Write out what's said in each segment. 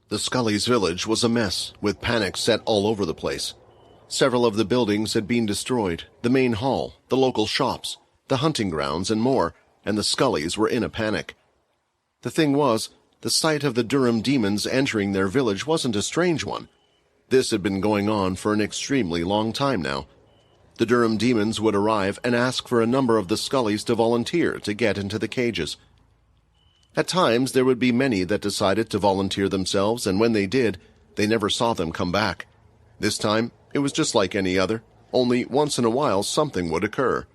The Scully's village was a mess, with panic set all over the place. Several of the buildings had been destroyed, the main hall, the local shops, the hunting grounds, and more, and the Scullys were in a panic. The thing was, the sight of the Durham demons entering their village wasn't a strange one. This had been going on for an extremely long time now. The Durham demons would arrive and ask for a number of the Scullys to volunteer to get into the cages. At times, there would be many that decided to volunteer themselves, and when they did, they never saw them come back. This time, it was just like any other, only once in a while something would occur.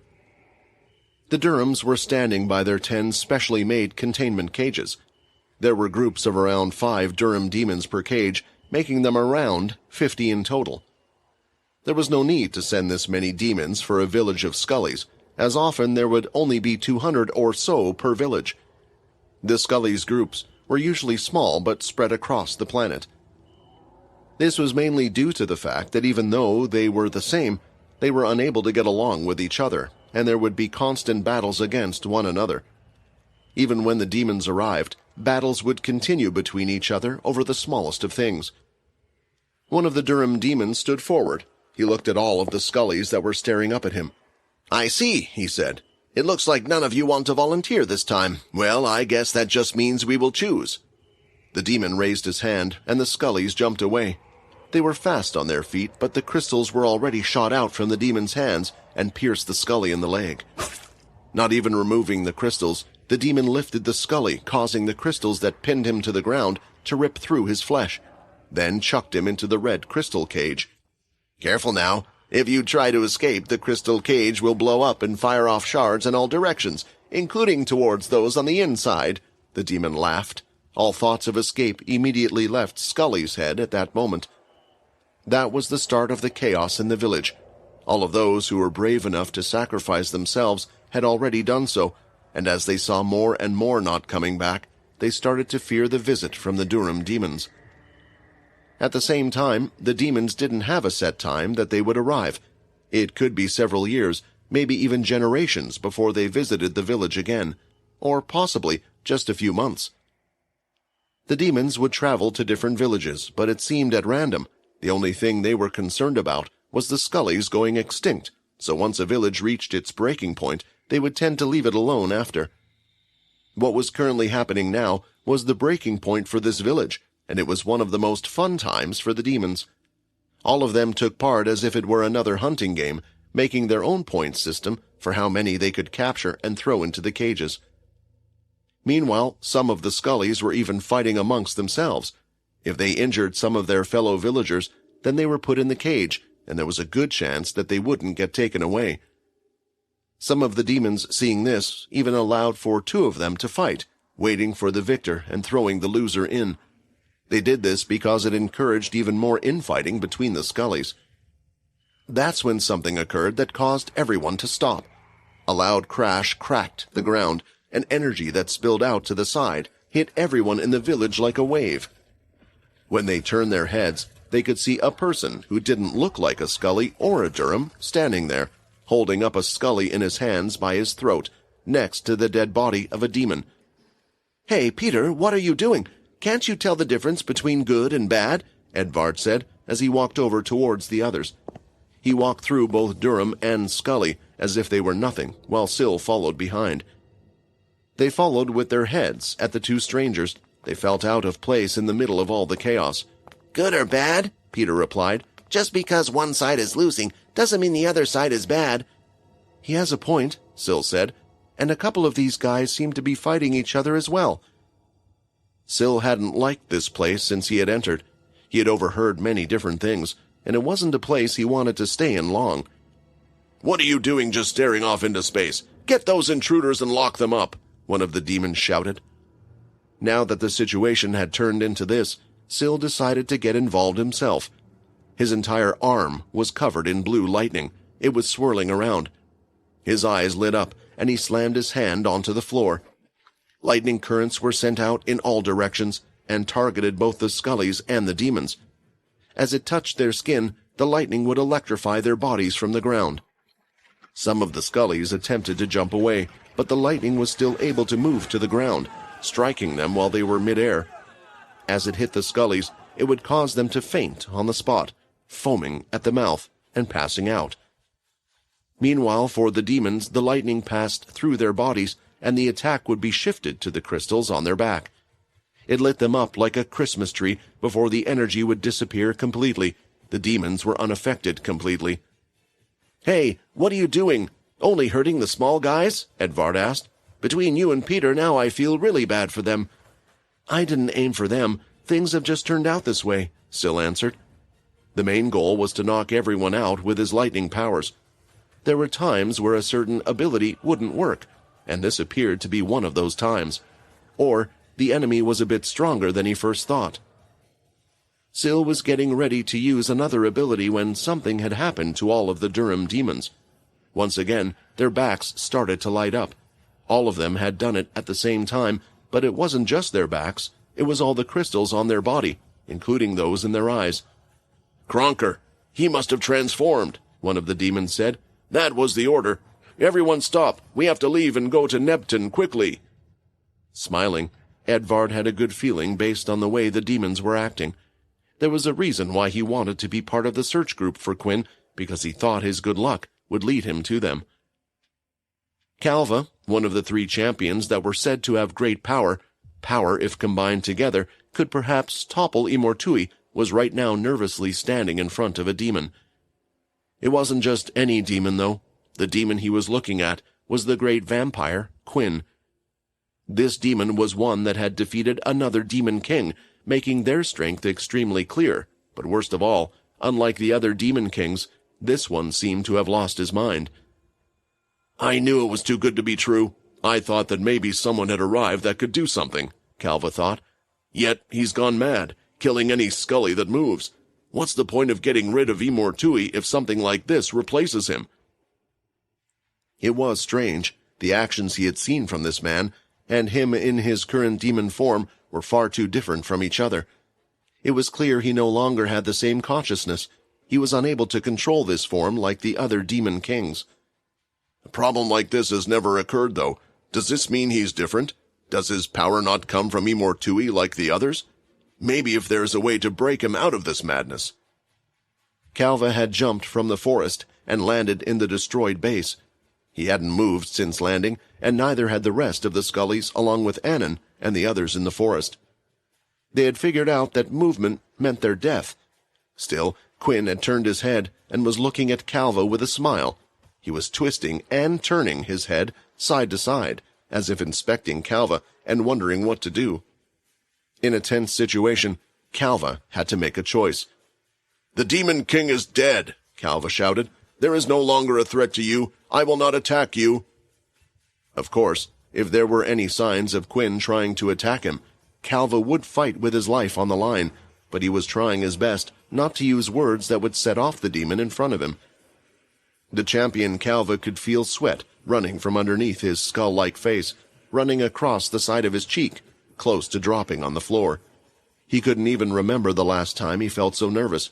The Durhams were standing by their 10 specially made containment cages. There were groups of around 5 Durham demons per cage, making them around 50 in total. There was no need to send this many demons for a village of Scullys, as often there would only be 200 or so per village. The Scullys' groups were usually small but spread across the planet. This was mainly due to the fact that even though they were the same, they were unable to get along with each other, and there would be constant battles against one another. Even when the demons arrived, battles would continue between each other over the smallest of things. One of the Durham demons stood forward. He looked at all of the Scullys that were staring up at him. "I see," he said. "It looks like none of you want to volunteer this time. Well, I guess that just means we will choose." The demon raised his hand, and the Scullys jumped away. They were fast on their feet, but the crystals were already shot out from the demon's hands and pierced the Scully in the leg. Not even removing the crystals, the demon lifted the Scully, causing the crystals that pinned him to the ground to rip through his flesh, then chucked him into the red crystal cage. "Careful now. If you try to escape, the crystal cage will blow up and fire off shards in all directions, including towards those on the inside," the demon laughed. All thoughts of escape immediately left Scully's head at that moment. That was the start of the chaos in the village. All of those who were brave enough to sacrifice themselves had already done so, and as they saw more and more not coming back, they started to fear the visit from the Durham demons. At the same time, the demons didn't have a set time that they would arrive. It could be several years, maybe even generations before they visited the village again, or possibly just a few months. The demons would travel to different villages, but it seemed at random. The only thing they were concerned about was the Scullys going extinct, so once a village reached its breaking point, they would tend to leave it alone after. What was currently happening now was the breaking point for this village, and it was one of the most fun times for the demons. All of them took part as if it were another hunting game, making their own point system for how many they could capture and throw into the cages. Meanwhile, some of the Scullys were even fighting amongst themselves. If they injured some of their fellow villagers, then they were put in the cage, and there was a good chance that they wouldn't get taken away. Some of the demons, seeing this, even allowed for 2 of them to fight, waiting for the victor and throwing the loser in. They did this because it encouraged even more infighting between the Scullys. That's when something occurred that caused everyone to stop. A loud crash cracked the ground, and energy that spilled out to the side hit everyone in the village like a wave. When they turned their heads, they could see a person who didn't look like a Scully or a Durham standing there, holding up a Scully in his hands by his throat, next to the dead body of a demon. "Hey, Peter, what are you doing? Can't you tell the difference between good and bad?" Edvard said, as he walked over towards the others. He walked through both Durham and Scully, as if they were nothing, while Syl followed behind. They followed with their heads at the 2 strangers. They felt out of place in the middle of all the chaos. "Good or bad?" Peter replied. "Just because one side is losing doesn't mean the other side is bad." "He has a point," Syl said, "and a couple of these guys seem to be fighting each other as well." Syl hadn't liked this place since he had entered. He had overheard many different things, and it wasn't a place he wanted to stay in long. "What are you doing just staring off into space? Get those intruders and lock them up," one of the demons shouted. Now that the situation had turned into this, Syl decided to get involved himself. His entire arm was covered in blue lightning. It was swirling around. His eyes lit up, and he slammed his hand onto the floor. Lightning currents were sent out in all directions and targeted both the Scullys and the demons. As it touched their skin, the lightning would electrify their bodies from the ground. Some of the Scullys attempted to jump away, but the lightning was still able to move to the ground, striking them while they were midair. As it hit the Scullies, it would cause them to faint on the spot, foaming at the mouth and passing out. Meanwhile, for the demons, the lightning passed through their bodies, and the attack would be shifted to the crystals on their back. It lit them up like a Christmas tree before the energy would disappear completely. The demons were unaffected completely. "Hey, what are you doing? Only hurting the small guys?" Edvard asked. "Between you and Peter now I feel really bad for them." "I didn't aim for them. Things have just turned out this way," Syl answered. The main goal was to knock everyone out with his lightning powers. There were times where a certain ability wouldn't work, and this appeared to be one of those times. Or the enemy was a bit stronger than he first thought. Syl was getting ready to use another ability when something had happened to all of the Durham demons. Once again, their backs started to light up. All of them had done it at the same time, but it wasn't just their backs. It was all the crystals on their body, including those in their eyes. "Kronker, he must have transformed," one of the demons said. "That was the order. Everyone stop. We have to leave and go to Neptune quickly." Smiling, Edvard had a good feeling based on the way the demons were acting. There was a reason why he wanted to be part of the search group for Quinn, because he thought his good luck would lead him to them. Calva, one of the 3 champions that were said to have great power, if combined together, could perhaps topple Immortui, was right now nervously standing in front of a demon. It wasn't just any demon, though. The demon he was looking at was the great vampire, Quinn. This demon was one that had defeated another demon king, making their strength extremely clear. But worst of all, unlike the other demon kings, this one seemed to have lost his mind. "I knew it was too good to be true. I thought that maybe someone had arrived that could do something," Calva thought. "Yet he's gone mad, killing any Scully that moves. What's the point of getting rid of Immortui if something like this replaces him?" It was strange. The actions he had seen from this man, and him in his current demon form, were far too different from each other. It was clear he no longer had the same consciousness. He was unable to control this form like the other demon kings. "A problem like this has never occurred, though. Does this mean he's different? Does his power not come from Immortui like the others? Maybe if there's a way to break him out of this madness." Calva had jumped from the forest and landed in the destroyed base. He hadn't moved since landing, and neither had the rest of the Scullys along with Annan and the others in the forest. They had figured out that movement meant their death. Still, Quinn had turned his head and was looking at Calva with a smile. He was twisting and turning his head side to side, as if inspecting Calva and wondering what to do. In a tense situation, Calva had to make a choice. "The Demon King is dead," Calva shouted. "There is no longer a threat to you. I will not attack you." Of course, if there were any signs of Quinn trying to attack him, Calva would fight with his life on the line, but he was trying his best not to use words that would set off the demon in front of him. The champion Calva could feel sweat running from underneath his skull-like face, running across the side of his cheek, close to dropping on the floor. He couldn't even remember the last time he felt so nervous.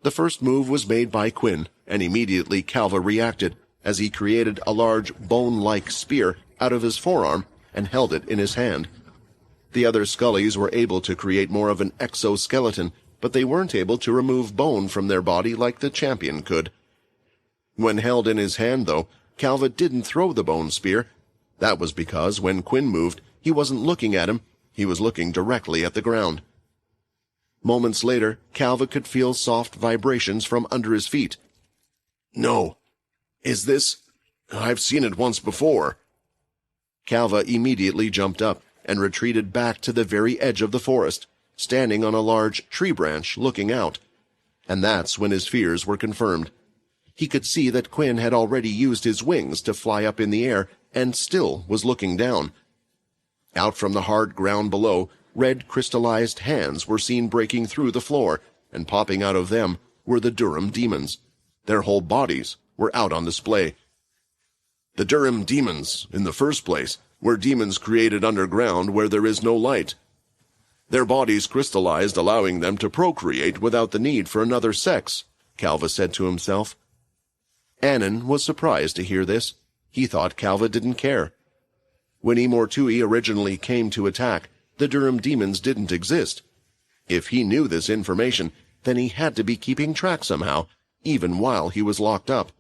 The first move was made by Quinn, and immediately Calva reacted, as he created a large bone-like spear out of his forearm and held it in his hand. The other Scullys were able to create more of an exoskeleton, but they weren't able to remove bone from their body like the champion could. When held in his hand, though, Calva didn't throw the bone spear. That was because when Quinn moved, he wasn't looking at him, he was looking directly at the ground. Moments later, Calva could feel soft vibrations from under his feet. "No. Is this... I've seen it once before." Calva immediately jumped up and retreated back to the very edge of the forest, standing on a large tree branch looking out. And that's when his fears were confirmed. He could see that Quinn had already used his wings to fly up in the air and still was looking down. Out from the hard ground below, red crystallized hands were seen breaking through the floor, and popping out of them were the Durham demons. Their whole bodies were out on display. The Durham demons, in the first place, were demons created underground where there is no light. Their bodies crystallized, allowing them to procreate without the need for another sex, Calva said to himself. Annan was surprised to hear this. He thought Calva didn't care. When Immortui originally came to attack, The Durham demons didn't exist. If he knew this information, then he had to be keeping track somehow, even while he was locked up.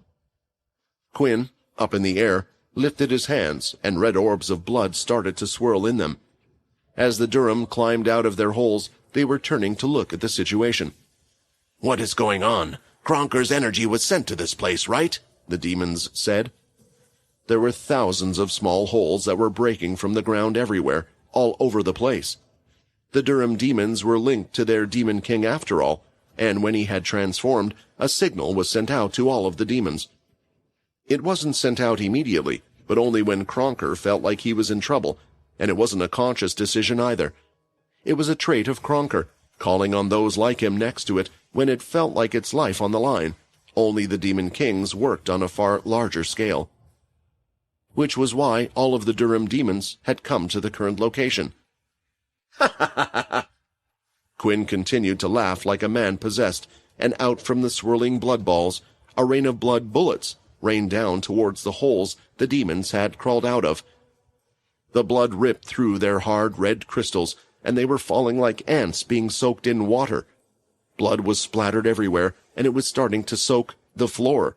Quinn, up in the air, lifted his hands, and red orbs of blood started to swirl in them. As the Durham climbed out of their holes, they were turning to look at the situation. "What is going on? Kronker's energy was sent to this place, right?" the demons said. There were thousands of small holes that were breaking from the ground everywhere, all over the place. The Durham demons were linked to their demon king after all, and when he had transformed, a signal was sent out to all of the demons. It wasn't sent out immediately, but only when Kronker felt like he was in trouble, and it wasn't a conscious decision either. It was a trait of Kronker, calling on those like him next to it when it felt like its life on the line. Only the demon kings worked on a far larger scale. Which was why all of the Durham demons had come to the current location. "Ha ha ha ha ha!" Quinn continued to laugh like a man possessed, and out from the swirling blood balls, a rain of blood bullets rained down towards the holes the demons had crawled out of. The blood ripped through their hard red crystals, and they were falling like ants being soaked in water. Blood was splattered everywhere, and it was starting to soak the floor.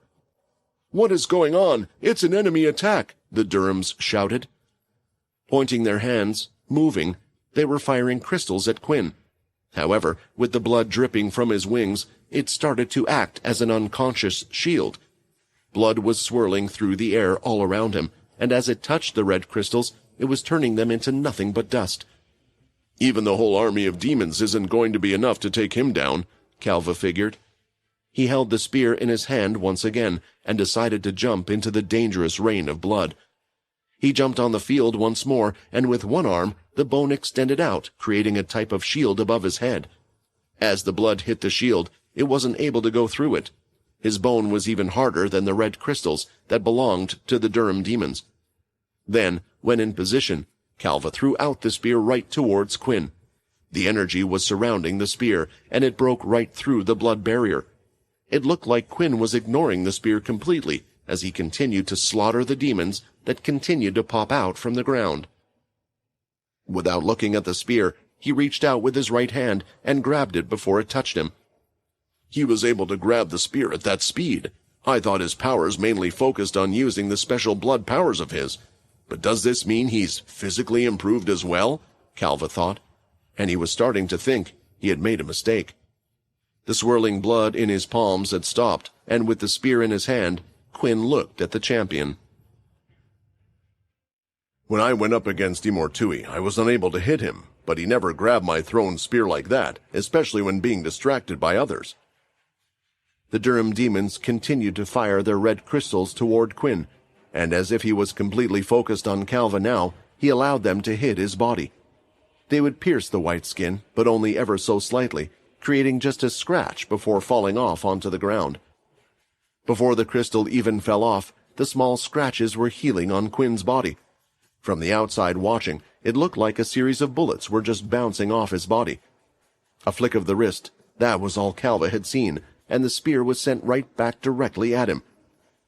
"What is going on? It's an enemy attack!" the Durhams shouted. Pointing their hands, moving, they were firing crystals at Quinn. However, with the blood dripping from his wings, it started to act as an unconscious shield. Blood was swirling through the air all around him, and as it touched the red crystals, it was turning them into nothing but dust. "Even the whole army of demons isn't going to be enough to take him down," Calva figured. He held the spear in his hand once again, and decided to jump into the dangerous rain of blood. He jumped on the field once more, and with one arm, the bone extended out, creating a type of shield above his head. As the blood hit the shield, it wasn't able to go through it. His bone was even harder than the red crystals that belonged to the Durham demons. Then, when in position, Calva threw out the spear right towards Quinn. The energy was surrounding the spear, and it broke right through the blood barrier. It looked like Quinn was ignoring the spear completely as he continued to slaughter the demons that continued to pop out from the ground. Without looking at the spear, he reached out with his right hand and grabbed it before it touched him. He was able to grab the spear at that speed. I thought his powers mainly focused on using the special blood powers of his. But does this mean he's physically improved as well? Calva thought, and he was starting to think he had made a mistake. The swirling blood in his palms had stopped, and with the spear in his hand, Quinn looked at the champion. "When I went up against Immortui, I was unable to hit him, but he never grabbed my thrown spear like that, especially when being distracted by others." The Durham demons continued to fire their red crystals toward Quinn, and as if he was completely focused on Calva now, he allowed them to hit his body. They would pierce the white skin, but only ever so slightly, creating just a scratch before falling off onto the ground. Before the crystal even fell off, the small scratches were healing on Quinn's body. From the outside watching, it looked like a series of bullets were just bouncing off his body. A flick of the wrist, that was all Calva had seen, and the spear was sent right back directly at him.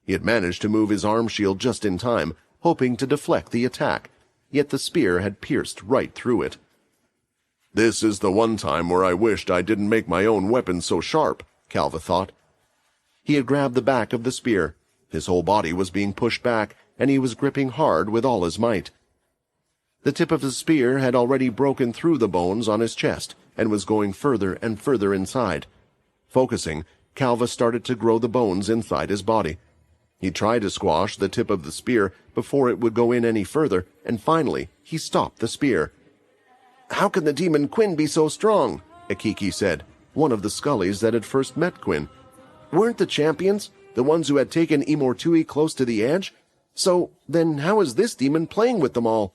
He had managed to move his arm shield just in time, hoping to deflect the attack, yet the spear had pierced right through it. "This is the one time where I wished I didn't make my own weapon so sharp," Calva thought. He had grabbed the back of the spear. His whole body was being pushed back, and he was gripping hard with all his might. The tip of the spear had already broken through the bones on his chest, and was going further and further inside. Focusing, Calva started to grow the bones inside his body. He tried to squash the tip of the spear before it would go in any further, and finally he stopped the spear. "How can the demon Quinn be so strong?" Akiki said, one of the Scullies that had first met Quinn. "Weren't the champions, the ones who had taken Immortui close to the edge? So, then how is this demon playing with them all?"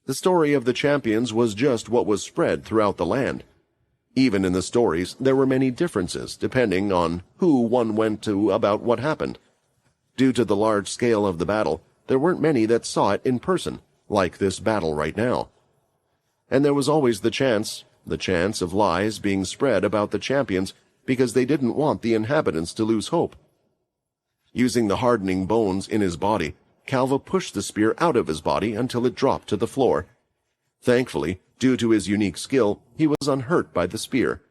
The story of the champions was just what was spread throughout the land. Even in the stories, there were many differences depending on who one went to about what happened. Due to the large scale of the battle, there weren't many that saw it in person, like this battle right now. And there was always the chance of lies being spread about the champions because they didn't want the inhabitants to lose hope. Using the hardening bones in his body, Calva pushed the spear out of his body until it dropped to the floor. Thankfully, due to his unique skill, he was unhurt by the spear,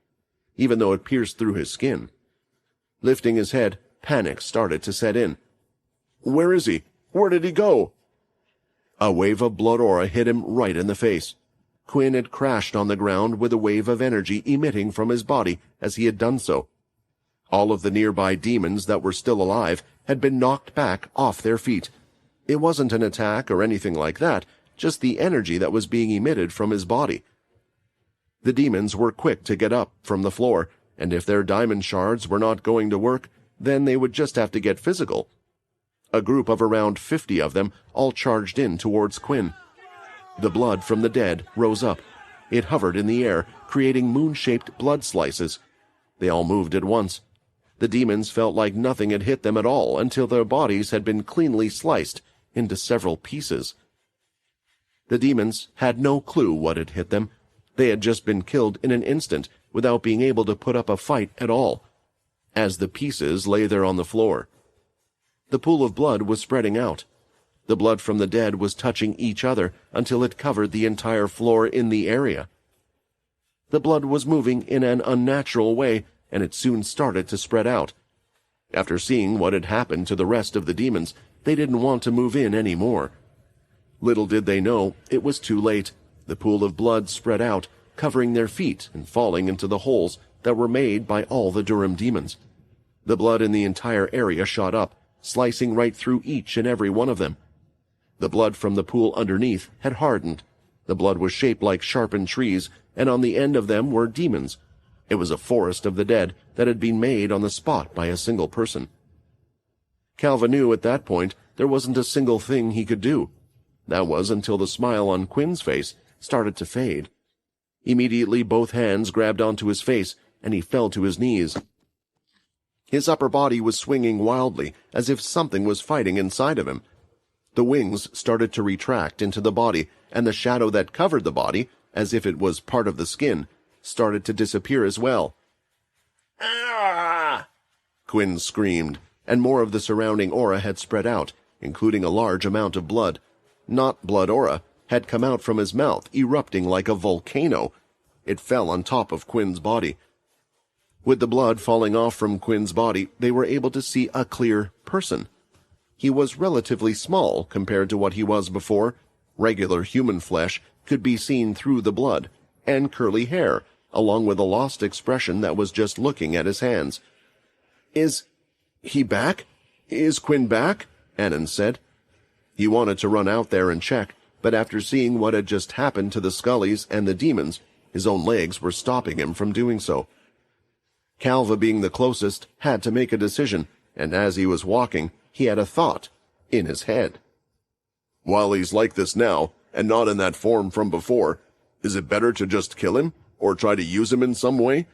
even though it pierced through his skin. Lifting his head, panic started to set in. "Where is he? Where did he go?" A wave of blood aura hit him right in the face. Quinn had crashed on the ground with a wave of energy emitting from his body as he had done so. All of the nearby demons that were still alive had been knocked back off their feet. It wasn't an attack or anything like that, just the energy that was being emitted from his body. The demons were quick to get up from the floor, and if their diamond shards were not going to work, then they would just have to get physical. A group of around 50 of them all charged in towards Quinn. The blood from the dead rose up. It hovered in the air, creating moon-shaped blood slices. They all moved at once. The demons felt like nothing had hit them at all until their bodies had been cleanly sliced into several pieces. The demons had no clue what had hit them. They had just been killed in an instant without being able to put up a fight at all, as the pieces lay there on the floor. The pool of blood was spreading out. The blood from the dead was touching each other until it covered the entire floor in the area. The blood was moving in an unnatural way, and it soon started to spread out. After seeing what had happened to the rest of the demons, they didn't want to move in anymore. Little did they know, it was too late. The pool of blood spread out, covering their feet and falling into the holes that were made by all the Durham demons. The blood in the entire area shot up, slicing right through each and every one of them. The blood from the pool underneath had hardened. The blood was shaped like sharpened trees, and on the end of them were demons. It was a forest of the dead that had been made on the spot by a single person. Calvin knew at that point there wasn't a single thing he could do. That was until the smile on Quinn's face started to fade. Immediately both hands grabbed onto his face, and he fell to his knees. His upper body was swinging wildly, as if something was fighting inside of him. The wings started to retract into the body, and the shadow that covered the body, as if it was part of the skin, started to disappear as well. "Ah!" Quinn screamed, and more of the surrounding aura had spread out, including a large amount of blood. Not blood aura, had come out from his mouth, erupting like a volcano. It fell on top of Quinn's body. With the blood falling off from Quinn's body, they were able to see a clear person. He was relatively small compared to what he was before. Regular human flesh could be seen through the blood, and curly hair, along with a lost expression that was just looking at his hands. "Is he back? Is Quinn back?" Annan said. He wanted to run out there and check, but after seeing what had just happened to the Scullys and the demons, his own legs were stopping him from doing so. Calva, being the closest, had to make a decision, and as he was walking, he had a thought in his head. "While he's like this now, and not in that form from before, is it better to just kill him, or try to use him in some way?"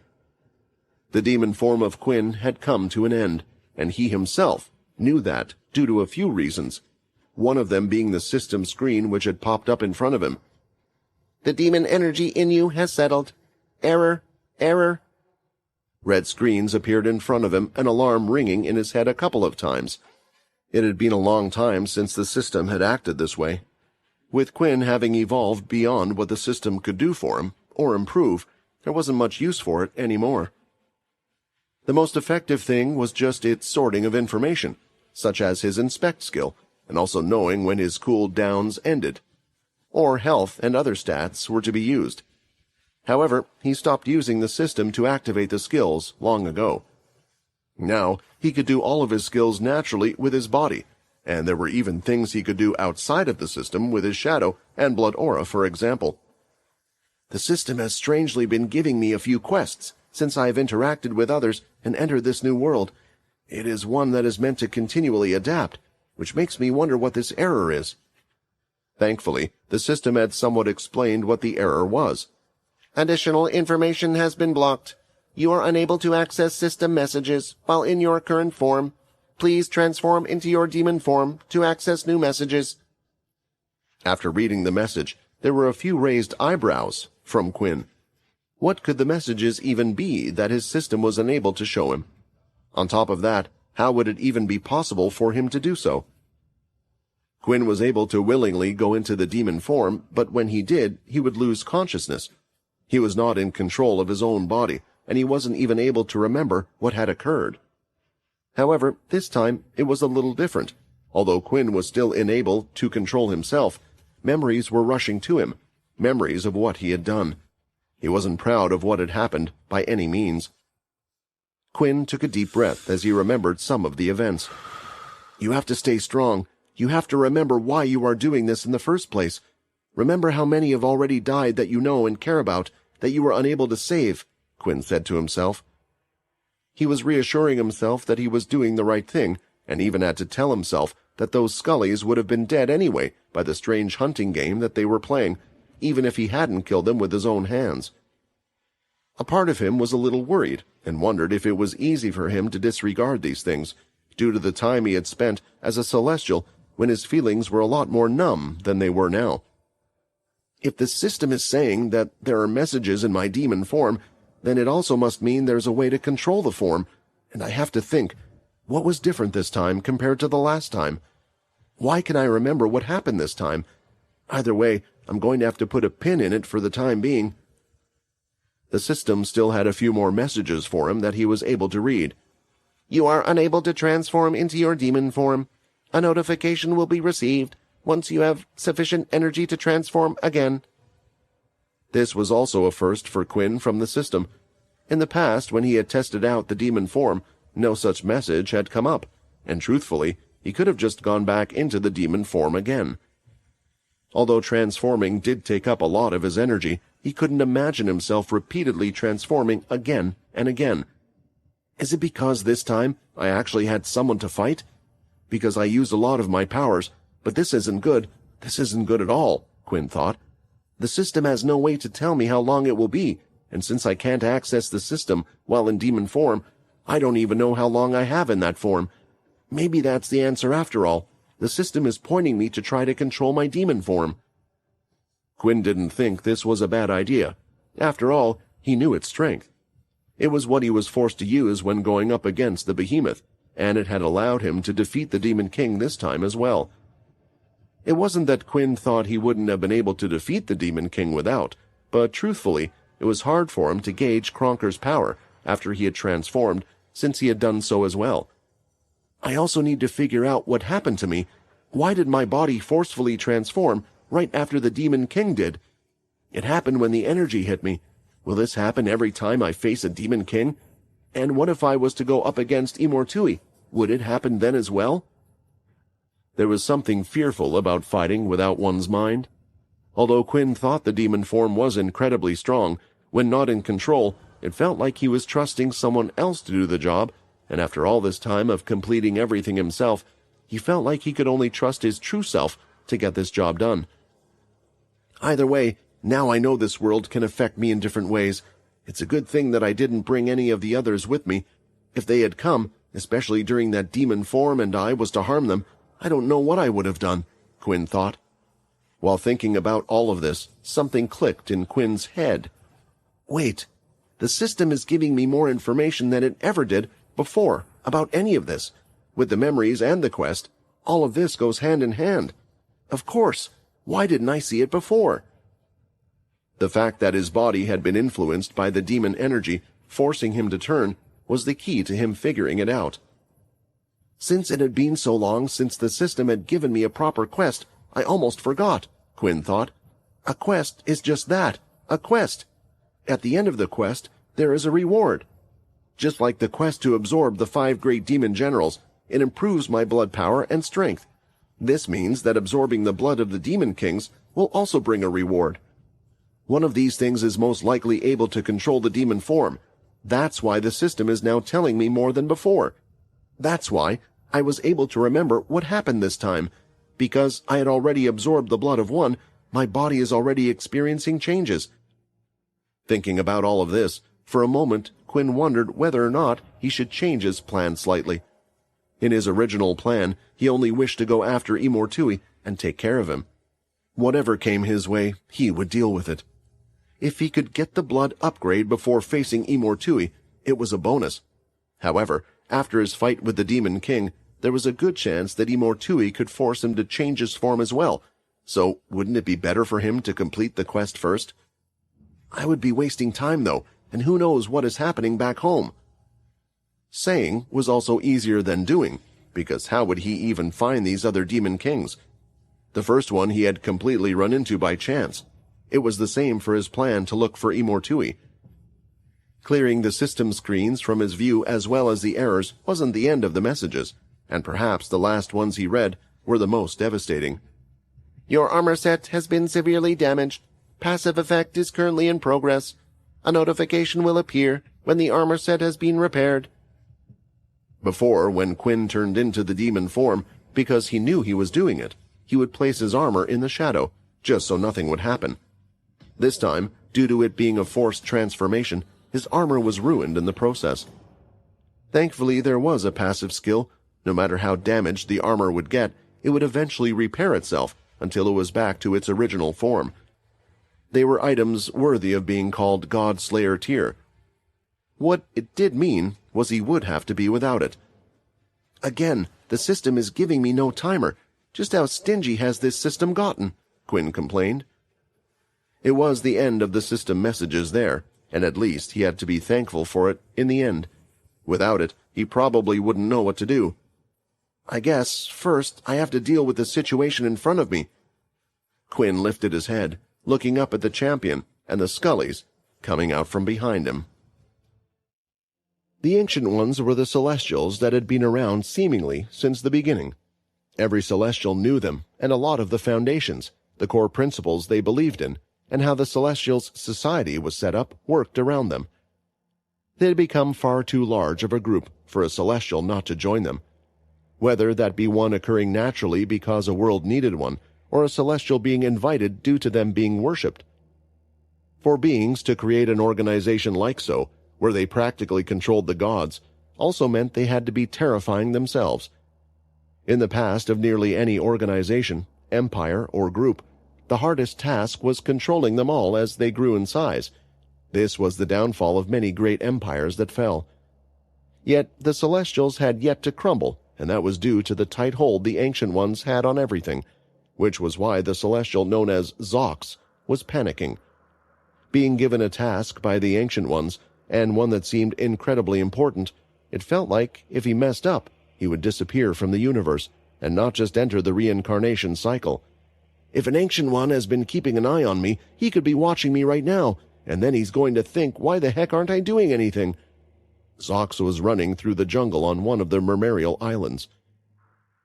The demon form of Quinn had come to an end, and he himself knew that due to a few reasons, one of them being the system screen which had popped up in front of him. "The demon energy in you has settled. Error, error." Red screens appeared in front of him, an alarm ringing in his head a couple of times. It had been a long time since the system had acted this way. With Quinn having evolved beyond what the system could do for him, or improve, there wasn't much use for it anymore. The most effective thing was just its sorting of information, such as his inspect skill, and also knowing when his cooldowns ended, or health and other stats were to be used. However, he stopped using the system to activate the skills long ago. Now, he could do all of his skills naturally with his body, and there were even things he could do outside of the system with his shadow and blood aura, for example. "The system has strangely been giving me a few quests since I have interacted with others and entered this new world. It is one that is meant to continually adapt, which makes me wonder what this error is." Thankfully, the system had somewhat explained what the error was. "Additional information has been blocked. You are unable to access system messages while in your current form. Please transform into your demon form to access new messages." After reading the message, there were a few raised eyebrows from Quinn. What could the messages even be that his system was unable to show him? On top of that, how would it even be possible for him to do so? Quinn was able to willingly go into the demon form, but when he did, he would lose consciousness. He was not in control of his own body, and he wasn't even able to remember what had occurred. However, this time it was a little different. Although Quinn was still unable to control himself, memories were rushing to him, memories of what he had done. He wasn't proud of what had happened by any means. Quinn took a deep breath as he remembered some of the events. "You have to stay strong. You have to remember why you are doing this in the first place. Remember how many have already died that you know and care about, that you were unable to save," Quinn said to himself. He was reassuring himself that he was doing the right thing, and even had to tell himself that those Scullies would have been dead anyway by the strange hunting game that they were playing, even if he hadn't killed them with his own hands. A part of him was a little worried, and wondered if it was easy for him to disregard these things, due to the time he had spent as a Celestial when his feelings were a lot more numb than they were now. If the system is saying that there are messages in my demon form, then it also must mean there's a way to control the form, and I have to think, what was different this time compared to the last time? Why can I remember what happened this time? Either way, I'm going to have to put a pin in it for the time being. The system still had a few more messages for him that he was able to read. "You are unable to transform into your demon form. A notification will be received once you have sufficient energy to transform again." This was also a first for Quinn from the system. In the past, when he had tested out the demon form, no such message had come up, and truthfully, he could have just gone back into the demon form again. Although transforming did take up a lot of his energy, he couldn't imagine himself repeatedly transforming again and again. Is it because this time I actually had someone to fight? Because I used a lot of my powers, but this isn't good. This isn't good at all, Quinn thought. The system has no way to tell me how long it will be, and since I can't access the system while in demon form, I don't even know how long I have in that form. Maybe that's the answer after all. The system is pointing me to try to control my demon form. Quinn didn't think this was a bad idea. After all, he knew its strength. It was what he was forced to use when going up against the behemoth, and it had allowed him to defeat the Demon King this time as well. It wasn't that Quinn thought he wouldn't have been able to defeat the Demon King without, but truthfully, it was hard for him to gauge Kronker's power after he had transformed, since he had done so as well. I also need to figure out what happened to me. Why did my body forcefully transform right after the Demon King did? It happened when the energy hit me. Will this happen every time I face a Demon King? And what if I was to go up against Immortui? Would it happen then as well? There was something fearful about fighting without one's mind. Although Quinn thought the demon form was incredibly strong, when not in control, it felt like he was trusting someone else to do the job, and after all this time of completing everything himself, he felt like he could only trust his true self to get this job done. Either way, now I know this world can affect me in different ways. It's a good thing that I didn't bring any of the others with me. If they had come, especially during that demon form, and I was to harm them, I don't know what I would have done, Quinn thought. While thinking about all of this, something clicked in Quinn's head. Wait, the system is giving me more information than it ever did before about any of this. With the memories and the quest, all of this goes hand in hand. Of course, why didn't I see it before? The fact that his body had been influenced by the demon energy, forcing him to turn, was the key to him figuring it out. Since it had been so long since the system had given me a proper quest, I almost forgot, Quinn thought. A quest is just that, a quest. At the end of the quest, there is a reward. Just like the quest to absorb the 5 great demon generals, it improves my blood power and strength. This means that absorbing the blood of the demon kings will also bring a reward. One of these things is most likely able to control the demon form. That's why the system is now telling me more than before. That's why I was able to remember what happened this time. Because I had already absorbed the blood of one, my body is already experiencing changes. Thinking about all of this, for a moment, Quinn wondered whether or not he should change his plan slightly. In his original plan, he only wished to go after Immortui and take care of him. Whatever came his way, he would deal with it. If he could get the blood upgrade before facing Immortui, it was a bonus. However, after his fight with the Demon King, there was a good chance that Imortui could force him to change his form as well, so wouldn't it be better for him to complete the quest first? I would be wasting time, though, and who knows what is happening back home. Saying was also easier than doing, because how would he even find these other demon kings? The first one he had completely run into by chance. It was the same for his plan to look for Imortui. Clearing the system screens from his view as well as the errors wasn't the end of the messages, and perhaps the last ones he read were the most devastating. Your armor set has been severely damaged. Passive effect is currently in progress. A notification will appear when the armor set has been repaired. Before, when Quinn turned into the demon form, because he knew he was doing it, he would place his armor in the shadow, just so nothing would happen. This time, due to it being a forced transformation, his armor was ruined in the process. Thankfully, there was a passive skill. No matter how damaged the armor would get, it would eventually repair itself until it was back to its original form. They were items worthy of being called God Slayer tier. What it did mean was he would have to be without it. Again, the system is giving me no timer. Just how stingy has this system gotten? Quinn complained. It was the end of the system messages there, and at least he had to be thankful for it in the end. Without it, he probably wouldn't know what to do. I guess, first, I have to deal with the situation in front of me. Quinn lifted his head, looking up at the champion and the Scullies coming out from behind him. The Ancient Ones were the Celestials that had been around seemingly since the beginning. Every Celestial knew them, and a lot of the foundations, the core principles they believed in, and how the Celestials' society was set up worked around them. They had become far too large of a group for a Celestial not to join them, whether that be one occurring naturally because a world needed one, or a Celestial being invited due to them being worshipped. For beings to create an organization like so, where they practically controlled the gods, also meant they had to be terrifying themselves. In the past of nearly any organization, empire, or group, the hardest task was controlling them all as they grew in size. This was the downfall of many great empires that fell. Yet the Celestials had yet to crumble, and that was due to the tight hold the Ancient Ones had on everything, which was why the Celestial known as Zox was panicking. Being given a task by the Ancient Ones, and one that seemed incredibly important, it felt like if he messed up, he would disappear from the universe, and not just enter the reincarnation cycle. If an Ancient One has been keeping an eye on me, he could be watching me right now, and then he's going to think, why the heck aren't I doing anything? Zox was running through the jungle on one of the Mermerial Islands.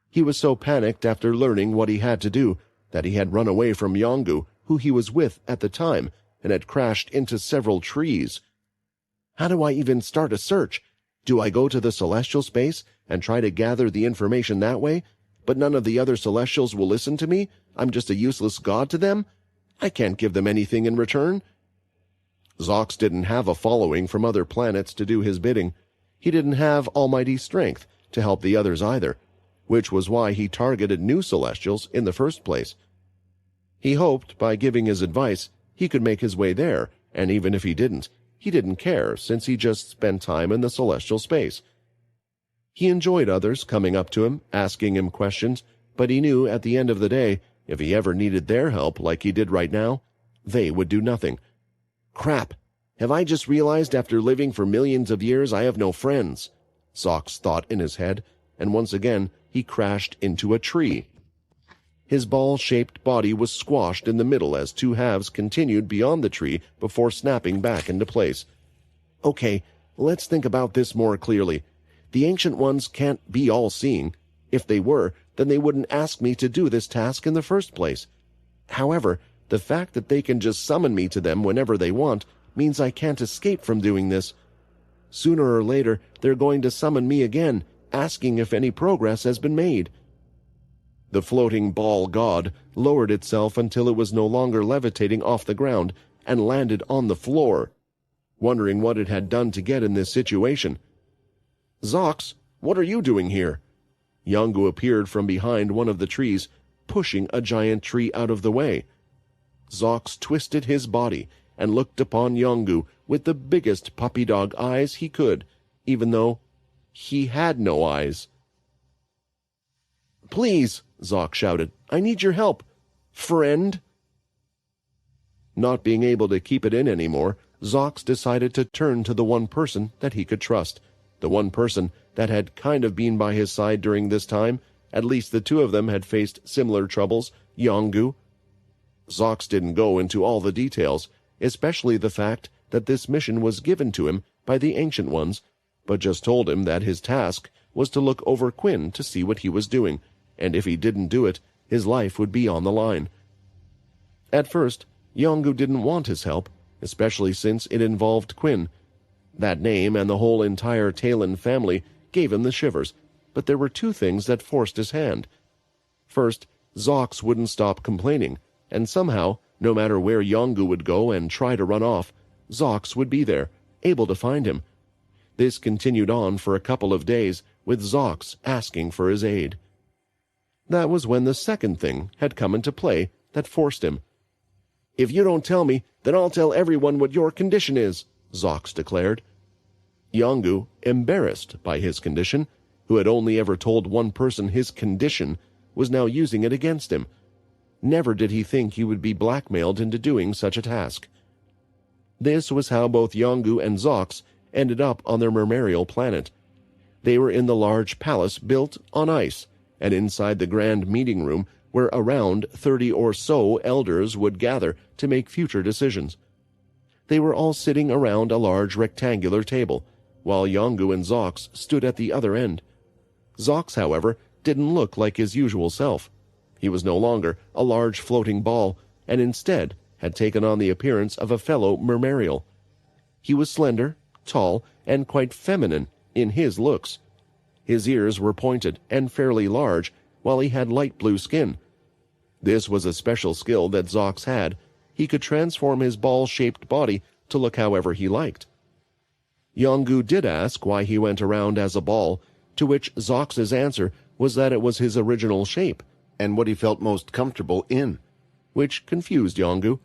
He was so panicked after learning what he had to do that he had run away from Yongu, who he was with at the time, and had crashed into several trees. How do I even start a search? Do I go to the Celestial space and try to gather the information that way? But none of the other Celestials will listen to me? I'm just a useless god to them? I can't give them anything in return. Zox didn't have a following from other planets to do his bidding. He didn't have almighty strength to help the others either, which was why he targeted new Celestials in the first place. He hoped by giving his advice he could make his way there, and even if he didn't care since he just spent time in the Celestial space. He enjoyed others coming up to him, asking him questions, but he knew at the end of the day, if he ever needed their help like he did right now, they would do nothing. Crap! Have I just realized after living for millions of years I have no friends? Zox thought in his head, and once again he crashed into a tree. His ball-shaped body was squashed in the middle as two halves continued beyond the tree before snapping back into place. Okay, let's think about this more clearly. The Ancient Ones can't be all-seeing. If they were, then they wouldn't ask me to do this task in the first place. However, the fact that they can just summon me to them whenever they want means I can't escape from doing this. Sooner or later, they're going to summon me again, asking if any progress has been made. The floating ball god lowered itself until it was no longer levitating off the ground and landed on the floor, wondering what it had done to get in this situation. Zox, what are you doing here? Yongu appeared from behind one of the trees, pushing a giant tree out of the way. Zox twisted his body and looked upon Yongu with the biggest puppy dog eyes he could, even though he had no eyes. Please, Zox shouted. I need your help. Friend? Not being able to keep it in anymore, Zox decided to turn to the one person that he could trust, the one person that had kind of been by his side during this time. At least the two of them had faced similar troubles, Yongu. Zox didn't go into all the details, especially the fact that this mission was given to him by the Ancient Ones, but just told him that his task was to look over Quinn to see what he was doing, and if he didn't do it, his life would be on the line. At first, Yongu didn't want his help, especially since it involved Quinn. That name and the whole entire Talon family gave him the shivers, but there were two things that forced his hand. First, Zox wouldn't stop complaining, and somehow, no matter where Yongu would go and try to run off, Zox would be there, able to find him. This continued on for a couple of days, with Zox asking for his aid. That was when the second thing had come into play that forced him. If you don't tell me, then I'll tell everyone what your condition is, Zox declared. Yongu, embarrassed by his condition, who had only ever told one person his condition, was now using it against him. Never did he think he would be blackmailed into doing such a task. This was how both Yongu and Zox ended up on their Mermarial planet. They were in the large palace built on ice, and inside the grand meeting room where around 30 or so elders would gather to make future decisions. They were all sitting around a large rectangular table, while Yongu and Zox stood at the other end. Zox, however, didn't look like his usual self. He was no longer a large floating ball, and instead had taken on the appearance of a fellow Mermarial. He was slender, tall, and quite feminine in his looks. His ears were pointed and fairly large, while he had light blue skin. This was a special skill that Zox had. He could transform his ball-shaped body to look however he liked. Yongu did ask why he went around as a ball, to which Zox's answer was that it was his original shape, and what he felt most comfortable in, which confused Yongu.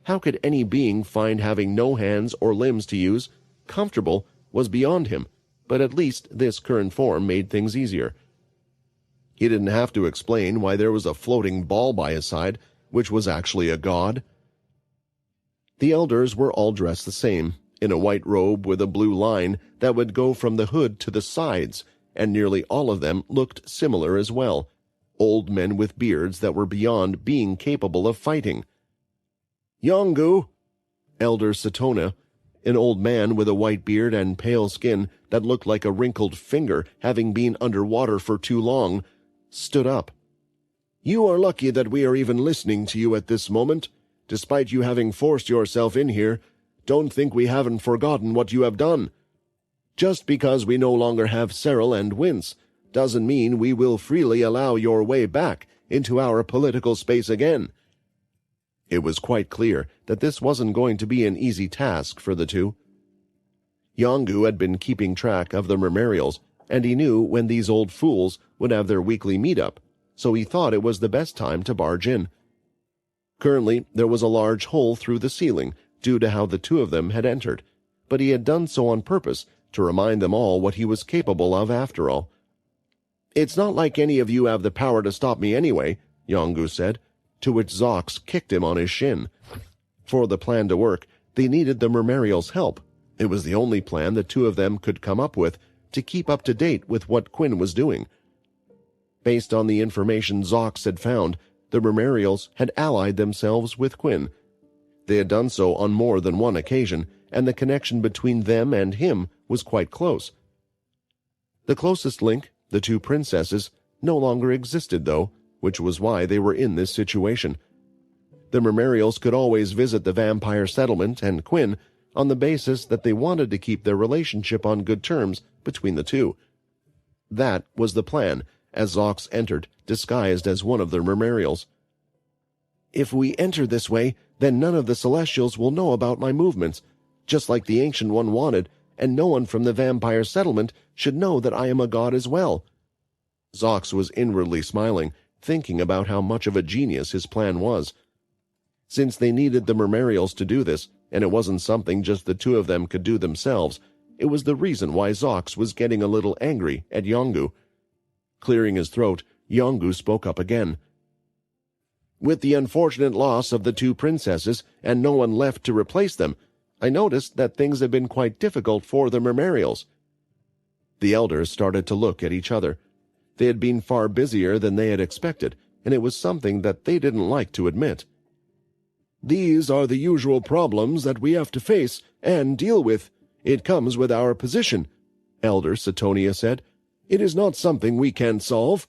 How could any being find having no hands or limbs to use comfortable was beyond him, but at least this current form made things easier. He didn't have to explain why there was a floating ball by his side, which was actually a god. The elders were all dressed the same, in a white robe with a blue line that would go from the hood to the sides, and nearly all of them looked similar as well, old men with beards that were beyond being capable of fighting. Yongu, Elder Satona, an old man with a white beard and pale skin that looked like a wrinkled finger having been underwater for too long, stood up. You are lucky that we are even listening to you at this moment. Despite you having forced yourself in here, don't think we haven't forgotten what you have done. Just because we no longer have Cyril and Wince doesn't mean we will freely allow your way back into our political space again. It was quite clear that this wasn't going to be an easy task for the two. Yongu had been keeping track of the Mermarials, and he knew when these old fools would have their weekly meet-up, so he thought it was the best time to barge in. Currently, there was a large hole through the ceiling due to how the two of them had entered, but he had done so on purpose to remind them all what he was capable of after all. It's not like any of you have the power to stop me anyway, Yongu said, to which Zox kicked him on his shin. For the plan to work, they needed the Mermarials' help. It was the only plan the two of them could come up with to keep up to date with what Quinn was doing. Based on the information Zox had found, the Mermarials had allied themselves with Quinn. They had done so on more than one occasion, and the connection between them and him was quite close. The closest link, the two princesses, no longer existed, though, which was why they were in this situation. The Mermarials could always visit the vampire settlement and Quinn on the basis that they wanted to keep their relationship on good terms between the two. That was the plan, as Zox entered, disguised as one of the Mermarials. If we enter this way, then none of the Celestials will know about my movements, just like the Ancient One wanted, and no one from the vampire settlement should know that I am a god as well. Zox was inwardly smiling, thinking about how much of a genius his plan was. Since they needed the Mermarials to do this, and it wasn't something just the two of them could do themselves, it was the reason why Zox was getting a little angry at Yongu. Clearing his throat, Yongu spoke up again. With the unfortunate loss of the two princesses and no one left to replace them, I noticed that things have been quite difficult for the Mermarials. The elders started to look at each other. They had been far busier than they had expected, and it was something that they didn't like to admit. These are the usual problems that we have to face and deal with. It comes with our position, Elder Satonia said. It is not something we can solve.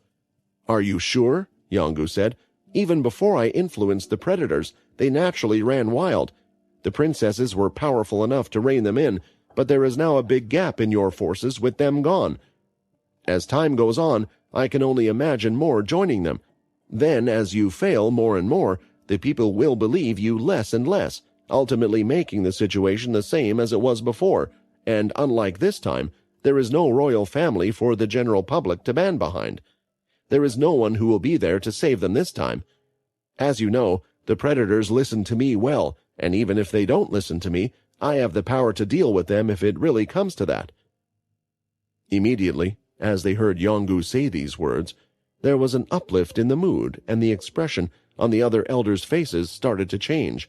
Are you sure? Yongu said. Even before I influenced the predators, they naturally ran wild. The princesses were powerful enough to rein them in, but there is now a big gap in your forces with them gone. As time goes on, I can only imagine more joining them. Then, as you fail more and more, the people will believe you less and less, ultimately making the situation the same as it was before, and unlike this time, there is no royal family for the general public to band behind. There is no one who will be there to save them this time. As you know, the predators listen to me well, and even if they don't listen to me, I have the power to deal with them if it really comes to that. Immediately, as they heard Yongu say these words, there was an uplift in the mood, and the expression on the other elders' faces started to change.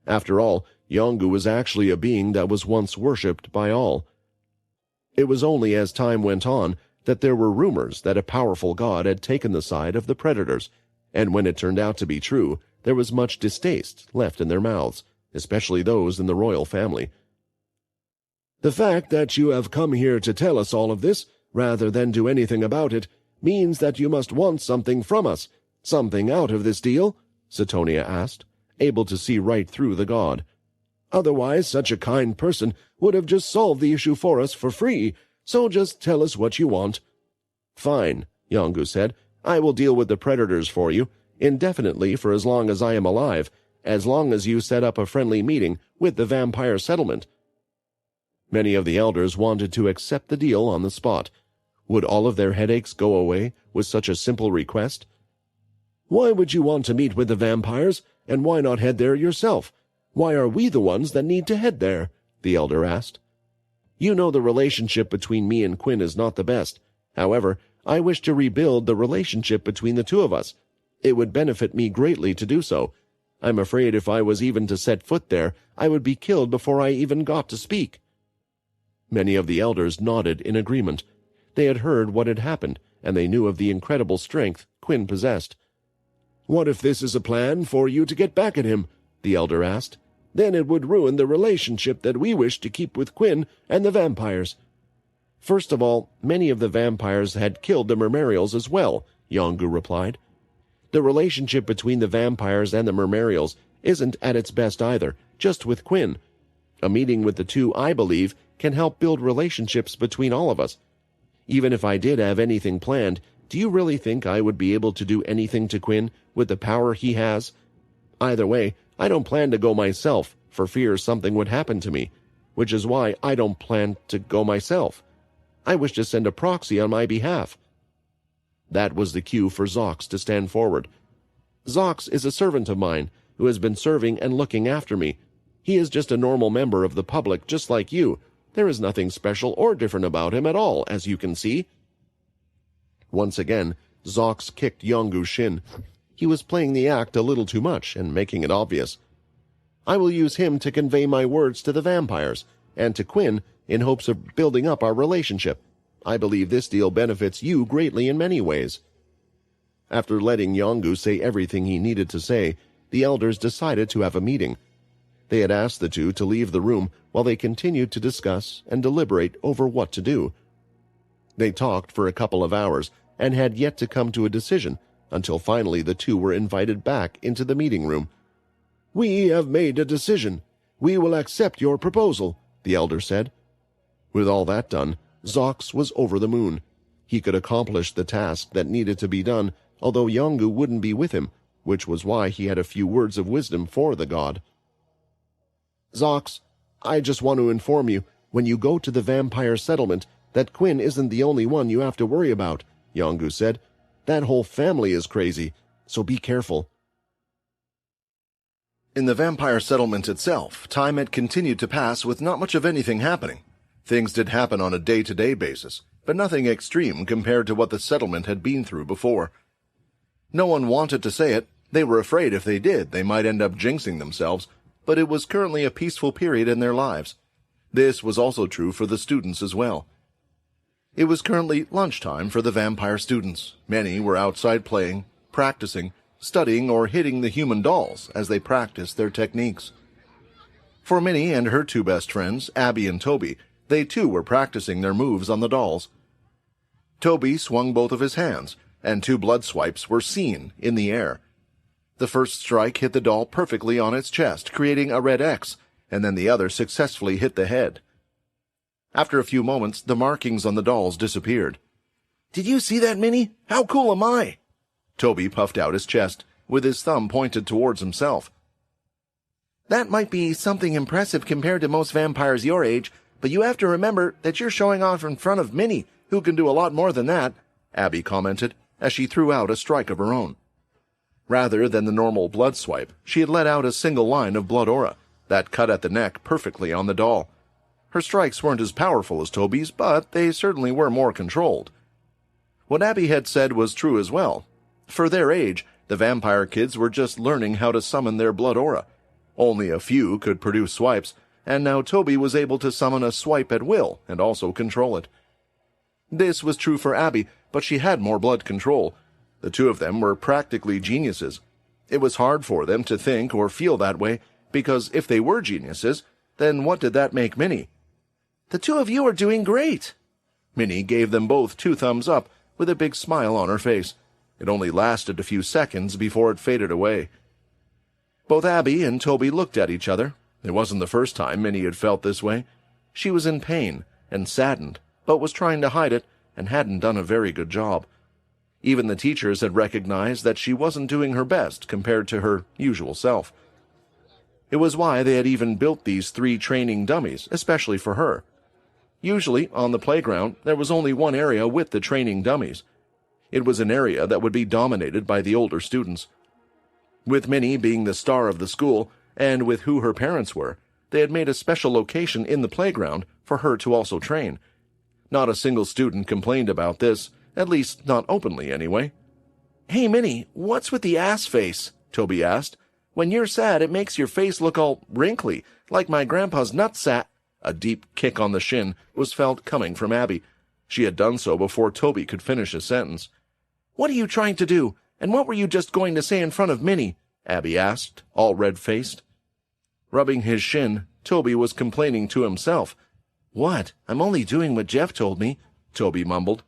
After all, Yongu was actually a being that was once worshipped by all. It was only as time went on that there were rumors that a powerful god had taken the side of the predators, and when it turned out to be true, there was much distaste left in their mouths, especially those in the royal family. The fact that you have come here to tell us all of this, rather than do anything about it, means that you must want something from us, something out of this deal? Satonia asked, able to see right through the god. Otherwise, such a kind person would have just solved the issue for us for free, so just tell us what you want. Fine, Yongu said. I will deal with the predators for you, indefinitely for as long as I am alive, as long as you set up a friendly meeting with the vampire settlement. Many of the elders wanted to accept the deal on the spot. Would all of their headaches go away with such a simple request? Why would you want to meet with the vampires, and why not head there yourself? Why are we the ones that need to head there? The elder asked. You know the relationship between me and Quinn is not the best. However, I wish to rebuild the relationship between the two of us. It would benefit me greatly to do so. I'm afraid if I was even to set foot there, I would be killed before I even got to speak. Many of the elders nodded in agreement. They had heard what had happened, and they knew of the incredible strength Quinn possessed. What if this is a plan for you to get back at him? The elder asked. Then it would ruin the relationship that we wish to keep with Quinn and the vampires. First of all, many of the vampires had killed the Mermarials as well, Yongu replied. The relationship between the vampires and the Mermarials isn't at its best either, just with Quinn. A meeting with the two, I believe, can help build relationships between all of us. Even if I did have anything planned, do you really think I would be able to do anything to Quinn with the power he has? Either way, I don't plan to go myself, for fear something would happen to me, which is why I don't plan to go myself. I wish to send a proxy on my behalf. That was the cue for Zox to stand forward. Zox is a servant of mine, who has been serving and looking after me. He is just a normal member of the public, just like you. There is nothing special or different about him at all, as you can see. Once again, Zox kicked Yongu's shin. He was playing the act a little too much and making it obvious. I will use him to convey my words to the vampires, and to Quinn, in hopes of building up our relationship. I believe this deal benefits you greatly in many ways. After letting Yongu say everything he needed to say, the elders decided to have a meeting. They had asked the two to leave the room while they continued to discuss and deliberate over what to do. They talked for a couple of hours and had yet to come to a decision, until finally the two were invited back into the meeting room. We have made a decision. We will accept your proposal, the elder said. With all that done, Zox was over the moon. He could accomplish the task that needed to be done, although Yongu wouldn't be with him, which was why he had a few words of wisdom for the god. Zox, I just want to inform you, when you go to the vampire settlement, that Quinn isn't the only one you have to worry about, Yongu said. That whole family is crazy, so be careful. In the vampire settlement itself, time had continued to pass with not much of anything happening. Things did happen on a day-to-day basis, but nothing extreme compared to what the settlement had been through before. No one wanted to say it. They were afraid if they did, they might end up jinxing themselves, but it was currently a peaceful period in their lives. This was also true for the students as well. It was currently lunchtime for the vampire students. Many were outside playing, practicing, studying, or hitting the human dolls as they practiced their techniques. For Minnie and her two best friends, Abby and Toby, they too were practicing their moves on the dolls. Toby swung both of his hands, and two blood swipes were seen in the air. The first strike hit the doll perfectly on its chest, creating a red X, and then the other successfully hit the head. After a few moments, the markings on the dolls disappeared. "Did you see that, Minnie? How cool am I?" Toby puffed out his chest, with his thumb pointed towards himself. "That might be something impressive compared to most vampires your age, but you have to remember that you're showing off in front of Minnie, who can do a lot more than that," Abby commented, as she threw out a strike of her own. Rather than the normal blood swipe, she had let out a single line of blood aura that cut at the neck perfectly on the doll. Her strikes weren't as powerful as Toby's, but they certainly were more controlled. What Abby had said was true as well. For their age, the vampire kids were just learning how to summon their blood aura. Only a few could produce swipes, and now Toby was able to summon a swipe at will and also control it. This was true for Abby, but she had more blood control. The two of them were practically geniuses. It was hard for them to think or feel that way, because if they were geniuses, then what did that make Minnie? "The two of you are doing great." Minnie gave them both two thumbs up, with a big smile on her face. It only lasted a few seconds before it faded away. Both Abby and Toby looked at each other. It wasn't the first time Minnie had felt this way. She was in pain and saddened, but was trying to hide it and hadn't done a very good job. Even the teachers had recognized that she wasn't doing her best compared to her usual self. It was why they had even built these 3 training dummies, especially for her. Usually, on the playground, there was only one area with the training dummies. It was an area that would be dominated by the older students. With Minnie being the star of the school, and with who her parents were, they had made a special location in the playground for her to also train. Not a single student complained about this, at least not openly anyway. "Hey, Minnie, what's with the ass face?" Toby asked. "When you're sad, it makes your face look all wrinkly, like my grandpa's nutsack." A deep kick on the shin was felt coming from Abby. She had done so before Toby could finish his sentence. "What are you trying to do, and what were you just going to say in front of Minnie?" Abby asked, all red-faced. Rubbing his shin, Toby was complaining to himself. "What? I'm only doing what Jeff told me," Toby mumbled.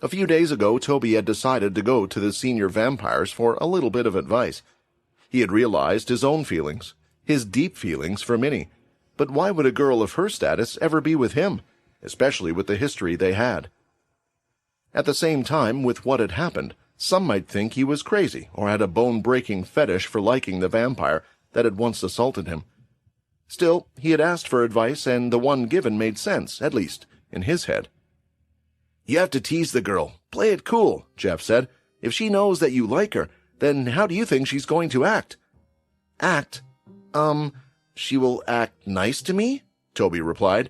A few days ago, Toby had decided to go to the senior vampires for a little bit of advice. He had realized his own feelings, his deep feelings for Minnie. But why would a girl of her status ever be with him, especially with the history they had? At the same time, with what had happened, some might think he was crazy or had a bone-breaking fetish for liking the vampire that had once assaulted him. Still, he had asked for advice, and the one given made sense, at least, in his head. "You have to tease the girl. Play it cool," Jeff said. "If she knows that you like her, then how do you think she's going to act?" "Act? She will act nice to me?" Toby replied.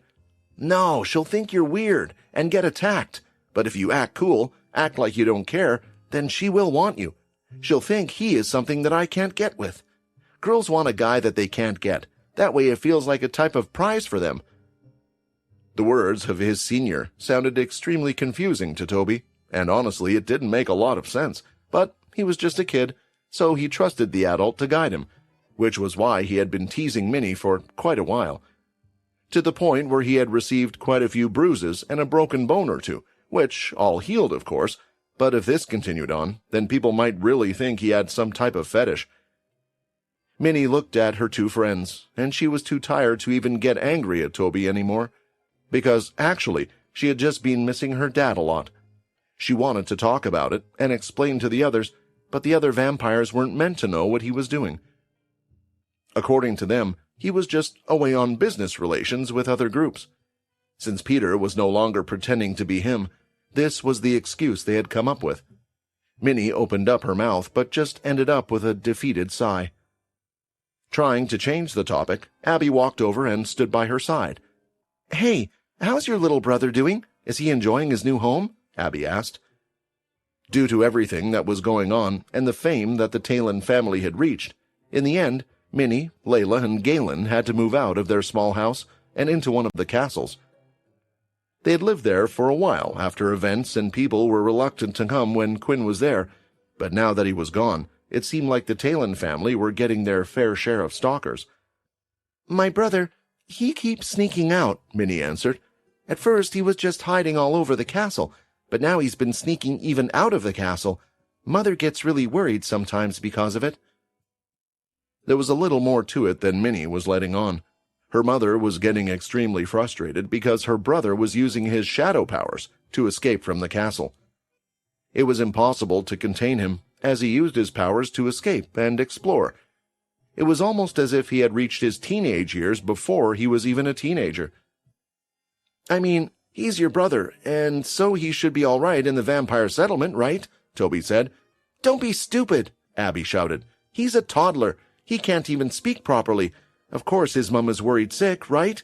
"No, she'll think you're weird and get attacked. But if you act cool, act like you don't care, then she will want you. She'll think he is something that I can't get with. Girls want a guy that they can't get. That way it feels like a type of prize for them." The words of his senior sounded extremely confusing to Toby, and honestly it didn't make a lot of sense, but he was just a kid, so he trusted the adult to guide him, which was why he had been teasing Minnie for quite a while. To the point where he had received quite a few bruises and a broken bone or two, which all healed, of course, but if this continued on, then people might really think he had some type of fetish. Minnie looked at her two friends, and she was too tired to even get angry at Toby anymore, because, actually, she had just been missing her dad a lot. She wanted to talk about it and explain to the others, but the other vampires weren't meant to know what he was doing. According to them, he was just away on business relations with other groups. Since Peter was no longer pretending to be him, this was the excuse they had come up with. Minnie opened up her mouth, but just ended up with a defeated sigh. Trying to change the topic, Abby walked over and stood by her side. "Hey, how's your little brother doing?" Is he enjoying his new home?" Abby asked. Due to everything that was going on and the fame that the Talon family had reached, in the end, Minnie, Layla, and Galen had to move out of their small house and into one of the castles. They had lived there for a while after events, and people were reluctant to come when Quinn was there, but now that he was gone, it seemed like the Talon family were getting their fair share of stalkers. "My brother, he keeps sneaking out," Minnie answered. "At first he was just hiding all over the castle, but now he's been sneaking even out of the castle. Mother gets really worried sometimes because of it." There was a little more to it than Minnie was letting on. Her mother was getting extremely frustrated because her brother was using his shadow powers to escape from the castle. It was impossible to contain him, as he used his powers to escape and explore. It was almost as if he had reached his teenage years before he was even a teenager. "I mean, he's your brother, and so he should be all right in the vampire settlement, right?" Toby said. "Don't be stupid," Abby shouted. "He's a toddler. He can't even speak properly. Of course his mom is worried sick, right?"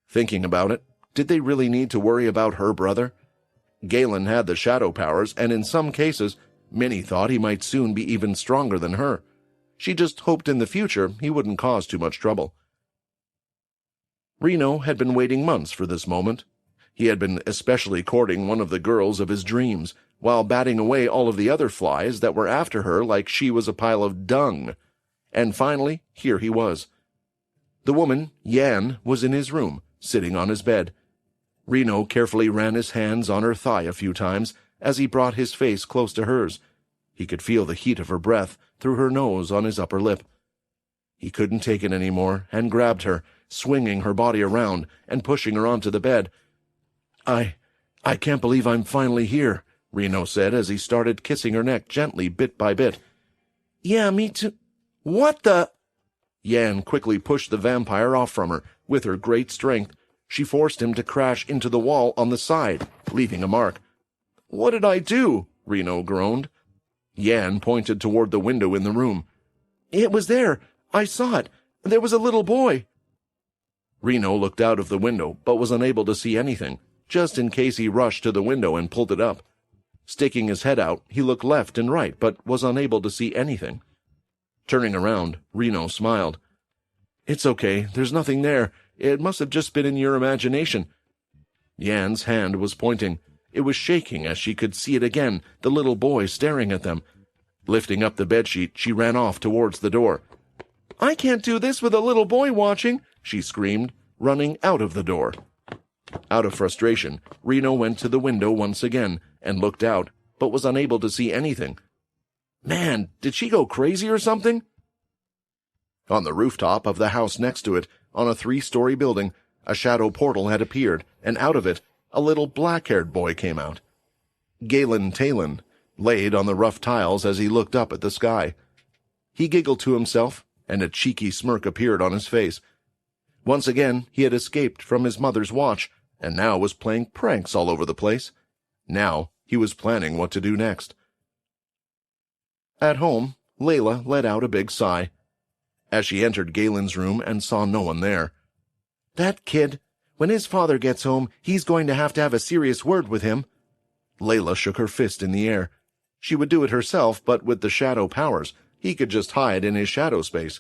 Thinking about it, did they really need to worry about her brother? Galen had the shadow powers, and in some cases, Minnie thought he might soon be even stronger than her. She just hoped in the future he wouldn't cause too much trouble. Reno had been waiting months for this moment. He had been especially courting one of the girls of his dreams, while batting away all of the other flies that were after her like she was a pile of dung. And finally, here he was. The woman, Yan, was in his room, sitting on his bed. Reno carefully ran his hands on her thigh a few times as he brought his face close to hers. He could feel the heat of her breath through her nose on his upper lip. He couldn't take it any more and grabbed her, swinging her body around and pushing her onto the bed. I can't believe I'm finally here," Reno said as he started kissing her neck gently bit by bit. "Yeah, me too." "What the—" Yan quickly pushed the vampire off from her. With her great strength, she forced him to crash into the wall on the side, leaving a mark. "What did I do?" Reno groaned. Yan pointed toward the window in the room. "It was there. I saw it. There was a little boy." Reno looked out of the window, but was unable to see anything, just in case he rushed to the window and pulled it up. Sticking his head out, he looked left and right, but was unable to see anything. Turning around, Reno smiled. "It's okay. There's nothing there. It must have just been in your imagination." Yan's hand was pointing. It was shaking as she could see it again, the little boy staring at them. Lifting up the bedsheet, she ran off towards the door. "I can't do this with a little boy watching," she screamed, running out of the door. Out of frustration, Reno went to the window once again and looked out, but was unable to see anything. Man, did she go crazy or something? On the rooftop of the house next to it, on a 3-story building, a shadow portal had appeared, and out of it, a little black-haired boy came out. Galen Talon laid on the rough tiles as he looked up at the sky. He giggled to himself, and a cheeky smirk appeared on his face. Once again, he had escaped from his mother's watch, and now was playing pranks all over the place. Now he was planning what to do next. At home, Layla let out a big sigh as she entered Galen's room and saw no one there. "That kid, when his father gets home, he's going to have a serious word with him." Layla shook her fist in the air. She would do it herself, but with the shadow powers, he could just hide in his shadow space.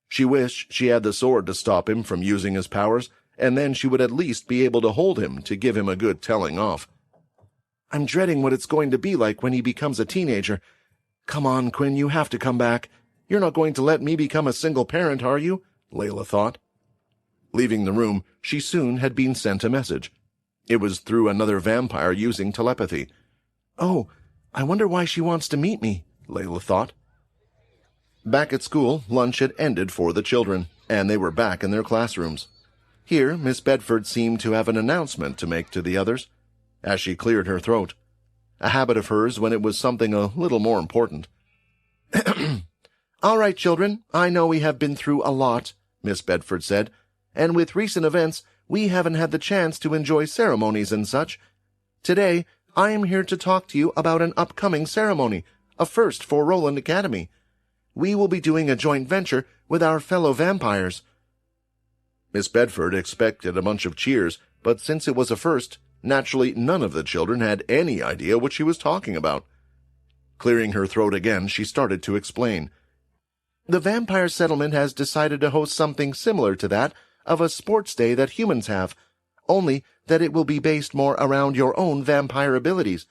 She wished she had the sword to stop him from using his powers, and then she would at least be able to hold him to give him a good telling off. "I'm dreading what it's going to be like when he becomes a teenager. Come on, Quinn, you have to come back. You're not going to let me become a single parent, are you?" Layla thought. Leaving the room, she soon had been sent a message. It was through another vampire using telepathy. "Oh, I wonder why she wants to meet me," Layla thought. Back at school, lunch had ended for the children, and they were back in their classrooms. Here, Miss Bedford seemed to have an announcement to make to the others, as she cleared her throat, a habit of hers when it was something a little more important. "All right, children, I know we have been through a lot," Miss Bedford said, "and with recent events, we haven't had the chance to enjoy ceremonies and such. Today, I am here to talk to you about an upcoming ceremony, a first for Roland Academy. We will be doing a joint venture with our fellow vampires." Miss Bedford expected a bunch of cheers, but since it was a first, naturally none of the children had any idea what she was talking about. Clearing her throat again, she started to explain. The vampire settlement has decided to host something similar to that of a sports day that humans have, only that it will be based more around your own vampire abilities.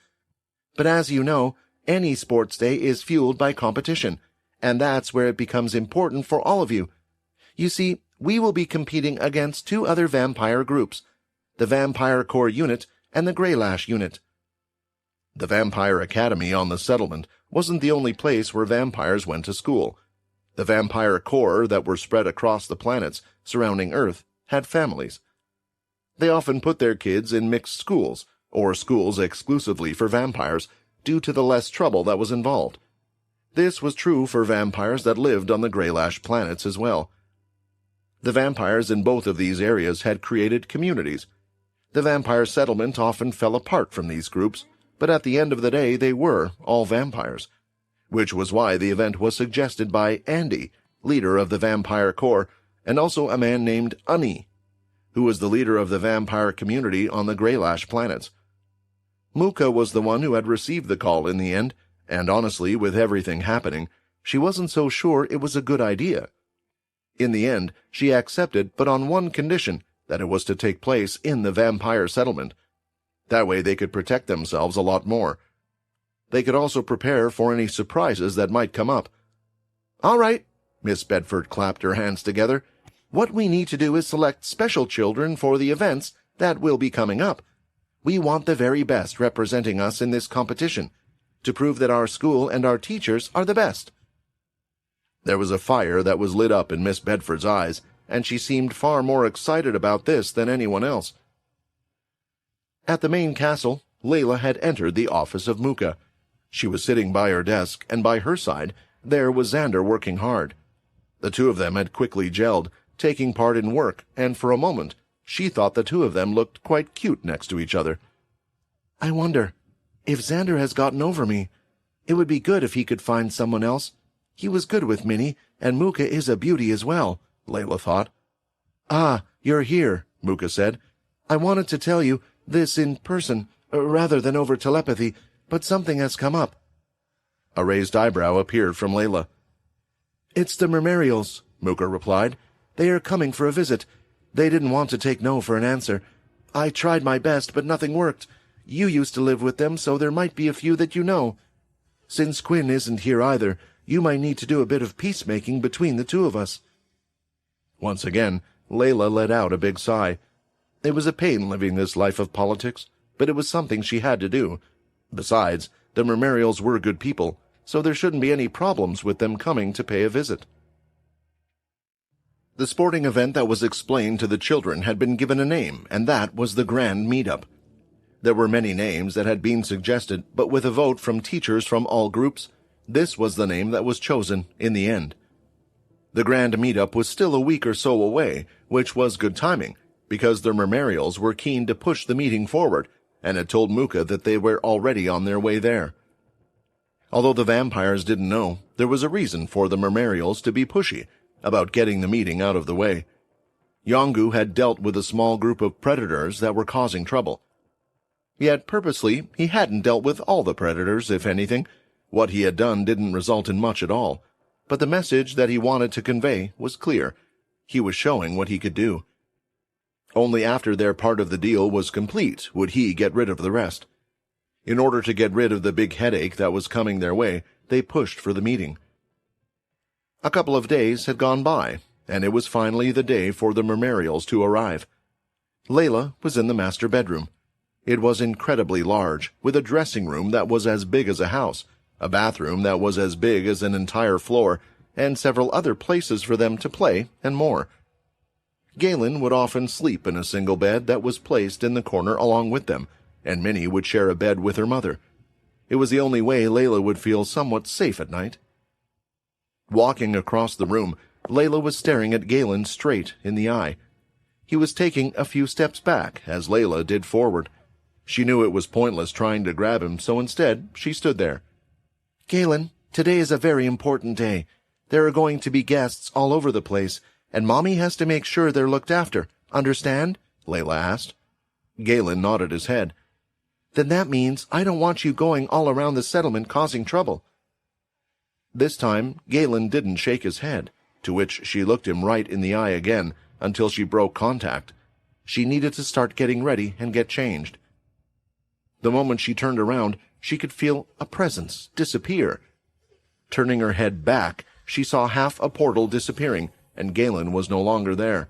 But as you know, any sports day is fueled by competition, and that's where it becomes important for all of you. You see, we will be competing against two other vampire groups, the Vampire Core Unit and the Greylash Unit. The Vampire Academy on the settlement wasn't the only place where vampires went to school. The Vampire Corps that were spread across the planets surrounding Earth had families. They often put their kids in mixed schools, or schools exclusively for vampires, due to the less trouble that was involved. This was true for vampires that lived on the Greylash planets as well. The vampires in both of these areas had created communities. The vampire settlement often fell apart from these groups, but at the end of the day they were all vampires, which was why the event was suggested by Andy, leader of the Vampire Corps, and also a man named Unni, who was the leader of the vampire community on the Greylash planets. Muka was the one who had received the call in the end, and honestly, with everything happening, she wasn't so sure it was a good idea. In the end, she accepted, but on one condition, that it was to take place in the vampire settlement. That way they could protect themselves a lot more. They could also prepare for any surprises that might come up. All right, Miss Bedford clapped her hands together. What we need to do is select special children for the events that will be coming up. We want the very best representing us in this competition, to prove that our school and our teachers are the best. There was a fire that was lit up in Miss Bedford's eyes, and she seemed far more excited about this than anyone else. At the main castle, Layla had entered the office of Muka. She was sitting by her desk, and by her side, there was Xander working hard. The two of them had quickly gelled, taking part in work, and for a moment, she thought the two of them looked quite cute next to each other. I wonder, if Xander has gotten over me, it would be good if he could find someone else. He was good with Minnie, and Muka is a beauty as well, Layla thought. Ah, you're here, Muka said. I wanted to tell you this in person, rather than over telepathy, but something has come up. A raised eyebrow appeared from Layla. It's the Mermerials, Muka replied. They are coming for a visit. They didn't want to take no for an answer. I tried my best, but nothing worked. You used to live with them, so there might be a few that you know. Since Quinn isn't here either, you might need to do a bit of peacemaking between the two of us. Once again, Layla let out a big sigh. It was a pain living this life of politics, but it was something she had to do. Besides, the Mermerials were good people, so there shouldn't be any problems with them coming to pay a visit. The sporting event that was explained to the children had been given a name, and that was the Grand Meetup. There were many names that had been suggested, but with a vote from teachers from all groups, this was the name that was chosen in the end. The Grand Meetup was still a week or so away, which was good timing, because the Mermerials were keen to push the meeting forward, and had told Muka that they were already on their way there. Although the vampires didn't know, there was a reason for the Mermerials to be pushy about getting the meeting out of the way. Yongu had dealt with a small group of predators that were causing trouble. Yet purposely, he hadn't dealt with all the predators, if anything. What he had done didn't result in much at all. But the message that he wanted to convey was clear. He was showing what he could do. Only after their part of the deal was complete would he get rid of the rest. In order to get rid of the big headache that was coming their way, they pushed for the meeting. A couple of days had gone by, and it was finally the day for the Mermerials to arrive. Layla was in the master bedroom. It was incredibly large, with a dressing room that was as big as a house, a bathroom that was as big as an entire floor, and several other places for them to play, and more. Galen would often sleep in a single bed that was placed in the corner along with them, and Minnie would share a bed with her mother. It was the only way Layla would feel somewhat safe at night. Walking across the room, Layla was staring at Galen straight in the eye. He was taking a few steps back, as Layla did forward. She knew it was pointless trying to grab him, so instead she stood there. Galen, today is a very important day. There are going to be guests all over the place, and Mommy has to make sure they're looked after. Understand? Layla asked. Galen nodded his head. Then that means I don't want you going all around the settlement causing trouble. This time, Galen didn't shake his head, to which she looked him right in the eye again until she broke contact. She needed to start getting ready and get changed. The moment she turned around, she could feel a presence disappear. Turning her head back, she saw half a portal disappearing, and Galen was no longer there.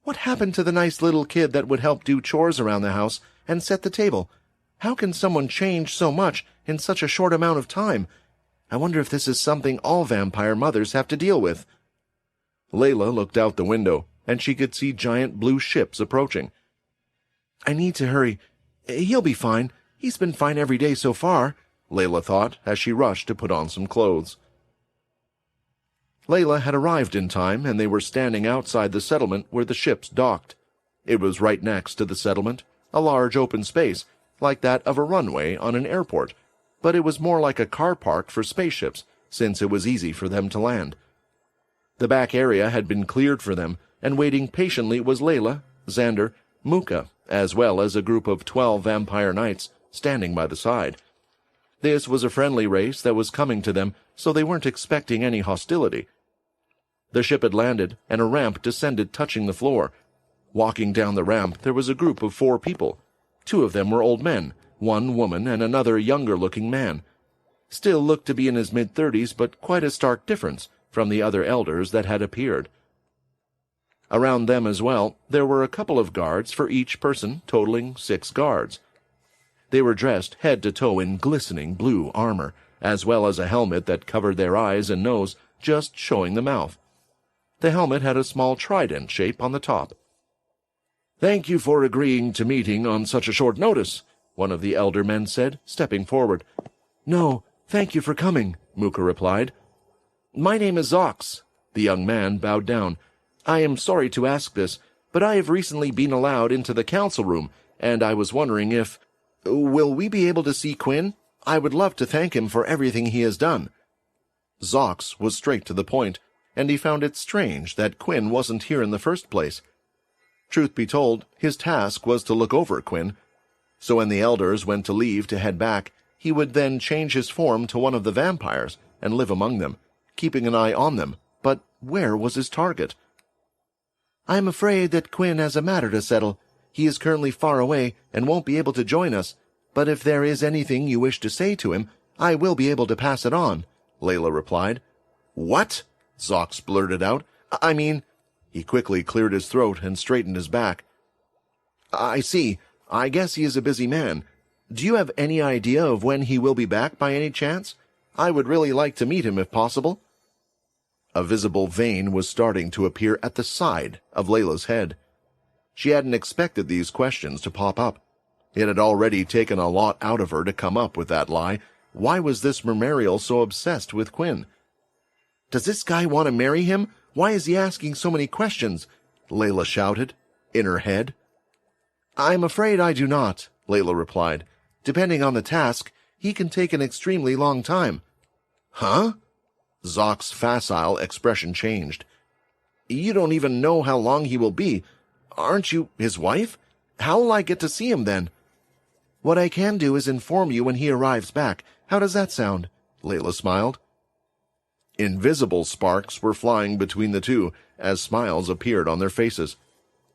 What happened to the nice little kid that would help do chores around the house and set the table? How can someone change so much in such a short amount of time? I wonder if this is something all vampire mothers have to deal with. Layla looked out the window, and she could see giant blue ships approaching. I need to hurry. He'll be fine. He's been fine every day so far, Layla thought as she rushed to put on some clothes. Layla had arrived in time, and they were standing outside the settlement where the ships docked. It was right next to the settlement, a large open space, like that of a runway on an airport, but it was more like a car park for spaceships, since it was easy for them to land. The back area had been cleared for them, and waiting patiently was Layla, Xander, Muka, as well as a group of 12 vampire knights standing by the side. This was a friendly race that was coming to them, so they weren't expecting any hostility. The ship had landed, and a ramp descended touching the floor. Walking down the ramp, there was a group of 4 people. 2 of them were old men, 1 woman and another younger-looking man. Still looked to be in his mid-30s, but quite a stark difference from the other elders that had appeared. Around them as well, there were a couple of guards for each person, totaling 6 guards. They were dressed head to toe in glistening blue armor, as well as a helmet that covered their eyes and nose, just showing the mouth. The helmet had a small trident shape on the top. "Thank you for agreeing to meeting on such a short notice," one of the elder men said, stepping forward. "No, thank you for coming," Muka replied. "My name is Zox." The young man bowed down. "I am sorry to ask this, but I have recently been allowed into the council room, and I was wondering if... Will we be able to see Quinn? I would love to thank him for everything he has done." Zox was straight to the point, and he found it strange that Quinn wasn't here in the first place. Truth be told, his task was to look over Quinn. So when the elders went to leave to head back, he would then change his form to one of the vampires and live among them, keeping an eye on them. But where was his target? "I am afraid that Quinn has a matter to settle. He is currently far away and won't be able to join us. But if there is anything you wish to say to him, I will be able to pass it on," Layla replied. "What?" Zox blurted out. I mean... He quickly cleared his throat and straightened his back. "I see. I guess he is a busy man. Do you have any idea of when he will be back by any chance? I would really like to meet him if possible." A visible vein was starting to appear at the side of Layla's head. She hadn't expected these questions to pop up. It had already taken a lot out of her to come up with that lie. Why was this Mermariel so obsessed with Quinn? "Does this guy want to marry him? Why is he asking so many questions?" Layla shouted, in her head. "I'm afraid I do not," Layla replied. "Depending on the task, he can take an extremely long time." "Huh?" Zox's facile expression changed. "You don't even know how long he will be. Aren't you his wife? How will I get to see him then?" "What I can do is inform you when he arrives back. How does that sound?" Layla smiled. Invisible sparks were flying between the two as smiles appeared on their faces.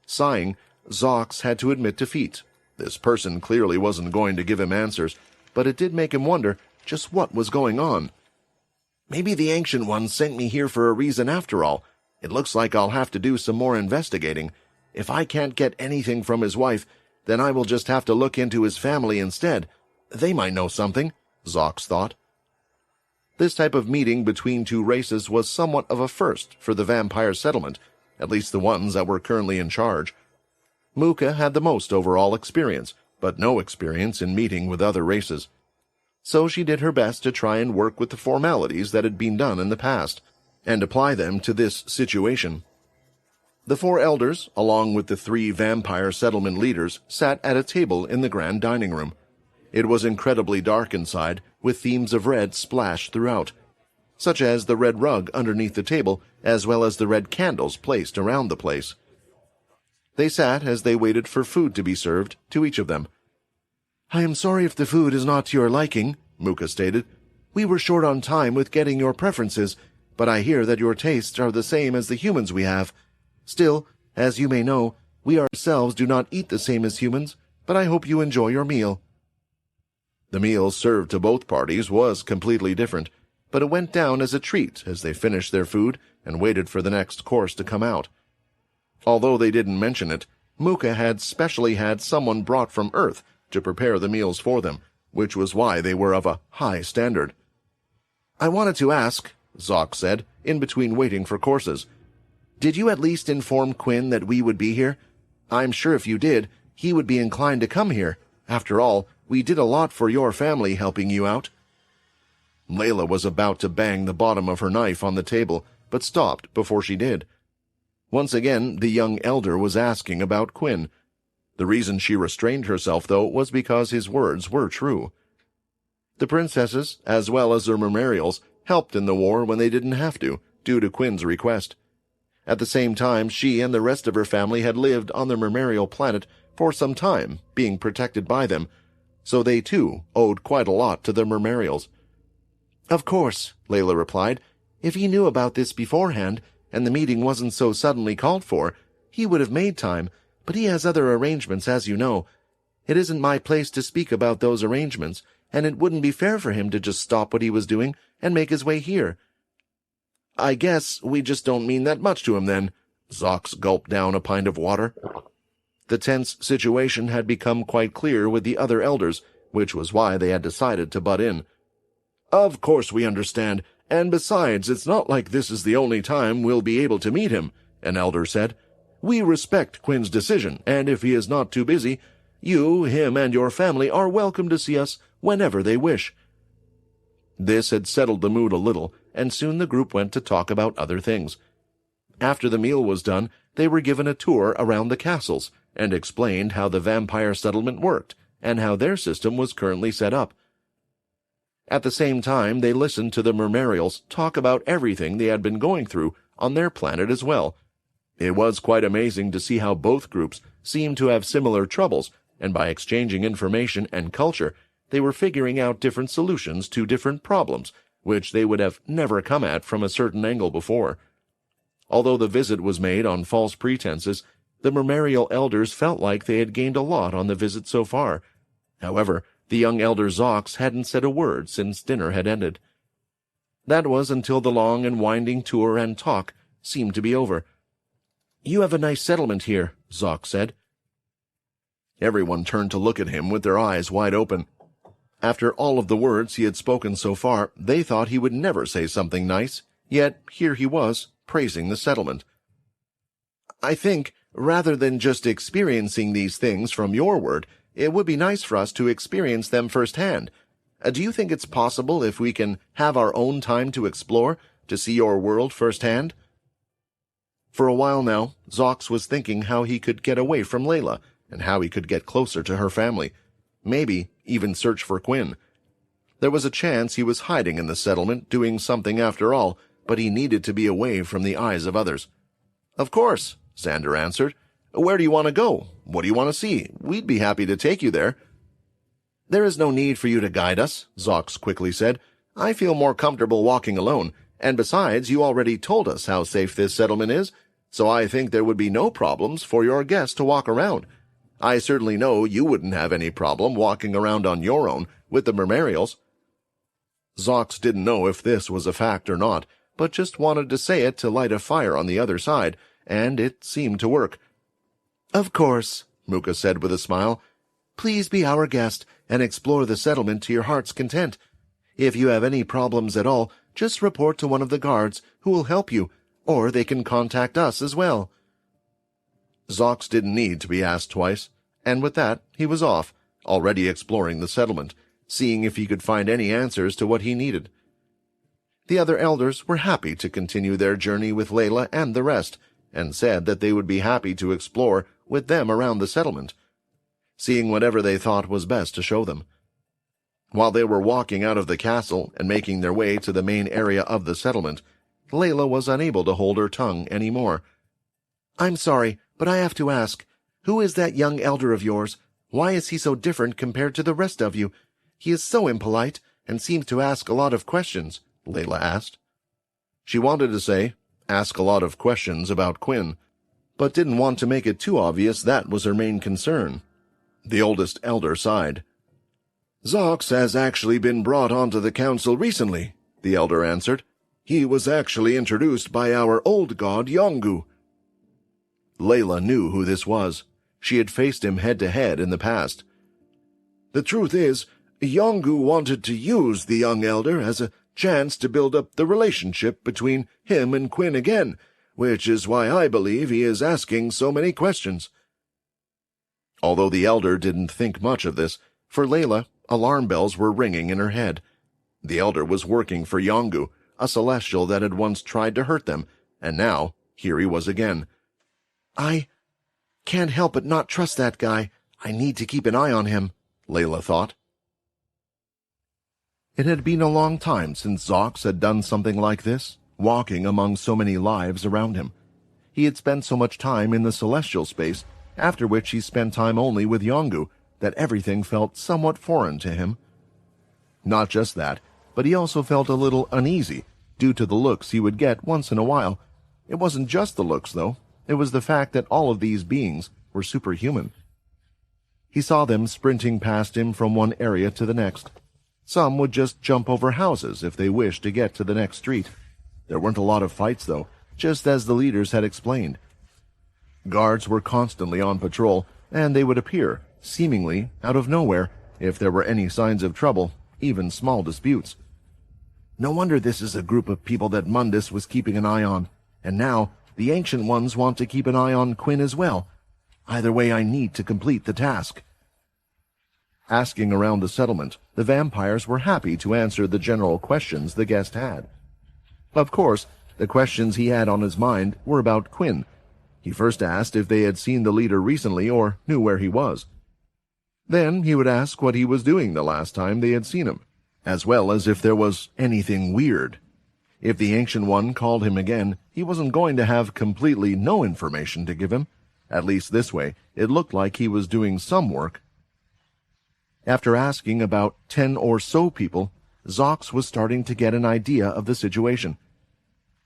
Sighing, Zox had to admit defeat. This person clearly wasn't going to give him answers, but it did make him wonder just what was going on. "Maybe the Ancient One sent me here for a reason after all. It looks like I'll have to do some more investigating. If I can't get anything from his wife, then I will just have to look into his family instead. They might know something," Zox thought. This type of meeting between 2 races was somewhat of a first for the vampire settlement, at least the ones that were currently in charge. Muka had the most overall experience, but no experience in meeting with other races. So she did her best to try and work with the formalities that had been done in the past, and apply them to this situation. The 4 elders, along with the 3 vampire settlement leaders, sat at a table in the grand dining room. It was incredibly dark inside, with themes of red splashed throughout, such as the red rug underneath the table, as well as the red candles placed around the place. They sat as they waited for food to be served to each of them. "I am sorry if the food is not to your liking," Muka stated. "We were short on time with getting your preferences, but I hear that your tastes are the same as the humans we have. Still, as you may know, we ourselves do not eat the same as humans, but I hope you enjoy your meal." The meal served to both parties was completely different, but it went down as a treat as they finished their food and waited for the next course to come out. Although they didn't mention it, Muka had specially had someone brought from Earth to prepare the meals for them, which was why they were of a high standard. "I wanted to ask," Zoc said, in between waiting for courses, "did you at least inform Quinn that we would be here? I'm sure if you did, he would be inclined to come here. After all, we did a lot for your family helping you out." Layla was about to bang the bottom of her knife on the table, but stopped before she did. Once again, the young elder was asking about Quinn. The reason she restrained herself, though, was because his words were true. The princesses, as well as their memorials, helped in the war when they didn't have to, due to Quinn's request. At the same time, she and the rest of her family had lived on the memorial planet for some time, being protected by them, so they too owed quite a lot to the memorials. "Of course," Layla replied. "If he knew about this beforehand, and the meeting wasn't so suddenly called for, he would have made time, but he has other arrangements, as you know. It isn't my place to speak about those arrangements, and it wouldn't be fair for him to just stop what he was doing and make his way here." "I guess we just don't mean that much to him, then." Zox gulped down a pint of water. The tense situation had become quite clear with the other elders, which was why they had decided to butt in. "Of course we understand, and besides, it's not like this is the only time we'll be able to meet him," an elder said. "We respect Quinn's decision, and if he is not too busy, you, him, and your family are welcome to see us whenever they wish." This had settled the mood a little, and soon the group went to talk about other things. After the meal was done, they were given a tour around the castles, and explained how the vampire settlement worked, and how their system was currently set up. At the same time, they listened to the memorials talk about everything they had been going through on their planet as well. It was quite amazing to see how both groups seemed to have similar troubles, and by exchanging information and culture, they were figuring out different solutions to different problems, which they would have never come at from a certain angle before. Although the visit was made on false pretenses, the memorial elders felt like they had gained a lot on the visit so far. However, the young elder Zox hadn't said a word since dinner had ended. That was until the long and winding tour and talk seemed to be over. "You have a nice settlement here," Zox said. Everyone turned to look at him with their eyes wide open. After all of the words he had spoken so far, they thought he would never say something nice, yet here he was, praising the settlement. "I think, rather than just experiencing these things from your word, it would be nice for us to experience them firsthand. Do you think it's possible if we can have our own time to explore, to see your world firsthand?" For a while now, Zox was thinking how he could get away from Layla, and how he could get closer to her family. Maybe even search for Quinn. There was a chance he was hiding in the settlement, doing something after all, but he needed to be away from the eyes of others. "Of course," Xander answered. "Where do you want to go? What do you want to see? We'd be happy to take you there." "There is no need for you to guide us," Zox quickly said. "I feel more comfortable walking alone, and besides, you already told us how safe this settlement is, so I think there would be no problems for your guests to walk around. I certainly know you wouldn't have any problem walking around on your own with the memorials." Zox didn't know if this was a fact or not, but just wanted to say it to light a fire on the other side, and it seemed to work. "Of course," Muka said with a smile. "Please be our guest and explore the settlement to your heart's content. If you have any problems at all, just report to one of the guards who will help you, or they can contact us as well." Zox didn't need to be asked twice, and with that he was off, already exploring the settlement, seeing if he could find any answers to what he needed. The other elders were happy to continue their journey with Layla and the rest, and said that they would be happy to explore with them around the settlement, seeing whatever they thought was best to show them. While they were walking out of the castle and making their way to the main area of the settlement, Layla was unable to hold her tongue any more. "I'm sorry, but I have to ask, Who is that young elder of yours? Why is he so different compared to the rest of you? He is so impolite and seems to ask a lot of questions, Layla asked. She wanted to say, ask a lot of questions about Quinn, but didn't want to make it too obvious that was her main concern. The oldest elder sighed. Zox has actually been brought onto the council recently, the elder answered. He was actually introduced by our old god Yongu. Layla knew who this was. She had faced him head-to-head in the past. The truth is, Yongu wanted to use the young elder as a chance to build up the relationship between him and Quinn again, which is why I believe he is asking so many questions. Although the elder didn't think much of this, for Layla, alarm bells were ringing in her head. The elder was working for Yongu, a celestial that had once tried to hurt them, and now here he was again. I can't help but not trust that guy. I need to keep an eye on him, Layla thought. It had been a long time since Zox had done something like this, walking among so many lives around him. He had spent so much time in the celestial space, after which he spent time only with Yongu, that everything felt somewhat foreign to him. Not just that, but he also felt a little uneasy, due to the looks he would get once in a while. It wasn't just the looks, though. It was the fact that all of these beings were superhuman. He saw them sprinting past him from one area to the next. Some would just jump over houses if they wished to get to the next street. There weren't a lot of fights, though, just as the leaders had explained. Guards were constantly on patrol, and they would appear, seemingly out of nowhere, if there were any signs of trouble, even small disputes. No wonder this is a group of people that Mundus was keeping an eye on, and now the Ancient Ones want to keep an eye on Quinn as well. Either way, I need to complete the task. Asking around the settlement, the vampires were happy to answer the general questions the guest had. Of course, the questions he had on his mind were about Quinn. He first asked if they had seen the leader recently or knew where he was. Then he would ask what he was doing the last time they had seen him, as well as if there was anything weird. If the Ancient One called him again, he wasn't going to have completely no information to give him. At least this way, it looked like he was doing some work. After asking about 10 or so people, Zox was starting to get an idea of the situation.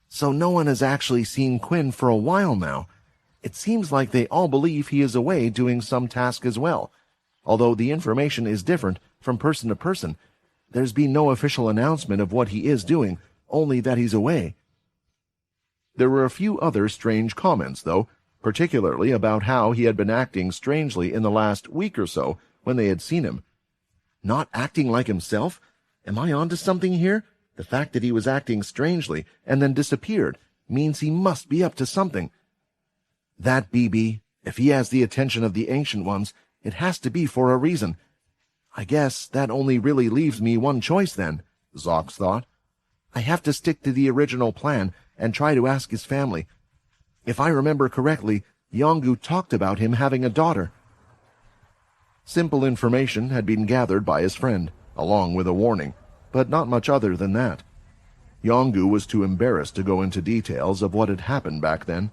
So no one has actually seen Quinn for a while now. It seems like they all believe he is away doing some task as well. Although the information is different from person to person, there's been no official announcement of what he is doing, only that he's away. There were a few other strange comments, though, particularly about how he had been acting strangely in the last week or so when they had seen him. Not acting like himself? Am I onto something here? The fact that he was acting strangely and then disappeared means he must be up to something. That BB, if he has the attention of the Ancient Ones, it has to be for a reason. I guess that only really leaves me one choice then, Zox thought. I have to stick to the original plan and try to ask his family. If I remember correctly, Yongu talked about him having a daughter. Simple information had been gathered by his friend, along with a warning, but not much other than that. Yongu was too embarrassed to go into details of what had happened back then.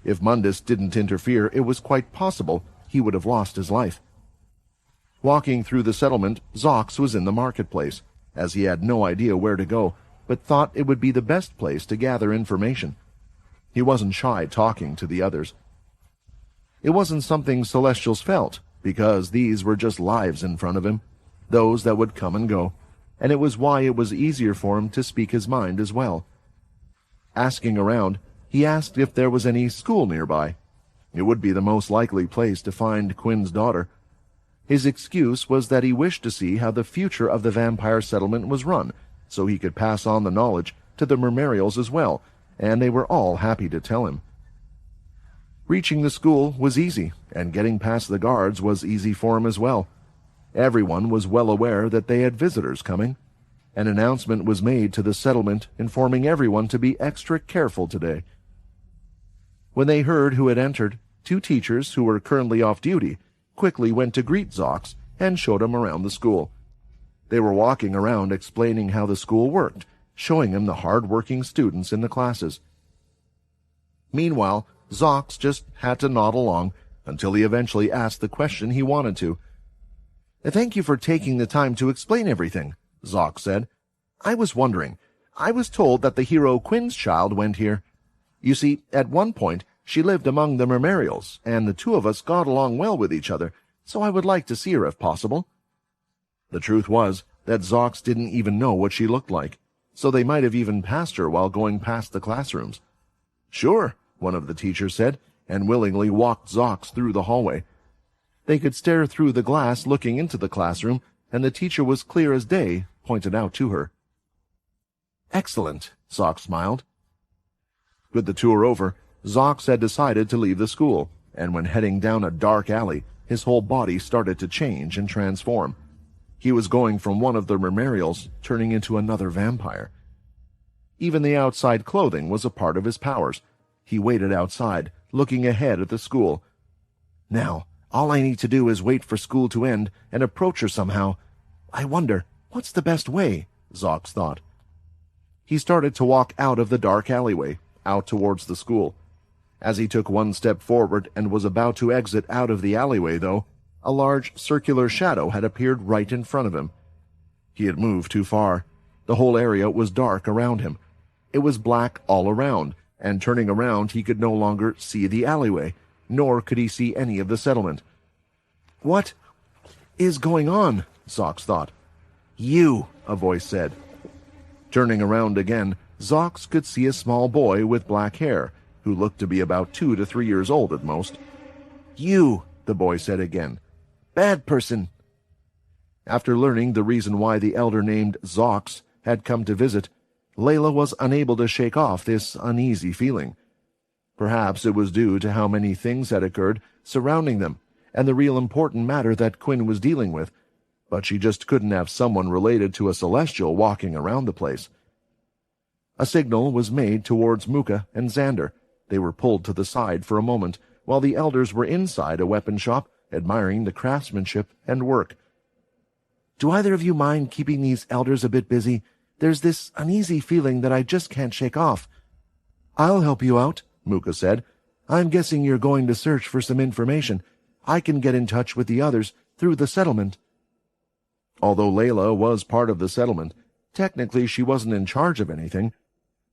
If Mundus didn't interfere, it was quite possible he would have lost his life. Walking through the settlement, Zox was in the marketplace, as he had no idea where to go, but thought it would be the best place to gather information. He wasn't shy talking to the others. It wasn't something Celestials felt, because these were just lives in front of him, those that would come and go, and it was why it was easier for him to speak his mind as well. Asking around, he asked if there was any school nearby. It would be the most likely place to find Quinn's daughter. His excuse was that he wished to see how the future of the vampire settlement was run, so he could pass on the knowledge to the Mermarials as well, and they were all happy to tell him. Reaching the school was easy, and getting past the guards was easy for him as well. Everyone was well aware that they had visitors coming. An announcement was made to the settlement informing everyone to be extra careful today. When they heard who had entered, 2 teachers who were currently off duty quickly went to greet Zox and showed him around the school. They were walking around explaining how the school worked, showing him the hard-working students in the classes. Meanwhile, Zox just had to nod along, until he eventually asked the question he wanted to. "Thank you for taking the time to explain everything," Zoc said. "I was wondering. I was told that the hero Quinn's child went here. You see, at one point, she lived among the Mermarials, and the two of us got along well with each other, so I would like to see her if possible." The truth was that Zox didn't even know what she looked like, so they might have even passed her while going past the classrooms. "Sure," one of the teachers said, and willingly walked Zox through the hallway. They could stare through the glass looking into the classroom, and the teacher was clear as day, pointed out to her. "Excellent," Zox smiled. With the tour over, Zox had decided to leave the school, and when heading down a dark alley, his whole body started to change and transform. He was going from one of the Mermarials, turning into another vampire. Even the outside clothing was a part of his powers. He waited outside, looking ahead at the school. "Now, all I need to do is wait for school to end and approach her somehow. I wonder, what's the best way?" Zox thought. He started to walk out of the dark alleyway, out towards the school. As he took one step forward and was about to exit out of the alleyway, though, a large circular shadow had appeared right in front of him. He had moved too far. The whole area was dark around him. It was black all around, and turning around he could no longer see the alleyway, nor could he see any of the settlement. "What is going on?" Zox thought. "You," a voice said. Turning around again, Zox could see a small boy with black hair, who looked to be about 2 to 3 years old at most. "You," the boy said again. "Bad person." After learning the reason why the elder named Zox had come to visit, Layla was unable to shake off this uneasy feeling. Perhaps it was due to how many things had occurred surrounding them, and the real important matter that Quinn was dealing with, but she just couldn't have someone related to a Celestial walking around the place. A signal was made towards Muka and Xander. They were pulled to the side for a moment, while the elders were inside a weapon shop, admiring the craftsmanship and work. "Do either of you mind keeping these elders a bit busy? There's this uneasy feeling that I just can't shake off." "I'll help you out," Muka said. "I'm guessing you're going to search for some information. I can get in touch with the others through the settlement." Although Layla was part of the settlement, technically she wasn't in charge of anything.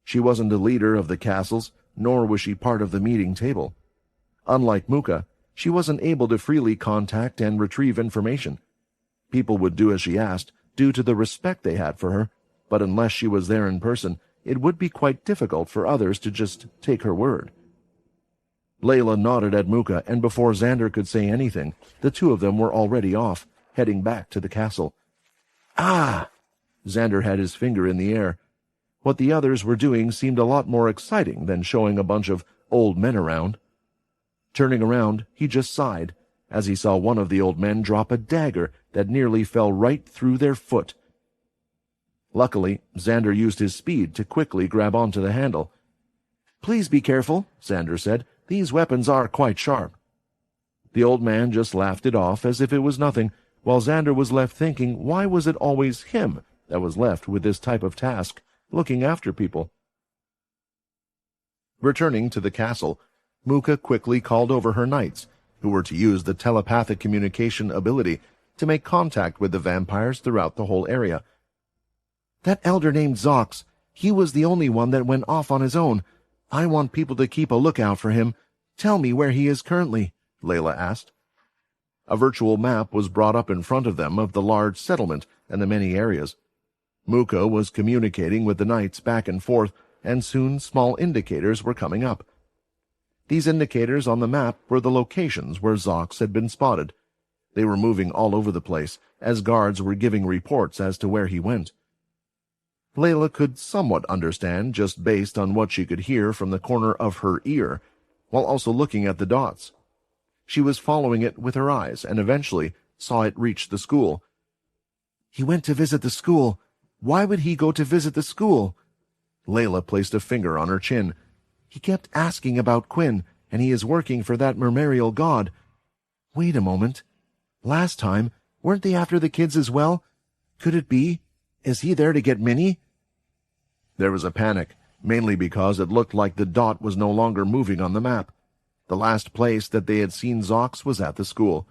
She wasn't a leader of the castles, nor was she part of the meeting table. Unlike Muka, she wasn't able to freely contact and retrieve information. People would do as she asked, due to the respect they had for her, but unless she was there in person, it would be quite difficult for others to just take her word. Layla nodded at Muka, and before Xander could say anything, the two of them were already off, heading back to the castle. "Ah!" Xander had his finger in the air. What the others were doing seemed a lot more exciting than showing a bunch of old men around. Turning around, he just sighed, as he saw one of the old men drop a dagger that nearly fell right through their foot. Luckily, Xander used his speed to quickly grab onto the handle. "Please be careful," Xander said. "These weapons are quite sharp." The old man just laughed it off as if it was nothing, while Xander was left thinking, why was it always him that was left with this type of task, looking after people? Returning to the castle, Muka quickly called over her knights, who were to use the telepathic communication ability to make contact with the vampires throughout the whole area. "That elder named Zox, he was the only one that went off on his own. I want people to keep a lookout for him. Tell me where he is currently," Layla asked. A virtual map was brought up in front of them of the large settlement and the many areas. Muka was communicating with the knights back and forth, and soon small indicators were coming up. These indicators on the map were the locations where Zox had been spotted. They were moving all over the place, as guards were giving reports as to where he went. Layla could somewhat understand just based on what she could hear from the corner of her ear, while also looking at the dots. She was following it with her eyes and eventually saw it reach the school. "He went to visit the school. Why would he go to visit the school?" Layla placed a finger on her chin. "He kept asking about Quinn, and he is working for that Mermarial god. Wait a moment. Last time, weren't they after the kids as well? Could it be? Is he there to get Minnie?" There was a panic, mainly because it looked like the dot was no longer moving on the map. The last place that they had seen Zox was at the school.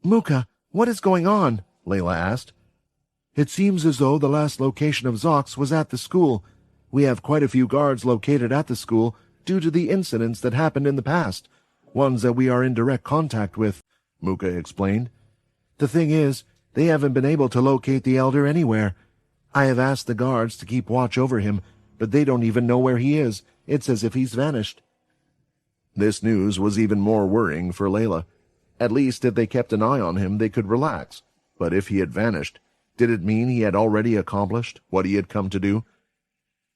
"Muka, what is going on?" Layla asked. "It seems as though the last location of Zox was at the school. We have quite a few guards located at the school due to the incidents that happened in the past, ones that we are in direct contact with," Muka explained. "The thing is, they haven't been able to locate the elder anywhere. I have asked the guards to keep watch over him, but they don't even know where he is. It's as if he's vanished." This news was even more worrying for Layla. At least if they kept an eye on him, they could relax. But if he had vanished, did it mean he had already accomplished what he had come to do?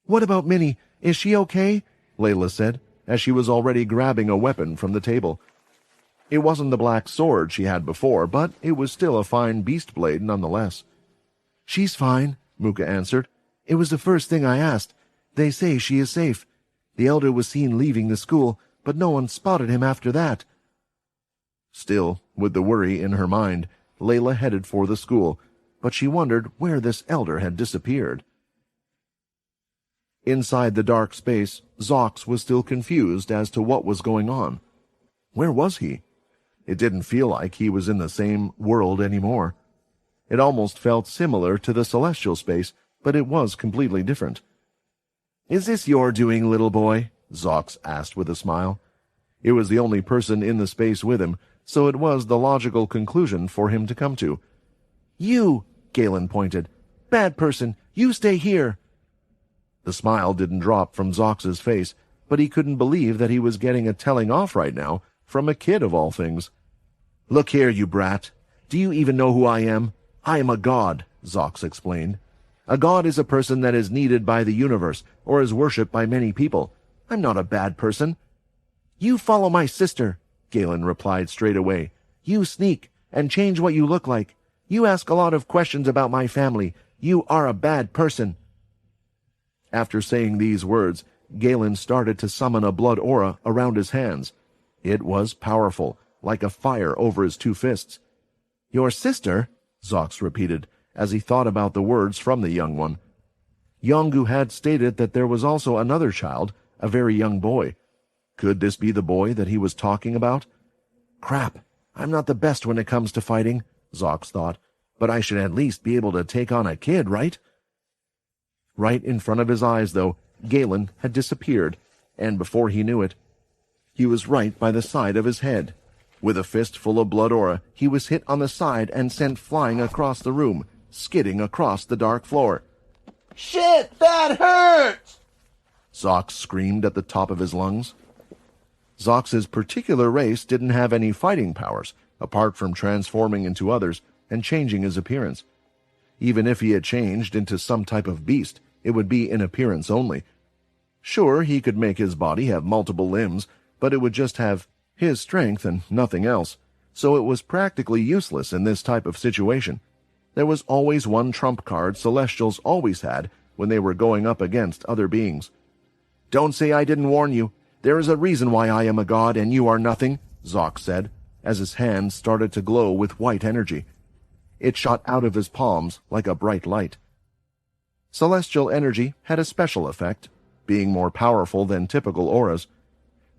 "What about Minnie? Is she okay?" Layla said, as she was already grabbing a weapon from the table. It wasn't the black sword she had before, but it was still a fine beast blade nonetheless. "She's fine," Muka answered. "It was the first thing I asked. They say she is safe. The elder was seen leaving the school, but no one spotted him after that." Still, with the worry in her mind, Layla headed for the school, but she wondered where this elder had disappeared. Inside the dark space, Zox was still confused as to what was going on. Where was he? It didn't feel like he was in the same world anymore. It almost felt similar to the celestial space, but it was completely different. "Is this your doing, little boy?" Zox asked with a smile. It was the only person in the space with him, so it was the logical conclusion for him to come to. "You!" Galen pointed. "Bad person, you stay here!" The smile didn't drop from Zox's face, but he couldn't believe that he was getting a telling off right now from a kid of all things. "Look here, you brat. Do you even know who I am? I am a god," Zox explained. "A god is a person that is needed by the universe, or is worshipped by many people. I'm not a bad person." "You follow my sister," Galen replied straight away. "You sneak, and change what you look like. You ask a lot of questions about my family. You are a bad person." After saying these words, Galen started to summon a blood aura around his hands. It was powerful, like a fire over his two fists. "Your sister?" Zox repeated, as he thought about the words from the young one. Yongu had stated that there was also another child, a very young boy. Could this be the boy that he was talking about? "Crap, I'm not the best when it comes to fighting," Zox thought, "but I should at least be able to take on a kid, right?" Right in front of his eyes, though, Galen had disappeared, and before he knew it, he was right by the side of his head. With a fist full of blood aura, he was hit on the side and sent flying across the room, skidding across the dark floor. "Shit, that hurts!" Zox screamed at the top of his lungs. Zox's particular race didn't have any fighting powers, apart from transforming into others and changing his appearance. Even if he had changed into some type of beast, it would be in appearance only. Sure, he could make his body have multiple limbs, but it would just have his strength and nothing else, so it was practically useless in this type of situation. There was always one trump card Celestials always had when they were going up against other beings. "Don't say I didn't warn you. There is a reason why I am a god and you are nothing," Zox said, as his hands started to glow with white energy. It shot out of his palms like a bright light. Celestial energy had a special effect, being more powerful than typical auras.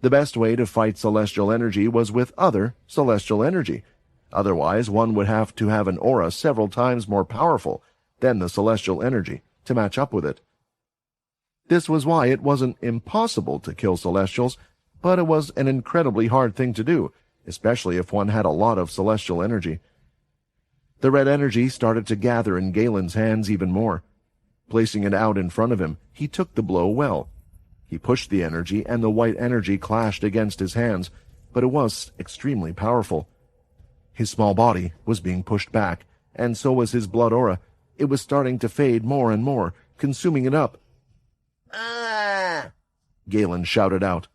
The best way to fight celestial energy was with other celestial energy. Otherwise, one would have to have an aura several times more powerful than the celestial energy to match up with it. This was why it wasn't impossible to kill Celestials, but it was an incredibly hard thing to do, especially if one had a lot of celestial energy. The red energy started to gather in Galen's hands even more. Placing it out in front of him, he took the blow well. He pushed the energy, and the white energy clashed against his hands, but it was extremely powerful. His small body was being pushed back, and so was his blood aura. It was starting to fade more and more, consuming it up. "Ah!" Galen shouted out.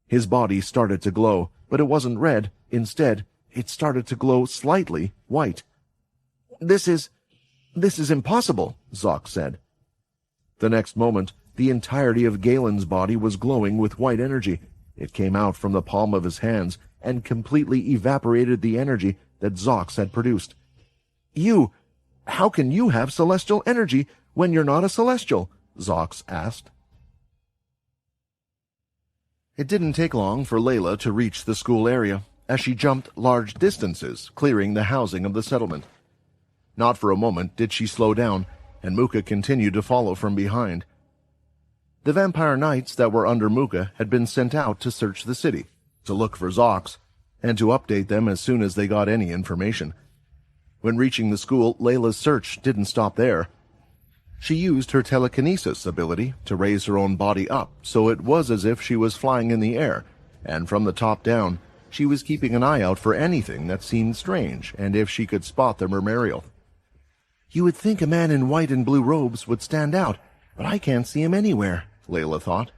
His body started to glow, but it wasn't red. Instead, it started to glow slightly white. This is impossible," Zox said. The next moment, the entirety of Galen's body was glowing with white energy. It came out from the palm of his hands and completely evaporated the energy that Zox had produced. How can you have celestial energy when you're not a celestial?" Zox asked. It didn't take long for Layla to reach the school area, as she jumped large distances, clearing the housing of the settlement. Not for a moment did she slow down, and Muka continued to follow from behind. The vampire knights that were under Muka had been sent out to search the city, to look for Zox, and to update them as soon as they got any information. When reaching the school, Layla's search didn't stop there. She used her telekinesis ability to raise her own body up, so it was as if she was flying in the air, and from the top down, she was keeping an eye out for anything that seemed strange, and if she could spot the Mermarial. "You would think a man in white and blue robes would stand out, but I can't see him anywhere," Layla thought.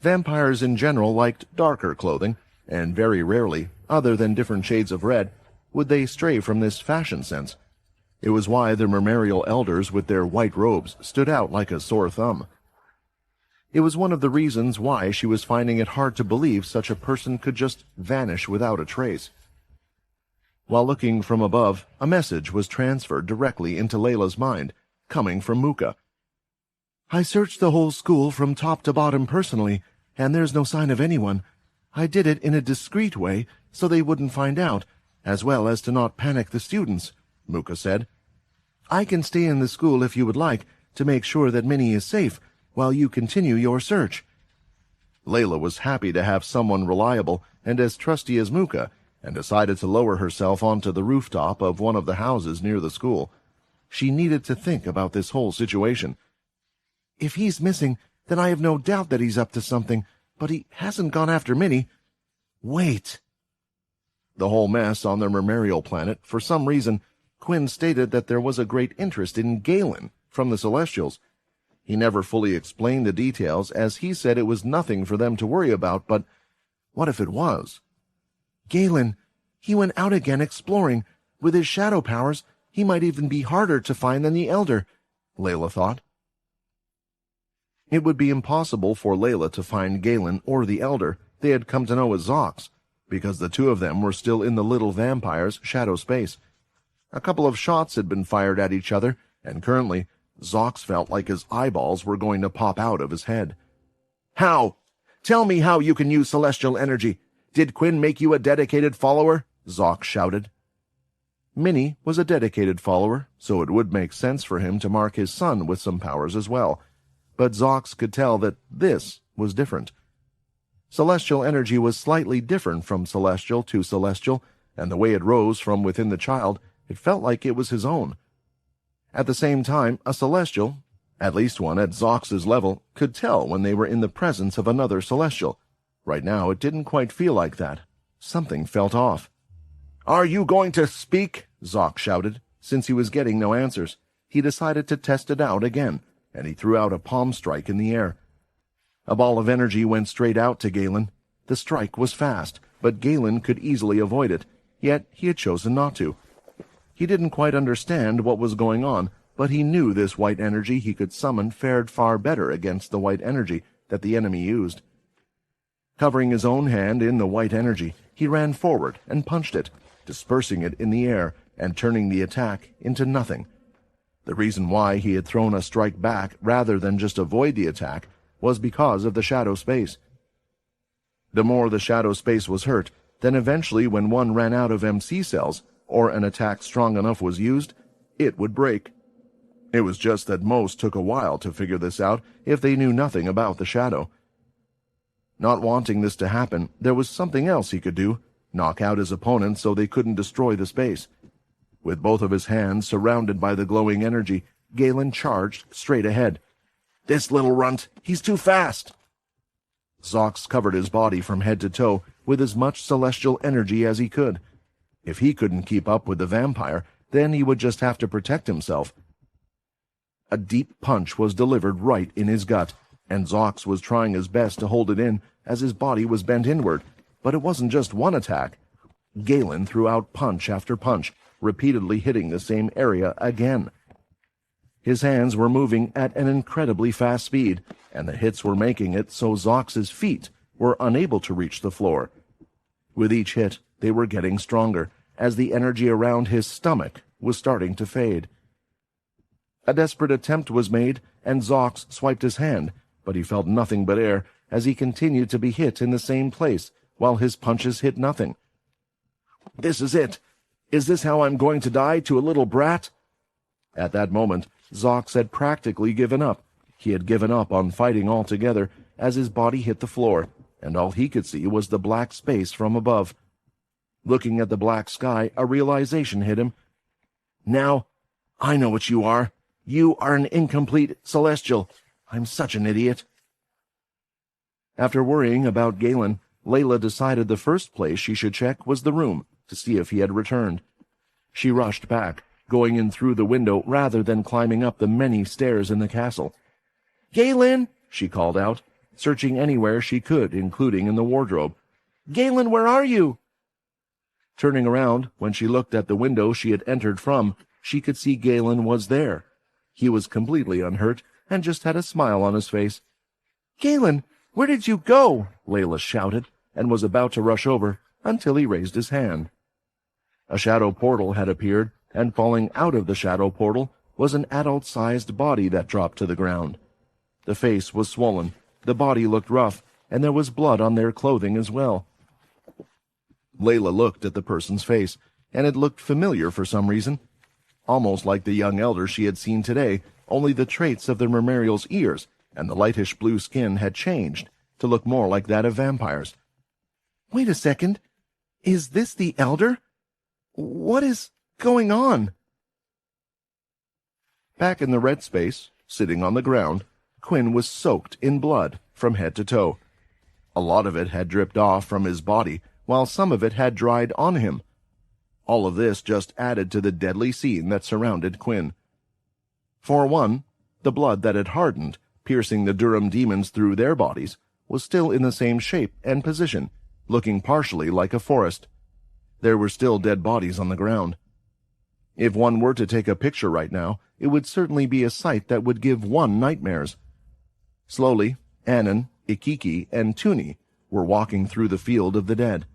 Vampires in general liked darker clothing, and very rarely, other than different shades of red, would they stray from this fashion sense. It was why the Mermarial elders with their white robes stood out like a sore thumb. It was one of the reasons why she was finding it hard to believe such a person could just vanish without a trace. While looking from above, a message was transferred directly into Layla's mind, coming from Muka. "I searched the whole school from top to bottom personally, and there's no sign of anyone. I did it in a discreet way so they wouldn't find out, as well as to not panic the students," Muka said. "I can stay in the school if you would like, to make sure that Minnie is safe, while you continue your search." Layla was happy to have someone reliable and as trusty as Muka, and decided to lower herself onto the rooftop of one of the houses near the school. She needed to think about this whole situation. "If he's missing, then I have no doubt that he's up to something, but he hasn't gone after Minnie. Wait." The whole mess on the Mermarial planet, for some reason, Quinn stated that there was a great interest in Galen from the Celestials. He never fully explained the details, as he said it was nothing for them to worry about, but what if it was? "Galen, he went out again exploring. With his shadow powers, he might even be harder to find than the Elder," Layla thought. It would be impossible for Layla to find Galen or the Elder they had come to know as Zox, because the two of them were still in the little vampire's shadow space. A couple of shots had been fired at each other, and currently, Zox felt like his eyeballs were going to pop out of his head. "How? Tell me how you can use celestial energy. Did Quinn make you a dedicated follower?" Zox shouted. Minnie was a dedicated follower, so it would make sense for him to mark his son with some powers as well. But Zox could tell that this was different. Celestial energy was slightly different from celestial to celestial, and the way it rose from within the child, it felt like it was his own. At the same time, a celestial, at least one at Zox's level, could tell when they were in the presence of another celestial. Right now, it didn't quite feel like that. Something felt off. "Are you going to speak?" Zox shouted. Since he was getting no answers, he decided to test it out again, and he threw out a palm strike in the air. A ball of energy went straight out to Galen. The strike was fast, but Galen could easily avoid it, yet he had chosen not to. He didn't quite understand what was going on, but he knew this white energy he could summon fared far better against the white energy that the enemy used. Covering his own hand in the white energy, he ran forward and punched it, dispersing it in the air and turning the attack into nothing. The reason why he had thrown a strike back rather than just avoid the attack was because of the shadow space. The more the shadow space was hurt, then eventually when one ran out of MC cells, or an attack strong enough was used, it would break. It was just that most took a while to figure this out if they knew nothing about the shadow. Not wanting this to happen, there was something else he could do, knock out his opponents so they couldn't destroy the space. With both of his hands surrounded by the glowing energy, Galen charged straight ahead. "This little runt, he's too fast!" Zox covered his body from head to toe with as much celestial energy as he could. If he couldn't keep up with the vampire, then he would just have to protect himself. A deep punch was delivered right in his gut, and Zox was trying his best to hold it in as his body was bent inward. But it wasn't just one attack. Galen threw out punch after punch, repeatedly hitting the same area again. His hands were moving at an incredibly fast speed, and the hits were making it so Zox's feet were unable to reach the floor. With each hit, they were getting stronger, as the energy around his stomach was starting to fade. A desperate attempt was made, and Zox swiped his hand, but he felt nothing but air, as he continued to be hit in the same place, while his punches hit nothing. "This is it. Is this how I'm going to die, to a little brat?" At that moment, Zox had practically given up. He had given up on fighting altogether as his body hit the floor, and all he could see was the black space from above. Looking at the black sky, a realization hit him. "Now, I know what you are. You are an incomplete celestial. I'm such an idiot." After worrying about Galen, Layla decided the first place she should check was the room, to see if he had returned. She rushed back, going in through the window rather than climbing up the many stairs in the castle. "Galen!" she called out, searching anywhere she could, including in the wardrobe. "Galen, where are you?" Turning around, when she looked at the window she had entered from, she could see Galen was there. He was completely unhurt and just had a smile on his face. "Galen, where did you go?" Layla shouted, and was about to rush over until he raised his hand. A shadow portal had appeared, and falling out of the shadow portal was an adult-sized body that dropped to the ground. The face was swollen, the body looked rough, and there was blood on their clothing as well. Layla looked at the person's face, and it looked familiar for some reason. Almost like the young elder she had seen today, only the traits of the Mermerial's ears and the lightish blue skin had changed to look more like that of vampires. "Wait a second. Is this the elder? What is going on?" Back in the red space, sitting on the ground, Quinn was soaked in blood from head to toe. A lot of it had dripped off from his body, while some of it had dried on him. All of this just added to the deadly scene that surrounded Quinn. For one, the blood that had hardened, piercing the Durham demons through their bodies, was still in the same shape and position, looking partially like a forest. There were still dead bodies on the ground. If one were to take a picture right now, it would certainly be a sight that would give one nightmares. Slowly, Annan, Ikiki, and Tuni were walking through the field of the dead.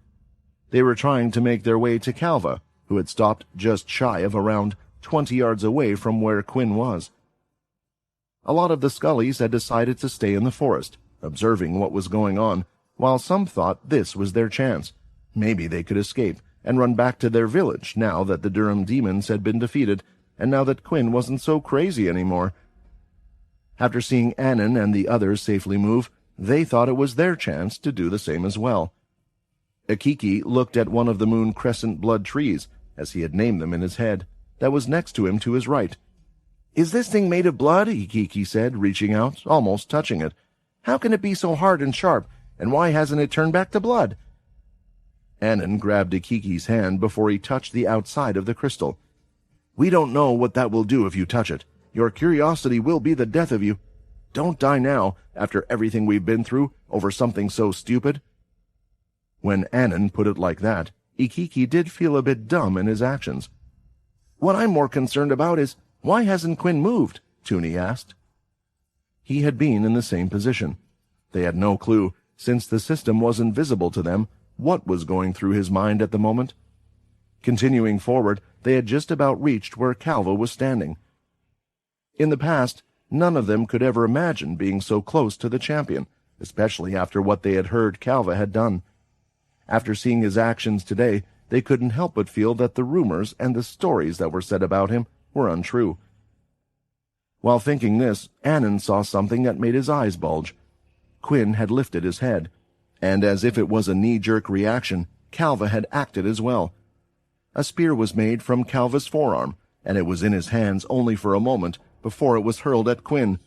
They were trying to make their way to Calva, who had stopped just shy of around 20 yards away from where Quinn was. A lot of the Scullys had decided to stay in the forest, observing what was going on, while some thought this was their chance. Maybe they could escape and run back to their village now that the Durham demons had been defeated, and now that Quinn wasn't so crazy anymore. After seeing Annan and the others safely move, they thought it was their chance to do the same as well. Ikiki looked at one of the moon crescent blood trees, as he had named them in his head, that was next to him to his right. "Is this thing made of blood?" Ikiki said, reaching out, almost touching it. "How can it be so hard and sharp, and why hasn't it turned back to blood?" Annan grabbed Ikiki's hand before he touched the outside of the crystal. "We don't know what that will do if you touch it. Your curiosity will be the death of you. Don't die now, after everything we've been through, over something so stupid." When Annan put it like that, Ikiki did feel a bit dumb in his actions. "What I'm more concerned about is, why hasn't Quinn moved?" Tuni asked. He had been in the same position. They had no clue, since the system wasn't visible to them, what was going through his mind at the moment. Continuing forward, they had just about reached where Calva was standing. In the past, none of them could ever imagine being so close to the champion, especially after what they had heard Calva had done. After seeing his actions today, they couldn't help but feel that the rumors and the stories that were said about him were untrue. While thinking this, Annan saw something that made his eyes bulge. Quinn had lifted his head, and as if it was a knee-jerk reaction, Calva had acted as well. A spear was made from Calva's forearm, and it was in his hands only for a moment before it was hurled at Quinn.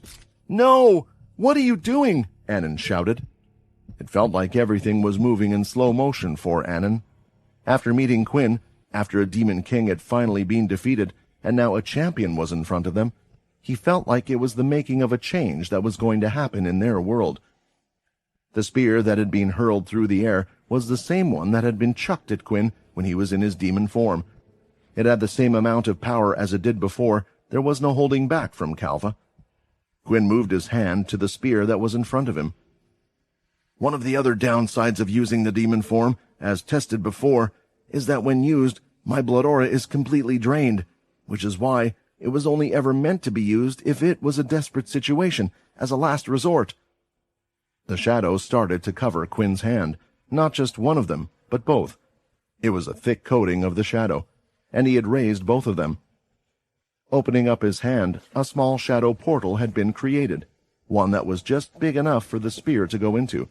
"No! What are you doing?" Annan shouted. It felt like everything was moving in slow motion for Annan. After meeting Quinn, after a demon king had finally been defeated, and now a champion was in front of them, he felt like it was the making of a change that was going to happen in their world. The spear that had been hurled through the air was the same one that had been chucked at Quinn when he was in his demon form. It had the same amount of power as it did before. There was no holding back from Calva. Quinn moved his hand to the spear that was in front of him. "One of the other downsides of using the demon form, as tested before, is that when used, my blood aura is completely drained, which is why it was only ever meant to be used if it was a desperate situation, as a last resort." The shadows started to cover Quinn's hand, not just one of them, but both. It was a thick coating of the shadow, and he had raised both of them. Opening up his hand, a small shadow portal had been created, one that was just big enough for the spear to go into.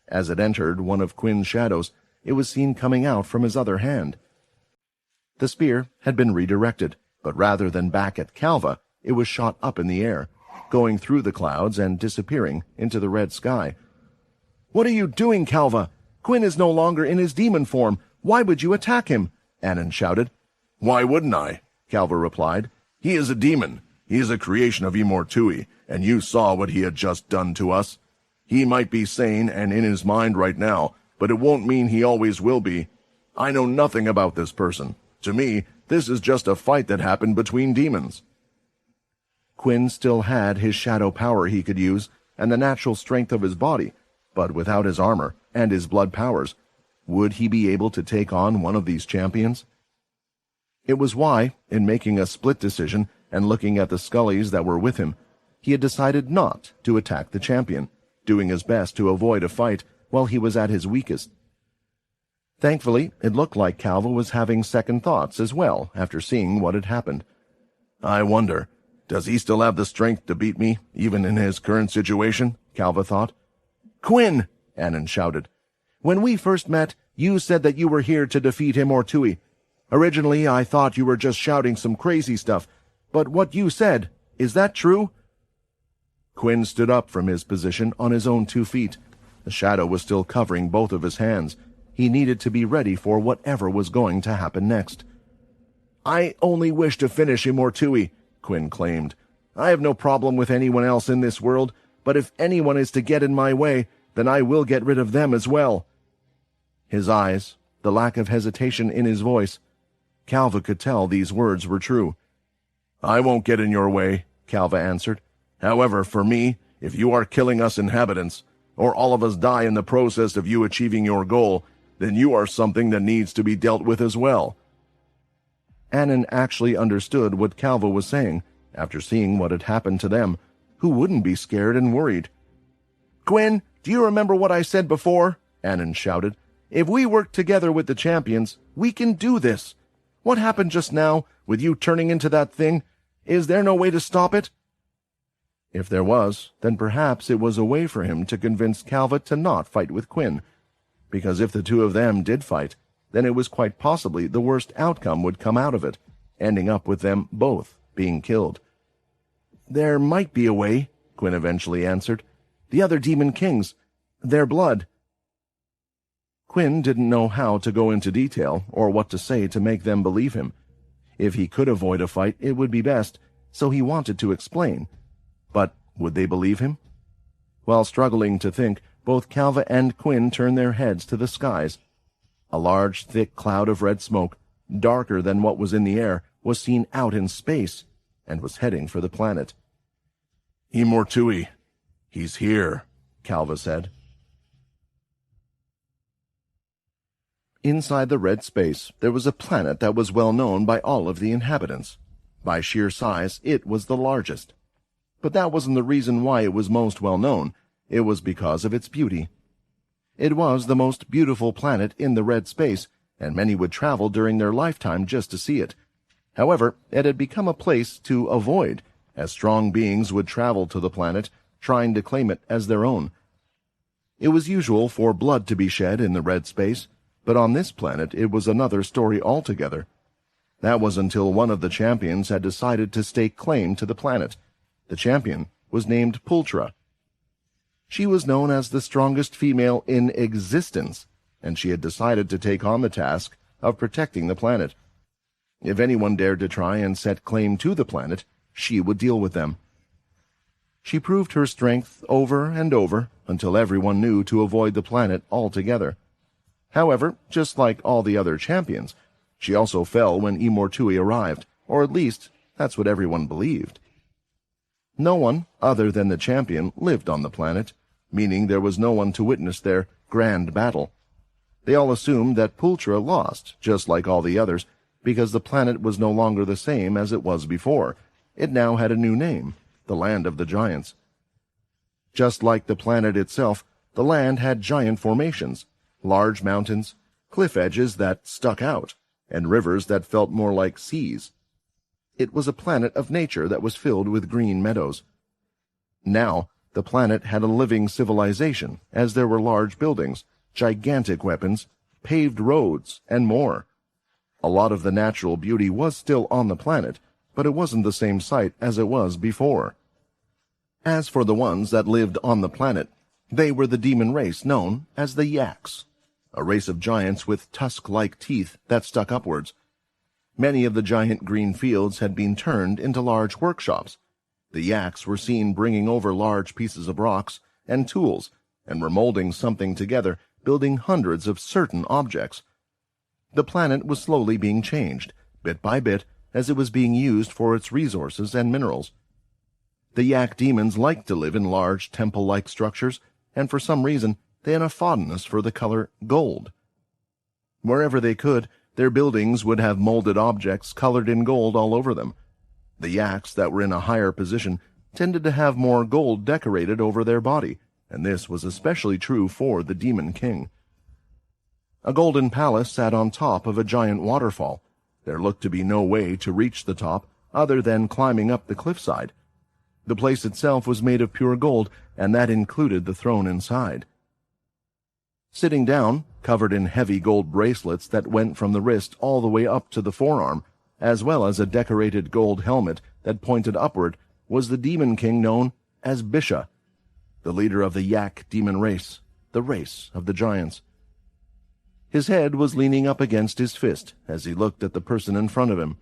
As it entered one of Quinn's shadows, it was seen coming out from his other hand. The spear had been redirected, but rather than back at Calva, it was shot up in the air, going through the clouds and disappearing into the red sky. "What are you doing, Calva? Quinn is no longer in his demon form. Why would you attack him?" Anon shouted. "Why wouldn't I?" Calva replied. "He is a demon. He is a creation of Imortui, and you saw what he had just done to us. He might be sane and in his mind right now, but it won't mean he always will be. I know nothing about this person. To me, this is just a fight that happened between demons." Quinn still had his shadow power he could use, and the natural strength of his body, but without his armor and his blood powers, would he be able to take on one of these champions? It was why, in making a split decision and looking at the Scullies that were with him, he had decided not to attack the champion, doing his best to avoid a fight while he was at his weakest. Thankfully, it looked like Calva was having second thoughts as well after seeing what had happened. "I wonder, does he still have the strength to beat me, even in his current situation?" Calva thought. "Quinn!" Anon shouted. "When we first met, you said that you were here to defeat Imortui. Originally, I thought you were just shouting some crazy stuff, but what you said, is that true?" Quinn stood up from his position on his own 2 feet. The shadow was still covering both of his hands. He needed to be ready for whatever was going to happen next. "I only wish to finish Imortui," Quinn claimed. "I have no problem with anyone else in this world, but if anyone is to get in my way, then I will get rid of them as well." His eyes, the lack of hesitation in his voice. Calva could tell these words were true. "I won't get in your way," Calva answered. "However, for me, if you are killing us inhabitants, or all of us die in the process of you achieving your goal, then you are something that needs to be dealt with as well." Anon actually understood what Calva was saying. After seeing what had happened to them, who wouldn't be scared and worried? "Quinn, do you remember what I said before?" Anon shouted. "If we work together with the champions, we can do this. What happened just now, with you turning into that thing? Is there no way to stop it?" If there was, then perhaps it was a way for him to convince Calva to not fight with Quinn, because if the two of them did fight, then it was quite possibly the worst outcome would come out of it, ending up with them both being killed. "There might be a way," Quinn eventually answered. "The other demon kings, their blood." Quinn didn't know how to go into detail or what to say to make them believe him. If he could avoid a fight, it would be best, so he wanted to explain. But would they believe him? While struggling to think, both Calva and Quinn turned their heads to the skies. A large, thick cloud of red smoke, darker than what was in the air, was seen out in space, and was heading for the planet. "Imortui, he's here," Calva said. Inside the red space, there was a planet that was well known by all of the inhabitants. By sheer size, it was the largest. But that wasn't the reason why it was most well known. It was because of its beauty. It was the most beautiful planet in the red space, and many would travel during their lifetime just to see it. However, it had become a place to avoid, as strong beings would travel to the planet, trying to claim it as their own. It was usual for blood to be shed in the red space, but on this planet it was another story altogether. That was until one of the champions had decided to stake claim to the planet. The champion was named Pultra. She was known as the strongest female in existence, and she had decided to take on the task of protecting the planet. If anyone dared to try and set claim to the planet, she would deal with them. She proved her strength over and over until everyone knew to avoid the planet altogether. However, just like all the other champions, she also fell when Imortui arrived, or at least that's what everyone believed. No one other than the champion lived on the planet, meaning there was no one to witness their grand battle. They all assumed that Pultra lost, just like all the others, because the planet was no longer the same as it was before. It now had a new name, the Land of the Giants. Just like the planet itself, The land had giant formations, large mountains, cliff edges that stuck out, and rivers that felt more like seas. It was a planet of nature that was filled with green meadows. Now, the planet had a living civilization, as there were large buildings, gigantic weapons, paved roads, and more. A lot of the natural beauty was still on the planet, but it wasn't the same sight as it was before. As for the ones that lived on the planet, they were the demon race known as the Yaks, a race of giants with tusk-like teeth that stuck upwards. Many of the giant green fields had been turned into large workshops. The Yaks were seen bringing over large pieces of rocks and tools, and were molding something together, building hundreds of certain objects. The planet was slowly being changed, bit by bit, as it was being used for its resources and minerals. The Yak demons liked to live in large temple-like structures, and for some reason they had a fondness for the color gold. Wherever they could, their buildings would have molded objects colored in gold all over them. The Yaks that were in a higher position tended to have more gold decorated over their body, and this was especially true for the Demon King. A golden palace sat on top of a giant waterfall. There looked to be no way to reach the top other than climbing up the cliffside. The place itself was made of pure gold, and that included the throne inside. Sitting down, covered in heavy gold bracelets that went from the wrist all the way up to the forearm, as well as a decorated gold helmet that pointed upward, was the Demon King known as Bisha, the leader of the Yak demon race, the race of the giants. His head was leaning up against his fist as he looked at the person in front of him.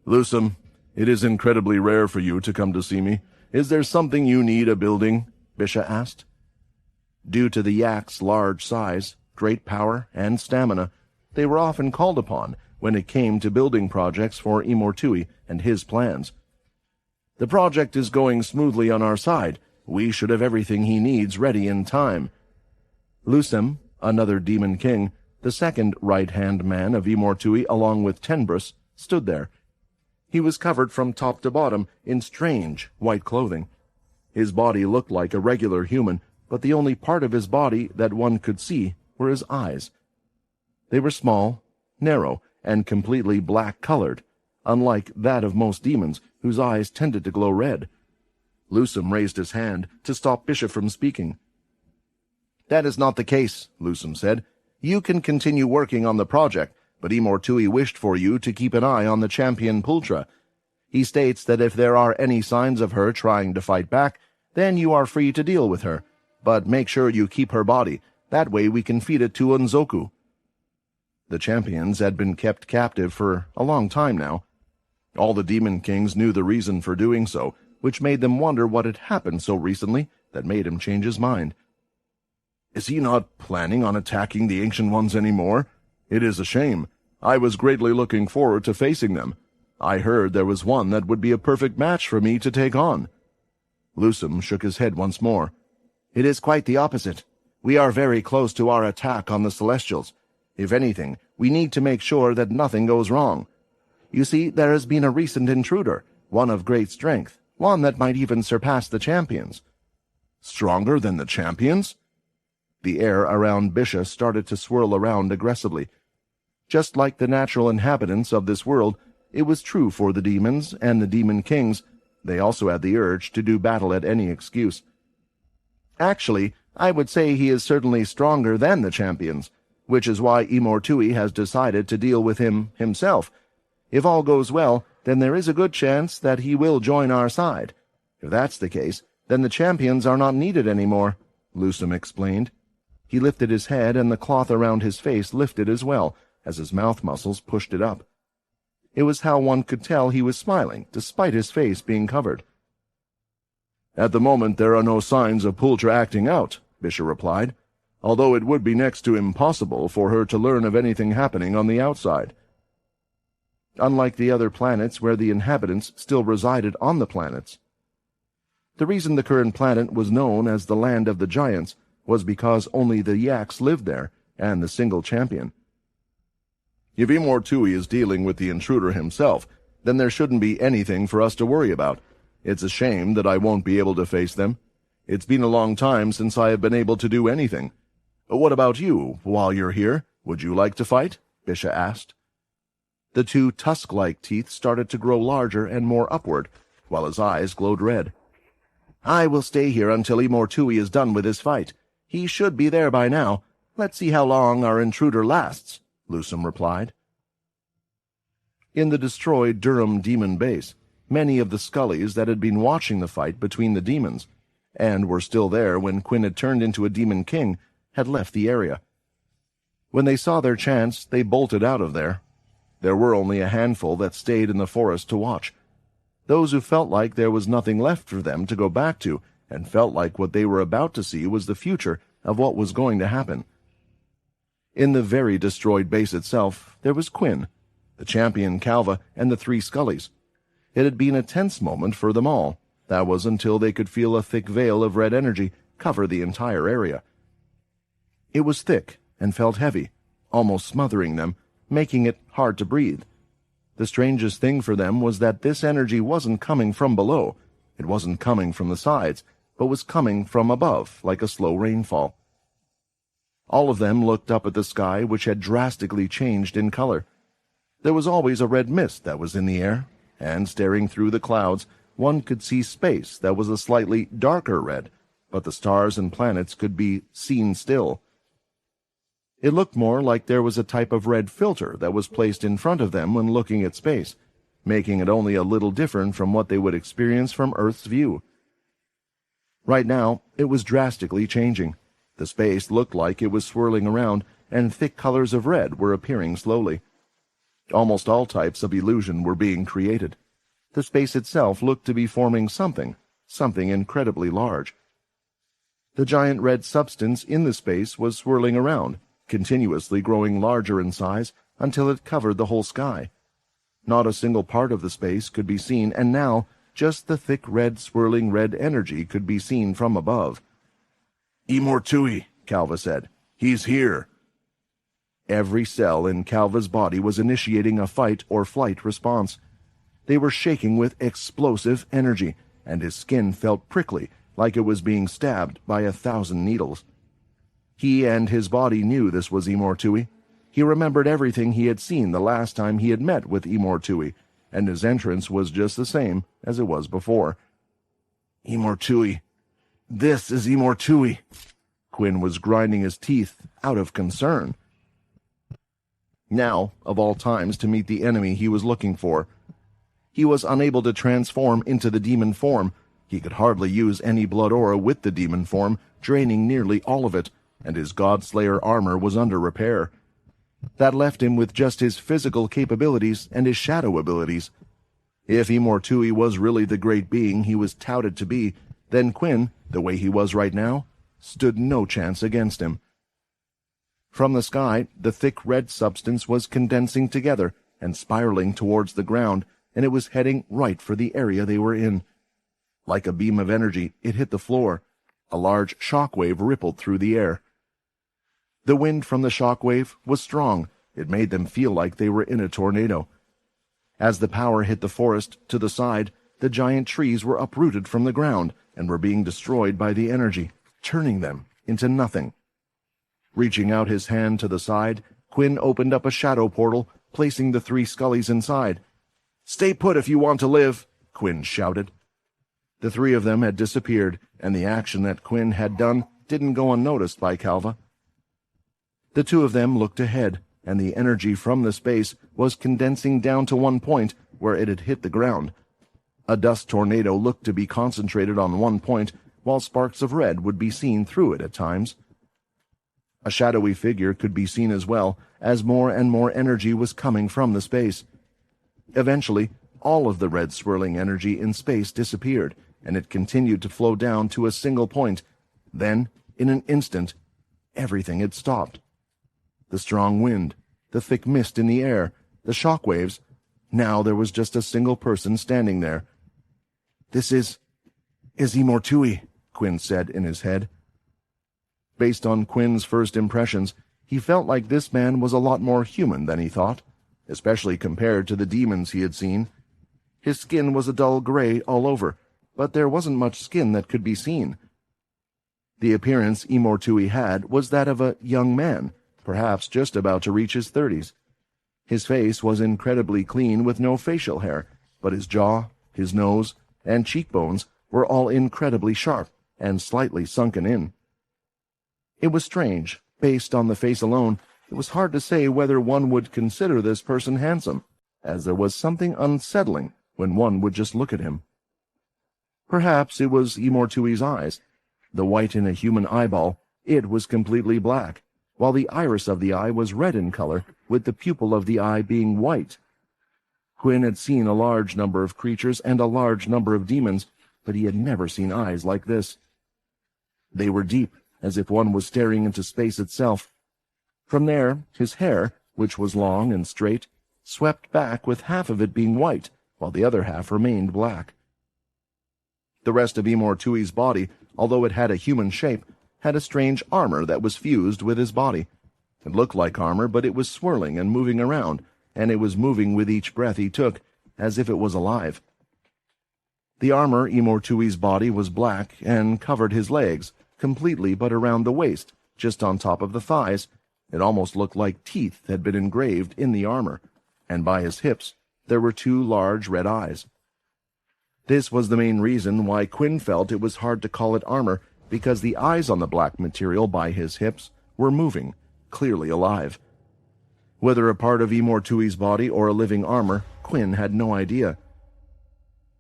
"Lusum, it is incredibly rare for you to come to see me. Is there something you need a building?" Bisha asked. Due to the Yak's large size, great power, and stamina, they were often called upon when it came to building projects for Imortui and his plans. "The project is going smoothly on our side. We should have everything he needs ready in time." Lusem, another demon king, the second right-hand man of Imortui along with Tenbrus, stood there. He was covered from top to bottom in strange white clothing. His body looked like a regular human, but the only part of his body that one could see were his eyes. They were small, narrow, and completely black-colored, unlike that of most demons, whose eyes tended to glow red. Lusum raised his hand to stop Bisha from speaking. "That is not the case," Lusum said. "You can continue working on the project, but Imortui wished for you to keep an eye on the champion Pultra. He states that if there are any signs of her trying to fight back, then you are free to deal with her, but make sure you keep her body. That way we can feed it to Unzoku." The champions had been kept captive for a long time now. All the demon kings knew the reason for doing so, which made them wonder what had happened so recently that made him change his mind. "Is he not planning on attacking the Ancient Ones anymore? It is a shame. I was greatly looking forward to facing them. I heard there was one that would be a perfect match for me to take on." Lusum shook his head once more. "It is quite the opposite. We are very close to our attack on the Celestials. If anything, we need to make sure that nothing goes wrong. You see, there has been a recent intruder, one of great strength, one that might even surpass the champions." "Stronger than the champions?" The air around Bisha started to swirl around aggressively. Just like the natural inhabitants of this world, it was true for the demons and the demon kings. They also had the urge to do battle at any excuse. "Actually, I would say he is certainly stronger than the champions, which is why Imortui has decided to deal with him himself. If all goes well, then there is a good chance that he will join our side. If that's the case, then the champions are not needed anymore," Lusum explained. He lifted his head, and the cloth around his face lifted as well, as his mouth muscles pushed it up. It was how one could tell he was smiling, despite his face being covered. "At the moment there are no signs of Pultra acting out," Bisha replied, "although it would be next to impossible for her to learn of anything happening on the outside." Unlike the other planets where the inhabitants still resided on the planets. The reason the current planet was known as the Land of the Giants was because only the Yaks lived there, and the single champion. "If Imortui is dealing with the intruder himself, then there shouldn't be anything for us to worry about. It's a shame that I won't be able to face them. It's been a long time since I have been able to do anything. What about you, while you're here? Would you like to fight? Bisha asked. The two tusk-like teeth started to grow larger and more upward, while his eyes glowed red. I will stay here until Imortui is done with his fight. He should be there by now. Let's see how long our intruder lasts, Lusum replied. In the destroyed Durham demon base, many of the Scullies that had been watching the fight between the demons, and were still there when Quinn had turned into a demon king, had left the area. When they saw their chance, they bolted out of there. There were only a handful that stayed in the forest to watch. Those who felt like there was nothing left for them to go back to, and felt like what they were about to see was the future of what was going to happen. In the very destroyed base itself, there was Quinn, the champion Calva, and the three Scullies. It had been a tense moment for them all. That was until they could feel a thick veil of red energy cover the entire area. It was thick and felt heavy, almost smothering them, making it hard to breathe. The strangest thing for them was that this energy wasn't coming from below. It wasn't coming from the sides, but was coming from above, like a slow rainfall. All of them looked up at the sky, which had drastically changed in color. There was always a red mist that was in the air, and staring through the clouds, one could see space that was a slightly darker red, but the stars and planets could be seen still. It looked more like there was a type of red filter that was placed in front of them when looking at space, making it only a little different from what they would experience from Earth's view. Right now, it was drastically changing. The space looked like it was swirling around, and thick colors of red were appearing slowly. Almost all types of illusion were being created. The space itself looked to be forming something incredibly large. The giant red substance in the space was swirling around, continuously growing larger in size until it covered the whole sky. Not a single part of the space could be seen, and now just the thick red swirling red energy could be seen from above. Imortui, Calva said. He's here. Every cell in Calva's body was initiating a fight or flight response. They were shaking with explosive energy, and his skin felt prickly, like it was being stabbed by 1,000 needles. He and his body knew this was Imortui. He remembered everything he had seen the last time he had met with Imortui, and his entrance was just the same as it was before. Imortui. This is Imortui. Quinn was grinding his teeth out of concern. Now, of all times, to meet the enemy he was looking for. He was unable to transform into the demon form. He could hardly use any blood aura with the demon form, draining nearly all of it, and his Godslayer armor was under repair. That left him with just his physical capabilities and his shadow abilities. If Imortui was really the great being he was touted to be, then Quinn, the way he was right now, stood no chance against him. From the sky, the thick red substance was condensing together and spiraling towards the ground, and it was heading right for the area they were in. Like a beam of energy, it hit the floor. A large shockwave rippled through the air. The wind from the shockwave was strong. It made them feel like they were in a tornado. As the power hit the forest to the side, the giant trees were uprooted from the ground and were being destroyed by the energy, turning them into nothing. Reaching out his hand to the side, Quinn opened up a shadow portal, placing the three Scullies inside. "Stay put if you want to live," Quinn shouted. The three of them had disappeared, and the action that Quinn had done didn't go unnoticed by Calva. The two of them looked ahead, and the energy from the space was condensing down to one point where it had hit the ground. A dust tornado looked to be concentrated on one point, while sparks of red would be seen through it at times. A shadowy figure could be seen as well, as more and more energy was coming from the space. Eventually, all of the red swirling energy in space disappeared, and it continued to flow down to a single point. Then, in an instant, everything had stopped. The strong wind, the thick mist in the air, the shock waves. Now there was just a single person standing there. "This is Imortui," Quinn said in his head. Based on Quinn's first impressions, he felt like this man was a lot more human than he thought, especially compared to the demons he had seen. His skin was a dull gray all over, but there wasn't much skin that could be seen. The appearance Imortui had was that of a young man, perhaps just about to reach his 30s. His face was incredibly clean with no facial hair, but his jaw, his nose, and cheekbones were all incredibly sharp and slightly sunken in. It was strange. Based on the face alone, it was hard to say whether one would consider this person handsome, as there was something unsettling when one would just look at him. Perhaps it was Imortui's eyes. The white in a human eyeball, it was completely black, while the iris of the eye was red in color, with the pupil of the eye being white. Quinn had seen a large number of creatures and a large number of demons, but he had never seen eyes like this. They were deep, as if one was staring into space itself. From there, his hair, which was long and straight, swept back with half of it being white, while the other half remained black. The rest of Imortui's body, although it had a human shape, had a strange armor that was fused with his body. It looked like armor, but it was swirling and moving around, and it was moving with each breath he took, as if it was alive. The armor Imortui's body was black and covered his legs, completely but around the waist, just on top of the thighs. It almost looked like teeth had been engraved in the armor, and by his hips there were 2 large red eyes. This was the main reason why Quinn felt it was hard to call it armor, because the eyes on the black material by his hips were moving, clearly alive. Whether a part of Imortui's body or a living armor, Quinn had no idea.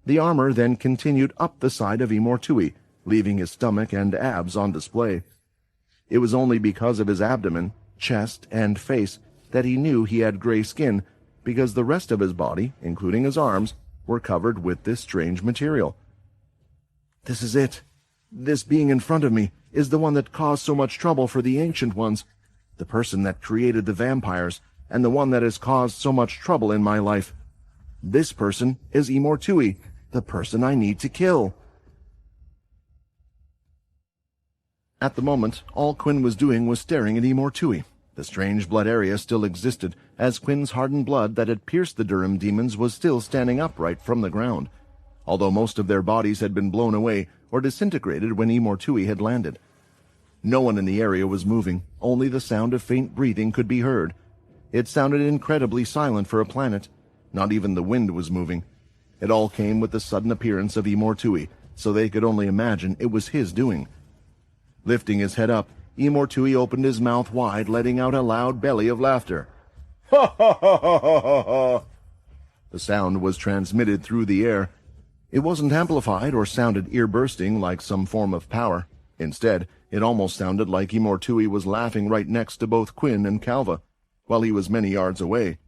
The armor then continued up the side of Imortui, leaving his stomach and abs on display. It was only because of his abdomen, chest, and face that he knew he had gray skin, because the rest of his body, including his arms, were covered with this strange material. "This is it. This being in front of me is the one that caused so much trouble for the Ancient Ones, the person that created the vampires, and the one that has caused so much trouble in my life. This person is Imortui, the person I need to kill." At the moment, all Quinn was doing was staring at Imortui. The strange blood area still existed, as Quinn's hardened blood that had pierced the Durham demons was still standing upright from the ground, although most of their bodies had been blown away or disintegrated when Imortui had landed. No one in the area was moving, only the sound of faint breathing could be heard. It sounded incredibly silent for a planet. Not even the wind was moving. It all came with the sudden appearance of Imortui, so they could only imagine it was his doing. Lifting his head up, Imortui opened his mouth wide, letting out a loud belly of laughter. "Ha ha ha ha ha ha!" The sound was transmitted through the air. It wasn't amplified or sounded ear-bursting like some form of power. Instead, it almost sounded like Imortui was laughing right next to both Quinn and Calva, while he was many yards away.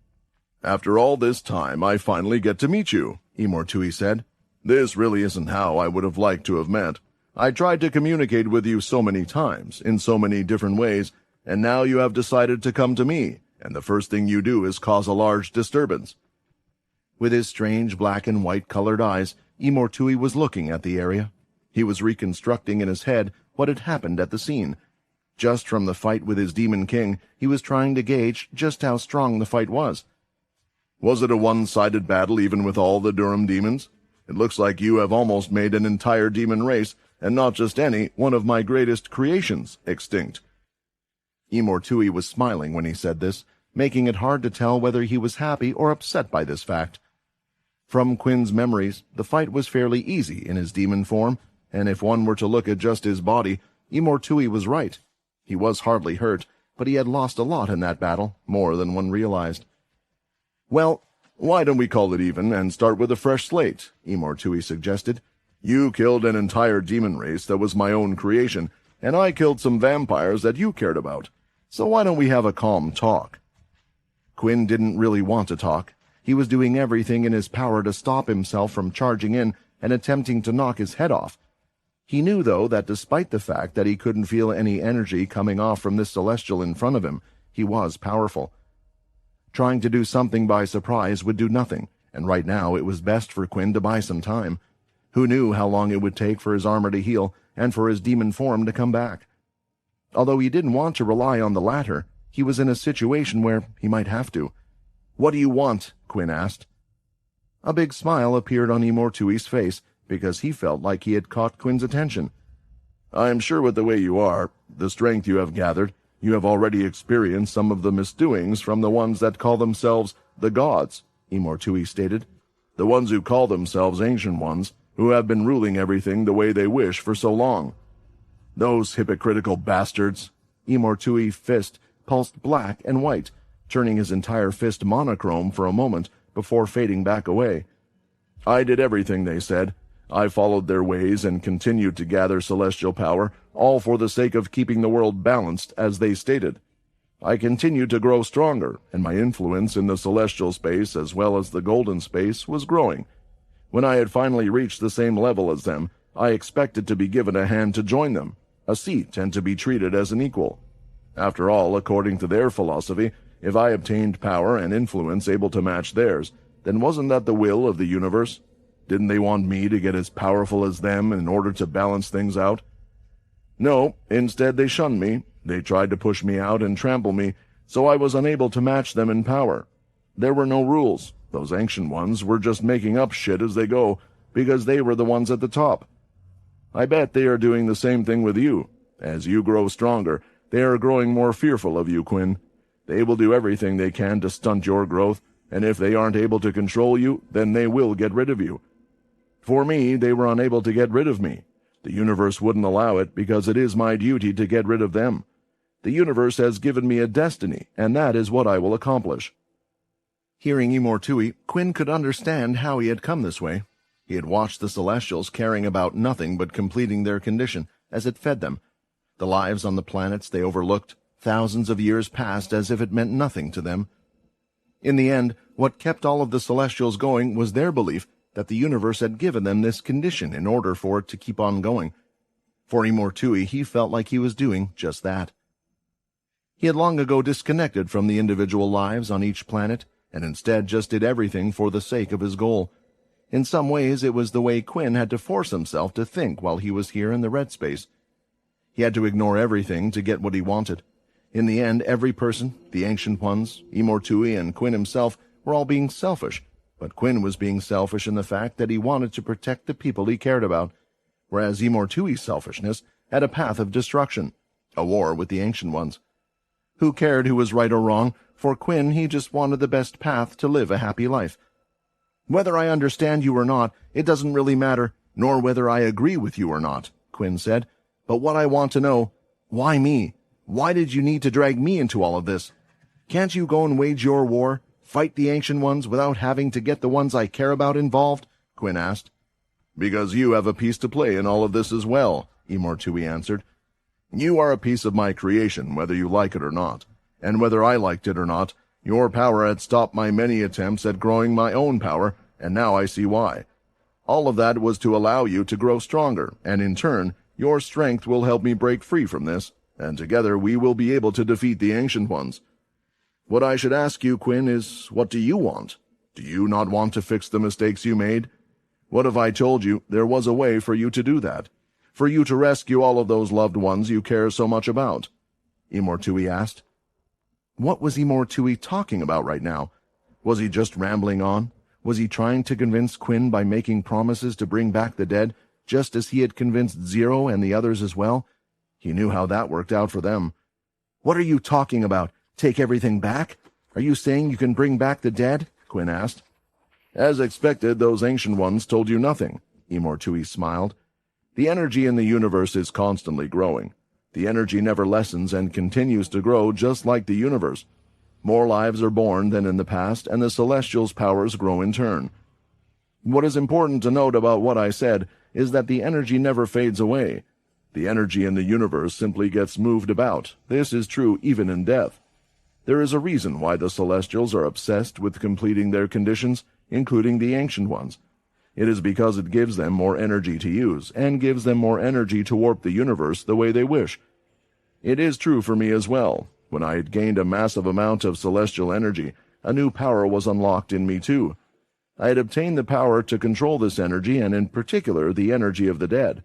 "After all this time, I finally get to meet you," Imortui said. "This really isn't how I would have liked to have met. I tried to communicate with you so many times, in so many different ways, and now you have decided to come to me, and the first thing you do is cause a large disturbance." With his strange black and white-colored eyes, Imortui was looking at the area. He was reconstructing in his head what had happened at the scene. Just from the fight with his demon king, he was trying to gauge just how strong the fight was. "Was it a one-sided battle even with all the Durham demons? It looks like you have almost made an entire demon race, and not just any, one of my greatest creations, extinct." Imortui was smiling when he said this, making it hard to tell whether he was happy or upset by this fact. From Quinn's memories, the fight was fairly easy in his demon form, and if one were to look at just his body, Imortui was right. He was hardly hurt, but he had lost a lot in that battle, more than one realized. "Well, why don't we call it even and start with a fresh slate?" Imortui suggested. "You killed an entire demon race that was my own creation, and I killed some vampires that you cared about. So why don't we have a calm talk?" Quinn didn't really want to talk. He was doing everything in his power to stop himself from charging in and attempting to knock his head off. He knew, though, that despite the fact that he couldn't feel any energy coming off from this celestial in front of him, he was powerful. Trying to do something by surprise would do nothing, and right now it was best for Quinn to buy some time. Who knew how long it would take for his armor to heal and for his demon form to come back? Although he didn't want to rely on the latter, he was in a situation where he might have to. "What do you want?" Quinn asked. A big smile appeared on Imortui's face, because he felt like he had caught Quinn's attention. I am sure with the way you are, the strength you have gathered, you have already experienced some of the misdoings from the ones that call themselves the gods, Imortui stated. The ones who call themselves ancient ones, who have been ruling everything the way they wish for so long. Those hypocritical bastards. Imortui's fist pulsed black and white, turning his entire fist monochrome for a moment before fading back away. I did everything they said. I followed their ways and continued to gather celestial power, all for the sake of keeping the world balanced, as they stated. I continued to grow stronger, and my influence in the celestial space as well as the golden space was growing. When I had finally reached the same level as them, I expected to be given a hand to join them, a seat, and to be treated as an equal. After all, according to their philosophy, if I obtained power and influence able to match theirs, then wasn't that the will of the universe? Didn't they want me to get as powerful as them in order to balance things out? No, instead they shunned me. They tried to push me out and trample me, so I was unable to match them in power. There were no rules. Those ancient ones were just making up shit as they go, because they were the ones at the top. I bet they are doing the same thing with you. As you grow stronger, they are growing more fearful of you, Quinn. They will do everything they can to stunt your growth, and if they aren't able to control you, then they will get rid of you. For me, they were unable to get rid of me. The universe wouldn't allow it because it is my duty to get rid of them. The universe has given me a destiny, and that is what I will accomplish. Hearing Imortui, Quinn could understand how he had come this way. He had watched the Celestials caring about nothing but completing their condition as it fed them. The lives on the planets they overlooked, thousands of years passed as if it meant nothing to them. In the end, what kept all of the Celestials going was their belief that the universe had given them this condition in order for it to keep on going. For Imortui, he felt like he was doing just that. He had long ago disconnected from the individual lives on each planet, and instead just did everything for the sake of his goal. In some ways, it was the way Quinn had to force himself to think while he was here in the red space. He had to ignore everything to get what he wanted. In the end, every person, the Ancient Ones, Imortui, and Quinn himself, were all being selfish, but Quinn was being selfish in the fact that he wanted to protect the people he cared about, whereas Imortui's selfishness had a path of destruction, a war with the Ancient Ones. Who cared who was right or wrong? For Quinn, he just wanted the best path to live a happy life. Whether I understand you or not, it doesn't really matter, nor whether I agree with you or not, Quinn said. But what I want to know, why me? Why did you need to drag me into all of this? Can't you go and wage your war, fight the Ancient Ones without having to get the ones I care about involved? Quinn asked. Because you have a piece to play in all of this as well, Imortui answered. You are a piece of my creation, whether you like it or not. And whether I liked it or not, your power had stopped my many attempts at growing my own power, and now I see why. All of that was to allow you to grow stronger, and in turn, your strength will help me break free from this, and together we will be able to defeat the Ancient Ones. What I should ask you, Quinn, is what do you want? Do you not want to fix the mistakes you made? What if I told you there was a way for you to do that? For you to rescue all of those loved ones you care so much about? Imortui asked. What was Imortui talking about right now? Was he just rambling on? Was he trying to convince Quinn by making promises to bring back the dead, just as he had convinced Zero and the others as well? He knew how that worked out for them. What are you talking about? Take everything back? Are you saying you can bring back the dead? Quinn asked. As expected, those Ancient Ones told you nothing, Imortui smiled. The energy in the universe is constantly growing. The energy never lessens and continues to grow just like the universe. More lives are born than in the past, and the Celestials' powers grow in turn. What is important to note about what I said is that the energy never fades away. The energy in the universe simply gets moved about. This is true even in death. There is a reason why the Celestials are obsessed with completing their conditions, including the Ancient Ones. It is because it gives them more energy to use, and gives them more energy to warp the universe the way they wish. It is true for me as well. When I had gained a massive amount of celestial energy, a new power was unlocked in me too. I had obtained the power to control this energy, and in particular the energy of the dead.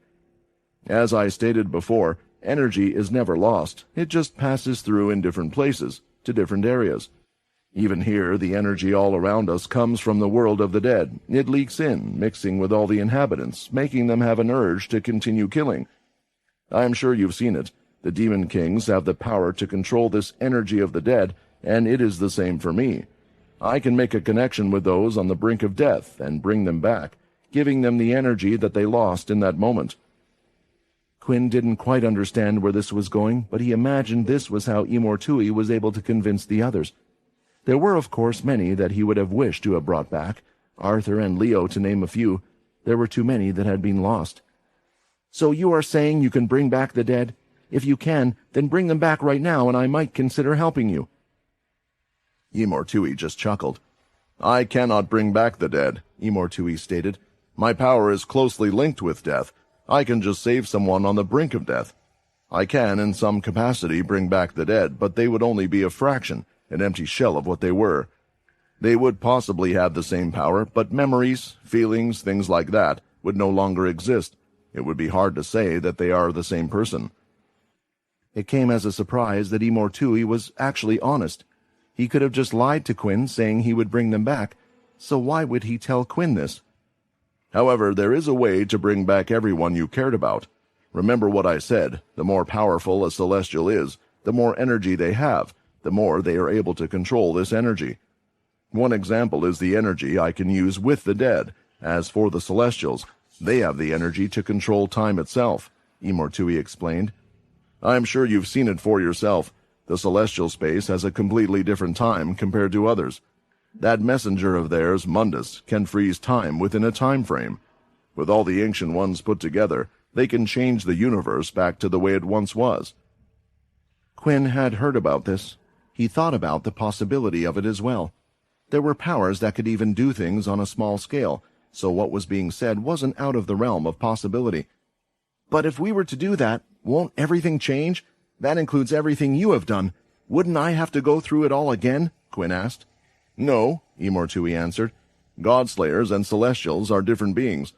As I stated before, energy is never lost. It just passes through in different places, to different areas. Even here, the energy all around us comes from the world of the dead. It leaks in, mixing with all the inhabitants, making them have an urge to continue killing. I am sure you've seen it. The demon kings have the power to control this energy of the dead, and it is the same for me. I can make a connection with those on the brink of death and bring them back, giving them the energy that they lost in that moment. Quinn didn't quite understand where this was going, but he imagined this was how Imortui was able to convince the others. There were, of course, many that he would have wished to have brought back, Arthur and Leo to name a few. There were too many that had been lost. So you are saying you can bring back the dead? If you can, then bring them back right now, and I might consider helping you. Imortui just chuckled. I cannot bring back the dead, Imortui stated. My power is closely linked with death. I can just save someone on the brink of death. I can, in some capacity, bring back the dead, but they would only be a fraction, an empty shell of what they were. They would possibly have the same power, but memories, feelings, things like that, would no longer exist. It would be hard to say that they are the same person. It came as a surprise that Imortui was actually honest. He could have just lied to Quinn, saying he would bring them back, so why would he tell Quinn this? However, there is a way to bring back everyone you cared about. Remember what I said, the more powerful a celestial is, the more energy they have, the more they are able to control this energy. One example is the energy I can use with the dead. As for the celestials, they have the energy to control time itself, Imortui explained. I am sure you've seen it for yourself. The celestial space has a completely different time compared to others. That messenger of theirs, Mundus, can freeze time within a time frame. With all the ancient ones put together, they can change the universe back to the way it once was. Quinn had heard about this. He thought about the possibility of it as well. There were powers that could even do things on a small scale, so what was being said wasn't out of the realm of possibility. But if we were to do that, won't everything change? That includes everything you have done. Wouldn't I have to go through it all again? Quinn asked. No, Imortui answered. God-slayers and celestials are different beings.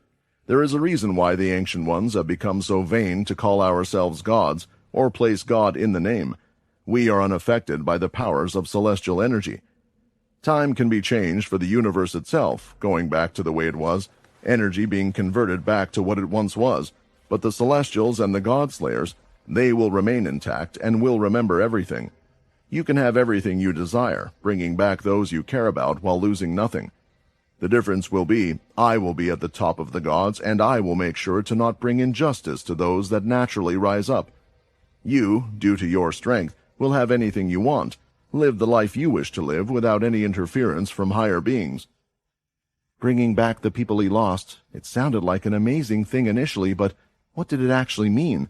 There is a reason why the ancient ones have become so vain to call ourselves gods, or place God in the name. We are unaffected by the powers of celestial energy. Time can be changed for the universe itself, going back to the way it was, energy being converted back to what it once was. But the celestials and the God-slayers, they will remain intact and will remember everything. You can have everything you desire, bringing back those you care about while losing nothing. The difference will be, I will be at the top of the gods, and I will make sure to not bring injustice to those that naturally rise up. You, due to your strength, will have anything you want. Live the life you wish to live without any interference from higher beings. Bringing back the people he lost, it sounded like an amazing thing initially, but what did it actually mean?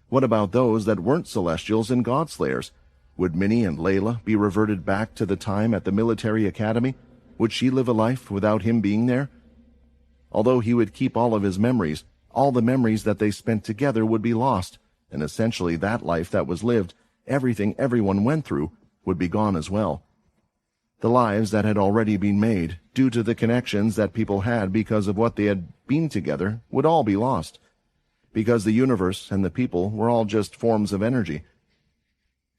What about those that weren't celestials and God-slayers? Would Minnie and Layla be reverted back to the time at the military academy? Would she live a life without him being there? Although he would keep all of his memories, all the memories that they spent together would be lost, and essentially that life that was lived, everything everyone went through, would be gone as well. The lives that had already been made, due to the connections that people had because of what they had been together, would all be lost, because the universe and the people were all just forms of energy.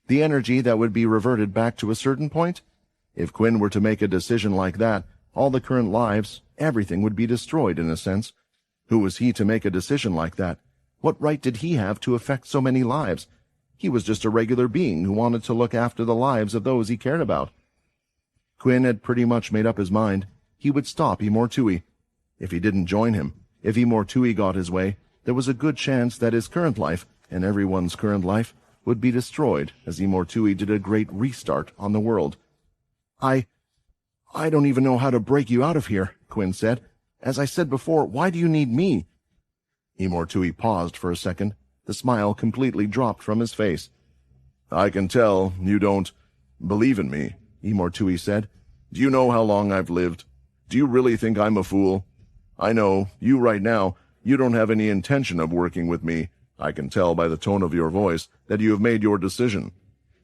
The energy that would be reverted back to a certain point? If Quinn were to make a decision like that, all the current lives, everything would be destroyed in a sense. Who was he to make a decision like that? What right did he have to affect so many lives? He was just a regular being who wanted to look after the lives of those he cared about. Quinn had pretty much made up his mind. He would stop Imortui. If he didn't join him, if Imortui got his way, there was a good chance that his current life, and everyone's current life, would be destroyed as Imortui did a great restart on the world. I don't even know how to break you out of here, Quinn said. As I said before, why do you need me? Imortui paused for a second. The smile completely dropped from his face. I can tell you don't believe in me, Imortui said. Do you know how long I've lived? Do you really think I'm a fool? I know, you right now, you don't have any intention of working with me. I can tell by the tone of your voice that you have made your decision.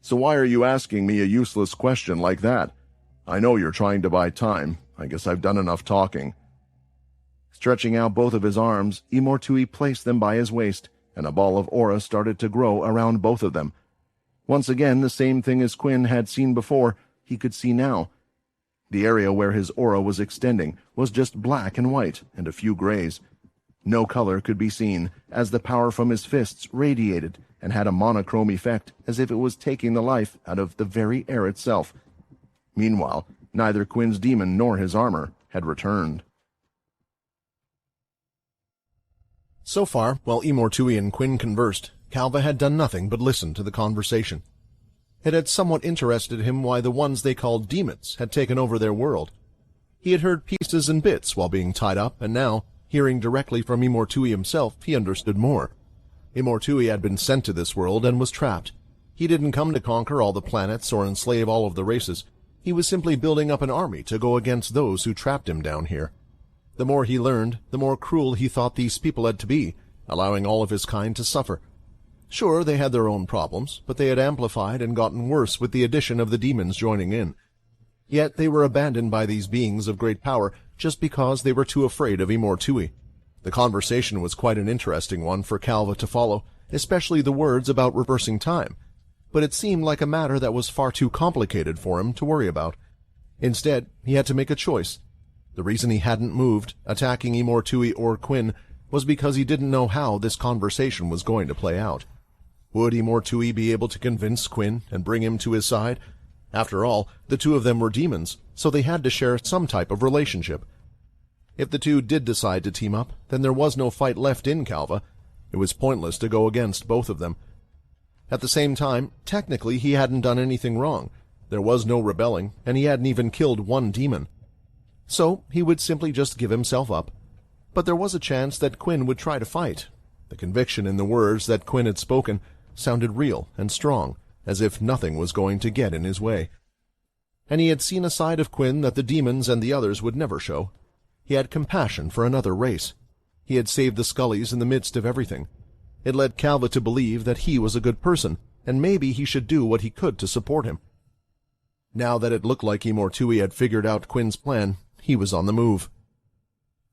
So why are you asking me a useless question like that? I know you're trying to buy time. I guess I've done enough talking. Stretching out both of his arms, Imortui placed them by his waist, and a ball of aura started to grow around both of them. Once again, the same thing as Quinn had seen before, he could see now. The area where his aura was extending was just black and white and a few grays. No color could be seen, as the power from his fists radiated and had a monochrome effect as if it was taking the life out of the very air itself. Meanwhile, neither Quinn's demon nor his armor had returned. So far, while Imortui and Quinn conversed, Calva had done nothing but listen to the conversation. It had somewhat interested him why the ones they called demons had taken over their world. He had heard pieces and bits while being tied up, and now, hearing directly from Imortui himself, he understood more. Imortui had been sent to this world and was trapped. He didn't come to conquer all the planets or enslave all of the races. He was simply building up an army to go against those who trapped him down here. The more he learned, the more cruel he thought these people had to be, allowing all of his kind to suffer. Sure, they had their own problems, but they had amplified and gotten worse with the addition of the demons joining in. Yet they were abandoned by these beings of great power just because they were too afraid of Imortui. The conversation was quite an interesting one for Calva to follow, especially the words about reversing time, but it seemed like a matter that was far too complicated for him to worry about. Instead, he had to make a choice. The reason he hadn't moved, attacking Imortui or Quinn, was because he didn't know how this conversation was going to play out. Would Imortui be able to convince Quinn and bring him to his side? After all, the two of them were demons, so they had to share some type of relationship. If the two did decide to team up, then there was no fight left in Calva. It was pointless to go against both of them. At the same time, technically he hadn't done anything wrong. There was no rebelling, and he hadn't even killed one demon. So he would simply just give himself up. But there was a chance that Quinn would try to fight. The conviction in the words that Quinn had spoken sounded real and strong, as if nothing was going to get in his way. And he had seen a side of Quinn that the demons and the others would never show. He had compassion for another race. He had saved the Scullys in the midst of everything. It led Calva to believe that he was a good person, and maybe he should do what he could to support him. Now that it looked like Imortui had figured out Quinn's plan, he was on the move.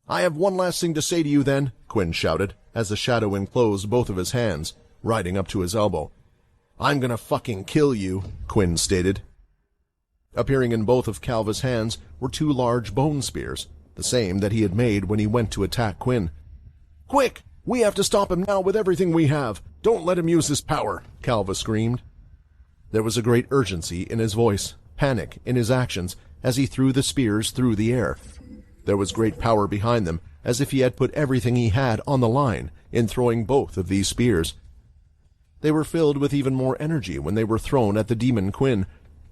"I have one last thing to say to you, then," Quinn shouted, as the shadow enclosed both of his hands, riding up to his elbow. "I'm gonna fucking kill you," Quinn stated. Appearing in both of Calva's hands were two large bone spears, the same that he had made when he went to attack Quinn. "Quick! We have to stop him now with everything we have! Don't let him use his power!" Calva screamed. There was a great urgency in his voice, panic in his actions, as he threw the spears through the air. There was great power behind them, as if he had put everything he had on the line in throwing both of these spears. They were filled with even more energy when they were thrown at the demon Quinn.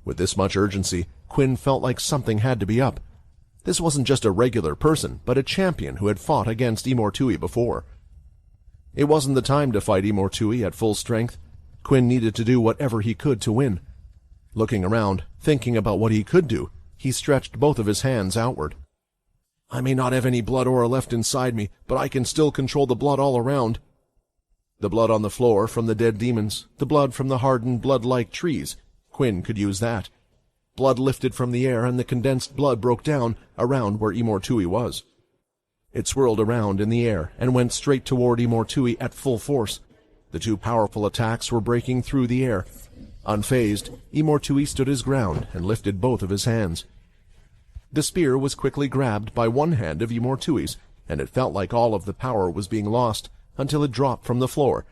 With this much urgency, Quinn felt like something had to be up. This wasn't just a regular person, but a champion who had fought against Imortui before. It wasn't the time to fight Imortui at full strength. Quinn needed to do whatever he could to win. Looking around, thinking about what he could do, he stretched both of his hands outward. "I may not have any blood aura left inside me, but I can still control the blood all around." The blood on the floor from the dead demons, the blood from the hardened blood-like trees, Quinn could use that. Blood lifted from the air, and the condensed blood broke down around where Imortui was. It swirled around in the air and went straight toward Imortui at full force. The two powerful attacks were breaking through the air. Unfazed, Imortui stood his ground and lifted both of his hands. The spear was quickly grabbed by one hand of Imortui's, and it felt like all of the power was being lost until it dropped from the floor.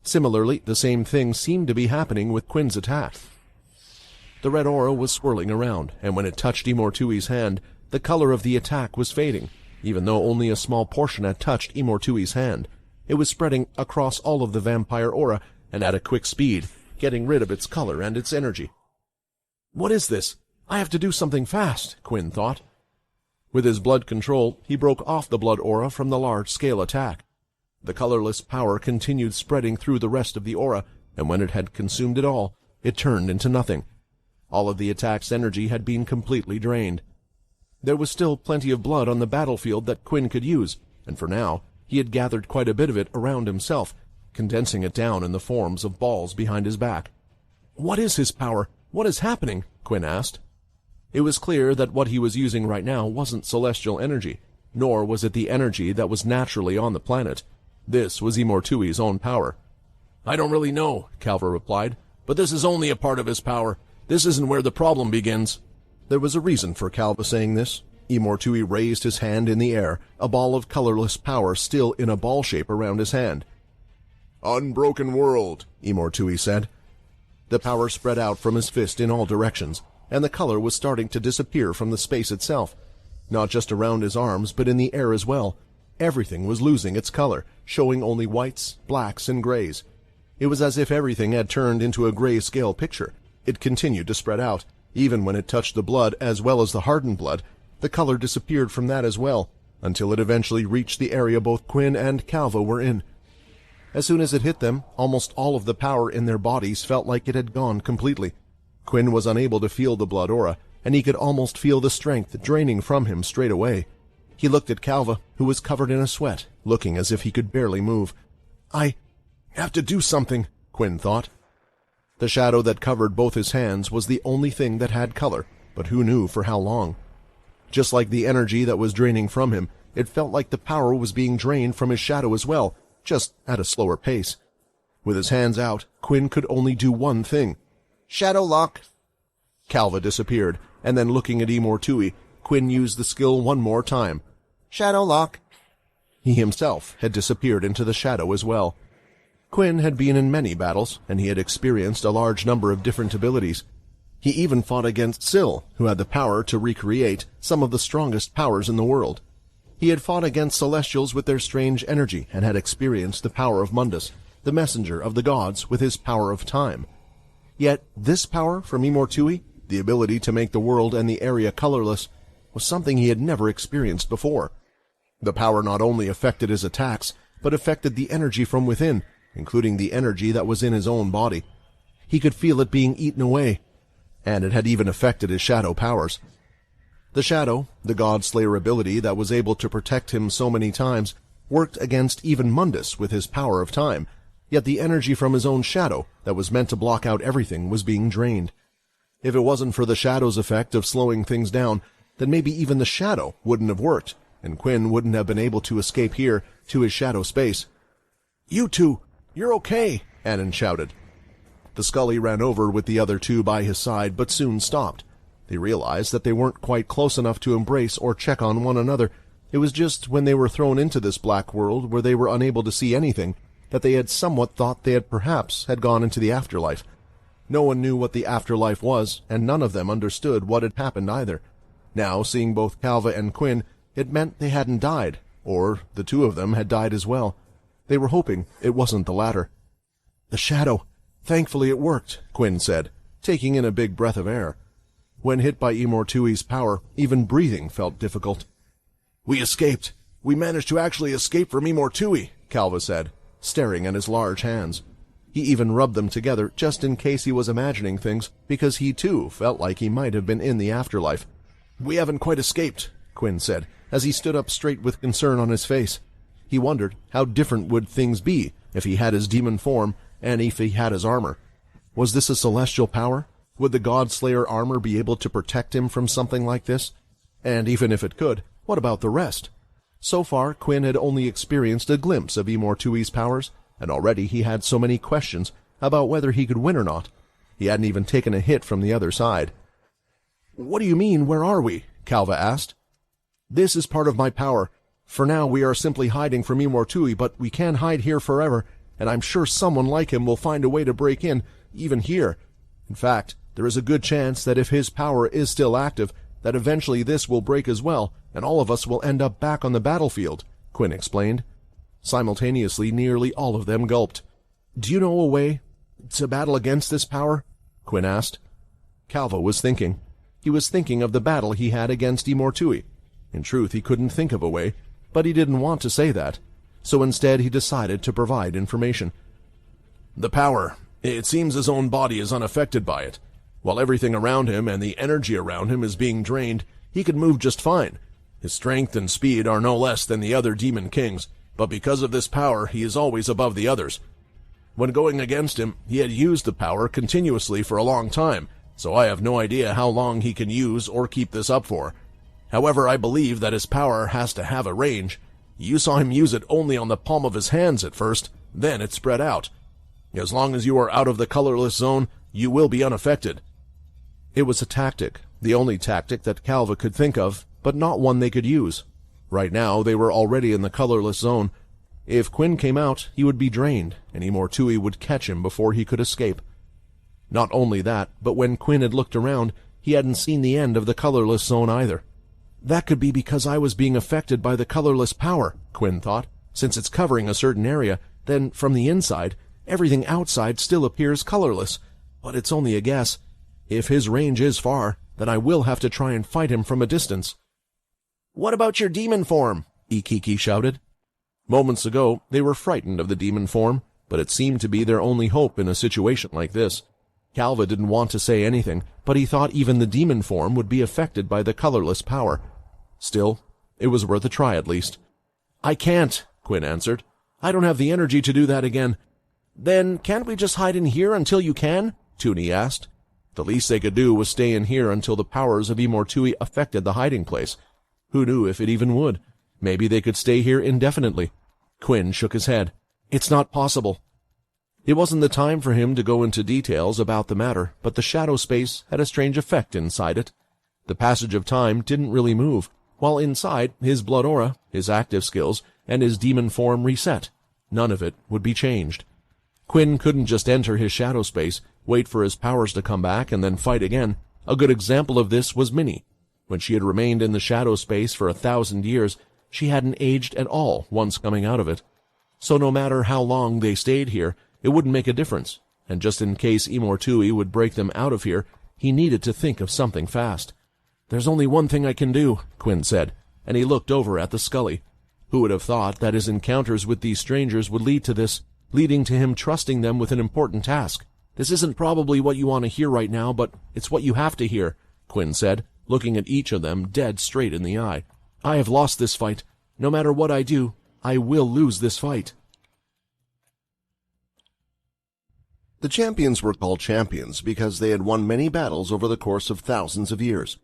Similarly, the same thing seemed to be happening with Quinn's attack. The red aura was swirling around, and when it touched Imortui's hand, the color of the attack was fading, even though only a small portion had touched Imortui's hand. It was spreading across all of the vampire aura, and at a quick speed, getting rid of its color and its energy. "What is this? I have to do something fast," Quinn thought. With his blood control, he broke off the blood aura from the large-scale attack. The colorless power continued spreading through the rest of the aura, and when it had consumed it all, it turned into nothing. All of the attack's energy had been completely drained. There was still plenty of blood on the battlefield that Quinn could use, and for now, he had gathered quite a bit of it around himself, condensing it down in the forms of balls behind his back. "What is his power? What is happening?" Quinn asked. It was clear that what he was using right now wasn't celestial energy, nor was it the energy that was naturally on the planet. This was Imortui's own power. "I don't really know," Calva replied, "but this is only a part of his power. This isn't where the problem begins." There was a reason for Calva saying this. Imortui raised his hand in the air, a ball of colorless power still in a ball shape around his hand. "Unbroken world," Imortui said. The power spread out from his fist in all directions, and the color was starting to disappear from the space itself. Not just around his arms, but in the air as well. Everything was losing its color, showing only whites, blacks, and grays. It was as if everything had turned into a grayscale picture. It continued to spread out. Even when it touched the blood as well as the hardened blood, the color disappeared from that as well, until it eventually reached the area both Quinn and Calva were in. As soon as it hit them, almost all of the power in their bodies felt like it had gone completely. Quinn was unable to feel the blood aura, and he could almost feel the strength draining from him straight away. He looked at Calva, who was covered in a sweat, looking as if he could barely move. "I have to do something," Quinn thought. The shadow that covered both his hands was the only thing that had color, but who knew for how long? Just like the energy that was draining from him, it felt like the power was being drained from his shadow as well, just at a slower pace. With his hands out, Quinn could only do one thing. "Shadow lock." Calva disappeared, and then looking at Imortui, Quinn used the skill one more time. "Shadow lock." He himself had disappeared into the shadow as well. Quinn had been in many battles, and he had experienced a large number of different abilities. He even fought against Syl, who had the power to recreate some of the strongest powers in the world. He had fought against Celestials with their strange energy, and had experienced the power of Mundus, the messenger of the gods, with his power of time. Yet this power from Imortui, the ability to make the world and the area colorless, was something he had never experienced before. The power not only affected his attacks, but affected the energy from within, including the energy that was in his own body. He could feel it being eaten away, and it had even affected his shadow powers. The shadow, the God-Slayer ability that was able to protect him so many times, worked against even Mundus with his power of time, yet the energy from his own shadow that was meant to block out everything was being drained. If it wasn't for the shadow's effect of slowing things down, then maybe even the shadow wouldn't have worked, and Quinn wouldn't have been able to escape here to his shadow space. "You two, you're okay," Anon shouted. The Scully ran over with the other two by his side, but soon stopped. They realized that they weren't quite close enough to embrace or check on one another. It was just when they were thrown into this black world where they were unable to see anything that they had somewhat thought they had perhaps had gone into the afterlife. No one knew what the afterlife was, and none of them understood what had happened either. Now, seeing both Calva and Quinn, it meant they hadn't died, or the two of them had died as well. They were hoping it wasn't the latter. "The shadow. Thankfully it worked," Quinn said, taking in a big breath of air. When hit by Imortui's power, even breathing felt difficult. "We escaped. We managed to actually escape from Imortui," Calva said, staring at his large hands. He even rubbed them together just in case he was imagining things, because he too felt like he might have been in the afterlife. "We haven't quite escaped," Quinn said, as he stood up straight with concern on his face. He wondered how different would things be if he had his demon form and if he had his armor. Was this a celestial power? Would the God-Slayer armor be able to protect him from something like this? And even if it could, what about the rest? So far, Quinn had only experienced a glimpse of Imortui's powers, and already he had so many questions about whether he could win or not. He hadn't even taken a hit from the other side. "What do you mean, where are we?" Calva asked. "This is part of my power. For now we are simply hiding from Imortui, but we can't hide here forever, and I'm sure someone like him will find a way to break in, even here. In fact, there is a good chance that if his power is still active, that eventually this will break as well, and all of us will end up back on the battlefield," Quinn explained. Simultaneously, nearly all of them gulped. "Do you know a way to battle against this power?" Quinn asked. Calva was thinking. He was thinking of the battle he had against Imortui. In truth, he couldn't think of a way, but he didn't want to say that, so instead he decided to provide information. "The power. It seems his own body is unaffected by it. While everything around him and the energy around him is being drained, he can move just fine. His strength and speed are no less than the other demon kings, but because of this power he is always above the others. When going against him, he had used the power continuously for a long time, so I have no idea how long he can use or keep this up for. However, I believe that his power has to have a range. You saw him use it only on the palm of his hands at first, then it spread out. As long as you are out of the colorless zone, you will be unaffected." It was a tactic, the only tactic that Calva could think of, but not one they could use. Right now, they were already in the colorless zone. If Quinn came out, he would be drained, and Imortui would catch him before he could escape. Not only that, but when Quinn had looked around, he hadn't seen the end of the colorless zone either. That could be because I was being affected by the colorless power, Quinn thought. Since it's covering a certain area, then from the inside, everything outside still appears colorless. But it's only a guess. If his range is far, then I will have to try and fight him from a distance. "What about your demon form?" Ikiki shouted. Moments ago, they were frightened of the demon form, but it seemed to be their only hope in a situation like this. Calva didn't want to say anything, but he thought even the demon form would be affected by the colorless power. Still, it was worth a try at least. "I can't," Quinn answered. "I don't have the energy to do that again." "Then can't we just hide in here until you can?" Tuni asked. The least they could do was stay in here until the powers of Imortui affected the hiding place. Who knew if it even would? Maybe they could stay here indefinitely. Quinn shook his head. "It's not possible." It wasn't the time for him to go into details about the matter, but the shadow space had a strange effect inside it. The passage of time didn't really move, while inside, his blood aura, his active skills, and his demon form reset. None of it would be changed. Quinn couldn't just enter his shadow space, wait for his powers to come back, and then fight again. A good example of this was Minnie. When she had remained in the shadow space for 1,000 years, she hadn't aged at all once coming out of it. So no matter how long they stayed here, it wouldn't make a difference, and just in case Imortui would break them out of here, he needed to think of something fast. "There's only one thing I can do," Quinn said, and he looked over at the Scully. Who would have thought that his encounters with these strangers would lead to this, leading to him trusting them with an important task? "This isn't probably what you want to hear right now, but it's what you have to hear," Quinn said, looking at each of them dead straight in the eye. "I have lost this fight. No matter what I do, I will lose this fight." The champions were called champions because they had won many battles over the course of thousands of years.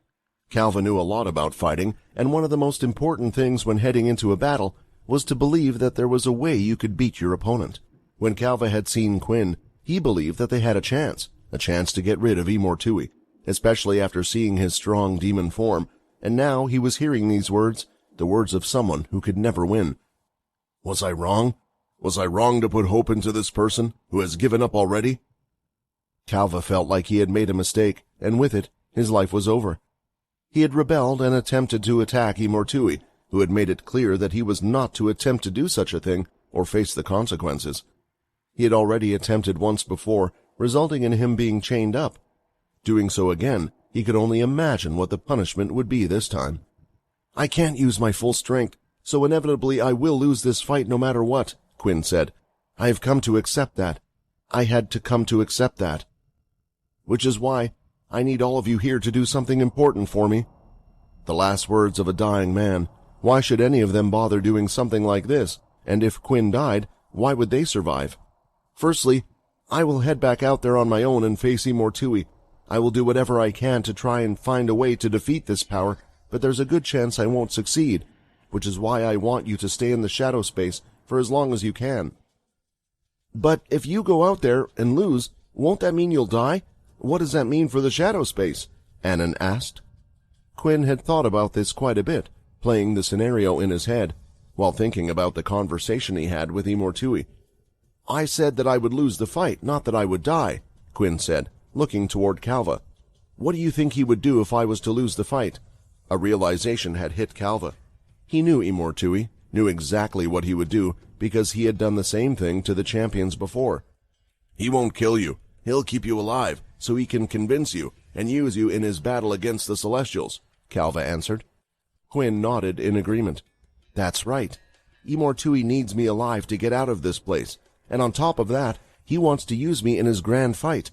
Calva knew a lot about fighting, and one of the most important things when heading into a battle was to believe that there was a way you could beat your opponent. When Calva had seen Quinn, he believed that they had a chance to get rid of Imortui, especially after seeing his strong demon form, and now he was hearing these words, the words of someone who could never win. Was I wrong? Was I wrong to put hope into this person who has given up already? Calva felt like he had made a mistake, and with it, his life was over. He had rebelled and attempted to attack Imortui, who had made it clear that he was not to attempt to do such a thing or face the consequences. He had already attempted once before, resulting in him being chained up. Doing so again, he could only imagine what the punishment would be this time. "I can't use my full strength, so inevitably I will lose this fight no matter what," Quinn said. "I have come to accept that. I had to come to accept that. Which is why I need all of you here to do something important for me." The last words of a dying man. Why should any of them bother doing something like this? And if Quinn died, why would they survive? "Firstly, I will head back out there on my own and face Imortui. I will do whatever I can to try and find a way to defeat this power, but there's a good chance I won't succeed, which is why I want you to stay in the shadow space for as long as you can." "But if you go out there and lose, won't that mean you'll die? What does that mean for the shadow space?" Annan asked. Quinn had thought about this quite a bit, playing the scenario in his head, while thinking about the conversation he had with Imortui. "I said that I would lose the fight, not that I would die," Quinn said, looking toward Calva. "What do you think he would do if I was to lose the fight?" A realization had hit Calva. He knew Imortui, knew exactly what he would do, because he had done the same thing to the champions before. "He won't kill you. He'll keep you alive, so he can convince you and use you in his battle against the Celestials," Calva answered. Quinn nodded in agreement. "That's right. Imortui needs me alive to get out of this place, and on top of that, he wants to use me in his grand fight.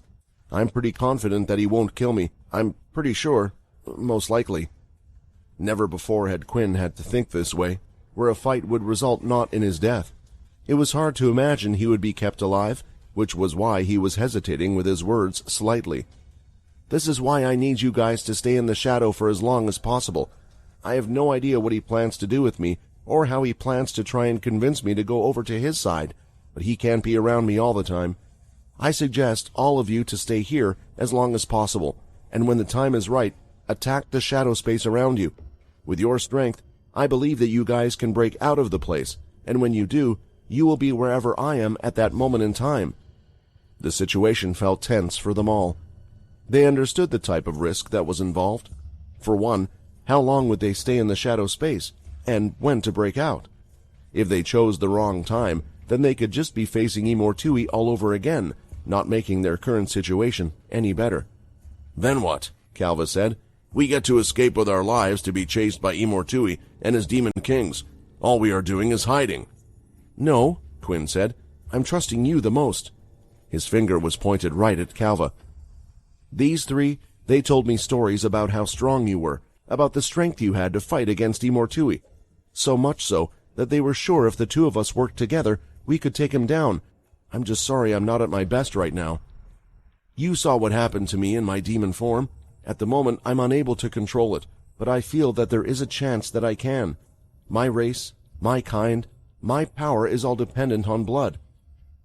I'm pretty confident that he won't kill me. I'm pretty sure. Most likely." Never before had Quinn had to think this way, where a fight would result not in his death. It was hard to imagine he would be kept alive, which was why he was hesitating with his words slightly. "This is why I need you guys to stay in the shadow for as long as possible. I have no idea what he plans to do with me, or how he plans to try and convince me to go over to his side, but he can't be around me all the time. I suggest all of you to stay here as long as possible, and when the time is right, attack the shadow space around you. With your strength, I believe that you guys can break out of the place, and when you do, you will be wherever I am at that moment in time." The situation felt tense for them all. They understood the type of risk that was involved. For one, how long would they stay in the shadow space, and when to break out? If they chose the wrong time, then they could just be facing Imortui all over again, not making their current situation any better. "Then what?" Calva said. "We get to escape with our lives to be chased by Imortui and his demon kings. All we are doing is hiding." "No," Quinn said. "I'm trusting you the most." His finger was pointed right at Calva. "These three, they told me stories about how strong you were, about the strength you had to fight against Imortui. So much so that they were sure if the two of us worked together, we could take him down. I'm just sorry I'm not at my best right now. You saw what happened to me in my demon form. At the moment, I'm unable to control it, but I feel that there is a chance that I can. My race, my kind, my power is all dependent on blood.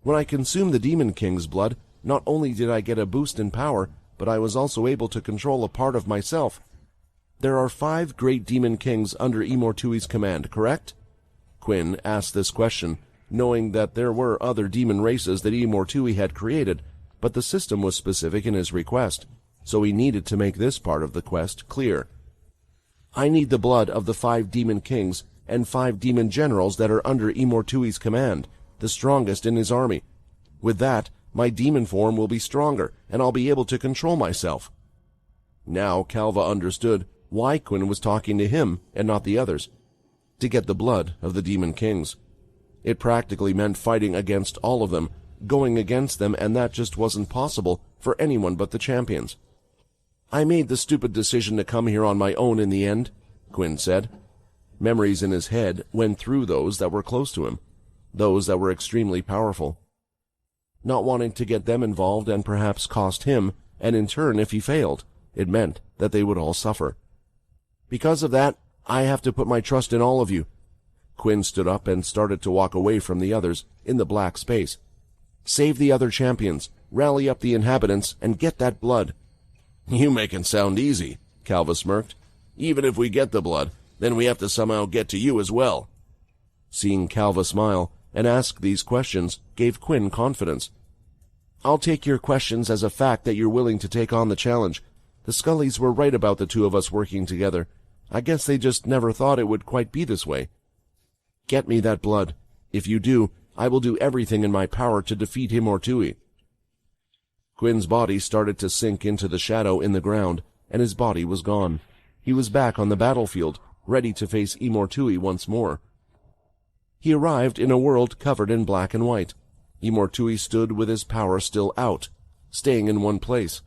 When I consumed the Demon King's blood, not only did I get a boost in power, but I was also able to control a part of myself. There are 5 great Demon Kings under Imortui's command, correct?" Quinn asked this question, knowing that there were other demon races that Imortui had created, but the system was specific in his request, so he needed to make this part of the quest clear. "I need the blood of the 5 Demon Kings and 5 Demon Generals that are under Imortui's command, the strongest in his army. With that, my demon form will be stronger, and I'll be able to control myself." Now Calva understood why Quinn was talking to him and not the others. To get the blood of the Demon Kings. It practically meant fighting against all of them, going against them, and that just wasn't possible for anyone but the champions. "I made the stupid decision to come here on my own in the end," Quinn said. Memories in his head went through those that were close to him, those that were extremely powerful. Not wanting to get them involved and perhaps cost him, and in turn, if he failed, it meant that they would all suffer. "Because of that, I have to put my trust in all of you." Quinn stood up and started to walk away from the others in the black space. "Save the other champions, rally up the inhabitants, and get that blood." "You make it sound easy," Calva smirked. "Even if we get the blood, then we have to somehow get to you as well." Seeing Calva smile and ask these questions gave Quinn confidence. "I'll take your questions as a fact that you're willing to take on the challenge. The Scullys were right about the two of us working together. I guess they just never thought it would quite be this way. Get me that blood. If you do, I will do everything in my power to defeat Imortui." Quinn's body started to sink into the shadow in the ground, and his body was gone. He was back on the battlefield, ready to face Imortui once more. He arrived in a world covered in black and white. Imortui stood with his power still out, staying in one place.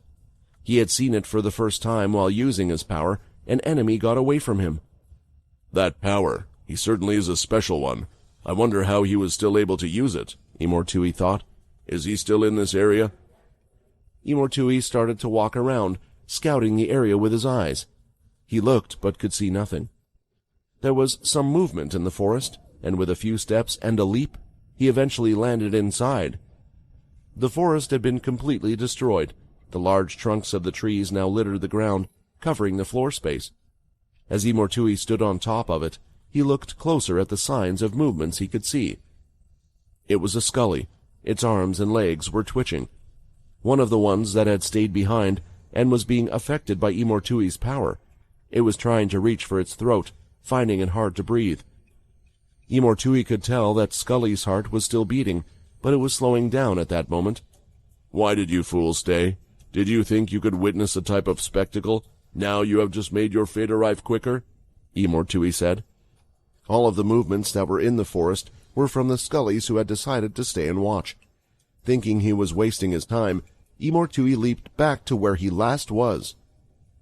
He had seen it for the first time while using his power. An enemy got away from him. "That power, he certainly is a special one. I wonder how he was still able to use it," Imortui thought. "Is he still in this area?" Imortui started to walk around, scouting the area with his eyes. He looked but could see nothing. There was some movement in the forest, and with a few steps and a leap, he eventually landed inside. The forest had been completely destroyed. The large trunks of the trees now littered the ground, covering the floor space. As Imortui stood on top of it, he looked closer at the signs of movements he could see. It was a Scully. Its arms and legs were twitching. One of the ones that had stayed behind and was being affected by Imortui's power. It was trying to reach for its throat, finding it hard to breathe. Imortui could tell that Scully's heart was still beating, but it was slowing down at that moment. "Why did you fools stay? Did you think you could witness a type of spectacle? Now you have just made your fate arrive quicker?" Imortui said. All of the movements that were in the forest were from the Scullys who had decided to stay and watch. Thinking he was wasting his time, Imortui leaped back to where he last was.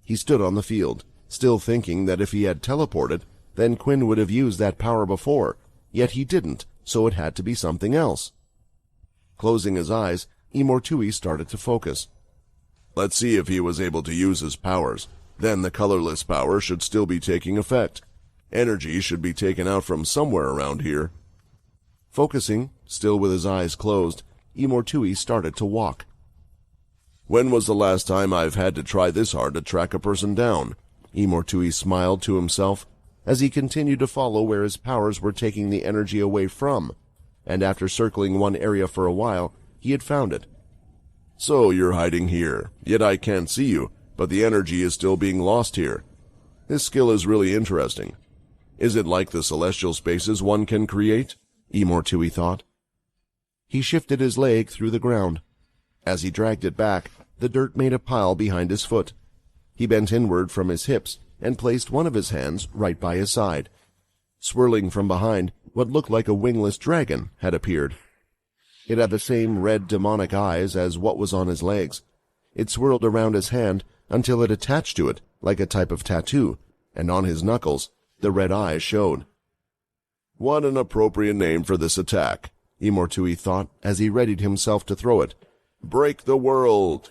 He stood on the field, still thinking that if he had teleported, then Quinn would have used that power before, yet he didn't, so it had to be something else. Closing his eyes, Imortui started to focus. "Let's see if he was able to use his powers. Then the colorless power should still be taking effect. Energy should be taken out from somewhere around here." Focusing, still with his eyes closed, Imortui started to walk. "When was the last time I've had to try this hard to track a person down?" Imortui smiled to himself. as he continued to follow where his powers were taking the energy away from, and after circling one area for a while, he had found it. So you're hiding here, yet I can't see you, but the energy is still being lost here. This skill is really interesting. Is it like the celestial spaces one can create? Imortui thought. He shifted his leg through the ground. As he dragged it back, the dirt made a pile behind his foot. He bent inward from his hips and placed one of his hands right by his side. Swirling from behind, what looked like a wingless dragon had appeared. It had the same red demonic eyes as what was on his legs. It swirled around his hand until it attached to it like a type of tattoo, and on his knuckles the red eyes showed. What an appropriate name for this attack, Imortui thought as he readied himself to throw it. Break the world!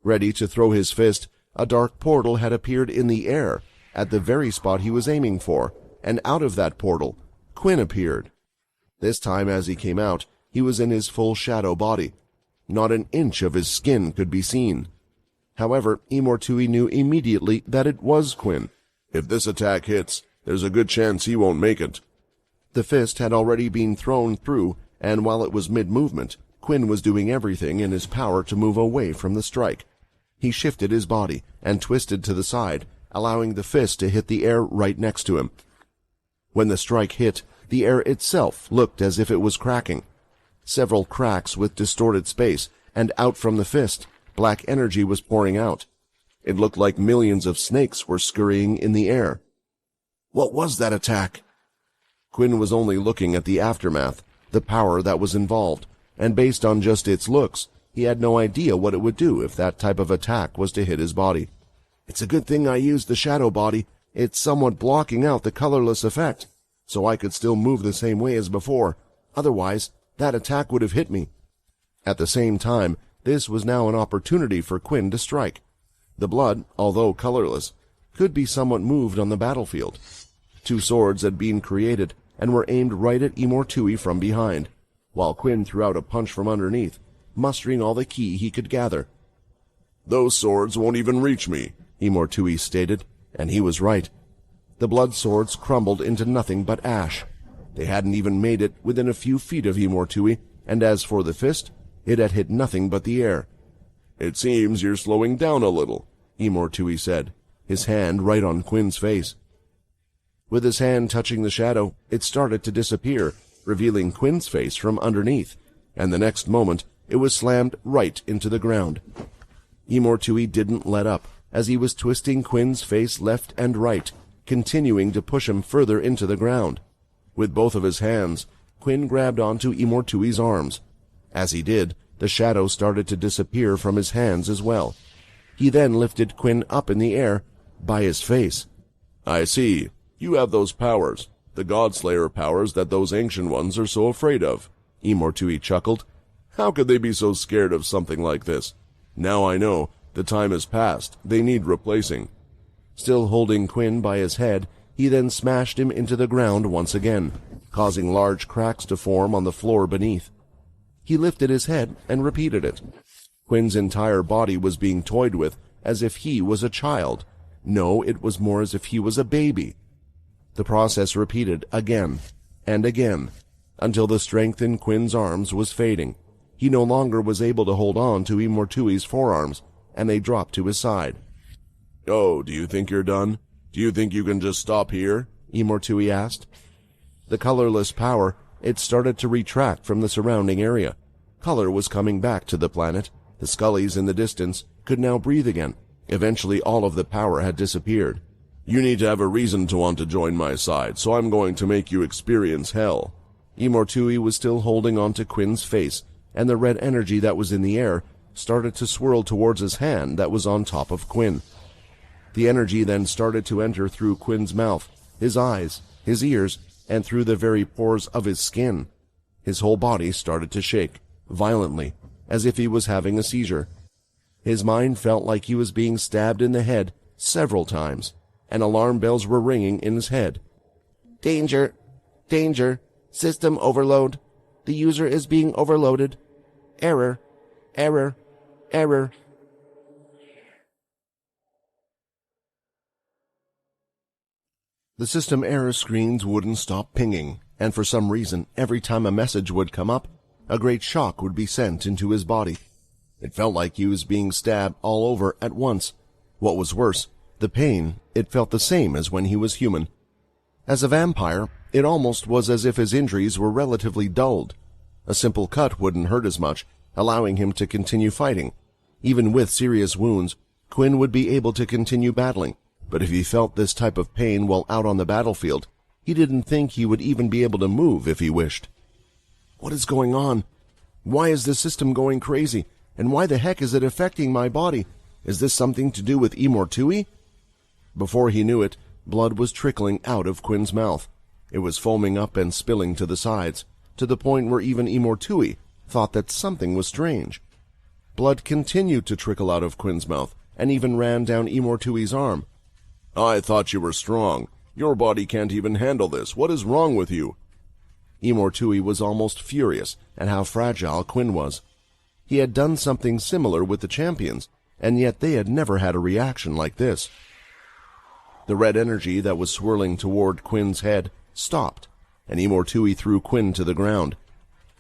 Ready to throw his fist, a dark portal had appeared in the air, at the very spot he was aiming for, and out of that portal, Quinn appeared. This time as he came out, he was in his full shadow body. Not an inch of his skin could be seen. However, Imortui knew immediately that it was Quinn. If this attack hits, there's a good chance he won't make it. The fist had already been thrown through, and while it was mid-movement, Quinn was doing everything in his power to move away from the strike. He shifted his body and twisted to the side, allowing the fist to hit the air right next to him. When the strike hit, the air itself looked as if it was cracking. Several cracks with distorted space, and out from the fist, black energy was pouring out. It looked like millions of snakes were scurrying in the air. What was that attack? Quinn was only looking at the aftermath, the power that was involved, and based on just its looks, he had no idea what it would do if that type of attack was to hit his body. It's a good thing I used the shadow body. It's somewhat blocking out the colorless effect, so I could still move the same way as before. Otherwise, that attack would have hit me. At the same time, this was now an opportunity for Quinn to strike. The blood, although colorless, could be somewhat moved on the battlefield. 2 swords had been created and were aimed right at Imortui from behind, while Quinn threw out a punch from underneath, mustering all the ki he could gather. Those swords won't even reach me, Imortui stated, and he was right. The blood swords crumbled into nothing but ash. They hadn't even made it within a few feet of Imortui, and as for the fist, it had hit nothing but the air. It seems you're slowing down a little, Imortui said, his hand right on Quinn's face. With his hand touching the shadow, it started to disappear, revealing Quinn's face from underneath, and the next moment it was slammed right into the ground. Imortui didn't let up, as he was twisting Quinn's face left and right, continuing to push him further into the ground. With both of his hands, Quinn grabbed onto Imortui's arms. As he did, the shadow started to disappear from his hands as well. He then lifted Quinn up in the air, by his face. I see. You have those powers, the Godslayer powers that those ancient ones are so afraid of. Imortui chuckled. How could they be so scared of something like this? Now I know. The time has passed. They need replacing. Still holding Quinn by his head, he then smashed him into the ground once again, causing large cracks to form on the floor beneath. He lifted his head and repeated it. Quinn's entire body was being toyed with as if he was a child. No, it was more as if he was a baby. The process repeated again and again, until the strength in Quinn's arms was fading. He no longer was able to hold on to Imortui's forearms, and they dropped to his side. Oh, do you think you're done? Do you think you can just stop here? Imortui asked. The colorless power, it started to retract from the surrounding area. Color was coming back to the planet. The Scullies in the distance could now breathe again. Eventually all of the power had disappeared. You need to have a reason to want to join my side, so I'm going to make you experience hell. Imortui was still holding on to Quinn's face, and the red energy that was in the air started to swirl towards his hand that was on top of Quinn. The energy then started to enter through Quinn's mouth, his eyes, his ears, and through the very pores of his skin. His whole body started to shake, violently, as if he was having a seizure. His mind felt like he was being stabbed in the head several times, and alarm bells were ringing in his head. Danger! Danger! System overload! The user is being overloaded! Error! Error! Error! The system error screens wouldn't stop pinging, and for some reason, every time a message would come up, a great shock would be sent into his body. It felt like he was being stabbed all over at once. What was worse, the pain, it felt the same as when he was human. As a vampire, it almost was as if his injuries were relatively dulled. A simple cut wouldn't hurt as much, allowing him to continue fighting. Even with serious wounds, Quinn would be able to continue battling, but if he felt this type of pain while out on the battlefield, he didn't think he would even be able to move if he wished. What is going on? Why is this system going crazy? And why the heck is it affecting my body? Is this something to do with Imortui? Before he knew it, blood was trickling out of Quinn's mouth. It was foaming up and spilling to the sides, to the point where even Imortui thought that something was strange. Blood continued to trickle out of Quinn's mouth, and even ran down Imortui's arm. I thought you were strong. Your body can't even handle this. What is wrong with you? Imortui was almost furious at how fragile Quinn was. He had done something similar with the champions, and yet they had never had a reaction like this. The red energy that was swirling toward Quinn's head stopped, and Imortui threw Quinn to the ground.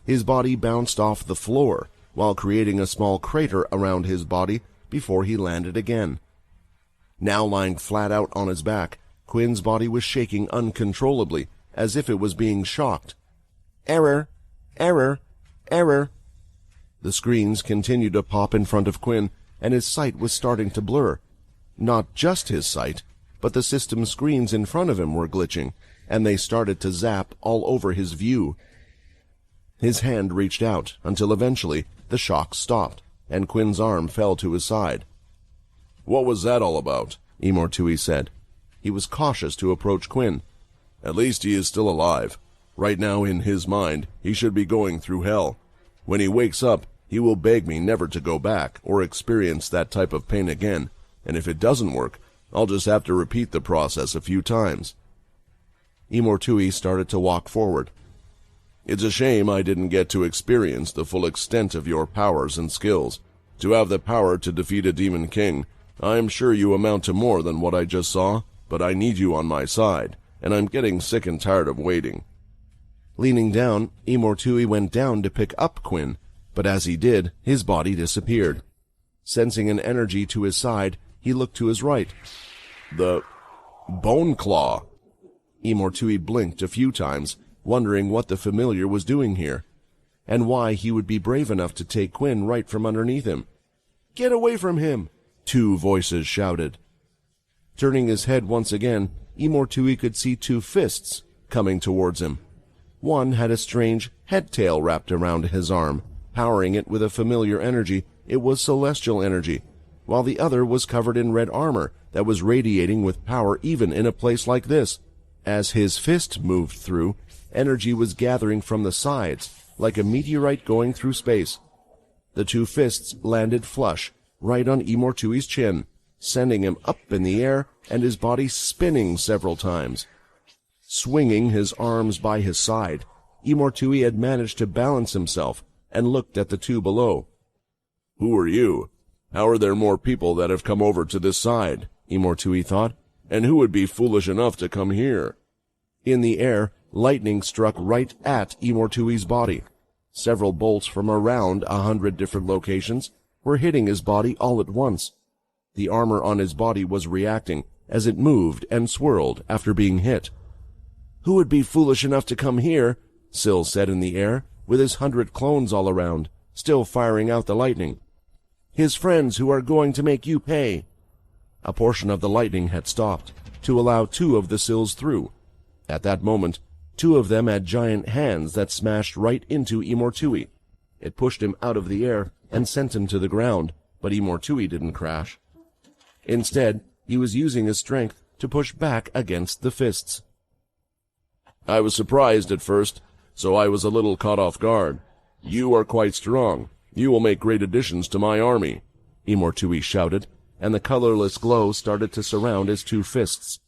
His body bounced off the floor, while creating a small crater around his body before he landed again. Now lying flat out on his back, Quinn's body was shaking uncontrollably, as if it was being shocked. Error! Error! Error! The screens continued to pop in front of Quinn, and his sight was starting to blur. Not just his sight, but the system screens in front of him were glitching, and they started to zap all over his view. His hand reached out, until eventually the shock stopped, and Quinn's arm fell to his side. What was that all about? Imortui said. He was cautious to approach Quinn. At least he is still alive. Right now, in his mind, he should be going through hell. When he wakes up, he will beg me never to go back or experience that type of pain again, and if it doesn't work, I'll just have to repeat the process a few times. Imortui started to walk forward. It's a shame I didn't get to experience the full extent of your powers and skills. To have the power to defeat a demon king, I am sure you amount to more than what I just saw, but I need you on my side, and I'm getting sick and tired of waiting. Leaning down, Imortui went down to pick up Quinn, but as he did, his body disappeared. Sensing an energy to his side, he looked to his right. The Bone Claw. Imortui blinked a few times, wondering what the familiar was doing here, and why he would be brave enough to take Quinn right from underneath him. "Get away from him!" 2 voices shouted. Turning his head once again, Imortui could see 2 fists coming towards him. One had a strange head-tail wrapped around his arm, powering it with a familiar energy. It was celestial energy, while the other was covered in red armor that was radiating with power even in a place like this. As his fist moved through, energy was gathering from the sides, like a meteorite going through space. The 2 fists landed flush, right on Imortui's chin, sending him up in the air and his body spinning several times. Swinging his arms by his side, Imortui had managed to balance himself and looked at the 2 below. Who are you? How are there more people that have come over to this side? Imortui thought. And who would be foolish enough to come here? In the air, lightning struck right at Imortui's body. Several bolts from around 100 different locations were hitting his body all at once. The armor on his body was reacting as it moved and swirled after being hit. "Who would be foolish enough to come here?" Syl said in the air, with his 100 clones all around, still firing out the lightning. "His friends who are going to make you pay." A portion of the lightning had stopped, to allow 2 of the Syls through. At that moment, 2 of them had giant hands that smashed right into Imortui. It pushed him out of the air and sent him to the ground, but Imortui didn't crash. Instead, he was using his strength to push back against the fists. I was surprised at first, so I was a little caught off guard. You are quite strong. You will make great additions to my army, Imortui shouted, and the colorless glow started to surround his 2 fists.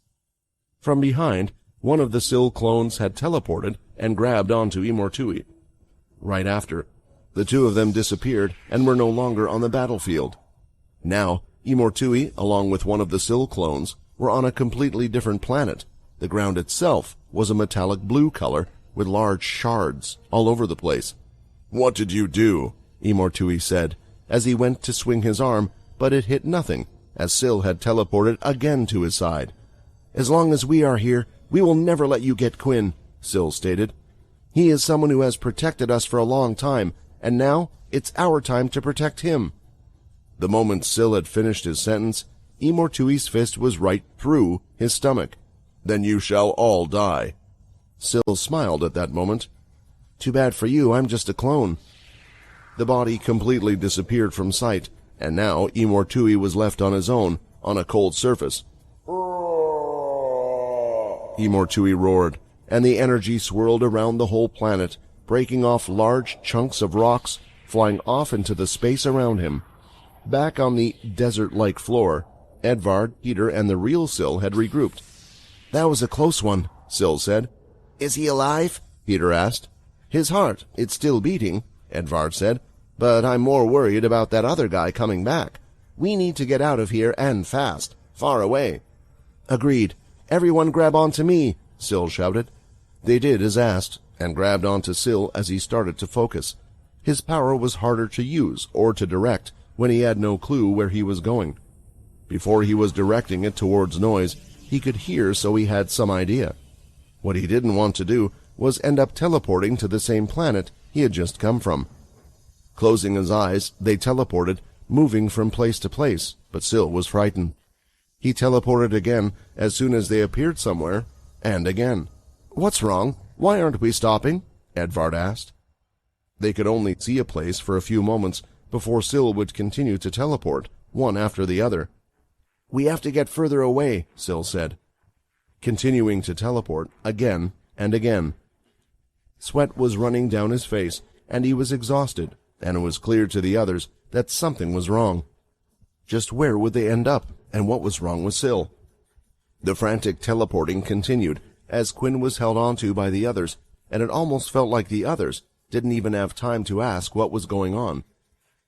From behind, one of the Syl clones had teleported and grabbed onto Imortui. Right after, the 2 of them disappeared and were no longer on the battlefield. Now, Imortui, along with one of the Syl clones, were on a completely different planet, The ground itself was a metallic blue color with large shards all over the place. "What did you do?" Imortui said, as he went to swing his arm, but it hit nothing, as Syl had teleported again to his side. "As long as we are here, we will never let you get Quinn," Syl stated. "He is someone who has protected us for a long time, and now it's our time to protect him." The moment Syl had finished his sentence, Imortui's fist was right through his stomach. "Then you shall all die." Syl smiled at that moment. "Too bad for you, I'm just a clone." The body completely disappeared from sight, and now Imortui was left on his own, on a cold surface. Imortui roared, and the energy swirled around the whole planet, breaking off large chunks of rocks, flying off into the space around him. Back on the desert-like floor, Edvard, Peter, and the real Syl had regrouped. "That was a close one," Syl said. "Is he alive?" Peter asked. "His heart, it's still beating," Edvard said, "but I'm more worried about that other guy coming back. We need to get out of here, and fast, far away." "Agreed. Everyone grab onto me," Syl shouted. They did as asked, and grabbed onto Syl as he started to focus. His power was harder to use or to direct when he had no clue where he was going. Before he was directing it towards noise, he could hear, so he had some idea. What he didn't want to do was end up teleporting to the same planet he had just come from. Closing his eyes, they teleported, moving from place to place, but Syl was frightened. He teleported again as soon as they appeared somewhere, and again. "What's wrong? Why aren't we stopping?" Edvard asked. They could only see a place for a few moments before Syl would continue to teleport, one after the other. "We have to get further away," Syl said, continuing to teleport again and again. Sweat was running down his face, and he was exhausted, and it was clear to the others that something was wrong. Just where would they end up, and what was wrong with Syl? The frantic teleporting continued, as Quinn was held onto by the others, and it almost felt like the others didn't even have time to ask what was going on.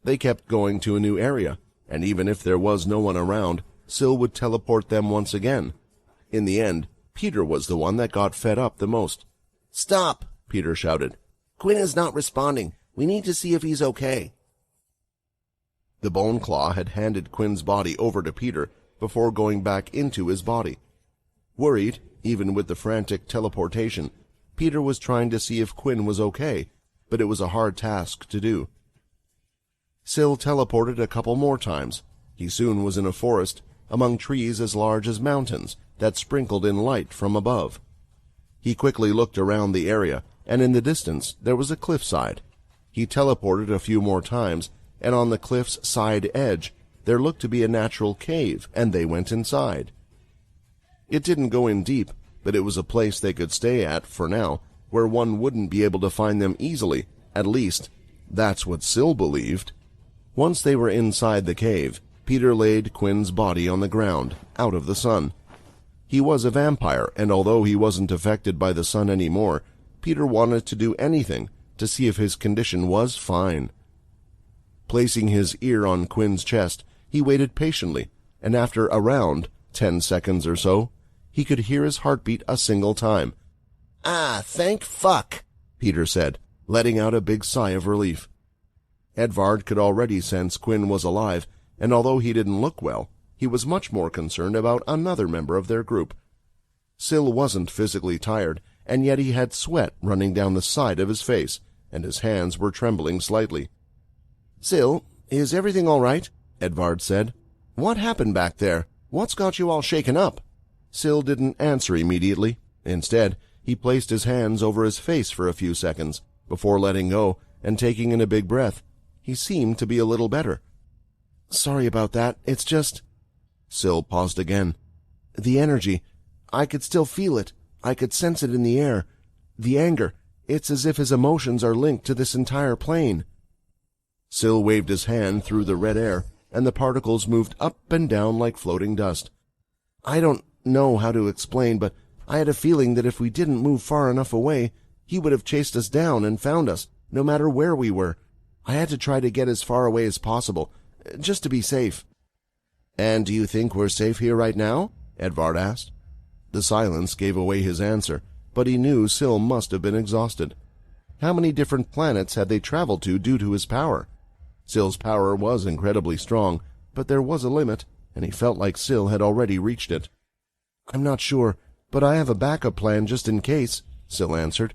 They kept going to a new area, and even if there was no one around, Syl would teleport them once again. In the end, Peter was the one that got fed up the most. "Stop!" Peter shouted. "Quinn is not responding. We need to see if he's okay." The Bone Claw had handed Quinn's body over to Peter before going back into his body. Worried, even with the frantic teleportation, Peter was trying to see if Quinn was okay, but it was a hard task to do. Syl teleported a couple more times. He soon was in a forest, among trees as large as mountains that sprinkled in light from above. He quickly looked around the area, and in the distance there was a cliffside. He teleported a few more times, and on the cliff's side edge there looked to be a natural cave, and they went inside. It didn't go in deep, but it was a place they could stay at for now, where one wouldn't be able to find them easily. At least, that's what Syl believed. Once they were inside the cave, Peter laid Quinn's body on the ground, out of the sun. He was a vampire, and although he wasn't affected by the sun anymore, Peter wanted to do anything to see if his condition was fine. Placing his ear on Quinn's chest, he waited patiently, and after around 10 seconds or so, he could hear his heartbeat a single time. "Ah, thank fuck," Peter said, letting out a big sigh of relief. Edvard could already sense Quinn was alive, and although he didn't look well, he was much more concerned about another member of their group. Syl wasn't physically tired, and yet he had sweat running down the side of his face, and his hands were trembling slightly. "Syl, is everything all right?" Edvard said. "What happened back there? What's got you all shaken up?" Syl didn't answer immediately. Instead, he placed his hands over his face for a few seconds, before letting go and taking in a big breath. He seemed to be a little better. "Sorry about that. It's just—" Syl paused again. "The energy. I could still feel it. I could sense it in the air. The anger. It's as if his emotions are linked to this entire plane." Syl waved his hand through the red air, and the particles moved up and down like floating dust. "I don't know how to explain, but I had a feeling that if we didn't move far enough away, he would have chased us down and found us, no matter where we were. I had to try to get as far away as possible, just to be safe." "And do you think we're safe here right now?" Edvard asked. The silence gave away his answer, but he knew Syl must have been exhausted. How many different planets had they traveled to due to his power? Syl's power was incredibly strong, but there was a limit, and he felt like Syl had already reached it. "I'm not sure, but I have a backup plan just in case," Syl answered.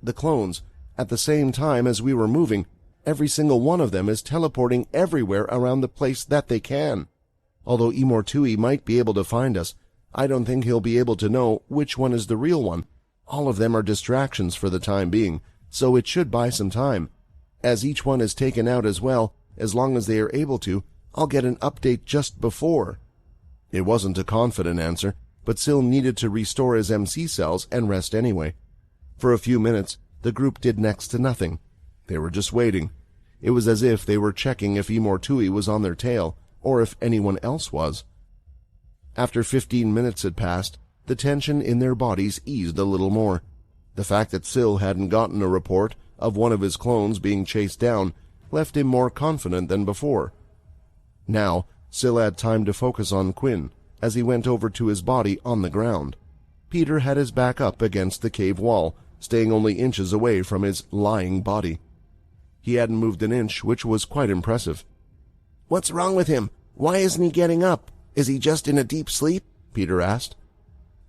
"The clones, at the same time as we were moving, every single one of them is teleporting everywhere around the place that they can. Although Imortui might be able to find us, I don't think he'll be able to know which one is the real one. All of them are distractions for the time being, so it should buy some time. As each one is taken out as well, as long as they are able to, I'll get an update just before." It wasn't a confident answer, but Syl needed to restore his MC cells and rest anyway. For a few minutes, the group did next to nothing. They were just waiting. It was as if they were checking if Imortui was on their tail, or if anyone else was. After 15 minutes had passed, the tension in their bodies eased a little more. The fact that Syl hadn't gotten a report of one of his clones being chased down left him more confident than before. Now, Syl had time to focus on Quinn as he went over to his body on the ground. Peter had his back up against the cave wall, staying only inches away from his lying body. He hadn't moved an inch, which was quite impressive. "What's wrong with him? Why isn't he getting up? Is he just in a deep sleep?" Peter asked.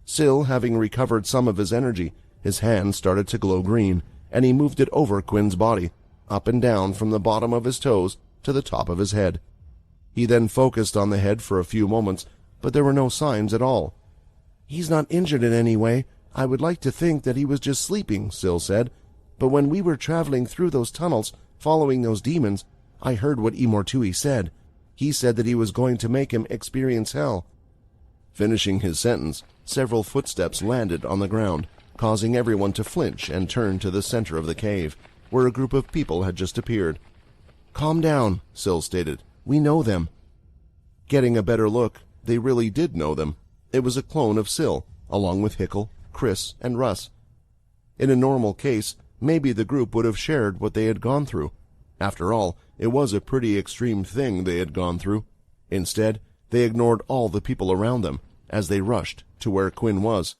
Syl, having recovered some of his energy, his hand started to glow green, and he moved it over Quinn's body, up and down from the bottom of his toes to the top of his head. He then focused on the head for a few moments, but there were no signs at all. "He's not injured in any way. I would like to think that he was just sleeping," Syl said. "But when we were traveling through those tunnels, following those demons, I heard what Imortui said. He said that he was going to make him experience hell." Finishing his sentence, several footsteps landed on the ground, causing everyone to flinch and turn to the center of the cave, where a group of people had just appeared. "Calm down," Syl stated. "We know them." Getting a better look, they really did know them. It was a clone of Syl, along with Hickle, Chris, and Russ. In a normal case, maybe the group would have shared what they had gone through. After all, it was a pretty extreme thing they had gone through. Instead, they ignored all the people around them as they rushed to where Quinn was.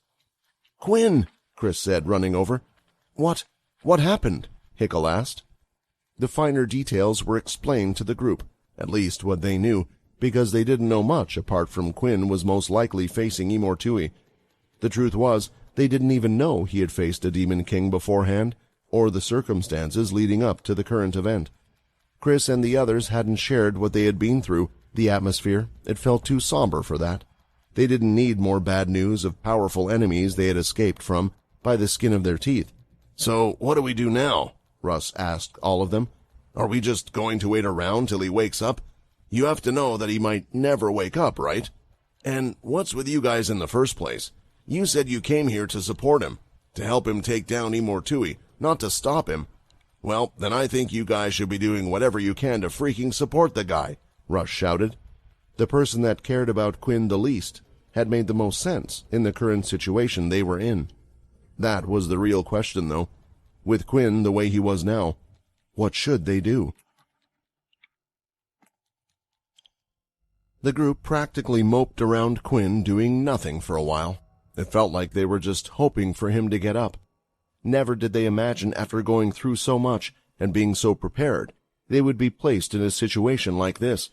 "Quinn!" Chris said, running over. What happened?" Hickle asked. The finer details were explained to the group, at least what they knew, because they didn't know much apart from Quinn was most likely facing Imortui. The truth was, they didn't even know he had faced a Demon King beforehand, or the circumstances leading up to the current event. Chris and the others hadn't shared what they had been through. The atmosphere, it felt too somber for that. They didn't need more bad news of powerful enemies they had escaped from by the skin of their teeth. "So, what do we do now?" Russ asked all of them. "Are we just going to wait around till he wakes up? You have to know that he might never wake up, right? And what's with you guys in the first place? You said you came here to support him, to help him take down Imortui, not to stop him. Well, then I think you guys should be doing whatever you can to freaking support the guy," Russ shouted. The person that cared about Quinn the least had made the most sense in the current situation they were in. That was the real question, though. With Quinn the way he was now, what should they do? The group practically moped around Quinn doing nothing for a while. It felt like they were just hoping for him to get up. Never did they imagine after going through so much and being so prepared, they would be placed in a situation like this.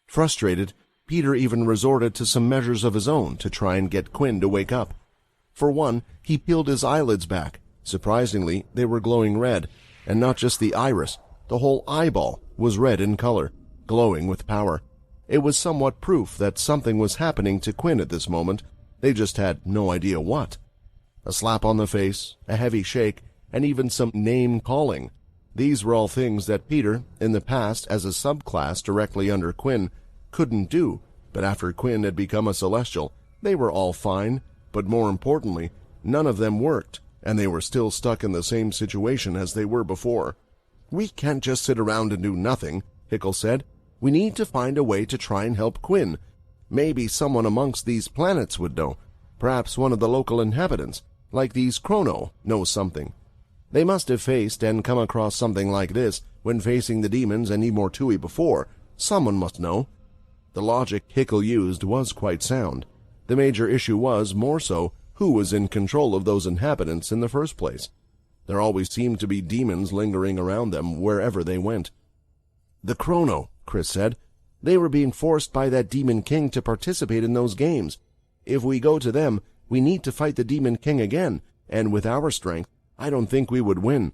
Frustrated, Peter even resorted to some measures of his own to try and get Quinn to wake up. For one, he peeled his eyelids back. Surprisingly, they were glowing red, and not just the iris. The whole eyeball was red in color, glowing with power. It was somewhat proof that something was happening to Quinn at this moment. They just had no idea what. A slap on the face, a heavy shake, and even some name-calling. These were all things that Peter, in the past as a subclass directly under Quinn, couldn't do, but after Quinn had become a Celestial, they were all fine, but more importantly, none of them worked, and they were still stuck in the same situation as they were before. "We can't just sit around and do nothing," Hickle said. "We need to find a way to try and help Quinn. Maybe someone amongst these planets would know. Perhaps one of the local inhabitants, like these Chrono, knows something. They must have faced and come across something like this when facing the demons and Imortui before. Someone must know." The logic Hickle used was quite sound. The major issue was, more so, who was in control of those inhabitants in the first place. There always seemed to be demons lingering around them wherever they went. "The Chrono," Chris said. "They were being forced by that Demon King to participate in those games. If we go to them, we need to fight the Demon King again, and with our strength, I don't think we would win.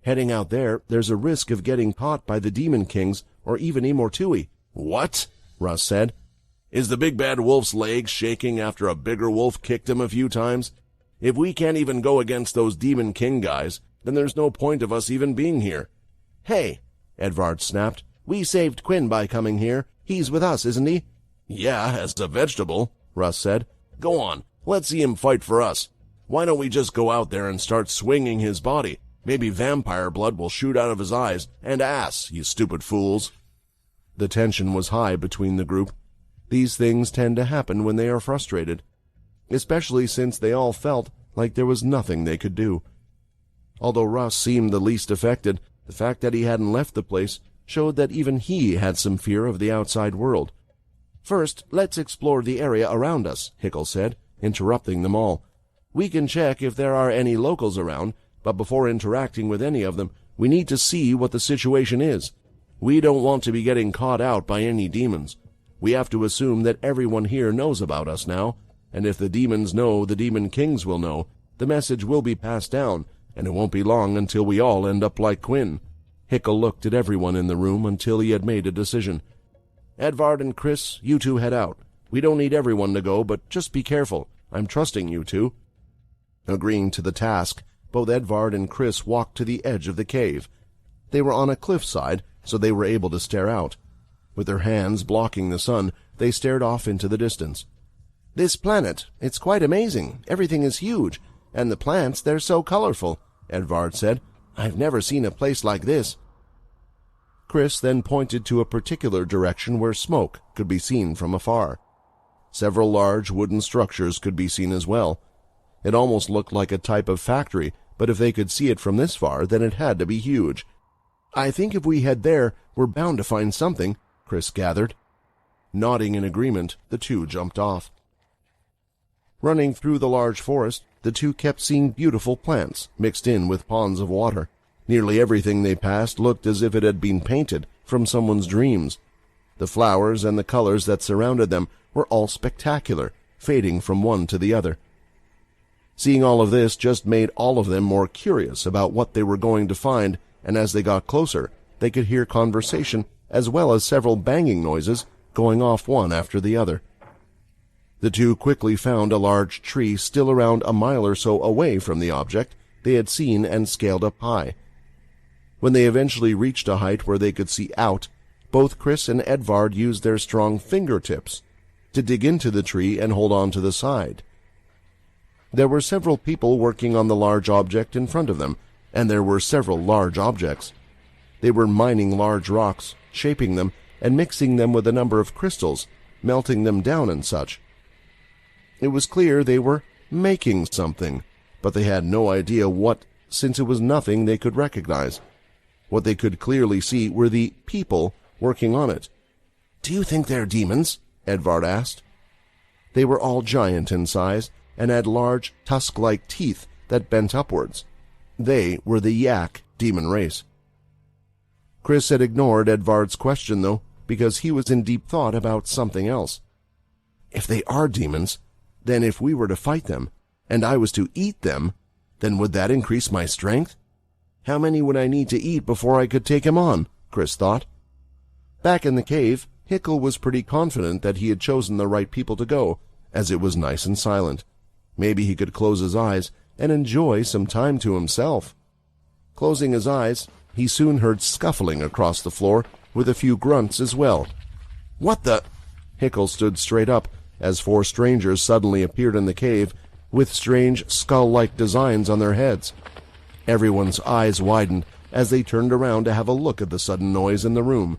Heading out there, there's a risk of getting caught by the Demon Kings or even Imortui." What? Russ said. Is the big bad wolf's leg shaking after a bigger wolf kicked him a few times? If we can't even go against those Demon King guys, then there's no point of us even being here. "Hey," Edvard snapped. "We saved Quinn by coming here. He's with us, isn't he?" "Yeah, as a vegetable," Russ said. "Go on, let's see him fight for us. Why don't we just go out there and start swinging his body? Maybe vampire blood will shoot out of his eyes and ass, you stupid fools." The tension was high between the group. These things tend to happen when they are frustrated, especially since they all felt like there was nothing they could do. Although Russ seemed the least affected, the fact that he hadn't left the place showed that even he had some fear of the outside world. "First, let's explore the area around us," Hickel said, interrupting them all. "We can check if there are any locals around, but before interacting with any of them, we need to see what the situation is. We don't want to be getting caught out by any demons. We have to assume that everyone here knows about us now, and if the demons know, the Demon Kings will know. The message will be passed down, and it won't be long until we all end up like Quinn." Hickel looked at everyone in the room until he had made a decision. "Edvard and Chris, you two head out. We don't need everyone to go, but just be careful. I'm trusting you two." Agreeing to the task, both Edvard and Chris walked to the edge of the cave. They were on a cliffside, so they were able to stare out. With their hands blocking the sun, they stared off into the distance. "This planet, it's quite amazing. Everything is huge, and the plants, they're so colorful," Edvard said. "I've never seen a place like this." Chris then pointed to a particular direction where smoke could be seen from afar. Several large wooden structures could be seen as well. It almost looked like a type of factory, but if they could see it from this far, then it had to be huge. "I think if we head there, we're bound to find something," Chris gathered. Nodding in agreement, the two jumped off. Running through the large forest, the two kept seeing beautiful plants mixed in with ponds of water. Nearly everything they passed looked as if it had been painted from someone's dreams. The flowers and the colors that surrounded them were all spectacular, fading from one to the other. Seeing all of this just made all of them more curious about what they were going to find, and as they got closer, they could hear conversation as well as several banging noises going off one after the other. The two quickly found a large tree still around a mile or so away from the object they had seen and scaled up high. When they eventually reached a height where they could see out, both Chris and Edvard used their strong fingertips to dig into the tree and hold on to the side. There were several people working on the large object in front of them, and there were several large objects. They were mining large rocks, shaping them, and mixing them with a number of crystals, melting them down and such. It was clear they were making something, but they had no idea what, since it was nothing they could recognize. What they could clearly see were the people working on it. "Do you think they're demons?" Edvard asked. They were all giant in size and had large, tusk-like teeth that bent upwards. They were the Yak demon race. Chris had ignored Edvard's question, though, because he was in deep thought about something else. "If they are demons, then if we were to fight them, and I was to eat them, then would that increase my strength? How many would I need to eat before I could take him on?" Chris thought. Back in the cave, Hickel was pretty confident that he had chosen the right people to go, as it was nice and silent. Maybe he could close his eyes and enjoy some time to himself. Closing his eyes, he soon heard scuffling across the floor, with a few grunts as well. "What the—" Hickel stood straight up, as four strangers suddenly appeared in the cave, with strange skull-like designs on their heads. Everyone's eyes widened as they turned around to have a look at the sudden noise in the room.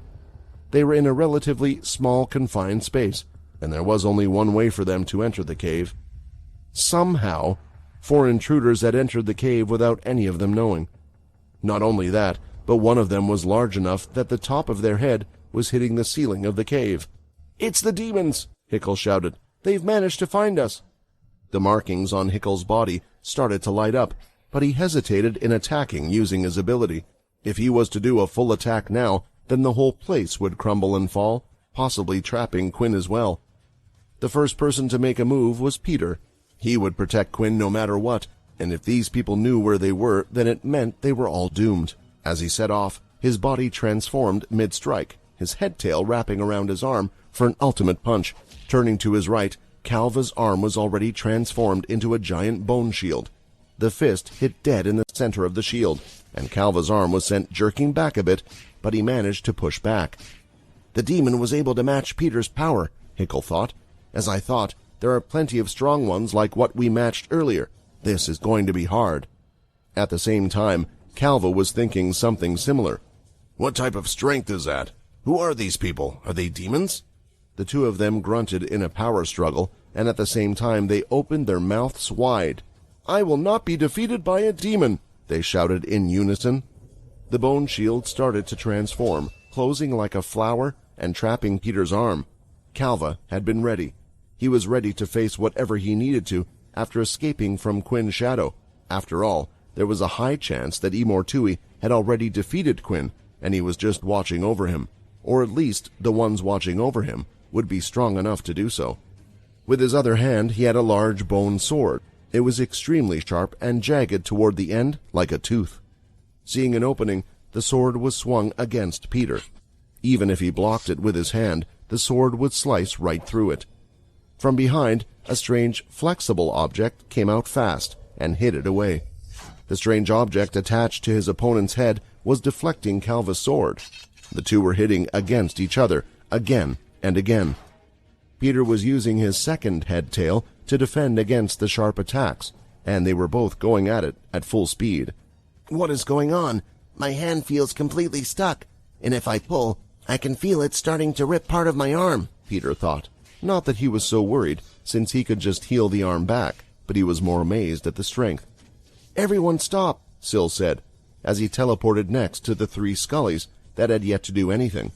They were in a relatively small, confined space, and there was only one way for them to enter the cave. Somehow, four intruders had entered the cave without any of them knowing. Not only that, but one of them was large enough that the top of their head was hitting the ceiling of the cave. "It's the demons!" Hickel shouted. They've managed to find us." The markings on Hickle's body started to light up, but he hesitated in attacking using his ability. If he was to do a full attack now, then the whole place would crumble and fall, possibly trapping Quinn as well. The first person to make a move was Peter. He would protect Quinn no matter what, and if these people knew where they were, then it meant they were all doomed. As he set off, his body transformed mid-strike, his head-tail wrapping around his arm for an ultimate punch. Turning to his right, Calva's arm was already transformed into a giant bone shield. The fist hit dead in the center of the shield, and Calva's arm was sent jerking back a bit, but he managed to push back. The demon was able to match Peter's power, Hickle thought. As I thought, there are plenty of strong ones like what we matched earlier. This is going to be hard. At the same time, Calva was thinking something similar. What type of strength is that? Who are these people? Are they demons? The two of them grunted in a power struggle, and at the same time they opened their mouths wide. "I will not be defeated by a demon," they shouted in unison. The bone shield started to transform, closing like a flower and trapping Peter's arm. Calva had been ready. He was ready to face whatever he needed to after escaping from Quinn's shadow. After all, there was a high chance that Imortui had already defeated Quinn, and he was just watching over him. Or at least the ones watching over him would be strong enough to do so. With his other hand, he had a large bone sword. It was extremely sharp and jagged toward the end like a tooth. Seeing an opening, the sword was swung against Peter. Even if he blocked it with his hand, the sword would slice right through it. From behind, a strange, flexible object came out fast and hid it away. The strange object attached to his opponent's head was deflecting Calva's sword. The two were hitting against each other, again and again. Peter was using his second head-tail to defend against the sharp attacks, and they were both going at it at full speed. "What is going on? My hand feels completely stuck, and if I pull, I can feel it starting to rip part of my arm," Peter thought. Not that he was so worried, since he could just heal the arm back, but he was more amazed at the strength. "Everyone stop," Syl said, as he teleported next to the three Scullies that had yet to do anything.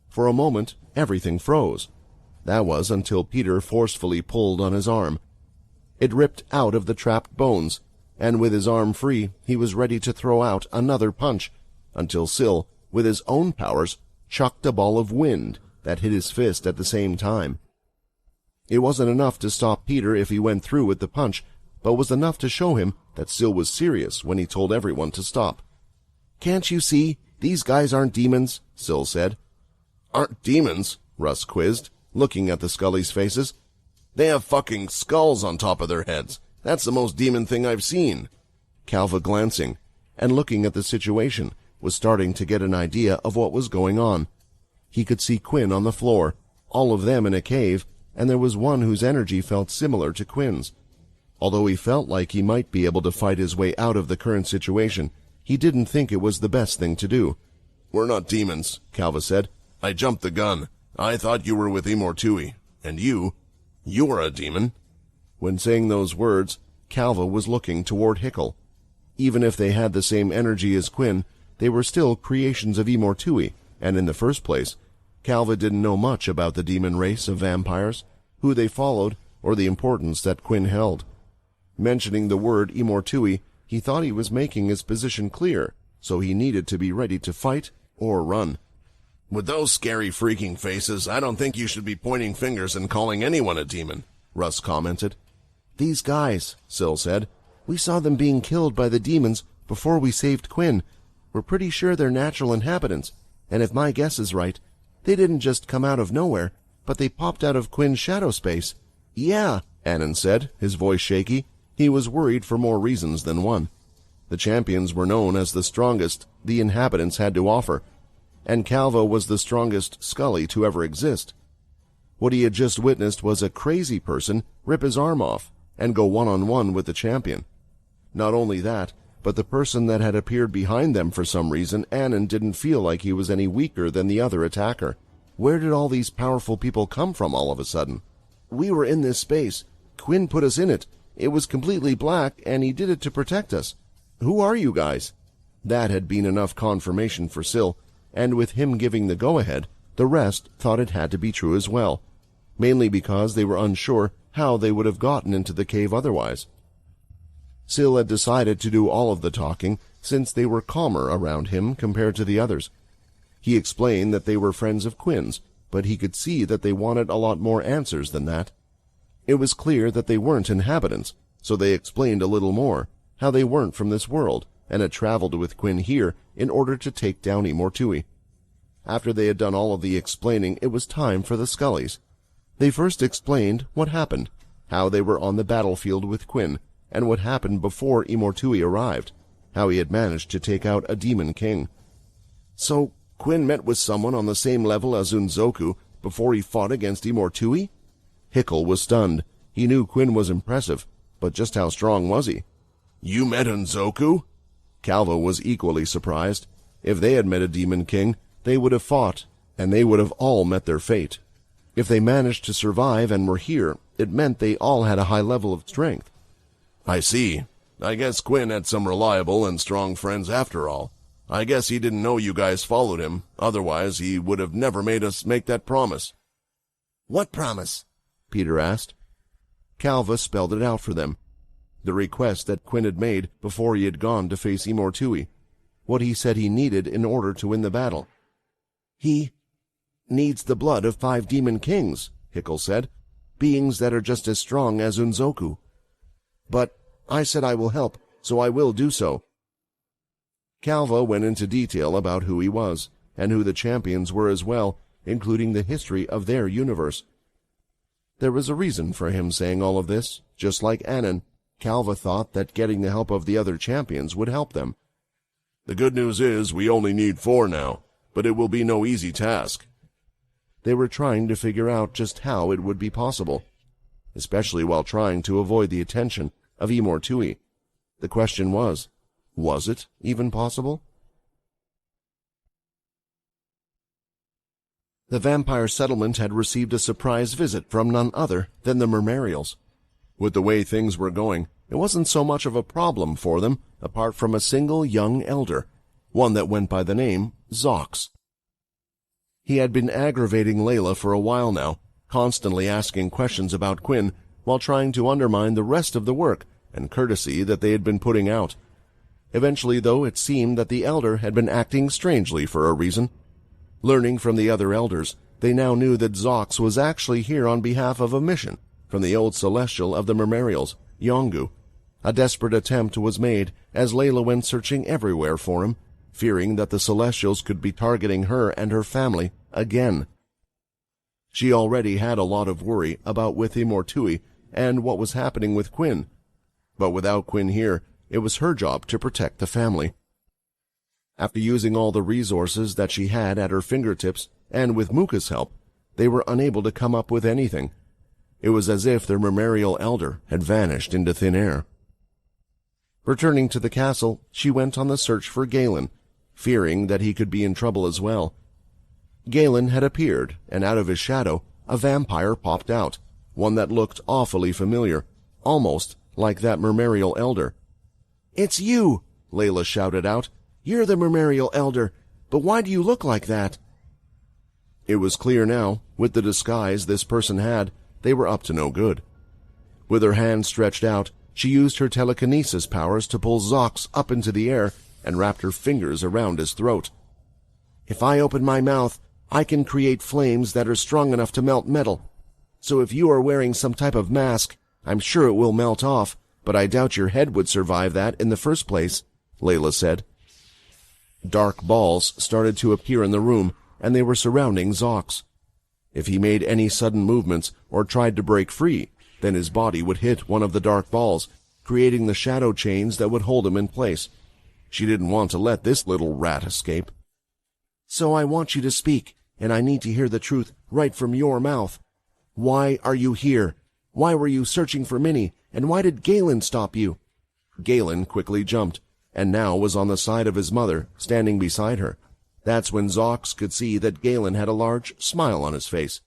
For a moment, everything froze. That was until Peter forcefully pulled on his arm. It ripped out of the trapped bones, and with his arm free, he was ready to throw out another punch, until Syl, with his own powers, chucked a ball of wind that hit his fist at the same time. It wasn't enough to stop Peter if he went through with the punch, but was enough to show him that Syl was serious when he told everyone to stop. "Can't you see? These guys aren't demons," Syl said. Aren't demons? Russ quizzed, looking at the Scully's faces. They have fucking skulls on top of their heads. That's the most demon thing I've seen. Calva, glancing and looking at the situation, was starting to get an idea of what was going on. He could see Quinn on the floor, all of them in a cave, and there was one whose energy felt similar to Quinn's. Although he felt like he might be able to fight his way out of the current situation, he didn't think it was the best thing to do. "We're not demons," Calva said. "I jumped the gun. I thought you were with Imortui. And you're a demon." When saying those words, Calva was looking toward Hickle. Even if they had the same energy as Quinn, they were still creations of Imortui, and in the first place, Calva didn't know much about the demon race of vampires, who they followed, or the importance that Quinn held. Mentioning the word Imortui, he thought he was making his position clear, so he needed to be ready to fight or run. "With those scary freaking faces, I don't think you should be pointing fingers and calling anyone a demon," Russ commented. "These guys," Syl said, "we saw them being killed by the demons before we saved Quinn. We're pretty sure they're natural inhabitants, and if my guess is right, they didn't just come out of nowhere, but they popped out of Quinn's shadow space." "Yeah," Annan said, his voice shaky. He was worried for more reasons than one. The champions were known as the strongest the inhabitants had to offer, and Calva was the strongest Scully to ever exist. What he had just witnessed was a crazy person rip his arm off and go one-on-one with the champion. Not only that, but the person that had appeared behind them for some reason, Annan didn't feel like he was any weaker than the other attacker. Where did all these powerful people come from all of a sudden? "We were in this space. Quinn put us in it. It was completely black, and he did it to protect us. Who are you guys?" That had been enough confirmation for Syl, and with him giving the go-ahead, the rest thought it had to be true as well. mainly because they were unsure how they would have gotten into the cave otherwise. Syl had decided to do all of the talking since they were calmer around him compared to the others. He explained that they were friends of Quinn's, but he could see that they wanted a lot more answers than that. It was clear that they weren't inhabitants, so they explained a little more, how they weren't from this world, and had traveled with Quinn here in order to take down Imortui. After they had done all of the explaining, it was time for the Scullys. They first explained what happened, how they were on the battlefield with Quinn, and what happened before Imortui arrived, how he had managed to take out a demon king. So Quinn met with someone on the same level as Unzoku before he fought against Imortui? Hickel was stunned. He knew Quinn was impressive, but just how strong was he? You met Unzoku? Calvo was equally surprised. If they had met a demon king, they would have fought, and they would have all met their fate. If they managed to survive and were here, it meant they all had a high level of strength. I see. I guess Quinn had some reliable and strong friends after all. I guess he didn't know you guys followed him, otherwise he would have never made us make that promise. What promise? Peter asked. Calva spelled it out for them. The request that Quinn had made before he had gone to face Imortui. What he said he needed in order to win the battle. He needs the blood of 5 demon kings, Hickel said, beings that are just as strong as Unzoku. But I said I will help, so I will do so. Calva went into detail about who he was, and who the champions were as well, including the history of their universe. There was a reason for him saying all of this. Just like Anon, Calva thought that getting the help of the other champions would help them. The good news is we only need 4 now, but it will be no easy task. They were trying to figure out just how it would be possible, especially while trying to avoid the attention of Imortui. The question was it even possible? The vampire settlement had received a surprise visit from none other than the Mermarials. With the way things were going, it wasn't so much of a problem for them, apart from a single young elder, one that went by the name Zox. He had been aggravating Layla for a while now, constantly asking questions about Quinn, while trying to undermine the rest of the work and courtesy that they had been putting out. Eventually, though, it seemed that the elder had been acting strangely for a reason. Learning from the other elders, they now knew that Zox was actually here on behalf of a mission from the old celestial of the Mermarials, Yongu. A desperate attempt was made as Layla went searching everywhere for him, fearing that the celestials could be targeting her and her family again. She already had a lot of worry about with Imortui and what was happening with Quinn. But without Quinn here, it was her job to protect the family. After using all the resources that she had at her fingertips, and with Muka's help, they were unable to come up with anything. It was as if their Mermarial elder had vanished into thin air. Returning to the castle, she went on the search for Galen, fearing that he could be in trouble as well. Galen had appeared, and out of his shadow, a vampire popped out, one that looked awfully familiar, almost like that Mermarial elder. "It's you!" Layla shouted out. "You're the Mermarial elder, but why do you look like that?" It was clear now, with the disguise this person had, they were up to no good. With her hand stretched out, she used her telekinesis powers to pull Zox up into the air and wrapped her fingers around his throat. "If I open my mouth, I can create flames that are strong enough to melt metal. So if you are wearing some type of mask, I'm sure it will melt off, but I doubt your head would survive that in the first place," Layla said. Dark balls started to appear in the room, and they were surrounding Zox. If he made any sudden movements or tried to break free, then his body would hit one of the dark balls, creating the shadow chains that would hold him in place. She didn't want to let this little rat escape. "So I want you to speak, and I need to hear the truth right from your mouth. Why are you here? Why were you searching for Minnie, and why did Galen stop you?" Galen quickly jumped, and now was on the side of his mother, standing beside her. That's when Zox could see that Galen had a large smile on his face.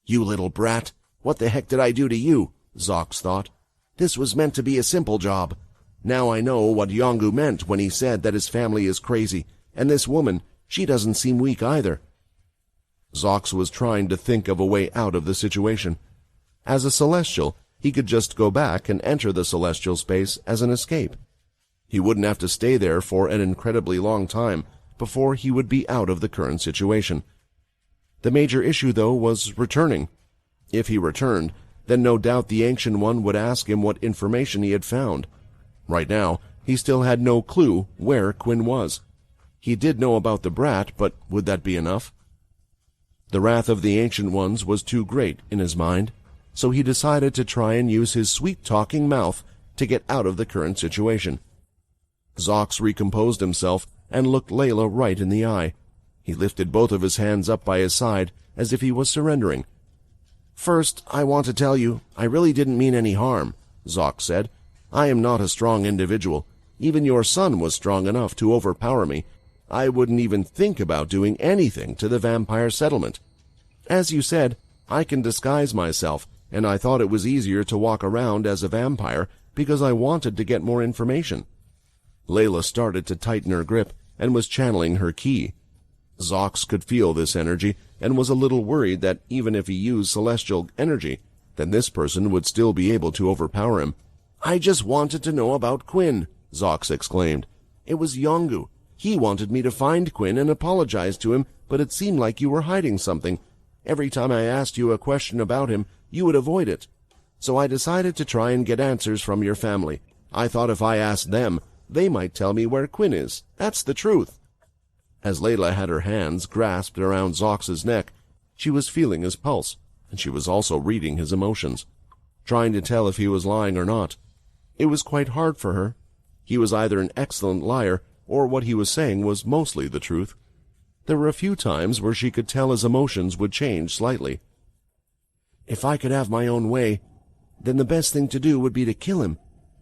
"You little brat, what the heck did I do to you?" Zox thought. "This was meant to be a simple job. Now I know what Yongu meant when he said that his family is crazy, and this woman, she doesn't seem weak either." Zox was trying to think of a way out of the situation. As a Celestial, he could just go back and enter the Celestial space as an escape. He wouldn't have to stay there for an incredibly long time before he would be out of the current situation. The major issue, though, was returning. If he returned, then no doubt the Ancient One would ask him what information he had found. Right now, he still had no clue where Quinn was. He did know about the brat, but would that be enough? The wrath of the Ancient Ones was too great in his mind, so he decided to try and use his sweet-talking mouth to get out of the current situation. Zox recomposed himself and looked Layla right in the eye. He lifted both of his hands up by his side as if he was surrendering. "First, I want to tell you, I really didn't mean any harm," Zox said. "I am not a strong individual. Even your son was strong enough to overpower me. I wouldn't even think about doing anything to the vampire settlement. As you said, I can disguise myself, and I thought it was easier to walk around as a vampire because I wanted to get more information." Layla started to tighten her grip and was channeling her ki. Zox could feel this energy and was a little worried that even if he used celestial energy, then this person would still be able to overpower him. "I just wanted to know about Quinn," Zox exclaimed. "It was Yongu. He wanted me to find Quinn and apologize to him, but it seemed like you were hiding something. Every time I asked you a question about him, you would avoid it. So I decided to try and get answers from your family. I thought if I asked them, they might tell me where Quinn is. That's the truth." As Layla had her hands grasped around Zox's neck, she was feeling his pulse, and she was also reading his emotions, trying to tell if he was lying or not. It was quite hard for her. He was either an excellent liar, or what he was saying was mostly the truth. There were a few times where she could tell his emotions would change slightly. "If I could have my own way, then the best thing to do would be to kill him.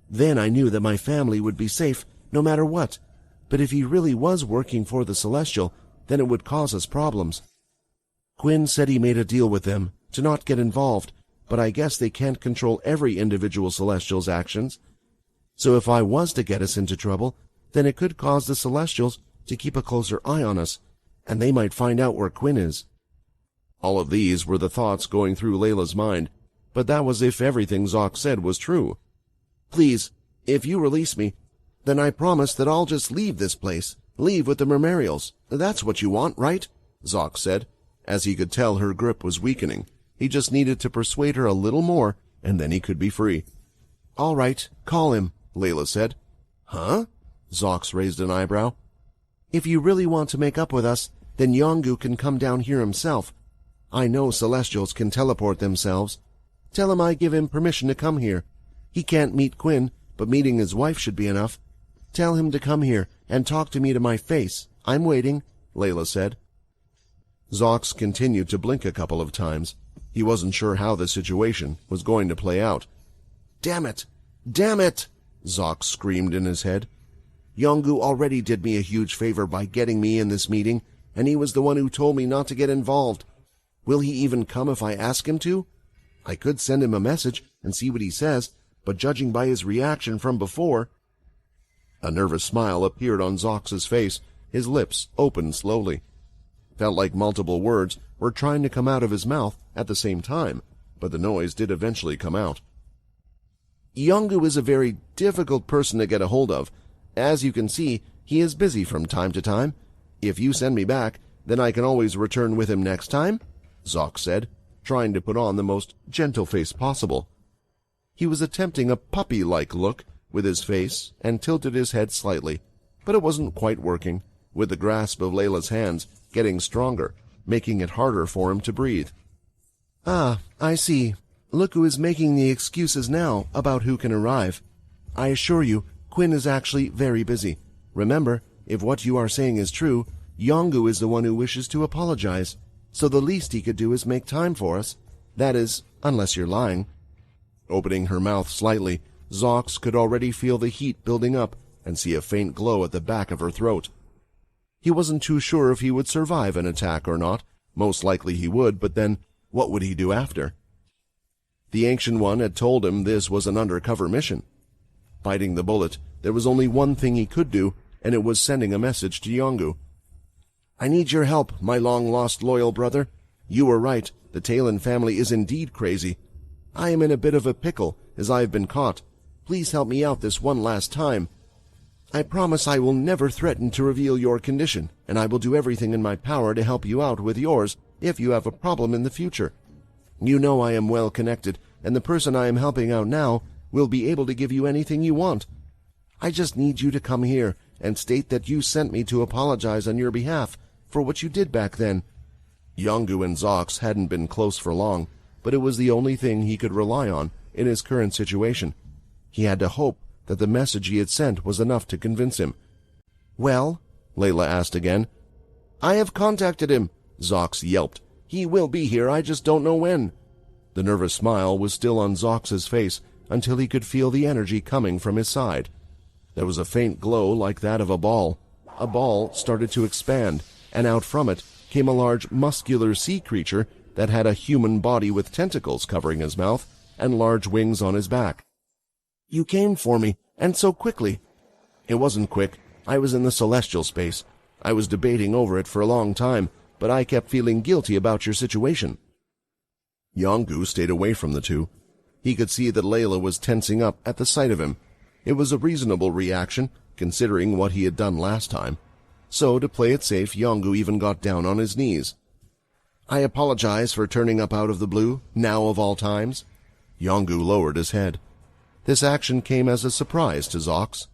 Then I knew that my family would be safe, no matter what. But if he really was working for the Celestial, then it would cause us problems. Quinn said he made a deal with them to not get involved, but I guess they can't control every individual Celestial's actions. So if I was to get us into trouble, then it could cause the Celestials to keep a closer eye on us, and they might find out where Quinn is." All of these were the thoughts going through Layla's mind, but that was if everything Zox said was true. "Please, if you release me, then I promise that I'll just leave this place, leave with the Mermerials. That's what you want, right?" Zox said. As he could tell, her grip was weakening. He just needed to persuade her a little more, and then he could be free. "All right, call him," Layla said. "Huh?" Zox raised an eyebrow. "If you really want to make up with us, then Yongu can come down here himself. I know Celestials can teleport themselves. Tell him I give him permission to come here. He can't meet Quinn, but meeting his wife should be enough. Tell him to come here and talk to me to my face. I'm waiting," Layla said. Zox continued to blink a couple of times. He wasn't sure how the situation was going to play out. "Damn it! Damn it!" Zox screamed in his head. "Yongu already did me a huge favor by getting me in this meeting, and he was the one who told me not to get involved. Will he even come if I ask him to? I could send him a message and see what he says, but judging by his reaction from before—" A nervous smile appeared on Zox's face. His lips opened slowly. Felt like multiple words were trying to come out of his mouth at the same time, but the noise did eventually come out. "Yongu is a very difficult person to get a hold of. As you can see, he is busy from time to time. If you send me back, then I can always return with him next time," Zox said, trying to put on the most gentle face possible. He was attempting a puppy-like look with his face and tilted his head slightly, but it wasn't quite working, with the grasp of Layla's hands getting stronger, making it harder for him to breathe. "Ah, I see. Look who is making the excuses now about who can arrive. I assure you, Quinn is actually very busy. Remember, if what you are saying is true, Yongu is the one who wishes to apologize, so the least he could do is make time for us. That is, unless you're lying." Opening her mouth slightly, Zox could already feel the heat building up and see a faint glow at the back of her throat. He wasn't too sure if he would survive an attack or not. Most likely he would, but then what would he do after? The Ancient One had told him this was an undercover mission. Biting the bullet, there was only one thing he could do, and it was sending a message to Yongu. "I need your help, my long-lost loyal brother. You were right. The Talon family is indeed crazy. I am in a bit of a pickle, as I have been caught. Please help me out this one last time. I promise I will never threaten to reveal your condition, and I will do everything in my power to help you out with yours if you have a problem in the future. You know I am well connected, and the person I am helping out now will be able to give you anything you want. I just need you to come here and state that you sent me to apologize on your behalf for what you did back then. Yongu and Zox hadn't been close for long, but it was the only thing he could rely on in his current situation. He had to hope that the message he had sent was enough to convince him. Well? Layla asked again. I have contacted him, Zox yelped. He will be here, I just don't know when. The nervous smile was still on Zox's face until he could feel the energy coming from his side. There was a faint glow like that of a ball. A ball started to expand, and out from it came a large muscular sea creature that had a human body with tentacles covering his mouth and large wings on his back. You came for me, and so quickly. It wasn't quick. I was in the celestial space. I was debating over it for a long time, but I kept feeling guilty about your situation. Yongu stayed away from the two. He could see that Layla was tensing up at the sight of him. It was a reasonable reaction, considering what he had done last time. So, to play it safe, Yongu even got down on his knees. I apologize for turning up out of the blue, now of all times. Yongu lowered his head. This action came as a surprise to Zox.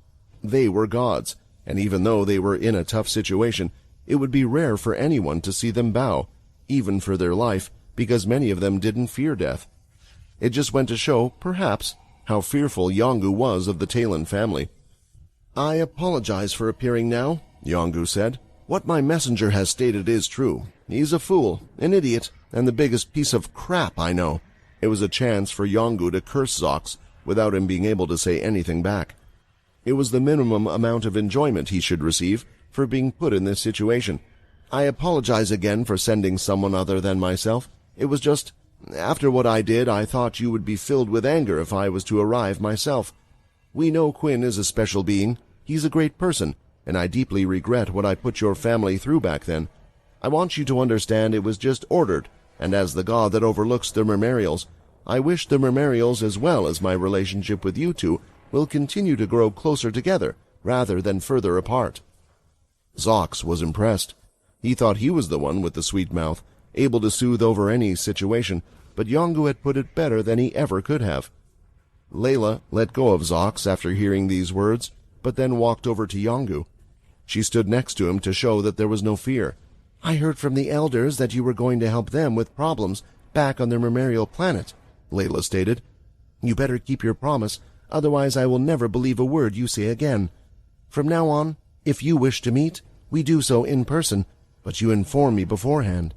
They were gods, and even though they were in a tough situation, it would be rare for anyone to see them bow, even for their life, because many of them didn't fear death. It just went to show, perhaps, how fearful Yongu was of the Talon family. I apologize for appearing now, Yongu said. What my messenger has stated is true. He's a fool, an idiot, and the biggest piece of crap I know. It was a chance for Yongu to curse Zox without him being able to say anything back. It was the minimum amount of enjoyment he should receive for being put in this situation. I apologize again for sending someone other than myself. It was just, after what I did, I thought you would be filled with anger if I was to arrive myself. We know Quinn is a special being. He's a great person, and I deeply regret what I put your family through back then. I want you to understand it was just ordered, and as the god that overlooks the Mermarials, I wish the Mermarials, as well as my relationship with you two, will continue to grow closer together rather than further apart. Zox was impressed. He thought he was the one with the sweet mouth, able to soothe over any situation, but Yongu had put it better than he ever could have. Layla let go of Zox after hearing these words, but then walked over to Yongu. She stood next to him to show that there was no fear. I heard from the elders that you were going to help them with problems back on their Mermarial planet, Layla stated. You better keep your promise, otherwise I will never believe a word you say again. From now on, if you wish to meet, we do so in person, but you inform me beforehand.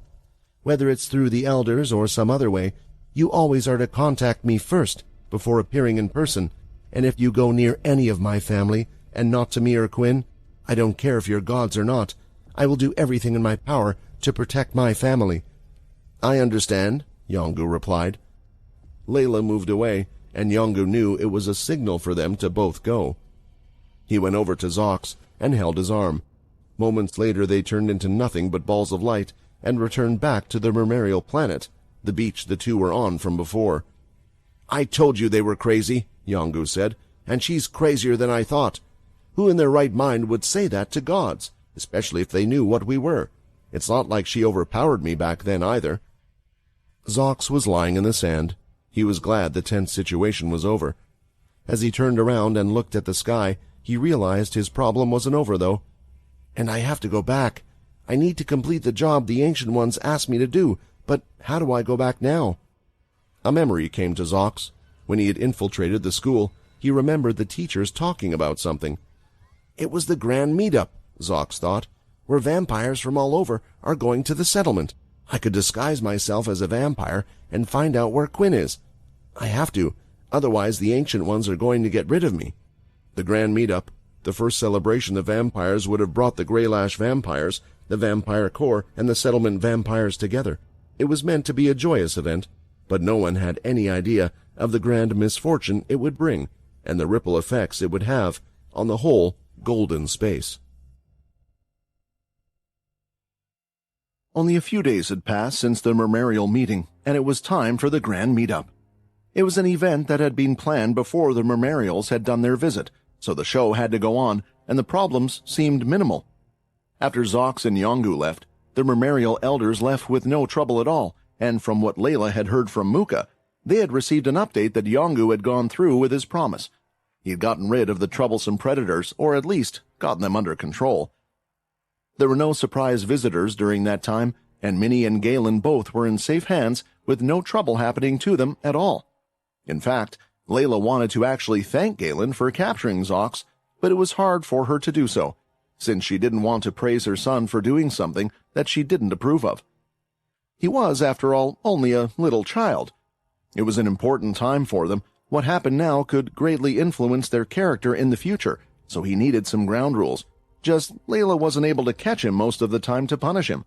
Whether it's through the elders or some other way, you always are to contact me first before appearing in person, and if you go near any of my family, and not to me or Quinn, I don't care if you're gods or not, I will do everything in my power to protect my family. I understand, Yongu replied. Layla moved away, and Yongu knew it was a signal for them to both go. He went over to Zox and held his arm. Moments later they turned into nothing but balls of light and returned back to the Mermarial planet, the beach the two were on from before. I told you they were crazy, Yongu said, and she's crazier than I thought. Who in their right mind would say that to gods, especially if they knew what we were? It's not like she overpowered me back then either. Zox was lying in the sand. He was glad the tense situation was over. As he turned around and looked at the sky, he realized his problem wasn't over, though. And I have to go back. I need to complete the job the Ancient Ones asked me to do, but how do I go back now? A memory came to Zox. When he had infiltrated the school, he remembered the teachers talking about something. It was the grand meetup, Zox thought, where vampires from all over are going to the settlement. I could disguise myself as a vampire and find out where Quinn is. I have to, otherwise the Ancient Ones are going to get rid of me. The grand meetup, the first celebration of vampires, would have brought the Greylash vampires, the Vampire Corps, and the settlement vampires together. It was meant to be a joyous event, but no one had any idea of the grand misfortune it would bring and the ripple effects it would have on the whole golden space. Only a few days had passed since the memorial meeting, and it was time for the grand meetup. It was an event that had been planned before the memorials had done their visit, so the show had to go on, and the problems seemed minimal. After Zox and Yongu left, the memorial elders left with no trouble at all, and from what Layla had heard from Muka, they had received an update that Yongu had gone through with his promise. He had gotten rid of the troublesome predators, or at least gotten them under control. There were no surprise visitors during that time, and Minnie and Galen both were in safe hands with no trouble happening to them at all. In fact, Layla wanted to actually thank Galen for capturing Zox, but it was hard for her to do so, since she didn't want to praise her son for doing something that she didn't approve of. He was, after all, only a little child. It was an important time for them. What happened now could greatly influence their character in the future, so he needed some ground rules. Just Layla wasn't able to catch him most of the time to punish him.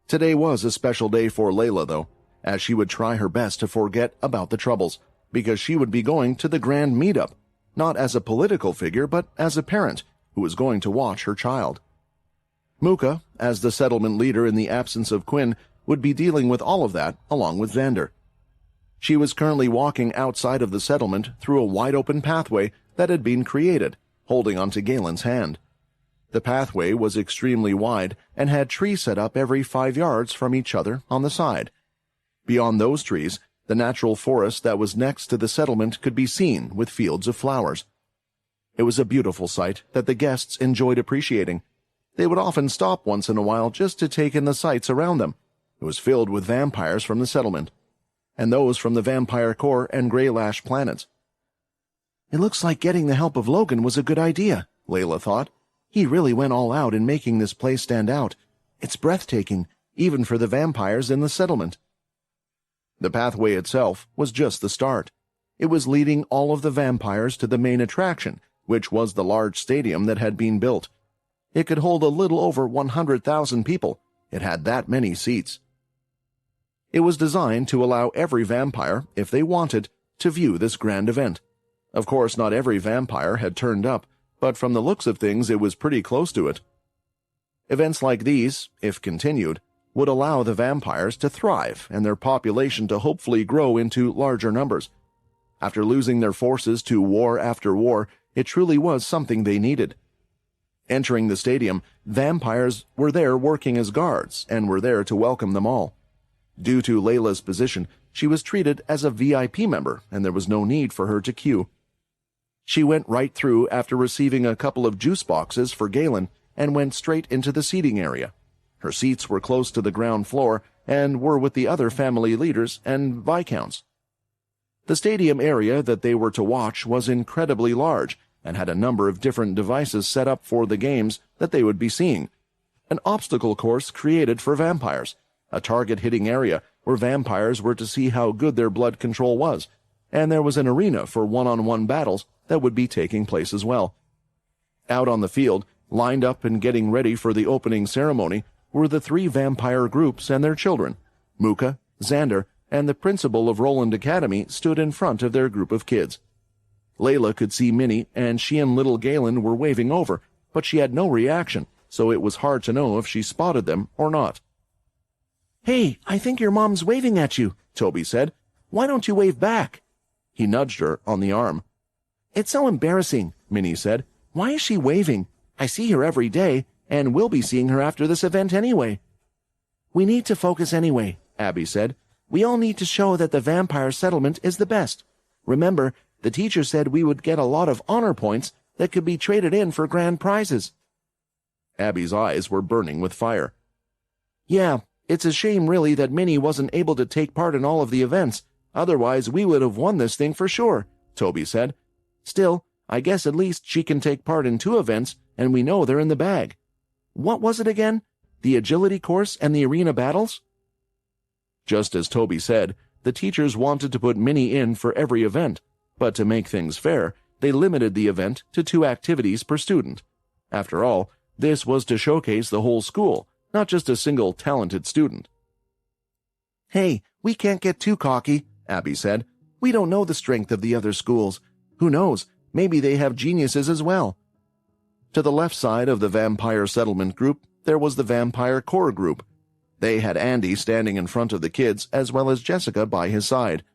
Today was a special day for Layla, though, as she would try her best to forget about the troubles, because she would be going to the grand meetup, not as a political figure, but as a parent who was going to watch her child. Muka, as the settlement leader in the absence of Quinn, would be dealing with all of that along with Xander. She was currently walking outside of the settlement through a wide-open pathway that had been created, holding onto Galen's hand. The pathway was extremely wide and had trees set up every 5 yards from each other on the side. Beyond those trees, the natural forest that was next to the settlement could be seen with fields of flowers. It was a beautiful sight that the guests enjoyed appreciating. They would often stop once in a while just to take in the sights around them. It was filled with vampires from the settlement, and those from the Vampire Core and Greylash planets. It looks like getting the help of Logan was a good idea, Layla thought. He really went all out in making this place stand out. It's breathtaking, even for the vampires in the settlement. The pathway itself was just the start. It was leading all of the vampires to the main attraction, which was the large stadium that had been built. It could hold a little over 100,000 people. It had that many seats. It was designed to allow every vampire, if they wanted, to view this grand event. Of course, not every vampire had turned up, but from the looks of things it was pretty close to it. Events like these, if continued, would allow the vampires to thrive and their population to hopefully grow into larger numbers. After losing their forces to war after war, it truly was something they needed. Entering the stadium, vampires were there working as guards and were there to welcome them all. Due to Layla's position, she was treated as a VIP member, and there was no need for her to queue. She went right through after receiving a couple of juice boxes for Galen and went straight into the seating area. Her seats were close to the ground floor and were with the other family leaders and viscounts. The stadium area that they were to watch was incredibly large and had a number of different devices set up for the games that they would be seeing. An obstacle course created for vampires, a target-hitting area where vampires were to see how good their blood control was, and there was an arena for one-on-one battles that would be taking place as well. Out on the field, lined up and getting ready for the opening ceremony, were the 3 vampire groups and their children. Muka, Xander, and the principal of Roland Academy stood in front of their group of kids. Layla could see Minnie, and she and little Galen were waving over, but she had no reaction, so it was hard to know if she spotted them or not. "Hey, I think your mom's waving at you," Toby said. "Why don't you wave back?" He nudged her on the arm. "It's so embarrassing," Minnie said. "Why is she waving? I see her every day, and we'll be seeing her after this event anyway." "We need to focus anyway," Abby said. "We all need to show that the vampire settlement is the best. Remember, the teacher said we would get a lot of honor points that could be traded in for grand prizes." Abby's eyes were burning with fire. "Yeah, it's a shame really that Minnie wasn't able to take part in all of the events. Otherwise, we would have won this thing for sure," Toby said. "Still, I guess at least she can take part in 2 events, and we know they're in the bag. What was it again? The agility course and the arena battles?" Just as Toby said, the teachers wanted to put Minnie in for every event, but to make things fair, they limited the event to 2 activities per student. After all, this was to showcase the whole school, not just a single talented student. "Hey, we can't get too cocky," Abby said. "We don't know the strength of the other schools. Who knows, maybe they have geniuses as well." To the left side of the Vampire Settlement group, there was the Vampire Core group. They had Andy standing in front of the kids as well as Jessica by his side.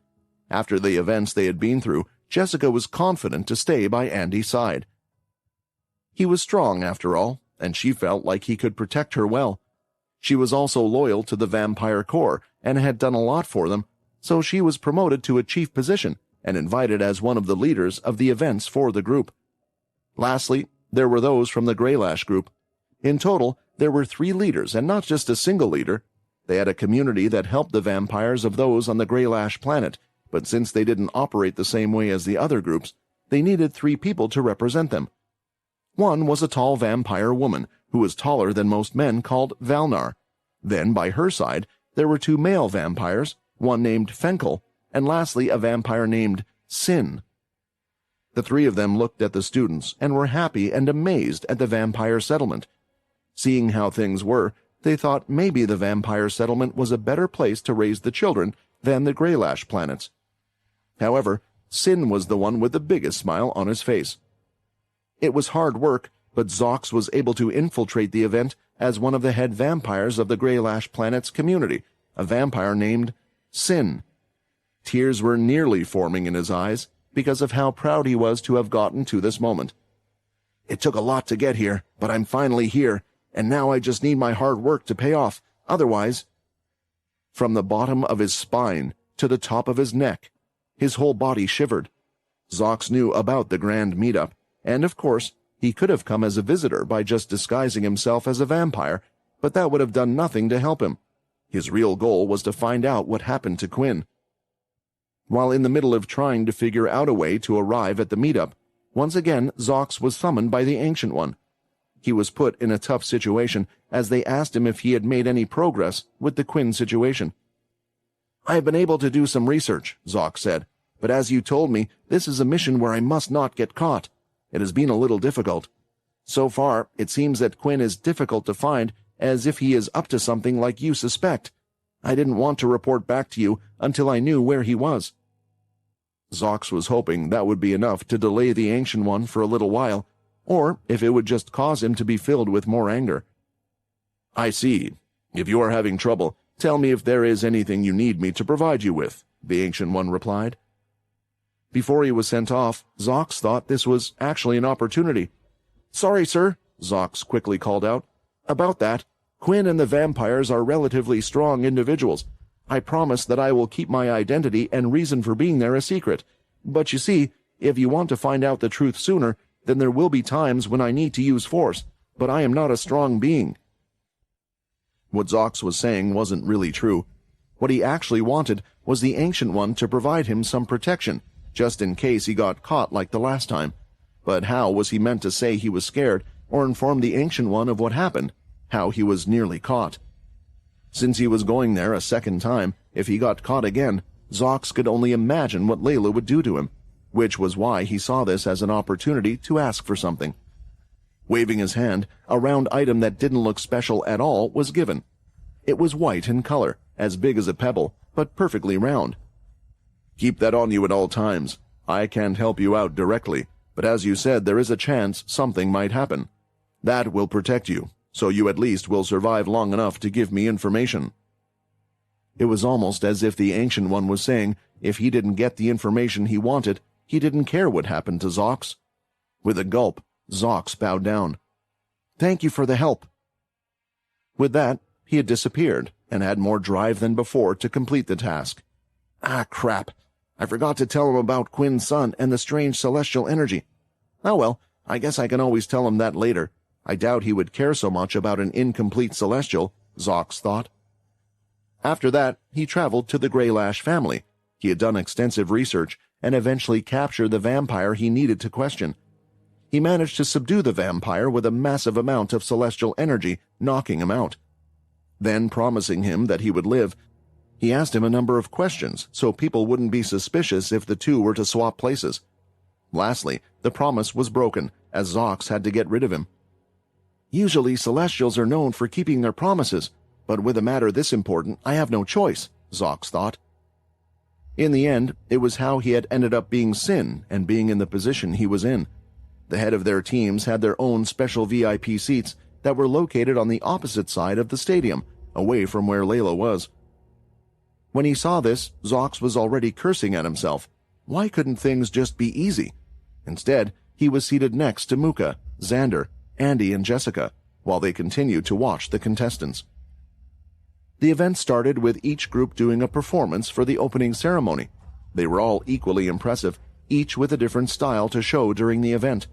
After the events they had been through, Jessica was confident to stay by Andy's side. He was strong, after all, and she felt like he could protect her well. She was also loyal to the Vampire Corps and had done a lot for them, so she was promoted to a chief position and invited as one of the leaders of the events for the group. Lastly, there were those from the Greylash group. In total, there were 3 leaders, and not just a single leader. They had a community that helped the vampires of those on the Greylash planet, but since they didn't operate the same way as the other groups, they needed 3 people to represent them. One was a tall vampire woman, who was taller than most men, called Valnar. Then, by her side, there were 2 male vampires, one named Fenkel, and lastly a vampire named Sin. The 3 of them looked at the students and were happy and amazed at the vampire settlement. Seeing how things were, they thought maybe the vampire settlement was a better place to raise the children than the Greylash planets. However, Sin was the one with the biggest smile on his face. It was hard work, but Zox was able to infiltrate the event as one of the head vampires of the Greylash planet's community, a vampire named Sin. Tears were nearly forming in his eyes because of how proud he was to have gotten to this moment. "It took a lot to get here, but I'm finally here, and now I just need my hard work to pay off. Otherwise—" From the bottom of his spine to the top of his neck, his whole body shivered. Zox knew about the grand meetup, and of course, he could have come as a visitor by just disguising himself as a vampire, but that would have done nothing to help him. His real goal was to find out what happened to Quinn. While in the middle of trying to figure out a way to arrive at the meetup, once again Zox was summoned by the Ancient One. He was put in a tough situation as they asked him if he had made any progress with the Quinn situation. "I have been able to do some research," Zox said, "but as you told me, this is a mission where I must not get caught. It has been a little difficult. So far, it seems that Quinn is difficult to find, as if he is up to something like you suspect. I didn't want to report back to you until I knew where he was." Zox was hoping that would be enough to delay the Ancient One for a little while, or if it would just cause him to be filled with more anger. "I see. If you are having trouble, tell me if there is anything you need me to provide you with," the Ancient One replied. Before he was sent off, Zox thought this was actually an opportunity. "Sorry, sir," Zox quickly called out. "About that, Quinn and the vampires are relatively strong individuals. I promise that I will keep my identity and reason for being there a secret. But you see, if you want to find out the truth sooner, then there will be times when I need to use force, but I am not a strong being." What Zox was saying wasn't really true. What he actually wanted was the Ancient One to provide him some protection, just in case he got caught like the last time. But how was he meant to say he was scared or inform the Ancient One of what happened, how he was nearly caught? Since he was going there a second time, if he got caught again, Zox could only imagine what Layla would do to him, which was why he saw this as an opportunity to ask for something. Waving his hand, a round item that didn't look special at all was given. It was white in color, as big as a pebble, but perfectly round. "Keep that on you at all times. I can't help you out directly, but as you said, there is a chance something might happen. That will protect you, so you at least will survive long enough to give me information." It was almost as if the Ancient One was saying if he didn't get the information he wanted, he didn't care what happened to Zox. With a gulp, Zox bowed down. "Thank you for the help." With that, he had disappeared and had more drive than before to complete the task. "Ah, crap. I forgot to tell him about Quinn's son and the strange celestial energy. Oh well, I guess I can always tell him that later. I doubt he would care so much about an incomplete celestial," Zox thought. After that, he traveled to the Greylash family. He had done extensive research and eventually captured the vampire he needed to question. He managed to subdue the vampire with a massive amount of celestial energy, knocking him out. Then, promising him that he would live, he asked him a number of questions so people wouldn't be suspicious if the two were to swap places. Lastly, the promise was broken, as Zox had to get rid of him. "Usually Celestials are known for keeping their promises, but with a matter this important, I have no choice," Zox thought. In the end, it was how he had ended up being Sin and being in the position he was in. The head of their teams had their own special VIP seats that were located on the opposite side of the stadium, away from where Layla was. When he saw this, Zox was already cursing at himself. Why couldn't things just be easy? Instead, he was seated next to Muka, Xander, Andy, and Jessica, while they continued to watch the contestants. The event started with each group doing a performance for the opening ceremony. They were all equally impressive, each with a different style to show during the event.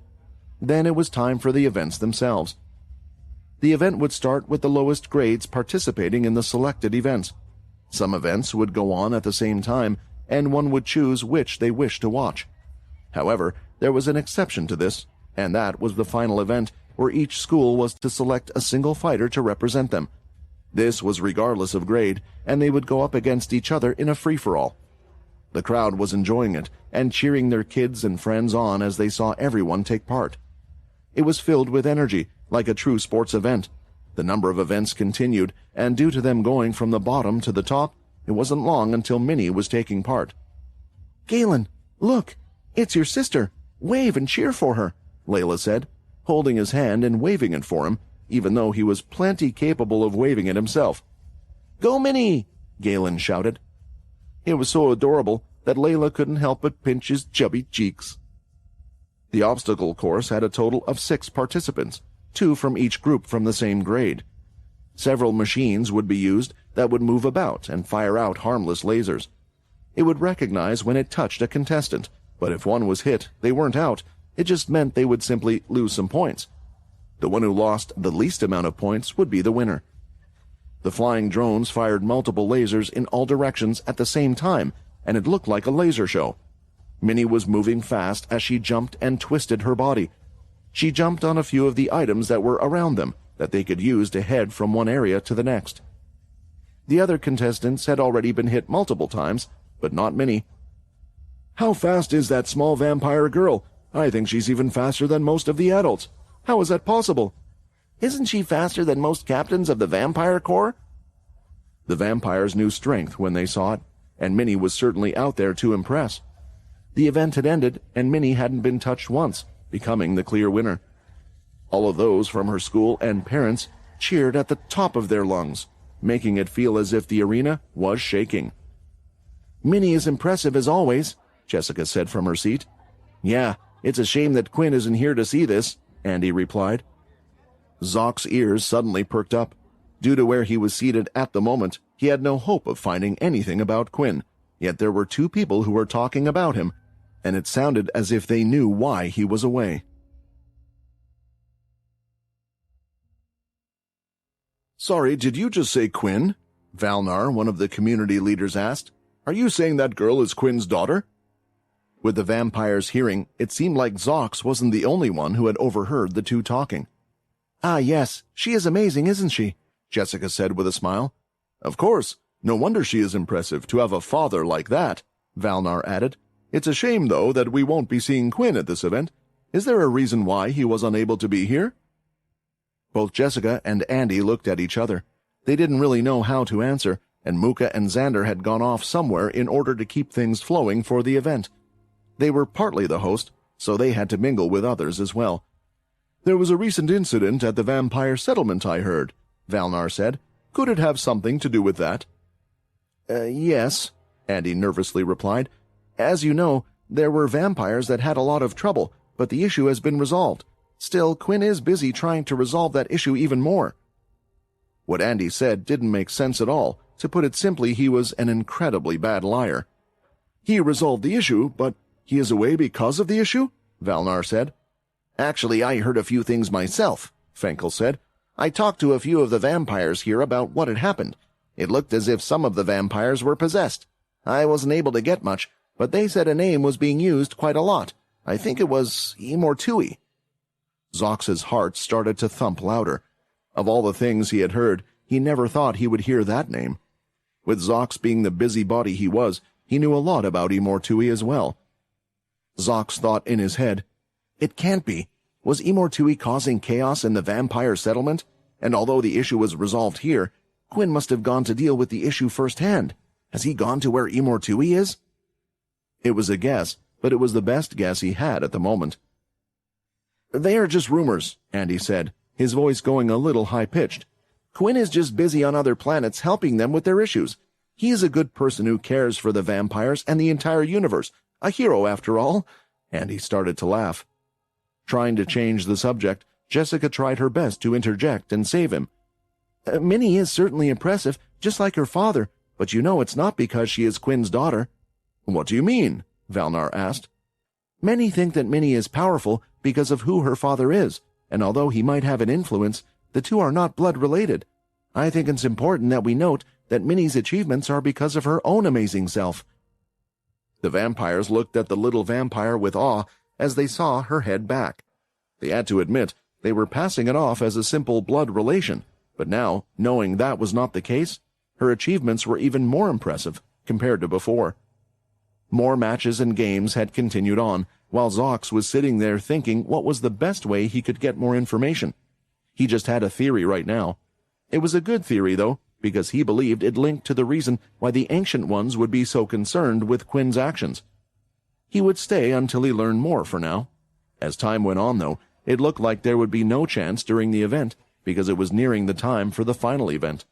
Then it was time for the events themselves. The event would start with the lowest grades participating in the selected events. Some events would go on at the same time, and one would choose which they wished to watch. However, there was an exception to this, and that was the final event, where each school was to select a single fighter to represent them. This was regardless of grade, and they would go up against each other in a free-for-all. The crowd was enjoying it and cheering their kids and friends on as they saw everyone take part. It was filled with energy, like a true sports event. The number of events continued, and due to them going from the bottom to the top, it wasn't long until Minnie was taking part. "Galen, look! It's your sister! Wave and cheer for her!" Layla said, holding his hand and waving it for him, even though he was plenty capable of waving it himself. "Go, Minnie!" Galen shouted. It was so adorable that Layla couldn't help but pinch his chubby cheeks. The obstacle course had a total of 6 participants, 2 from each group from the same grade. Several machines would be used that would move about and fire out harmless lasers. It would recognize when it touched a contestant, but if one was hit, they weren't out. It just meant they would simply lose some points. The one who lost the least amount of points would be the winner. The flying drones fired multiple lasers in all directions at the same time, and it looked like a laser show. Minnie was moving fast as she jumped and twisted her body. She jumped on a few of the items that were around them that they could use to head from one area to the next. The other contestants had already been hit multiple times, but not Minnie. "How fast is that small vampire girl? I think she's even faster than most of the adults. How is that possible? Isn't she faster than most captains of the Vampire Corps?" The vampires knew strength when they saw it, and Minnie was certainly out there to impress. The event had ended, and Minnie hadn't been touched once, becoming the clear winner. All of those from her school and parents cheered at the top of their lungs, making it feel as if the arena was shaking. "Minnie is impressive as always," Jessica said from her seat. "Yeah, it's a shame that Quinn isn't here to see this," Andy replied. Zox's ears suddenly perked up. Due to where he was seated at the moment, he had no hope of finding anything about Quinn, yet there were 2 people who were talking about him, and it sounded as if they knew why he was away. "Sorry, did you just say Quinn?" Valnar, one of the community leaders, asked. "Are you saying that girl is Quinn's daughter?" With the vampires hearing, it seemed like Zox wasn't the only one who had overheard the 2 talking. "Ah, yes, she is amazing, isn't she?" Jessica said with a smile. "Of course. No wonder she is impressive to have a father like that," Valnar added. "It's a shame, though, that we won't be seeing Quinn at this event. Is there a reason why he was unable to be here?" Both Jessica and Andy looked at each other. They didn't really know how to answer, and Muka and Xander had gone off somewhere in order to keep things flowing for the event. They were partly the host, so they had to mingle with others as well. "There was a recent incident at the vampire settlement, I heard," Valnar said. "Could it have something to do with that?" Yes," Andy nervously replied. "As you know, there were vampires that had a lot of trouble, but the issue has been resolved. Still, Quinn is busy trying to resolve that issue even more." What Andy said didn't make sense at all. To put it simply, he was an incredibly bad liar. "He resolved the issue, but he is away because of the issue?" Valnar said. "Actually, I heard a few things myself," Fenkel said. "I talked to a few of the vampires here about what had happened. It looked as if some of the vampires were possessed. I wasn't able to get much, but they said a name was being used quite a lot. I think it was Immortui." Zox's heart started to thump louder. Of all the things he had heard, he never thought he would hear that name. With Zox being the busybody he was, he knew a lot about Immortui as well. Zox thought in his head, "It can't be. Was Immortui causing chaos in the vampire settlement? And although the issue was resolved here, Quinn must have gone to deal with the issue firsthand. Has he gone to where Immortui is?" It was a guess, but it was the best guess he had at the moment. "They are just rumors," Andy said, his voice going a little high-pitched. Quinn is just busy on other planets helping them with their issues. He is a good person who cares for the vampires and the entire universe. A hero, after all." And he started to laugh. Trying to change the subject, Jessica tried her best to interject and save him. "Minnie is certainly impressive, just like her father, but you know it's not because she is Quinn's daughter." "What do you mean?" Valnar asked. "Many think that Minnie is powerful because of who her father is, and although he might have an influence, the two are not blood-related. I think it's important that we note that Minnie's achievements are because of her own amazing self." The vampires looked at the little vampire with awe as they saw her head back. They had to admit they were passing it off as a simple blood relation, but now, knowing that was not the case, her achievements were even more impressive compared to before. More matches and games had continued on, while Zox was sitting there thinking what was the best way he could get more information. He just had a theory right now. It was a good theory, though, because he believed it linked to the reason why the Ancient Ones would be so concerned with Quinn's actions. He would stay until he learned more for now. As time went on, though, it looked like there would be no chance during the event, because it was nearing the time for the final event.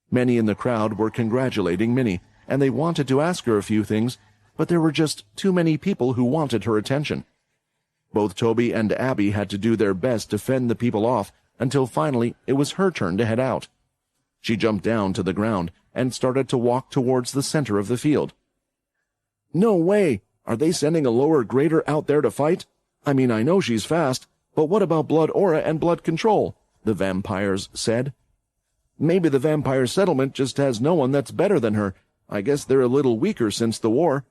Many in the crowd were congratulating Minnie, and they wanted to ask her a few things, but there were just too many people who wanted her attention. Both Toby and Abby had to do their best to fend the people off until finally it was her turn to head out. She jumped down to the ground and started to walk towards the center of the field. "No way! Are they sending a lower grader out there to fight? I mean, I know she's fast, but what about blood aura and blood control?" the vampires said. "Maybe the vampire settlement just has no one that's better than her. I guess they're a little weaker since the war."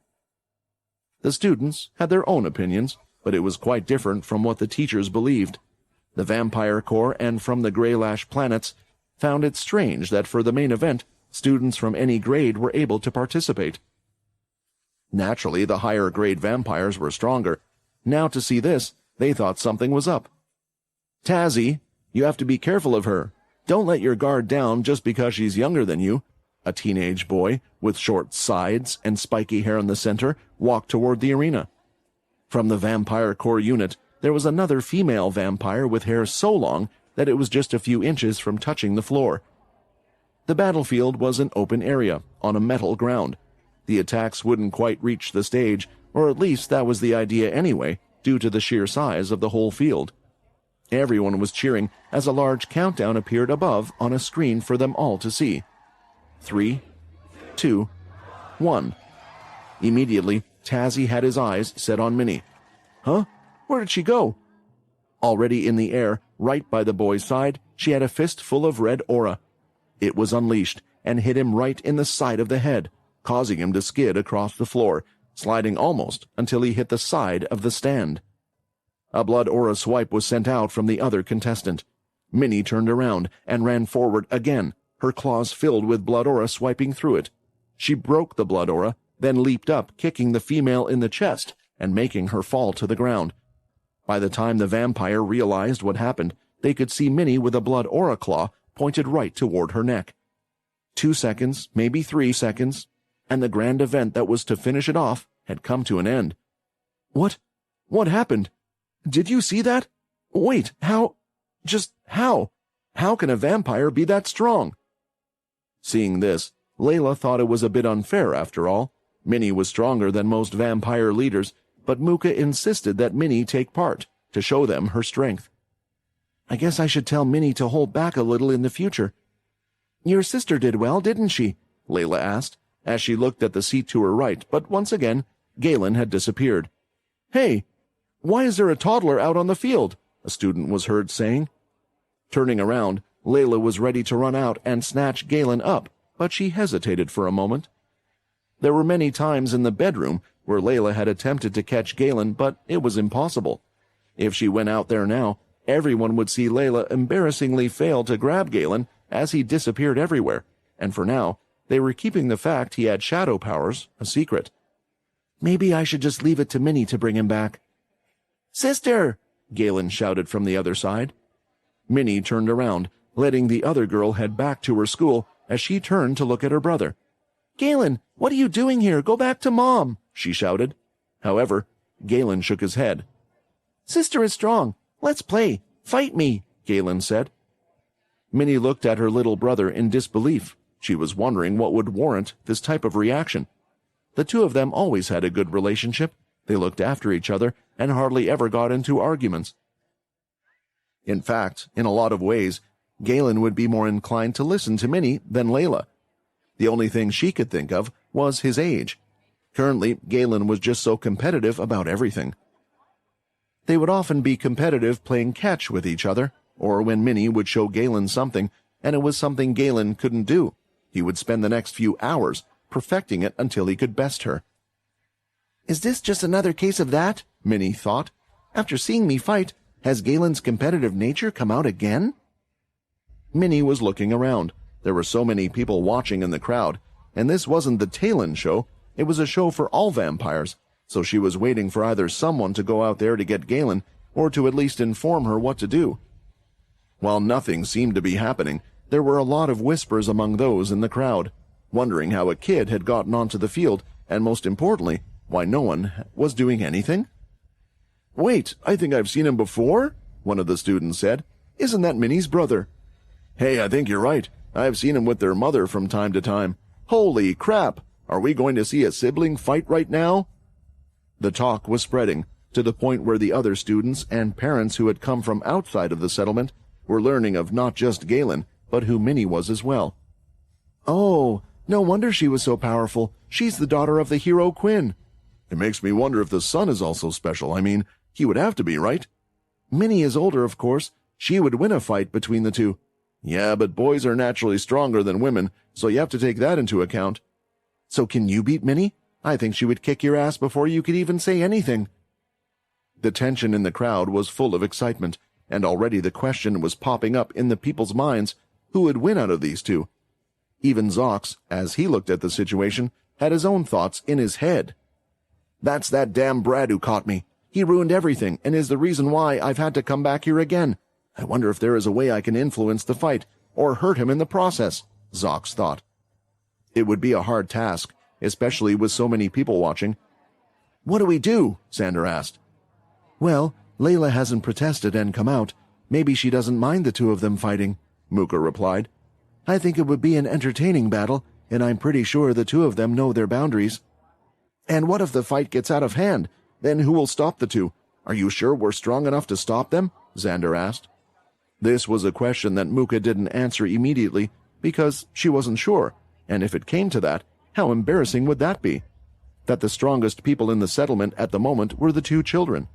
The students had their own opinions, but it was quite different from what the teachers believed. The Vampire Corps and from the Greylash planets found it strange that for the main event, students from any grade were able to participate. Naturally, the higher-grade vampires were stronger. Now to see this, they thought something was up. "Tazzy, you have to be careful of her. Don't let your guard down just because she's younger than you." A teenage boy, with short sides and spiky hair in the center, walked toward the arena. From the Vampire Corps unit, there was another female vampire with hair so long that it was just a few inches from touching the floor. The battlefield was an open area, on a metal ground. The attacks wouldn't quite reach the stage, or at least that was the idea anyway, due to the sheer size of the whole field. Everyone was cheering as a large countdown appeared above on a screen for them all to see. 3, 2, 1. Immediately, Tazzy had his eyes set on Minnie. "Huh? Where did she go?" Already in the air, right by the boy's side, she had a fistful of red aura. It was unleashed and hit him right in the side of the head, causing him to skid across the floor, sliding almost until he hit the side of the stand. A blood aura swipe was sent out from the other contestant. Minnie turned around and ran forward again, her claws filled with blood aura swiping through it. She broke the blood aura, then leaped up, kicking the female in the chest and making her fall to the ground. By the time the vampire realized what happened, they could see Minnie with a blood aura claw pointed right toward her neck. 2 seconds, maybe 3 seconds, and the grand event that was to finish it off had come to an end. What happened? Did you see that? Wait, how? Just how? How can a vampire be that strong? Seeing this, Layla thought it was a bit unfair after all. Minnie was stronger than most vampire leaders, but Muka insisted that Minnie take part, to show them her strength. "I guess I should tell Minnie to hold back a little in the future." "Your sister did well, didn't she?" Layla asked, as she looked at the seat to her right, but once again, Galen had disappeared. "Hey, why is there a toddler out on the field?" a student was heard saying. Turning around, Layla was ready to run out and snatch Galen up, but she hesitated for a moment. There were many times in the bedroom where Layla had attempted to catch Galen, but it was impossible. If she went out there now, everyone would see Layla embarrassingly fail to grab Galen as he disappeared everywhere, and for now, they were keeping the fact he had shadow powers a secret. "Maybe I should just leave it to Minnie to bring him back." "Sister!" Galen shouted from the other side. Minnie turned around, letting the other girl head back to her school as she turned to look at her brother. "Galen, what are you doing here? Go back to Mom!" she shouted. However, Galen shook his head. "Sister is strong. Let's play. Fight me," Galen said. Minnie looked at her little brother in disbelief. She was wondering what would warrant this type of reaction. The two of them always had a good relationship. They looked after each other and hardly ever got into arguments. In fact, in a lot of ways, Galen would be more inclined to listen to Minnie than Layla. The only thing she could think of was his age. Currently, Galen was just so competitive about everything. They would often be competitive playing catch with each other, or when Minnie would show Galen something, and it was something Galen couldn't do, he would spend the next few hours perfecting it until he could best her. "Is this just another case of that?" Minnie thought. "After seeing me fight, has Galen's competitive nature come out again?" Minnie was looking around. There were so many people watching in the crowd, and this wasn't the Talon show, it was a show for all vampires, so she was waiting for either someone to go out there to get Galen, or to at least inform her what to do. While nothing seemed to be happening, there were a lot of whispers among those in the crowd, wondering how a kid had gotten onto the field, and most importantly, why no one was doing anything. "Wait, I think I've seen him before," one of the students said. "Isn't that Minnie's brother?" "Hey, I think you're right. I've seen him with their mother from time to time. Holy crap! Are we going to see a sibling fight right now?" The talk was spreading, to the point where the other students and parents who had come from outside of the settlement were learning of not just Galen, but who Minnie was as well. "Oh, no wonder she was so powerful. She's the daughter of the hero Quinn." "It makes me wonder if the son is also special. I mean, he would have to be, right?" "Minnie is older, of course. She would win a fight between the two." "Yeah, but boys are naturally stronger than women, so you have to take that into account." "So can you beat Minnie? I think she would kick your ass before you could even say anything." The tension in the crowd was full of excitement, and already the question was popping up in the people's minds, who would win out of these two? Even Zox, as he looked at the situation, had his own thoughts in his head. "That's that damn Brad who caught me. He ruined everything and is the reason why I've had to come back here again. I wonder if there is a way I can influence the fight, or hurt him in the process," Zox thought. It would be a hard task, especially with so many people watching. "What do we do?" Xander asked. "Well, Layla hasn't protested and come out. Maybe she doesn't mind the two of them fighting," Muka replied. "I think it would be an entertaining battle, and I'm pretty sure the two of them know their boundaries." "And what if the fight gets out of hand? Then who will stop the two? Are you sure we're strong enough to stop them?" Xander asked. This was a question that Muka didn't answer immediately because she wasn't sure, and if it came to that, how embarrassing would that be? That the strongest people in the settlement at the moment were the two children.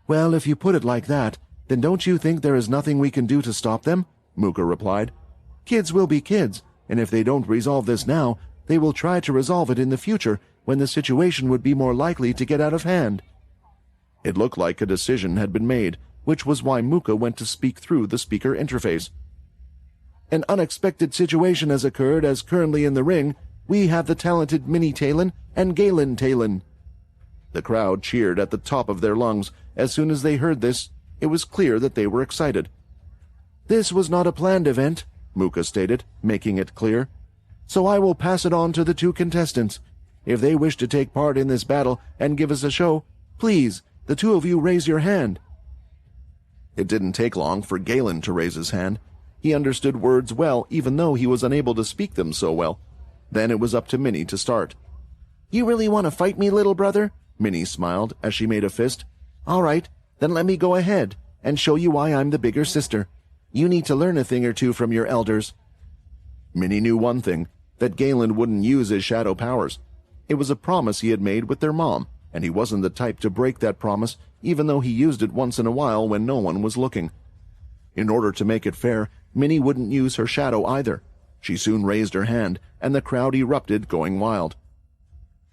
"Well, if you put it like that, then don't you think there is nothing we can do to stop them?" Muka replied. "Kids will be kids, and if they don't resolve this now, they will try to resolve it in the future when the situation would be more likely to get out of hand." It looked like a decision had been made, which was why Muka went to speak through the speaker interface. "An unexpected situation has occurred as currently in the ring, we have the talented Minnie Talon and Galen Talon." The crowd cheered at the top of their lungs. As soon as they heard this, it was clear that they were excited. "This was not a planned event," Muka stated, making it clear. "So I will pass it on to the two contestants. If they wish to take part in this battle and give us a show, please, the two of you raise your hand." It didn't take long for Galen to raise his hand. He understood words well, even though he was unable to speak them so well. Then it was up to Minnie to start. "You really want to fight me, little brother?" Minnie smiled as she made a fist. "All right, then let me go ahead and show you why I'm the bigger sister. You need to learn a thing or two from your elders." Minnie knew one thing, that Galen wouldn't use his shadow powers. It was a promise he had made with their mom, and he wasn't the type to break that promise, even though he used it once in a while when no one was looking. In order to make it fair, Minnie wouldn't use her shadow either. She soon raised her hand, and the crowd erupted, going wild.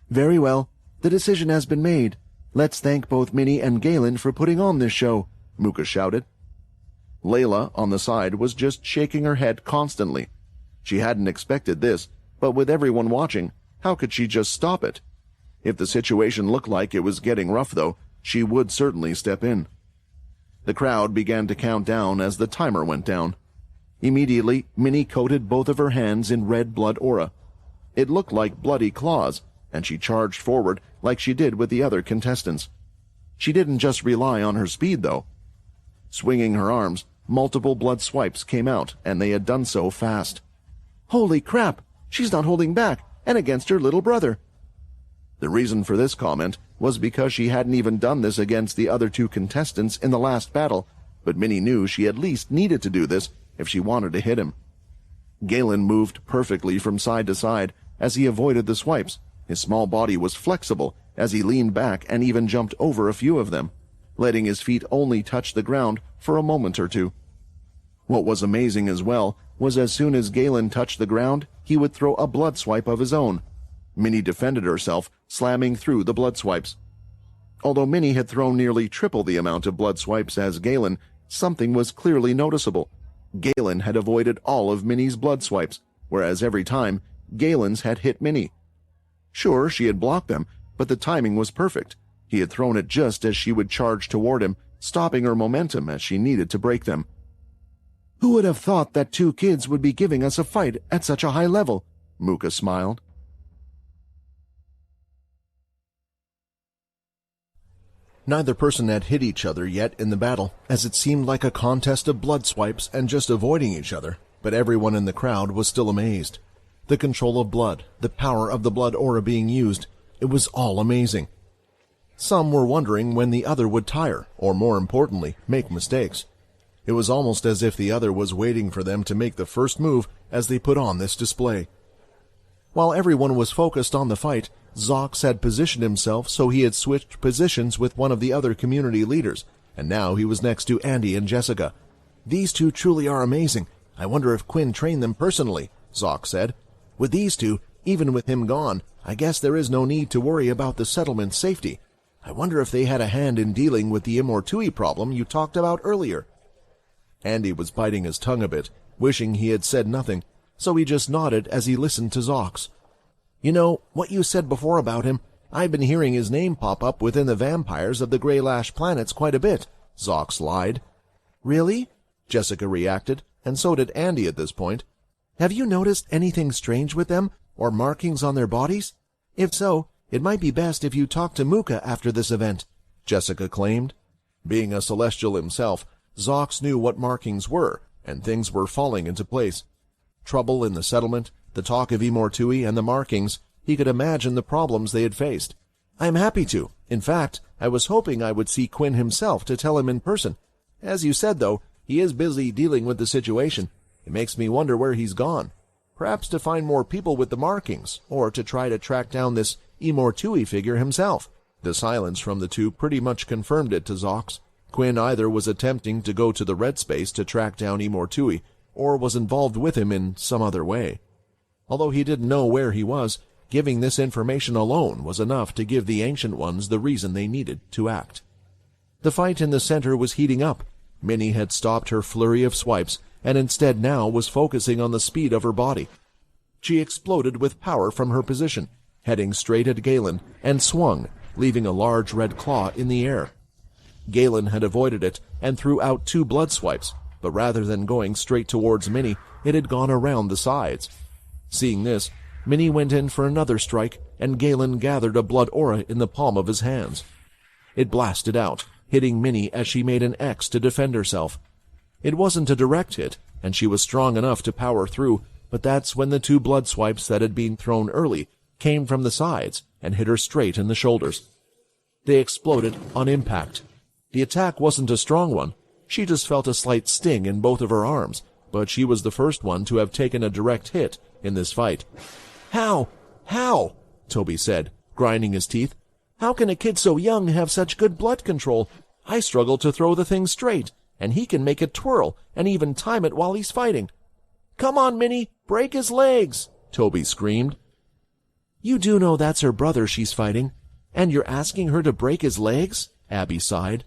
"Very well. The decision has been made. Let's thank both Minnie and Galen for putting on this show," Muka shouted. Layla, on the side, was just shaking her head constantly. She hadn't expected this, but with everyone watching, how could she just stop it? If the situation looked like it was getting rough, though, she would certainly step in. The crowd began to count down as the timer went down. Immediately, Minnie coated both of her hands in red blood aura. It looked like bloody claws, and she charged forward like she did with the other contestants. She didn't just rely on her speed, though. Swinging her arms, multiple blood swipes came out, and they had done so fast. "Holy crap! She's not holding back, and against her little brother." The reason for this comment was because she hadn't even done this against the other two contestants in the last battle, but Minnie knew she at least needed to do this if she wanted to hit him. Galen moved perfectly from side to side as he avoided the swipes. His small body was flexible as he leaned back and even jumped over a few of them, letting his feet only touch the ground for a moment or two. What was amazing as well was as soon as Galen touched the ground, he would throw a blood swipe of his own. Minnie defended herself, slamming through the blood swipes. Although Minnie had thrown nearly triple the amount of blood swipes as Galen, something was clearly noticeable. Galen had avoided all of Minnie's blood swipes, whereas every time, Galen's had hit Minnie. Sure, she had blocked them, but the timing was perfect. He had thrown it just as she would charge toward him, stopping her momentum as she needed to break them. "Who would have thought that two kids would be giving us a fight at such a high level?" Muka smiled. Neither person had hit each other yet in the battle, as it seemed like a contest of blood swipes and just avoiding each other, but everyone in the crowd was still amazed. The control of blood, the power of the blood aura being used, it was all amazing. Some were wondering when the other would tire, or more importantly, make mistakes. It was almost as if the other was waiting for them to make the first move as they put on this display. While everyone was focused on the fight, Zox had positioned himself so he had switched positions with one of the other community leaders, and now he was next to Andy and Jessica. "These two truly are amazing. I wonder if Quinn trained them personally," Zox said. "With these two, even with him gone, I guess there is no need to worry about the settlement's safety. I wonder if they had a hand in dealing with the Immortui problem you talked about earlier." Andy was biting his tongue a bit, wishing he had said nothing, so he just nodded as he listened to Zox. "You know, what you said before about him, I've been hearing his name pop up within the vampires of the Greylash planets quite a bit," Zox lied. "Really?" Jessica reacted, and so did Andy at this point. "Have you noticed anything strange with them, or markings on their bodies? If so, it might be best if you talk to Muka after this event," Jessica claimed. Being a Celestial himself, Zox knew what markings were, and things were falling into place. Trouble in the settlement, the talk of Immortui, and the markings, he could imagine the problems they had faced. "I'm happy to. In fact, I was hoping I would see Quinn himself to tell him in person. As you said, though, he is busy dealing with the situation. It makes me wonder where he's gone. Perhaps to find more people with the markings, or to try to track down this Immortui figure himself." The silence from the two pretty much confirmed it to Zox. Quinn either was attempting to go to the red space to track down Immortui, or was involved with him in some other way. Although he didn't know where he was, giving this information alone was enough to give the Ancient Ones the reason they needed to act. The fight in the center was heating up. Minnie had stopped her flurry of swipes, and instead now was focusing on the speed of her body. She exploded with power from her position, heading straight at Galen, and swung, leaving a large red claw in the air. Galen had avoided it and threw out 2 blood swipes, but rather than going straight towards Minnie, it had gone around the sides. Seeing this, Minnie went in for another strike, and Galen gathered a blood aura in the palm of his hands. It blasted out, hitting Minnie as she made an X to defend herself. It wasn't a direct hit, and she was strong enough to power through, but that's when the 2 blood swipes that had been thrown early came from the sides and hit her straight in the shoulders. They exploded on impact. The attack wasn't a strong one. She just felt a slight sting in both of her arms, but she was the first one to have taken a direct hit in this fight. How? Toby said, grinding his teeth. "How can a kid so young have such good blood control? I struggle to throw the thing straight, and he can make it twirl and even time it while he's fighting." "Come on, Minnie, break his legs!" Toby screamed. "You do know that's her brother she's fighting, and you're asking her to break his legs?" Abby sighed.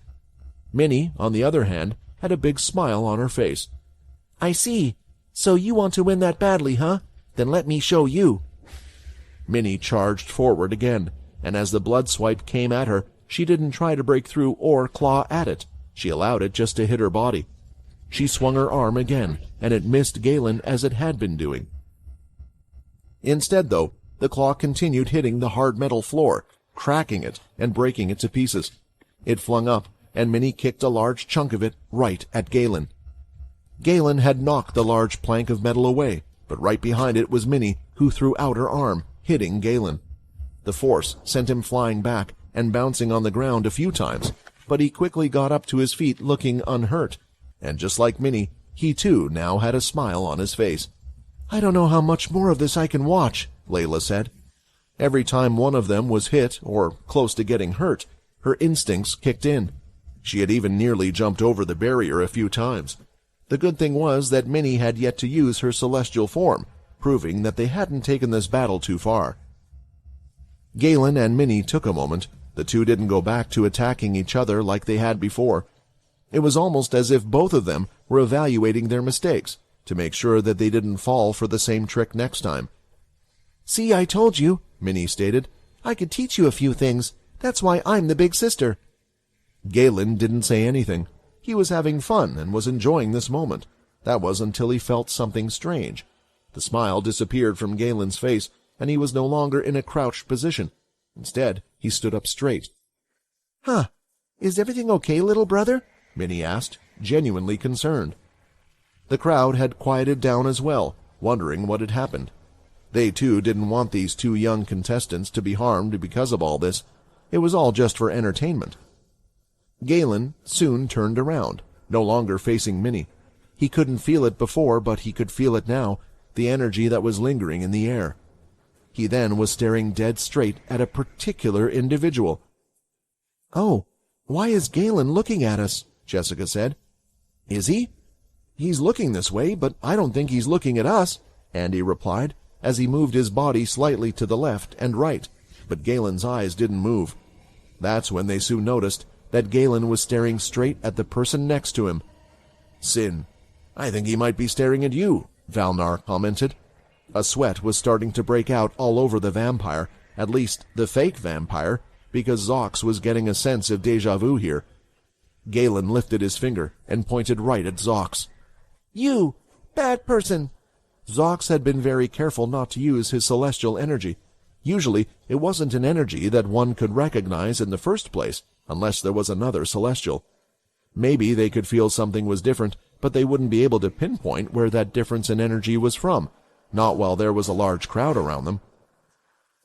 Minnie, on the other hand, had a big smile on her face. "I see. So you want to win that badly, huh? Then let me show you." Minnie charged forward again, and as the blood swipe came at her, she didn't try to break through or claw at it. She allowed it just to hit her body. She swung her arm again, and it missed Galen as it had been doing. Instead, though, the claw continued hitting the hard metal floor, cracking it and breaking it to pieces. It flung up, and Minnie kicked a large chunk of it right at Galen. Galen had knocked the large plank of metal away, but right behind it was Minnie, who threw out her arm, hitting Galen. The force sent him flying back and bouncing on the ground a few times, but he quickly got up to his feet looking unhurt, and just like Minnie, he too now had a smile on his face. "I don't know how much more of this I can watch," Layla said. Every time one of them was hit or close to getting hurt, her instincts kicked in. She had even nearly jumped over the barrier a few times. The good thing was that Minnie had yet to use her celestial form, proving that they hadn't taken this battle too far. Galen and Minnie took a moment. The two didn't go back to attacking each other like they had before. It was almost as if both of them were evaluating their mistakes to make sure that they didn't fall for the same trick next time. "See, I told you," Minnie stated. "I could teach you a few things. That's why I'm the big sister." Galen didn't say anything. He was having fun and was enjoying this moment. That was until he felt something strange. The smile disappeared from Galen's face, and he was no longer in a crouched position. Instead, he stood up straight. "Huh. Is everything okay, little brother?" Minnie asked, genuinely concerned. The crowd had quieted down as well, wondering what had happened. They, too, didn't want these two young contestants to be harmed because of all this. It was all just for entertainment. Galen soon turned around, no longer facing Minnie. He couldn't feel it before, but he could feel it now, the energy that was lingering in the air. He then was staring dead straight at a particular individual. "Oh, why is Galen looking at us?" Jessica said. "Is he? He's looking this way, but I don't think he's looking at us," Andy replied, as he moved his body slightly to the left and right, but Galen's eyes didn't move. That's when they soon noticed that Galen was staring straight at the person next to him. "Sin, I think he might be staring at you," Valnar commented. A sweat was starting to break out all over the vampire, at least the fake vampire, because Zox was getting a sense of déjà vu here. Galen lifted his finger and pointed right at Zox. "You! Bad person!" Zox had been very careful not to use his celestial energy. Usually, it wasn't an energy that one could recognize in the first place, unless there was another celestial. Maybe they could feel something was different, but they wouldn't be able to pinpoint where that difference in energy was from, not while there was a large crowd around them.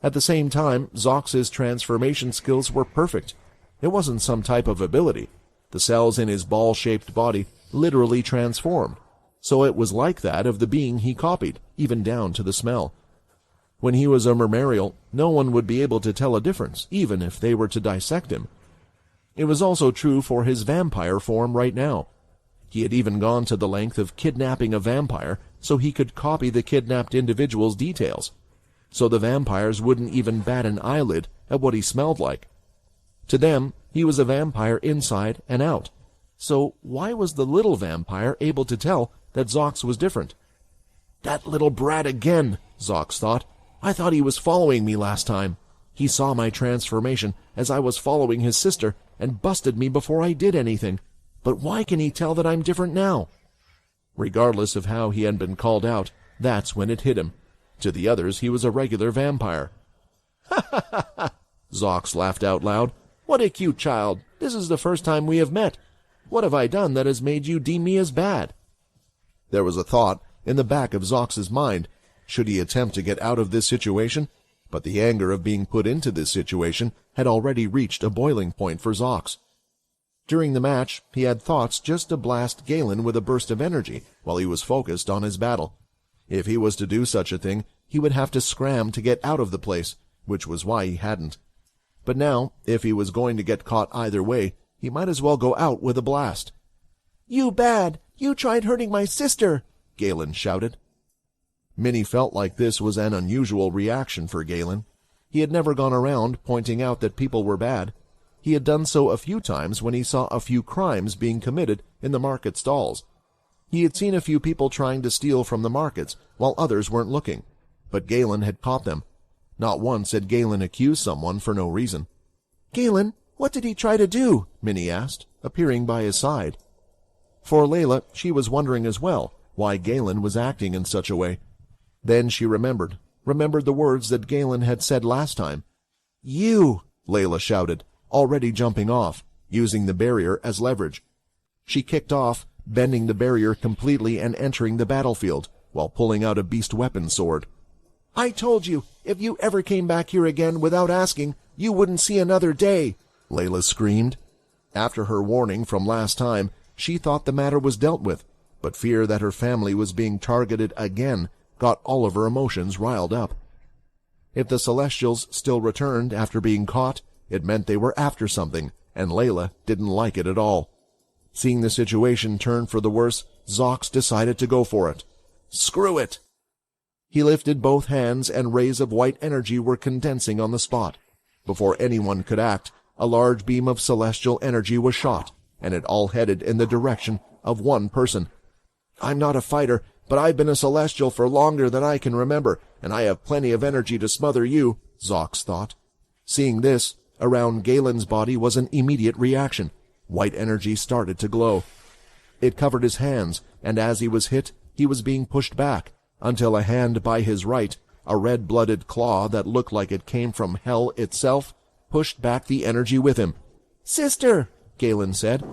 At the same time, Zox's transformation skills were perfect. It wasn't some type of ability. The cells in his ball-shaped body literally transformed, so it was like that of the being he copied, even down to the smell. When he was a Mermarial, no one would be able to tell a difference, even if they were to dissect him. It was also true for his vampire form right now. He had even gone to the length of kidnapping a vampire so he could copy the kidnapped individual's details, so the vampires wouldn't even bat an eyelid at what he smelled like. To them, he was a vampire inside and out. So why was the little vampire able to tell that Zox was different? "That little brat again," Zox thought. "I thought he was following me last time. He saw my transformation as I was following his sister and busted me before I did anything. But why can he tell that I'm different now?" Regardless of how he had been called out, that's when it hit him. To the others, he was a regular vampire. "Ha ha ha ha!" Zox laughed out loud. "What a cute child! This is the first time we have met. What have I done that has made you deem me as bad?" There was a thought in the back of Zox's mind. Should he attempt to get out of this situation? But the anger of being put into this situation had already reached a boiling point for Zox. During the match, he had thoughts just to blast Galen with a burst of energy while he was focused on his battle. If he was to do such a thing, he would have to scram to get out of the place, which was why he hadn't. But now, if he was going to get caught either way, he might as well go out with a blast. "You bad! You tried hurting my sister!" Galen shouted. Minnie felt like this was an unusual reaction for Galen. He had never gone around pointing out that people were bad. He had done so a few times when he saw a few crimes being committed in the market stalls. He had seen a few people trying to steal from the markets while others weren't looking, but Galen had caught them. Not once had Galen accused someone for no reason. "Galen, what did he try to do?" Minnie asked, appearing by his side. For Layla, she was wondering as well why Galen was acting in such a way. Then she remembered the words that Galen had said last time. "You!" Layla shouted, already jumping off, using the barrier as leverage. She kicked off, bending the barrier completely and entering the battlefield, while pulling out a beast weapon sword. "I told you, if you ever came back here again without asking, you wouldn't see another day," Layla screamed. After her warning from last time, she thought the matter was dealt with, but fear that her family was being targeted again got all of her emotions riled up. If the Celestials still returned after being caught, it meant they were after something, and Layla didn't like it at all. Seeing the situation turn for the worse, Zox decided to go for it. Screw it! He lifted both hands, and rays of white energy were condensing on the spot. Before anyone could act, a large beam of celestial energy was shot, and it all headed in the direction of one person. "I'm not a fighter, but I've been a Celestial for longer than I can remember, and I have plenty of energy to smother you," Zox thought. Seeing this, around Galen's body was an immediate reaction. White energy started to glow. It covered his hands, and as he was hit, he was being pushed back, until a hand by his right, a red-blooded claw that looked like it came from hell itself, pushed back the energy with him. "Sister!" Galen said.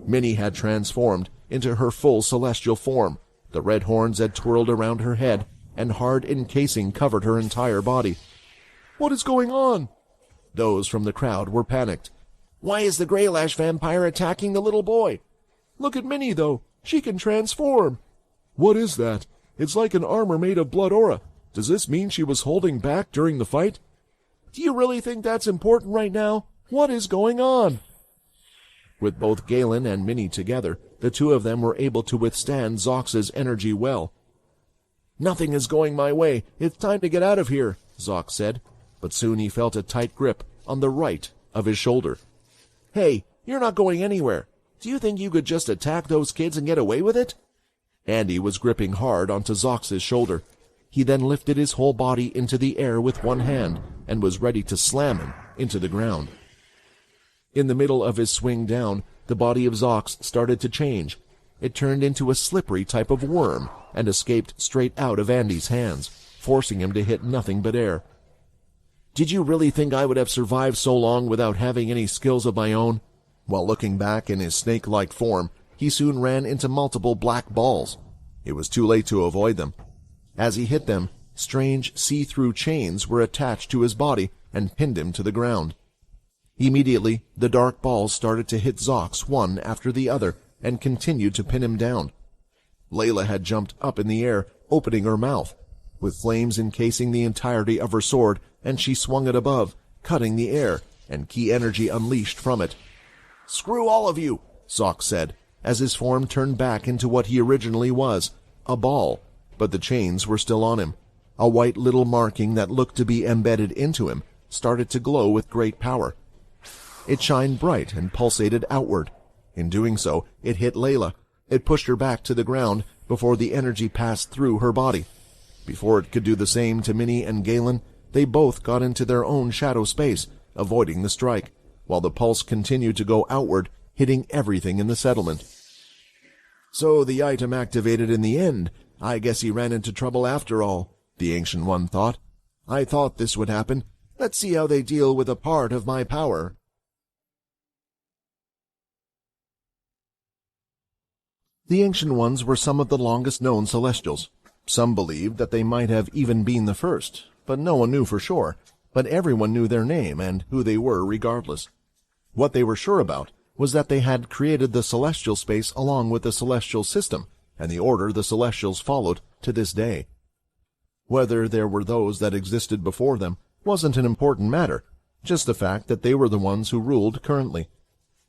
Minnie had transformed into her full celestial form. The red horns had twirled around her head, and hard encasing covered her entire body. "What is going on?" Those from the crowd were panicked. "Why is the Greylash vampire attacking the little boy?" "Look at Minnie, though. She can transform." "What is that? It's like an armor made of blood aura. Does this mean she was holding back during the fight?" "Do you really think that's important right now? What is going on?" With both Galen and Minnie together, the two of them were able to withstand Zox's energy well. "Nothing is going my way. It's time to get out of here," Zox said, but soon he felt a tight grip on the right of his shoulder. "Hey, you're not going anywhere. Do you think you could just attack those kids and get away with it?" Andy was gripping hard onto Zox's shoulder. He then lifted his whole body into the air with one hand and was ready to slam him into the ground. In the middle of his swing down, the body of Zox started to change. It turned into a slippery type of worm and escaped straight out of Andy's hands, forcing him to hit nothing but air. "Did you really think I would have survived so long without having any skills of my own?" While looking back in his snake-like form, he soon ran into multiple black balls. It was too late to avoid them. As he hit them, strange see-through chains were attached to his body and pinned him to the ground. Immediately, the dark balls started to hit Zox one after the other and continued to pin him down. Layla had jumped up in the air, opening her mouth, with flames encasing the entirety of her sword, and she swung it above, cutting the air, and ki energy unleashed from it. "Screw all of you," Zox said, as his form turned back into what he originally was, a ball, but the chains were still on him. A white little marking that looked to be embedded into him started to glow with great power. It shined bright and pulsated outward. In doing so, it hit Layla. It pushed her back to the ground before the energy passed through her body. Before it could do the same to Minnie and Galen, they both got into their own shadow space, avoiding the strike, while the pulse continued to go outward, hitting everything in the settlement. "So the item activated in the end. I guess he ran into trouble after all," the Ancient One thought. "I thought this would happen. Let's see how they deal with a part of my power." The Ancient Ones were some of the longest-known Celestials. Some believed that they might have even been the first, but no one knew for sure. But everyone knew their name and who they were regardless. What they were sure about was that they had created the celestial space along with the celestial system, and the order the Celestials followed to this day. Whether there were those that existed before them wasn't an important matter, just the fact that they were the ones who ruled currently.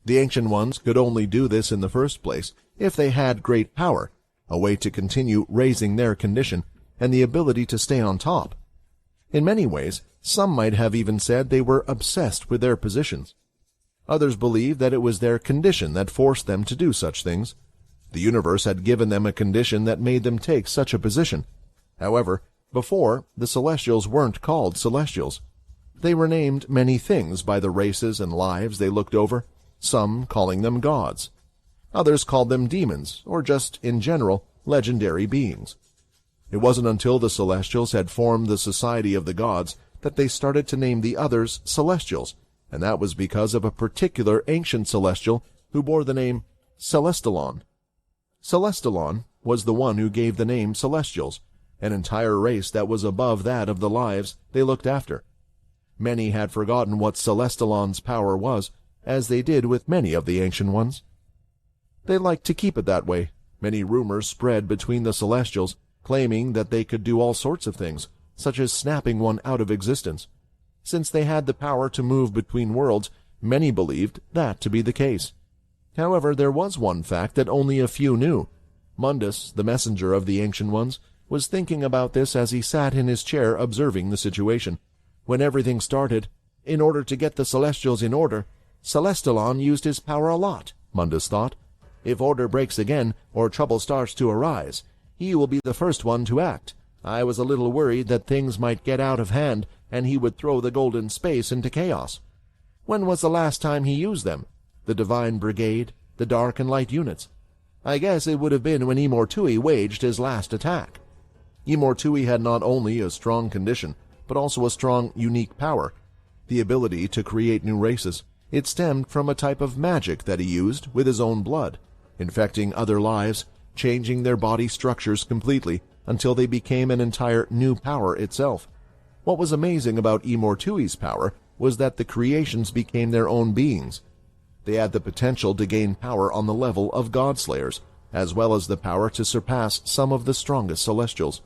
The Ancient Ones could only do this in the first place if they had great power, a way to continue raising their condition, and the ability to stay on top. In many ways, some might have even said they were obsessed with their positions. Others believed that it was their condition that forced them to do such things. The universe had given them a condition that made them take such a position. However, before, the Celestials weren't called Celestials. They were named many things by the races and lives they looked over, some calling them gods. Others called them demons, or just, in general, legendary beings. It wasn't until the Celestials had formed the Society of the Gods that they started to name the others Celestials, and that was because of a particular ancient Celestial who bore the name Celestalon. Celestalon was the one who gave the name Celestials, an entire race that was above that of the lives they looked after. Many had forgotten what Celestalon's power was, as they did with many of the Ancient Ones. They liked to keep it that way. Many rumors spread between the Celestials, claiming that they could do all sorts of things, such as snapping one out of existence. Since they had the power to move between worlds, many believed that to be the case. However, there was one fact that only a few knew. Mundus, the messenger of the Ancient Ones, was thinking about this as he sat in his chair observing the situation. When everything started, in order to get the Celestials in order, Celestalon used his power a lot, Mundus thought. If order breaks again, or trouble starts to arise, he will be the first one to act. I was a little worried that things might get out of hand, and he would throw the golden space into chaos. When was the last time he used them? The Divine Brigade, the Dark and Light units. I guess it would have been when Imortui waged his last attack. Imortui had not only a strong condition, but also a strong, unique power, the ability to create new races. It stemmed from a type of magic that he used with his own blood, infecting other lives, changing their body structures completely until they became an entire new power itself. What was amazing about Imortui's power was that the creations became their own beings. They had the potential to gain power on the level of Godslayers, as well as the power to surpass some of the strongest Celestials.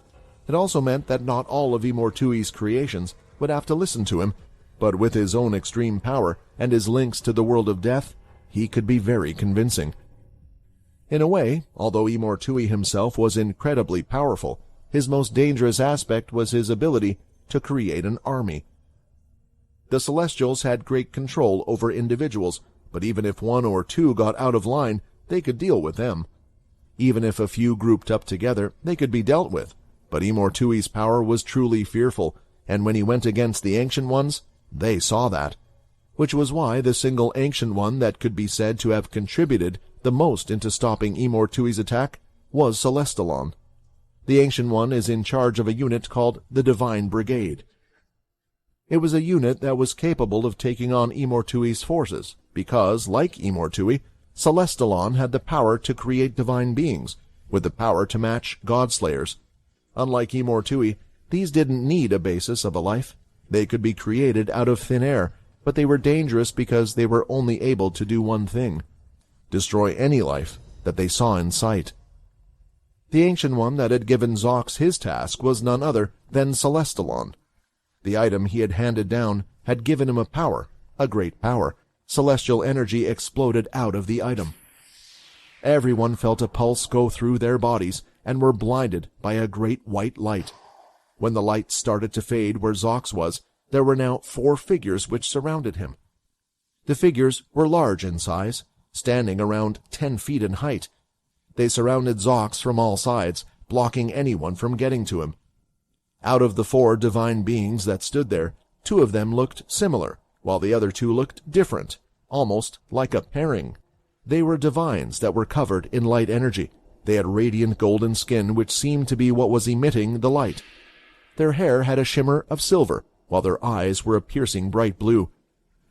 It also meant that not all of Imortui's creations would have to listen to him, but with his own extreme power and his links to the world of death, he could be very convincing. In a way, although Imortui himself was incredibly powerful, his most dangerous aspect was his ability to create an army. The Celestials had great control over individuals, but even if one or two got out of line, they could deal with them. Even if a few grouped up together, they could be dealt with. But Imortui's power was truly fearful, and when he went against the Ancient Ones, they saw that. Which was why the single Ancient One that could be said to have contributed the most into stopping Imortui's attack was Celestalon. The Ancient One is in charge of a unit called the Divine Brigade. It was a unit that was capable of taking on Imortui's forces, because, like Imortui, Celestalon had the power to create divine beings, with the power to match Godslayers. Unlike Imortui, these didn't need a basis of a life. They could be created out of thin air, but they were dangerous because they were only able to do one thing: destroy any life that they saw in sight. The Ancient One that had given Zox his task was none other than Celestalon. The item he had handed down had given him a power, a great power. Celestial energy exploded out of the item. Everyone felt a pulse go through their bodies and were blinded by a great white light. When the light started to fade where Zox was, there were now 4 figures which surrounded him. The figures were large in size, standing around 10 feet in height. They surrounded Zox from all sides, blocking anyone from getting to him. Out of the 4 divine beings that stood there, 2 of them looked similar, while the other 2 looked different, almost like a pairing. They were divines that were covered in light energy. They had radiant golden skin which seemed to be what was emitting the light. Their hair had a shimmer of silver, while their eyes were a piercing bright blue.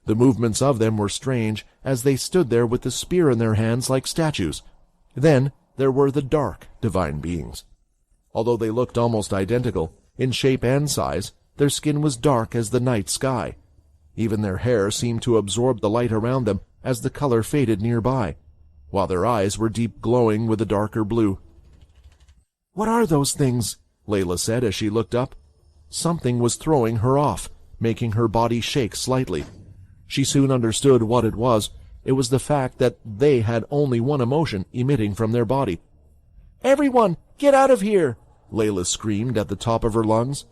The movements of them were strange, as they stood there with the spear in their hands like statues. Then there were the dark divine beings. Although they looked almost identical, in shape and size, their skin was dark as the night sky. Even their hair seemed to absorb the light around them as the color faded nearby, while their eyes were deep glowing with a darker blue. "What are those things?" Layla said as she looked up. Something was throwing her off, making her body shake slightly. She soon understood what it was. It was the fact that they had only one emotion emitting from their body. "Everyone, get out of here!" Layla screamed at the top of her lungs.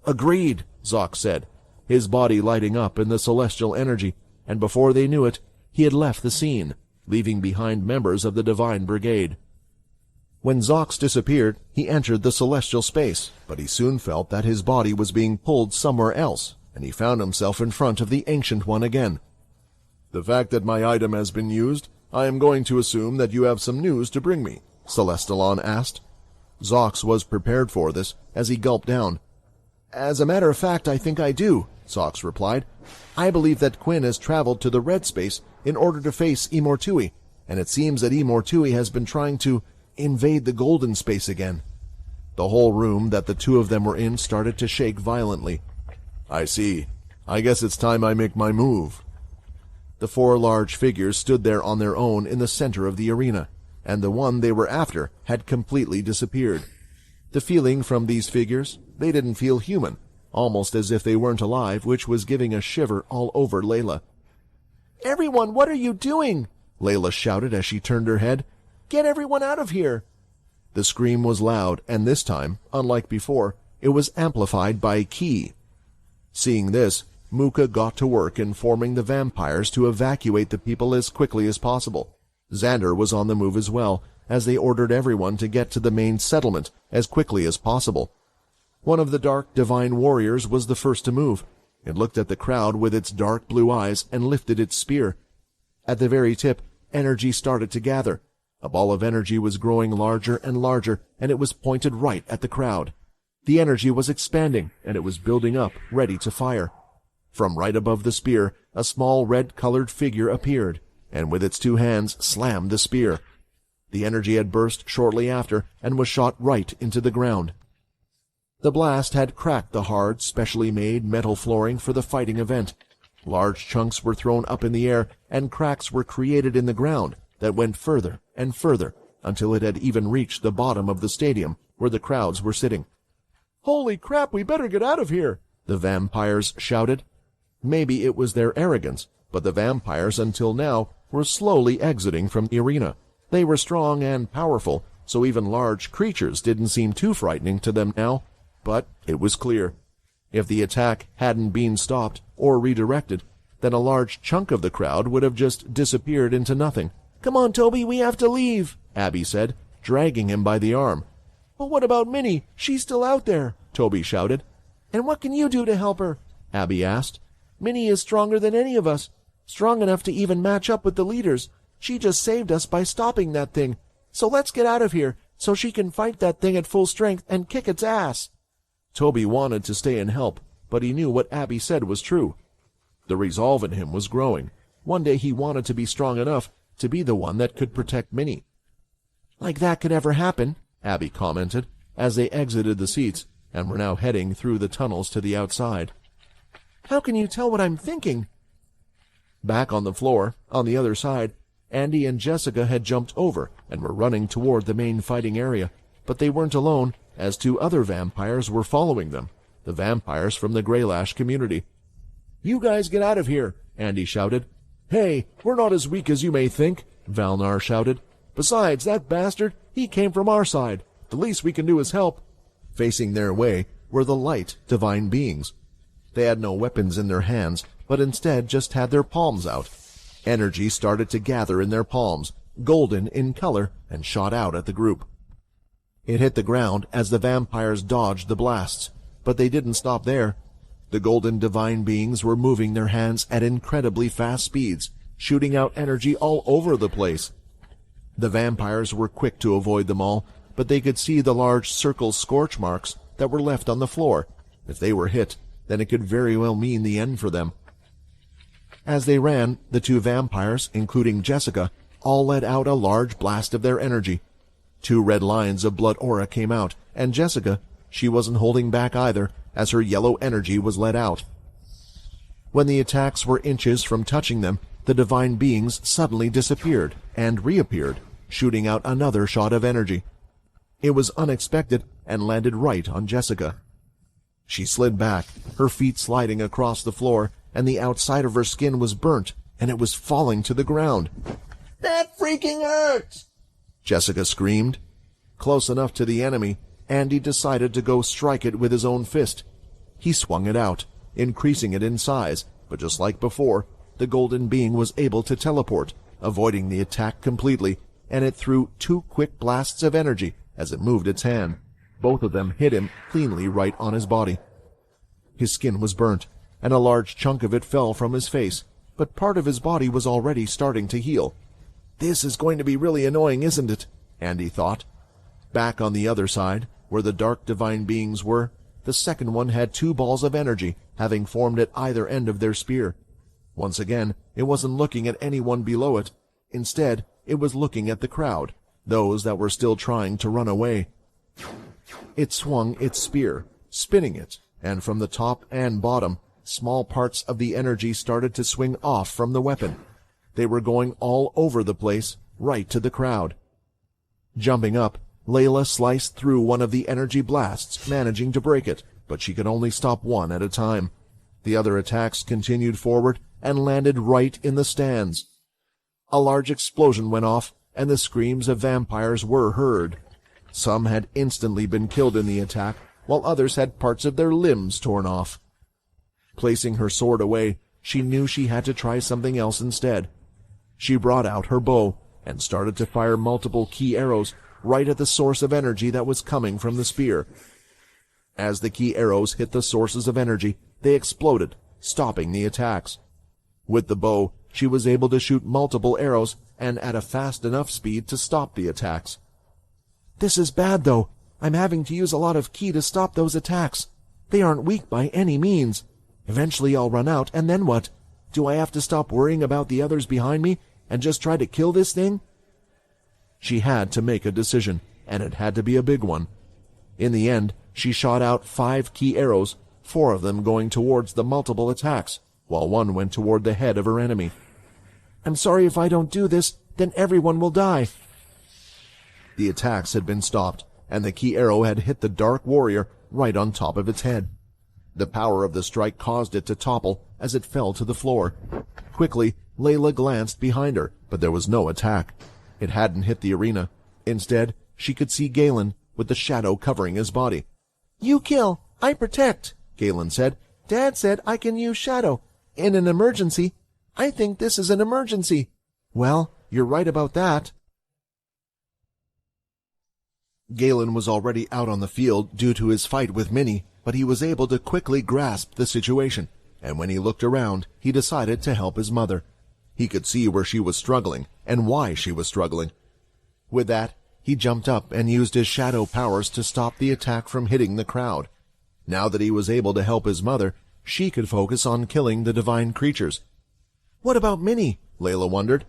"Agreed," Zox said, his body lighting up in the celestial energy, and before they knew it, he had left the scene, leaving behind members of the Divine Brigade. When Zox disappeared, he entered the celestial space, but he soon felt that his body was being pulled somewhere else, and he found himself in front of the Ancient One again. "The fact that my item has been used, I am going to assume that you have some news to bring me," Celestalon asked. Zox was prepared for this, as he gulped down. "As a matter of fact, I think I do," Zox replied. "I believe that Quinn has traveled to the red space in order to face Imortui, and it seems that Imortui has been trying to invade the golden space again. The whole room that the two of them were in started to shake violently. I see. I guess it's time I make my move. The four large figures stood there on their own in the center of the arena, and the one they were after had completely disappeared. The feeling from these figures, they didn't feel human, almost as if they weren't alive, which was giving a shiver all over Layla. "Everyone, what are you doing?" Layla shouted as she turned her head. "Get everyone out of here!" The scream was loud, and this time, unlike before, it was amplified by ki. Seeing this, Muka got to work informing the vampires to evacuate the people as quickly as possible. Xander was on the move as well, as they ordered everyone to get to the main settlement as quickly as possible. One of the dark divine warriors was the first to move. It looked at the crowd with its dark blue eyes and lifted its spear. At the very tip, energy started to gather. A ball of energy was growing larger and larger, and it was pointed right at the crowd. The energy was expanding, and it was building up, ready to fire. From right above the spear, a small red-colored figure appeared, and with its two hands slammed the spear. The energy had burst shortly after and was shot right into the ground. The blast had cracked the hard, specially made metal flooring for the fighting event. Large chunks were thrown up in the air, and cracks were created in the ground that went further and further until it had even reached the bottom of the stadium where the crowds were sitting. "Holy crap, we better get out of here!" the vampires shouted. Maybe it was their arrogance, but the vampires until now were slowly exiting from the arena. They were strong and powerful, so even large creatures didn't seem too frightening to them now. But it was clear. If the attack hadn't been stopped or redirected, then a large chunk of the crowd would have just disappeared into nothing. "Come on, Toby, we have to leave," Abby said, dragging him by the arm. "But what about Minnie? She's still out there," Toby shouted. "And what can you do to help her?" Abby asked. "Minnie is stronger than any of us, strong enough to even match up with the leaders. She just saved us by stopping that thing. So let's get out of here, so she can fight that thing at full strength and kick its ass." Toby wanted to stay and help, but he knew what Abby said was true. The resolve in him was growing. One day he wanted to be strong enough to be the one that could protect Minnie. "Like that could ever happen," Abby commented, as they exited the seats and were now heading through the tunnels to the outside. "How can you tell what I'm thinking?" Back on the floor, on the other side, Andy and Jessica had jumped over and were running toward the main fighting area, but they weren't alone, as two other vampires were following them, the vampires from the Greylash community. "You guys get out of here," Andy shouted. "Hey, we're not as weak as you may think," Valnar shouted. "Besides, that bastard, he came from our side. The least we can do is help." Facing their way were the light divine beings. They had no weapons in their hands, but instead just had their palms out. Energy started to gather in their palms, golden in color, and shot out at the group. It hit the ground as the vampires dodged the blasts, but they didn't stop there. The golden divine beings were moving their hands at incredibly fast speeds, shooting out energy all over the place. The vampires were quick to avoid them all, but they could see the large circle scorch marks that were left on the floor. If they were hit, then it could very well mean the end for them. As they ran, the two vampires, including Jessica, all let out a large blast of their energy. 2 red lines of blood aura came out, and Jessica, she wasn't holding back either, as her yellow energy was let out. When the attacks were inches from touching them, the divine beings suddenly disappeared and reappeared, shooting out another shot of energy. It was unexpected and landed right on Jessica. She slid back, her feet sliding across the floor, and the outside of her skin was burnt, and it was falling to the ground. "That freaking hurts!" Jessica screamed. Close enough to the enemy, Andy decided to go strike it with his own fist. He swung it out, increasing it in size, but just like before, the golden being was able to teleport, avoiding the attack completely, and it threw 2 quick blasts of energy as it moved its hand. Both of them hit him cleanly right on his body. His skin was burnt, and a large chunk of it fell from his face, but part of his body was already starting to heal. "This is going to be really annoying, isn't it?" Andy thought. Back on the other side, where the dark divine beings were, the second one had 2 balls of energy, having formed at either end of their spear. Once again, it wasn't looking at anyone below it. Instead, it was looking at the crowd. those that were still trying to run away. It swung its spear, spinning it, and from the top and bottom, small parts of the energy started to swing off from the weapon. They were going all over the place, right to the crowd. Jumping up, Layla sliced through one of the energy blasts, managing to break it, but she could only stop one at a time. The other attacks continued forward and landed right in the stands. A large explosion went off, and the screams of vampires were heard. Some had instantly been killed in the attack, while others had parts of their limbs torn off. Placing her sword away, she knew she had to try something else instead. She brought out her bow and started to fire multiple key arrows right at the source of energy that was coming from the spear. As the key arrows hit the sources of energy, they exploded, stopping the attacks. With the bow, she was able to shoot multiple arrows and at a fast enough speed to stop the attacks. "This is bad, though. I'm having to use a lot of ki to stop those attacks. They aren't weak by any means. Eventually I'll run out, and then what? Do I have to stop worrying about the others behind me and just try to kill this thing?" She had to make a decision, and it had to be a big one. In the end, she shot out 5 key arrows, 4 of them going towards the multiple attacks, while one went toward the head of her enemy. "I'm sorry if I don't do this, then everyone will die." The attacks had been stopped, and the key arrow had hit the Dark Warrior right on top of its head. The power of the strike caused it to topple as it fell to the floor. Quickly, Layla glanced behind her, but there was no attack. It hadn't hit the arena. Instead, she could see Galen, with the shadow covering his body. "You kill, I protect," Galen said. "Dad said I can use shadow. In an emergency. I think this is an emergency." "Well, you're right about that." Galen was already out on the field due to his fight with Minnie, but he was able to quickly grasp the situation, and when he looked around, he decided to help his mother. He could see where she was struggling, and why she was struggling. With that, he jumped up and used his shadow powers to stop the attack from hitting the crowd. Now that he was able to help his mother, she could focus on killing the divine creatures. "What about Minnie?" Layla wondered.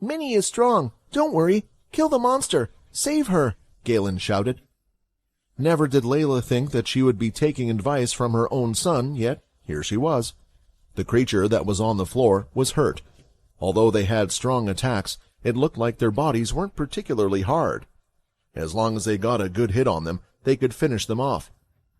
"Minnie is strong. Don't worry. Kill the monster. Save her," Galen shouted. Never did Layla think that she would be taking advice from her own son, yet here she was. The creature that was on the floor was hurt. Although they had strong attacks, it looked like their bodies weren't particularly hard. As long as they got a good hit on them, they could finish them off.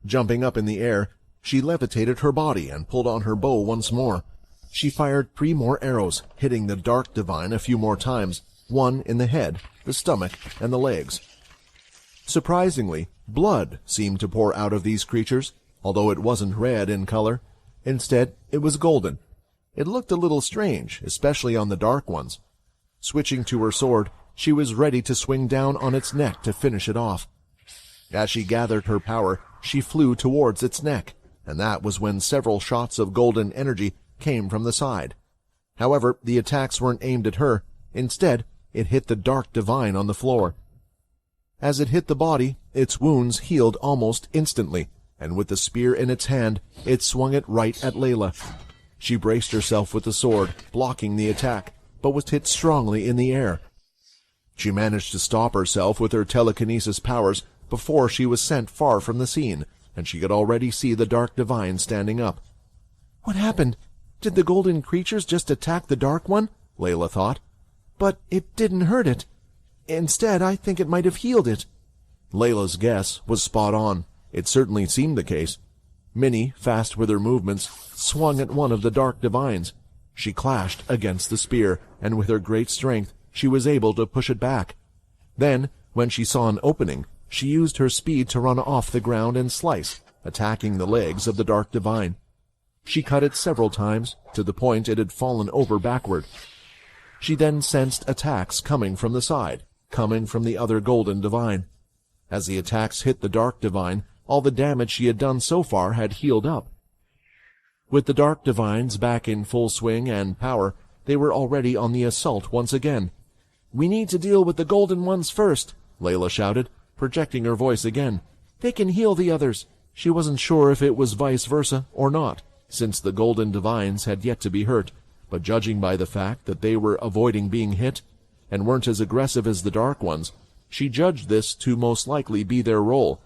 Jumping up in the air, she levitated her body and pulled on her bow once more. She fired 3 more arrows, hitting the Dark Divine a few more times, one in the head, the stomach, and the legs. Surprisingly, blood seemed to pour out of these creatures, although it wasn't red in color. Instead, it was golden. It looked a little strange, especially on the dark ones. Switching to her sword, she was ready to swing down on its neck to finish it off. As she gathered her power, she flew towards its neck, and that was when several shots of golden energy came from the side. However, the attacks weren't aimed at her. Instead, it hit the Dark Divine on the floor. As it hit the body, its wounds healed almost instantly, and with the spear in its hand, it swung it right at Layla. She braced herself with the sword, blocking the attack, but was hit strongly in the air. She managed to stop herself with her telekinesis powers before she was sent far from the scene, and she could already see the Dark Divine standing up. "What happened? Did the golden creatures just attack the Dark One?" Layla thought. "But it didn't hurt it. Instead, I think it might have healed it." Layla's guess was spot on. It certainly seemed the case. Minnie, fast with her movements, swung at one of the Dark Divines. She clashed against the spear, and with her great strength, she was able to push it back. Then, when she saw an opening, she used her speed to run off the ground and slice, attacking the legs of the Dark Divine. She cut it several times, to the point it had fallen over backward. She then sensed attacks coming from the side, coming from the other Golden Divine. As the attacks hit the Dark Divine, all the damage she had done so far had healed up. With the Dark Divines back in full swing and power, they were already on the assault once again. "We need to deal with the Golden Ones first," Layla shouted, projecting her voice again. "They can heal the others." She wasn't sure if it was vice versa or not, since the Golden Divines had yet to be hurt, but judging by the fact that they were avoiding being hit, and weren't as aggressive as the Dark Ones, She judged this to most likely be their role.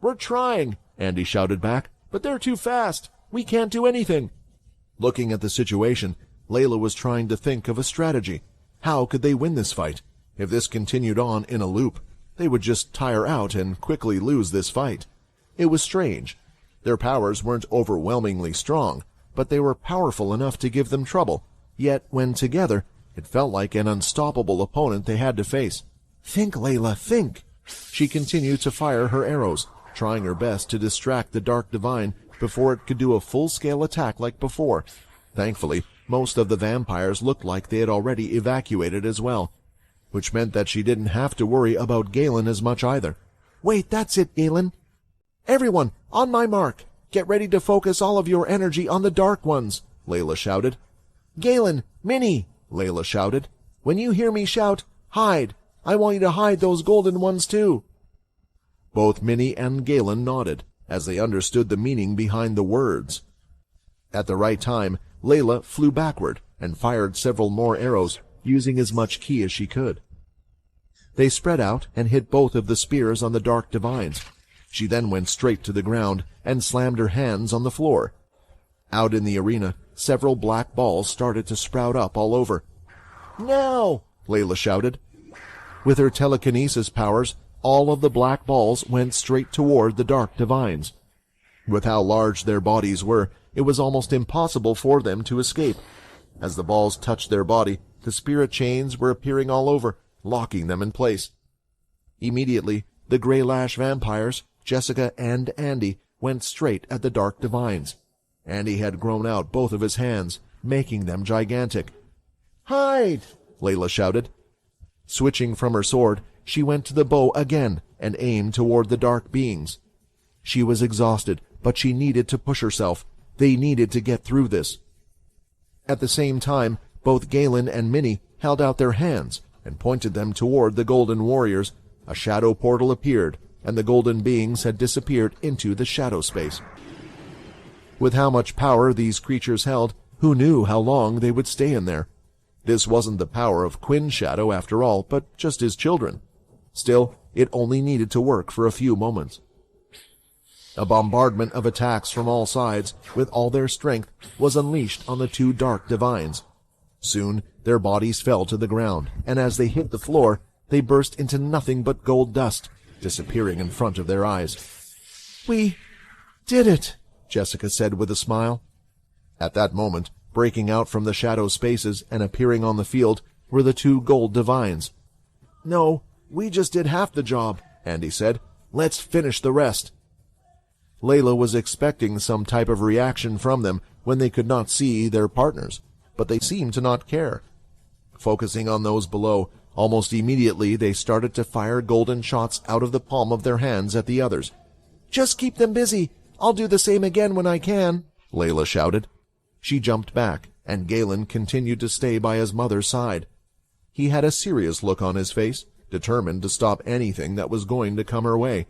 "We're trying," Andy shouted back, "but they're too fast. We can't do anything." Looking at the situation, Layla was trying to think of a strategy. How could they win this fight? If this continued on in a loop, they would just tire out and quickly lose this fight. It was strange. Their powers weren't overwhelmingly strong, but they were powerful enough to give them trouble. Yet, when together, it felt like an unstoppable opponent they had to face. "Think, Layla, think!" She continued to fire her arrows, trying her best to distract the Dark Divine before it could do a full-scale attack like before. Thankfully, most of the vampires looked like they had already evacuated as well, which meant that she didn't have to worry about Galen as much either. "Wait, that's it, Galen. Everyone, on my mark. Get ready to focus all of your energy on the Dark Ones," Layla shouted. "Galen, Minnie," Layla shouted. "When you hear me shout, hide. I want you to hide those golden ones too." Both Minnie and Galen nodded, as they understood the meaning behind the words. At the right time, Layla flew backward and fired several more arrows, using as much ki as she could. They spread out and hit both of the spears on the Dark Divines. She then went straight to the ground and slammed her hands on the floor. Out in the arena, several black balls started to sprout up all over. "Now!" Layla shouted. With her telekinesis powers, all of the black balls went straight toward the Dark Divines. With how large their bodies were, it was almost impossible for them to escape. As the balls touched their body, the spirit chains were appearing all over, locking them in place. Immediately, the Grey Lash vampires, Jessica and Andy, went straight at the Dark Divines. Andy had grown out both of his hands, making them gigantic. "Hide!" Layla shouted. Switching from her sword, she went to the bow again and aimed toward the dark beings. She was exhausted, but she needed to push herself. They needed to get through this. At the same time, both Galen and Minnie held out their hands and pointed them toward the Golden Warriors. A shadow portal appeared, and the golden beings had disappeared into the shadow space. With how much power these creatures held, who knew how long they would stay in there? This wasn't the power of Quinn's shadow after all, but just his children. Still, it only needed to work for a few moments. A bombardment of attacks from all sides, with all their strength, was unleashed on the two Dark Divines. Soon, their bodies fell to the ground, and as they hit the floor, they burst into nothing but gold dust, disappearing in front of their eyes. "We did it," Jessica said with a smile. At that moment, breaking out from the shadow spaces and appearing on the field, were the two Gold Divines. "No, we just did half the job," Andy said. "Let's finish the rest." Layla was expecting some type of reaction from them when they could not see their partners, but they seemed to not care. Focusing on those below, almost immediately they started to fire golden shots out of the palm of their hands at the others. "Just keep them busy. I'll do the same again when I can," Layla shouted. She jumped back, and Galen continued to stay by his mother's side. He had a serious look on his face, determined to stop anything that was going to come her way.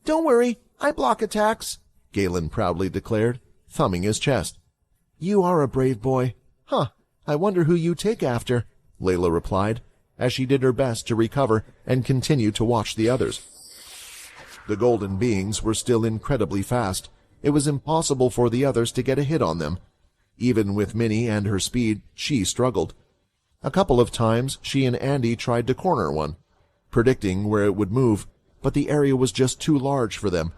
"Don't worry, I block attacks," Galen proudly declared, thumbing his chest. "You are a brave boy. Huh, I wonder who you take after," Layla replied, as she did her best to recover and continue to watch the others. The golden beings were still incredibly fast. It was impossible for the others to get a hit on them. Even with Minnie and her speed, she struggled. A couple of times she and Andy tried to corner one, predicting where it would move, but the area was just too large for them.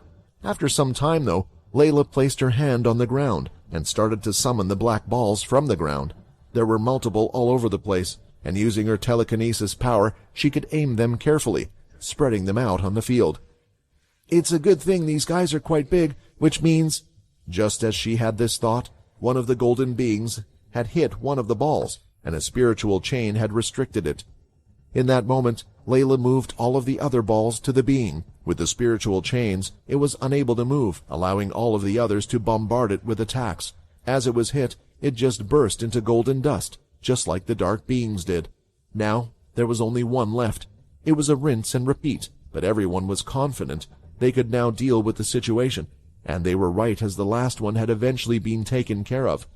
After some time, though, Layla placed her hand on the ground and started to summon the black balls from the ground. There were multiple all over the place, and using her telekinesis power, she could aim them carefully, spreading them out on the field. "It's a good thing these guys are quite big, which means—" Just as she had this thought, one of the golden beings had hit one of the balls, and a spiritual chain had restricted it. In that moment, Layla moved all of the other balls to the being. With the spiritual chains, it was unable to move, allowing all of the others to bombard it with attacks. As it was hit, it just burst into golden dust, just like the dark beings did. Now, there was only one left. It was a rinse and repeat, but everyone was confident they could now deal with the situation, and they were right as the last one had eventually been taken care of.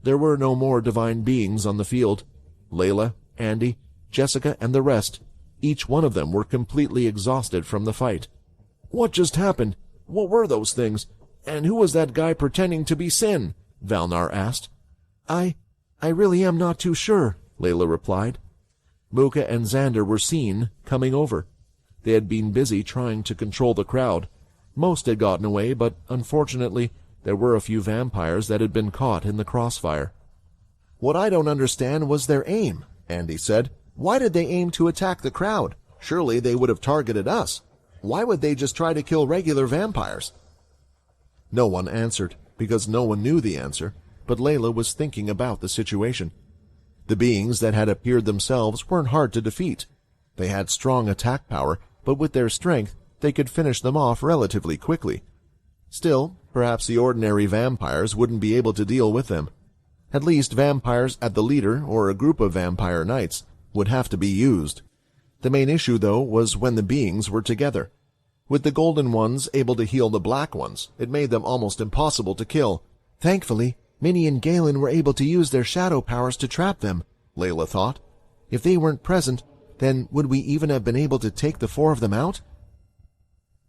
There were no more divine beings on the field. Layla, Andy, Jessica, and the rest, Each one of them were completely exhausted from the fight. "What just happened? What were those things? And who was that guy pretending to be Sin?" Valnar asked. I really am not too sure," Layla replied. Muka and Xander were seen coming over. They had been busy trying to control the crowd. Most had gotten away, but unfortunately, there were a few vampires that had been caught in the crossfire. "What I don't understand was their aim," Andy said. "Why did they aim to attack the crowd? Surely they would have targeted us. Why would they just try to kill regular vampires?" No one answered, because no one knew the answer, but Layla was thinking about the situation. The beings that had appeared themselves weren't hard to defeat. They had strong attack power, but with their strength, they could finish them off relatively quickly. Still, perhaps the ordinary vampires wouldn't be able to deal with them. At least vampires at the leader or a group of vampire knights would have to be used. The main issue, though, was when the beings were together. With the golden ones able to heal the black ones, it made them almost impossible to kill. Thankfully, Minnie and Galen were able to use their shadow powers to trap them, Layla thought. If they weren't present, then would we even have been able to take the 4 of them out?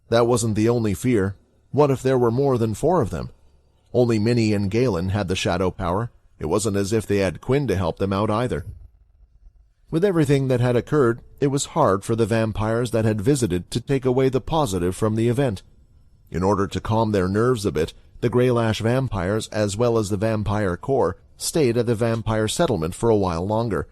That wasn't the only fear. What if there were more than 4 of them? Only Minnie and Galen had the shadow power. It wasn't as if they had Quinn to help them out either. With everything that had occurred, it was hard for the vampires that had visited to take away the positive from the event. In order to calm their nerves a bit, the Greylash vampires, as well as the vampire corps, stayed at the vampire settlement for a while longer.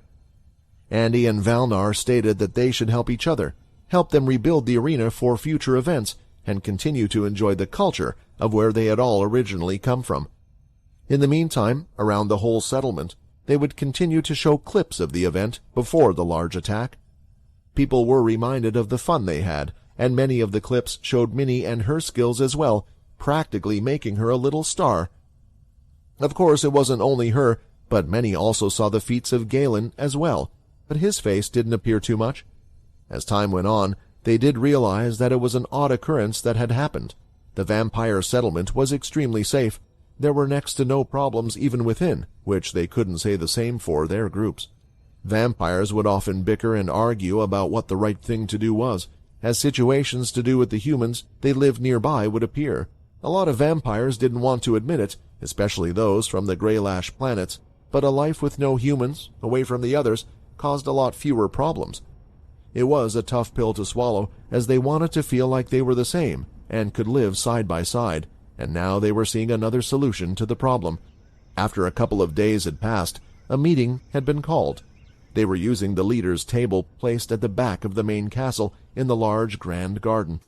Andy and Valnar stated that they should help each other, help them rebuild the arena for future events, and continue to enjoy the culture of where they had all originally come from. In the meantime, around the whole settlement, they would continue to show clips of the event before the large attack. People were reminded of the fun they had, and many of the clips showed Minnie and her skills as well, practically making her a little star. Of course, it wasn't only her, but many also saw the feats of Galen as well, but his face didn't appear too much. As time went on, they did realize that it was an odd occurrence that had happened. The vampire settlement was extremely safe. There were next to no problems even within, which they couldn't say the same for their groups. Vampires would often bicker and argue about what the right thing to do was, as situations to do with the humans they lived nearby would appear. A lot of vampires didn't want to admit it, especially those from the Greylash planets, but a life with no humans, away from the others, caused a lot fewer problems. It was a tough pill to swallow, as they wanted to feel like they were the same, and could live side by side, and now they were seeing another solution to the problem. After a couple of days had passed, a meeting had been called. They were using the leader's table placed at the back of the main castle in the large grand garden.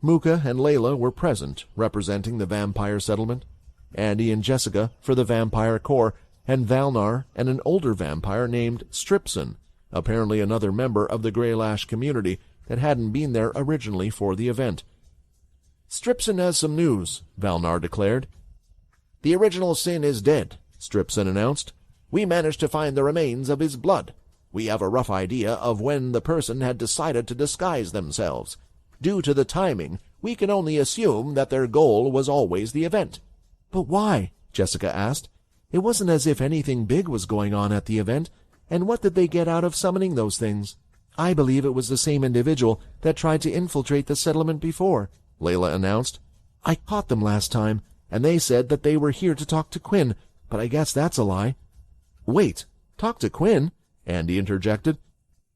Muka and Layla were present, representing the vampire settlement. Andy and Jessica for the vampire corps, and Valnar and an older vampire named Stripson, apparently another member of the Greylash community that hadn't been there originally for the event. "Stripson has some news," Valnar declared. "The original Sin is dead," Stripson announced. "We managed to find the remains of his blood. We have a rough idea of when the person had decided to disguise themselves. Due to the timing, we can only assume that their goal was always the event." "But why?" Jessica asked. "It wasn't as if anything big was going on at the event, and what did they get out of summoning those things?" "I believe it was the same individual that tried to infiltrate the settlement before," Layla announced. "I caught them last time, and they said that they were here to talk to Quinn, but I guess that's a lie." "Wait, talk to Quinn?" Andy interjected.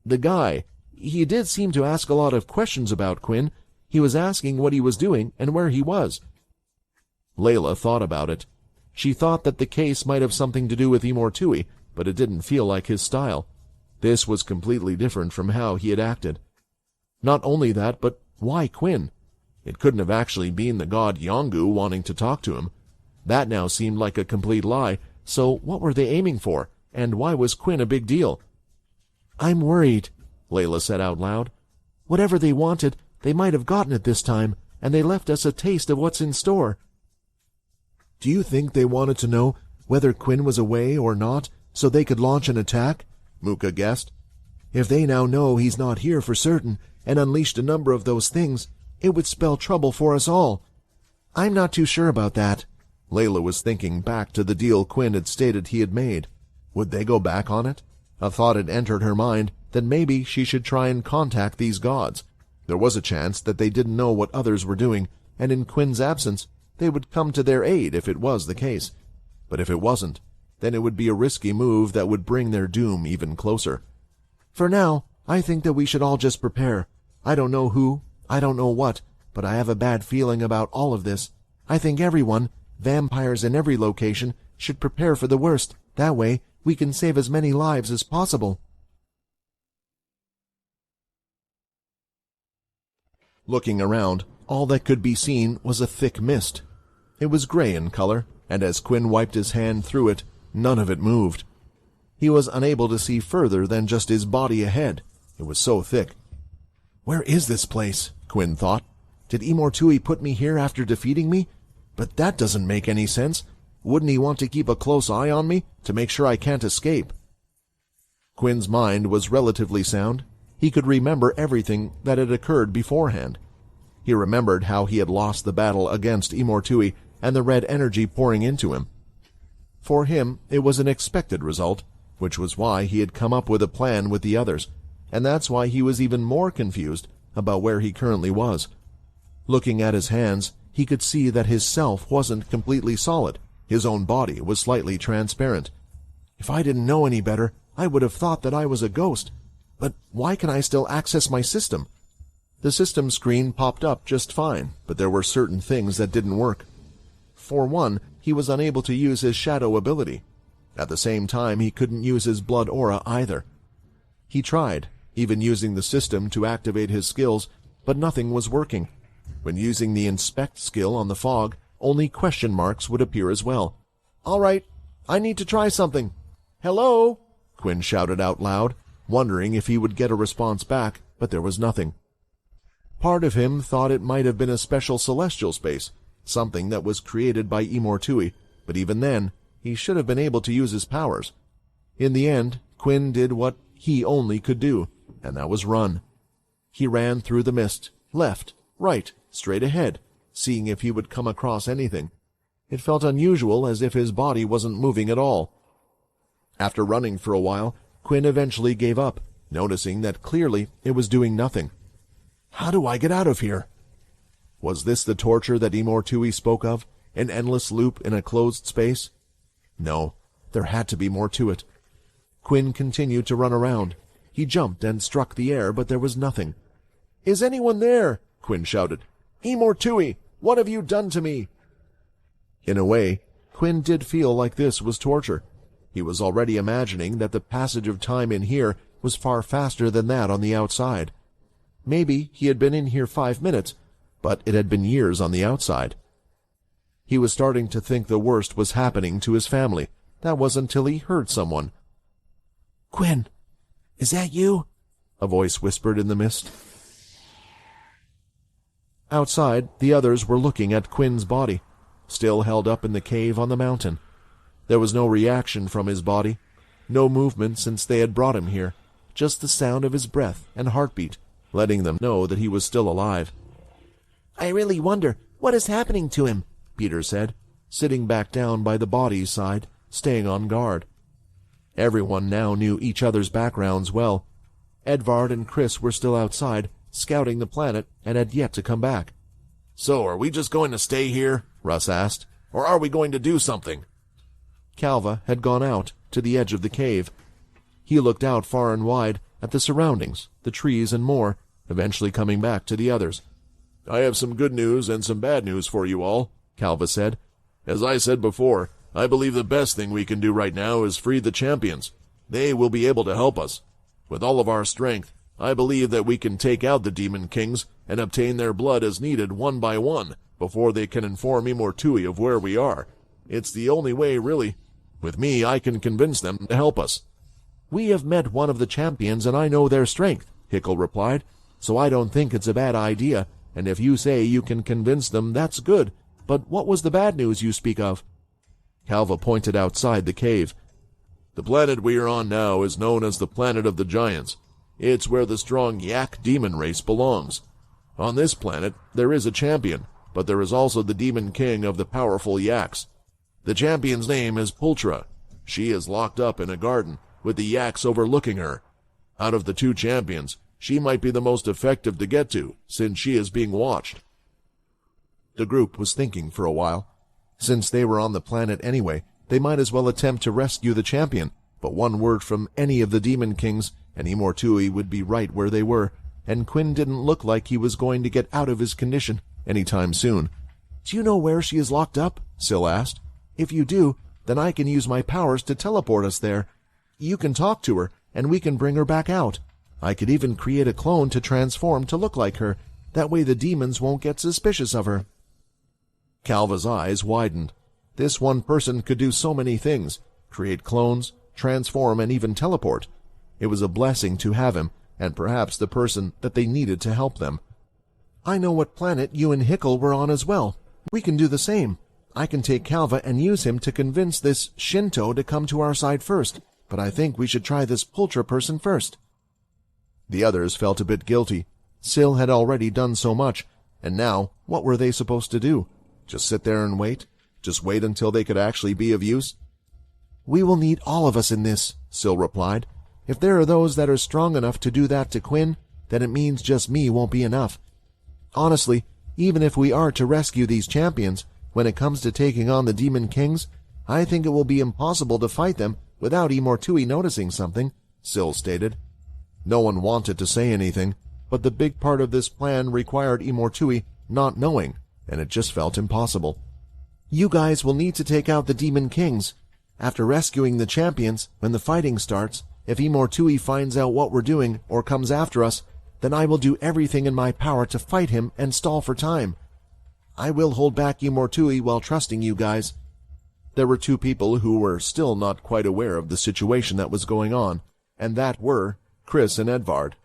"The guy, he did seem to ask a lot of questions about Quinn. He was asking what he was doing and where he was." Layla thought about it. She thought that the case might have something to do with Imortui, but it didn't feel like his style. This was completely different from how he had acted. Not only that, but why Quinn? It couldn't have actually been the god Yongu wanting to talk to him. That now seemed like a complete lie, so what were they aiming for, and why was Quinn a big deal? "I'm worried," Layla said out loud. "Whatever they wanted, they might have gotten it this time, and they left us a taste of what's in store." "Do you think they wanted to know whether Quinn was away or not, so they could launch an attack?" Muka guessed. "If they now know he's not here for certain, and unleashed a number of those things, it would spell trouble for us all." "I'm not too sure about that." Layla was thinking back to the deal Quinn had stated he had made. Would they go back on it? A thought had entered her mind that maybe she should try and contact these gods. There was a chance that they didn't know what others were doing, and in Quinn's absence, they would come to their aid if it was the case. But if it wasn't, then it would be a risky move that would bring their doom even closer. For now, I think that we should all just prepare. I don't know who, I don't know what, but I have a bad feeling about all of this. I think everyone, vampires in every location, should prepare for the worst. That way, we can save as many lives as possible. Looking around, all that could be seen was a thick mist. It was gray in color, and as Quinn wiped his hand through it, none of it moved. He was unable to see further than just his body ahead. It was so thick. Where is this place? Quinn thought. Did Imortui put me here after defeating me? But that doesn't make any sense. Wouldn't he want to keep a close eye on me to make sure I can't escape? Quinn's mind was relatively sound. He could remember everything that had occurred beforehand. He remembered how he had lost the battle against Imortui and the red energy pouring into him. For him, it was an expected result, which was why he had come up with a plan with the others, and that's why he was even more confused about where he currently was. Looking at his hands, he could see that his self wasn't completely solid. His own body was slightly transparent. If I didn't know any better, I would have thought that I was a ghost. But why can I still access my system? The system screen popped up just fine, but there were certain things that didn't work. For one, he was unable to use his shadow ability. At the same time, he couldn't use his blood aura either. He tried, even using the system to activate his skills, but nothing was working. When using the inspect skill on the fog, only question marks would appear as well. All right, I need to try something. Hello? Quinn shouted out loud, wondering if he would get a response back, but there was nothing. Part of him thought it might have been a special celestial space, something that was created by Imortui, but even then, he should have been able to use his powers. In the end, Quinn did what he only could do, and that was run. He ran through the mist, left, right, straight ahead, seeing if he would come across anything. It felt unusual, as if his body wasn't moving at all. After running for a while, Quinn eventually gave up, noticing that clearly it was doing nothing. How do I get out of here? Was this the torture that Imortui spoke of, an endless loop in a closed space? No, there had to be more to it. Quinn continued to run around. He jumped and struck the air, but there was nothing. Is anyone there? Quinn shouted. Imortui, what have you done to me? In a way, Quinn did feel like this was torture. He was already imagining that the passage of time in here was far faster than that on the outside. Maybe he had been in here 5 minutes, but it had been years on the outside. He was starting to think the worst was happening to his family. That was until he heard someone. Quinn, is that you? A voice whispered in the mist. Outside, the others were looking at Quinn's body, still held up in the cave on the mountain. There was no reaction from his body, no movement since they had brought him here, just the sound of his breath and heartbeat, letting them know that he was still alive. I really wonder what is happening to him, Peter said, sitting back down by the body's side, staying on guard. Everyone now knew each other's backgrounds well. Edvard and Chris were still outside, scouting the planet, and had yet to come back. So, are we just going to stay here? Russ asked. Or are we going to do something? Calva had gone out to the edge of the cave. He looked out far and wide at the surroundings, the trees and more, eventually coming back to the others. I have some good news and some bad news for you all, Calva said. As I said before, I believe the best thing we can do right now is free the champions. They will be able to help us. With all of our strength, I believe that we can take out the Demon Kings and obtain their blood as needed one by one before they can inform Imortui of where we are. It's the only way, really. With me, I can convince them to help us. We have met one of the champions, and I know their strength, Hickle replied, so I don't think it's a bad idea, and if you say you can convince them, that's good. But what was the bad news you speak of? Calva pointed outside the cave. The planet we are on now is known as the Planet of the Giants. It's where the strong Yak demon race belongs. On this planet, there is a champion, but there is also the Demon King of the powerful Yaks. The champion's name is Pultra. She is locked up in a garden, with the yaks overlooking her. Out of the two champions, she might be the most effective to get to, since she is being watched. The group was thinking for a while. Since they were on the planet anyway, they might as well attempt to rescue the champion, but one word from any of the Demon Kings, and Immortui would be right where they were, and Quinn didn't look like he was going to get out of his condition any time soon. "Do you know where she is locked up?" Syl asked. "If you do, then I can use my powers to teleport us there. You can talk to her, and we can bring her back out. I could even create a clone to transform to look like her. That way the demons won't get suspicious of her." Calva's eyes widened. This one person could do so many things: create clones, transform, and even teleport. It was a blessing to have him, and perhaps the person that they needed to help them. "I know what planet you and Hickle were on as well. We can do the same. I can take Calva and use him to convince this Shinto to come to our side first, but I think we should try this Pultra person first." The others felt a bit guilty. Syl had already done so much, and now what were they supposed to do? Just sit there and wait? Just wait until they could actually be of use? "We will need all of us in this," Syl replied. "If there are those that are strong enough to do that to Quinn, then it means just me won't be enough. Honestly, even if we are to rescue these champions, when it comes to taking on the Demon Kings, I think it will be impossible to fight them without Immortui noticing something," Syl stated. No one wanted to say anything, but the big part of this plan required Immortui not knowing, and it just felt impossible. "You guys will need to take out the Demon Kings. After rescuing the champions, when the fighting starts, if Immortui finds out what we're doing or comes after us, then I will do everything in my power to fight him and stall for time. I will hold back Immortui while trusting you guys." There were two people who were still not quite aware of the situation that was going on, and that were Chris and Edvard.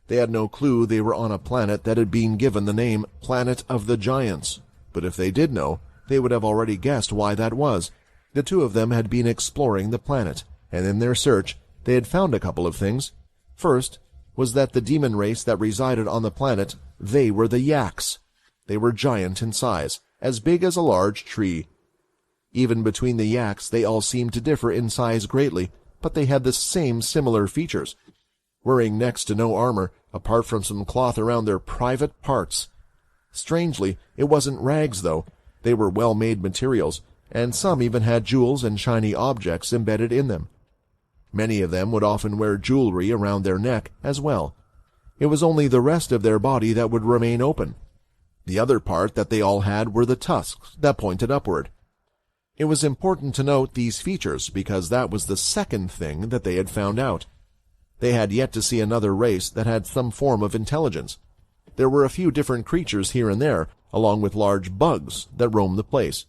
They had no clue they were on a planet that had been given the name Planet of the Giants, but if they did know, they would have already guessed why that was. The two of them had been exploring the planet, and in their search, they had found a couple of things. First was that the demon race that resided on the planet, they were the Yaks. They were giant in size, as big as a large tree. Even between the Yaks, they all seemed to differ in size greatly, but they had the same similar features. Wearing next to no armor, apart from some cloth around their private parts. Strangely, it wasn't rags, though. They were well-made materials, and some even had jewels and shiny objects embedded in them. Many of them would often wear jewelry around their neck as well. It was only the rest of their body that would remain open. The other part that they all had were the tusks that pointed upward. It was important to note these features because that was the second thing that they had found out. They had yet to see another race that had some form of intelligence. There were a few different creatures here and there, along with large bugs that roamed the place.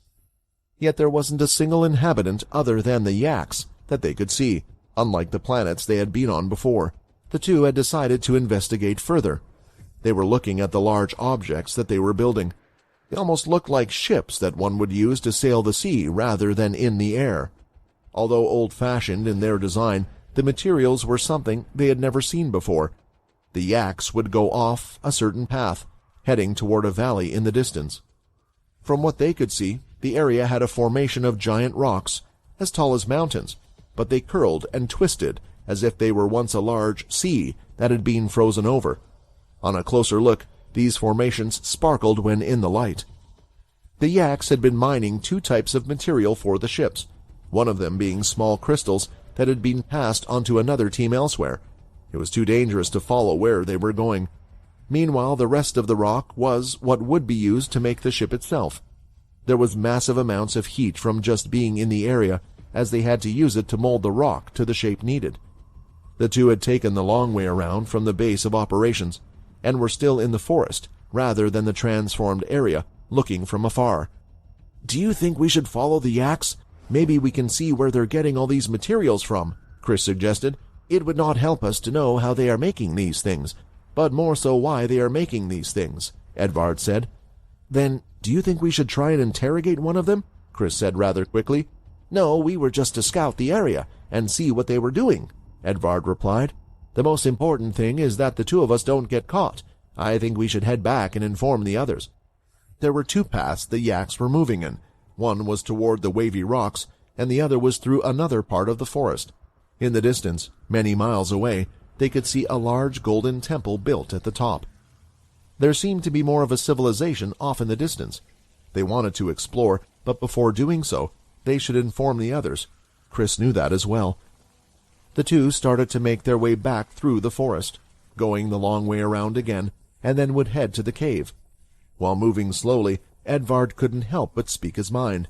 Yet there wasn't a single inhabitant other than the Yaks that they could see, unlike the planets they had been on before. The two had decided to investigate further. They were looking at the large objects that they were building. They almost looked like ships that one would use to sail the sea rather than in the air. Although old-fashioned in their design, the materials were something they had never seen before. The Yaks would go off a certain path, heading toward a valley in the distance. From what they could see, the area had a formation of giant rocks, as tall as mountains, but they curled and twisted as if they were once a large sea that had been frozen over. On a closer look, these formations sparkled when in the light. The Yaks had been mining two types of material for the ships, one of them being small crystals that had been passed onto another team elsewhere. It was too dangerous to follow where they were going. Meanwhile, the rest of the rock was what would be used to make the ship itself. There was massive amounts of heat from just being in the area, as they had to use it to mold the rock to the shape needed. The two had taken the long way around from the base of operations, and were still in the forest, rather than the transformed area, looking from afar. "Do you think we should follow the Yaks? Maybe we can see where they're getting all these materials from," Chris suggested. "It would not help us to know how they are making these things, but more so why they are making these things," Edvard said. "Then, do you think we should try and interrogate one of them?" Chris said rather quickly. "No, we were just to scout the area and see what they were doing," Edvard replied. "The most important thing is that the two of us don't get caught. I think we should head back and inform the others." There were two paths the Yaks were moving in. One was toward the wavy rocks, and the other was through another part of the forest. In the distance, many miles away, they could see a large golden temple built at the top. There seemed to be more of a civilization off in the distance. They wanted to explore, but before doing so, they should inform the others. Chris knew that as well. The two started to make their way back through the forest, going the long way around again, and then would head to the cave. While moving slowly, Edvard couldn't help but speak his mind.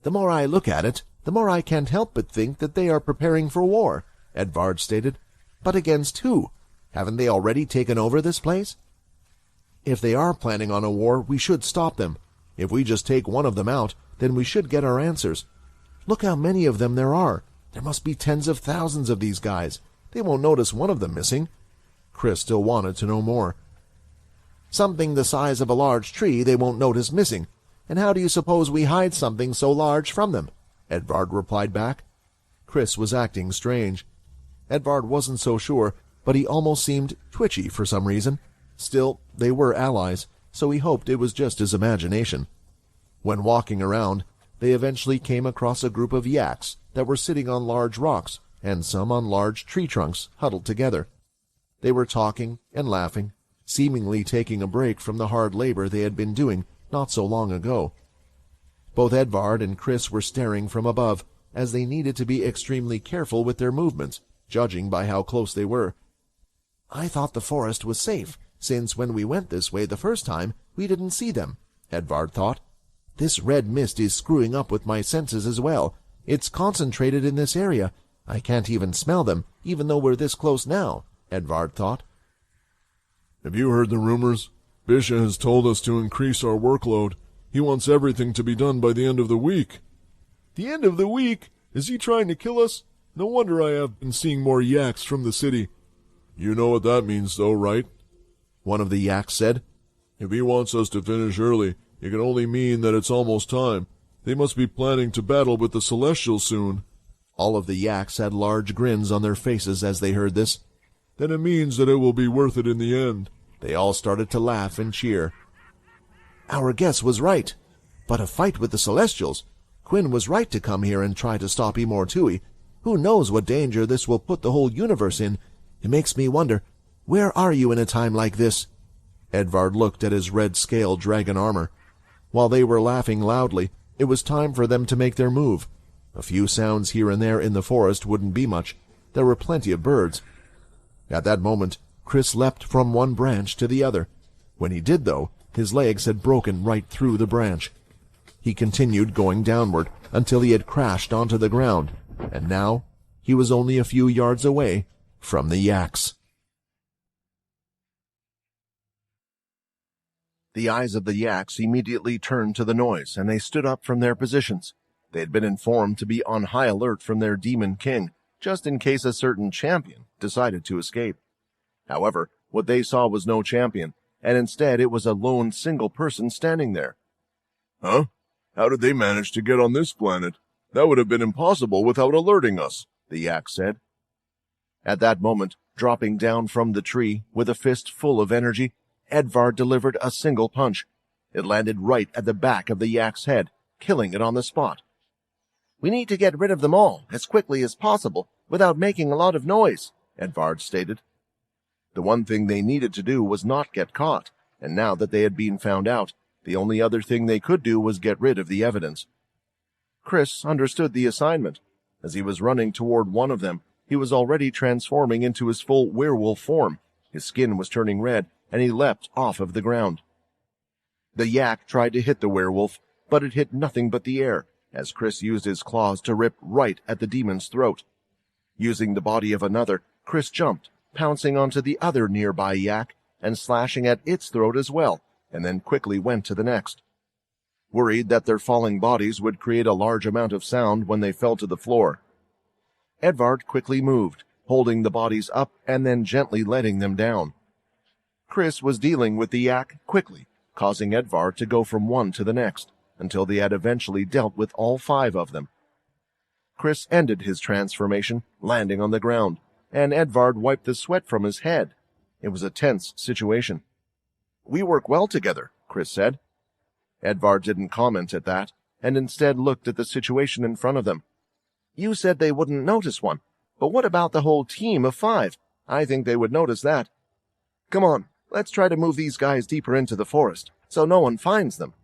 "The more I look at it, the more I can't help but think that they are preparing for war," Edvard stated. "But against who? Haven't they already taken over this place?" "If they are planning on a war, we should stop them. If we just take one of them out, then we should get our answers. Look how many of them there are. There must be tens of thousands of these guys. They won't notice one of them missing." Chris still wanted to know more. "Something the size of a large tree they won't notice missing. And how do you suppose we hide something so large from them?" Edvard replied back. Chris was acting strange. Edvard wasn't so sure, but he almost seemed twitchy for some reason. Still, they were allies, so he hoped it was just his imagination. When walking around, they eventually came across a group of yaks that were sitting on large rocks and some on large tree trunks huddled together. They were talking and laughing, seemingly taking a break from the hard labor they had been doing not so long ago. Both Edvard and Chris were staring from above, as they needed to be extremely careful with their movements, judging by how close they were. "I thought the forest was safe, since when we went this way the first time, we didn't see them," Edvard thought. "This red mist is screwing up with my senses as well. It's concentrated in this area. I can't even smell them, even though we're this close now," Edvard thought. "Have you heard the rumors? Bisha has told us to increase our workload. He wants everything to be done by the end of the week." "The end of the week? Is he trying to kill us? No wonder I have been seeing more yaks from the city." "You know what that means, though, right?" one of the yaks said. "If he wants us to finish early, it can only mean that it's almost time. They must be planning to battle with the Celestials soon." All of the yaks had large grins on their faces as they heard this. "Then it means that it will be worth it in the end." They all started to laugh and cheer. "Our guess was right. But a fight with the Celestials? Quinn was right to come here and try to stop Imortui. Who knows what danger this will put the whole universe in? It makes me wonder, where are you in a time like this?" Edvard looked at his red-scaled dragon armor. While they were laughing loudly, it was time for them to make their move. A few sounds here and there in the forest wouldn't be much. There were plenty of birds. At that moment, Chris leapt from one branch to the other. When he did, though, his legs had broken right through the branch. He continued going downward until he had crashed onto the ground, and now he was only a few yards away from the yaks. The eyes of the yaks immediately turned to the noise, and they stood up from their positions. They had been informed to be on high alert from their demon king, just in case a certain champion decided to escape. However, what they saw was no champion, and instead it was a lone single person standing there. "Huh? How did they manage to get on this planet? That would have been impossible without alerting us," the yak said. At that moment, dropping down from the tree with a fist full of energy, Edvard delivered a single punch. It landed right at the back of the yak's head, killing it on the spot. "We need to get rid of them all as quickly as possible without making a lot of noise," Edvard stated. The one thing they needed to do was not get caught, and now that they had been found out, the only other thing they could do was get rid of the evidence. Chris understood the assignment. As he was running toward one of them, he was already transforming into his full werewolf form. His skin was turning red, and he leapt off of the ground. The yak tried to hit the werewolf, but it hit nothing but the air, as Chris used his claws to rip right at the demon's throat. Using the body of another, Chris jumped, pouncing onto the other nearby yak and slashing at its throat as well, and then quickly went to the next. Worried that their falling bodies would create a large amount of sound when they fell to the floor, Edvard quickly moved, holding the bodies up and then gently letting them down. Chris was dealing with the yak quickly, causing Edvard to go from one to the next, until they had eventually dealt with all 5 of them. Chris ended his transformation, landing on the ground, and Edvard wiped the sweat from his head. It was a tense situation. "We work well together," Chris said. Edvard didn't comment at that, and instead looked at the situation in front of them. "You said they wouldn't notice one. But what about the whole team of 5? I think they would notice that. Come on, let's try to move these guys deeper into the forest, so no one finds them.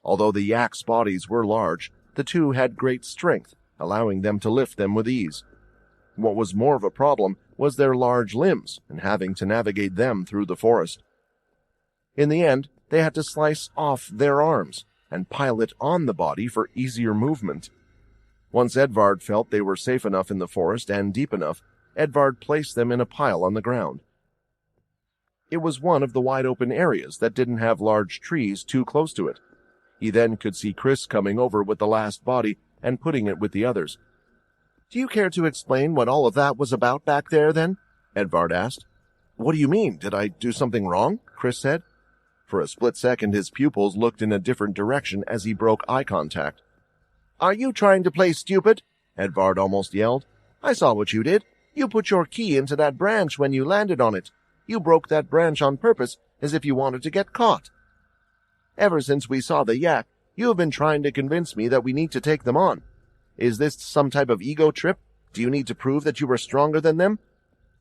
Although the yaks' bodies were large, the two had great strength, allowing them to lift them with ease. What was more of a problem was their large limbs and having to navigate them through the forest. In the end, they had to slice off their arms and pile it on the body for easier movement. Once Edvard felt they were safe enough in the forest and deep enough, Edvard placed them in a pile on the ground. It was one of the wide-open areas that didn't have large trees too close to it. He then could see Chris coming over with the last body and putting it with the others. "Do you care to explain what all of that was about back there, then?" Edvard asked. "What do you mean? Did I do something wrong?" Chris said. For a split second, his pupils looked in a different direction as he broke eye contact. "Are you trying to play stupid?" Edvard almost yelled. "I saw what you did. You put your key into that branch when you landed on it. You broke that branch on purpose, as if you wanted to get caught. Ever since we saw the yak, you have been trying to convince me that we need to take them on. Is this some type of ego trip? Do you need to prove that you were stronger than them?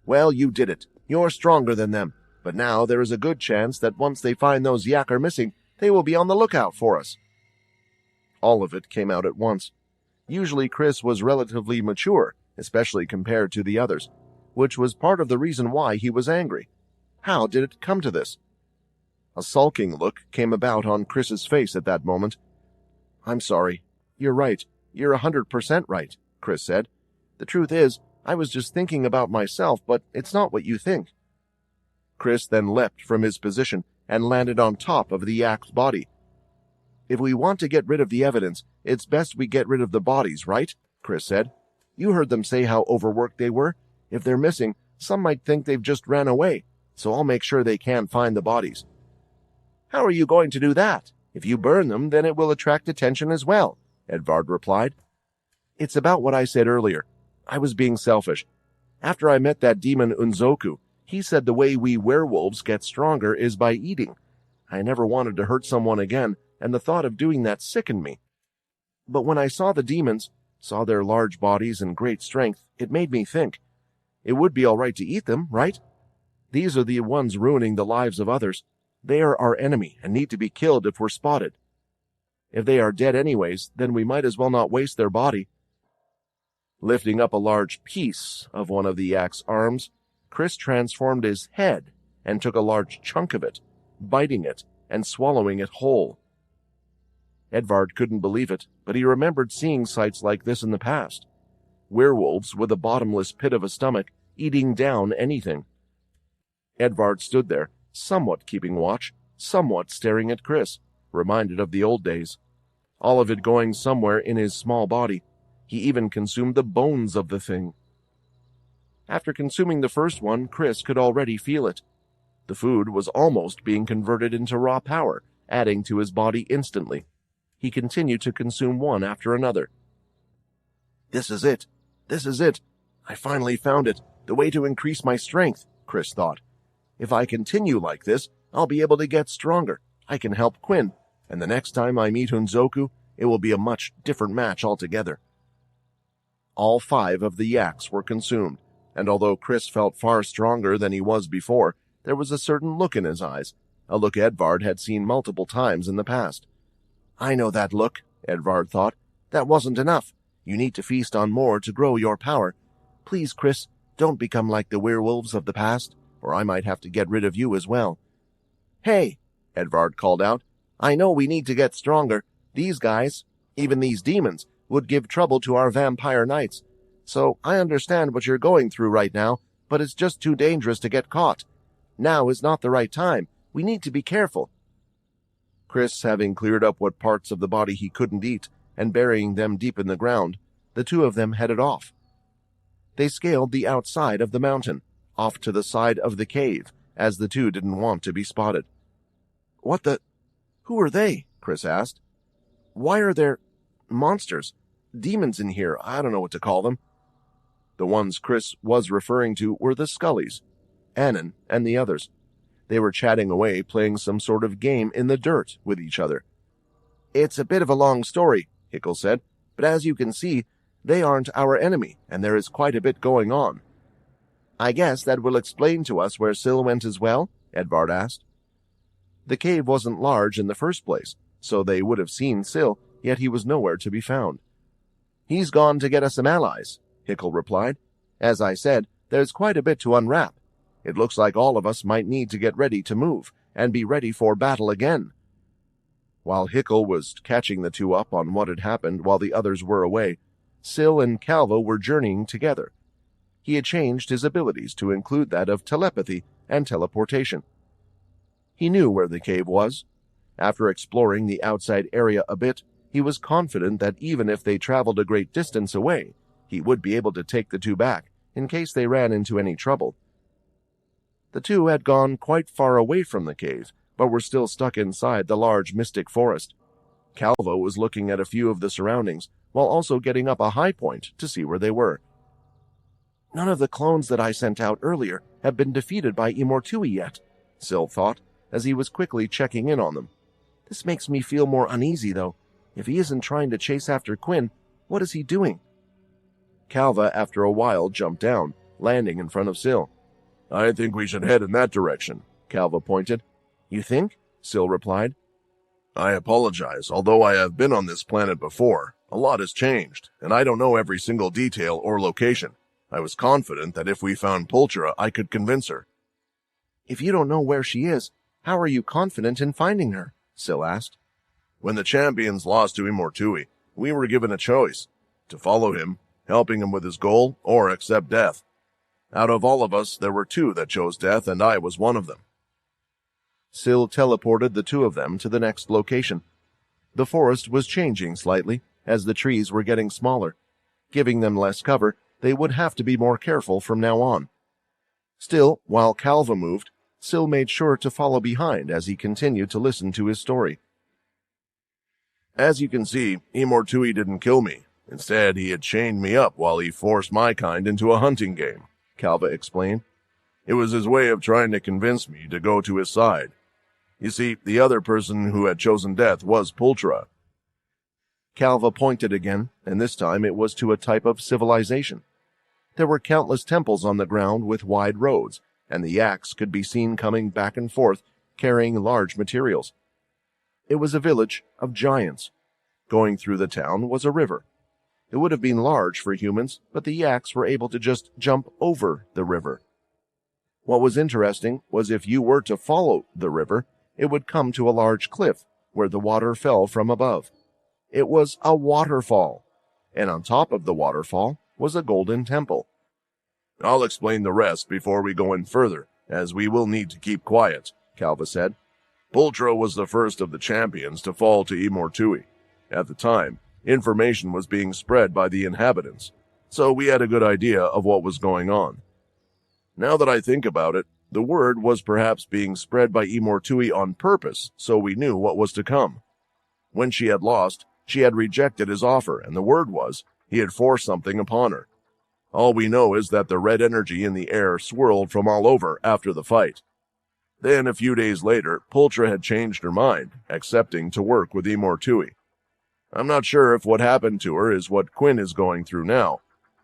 Well, you did it. You're stronger than them. But now there is a good chance that once they find those yak are missing, they will be on the lookout for us." All of it came out at once. Usually Chris was relatively mature, especially compared to the others, which was part of the reason why he was angry. How did it come to this? A sulking look came about on Chris's face at that moment. "I'm sorry. You're right. You're 100% right," Chris said. "The truth is, I was just thinking about myself, but it's not what you think." Chris then leapt from his position and landed on top of the yak's body. "If we want to get rid of the evidence, it's best we get rid of the bodies, right?" Chris said. "You heard them say how overworked they were. If they're missing, some might think they've just ran away, so I'll make sure they can't find the bodies." "How are you going to do that? If you burn them, then it will attract attention as well," Edvard replied. "It's about what I said earlier. I was being selfish. After I met that demon Unzoku, he said the way we werewolves get stronger is by eating. I never wanted to hurt someone again, and the thought of doing that sickened me. But when I saw the demons, saw their large bodies and great strength, it made me think. It would be all right to eat them, right? These are the ones ruining the lives of others. They are our enemy and need to be killed if we're spotted. If they are dead anyways, then we might as well not waste their body." Lifting up a large piece of one of the yak's arms, Chris transformed his head and took a large chunk of it, biting it and swallowing it whole. Edvard couldn't believe it, but he remembered seeing sights like this in the past. Werewolves with a bottomless pit of a stomach, eating down anything. Edvard stood there, somewhat keeping watch, somewhat staring at Chris, reminded of the old days. All of it going somewhere in his small body. He even consumed the bones of the thing. After consuming the first one, Chris could already feel it. The food was almost being converted into raw power, adding to his body instantly. He continued to consume one after another. "This is it. This is it. I finally found it. The way to increase my strength," Chris thought. "If I continue like this, I'll be able to get stronger. I can help Quinn, and the next time I meet Unzoku, it will be a much different match altogether." All 5 of the yaks were consumed, and although Chris felt far stronger than he was before, there was a certain look in his eyes, a look Edvard had seen multiple times in the past. "I know that look," Edvard thought. "That wasn't enough. You need to feast on more to grow your power. Please, Chris, don't become like the werewolves of the past, or I might have to get rid of you as well." "Hey," Edvard called out, "I know we need to get stronger. These guys, even these demons, would give trouble to our vampire knights. So I understand what you're going through right now, but it's just too dangerous to get caught. Now is not the right time. We need to be careful." Chris, having cleared up what parts of the body he couldn't eat and burying them deep in the ground, the two of them headed off. They scaled the outside of the mountain, off to the side of the cave, as the two didn't want to be spotted. "What the... Who are they?" Chris asked. "Why are there... monsters? Demons in here, I don't know what to call them." The ones Chris was referring to were the Scullies, Annan, and the others. They were chatting away, playing some sort of game in the dirt with each other. "It's a bit of a long story," Hickle said, "but as you can see, They aren't our enemy, and there is quite a bit going on." "I guess that will explain to us where Syl went as well?" Edvard asked. The cave wasn't large in the first place, so they would have seen Syl, yet he was nowhere to be found. "He's gone to get us some allies," Hickel replied. "As I said, there's quite a bit to unwrap. It looks like all of us might need to get ready to move, and be ready for battle again." While Hickel was catching the two up on what had happened while the others were away, Syl and Calvo were journeying together. He had changed his abilities to include that of telepathy and teleportation. He knew where the cave was. After exploring the outside area a bit, he was confident that even if they traveled a great distance away, he would be able to take the two back, in case they ran into any trouble. The two had gone quite far away from the cave, but were still stuck inside the large mystic forest. Calvo was looking at a few of the surroundings, while also getting up a high point to see where they were. "None of the clones that I sent out earlier have been defeated by Immortui yet," Syl thought, as he was quickly checking in on them. "This makes me feel more uneasy, though. If he isn't trying to chase after Quinn, what is he doing?" Calva, after a while, jumped down, landing in front of Syl. "I think we should head in that direction," Calva pointed. "You think?" Syl replied. "I apologize. Although I have been on this planet before, a lot has changed, and I don't know every single detail or location. I was confident that if we found Pulchra, I could convince her." "If you don't know where she is, how are you confident in finding her?" Syl asked. "When the champions lost to Immortui, we were given a choice: to follow him, helping him with his goal, or accept death. Out of all of us, there were two that chose death, and I was one of them." Syl teleported the two of them to the next location. The forest was changing slightly, as the trees were getting smaller. Giving them less cover, they would have to be more careful from now on. Still, while Calva moved, Syl made sure to follow behind as he continued to listen to his story. "As you can see, Immortui didn't kill me. Instead, he had chained me up while he forced my kind into a hunting game," Calva explained. "It was his way of trying to convince me to go to his side. You see, the other person who had chosen death was Pulchra." Calva pointed again, and this time it was to a type of civilization. There were countless temples on the ground with wide roads, and the yaks could be seen coming back and forth, carrying large materials. It was a village of giants. Going through the town was a river. It would have been large for humans, but the yaks were able to just jump over the river. What was interesting was if you were to follow the river, it would come to a large cliff where the water fell from above. It was a waterfall, and on top of the waterfall was a golden temple. "I'll explain the rest before we go in further, as we will need to keep quiet," Calva said. "Pulchra was the first of the champions to fall to Immortui. At the time, information was being spread by the inhabitants, so we had a good idea of what was going on. Now that I think about it, the word was perhaps being spread by Immortui on purpose, so we knew what was to come. When she had lost, she had rejected his offer, and the word was, he had forced something upon her. All we know is that the red energy in the air swirled from all over after the fight. Then, a few days later, Pulchra had changed her mind, accepting to work with Immortui. I'm not sure if what happened to her is what Quinn is going through now.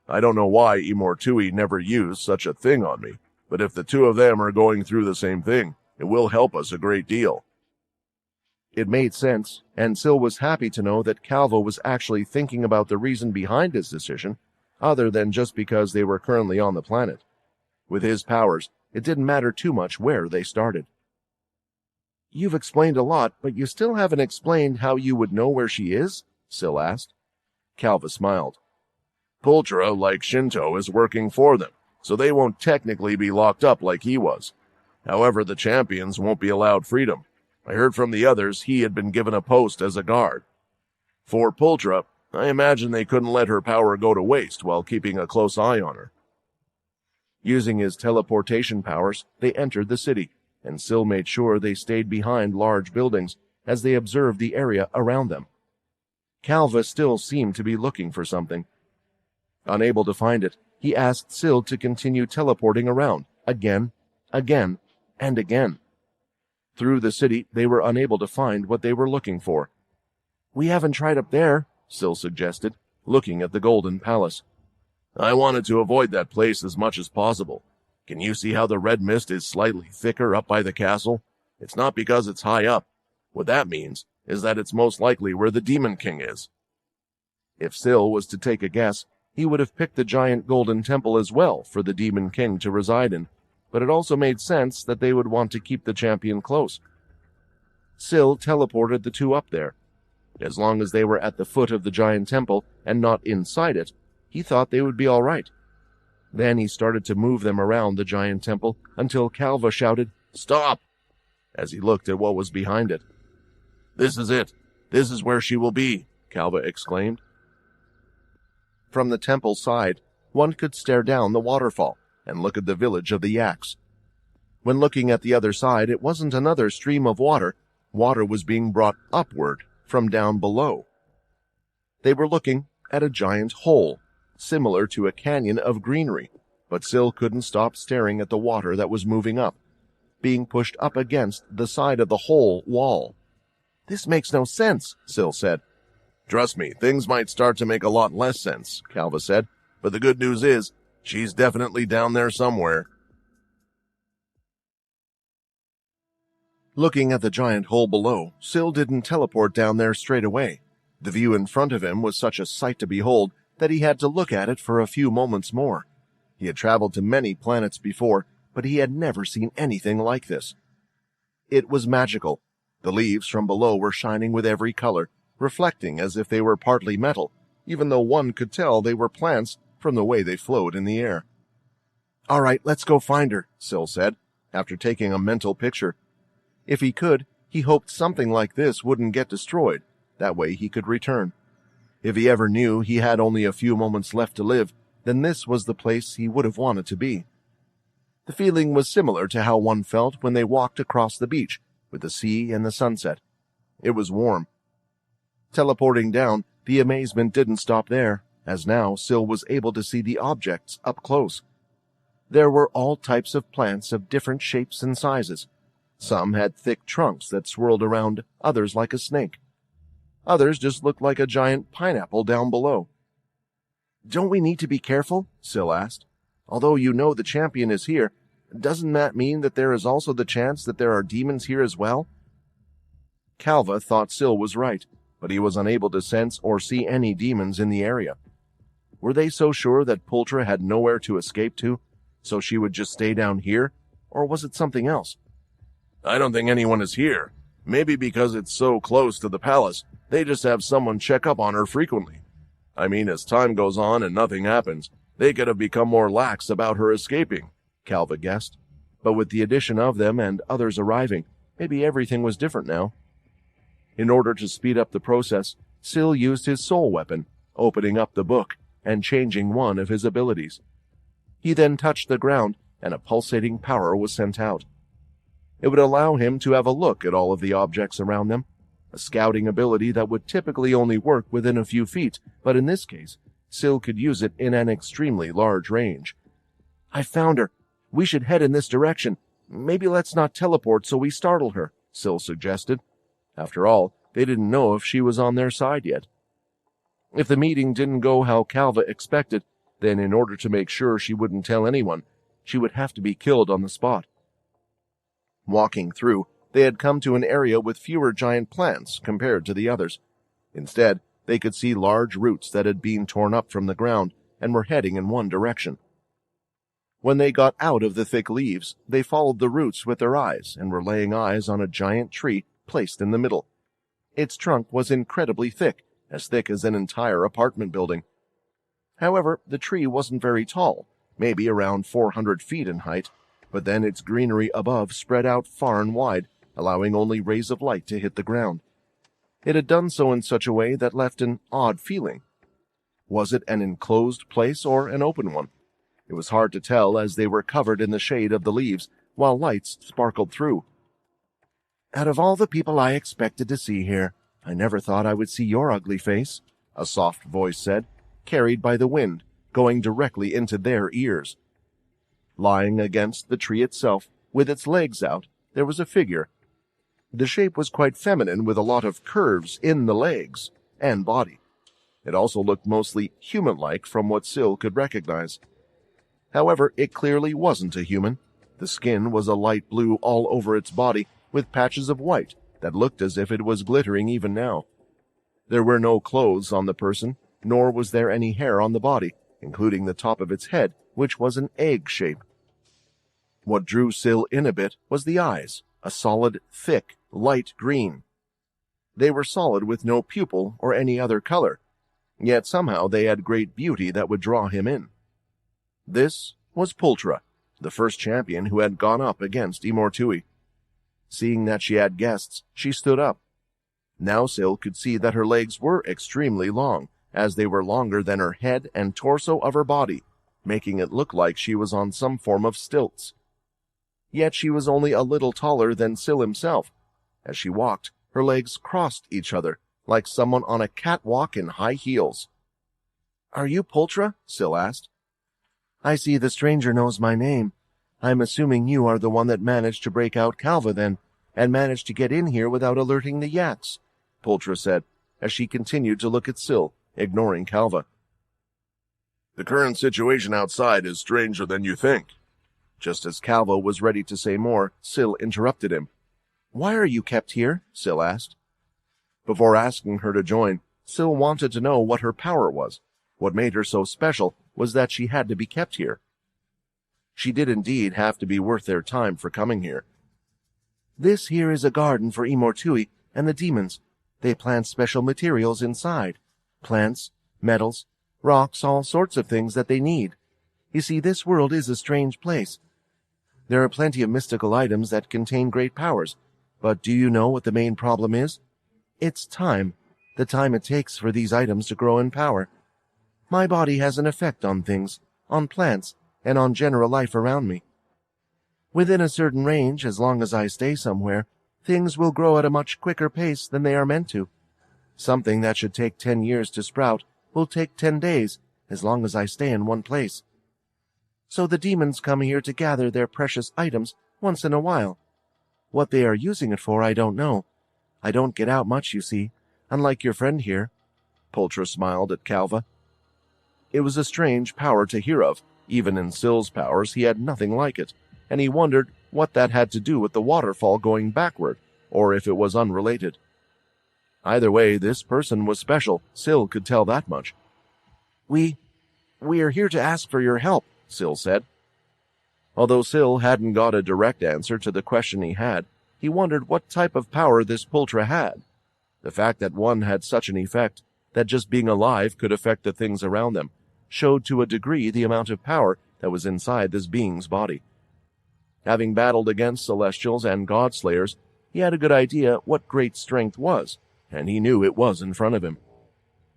I don't know why Immortui never used such a thing on me, but if the two of them are going through the same thing, it will help us a great deal." It made sense, and Syl was happy to know that Calvo was actually thinking about the reason behind his decision, other than just because they were currently on the planet. With his powers, it didn't matter too much where they started. "You've explained a lot, but you still haven't explained how you would know where she is?" Syl asked. Calva smiled. "Pulchra, like Shinto, is working for them, so they won't technically be locked up like he was. However, the champions won't be allowed freedom. I heard from the others he had been given a post as a guard. For Pulchra, I imagine they couldn't let her power go to waste while keeping a close eye on her." Using his teleportation powers, they entered the city, and Syl made sure they stayed behind large buildings as they observed the area around them. Calva still seemed to be looking for something. Unable to find it, he asked Syl to continue teleporting around, again, and again. Through the city, they were unable to find what they were looking for. "We haven't tried up there," Syl suggested. looking at the Golden Palace. "I wanted to avoid that place as much as possible. Can you see how the red mist is slightly thicker up by the castle? It's not because it's high up. What that means is that it's most likely where the Demon King is." If Syl was to take a guess, he would have picked the giant golden temple as well for the Demon King to reside in, but it also made sense that they would want to keep the champion close. Syl teleported the two up there. As long as they were at the foot of the giant temple and not inside it, he thought they would be all right. Then he started to move them around the giant temple until Calva shouted, "Stop!" as he looked at what was behind it. "This is it. This is where she will be," Calva exclaimed. From the temple side, one could stare down the waterfall and look at the village of the Yaks. When looking at the other side, it wasn't another stream of water. Water was being brought upward from down below. They were looking at a giant hole, similar to a canyon of greenery, but Syl couldn't stop staring at the water that was moving up, being pushed up against the side of the hole wall. "This makes no sense," Syl said. "Trust me, things might start to make a lot less sense," Calva said, "but the good news is, she's definitely down there somewhere." Looking at the giant hole below, Syl didn't teleport down there straight away. The view in front of him was such a sight to behold that he had to look at it for a few moments more. He had traveled to many planets before, but he had never seen anything like this. It was magical. The leaves from below were shining with every color, reflecting as if they were partly metal, even though one could tell they were plants from the way they flowed in the air. "All right, let's go find her," Syl said, after taking a mental picture. If he could, he hoped something like this wouldn't get destroyed. That way he could return. If he ever knew he had only a few moments left to live, then this was the place he would have wanted to be. The feeling was similar to how one felt when they walked across the beach, with the sea and the sunset. It was warm. Teleporting down, the amazement didn't stop there, as now Syl was able to see the objects up close. There were all types of plants of different shapes and sizes. Some had thick trunks that swirled around, others like a snake. Others just looked like a giant pineapple down below. "Don't we need to be careful?" Syl asked. "Although you know the champion is here, doesn't that mean that there is also the chance that there are demons here as well?" Calva thought Syl was right, but he was unable to sense or see any demons in the area. Were they so sure that Pultra had nowhere to escape to, so she would just stay down here, or was it something else? "I don't think anyone is here. Maybe because it's so close to the palace, they just have someone check up on her frequently. I mean, as time goes on and nothing happens, they could have become more lax about her escaping," Calva guessed. But with the addition of them and others arriving, maybe everything was different now. In order to speed up the process, Syl used his soul weapon, opening up the book and changing one of his abilities. He then touched the ground, and a pulsating power was sent out. It would allow him to have a look at all of the objects around them, a scouting ability that would typically only work within a few feet, but in this case, Syl could use it in an extremely large range. "I found her. We should head in this direction. Maybe let's not teleport so we startle her," Syl suggested. After all, they didn't know if she was on their side yet. If the meeting didn't go how Calva expected, then in order to make sure she wouldn't tell anyone, she would have to be killed on the spot. Walking through, they had come to an area with fewer giant plants compared to the others. Instead, they could see large roots that had been torn up from the ground and were heading in one direction. When they got out of the thick leaves, they followed the roots with their eyes and were laying eyes on a giant tree placed in the middle. Its trunk was incredibly thick as an entire apartment building. However, the tree wasn't very tall, maybe around 400 feet in height, but then its greenery above spread out far and wide, allowing only rays of light to hit the ground. It had done so in such a way that left an odd feeling. Was it an enclosed place or an open one? It was hard to tell as they were covered in the shade of the leaves, while lights sparkled through. "Out of all the people I expected to see here, I never thought I would see your ugly face," a soft voice said, carried by the wind, going directly into their ears. Lying against the tree itself, with its legs out, there was a figure. The shape was quite feminine with a lot of curves in the legs and body. It also looked mostly human-like from what Syl could recognize. However, it clearly wasn't a human. The skin was a light blue all over its body, with patches of white that looked as if it was glittering even now. There were no clothes on the person, nor was there any hair on the body, including the top of its head, which was an egg shape. What drew Syl in a bit was the eyes, a solid, thick, light green. They were solid with no pupil or any other color, yet somehow they had great beauty that would draw him in. This was Pultra, the first champion who had gone up against Imortui. Seeing that she had guests, she stood up. Now Syl could see that her legs were extremely long, as they were longer than her head and torso of her body, making it look like she was on some form of stilts. Yet she was only a little taller than Syl himself. As she walked, her legs crossed each other, like someone on a catwalk in high heels. "Are you Pultra?" Syl asked. "I see the stranger knows my name. I'm assuming you are the one that managed to break out Calva then, and managed to get in here without alerting the Yaks," Pultra said, as she continued to look at Syl, ignoring Calva. "The current situation outside is stranger than you think." Just as Calva was ready to say more, Syl interrupted him. "Why are you kept here?" Syl asked. Before asking her to join, Syl wanted to know what her power was. What made her so special was that she had to be kept here. She did indeed have to be worth their time for coming here. "This here is a garden for Imortui and the demons. They plant special materials inside. Plants, metals, rocks, all sorts of things that they need. You see, this world is a strange place. There are plenty of mystical items that contain great powers, but do you know what the main problem is? It's time, the time it takes for these items to grow in power. My body has an effect on things, on plants, and on general life around me. Within a certain range, as long as I stay somewhere, things will grow at a much quicker pace than they are meant to. Something that should take 10 years to sprout will take 10 days, as long as I stay in one place. So the demons come here to gather their precious items once in a while. What they are using it for, I don't know. I don't get out much, you see, unlike your friend here." Pultra smiled at Calva. It was a strange power to hear of. Even in Syl's powers, he had nothing like it, and he wondered what that had to do with the waterfall going backward, or if it was unrelated. Either way, this person was special. Syl could tell that much. We are here to ask for your help," Syl said. Although Syl hadn't got a direct answer to the question he wondered what type of power this Pultra had. The fact that one had such an effect, that just being alive could affect the things around them, showed to a degree the amount of power that was inside this being's body. Having battled against Celestials and God-slayers, he had a good idea what great strength was, and he knew it was in front of him.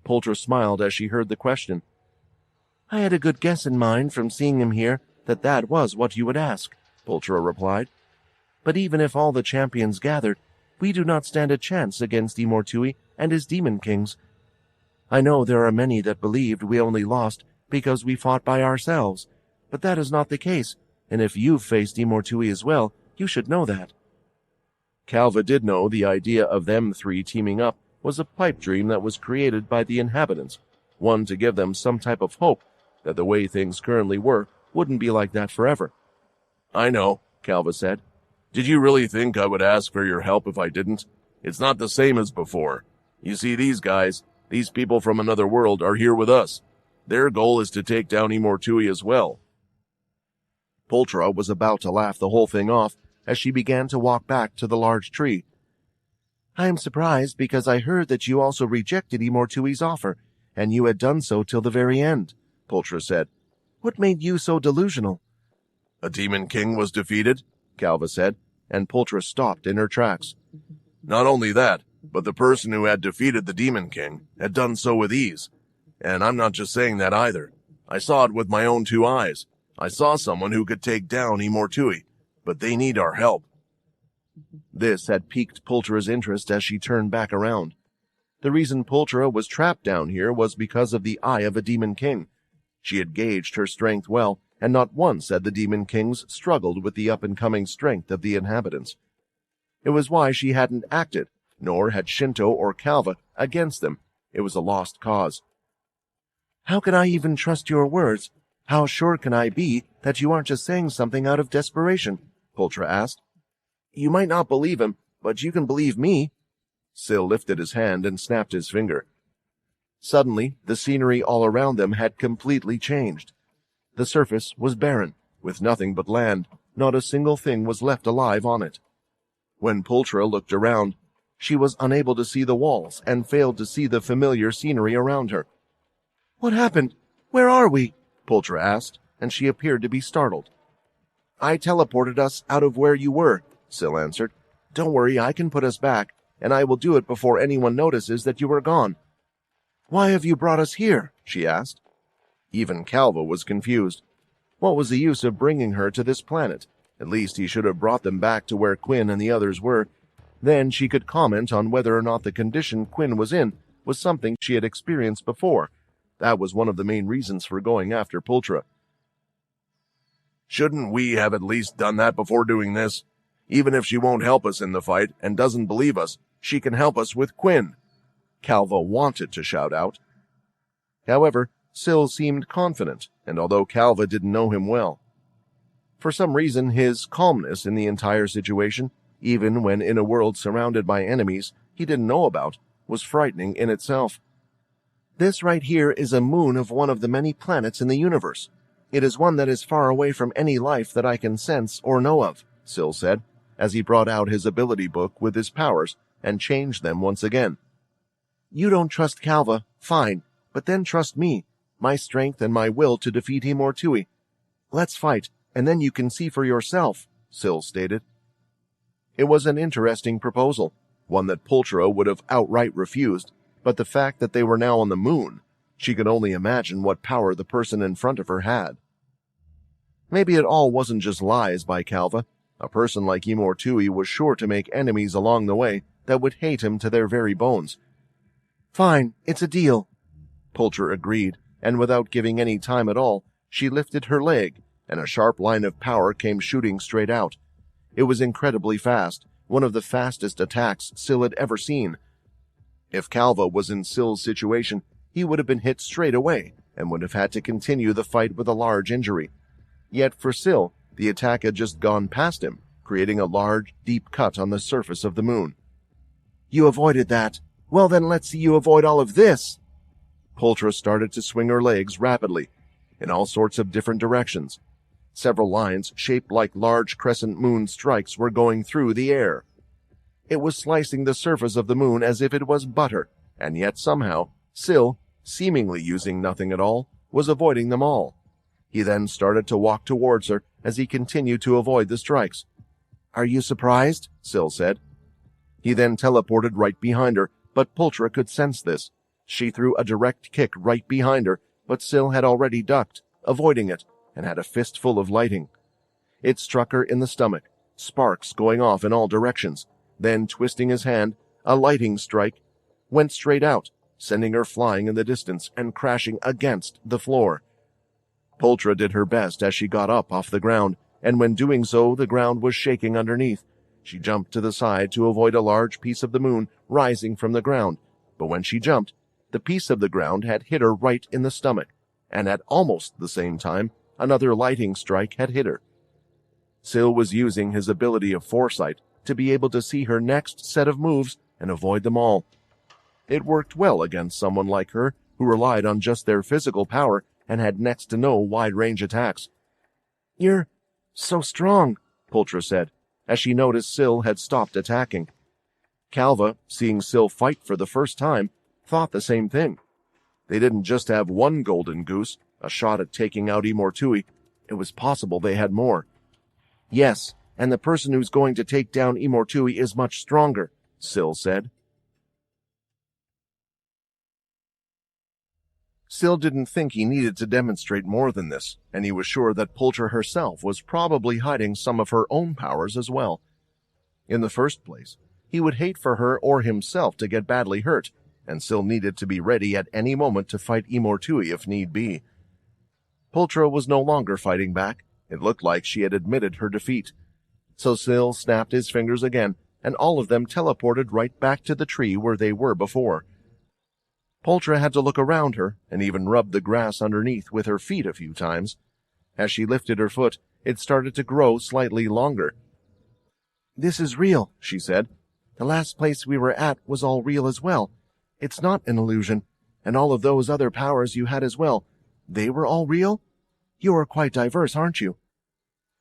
Pultra smiled as she heard the question. "I had a good guess in mind from seeing him here that was what you would ask," Pultra replied. "But even if all the champions gathered, we do not stand a chance against Imortui and his demon kings. I know there are many that believed we only lost because we fought by ourselves, but that is not the case, and if you've faced Imortui as well, you should know that." Calva did know the idea of them three teaming up was a pipe dream that was created by the inhabitants, one to give them some type of hope that the way things currently were wouldn't be like that forever. "I know," Calva said. "Did you really think I would ask for your help if I didn't? It's not the same as before. You see, these guys, these people from another world, are here with us. Their goal is to take down Imortui as well." Pultra was about to laugh the whole thing off as she began to walk back to the large tree. "I am surprised because I heard that you also rejected Imortui's offer, and you had done so till the very end," Pultra said. "What made you so delusional?" "A demon king was defeated," Calva said, and Pultra stopped in her tracks. "Not only that, but the person who had defeated the demon king had done so with ease. And I'm not just saying that either. I saw it with my own 2 eyes. I saw someone who could take down Imortui, but they need our help." This had piqued Pultra's interest as she turned back around. The reason Pultra was trapped down here was because of the eye of a demon king. She had gauged her strength well, and not once had the demon kings struggled with the up-and-coming strength of the inhabitants. It was why she hadn't acted, nor had Shinto or Calva against them. It was a lost cause. How can I even trust your words? How sure can I be that you aren't just saying something out of desperation? Pultra asked. You might not believe him, but you can believe me. Syl lifted his hand and snapped his finger. Suddenly, the scenery all around them had completely changed. The surface was barren, with nothing but land. Not a single thing was left alive on it. When Pultra looked around, she was unable to see the walls and failed to see the familiar scenery around her. What happened? Where are we? Pultra asked, and she appeared to be startled. I teleported us out of where you were, Syl answered. Don't worry, I can put us back, and I will do it before anyone notices that you are gone. Why have you brought us here? She asked. Even Calva was confused. What was the use of bringing her to this planet? At least he should have brought them back to where Quinn and the others were. Then she could comment on whether or not the condition Quinn was in was something she had experienced before. That was one of the main reasons for going after Pultra. Shouldn't we have at least done that before doing this? Even if she won't help us in the fight and doesn't believe us, she can help us with Quinn. Calva wanted to shout out. However, Syl seemed confident, and although Calva didn't know him well, for some reason his calmness in the entire situation, even when in a world surrounded by enemies he didn't know about, was frightening in itself. This right here is a moon of one of the many planets in the universe. It is one that is far away from any life that I can sense or know of, Syl said, as he brought out his ability book with his powers and changed them once again. You don't trust Calva, fine, but then trust me, my strength and my will to defeat Imortui. Let's fight, and then you can see for yourself, Syl stated. It was an interesting proposal, one that Pultra would have outright refused, but the fact that they were now on the moon, she could only imagine what power the person in front of her had. Maybe it all wasn't just lies by Calva. A person like Imortui was sure to make enemies along the way that would hate him to their very bones. Fine, it's a deal. Pultra agreed, and without giving any time at all, she lifted her leg, and a sharp line of power came shooting straight out. It was incredibly fast, one of the fastest attacks Syl had ever seen. If Calva was in Syl's situation, he would have been hit straight away, and would have had to continue the fight with a large injury. Yet for Syl, the attack had just gone past him, creating a large, deep cut on the surface of the moon. You avoided that. Well then let's see you avoid all of this. Pultra started to swing her legs rapidly, in all sorts of different directions. Several lines shaped like large crescent moon strikes were going through the air. It was slicing the surface of the moon as if it was butter, and yet somehow, Syl, seemingly using nothing at all, was avoiding them all. He then started to walk towards her as he continued to avoid the strikes. Are you surprised? Syl said. He then teleported right behind her, but Pultra could sense this. She threw a direct kick right behind her, but Syl had already ducked, avoiding it, and had a fistful of lighting. It struck her in the stomach, sparks going off in all directions. Then, twisting his hand, a lighting strike went straight out, sending her flying in the distance and crashing against the floor. Pultra did her best as she got up off the ground, and when doing so, the ground was shaking underneath. She jumped to the side to avoid a large piece of the moon rising from the ground, but when she jumped, the piece of the ground had hit her right in the stomach, and at almost the same time, another lighting strike had hit her. Syl was using his ability of foresight to be able to see her next set of moves and avoid them all. It worked well against someone like her, who relied on just their physical power and had next to no wide-range attacks. You're so strong, Pultra said, as she noticed Syl had stopped attacking. Calva, seeing Syl fight for the first time, thought the same thing. They didn't just have one golden goose, a shot at taking out Imortui. It was possible they had more. Yes, and the person who's going to take down Imortui is much stronger, Syl said. Syl didn't think he needed to demonstrate more than this, and he was sure that Pultra herself was probably hiding some of her own powers as well. In the first place, he would hate for her or himself to get badly hurt, and Syl needed to be ready at any moment to fight Imortui if need be. Pultra was no longer fighting back. It looked like she had admitted her defeat. So Syl snapped his fingers again, and all of them teleported right back to the tree where they were before. Poltra had to look around her and even rub the grass underneath with her feet a few times. As she lifted her foot, it started to grow slightly longer. "This is real," she said. "The last place we were at was all real as well. It's not an illusion. And all of those other powers you had as well, they were all real? You are quite diverse, aren't you?"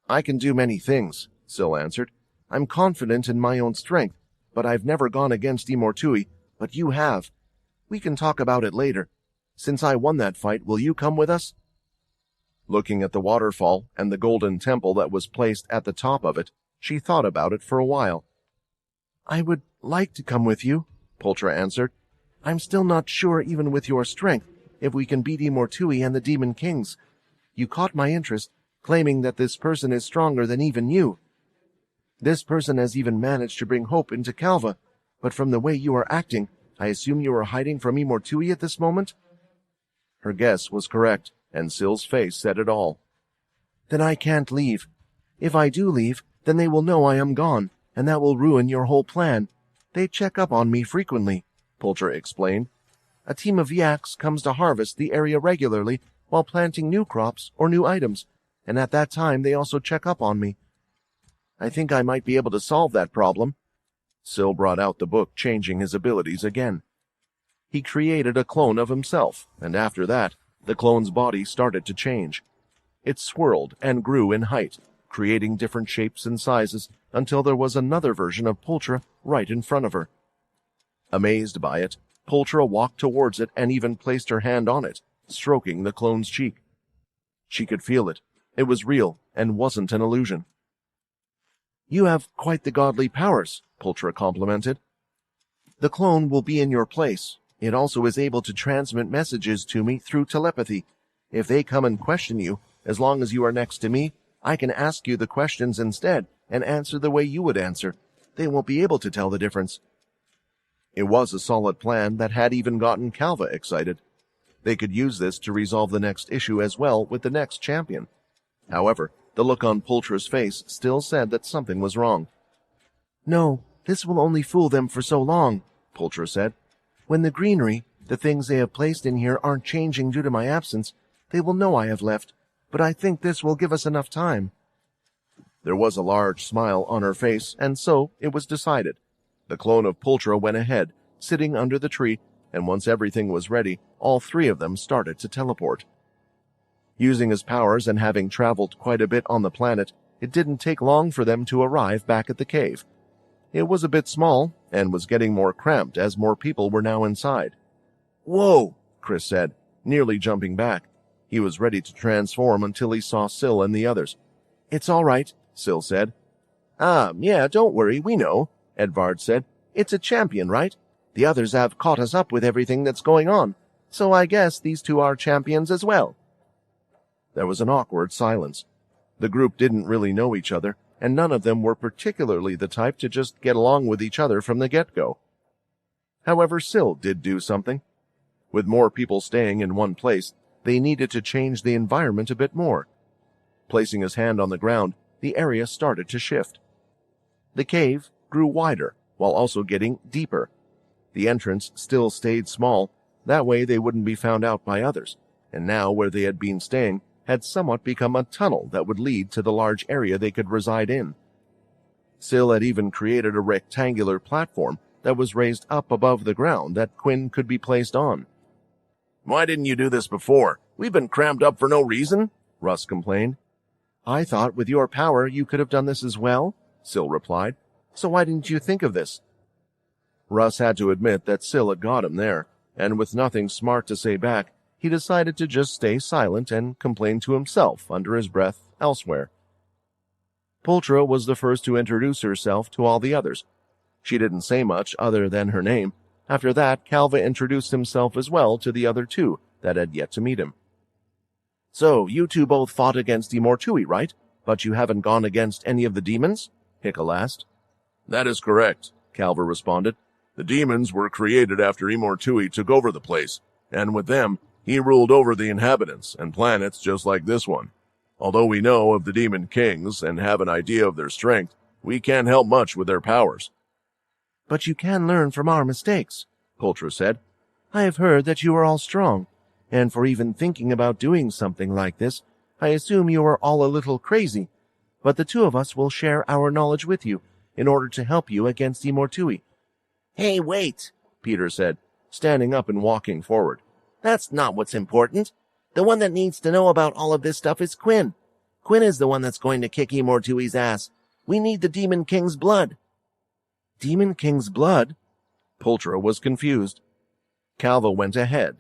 "I can do many things," Syl answered. "I'm confident in my own strength, but I've never gone against Imortui, but you have. We can talk about it later. Since I won that fight, will you come with us?" Looking at the waterfall and the golden temple that was placed at the top of it, she thought about it for a while. "I would like to come with you," Poltra answered. "I'm still not sure, even with your strength, if we can beat Imortui and the Demon Kings. You caught my interest, claiming that this person is stronger than even you. This person has even managed to bring hope into Calva, but from the way you are acting, I assume you are hiding from Imortui at this moment?" Her guess was correct, and Syl's face said it all. "Then I can't leave. If I do leave, then they will know I am gone, and that will ruin your whole plan. They check up on me frequently," Poltra explained. "A team of yaks comes to harvest the area regularly while planting new crops or new items, and at that time they also check up on me. I think I might be able to solve that problem." Syl brought out the book, changing his abilities again. He created a clone of himself, and after that, the clone's body started to change. It swirled and grew in height, creating different shapes and sizes until there was another version of Poltra right in front of her. Amazed by it, Poltra walked towards it and even placed her hand on it, stroking the clone's cheek. She could feel it. It was real and wasn't an illusion. "You have quite the godly powers," Poltra complimented. "The clone will be in your place. It also is able to transmit messages to me through telepathy. If they come and question you, as long as you are next to me, I can ask you the questions instead and answer the way you would answer. They won't be able to tell the difference." It was a solid plan that had even gotten Calva excited. They could use this to resolve the next issue as well with the next champion. However, the look on Poltra's face still said that something was wrong. "No, this will only fool them for so long," Poltra said. "When the greenery, the things they have placed in here, aren't changing due to my absence, they will know I have left, but I think this will give us enough time." There was a large smile on her face, and so it was decided. The clone of Poltra went ahead, sitting under the tree, and once everything was ready, all three of them started to teleport. Using his powers and having traveled quite a bit on the planet, it didn't take long for them to arrive back at the cave. It was a bit small, and was getting more cramped as more people were now inside. "Whoa!" Chris said, nearly jumping back. He was ready to transform until he saw Syl and the others. "It's all right," Syl said. Yeah, don't worry, we know," Edvard said. "It's a champion, right? The others have caught us up with everything that's going on, so I guess these two are champions as well." There was an awkward silence. The group didn't really know each other, and none of them were particularly the type to just get along with each other from the get-go. However, Syl did do something. With more people staying in one place, they needed to change the environment a bit more. Placing his hand on the ground, the area started to shift. The cave grew wider, while also getting deeper. The entrance still stayed small, that way they wouldn't be found out by others, and now where they had been staying had somewhat become a tunnel that would lead to the large area they could reside in. Syl had even created a rectangular platform that was raised up above the ground that Quinn could be placed on. "Why didn't you do this before? We've been crammed up for no reason," Russ complained. "I thought with your power you could have done this as well," Syl replied. "So why didn't you think of this?" Russ had to admit that Syl had got him there, and with nothing smart to say back, he decided to just stay silent and complain to himself under his breath elsewhere. Poltra was the first to introduce herself to all the others. She didn't say much other than her name. After that, Calva introduced himself as well to the other two that had yet to meet him. "So, you two both fought against Imortui, right? But you haven't gone against any of the demons?" Hickel asked. "That is correct," Calva responded. "The demons were created after Imortui took over the place, and with them, he ruled over the inhabitants and planets just like this one. Although we know of the demon kings and have an idea of their strength, we can't help much with their powers." "But you can learn from our mistakes," Poltra said. I have heard that you are all strong, and for even thinking about doing something like this, I assume you are all a little crazy, but the two of us will share our knowledge with you in order to help you against Imortui." "Hey, wait," Peter said, standing up and walking forward. "That's not what's important. The one that needs to know about all of this stuff is Quinn. Quinn is the one that's going to kick Imortui's ass. We need the Demon King's blood." "Demon King's blood?" Pultra was confused. Calva went ahead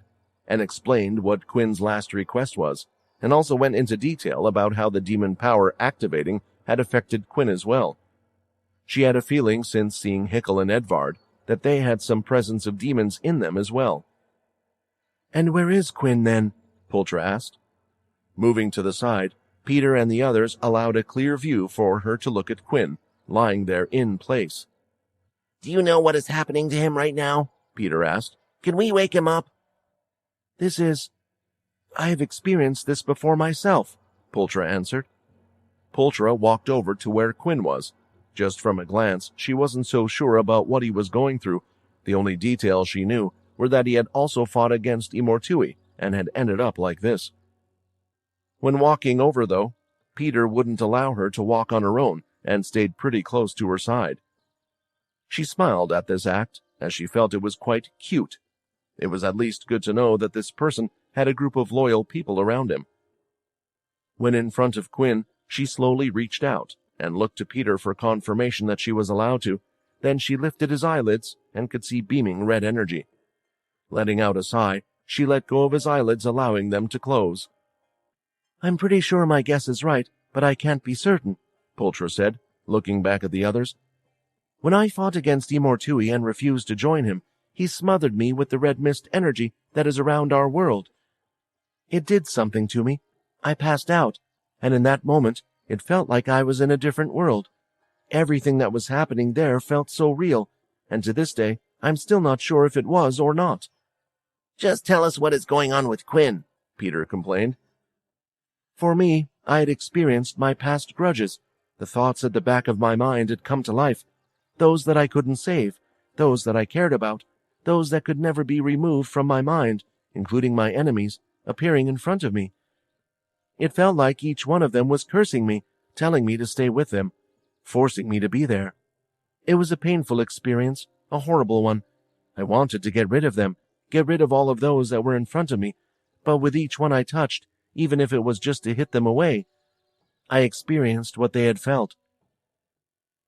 and explained what Quinn's last request was, and also went into detail about how the demon power activating had affected Quinn as well. She had a feeling since seeing Hickel and Edvard that they had some presence of demons in them as well. "And where is Quinn, then?" Pultra asked. Moving to the side, Peter and the others allowed a clear view for her to look at Quinn, lying there in place. "Do you know what is happening to him right now?" Peter asked. "Can we wake him up?" I have experienced this before myself," Pultra answered. Pultra walked over to where Quinn was. Just from a glance, she wasn't so sure about what he was going through. The only details she knew were that he had also fought against Imortui and had ended up like this. When walking over, though, Peter wouldn't allow her to walk on her own and stayed pretty close to her side. She smiled at this act, as she felt it was quite cute. It was at least good to know that this person had a group of loyal people around him. When in front of Quinn, she slowly reached out and looked to Peter for confirmation that she was allowed to. Then she lifted his eyelids and could see beaming red energy. Letting out a sigh, she let go of his eyelids, allowing them to close. "I'm pretty sure my guess is right, but I can't be certain," Pultra said, looking back at the others. "When I fought against Imortui and refused to join him, he smothered me with the red mist energy that is around our world. It did something to me. I passed out, and in that moment, it felt like I was in a different world. Everything that was happening there felt so real, and to this day, I'm still not sure if it was or not." "Just tell us what is going on with Quinn," Peter complained. "For me, I had experienced my past grudges. The thoughts at the back of my mind had come to life. Those that I couldn't save, those that I cared about, those that could never be removed from my mind, including my enemies, appearing in front of me. It felt like each one of them was cursing me, telling me to stay with them, forcing me to be there. It was a painful experience, a horrible one. I wanted to get rid of them, get rid of all of those that were in front of me, but with each one I touched, even if it was just to hit them away, I experienced what they had felt.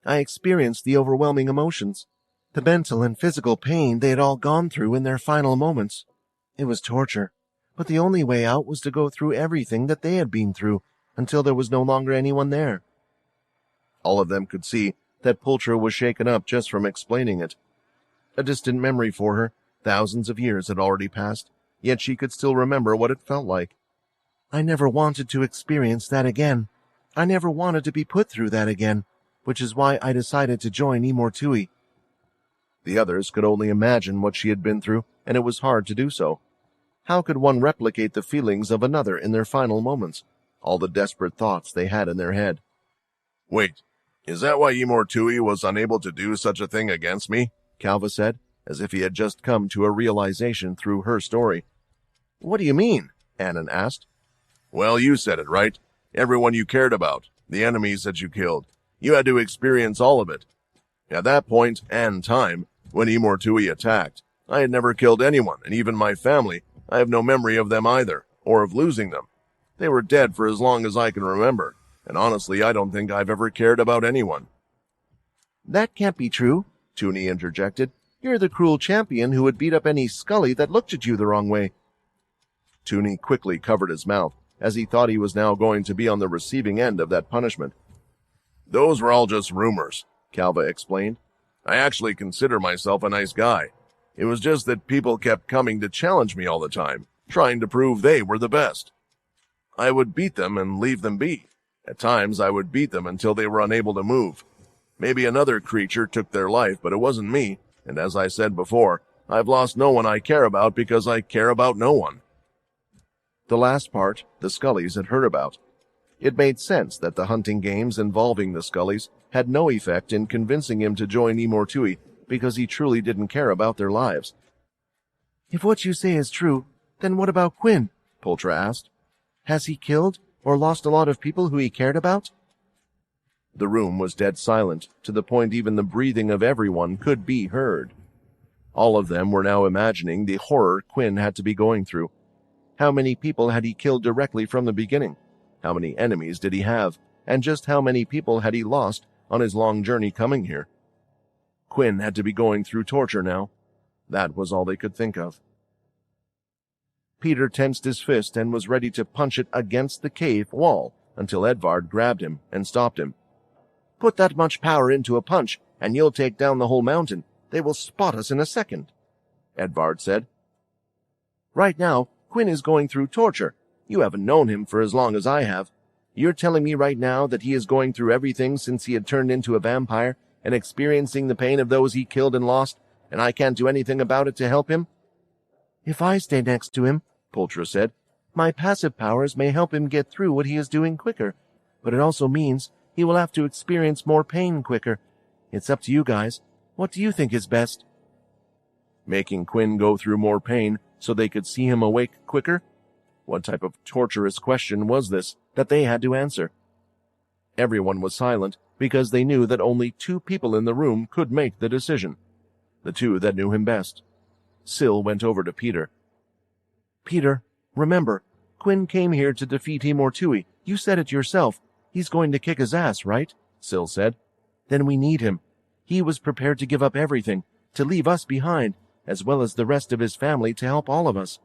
I experienced the overwhelming emotions, the mental and physical pain they had all gone through in their final moments. It was torture, but the only way out was to go through everything that they had been through until there was no longer anyone there." All of them could see that Pultra was shaken up just from explaining it. A distant memory for her, thousands of years had already passed, yet she could still remember what it felt like. "I never wanted to experience that again. I never wanted to be put through that again, which is why I decided to join Imortui." The others could only imagine what she had been through, and it was hard to do so. How could one replicate the feelings of another in their final moments, all the desperate thoughts they had in their head? Wait, is that why Imortui was unable to do such a thing against me? Calva said, as if he had just come to a realization through her story. "What do you mean?" Annan asked. Well, you said it, right? Everyone you cared about, the enemies that you killed. You had to experience all of it. At that point and time, when Imortui attacked, I had never killed anyone, and even my family, I have no memory of them either, or of losing them. They were dead for as long as I can remember, and honestly, I don't think I've ever cared about anyone." "That can't be true," Toonie interjected. "You're the cruel champion who would beat up any Scully that looked at you the wrong way." Toonie quickly covered his mouth, as he thought he was now going to be on the receiving end of that punishment. "Those were all just rumors," Calva explained. "I actually consider myself a nice guy. It was just that people kept coming to challenge me all the time, trying to prove they were the best. I would beat them and leave them be. At times I would beat them until they were unable to move. Maybe another creature took their life, but it wasn't me, and as I said before, I've lost no one I care about because I care about no one." The last part the Scullys had heard about. It made sense that the hunting games involving the Scullys had no effect in convincing him to join Imortui because he truly didn't care about their lives. If what you say is true, then what about Quinn? Pultra asked. Has he killed or lost a lot of people who he cared about? The room was dead silent, to the point even the breathing of everyone could be heard. All of them were now imagining the horror Quinn had to be going through. How many people had he killed directly from the beginning? How many enemies did he have? And just how many people had he lost on his long journey coming here? Quinn had to be going through torture now. That was all they could think of. Peter tensed his fist and was ready to punch it against the cave wall until Edvard grabbed him and stopped him. Put that much power into a punch, and you'll take down the whole mountain. They will spot us in a second, Edvard said. Right now, Quinn is going through torture. You haven't known him for as long as I have. You're telling me right now that he is going through everything since he had turned into a vampire and experiencing the pain of those he killed and lost, and I can't do anything about it to help him? If I stay next to him, Pultra said, my passive powers may help him get through what he is doing quicker, but it also means he will have to experience more pain quicker. It's up to you guys. What do you think is best? Making Quinn go through more pain so they could see him awake quicker? What type of torturous question was this that they had to answer? Everyone was silent because they knew that only 2 people in the room could make the decision. The 2 that knew him best. Syl went over to Peter. Peter, remember, Quinn came here to defeat Imortui. You said it yourself. He's going to kick his ass, right? Syl said. Then we need him. He was prepared to give up everything, to leave us behind, as well as the rest of his family to help all of us.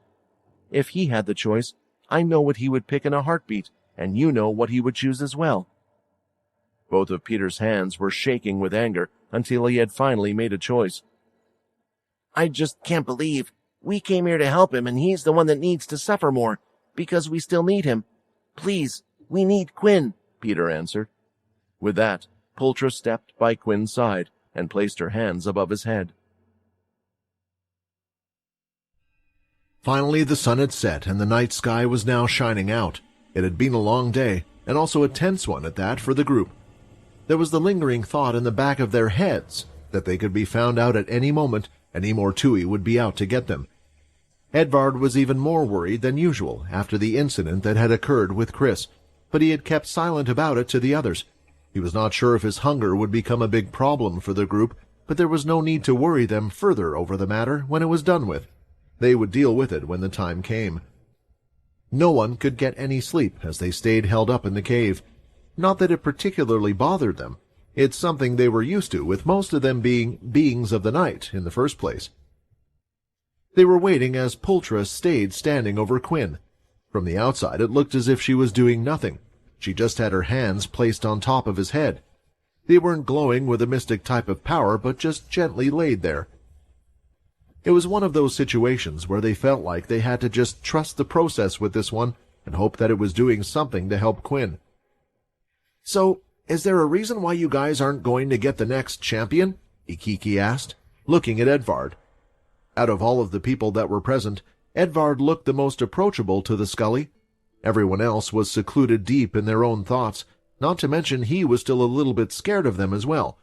If he had the choice, I know what he would pick in a heartbeat, and you know what he would choose as well. Both of Peter's hands were shaking with anger until he had finally made a choice. I just can't believe. We came here to help him, and he's the one that needs to suffer more, because we still need him. Please, we need Quinn, Peter answered. With that, Pultra stepped by Quinn's side and placed her hands above his head. Finally, the sun had set, and the night sky was now shining out. It had been a long day, and also a tense one at that for the group. There was the lingering thought in the back of their heads that they could be found out at any moment, and Imortui would be out to get them. Edvard was even more worried than usual after the incident that had occurred with Chris, but he had kept silent about it to the others. He was not sure if his hunger would become a big problem for the group, but there was no need to worry them further over the matter when it was done with. They would deal with it when the time came. No one could get any sleep as they stayed held up in the cave. Not that it particularly bothered them. It's something they were used to, with most of them being beings of the night in the first place. They were waiting as Pultra stayed standing over Quinn. From the outside, it looked as if she was doing nothing. She just had her hands placed on top of his head. They weren't glowing with a mystic type of power, but just gently laid there. It was one of those situations where they felt like they had to just trust the process with this one and hope that it was doing something to help Quinn. So, is there a reason why you guys aren't going to get the next champion? Ikiki asked, looking at Edvard. Out of all of the people that were present, Edvard looked the most approachable to the Scully. Everyone else was secluded deep in their own thoughts, not to mention he was still a little bit scared of them as well.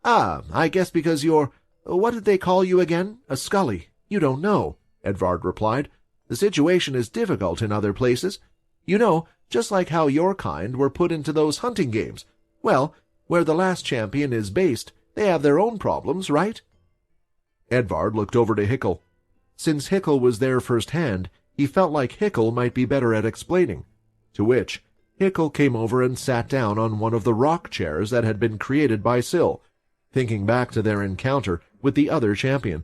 Ah, I guess because you're... What did they call you again? A Scully. You don't know, Edvard replied. The situation is difficult in other places. You know, just like how your kind were put into those hunting games. Well, where the last champion is based, they have their own problems, right? Edvard looked over to Hickel. Since Hickel was there firsthand, he felt like Hickel might be better at explaining, to which Hickel came over and sat down on one of the rock chairs that had been created by Syl, thinking back to their encounter with the other champion.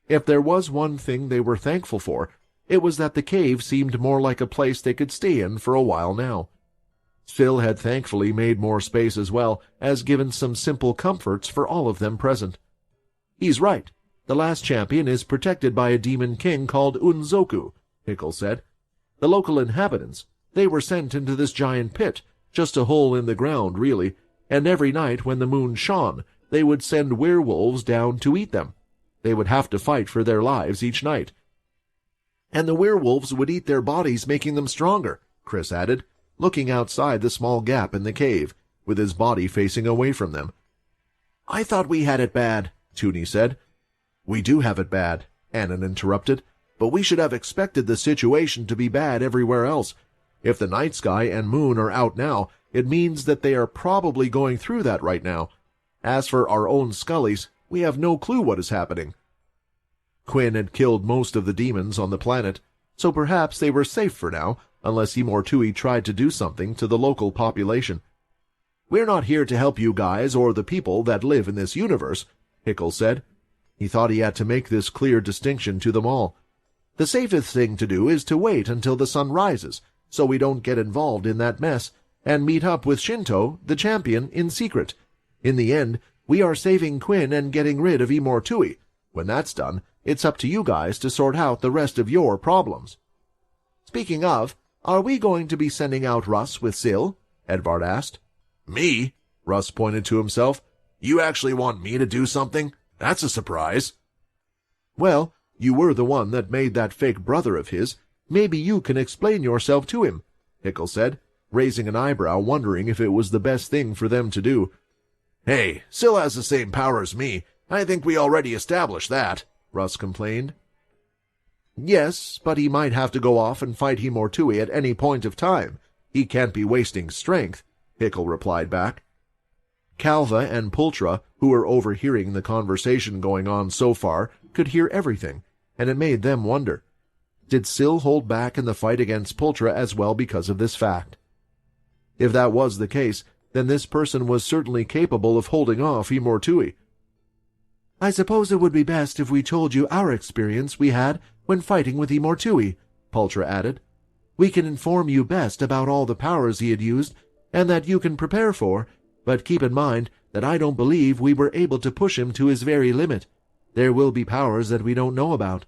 If there was one thing they were thankful for, it was that the cave seemed more like a place they could stay in for a while now. Syl had thankfully made more space as well, as given some simple comforts for all of them present. He's right. The last champion is protected by a demon king called Unzoku, Hickel said. The local inhabitants, they were sent into this giant pit, just a hole in the ground, really, and every night when the moon shone, they would send werewolves down to eat them. They would have to fight for their lives each night. And the werewolves would eat their bodies, making them stronger, Chris added, looking outside the small gap in the cave, with his body facing away from them. I thought we had it bad, Toonie said. We do have it bad, Annan interrupted. "But we should have expected the situation to be bad everywhere else. If the night sky and moon are out now, it means that they are probably going through that right now. As for our own Scullies, we have no clue what is happening." Quinn had killed most of the demons on the planet, so perhaps they were safe for now, unless Imortui tried to do something to the local population. "We're not here to help you guys or the people that live in this universe," Hickle said. He thought he had to make this clear distinction to them all. "The safest thing to do is to wait until the sun rises, so we don't get involved in that mess, and meet up with Shinto, the champion, in secret. In the end, we are saving Quinn and getting rid of Imortui. When that's done, it's up to you guys to sort out the rest of your problems." "Speaking of, are we going to be sending out Russ with Syl?" Edvard asked. Me? Russ pointed to himself. You actually want me to do something? That's a surprise. "Well, you were the one that made that fake brother of his. Maybe you can explain yourself to him," Hickle said, raising an eyebrow, wondering if it was the best thing for them to do. "Hey, Syl has the same power as me. I think we already established that," Russ complained. "Yes, but he might have to go off and fight Imortui at any point of time. He can't be wasting strength," Hickle replied back. Calva and Pultra, who were overhearing the conversation going on so far, could hear everything, and it made them wonder. Did Syl hold back in the fight against Pultra as well because of this fact? If that was the case, then this person was certainly capable of holding off Imortui. "I suppose it would be best if we told you our experience we had when fighting with Imortui," Pultra added. "We can inform you best about all the powers he had used, and that you can prepare for, but keep in mind that I don't believe we were able to push him to his very limit. There will be powers that we don't know about."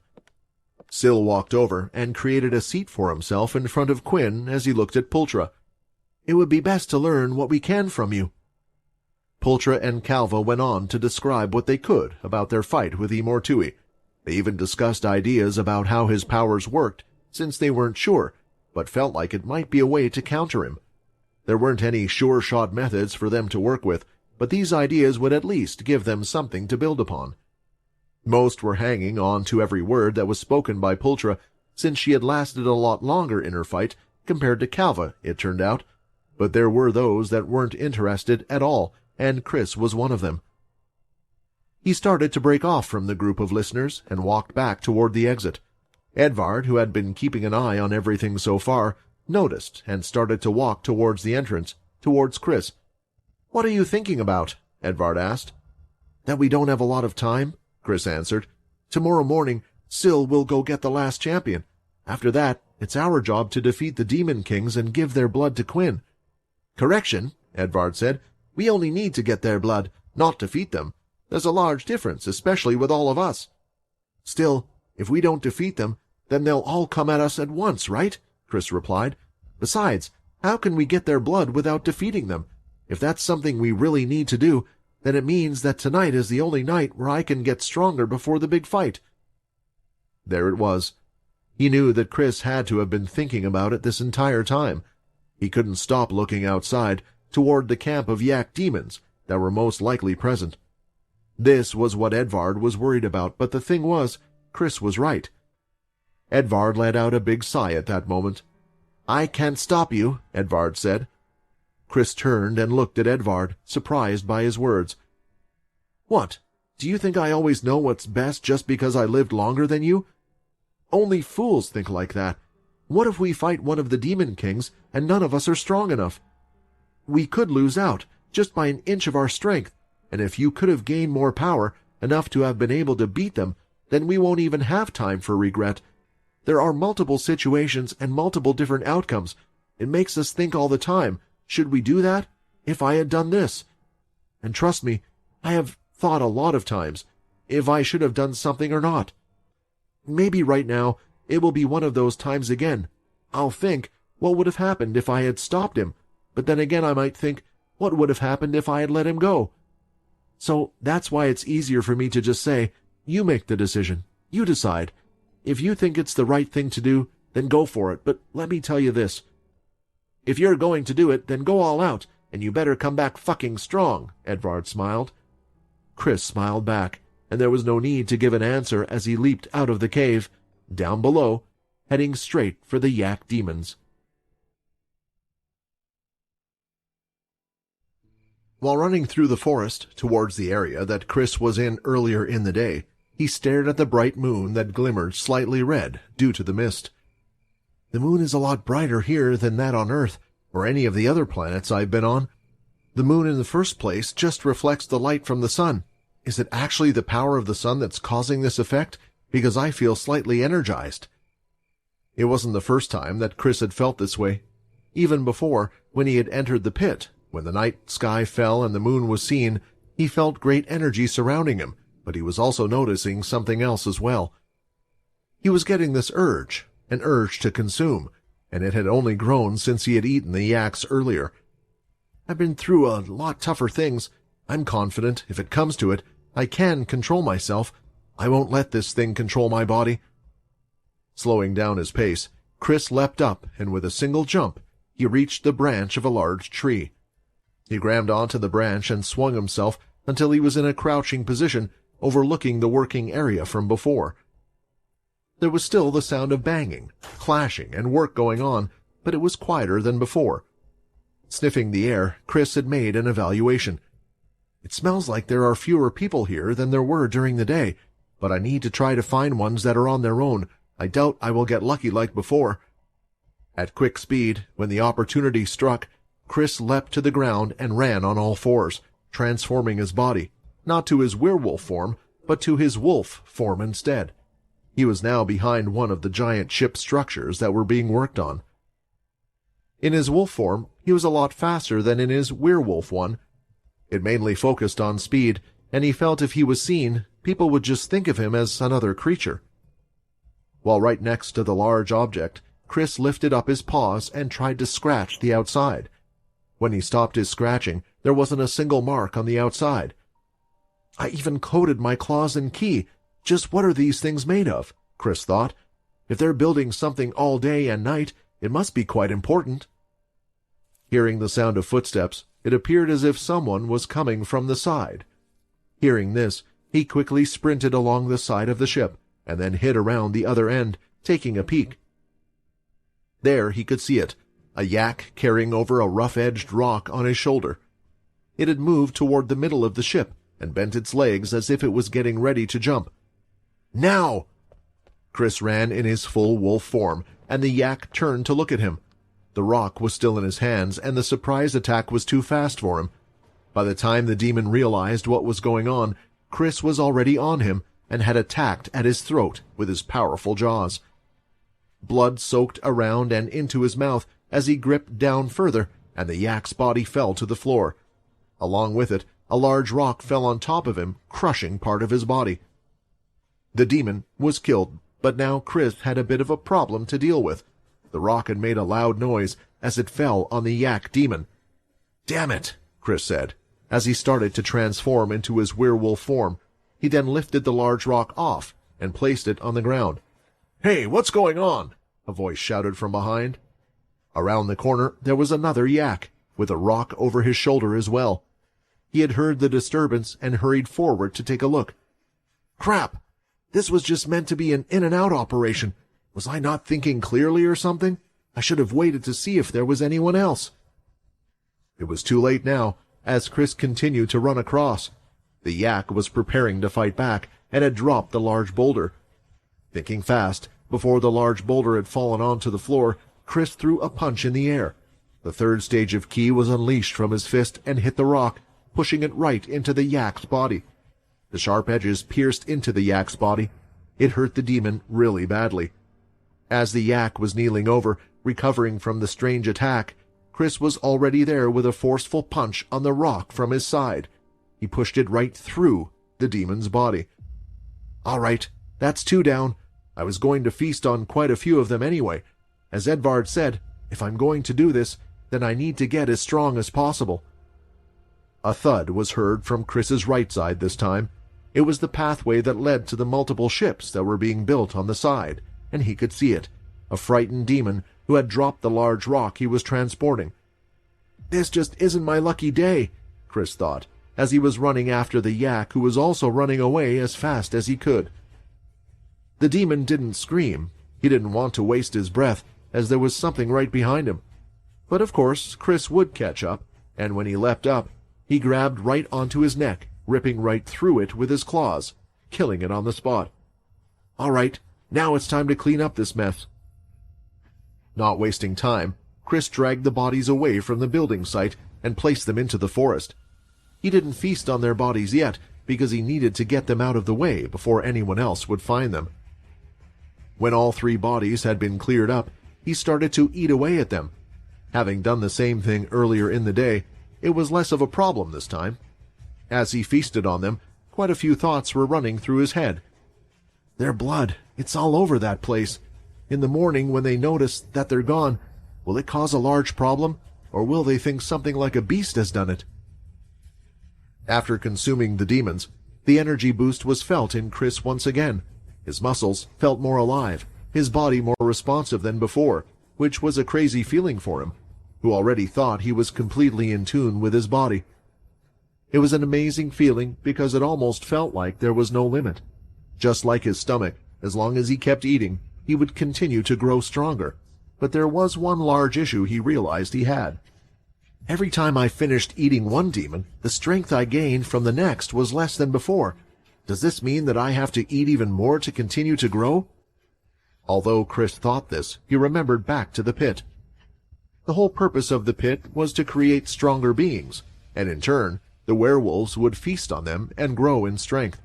Syl walked over and created a seat for himself in front of Quinn as he looked at Pultra. "It would be best to learn what we can from you." Pultra and Calva went on to describe what they could about their fight with Imortui. They even discussed ideas about how his powers worked, since they weren't sure, but felt like it might be a way to counter him. There weren't any sure-shot methods for them to work with, but these ideas would at least give them something to build upon. Most were hanging on to every word that was spoken by Pultra, since she had lasted a lot longer in her fight compared to Calva, it turned out. But there were those that weren't interested at all, and Chris was one of them. He started to break off from the group of listeners and walked back toward the exit. Edvard, who had been keeping an eye on everything so far, noticed and started to walk towards the entrance, towards Chris. "What are you thinking about?" Edvard asked. "That we don't have a lot of time," Chris answered. "Tomorrow morning, Syl will go get the last champion. After that, it's our job to defeat the Demon Kings and give their blood to Quinn." "Correction," Edvard said. "We only need to get their blood, not defeat them. There's a large difference, especially with all of us." "Still, if we don't defeat them, then they'll all come at us at once, right?" Chris replied. "Besides, how can we get their blood without defeating them? If that's something we really need to do, then it means that tonight is the only night where I can get stronger before the big fight." There it was. He knew that Chris had to have been thinking about it this entire time. He couldn't stop looking outside, toward the camp of Yak demons that were most likely present. This was what Edvard was worried about, but the thing was, Chris was right. Edvard let out a big sigh at that moment. "I can't stop you," Edvard said. Chris turned and looked at Edvard, surprised by his words. "What? Do you think I always know what's best just because I lived longer than you? Only fools think like that. What if we fight one of the Demon Kings and none of us are strong enough? We could lose out, just by an inch of our strength, and if you could have gained more power, enough to have been able to beat them, then we won't even have time for regret. There are multiple situations and multiple different outcomes. It makes us think all the time, should we do that? If I had done this? And trust me, I have thought a lot of times, if I should have done something or not. Maybe right now, it will be one of those times again. I'll think, what would have happened if I had stopped him? But then again I might think, what would have happened if I had let him go? So that's why it's easier for me to just say, you make the decision. You decide. If you think it's the right thing to do, then go for it. But let me tell you this. If you're going to do it, then go all out, and you better come back fucking strong," Edvard smiled. Chris smiled back, and there was no need to give an answer as he leaped out of the cave, down below, heading straight for the yak demons. While running through the forest towards the area that Chris was in earlier in the day, he stared at the bright moon that glimmered slightly red due to the mist. The moon is a lot brighter here than that on Earth, or any of the other planets I've been on. The moon in the first place just reflects the light from the sun. Is it actually the power of the sun that's causing this effect? Because I feel slightly energized. It wasn't the first time that Chris had felt this way. Even before, when he had entered the pit, when the night sky fell and the moon was seen, he felt great energy surrounding him, but he was also noticing something else as well. He was getting this urge, an urge to consume, and it had only grown since he had eaten the yaks earlier. I've been through a lot tougher things. I'm confident, if it comes to it, I can control myself. I won't let this thing control my body. Slowing down his pace, Chris leapt up, and with a single jump, he reached the branch of a large tree. He grabbed onto the branch and swung himself until he was in a crouching position, overlooking the working area from before. There was still the sound of banging, clashing, and work going on, but it was quieter than before. Sniffing the air, Chris had made an evaluation. It smells like there are fewer people here than there were during the day, but I need to try to find ones that are on their own. I doubt I will get lucky like before. At quick speed, when the opportunity struck, Chris leapt to the ground and ran on all fours, transforming his body, not to his werewolf form, but to his wolf form instead. He was now behind one of the giant ship structures that were being worked on. In his wolf form, he was a lot faster than in his werewolf one. It mainly focused on speed, and he felt if he was seen, people would just think of him as another creature. While right next to the large object, Chris lifted up his paws and tried to scratch the outside. When he stopped his scratching, there wasn't a single mark on the outside. I even coated my claws in key. Just what are these things made of? Chris thought. If they're building something all day and night, it must be quite important. Hearing the sound of footsteps, it appeared as if someone was coming from the side. Hearing this, he quickly sprinted along the side of the ship, and then hid around the other end, taking a peek. There he could see it, a yak carrying over a rough-edged rock on his shoulder. It had moved toward the middle of the ship, and bent its legs as if it was getting ready to jump. Now! Chris ran in his full wolf form, and the yak turned to look at him. The rock was still in his hands, and the surprise attack was too fast for him. By the time the demon realized what was going on, Chris was already on him, and had attacked at his throat with his powerful jaws. Blood soaked around and into his mouth as he gripped down further, and the yak's body fell to the floor. Along with it, a large rock fell on top of him, crushing part of his body. The demon was killed, but now Chris had a bit of a problem to deal with. The rock had made a loud noise as it fell on the yak demon. "Damn it," Chris said, as he started to transform into his werewolf form. He then lifted the large rock off and placed it on the ground. "Hey, what's going on?" a voice shouted from behind. Around the corner there was another yak, with a rock over his shoulder as well. He had heard the disturbance and hurried forward to take a look. "Crap! This was just meant to be an in-and-out operation. Was I not thinking clearly or something? I should have waited to see if there was anyone else." It was too late now, as Chris continued to run across. The yak was preparing to fight back, and had dropped the large boulder. Thinking fast, before the large boulder had fallen onto the floor, Chris threw a punch in the air. The third stage of ki was unleashed from his fist and hit the rock, pushing it right into the yak's body. The sharp edges pierced into the yak's body. It hurt the demon really badly. As the yak was kneeling over, recovering from the strange attack, Chris was already there with a forceful punch on the rock from his side. He pushed it right through the demon's body. "All right, that's 2 down. I was going to feast on quite a few of them anyway. As Edvard said, if I'm going to do this, then I need to get as strong as possible." A thud was heard from Chris's right side this time. It was the pathway that led to the multiple ships that were being built on the side, and he could see it, a frightened demon who had dropped the large rock he was transporting. "This just isn't my lucky day," Chris thought. as he was running after the yak who was also running away as fast as he could. The demon didn't scream. He didn't want to waste his breath, as there was something right behind him. But of course, Chris would catch up, and when he leapt up, he grabbed right onto his neck, ripping right through it with his claws, killing it on the spot. All right, now it's time to clean up this mess. Not wasting time, Chris dragged the bodies away from the building site and placed them into the forest. He didn't feast on their bodies yet, because he needed to get them out of the way before anyone else would find them. When all 3 bodies had been cleared up, he started to eat away at them. Having done the same thing earlier in the day, it was less of a problem this time. As he feasted on them, quite a few thoughts were running through his head. Their blood, it's all over that place. In the morning, when they notice that they're gone, will it cause a large problem, or will they think something like a beast has done it? After consuming the demons, the energy boost was felt in Chris once again. His muscles felt more alive, his body more responsive than before, which was a crazy feeling for him, who already thought he was completely in tune with his body. It was an amazing feeling because it almost felt like there was no limit. Just like his stomach, as long as he kept eating, he would continue to grow stronger. But there was one large issue he realized he had. Every time I finished eating one demon, the strength I gained from the next was less than before. Does this mean that I have to eat even more to continue to grow? Although Chris thought this, he remembered back to the pit. The whole purpose of the pit was to create stronger beings, and in turn, the werewolves would feast on them and grow in strength.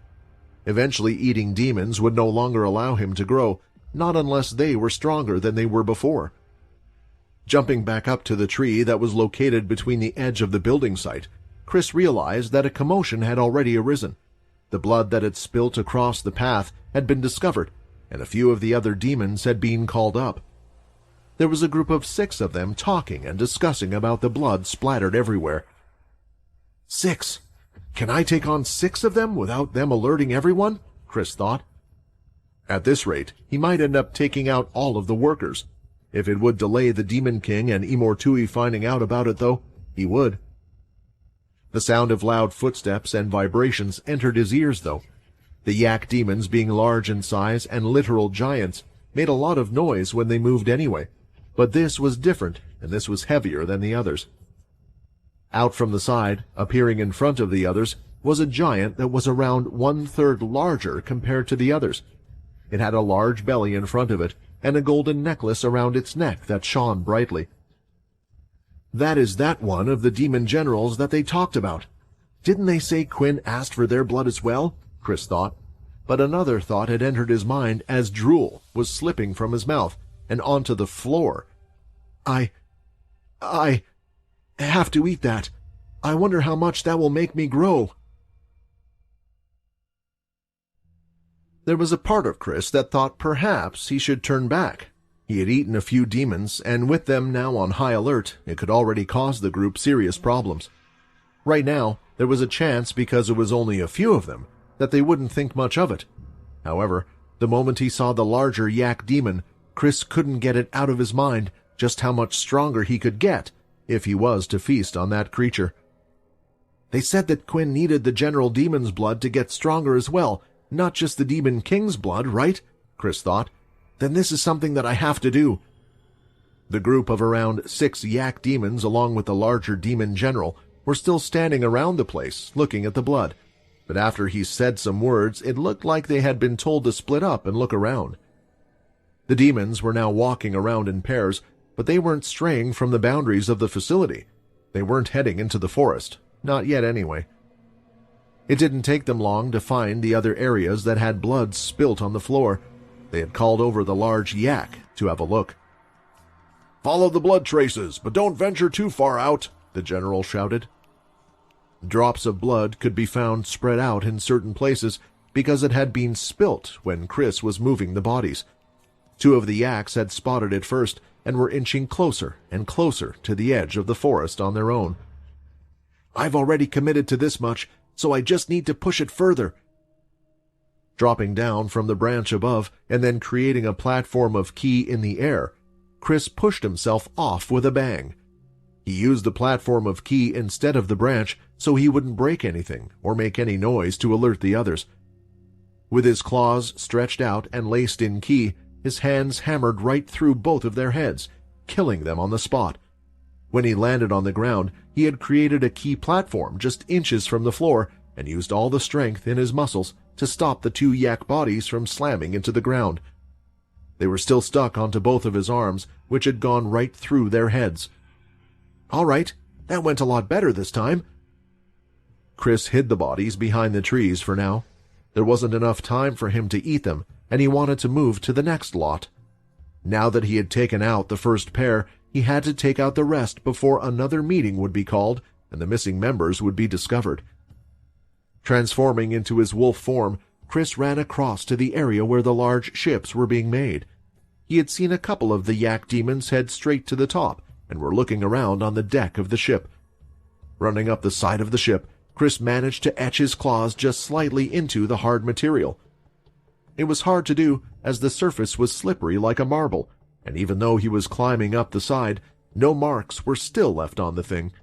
Eventually, eating demons would no longer allow him to grow, not unless they were stronger than they were before. Jumping back up to the tree that was located between the edge of the building site, Chris realized that a commotion had already arisen. The blood that had spilt across the path had been discovered, and a few of the other demons had been called up. There was a group of 6 of them talking and discussing about the blood splattered everywhere. 6? Can I take on 6 of them without them alerting everyone? Chris thought. At this rate, he might end up taking out all of the workers. If it would delay the Demon King and Imortui finding out about it, though, he would. The sound of loud footsteps and vibrations entered his ears, though. The yak demons, being large in size and literal giants, made a lot of noise when they moved anyway, but this was different, and this was heavier than the others. Out from the side, appearing in front of the others, was a giant that was around 1/3 larger compared to the others. It had a large belly in front of it, and a golden necklace around its neck that shone brightly. That is that one of the demon generals that they talked about. Didn't they say Quinn asked for their blood as well? Chris thought. But another thought had entered his mind as drool was slipping from his mouth and onto the floor. I have to eat that. I wonder how much that will make me grow. There was a part of Chris that thought perhaps he should turn back. He had eaten a few demons, and with them now on high alert, it could already cause the group serious problems. Right now, there was a chance, because it was only a few of them, that they wouldn't think much of it. However, the moment he saw the larger yak demon, Chris couldn't get it out of his mind just how much stronger he could get if he was to feast on that creature. They said that Quinn needed the General Demon's blood to get stronger as well, not just the Demon King's blood, right? Chris thought. Then this is something that I have to do. The group of around 6 yak demons, along with the larger demon general, were still standing around the place, looking at the blood. But after he said some words, it looked like they had been told to split up and look around. The demons were now walking around in pairs, but they weren't straying from the boundaries of the facility. They weren't heading into the forest. Not yet, anyway. It didn't take them long to find the other areas that had blood spilt on the floor. They had called over the large yak to have a look. "Follow the blood traces, but don't venture too far out," the general shouted. Drops of blood could be found spread out in certain places because it had been spilt when Chris was moving the bodies. 2 of the yaks had spotted it first and were inching closer and closer to the edge of the forest on their own. "I've already committed to this much, so I just need to push it further." Dropping down from the branch above and then creating a platform of ki in the air, Chris pushed himself off with a bang. He used the platform of Ki instead of the branch so he wouldn't break anything or make any noise to alert the others. With his claws stretched out and laced in Ki, his hands hammered right through both of their heads, killing them on the spot. When he landed on the ground, he had created a Ki platform just inches from the floor and used all the strength in his muscles to stop the two yak bodies from slamming into the ground. They were still stuck onto both of his arms, which had gone right through their heads. "All right, that went a lot better this time." Chris hid the bodies behind the trees for now. There wasn't enough time for him to eat them, and he wanted to move to the next lot. Now that he had taken out the first pair, he had to take out the rest before another meeting would be called and the missing members would be discovered. Transforming into his wolf form, Chris ran across to the area where the large ships were being made. He had seen a couple of the yak demons head straight to the top and were looking around on the deck of the ship. Running up the side of the ship, Chris managed to etch his claws just slightly into the hard material. It was hard to do, as the surface was slippery like a marble, and even though he was climbing up the side, no marks were still left on the thing.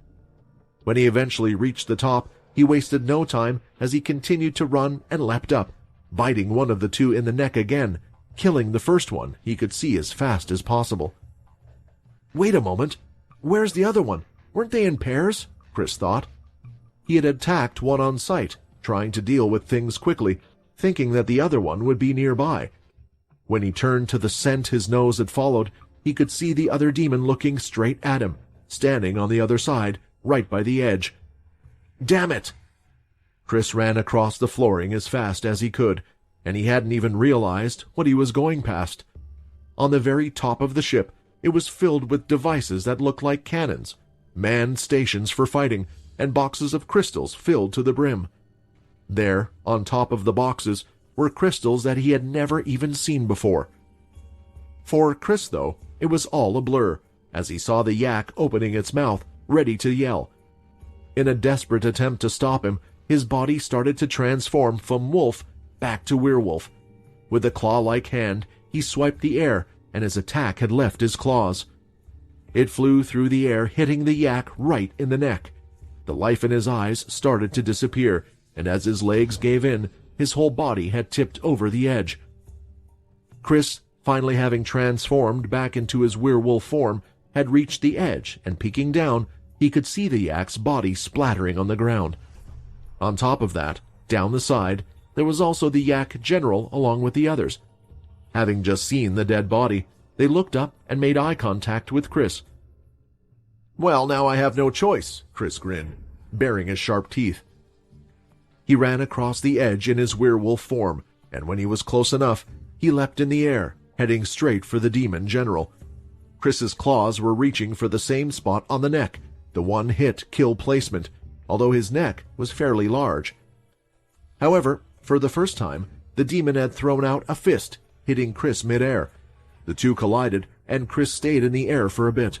When he eventually reached the top, he wasted no time as he continued to run and leapt up, biting one of the two in the neck again, killing the first one he could see as fast as possible. "Wait a moment. Where's the other one? Weren't they in pairs?" Chris thought. He had attacked one on sight, trying to deal with things quickly, thinking that the other one would be nearby. When he turned to the scent his nose had followed, he could see the other demon looking straight at him, standing on the other side, right by the edge. "Damn it!" Chris ran across the flooring as fast as he could, and he hadn't even realized what he was going past. On the very top of the ship, it was filled with devices that looked like cannons, manned stations for fighting, and boxes of crystals filled to the brim. There, on top of the boxes, were crystals that he had never even seen before. For Chris, though, it was all a blur, as he saw the yak opening its mouth, ready to yell. In a desperate attempt to stop him, his body started to transform from wolf back to werewolf. With a claw-like hand, he swiped the air, and his attack had left his claws. It flew through the air, hitting the yak right in the neck. The life in his eyes started to disappear, and as his legs gave in, his whole body had tipped over the edge. Chris, finally having transformed back into his werewolf form, had reached the edge, and peeking down, he could see the yak's body splattering on the ground. On top of that, down the side, there was also the yak general along with the others. Having just seen the dead body, they looked up and made eye contact with Chris. "Well, now I have no choice," Chris grinned, baring his sharp teeth. He ran across the edge in his werewolf form, and when he was close enough, he leapt in the air, heading straight for the demon general. Chris's claws were reaching for the same spot on the neck, the one-hit kill placement, although his neck was fairly large. However, for the first time, the demon had thrown out a fist, hitting Chris mid-air. The two collided, and Chris stayed in the air for a bit.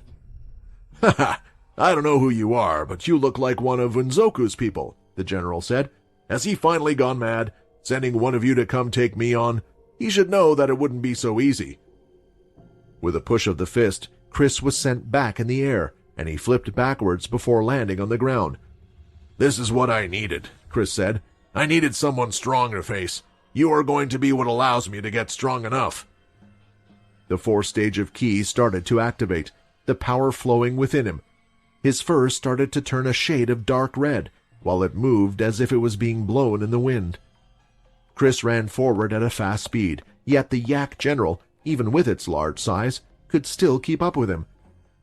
"Ha ha! I don't know who you are, but you look like one of Unzoku's people," the general said. "Has he finally gone mad, sending one of you to come take me on? He should know that it wouldn't be so easy." With a push of the fist, Chris was sent back in the air, and he flipped backwards before landing on the ground. "This is what I needed," Chris said. "I needed someone strong to face. You are going to be what allows me to get strong enough." The fourth stage of Ki started to activate, the power flowing within him. His fur started to turn a shade of dark red, while it moved as if it was being blown in the wind. Chris ran forward at a fast speed, yet the yak general, even with its large size, could still keep up with him.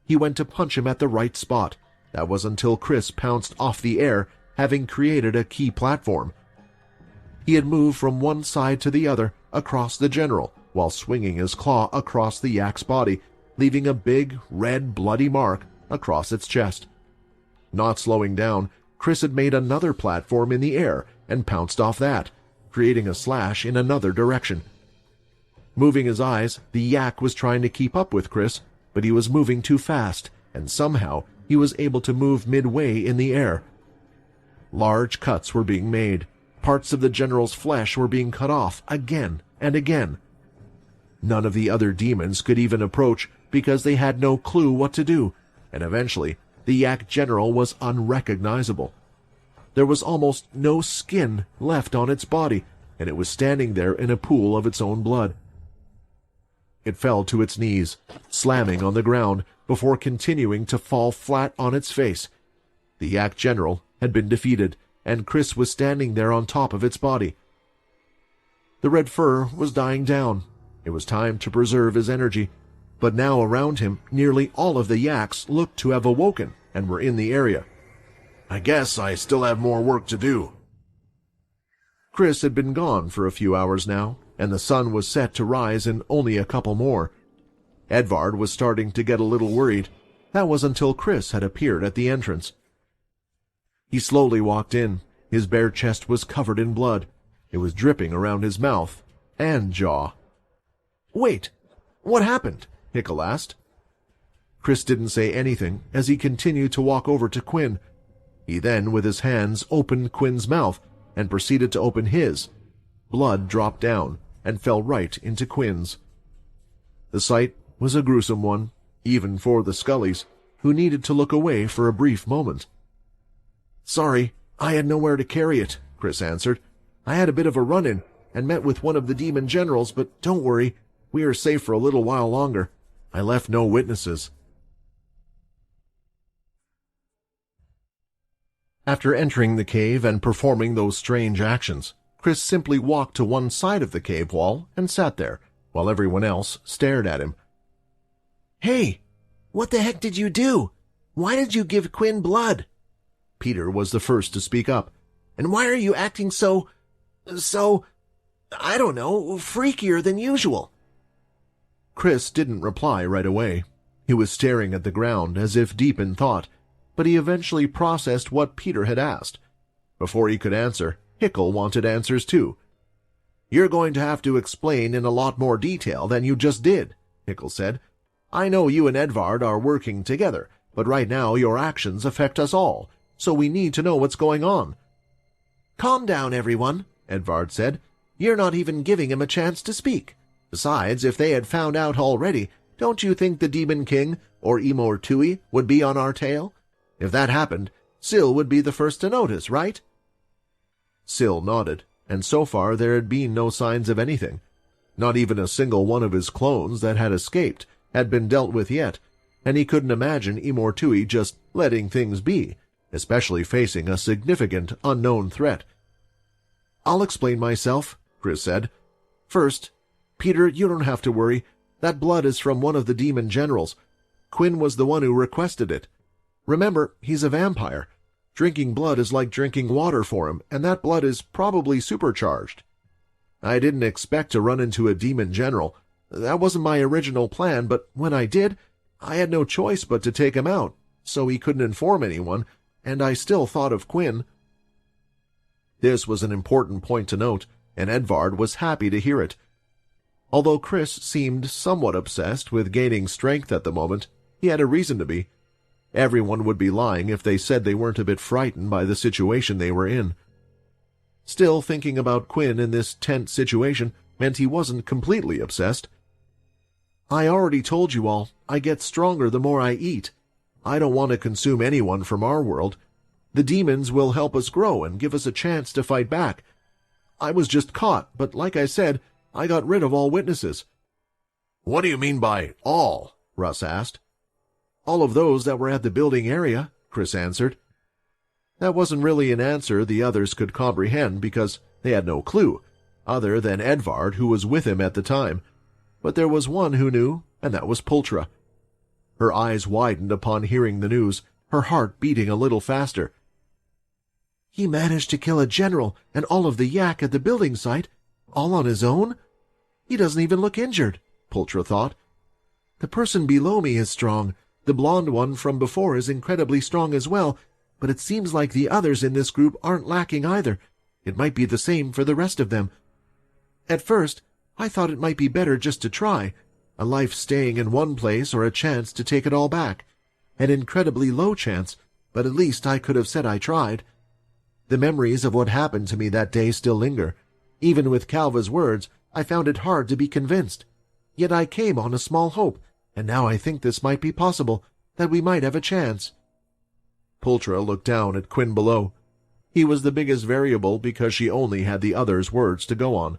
He went to punch him at the right spot. That was until Chris pounced off the air, having created a Ki platform. He had moved from one side to the other across the general, while swinging his claw across the yak's body, leaving a big, red, bloody mark across its chest. Not slowing down, Chris had made another platform in the air and pounced off that, creating a slash in another direction. Moving his eyes, the yak was trying to keep up with Chris, but he was moving too fast, and somehow he was able to move midway in the air. Large cuts were being made. Parts of the general's flesh were being cut off again and again. None of the other demons could even approach because they had no clue what to do, and eventually The Yak General was unrecognizable. There was almost no skin left on its body, and it was standing there in a pool of its own blood. It fell to its knees, slamming on the ground, before continuing to fall flat on its face. The Yak General had been defeated, and Chris was standing there on top of its body. The red fur was dying down. It was time to preserve his energy, but now around him, nearly all of the yaks looked to have awoken and were in the area. I guess I still have more work to do. Chris had been gone for a few hours now, and the sun was set to rise in only a couple more. Edvard was starting to get a little worried. That was until Chris had appeared at the entrance. He slowly walked in. His bare chest was covered in blood. It was dripping around his mouth and jaw. "Wait, what happened?" Hickle asked. Chris didn't say anything as he continued to walk over to Quinn. He then, with his hands, opened Quinn's mouth and proceeded to open his. Blood dropped down and fell right into Quinn's. The sight was a gruesome one, even for the Scullys, who needed to look away for a brief moment. "Sorry, I had nowhere to carry it," Chris answered. "I had a bit of a run-in and met with one of the demon generals, but don't worry, we are safe for a little while longer. I left no witnesses." After entering the cave and performing those strange actions, Chris simply walked to one side of the cave wall and sat there, while everyone else stared at him. "Hey, what the heck did you do? Why did you give Quinn blood?" Peter was the first to speak up. "And why are you acting so, I don't know, freakier than usual?" Chris didn't reply right away. He was staring at the ground as if deep in thought, but he eventually processed what Peter had asked. Before he could answer, Hickle wanted answers too. "You're going to have to explain in a lot more detail than you just did," Hickle said. "I know you and Edvard are working together, but right now your actions affect us all, so we need to know what's going on." "Calm down, everyone," Edvard said. "You're not even giving him a chance to speak. Besides, if they had found out already, don't you think the Demon King or Imor Tui would be on our tail? If that happened, Syl would be the first to notice, right?" Syl nodded, and so far there had been no signs of anything. Not even a single one of his clones that had escaped had been dealt with yet, and he couldn't imagine Imor Tui just letting things be, especially facing a significant unknown threat. "I'll explain myself," Chris said. "First, Peter, you don't have to worry. That blood is from one of the demon generals. Quinn was the one who requested it. Remember, he's a vampire. Drinking blood is like drinking water for him, and that blood is probably supercharged. I didn't expect to run into a demon general. That wasn't my original plan, but when I did, I had no choice but to take him out, so he couldn't inform anyone, and I still thought of Quinn." This was an important point to note, and Edvard was happy to hear it. Although Chris seemed somewhat obsessed with gaining strength at the moment, he had a reason to be. Everyone would be lying if they said they weren't a bit frightened by the situation they were in. Still, thinking about Quinn in this tense situation meant he wasn't completely obsessed. "I already told you all, I get stronger the more I eat. I don't want to consume anyone from our world. The demons will help us grow and give us a chance to fight back. I was just caught, but like I said, I got rid of all witnesses." What do you mean by all? Russ asked. "All of those that were at the building area," Chris answered. That wasn't really an answer the others could comprehend because they had no clue, other than Edvard, who was with him at the time. But there was one who knew, and that was Pultra. Her eyes widened upon hearing the news, her heart beating a little faster. "He managed to kill a general and all of the yak at the building site, all on his own? He doesn't even look injured," Pultra thought. "The person below me is strong. The blonde one from before is incredibly strong as well, but it seems like the others in this group aren't lacking either. It might be the same for the rest of them. At first, I thought it might be better just to try. A life staying in one place or a chance to take it all back. An incredibly low chance, but at least I could have said I tried. The memories of what happened to me that day still linger. Even with Calva's words, I found it hard to be convinced. Yet I came on a small hope, and now I think this might be possible, that we might have a chance." Pultra looked down at Quinn below. He was the biggest variable because she only had the other's words to go on.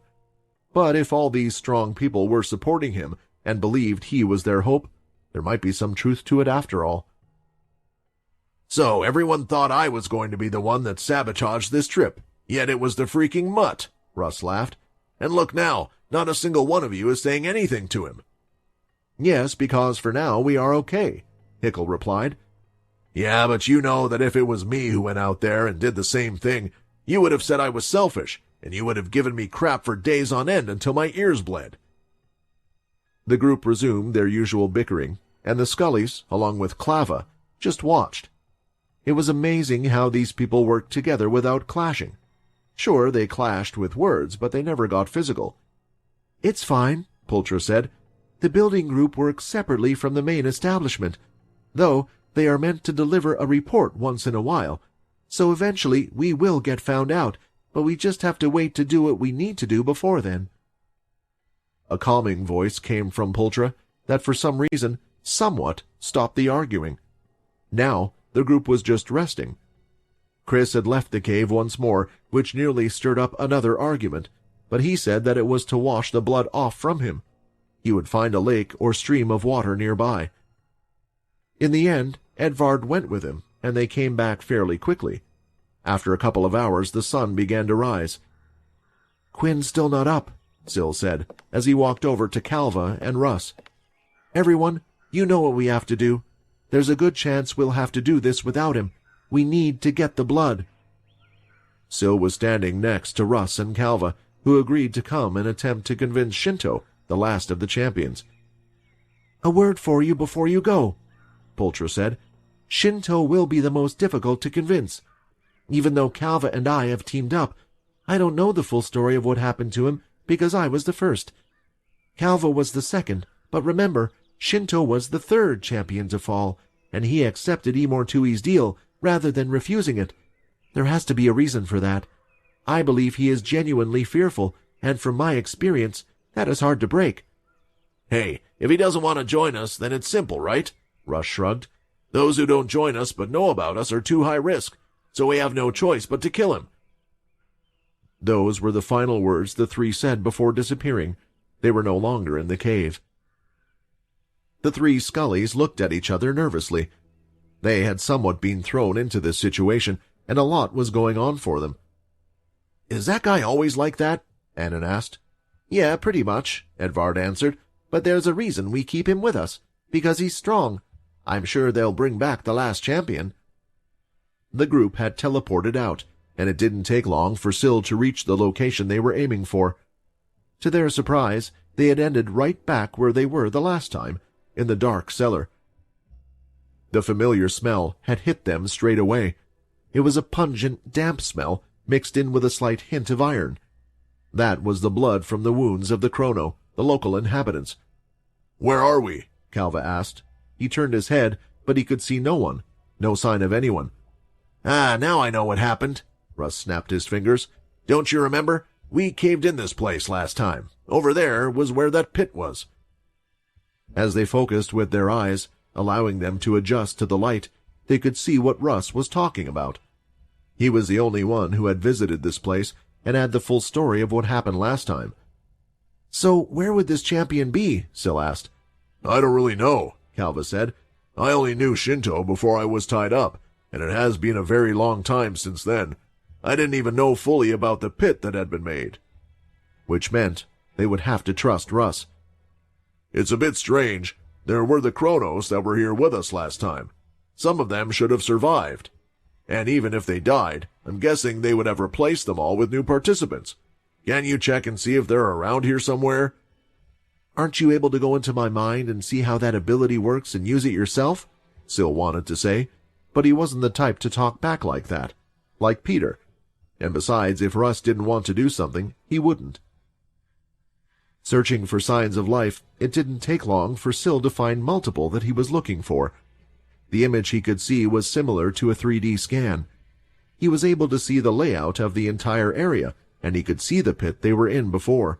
But if all these strong people were supporting him and believed he was their hope, there might be some truth to it after all. So everyone thought I was going to be the one that sabotaged this trip, yet it was the freaking mutt, Russ laughed. And look now, not a single one of you is saying anything to him. Yes, because for now we are okay, Hickle replied. Yeah, but you know that if it was me who went out there and did the same thing, you would have said I was selfish, and you would have given me crap for days on end until my ears bled. The group resumed their usual bickering, and the Scullys, along with Clava, just watched. It was amazing how these people worked together without clashing. Sure, they clashed with words, but they never got physical. It's fine, Pultra said. The building group works separately from the main establishment, though they are meant to deliver a report once in a while, so eventually we will get found out, but we just have to wait to do what we need to do before then. A calming voice came from Pultra that for some reason somewhat stopped the arguing. Now the group was just resting. Chris had left the cave once more, which nearly stirred up another argument, but he said that it was to wash the blood off from him. He would find a lake or stream of water nearby. In the end, Edvard went with him, and they came back fairly quickly. After a couple of hours, the sun began to rise. "Quinn's still not up," Syl said, as he walked over to Calva and Russ. "Everyone, you know what we have to do. There's a good chance we'll have to do this without him. We need to get the blood." Syl was standing next to Russ and Calva, who agreed to come and attempt to convince Shinto, the last of the champions. "A word for you before you go," Pultra said. "Shinto will be the most difficult to convince. Even though Calva and I have teamed up, I don't know the full story of what happened to him because I was the first. Calva was the second, but remember, Shinto was the third champion to fall, and he accepted Imortui's deal rather than refusing it. There has to be a reason for that. I believe he is genuinely fearful, and from my experience, that is hard to break." "Hey, if he doesn't want to join us, then it's simple, right?" Russ shrugged. "Those who don't join us but know about us are too high risk, so we have no choice but to kill him." Those were the final words the three said before disappearing. They were no longer in the cave. The three Scullys looked at each other nervously. They had somewhat been thrown into this situation, and a lot was going on for them. "Is that guy always like that?" Annan asked. "Yeah, pretty much," Edvard answered. "But there's a reason we keep him with us, because he's strong. I'm sure they'll bring back the last champion." The group had teleported out, and it didn't take long for Syl to reach the location they were aiming for. To their surprise, they had ended right back where they were the last time, in the dark cellar. The familiar smell had hit them straight away. It was a pungent, damp smell, mixed in with a slight hint of iron. That was the blood from the wounds of the Chrono, the local inhabitants. "Where are we?" Calva asked. He turned his head, but he could see no one, no sign of anyone. "Ah, now I know what happened." Russ snapped his fingers. "Don't you remember? We caved in this place last time. Over there was where that pit was." As they focused with their eyes, allowing them to adjust to the light, they could see what Russ was talking about. He was the only one who had visited this place and had the full story of what happened last time. "So where would this champion be?" Syl asked. "I don't really know," Calva said. "I only knew Shinto before I was tied up, and it has been a very long time since then. I didn't even know fully about the pit that had been made." Which meant they would have to trust Russ. "It's a bit strange. There were the Chronos that were here with us last time. Some of them should have survived. And even if they died, I'm guessing they would have replaced them all with new participants. Can you check and see if they're around here somewhere?" "Aren't you able to go into my mind and see how that ability works and use it yourself?" Syl wanted to say, but he wasn't the type to talk back like that, like Peter. And besides, if Russ didn't want to do something, he wouldn't. Searching for signs of life, it didn't take long for Syl to find multiple that he was looking for. The image he could see was similar to a 3D scan. He was able to see the layout of the entire area, and he could see the pit they were in before.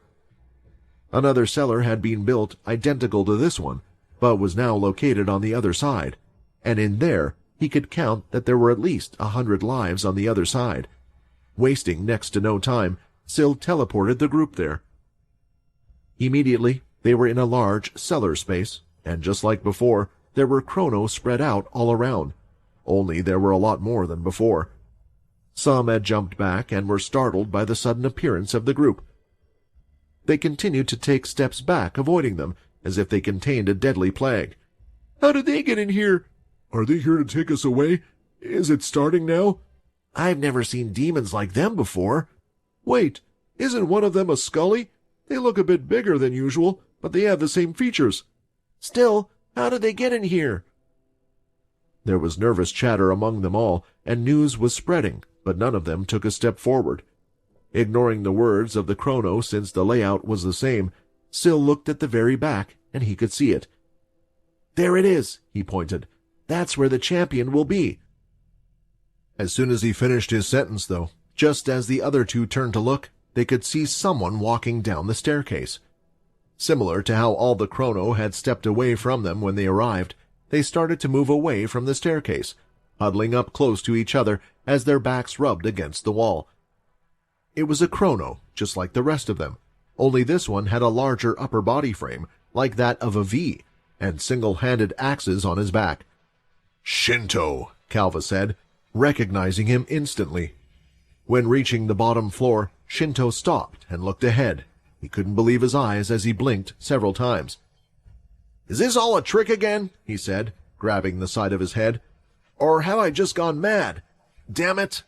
Another cellar had been built identical to this one, but was now located on the other side, and in there he could count that there were at least 100 lives on the other side. Wasting next to no time, Syl teleported the group there. Immediately, they were in a large cellar space, and just like before, there were chrono spread out all around. Only there were a lot more than before. Some had jumped back and were startled by the sudden appearance of the group. They continued to take steps back, avoiding them, as if they contained a deadly plague. "How did they get in here?" Are they here to take us away? Is it starting now? "I've never seen demons like them before." "Wait, isn't one of them a Scully? They look a bit bigger than usual, but they have the same features." "Still, how did they get in here?" There was nervous chatter among them all, and news was spreading, but none of them took a step forward. Ignoring the words of the chrono since the layout was the same, Syl looked at the very back, and he could see it. "There it is," he pointed. "That's where the champion will be." As soon as he finished his sentence, though, just as the other two turned to look, they could see someone walking down the staircase. Similar to how all the chrono had stepped away from them when they arrived, they started to move away from the staircase, huddling up close to each other as their backs rubbed against the wall. It was a chrono, just like the rest of them, only this one had a larger upper body frame, like that of a V, and single-handed axes on his back. Shinto, Calva said, recognizing him instantly. When reaching the bottom floor, Shinto stopped and looked ahead. He couldn't believe his eyes as he blinked several times. "Is this all a trick again?" he said, grabbing the side of his head. "Or have I just gone mad? Damn it!"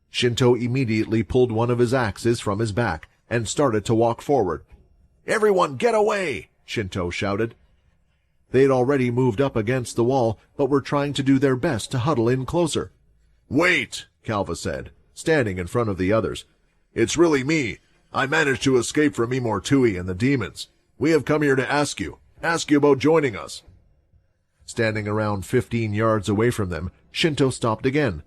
Shinto immediately pulled one of his axes from his back and started to walk forward. "Everyone get away!" Shinto shouted. They had already moved up against the wall, but were trying to do their best to huddle in closer. "Wait," Calva said, standing in front of the others. "It's really me. I managed to escape from Tui and the demons. We have come here to ask you about joining us." Standing around 15 yards away from them, Shinto stopped again.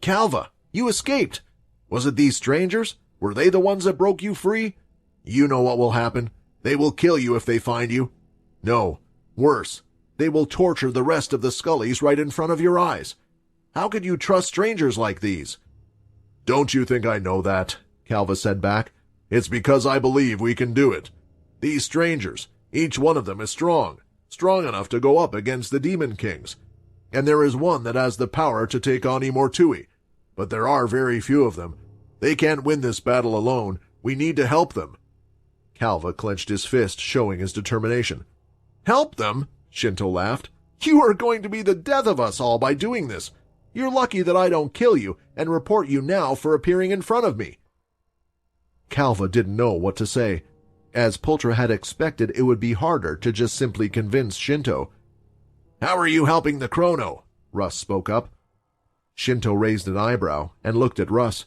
"Calva, you escaped! Was it these strangers? Were they the ones that broke you free? You know what will happen. They will kill you if they find you. No, worse, they will torture the rest of the Scullys right in front of your eyes. How could you trust strangers like these?" "Don't you think I know that?" Calva said back. "It's because I believe we can do it. These strangers, each one of them is strong enough to go up against the Demon Kings. And there is one that has the power to take on Tui, but there are very few of them. They can't win this battle alone. We need to help them." Calva clenched his fist, showing his determination. "Help them?" Shinto laughed. "You are going to be the death of us all by doing this. You're lucky that I don't kill you and report you now for appearing in front of me." Calva didn't know what to say. As Pultra had expected, it would be harder to just simply convince Shinto. "How are you helping the chrono?" Russ spoke up. Shinto raised an eyebrow and looked at Russ.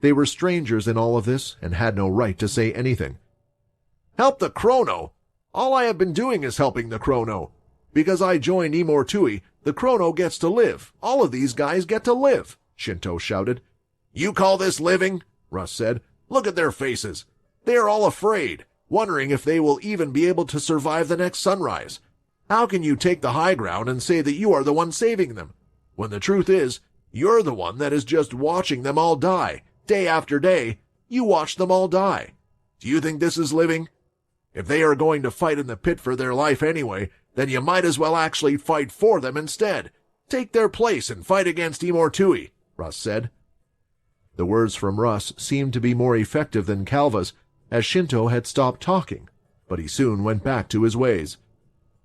They were strangers in all of this and had no right to say anything. "Help the chrono? All I have been doing is helping the chrono. Because I joined Tui, the chrono gets to live. All of these guys get to live," Shinto shouted. "You call this living?" Russ said. "Look at their faces. They are all afraid, wondering if they will even be able to survive the next sunrise. How can you take the high ground and say that you are the one saving them, when the truth is, you're the one that is just watching them all die, day after day? You watch them all die. Do you think this is living? If they are going to fight in the pit for their life anyway, then you might as well actually fight for them instead. Take their place and fight against Tui," Russ said. The words from Russ seemed to be more effective than Calva's, as Shinto had stopped talking, but he soon went back to his ways.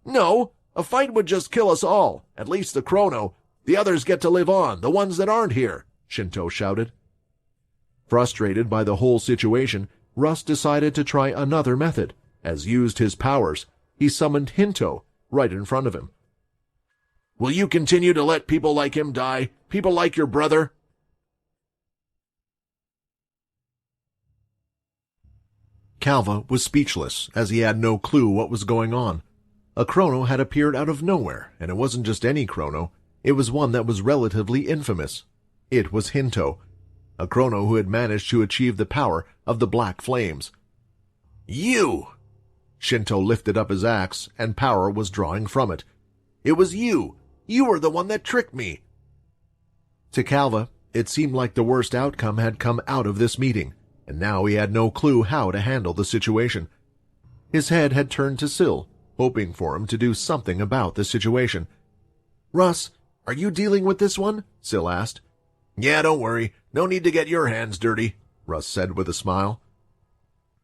"No, a fight would just kill us all, at least the chrono. The others get to live on, the ones that aren't here," Shinto shouted. Frustrated by the whole situation, Russ decided to try another method. As used his powers, he summoned Hinto right in front of him. "Will you continue to let people like him die? People like your brother?" Calva was speechless, as he had no clue what was going on. A chrono had appeared out of nowhere, and it wasn't just any chrono. It was one that was relatively infamous. It was Hinto, a chrono who had managed to achieve the power of the Black Flames. "You!" Shinto lifted up his axe, and power was drawing from it. "It was you! You were the one that tricked me." To Calva, it seemed like the worst outcome had come out of this meeting, and now he had no clue how to handle the situation. His head had turned to Syl, hoping for him to do something about the situation. "Russ, are you dealing with this one?" Syl asked. "Yeah, don't worry. No need to get your hands dirty," Russ said with a smile.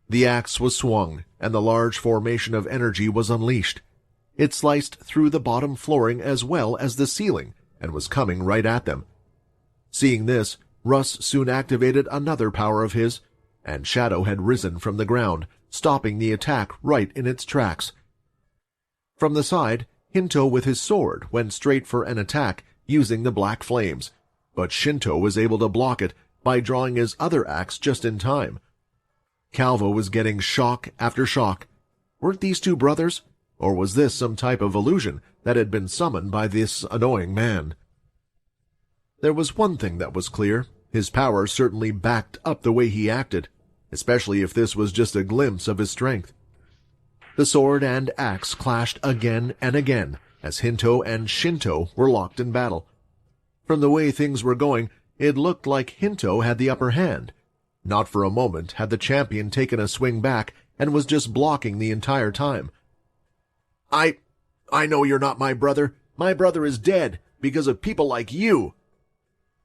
The axe was swung, and the large formation of energy was unleashed. It sliced through the bottom flooring as well as the ceiling, and was coming right at them. Seeing this, Russ soon activated another power of his, and Shadow had risen from the ground, stopping the attack right in its tracks. From the side, Hinto with his sword went straight for an attack using the black flames, but Shinto was able to block it by drawing his other axe just in time. Calvo was getting shock after shock. Weren't these two brothers? Or was this some type of illusion that had been summoned by this annoying man? There was one thing that was clear. His power certainly backed up the way he acted, especially if this was just a glimpse of his strength. The sword and axe clashed again and again as Hinto and Shinto were locked in battle. From the way things were going, it looked like Hinto had the upper hand. Not for a moment had the champion taken a swing back and was just blocking the entire time. I know you're not my brother. My brother is dead because of people like you."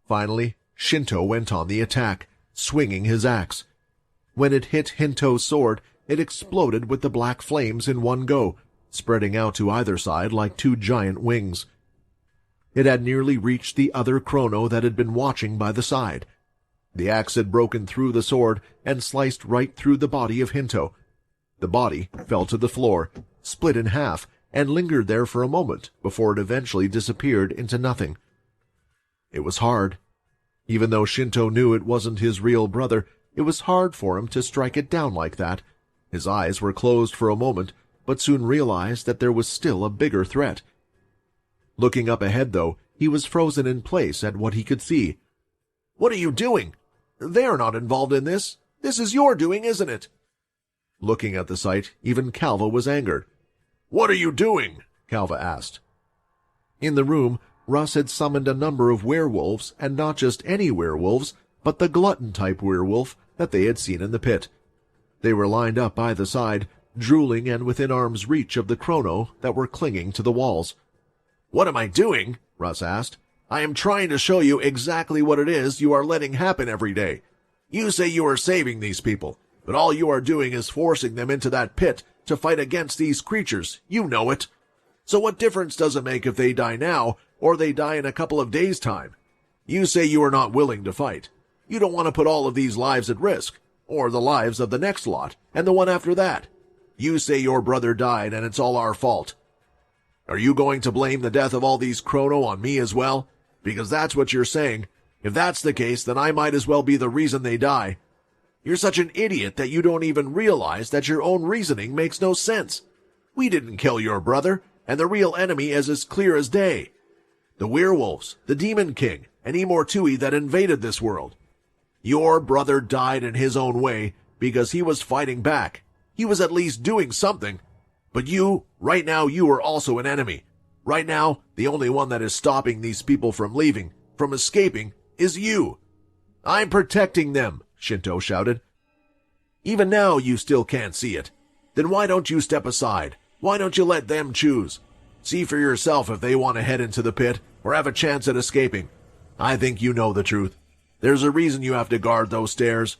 Finally, Shinto went on the attack, swinging his axe. When it hit Hinto's sword, it exploded with the black flames in one go, spreading out to either side like two giant wings. It had nearly reached the other chrono that had been watching by the side. The axe had broken through the sword and sliced right through the body of Hinto. The body fell to the floor, split in half, and lingered there for a moment before it eventually disappeared into nothing. It was hard. Even though Shinto knew it wasn't his real brother, it was hard for him to strike it down like that. His eyes were closed for a moment, but soon realized that there was still a bigger threat. Looking up ahead, though, he was frozen in place at what he could see. "What are you doing? They're not involved in this. This is your doing, isn't it?" Looking at the sight, even Calva was angered. "What are you doing?" Calva asked. In the room, Russ had summoned a number of werewolves, and not just any werewolves, but the glutton-type werewolf that they had seen in the pit. They were lined up by the side, drooling and within arm's reach of the chrono that were clinging to the walls. "What am I doing?" Russ asked. "I am trying to show you exactly what it is you are letting happen every day. You say you are saving these people, but all you are doing is forcing them into that pit to fight against these creatures. You know it. So what difference does it make if they die now or they die in a couple of days' time? You say you are not willing to fight. You don't want to put all of these lives at risk, or the lives of the next lot, and the one after that. You say your brother died and it's all our fault. Are you going to blame the death of all these chrono on me as well? Because that's what you're saying. If that's the case, then I might as well be the reason they die. You're such an idiot that you don't even realize that your own reasoning makes no sense. We didn't kill your brother, and the real enemy is as clear as day. The werewolves, the Demon King, and Imortui that invaded this world. Your brother died in his own way because he was fighting back. He was at least doing something. But you, right now, you are also an enemy. Right now, the only one that is stopping these people from leaving, from escaping, is you. I'm protecting them, Shinto shouted. Even now, you still can't see it. Then why don't you step aside? Why don't you let them choose? See for yourself if they want to head into the pit or have a chance at escaping. I think you know the truth. There's a reason you have to guard those stairs.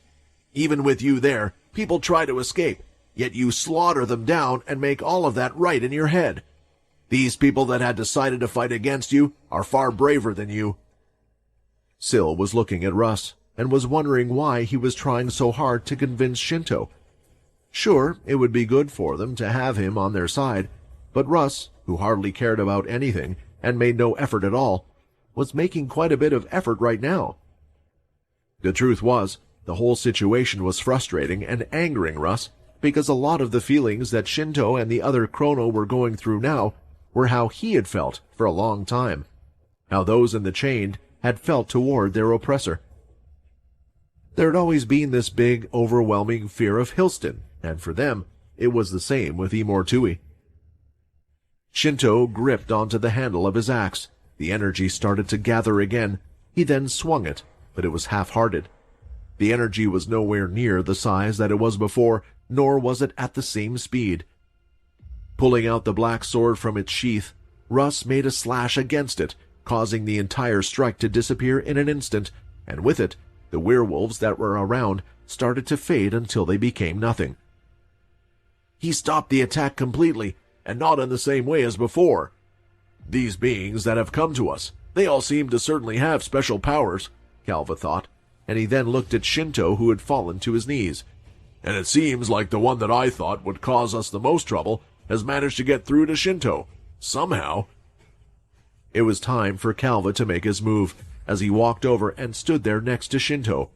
Even with you there, people try to escape, yet you slaughter them down and make all of that right in your head. These people that had decided to fight against you are far braver than you. Syl was looking at Russ and was wondering why he was trying so hard to convince Shinto. Sure, it would be good for them to have him on their side, but Russ, who hardly cared about anything and made no effort at all, was making quite a bit of effort right now. The truth was, the whole situation was frustrating and angering Russ, because a lot of the feelings that Shinto and the other chrono were going through now were how he had felt for a long time, how those in the chained had felt toward their oppressor. There had always been this big, overwhelming fear of Hilston, and for them, it was the same with Imortui. Shinto gripped onto the handle of his axe. The energy started to gather again. He then swung it, but it was half-hearted. The energy was nowhere near the size that it was before, nor was it at the same speed. Pulling out the black sword from its sheath, Russ made a slash against it, causing the entire strike to disappear in an instant, and with it, the werewolves that were around started to fade until they became nothing. He stopped the attack completely, and not in the same way as before. These beings that have come to us, they all seem to certainly have special powers, Calva thought, and he then looked at Shinto, who had fallen to his knees. And it seems like the one that I thought would cause us the most trouble has managed to get through to Shinto. Somehow. It was time for Calva to make his move, as he walked over and stood there next to Shinto.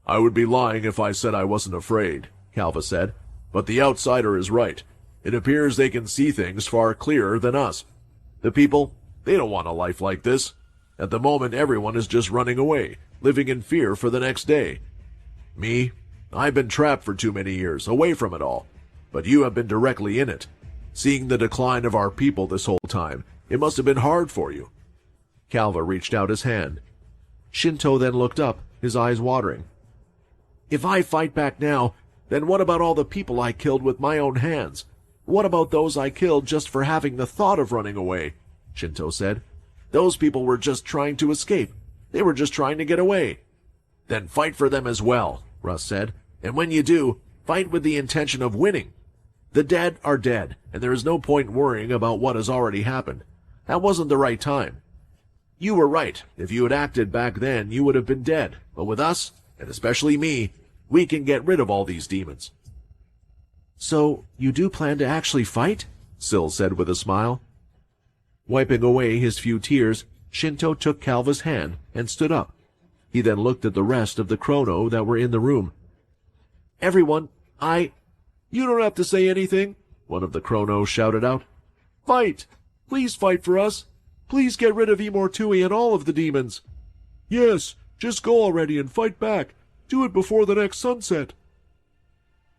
I would be lying if I said I wasn't afraid, Calva said, but the outsider is right. It appears they can see things far clearer than us. The people, they don't want a life like this. At the moment, everyone is just running away, living in fear for the next day. Me, I've been trapped for too many years, away from it all. But you have been directly in it. Seeing the decline of our people this whole time, it must have been hard for you. Calva reached out his hand. Shinto then looked up, his eyes watering. If I fight back now, then what about all the people I killed with my own hands? What about those I killed just for having the thought of running away? Shinto said. Those people were just trying to escape. They were just trying to get away. Then fight for them as well, Russ said. And when you do, fight with the intention of winning. The dead are dead, and there is no point worrying about what has already happened. That wasn't the right time. You were right. If you had acted back then, you would have been dead. But with us, and especially me, we can get rid of all these demons. So, you do plan to actually fight? Syl said with a smile. Wiping away his few tears, Shinto took Calva's hand and stood up. He then looked at the rest of the chrono that were in the room. Everyone, You don't have to say anything, one of the chronos shouted out. Fight! Please fight for us! Please get rid of Immortui and all of the demons! Yes, just go already and fight back. Do it before the next sunset.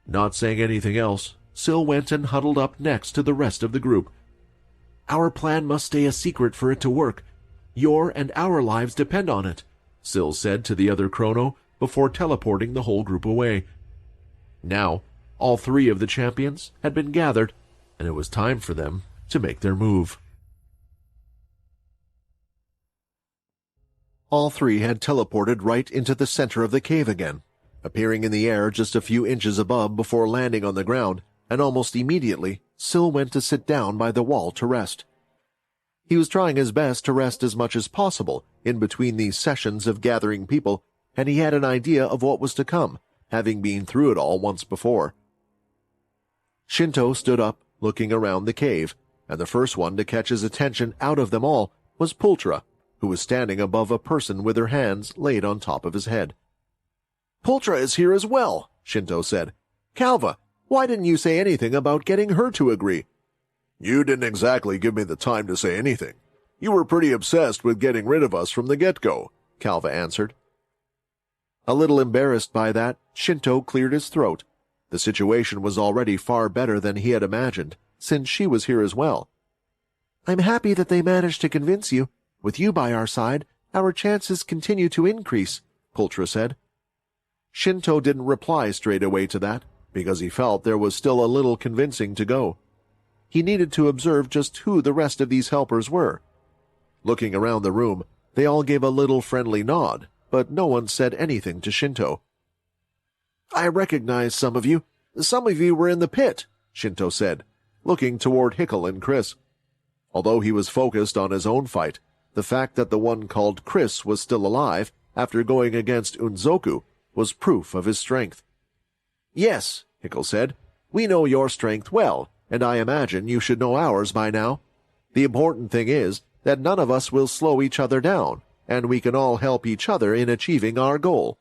Not saying anything else, Syl went and huddled up next to the rest of the group. Our plan must stay a secret for it to work. Your and our lives depend on it, Syl said to the other chrono before teleporting the whole group away. Now, all three of the champions had been gathered, and it was time for them to make their move. All three had teleported right into the center of the cave again, appearing in the air just a few inches above before landing on the ground, and almost immediately, Syl went to sit down by the wall to rest. He was trying his best to rest as much as possible in between these sessions of gathering people, and he had an idea of what was to come, having been through it all once before. Shinto stood up, looking around the cave, and the first one to catch his attention out of them all was Pultra, who was standing above a person with her hands laid on top of his head. Pultra is here as well, Shinto said. Calva, why didn't you say anything about getting her to agree? You didn't exactly give me the time to say anything. You were pretty obsessed with getting rid of us from the get-go, Calva answered. A little embarrassed by that, Shinto cleared his throat. The situation was already far better than he had imagined, since she was here as well. I'm happy that they managed to convince you. With you by our side, our chances continue to increase, Pultra said. Shinto didn't reply straight away to that, because he felt there was still a little convincing to go. He needed to observe just who the rest of these helpers were. Looking around the room, they all gave a little friendly nod, but no one said anything to Shinto. I recognize some of you. Some of you were in the pit, Shinto said, looking toward Hickel and Chris. Although he was focused on his own fight, the fact that the one called Chris was still alive after going against Unzoku was proof of his strength. Yes, Hickel said, we know your strength well, and I imagine you should know ours by now. The important thing is that none of us will slow each other down, and we can all help each other in achieving our goal.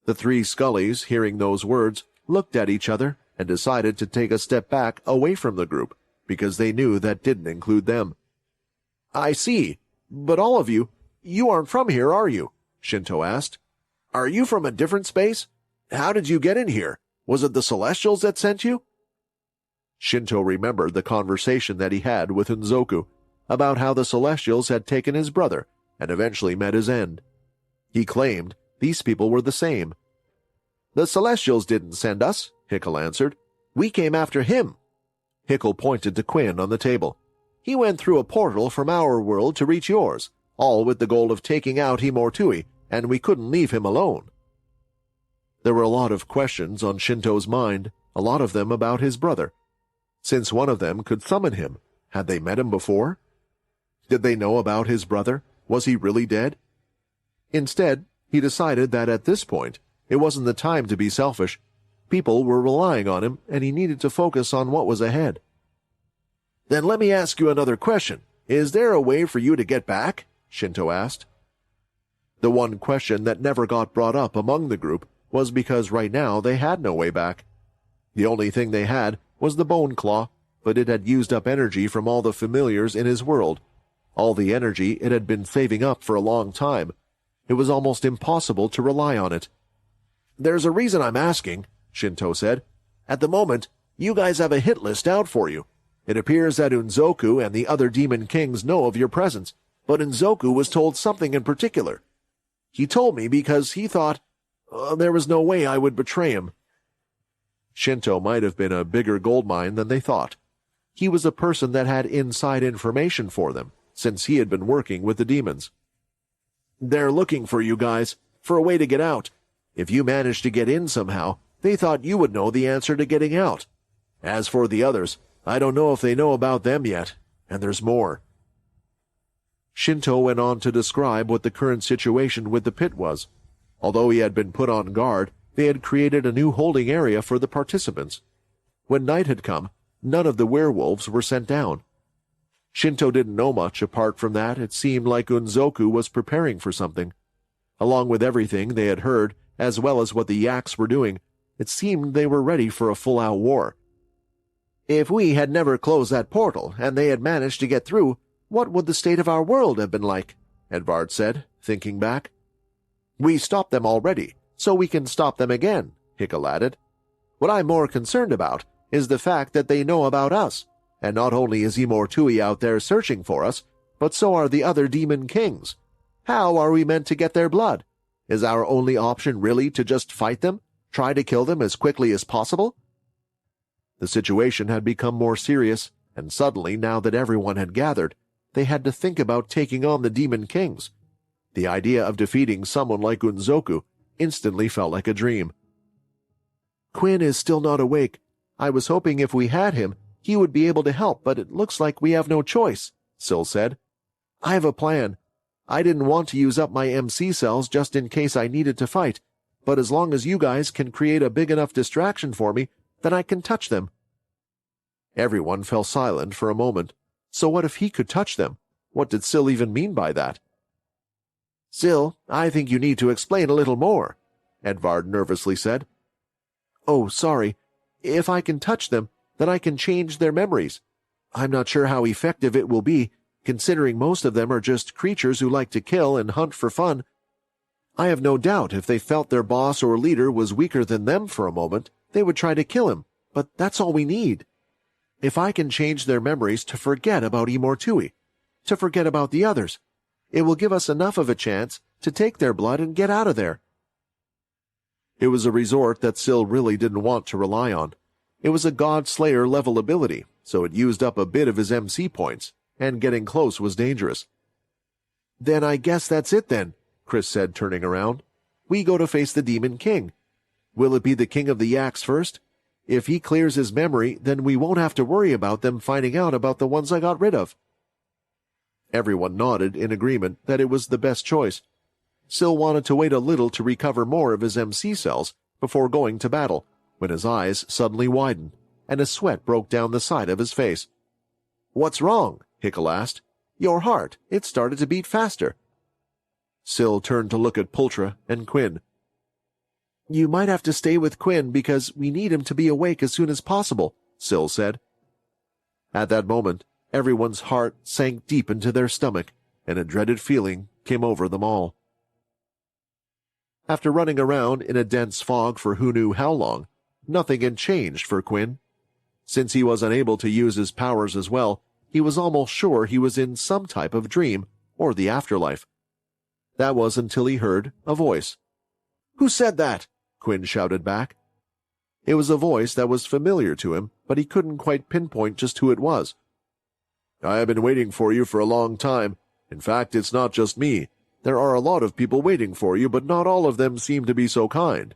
The three Scullies, hearing those words, looked at each other and decided to take a step back away from the group, because they knew that didn't include them. I see, but all of you aren't from here, are you? Shinto asked. Are you from a different space? How did you get in here? Was it the Celestials that sent you? Shinto remembered the conversation that he had with Unzoku about how the Celestials had taken his brother and eventually met his end. He claimed these people were the same. "The Celestials didn't send us," Hickle answered. "We came after him." Hickle pointed to Quinn on the table. "He went through a portal from our world to reach yours, all with the goal of taking out Himortui, and we couldn't leave him alone." There were a lot of questions on Shinto's mind, a lot of them about his brother. Since one of them could summon him, had they met him before? Did they know about his brother? Was he really dead? Instead, he decided that at this point, it wasn't the time to be selfish. People were relying on him, and he needed to focus on what was ahead. "Then let me ask you another question. Is there a way for you to get back?" Shinto asked. The one question that never got brought up among the group was because right now they had no way back. The only thing they had was the bone claw, but it had used up energy from all the familiars in his world, all the energy it had been saving up for a long time. It was almost impossible to rely on it. "There's a reason I'm asking," Shinto said. "At the moment, you guys have a hit list out for you. It appears that Unzoku and the other demon kings know of your presence, but Unzoku was told something in particular. He told me because he thought there was no way I would betray him." Shinto might have been a bigger goldmine than they thought. He was a person that had inside information for them, since he had been working with the demons. "They're looking for you guys, for a way to get out. If you managed to get in somehow, they thought you would know the answer to getting out. As for the others, I don't know if they know about them yet, and there's more." Shinto went on to describe what the current situation with the pit was. Although he had been put on guard, they had created a new holding area for the participants. When night had come, none of the werewolves were sent down. Shinto didn't know much apart from that it seemed like Unzoku was preparing for something. Along with everything they had heard, as well as what the yaks were doing, it seemed they were ready for a full-out war. "If we had never closed that portal and they had managed to get through, what would the state of our world have been like?" Edvard said, thinking back. "We stopped them already, so we can stop them again," Hickle added. "What I'm more concerned about is the fact that they know about us, and not only is Himortui out there searching for us, but so are the other demon kings. How are we meant to get their blood? Is our only option really to just fight them, try to kill them as quickly as possible?" The situation had become more serious, and suddenly, now that everyone had gathered, they had to think about taking on the demon kings. The idea of defeating someone like Unzoku instantly felt like a dream. "Quinn is still not awake. I was hoping if we had him, he would be able to help, but it looks like we have no choice," Syl said. "I have a plan. I didn't want to use up my MC cells just in case I needed to fight, but as long as you guys can create a big enough distraction for me, then I can touch them." Everyone fell silent for a moment. So what if he could touch them? What did Syl even mean by that? "Syl, I think you need to explain a little more," Edvard nervously said. "Oh, sorry. If I can touch them, then I can change their memories. I'm not sure how effective it will be, considering most of them are just creatures who like to kill and hunt for fun. I have no doubt if they felt their boss or leader was weaker than them for a moment, they would try to kill him, but that's all we need. If I can change their memories to forget about Himortui, to forget about the others, it will give us enough of a chance to take their blood and get out of there." It was a resort that Syl really didn't want to rely on. It was a God Slayer level ability, so it used up a bit of his MC points, and getting close was dangerous. "Then I guess that's it then," Chris said, turning around. "We go to face the Demon King. Will it be the King of the Yaks first? If he clears his memory, then we won't have to worry about them finding out about the ones I got rid of." Everyone nodded in agreement that it was the best choice. Syl wanted to wait a little to recover more of his MC cells before going to battle, when his eyes suddenly widened, and a sweat broke down the side of his face. "What's wrong?" Hickle asked. "Your heart, it started to beat faster." Syl turned to look at Pultra and Quinn. "You might have to stay with Quinn because we need him to be awake as soon as possible," Syl said. At that moment, everyone's heart sank deep into their stomach, and a dreaded feeling came over them all. After running around in a dense fog for who knew how long, nothing had changed for Quinn. Since he was unable to use his powers as well, he was almost sure he was in some type of dream or the afterlife. That was until he heard a voice. "Who said that?" Quinn shouted back. It was a voice that was familiar to him, but he couldn't quite pinpoint just who it was. "I have been waiting for you for a long time. In fact, it's not just me. There are a lot of people waiting for you, but not all of them seem to be so kind."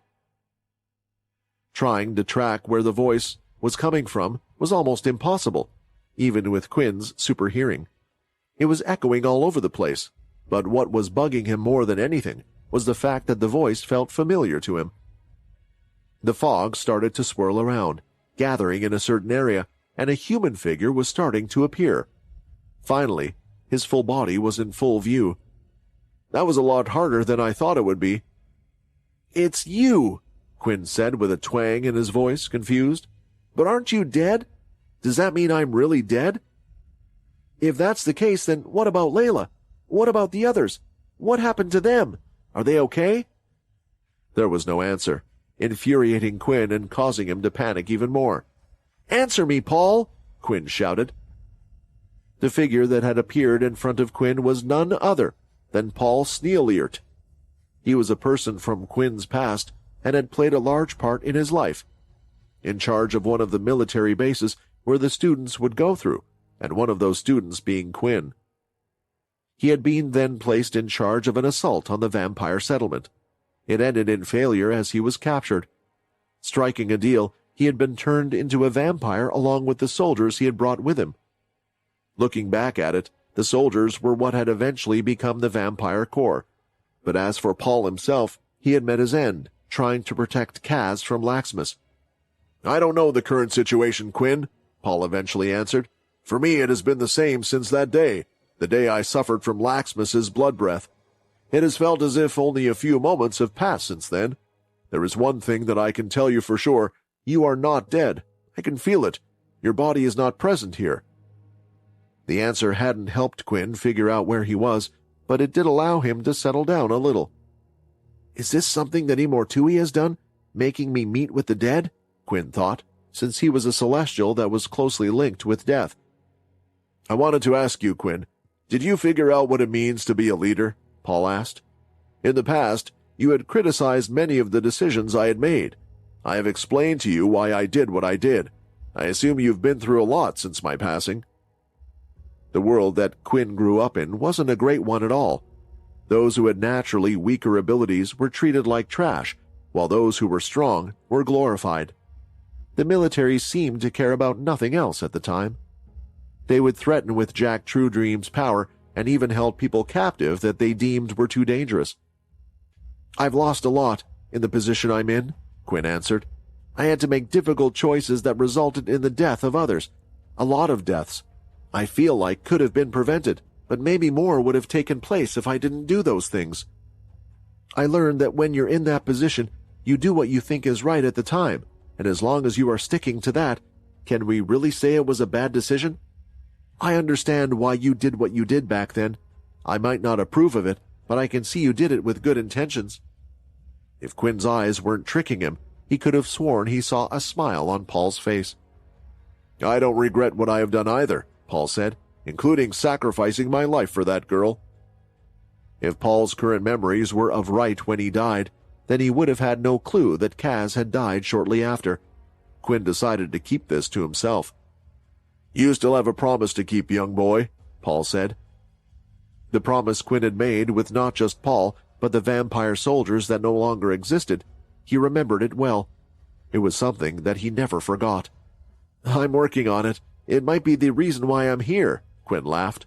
Trying to track where the voice was coming from was almost impossible, even with Quinn's super hearing. It was echoing all over the place, but what was bugging him more than anything was the fact that the voice felt familiar to him. The fog started to swirl around, gathering in a certain area, and a human figure was starting to appear. Finally, his full body was in full view. "That was a lot harder than I thought it would be." "It's you," Quinn said with a twang in his voice, confused. "But aren't you dead? Does that mean I'm really dead?" "If that's the case, then what about Layla? What about the others? What happened to them? Are they okay?" There was no answer, infuriating Quinn and causing him to panic even more. "Answer me, Paul!" Quinn shouted. The figure that had appeared in front of Quinn was none other than Paul Snealeert. He was a person from Quinn's past and had played a large part in his life, in charge of one of the military bases where the students would go through, and one of those students being Quinn. He had been then placed in charge of an assault on the vampire settlement. It ended in failure as he was captured. Striking a deal, he had been turned into a vampire along with the soldiers he had brought with him. Looking back at it, the soldiers were what had eventually become the Vampire Corps. But as for Paul himself, he had met his end, trying to protect Kaz from Laxmas. "I don't know the current situation, Quinn," Paul eventually answered. "For me it has been the same since that day, the day I suffered from Laxmas's blood breath. It has felt as if only a few moments have passed since then. There is one thing that I can tell you for sure. You are not dead. I can feel it. Your body is not present here." The answer hadn't helped Quinn figure out where he was, but it did allow him to settle down a little. "Is this something that Imortui has done, making me meet with the dead?" Quinn thought, since he was a celestial that was closely linked with death. "I wanted to ask you, Quinn, did you figure out what it means to be a leader?" Paul asked. "In the past, you had criticized many of the decisions I had made. I have explained to you why I did what I did. I assume you've been through a lot since my passing." The world that Quinn grew up in wasn't a great one at all. Those who had naturally weaker abilities were treated like trash, while those who were strong were glorified. The military seemed to care about nothing else at the time. They would threaten with Jack True Dream's power and even held people captive that they deemed were too dangerous. "I've lost a lot in the position I'm in," Quinn answered. "I had to make difficult choices that resulted in the death of others. A lot of deaths. I feel like could have been prevented, but maybe more would have taken place if I didn't do those things. I learned that when you're in that position, you do what you think is right at the time, and as long as you are sticking to that, can we really say it was a bad decision? I understand why you did what you did back then. I might not approve of it, but I can see you did it with good intentions." If Quinn's eyes weren't tricking him, he could have sworn he saw a smile on Paul's face. "I don't regret what I have done either," Paul said, "including sacrificing my life for that girl." If Paul's current memories were of right when he died, then he would have had no clue that Kaz had died shortly after. Quinn decided to keep this to himself. "You still have a promise to keep, young boy," Paul said. The promise Quinn had made with not just Paul, but the vampire soldiers that no longer existed. He remembered it well. It was something that he never forgot. "I'm working on it. It might be the reason why I'm here," Quinn laughed.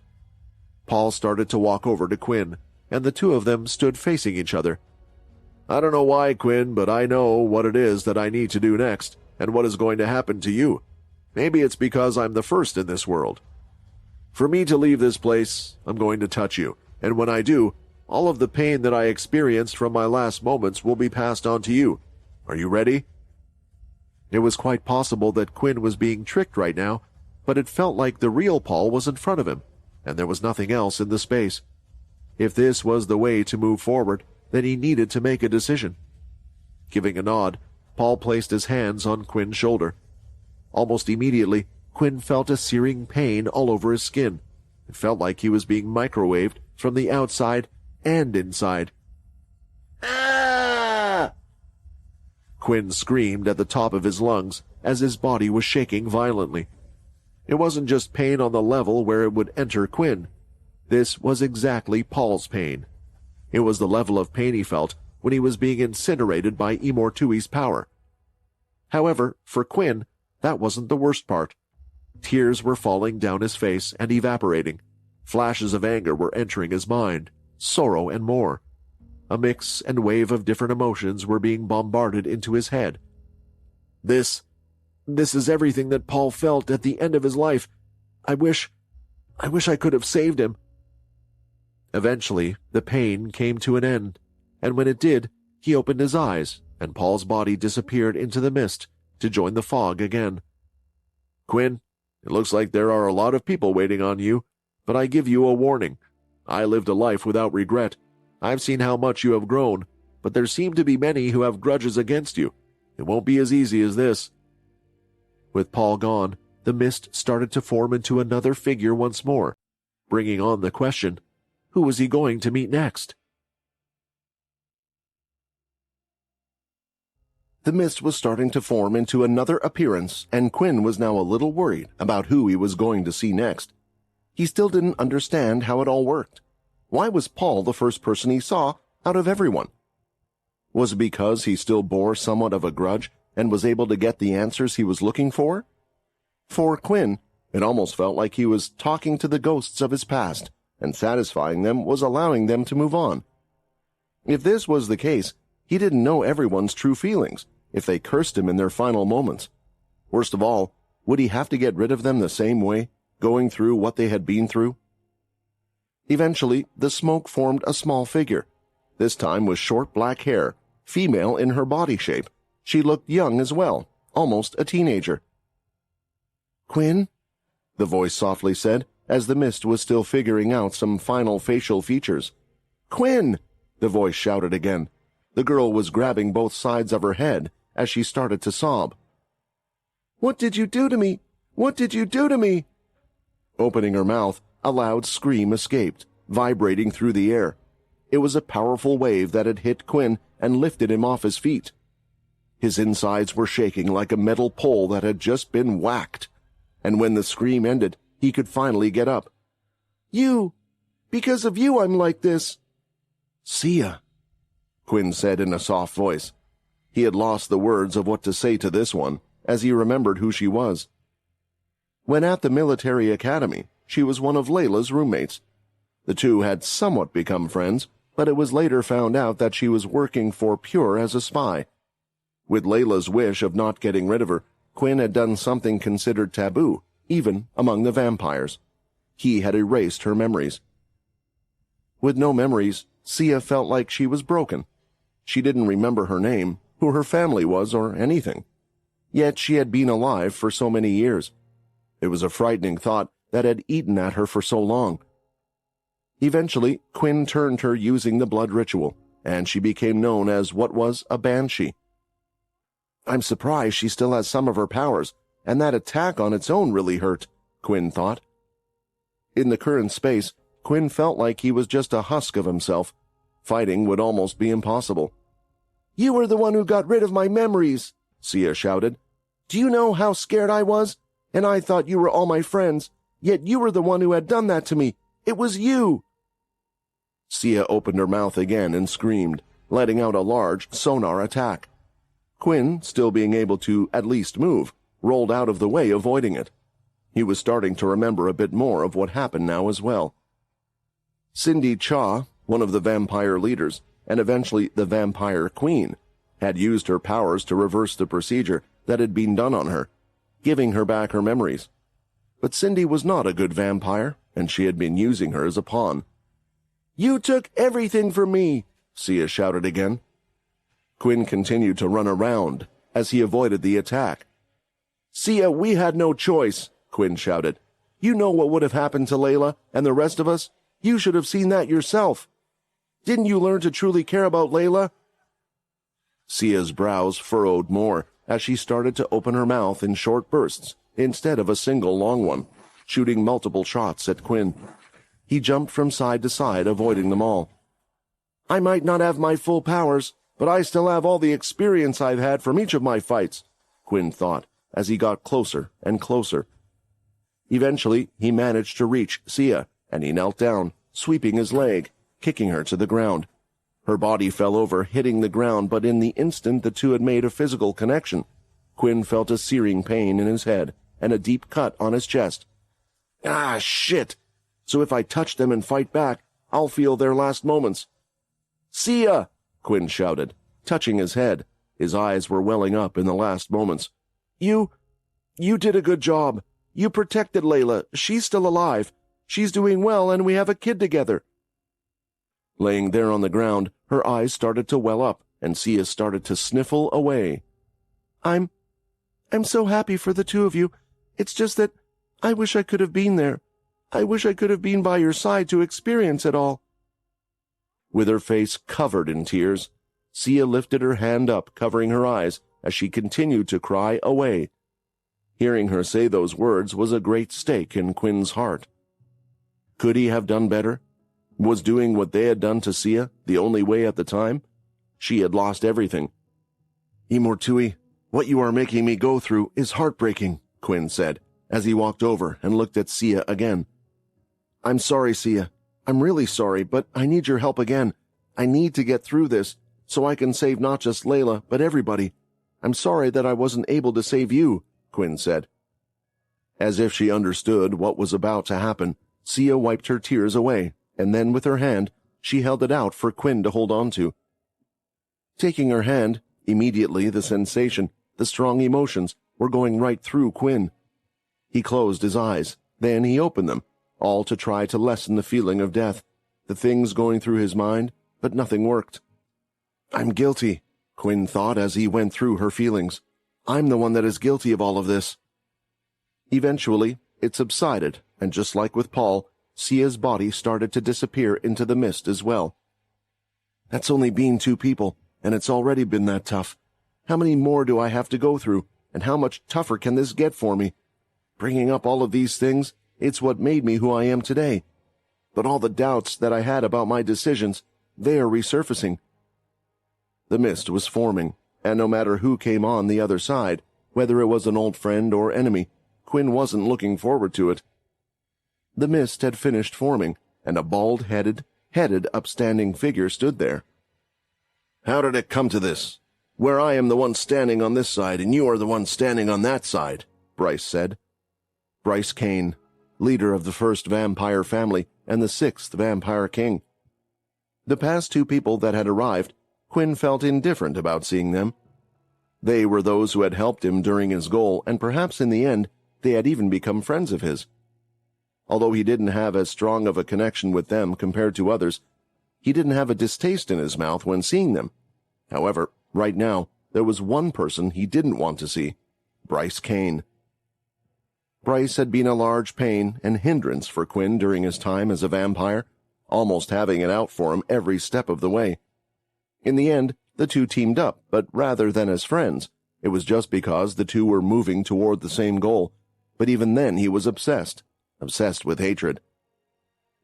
Paul started to walk over to Quinn, and the two of them stood facing each other. "I don't know why, Quinn, but I know what it is that I need to do next, and what is going to happen to you. Maybe it's because I'm the first in this world. For me to leave this place, I'm going to touch you, and when I do, all of the pain that I experienced from my last moments will be passed on to you. Are you ready?" It was quite possible that Quinn was being tricked right now, but it felt like the real Paul was in front of him, and there was nothing else in the space. If this was the way to move forward, then he needed to make a decision. Giving a nod, Paul placed his hands on Quinn's shoulder. Almost immediately, Quinn felt a searing pain all over his skin. It felt like he was being microwaved from the outside and inside. Ah! Quinn screamed at the top of his lungs as his body was shaking violently. It wasn't just pain on the level where it would enter Quinn. This was exactly Paul's pain. It was the level of pain he felt when he was being incinerated by Imortui's power. However, for Quinn, that wasn't the worst part. Tears were falling down his face and evaporating. Flashes of anger were entering his mind, sorrow and more. A mix and wave of different emotions were being bombarded into his head. This is everything that Paul felt at the end of his life. I wish I could have saved him. Eventually, the pain came to an end, and when it did, he opened his eyes, and Paul's body disappeared into the mist to join the fog again. Quinn, it looks like there are a lot of people waiting on you, but I give you a warning. I lived a life without regret. I've seen how much you have grown, but there seem to be many who have grudges against you. It won't be as easy as this. With Paul gone, the mist started to form into another figure once more, bringing on the question, who was he going to meet next? The mist was starting to form into another appearance, and Quinn was now a little worried about who he was going to see next. He still didn't understand how it all worked. Why was Paul the first person he saw out of everyone? Was it because he still bore somewhat of a grudge and was able to get the answers he was looking for? For Quinn, it almost felt like he was talking to the ghosts of his past, and satisfying them was allowing them to move on. If this was the case, he didn't know everyone's true feelings if they cursed him in their final moments. Worst of all, would he have to get rid of them the same way, going through what they had been through? Eventually, the smoke formed a small figure. This time with short black hair, female in her body shape. She looked young as well, almost a teenager. "Quinn?" the voice softly said, as the mist was still figuring out some final facial features. "Quinn!" the voice shouted again. The girl was grabbing both sides of her head as she started to sob. "What did you do to me? What did you do to me?" Opening her mouth, a loud scream escaped, vibrating through the air. It was a powerful wave that had hit Quinn and lifted him off his feet. His insides were shaking like a metal pole that had just been whacked, and when the scream ended, he could finally get up. "You! Because of you I'm like this!" "Sia," Quinn said in a soft voice. He had lost the words of what to say to this one, as he remembered who she was. When at the military academy, she was one of Layla's roommates. The two had somewhat become friends, but it was later found out that she was working for Pure as a spy. With Layla's wish of not getting rid of her, Quinn had done something considered taboo, even among the vampires. He had erased her memories. With no memories, Sia felt like she was broken. She didn't remember her name, who her family was, or anything. Yet she had been alive for so many years. It was a frightening thought that had eaten at her for so long. Eventually, Quinn turned her using the blood ritual, and she became known as what was a banshee. "I'm surprised she still has some of her powers, and that attack on its own really hurt," Quinn thought. In the current space, Quinn felt like he was just a husk of himself. Fighting would almost be impossible. "You were the one who got rid of my memories," Sia shouted. "Do you know how scared I was? And I thought you were all my friends, yet you were the one who had done that to me. It was you!" Sia opened her mouth again and screamed, letting out a large sonar attack. Quinn, still being able to at least move, rolled out of the way, avoiding it. He was starting to remember a bit more of what happened now as well. Cindy Cha, one of the vampire leaders, and eventually the vampire queen, had used her powers to reverse the procedure that had been done on her, giving her back her memories. But Cindy was not a good vampire, and she had been using her as a pawn. "You took everything from me!" Sia shouted again. Quinn continued to run around as he avoided the attack. "Sia, we had no choice," Quinn shouted. "You know what would have happened to Layla and the rest of us? You should have seen that yourself. Didn't you learn to truly care about Layla?" Sia's brows furrowed more as she started to open her mouth in short bursts instead of a single long one, shooting multiple shots at Quinn. He jumped from side to side, avoiding them all. I might not have my full powers, but I still have all the experience I've had from each of my fights, Quinn thought, as he got closer and closer. Eventually, he managed to reach Sia, and he knelt down, sweeping his leg, kicking her to the ground. Her body fell over, hitting the ground, but in the instant the two had made a physical connection, Quinn felt a searing pain in his head and a deep cut on his chest. Ah, shit! So if I touch them and fight back, I'll feel their last moments. Sia! Quinn shouted, touching his head. His eyes were welling up in the last moments. You did a good job. You protected Layla. She's still alive. She's doing well, and we have a kid together. Laying there on the ground, her eyes started to well up, and Sia started to sniffle away. I'm so happy for the two of you. It's just that I wish I could have been there. I wish I could have been by your side to experience it all. With her face covered in tears, Sia lifted her hand up, covering her eyes, as she continued to cry away. Hearing her say those words was a great stake in Quinn's heart. Could he have done better? Was doing what they had done to Sia the only way at the time? She had lost everything. Immortui, what you are making me go through is heartbreaking, Quinn said, as he walked over and looked at Sia again. I'm sorry, Sia. I'm really sorry, but I need your help again. I need to get through this, so I can save not just Layla, but everybody. I'm sorry that I wasn't able to save you, Quinn said. As if she understood what was about to happen, Sia wiped her tears away, and then with her hand, she held it out for Quinn to hold on to. Taking her hand, immediately the sensation, the strong emotions, were going right through Quinn. He closed his eyes, then he opened them, all to try to lessen the feeling of death, the things going through his mind, but nothing worked. I'm guilty, Quinn thought as he went through her feelings. I'm the one that is guilty of all of this. Eventually, it subsided, and just like with Paul, Sia's body started to disappear into the mist as well. That's only been 2 people, and it's already been that tough. How many more do I have to go through, and how much tougher can this get for me? Bringing up all of these things, it's what made me who I am today. But all the doubts that I had about my decisions, they are resurfacing. The mist was forming, and no matter who came on the other side, whether it was an old friend or enemy, Quinn wasn't looking forward to it. The mist had finished forming, and a bald-headed, upstanding figure stood there. How did it come to this? Where I am the one standing on this side and you are the one standing on that side, Bryce said. Bryce Kane, leader of the first vampire family and the 6th vampire king. The past 2 people that had arrived, Quinn felt indifferent about seeing them. They were those who had helped him during his goal, and perhaps in the end they had even become friends of his. Although he didn't have as strong of a connection with them compared to others, he didn't have a distaste in his mouth when seeing them. However, right now, there was one person he didn't want to see, Bryce Kane. Bryce had been a large pain and hindrance for Quinn during his time as a vampire, almost having it out for him every step of the way. In the end, the two teamed up, but rather than as friends, it was just because the two were moving toward the same goal. But even then he was obsessed with hatred.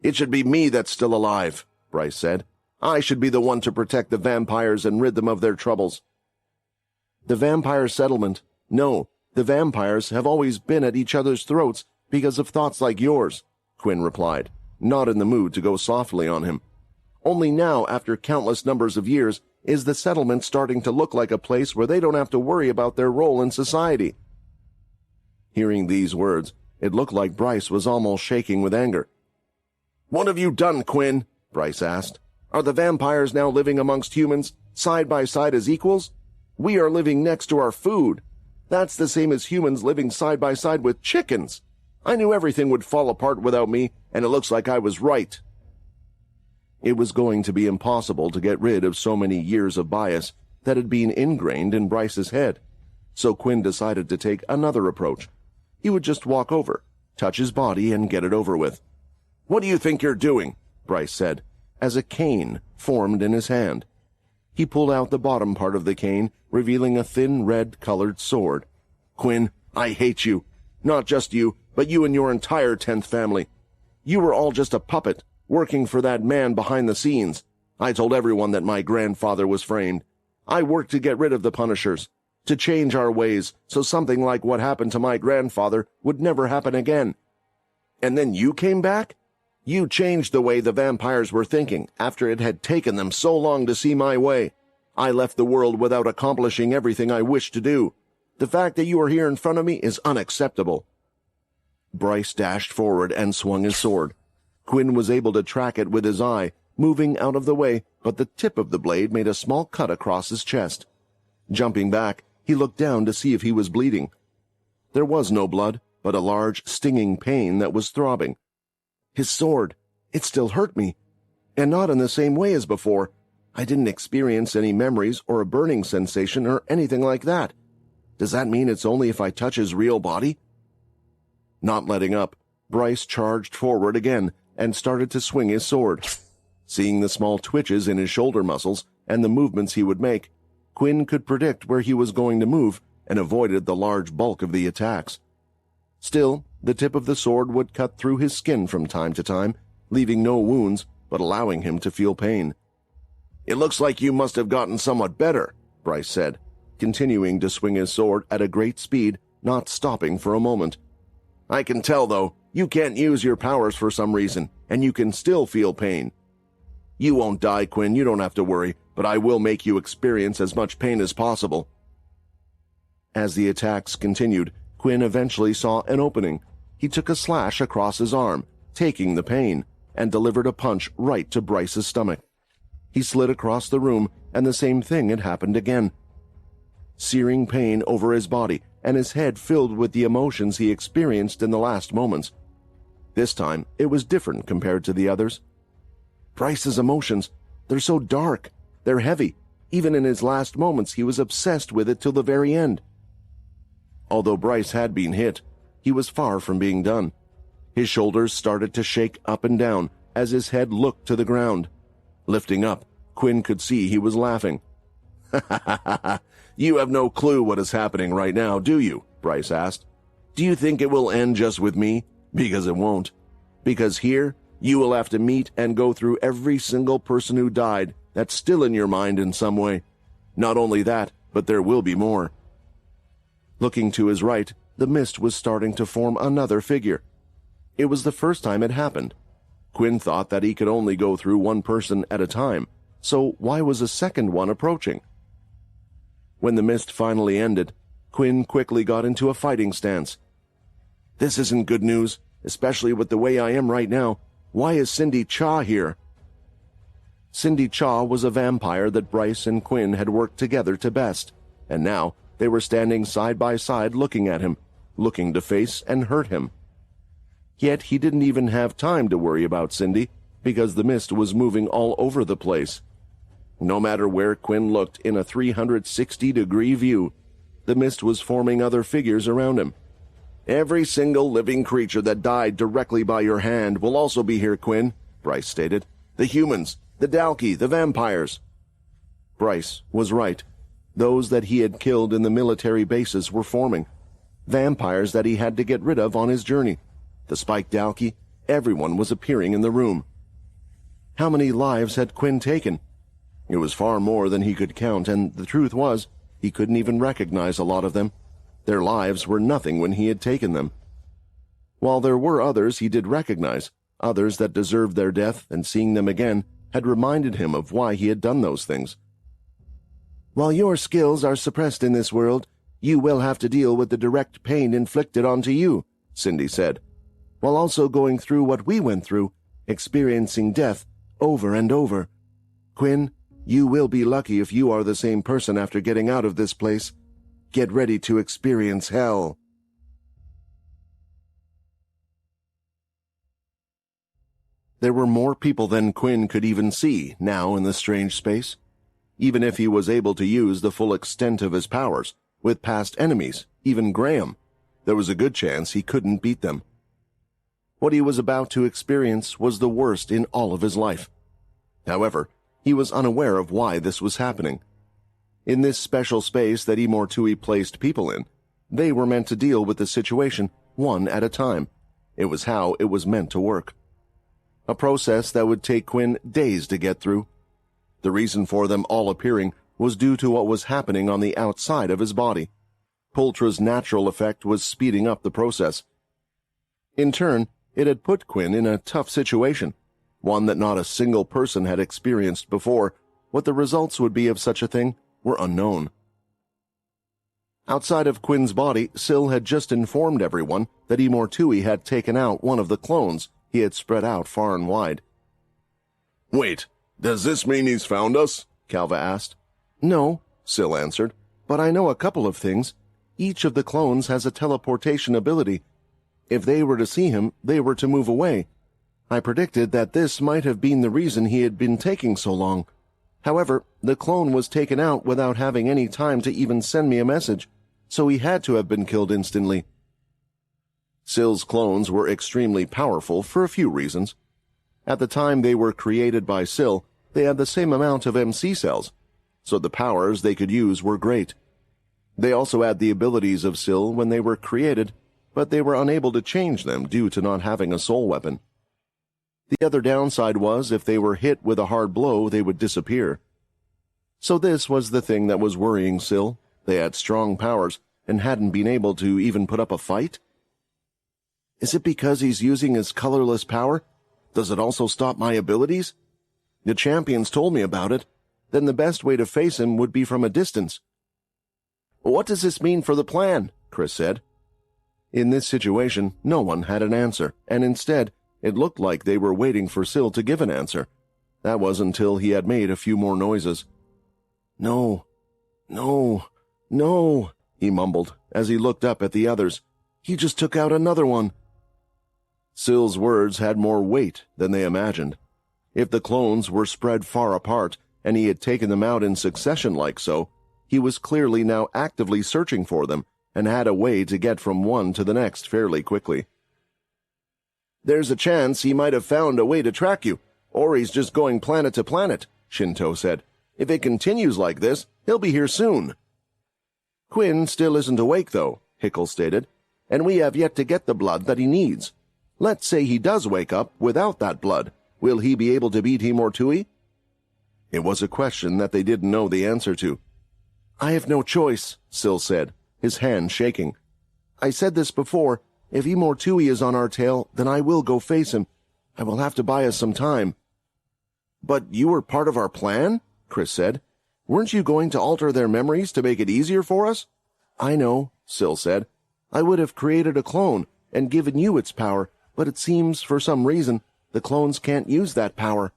It should be me that's still alive, Bryce said. I should be the one to protect the vampires and rid them of their troubles. The vampire settlement. No, the vampires have always been at each other's throats because of thoughts like yours, Quinn replied, not in the mood to go softly on him. Only now, after countless numbers of years, is the settlement starting to look like a place where they don't have to worry about their role in society. Hearing these words, it looked like Bryce was almost shaking with anger. What have you done, Quinn? Bryce asked. Are the vampires now living amongst humans, side by side as equals? We are living next to our food. That's the same as humans living side by side with chickens. I knew everything would fall apart without me, and it looks like I was right. It was going to be impossible to get rid of so many years of bias that had been ingrained in Bryce's head, so Quinn decided to take another approach. He would just walk over, touch his body, and get it over with. What do you think you're doing? Bryce said, as a cane formed in his hand. He pulled out the bottom part of the cane, revealing a thin red-colored sword. "Quinn, I hate you. Not just you, but you and your entire 10th family. You were all just a puppet, working for that man behind the scenes. I told everyone that my grandfather was framed. I worked to get rid of the Punishers, to change our ways so something like what happened to my grandfather would never happen again. And then you came back? You changed the way the vampires were thinking after it had taken them so long to see my way. I left the world without accomplishing everything I wished to do. The fact that you are here in front of me is unacceptable." Bryce dashed forward and swung his sword. Quinn was able to track it with his eye, moving out of the way, but the tip of the blade made a small cut across his chest. Jumping back, he looked down to see if he was bleeding. There was no blood, but a large, stinging pain that was throbbing. His sword, it still hurt me, and not in the same way as before. I didn't experience any memories or a burning sensation or anything like that. Does that mean it's only if I touch his real body? Not letting up, Bryce charged forward again and started to swing his sword. Seeing the small twitches in his shoulder muscles and the movements he would make, Quinn could predict where he was going to move and avoided the large bulk of the attacks. Still, the tip of the sword would cut through his skin from time to time, leaving no wounds, but allowing him to feel pain. "It looks like you must have gotten somewhat better," Bryce said, continuing to swing his sword at a great speed, not stopping for a moment. "I can tell, though, you can't use your powers for some reason, and you can still feel pain. You won't die, Quinn, you don't have to worry, but I will make you experience as much pain as possible." As the attacks continued, Quinn eventually saw an opening. He took a slash across his arm, taking the pain, and delivered a punch right to Bryce's stomach. He slid across the room, and the same thing had happened again. Searing pain over his body, and his head filled with the emotions he experienced in the last moments. This time, it was different compared to the others. Bryce's emotions, they're so dark, they're heavy. Even in his last moments, he was obsessed with it till the very end. Although Bryce had been hit, he was far from being done. His shoulders started to shake up and down as his head looked to the ground. Lifting up, Quinn could see he was laughing. "Ha ha ha ha ha! You have no clue what is happening right now, do you?" Bryce asked. "Do you think it will end just with me? Because it won't. Because here, you will have to meet and go through every single person who died that's still in your mind in some way. Not only that, but there will be more." Looking to his right, the mist was starting to form another figure. It was the first time it happened. Quinn thought that he could only go through one person at a time, so why was a second one approaching? When the mist finally ended, Quinn quickly got into a fighting stance. "This isn't good news, especially with the way I am right now. Why is Cindy Cha here?" Cindy Cha was a vampire that Bryce and Quinn had worked together to best, and now they were standing side by side looking at him, looking to face and hurt him. Yet he didn't even have time to worry about Cindy, because the mist was moving all over the place. No matter where Quinn looked in a 360-degree view, the mist was forming other figures around him. "Every single living creature that died directly by your hand will also be here, Quinn," Bryce stated. "The humans, the Dalki, the vampires." Bryce was right. Those that he had killed in the military bases were forming. Vampires that he had to get rid of on his journey. The spiked Dalki, everyone was appearing in the room. How many lives had Quinn taken? It was far more than he could count, and the truth was, he couldn't even recognize a lot of them. Their lives were nothing when he had taken them. While there were others he did recognize, others that deserved their death, and seeing them again had reminded him of why he had done those things. "While your skills are suppressed in this world, you will have to deal with the direct pain inflicted onto you," Cindy said, "while also going through what we went through, experiencing death over and over. Quinn, you will be lucky if you are the same person after getting out of this place. Get ready to experience hell." There were more people than Quinn could even see now in the strange space. Even if he was able to use the full extent of his powers, with past enemies, even Graham, there was a good chance he couldn't beat them. What he was about to experience was the worst in all of his life. However, He was unaware of why this was happening. In this special space that Imortui placed people in, they were meant to deal with the situation one at a time. It was how it was meant to work. A process that would take Quinn days to get through. The reason for them all appearing was due to what was happening on the outside of his body. Pultra's natural effect was speeding up the process. In turn, it had put Quinn in a tough situation, one that not a single person had experienced before. What the results would be of such a thing were unknown. Outside of Quinn's body, Syl had just informed everyone that Imortui had taken out one of the clones he had spread out far and wide. Wait, does this mean he's found us? Calva asked. No, Syl answered, but I know a couple of things. Each of the clones has a teleportation ability. If they were to see him, they were to move away. I predicted that this might have been the reason he had been taking so long. However, the clone was taken out without having any time to even send me a message, so he had to have been killed instantly. Syl's clones were extremely powerful for a few reasons. At the time they were created by Syl, they had the same amount of MC cells, so the powers they could use were great. They also had the abilities of Syl when they were created, but they were unable to change them due to not having a soul weapon. The other downside was if they were hit with a hard blow, they would disappear. So this was the thing that was worrying Syl. They had strong powers and hadn't been able to even put up a fight? Is it because he's using his colorless power? Does it also stop my abilities? The champions told me about it. Then the best way to face him would be from a distance. What does this mean for the plan? Chris said. In this situation, no one had an answer, and instead, it looked like they were waiting for Syl to give an answer. That was until he had made a few more noises. No, no, no, he mumbled as he looked up at the others. He just took out another one. Syl's words had more weight than they imagined. If the clones were spread far apart, and he had taken them out in succession like so, he was clearly now actively searching for them, and had a way to get from one to the next fairly quickly. There's a chance he might have found a way to track you, or he's just going planet to planet, Shinto said. If it continues like this, he'll be here soon. Quinn still isn't awake, though, Hickle stated, and we have yet to get the blood that he needs. Let's say he does wake up without that blood. Will he be able to beat Imortui? It was a question that they didn't know the answer to. I have no choice, Syl said, his hand shaking. I said this before. If Imortui is on our tail, then I will go face him. I will have to buy us some time. But you were part of our plan? Chris said. Weren't you going to alter their memories to make it easier for us? I know, Syl said. I would have created a clone and given you its power, but it seems, for some reason, the clones can't use that power.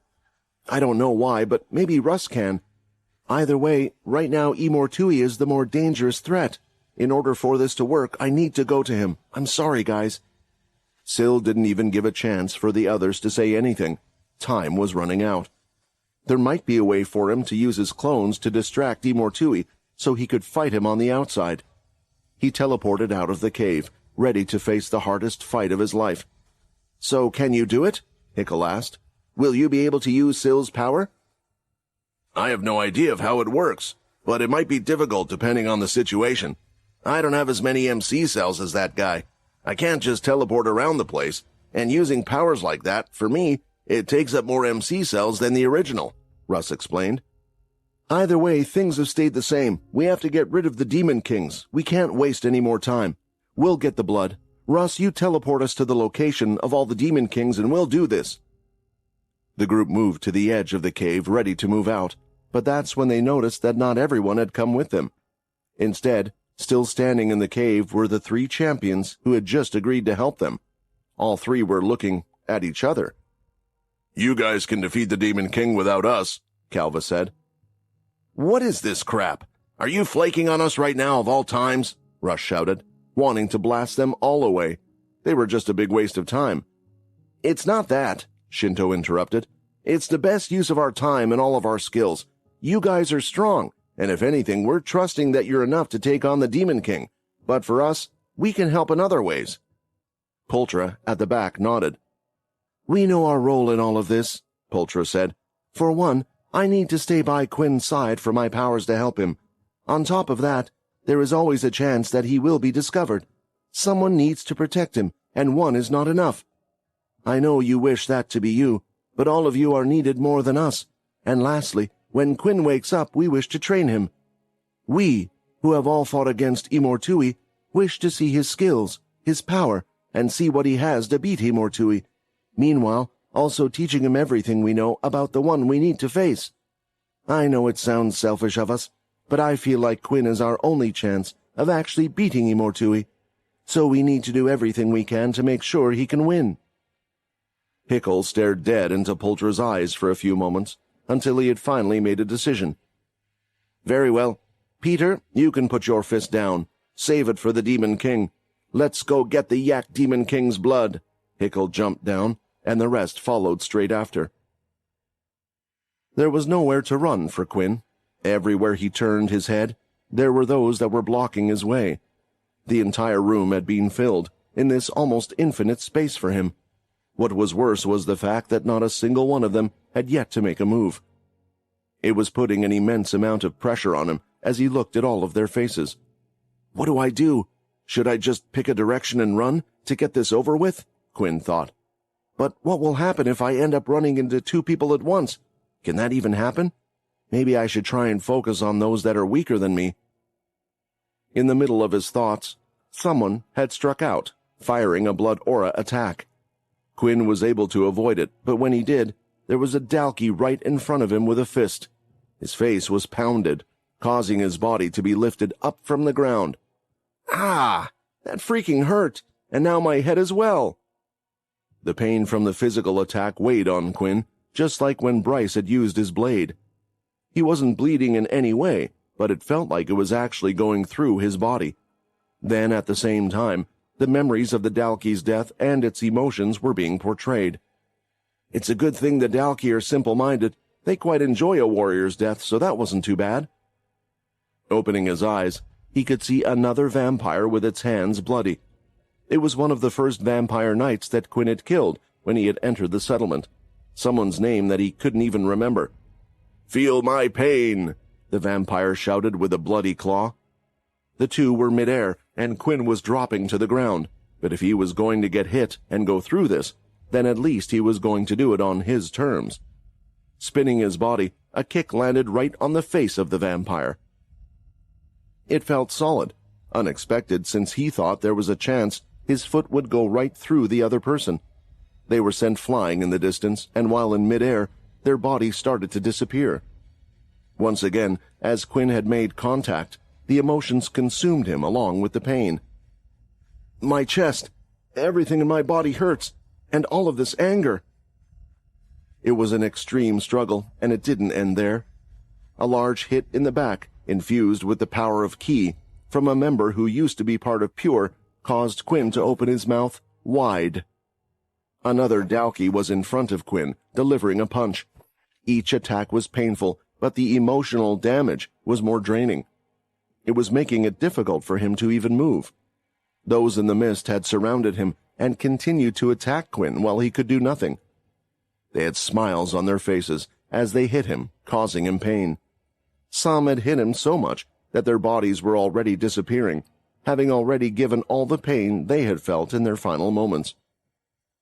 I don't know why, but maybe Russ can. Either way, right now Imortui is the more dangerous threat. In order for this to work, I need to go to him. I'm sorry, guys. Syl didn't even give a chance for the others to say anything. Time was running out. There might be a way for him to use his clones to distract Imortui so he could fight him on the outside. He teleported out of the cave, ready to face the hardest fight of his life. So can you do it? Hickle asked. Will you be able to use Syl's power? I have no idea of how it works, but it might be difficult depending on the situation. I don't have as many MC cells as that guy. I can't just teleport around the place, and using powers like that, for me, it takes up more MC cells than the original, Russ explained. Either way, things have stayed the same. We have to get rid of the Demon Kings. We can't waste any more time. We'll get the blood. Russ, you teleport us to the location of all the Demon Kings and we'll do this. The group moved to the edge of the cave, ready to move out, but that's when they noticed that not everyone had come with them. Instead, still standing in the cave were the 3 champions who had just agreed to help them. All 3 were looking at each other. You guys can defeat the Demon King without us, Calva said. What is this crap? Are you flaking on us right now of all times? Rush shouted, wanting to blast them all away. They were just a big waste of time. It's not that, Shinto interrupted. It's the best use of our time and all of our skills. You guys are strong, and if anything, we're trusting that you're enough to take on the Demon King. But for us, we can help in other ways. Pultra, at the back, nodded. We know our role in all of this, Pultra said. For one, I need to stay by Quinn's side for my powers to help him. On top of that, there is always a chance that he will be discovered. Someone needs to protect him, and one is not enough. I know you wish that to be you, but all of you are needed more than us. And lastly, when Quinn wakes up, we wish to train him. We, who have all fought against Imortui, wish to see his skills, his power, and see what he has to beat Imortui. Meanwhile, also teaching him everything we know about the one we need to face. I know it sounds selfish of us, but I feel like Quinn is our only chance of actually beating Imortui. So we need to do everything we can to make sure he can win. Hickle stared dead into Poulter's eyes for a few moments, until he had finally made a decision. Very well. Peter, you can put your fist down. Save it for the Demon King. Let's go get the Yak Demon King's blood. Hickle jumped down, and the rest followed straight after. There was nowhere to run for Quinn. Everywhere he turned his head, there were those that were blocking his way. The entire room had been filled, in this almost infinite space for him. What was worse was the fact that not a single one of them had yet to make a move. It was putting an immense amount of pressure on him as he looked at all of their faces. What do I do? Should I just pick a direction and run to get this over with? Quinn thought. But what will happen if I end up running into two people at once? Can that even happen? Maybe I should try and focus on those that are weaker than me. In the middle of his thoughts, someone had struck out, firing a blood aura attack. Quinn was able to avoid it, but when he did, there was a Dalki right in front of him with a fist. His face was pounded, causing his body to be lifted up from the ground. Ah! That freaking hurt, and now my head as well. The pain from the physical attack weighed on Quinn, just like when Bryce had used his blade. He wasn't bleeding in any way, but it felt like it was actually going through his body. Then, at the same time, the memories of the Dalki's death and its emotions were being portrayed. It's a good thing the Dalki are simple-minded. They quite enjoy a warrior's death, so that wasn't too bad. Opening his eyes, he could see another vampire with its hands bloody. It was one of the first vampire knights that Quinn had killed when he had entered the settlement. Someone's name that he couldn't even remember. "Feel my pain!" the vampire shouted with a bloody claw. The two were midair, and Quinn was dropping to the ground, but if he was going to get hit and go through this, then at least he was going to do it on his terms. Spinning his body, a kick landed right on the face of the vampire. It felt solid, unexpected since he thought there was a chance his foot would go right through the other person. They were sent flying in the distance, and while in midair, their bodies started to disappear. Once again, as Quinn had made contact, the emotions consumed him along with the pain. My chest, everything in my body hurts, and all of this anger. It was an extreme struggle, and it didn't end there. A large hit in the back, infused with the power of Ki, from a member who used to be part of Pure, caused Quinn to open his mouth wide. Another Dalki was in front of Quinn, delivering a punch. Each attack was painful, but the emotional damage was more draining. It was making it difficult for him to even move. Those in the mist had surrounded him and continued to attack Quinn while he could do nothing. They had smiles on their faces as they hit him, causing him pain. Some had hit him so much that their bodies were already disappearing, having already given all the pain they had felt in their final moments.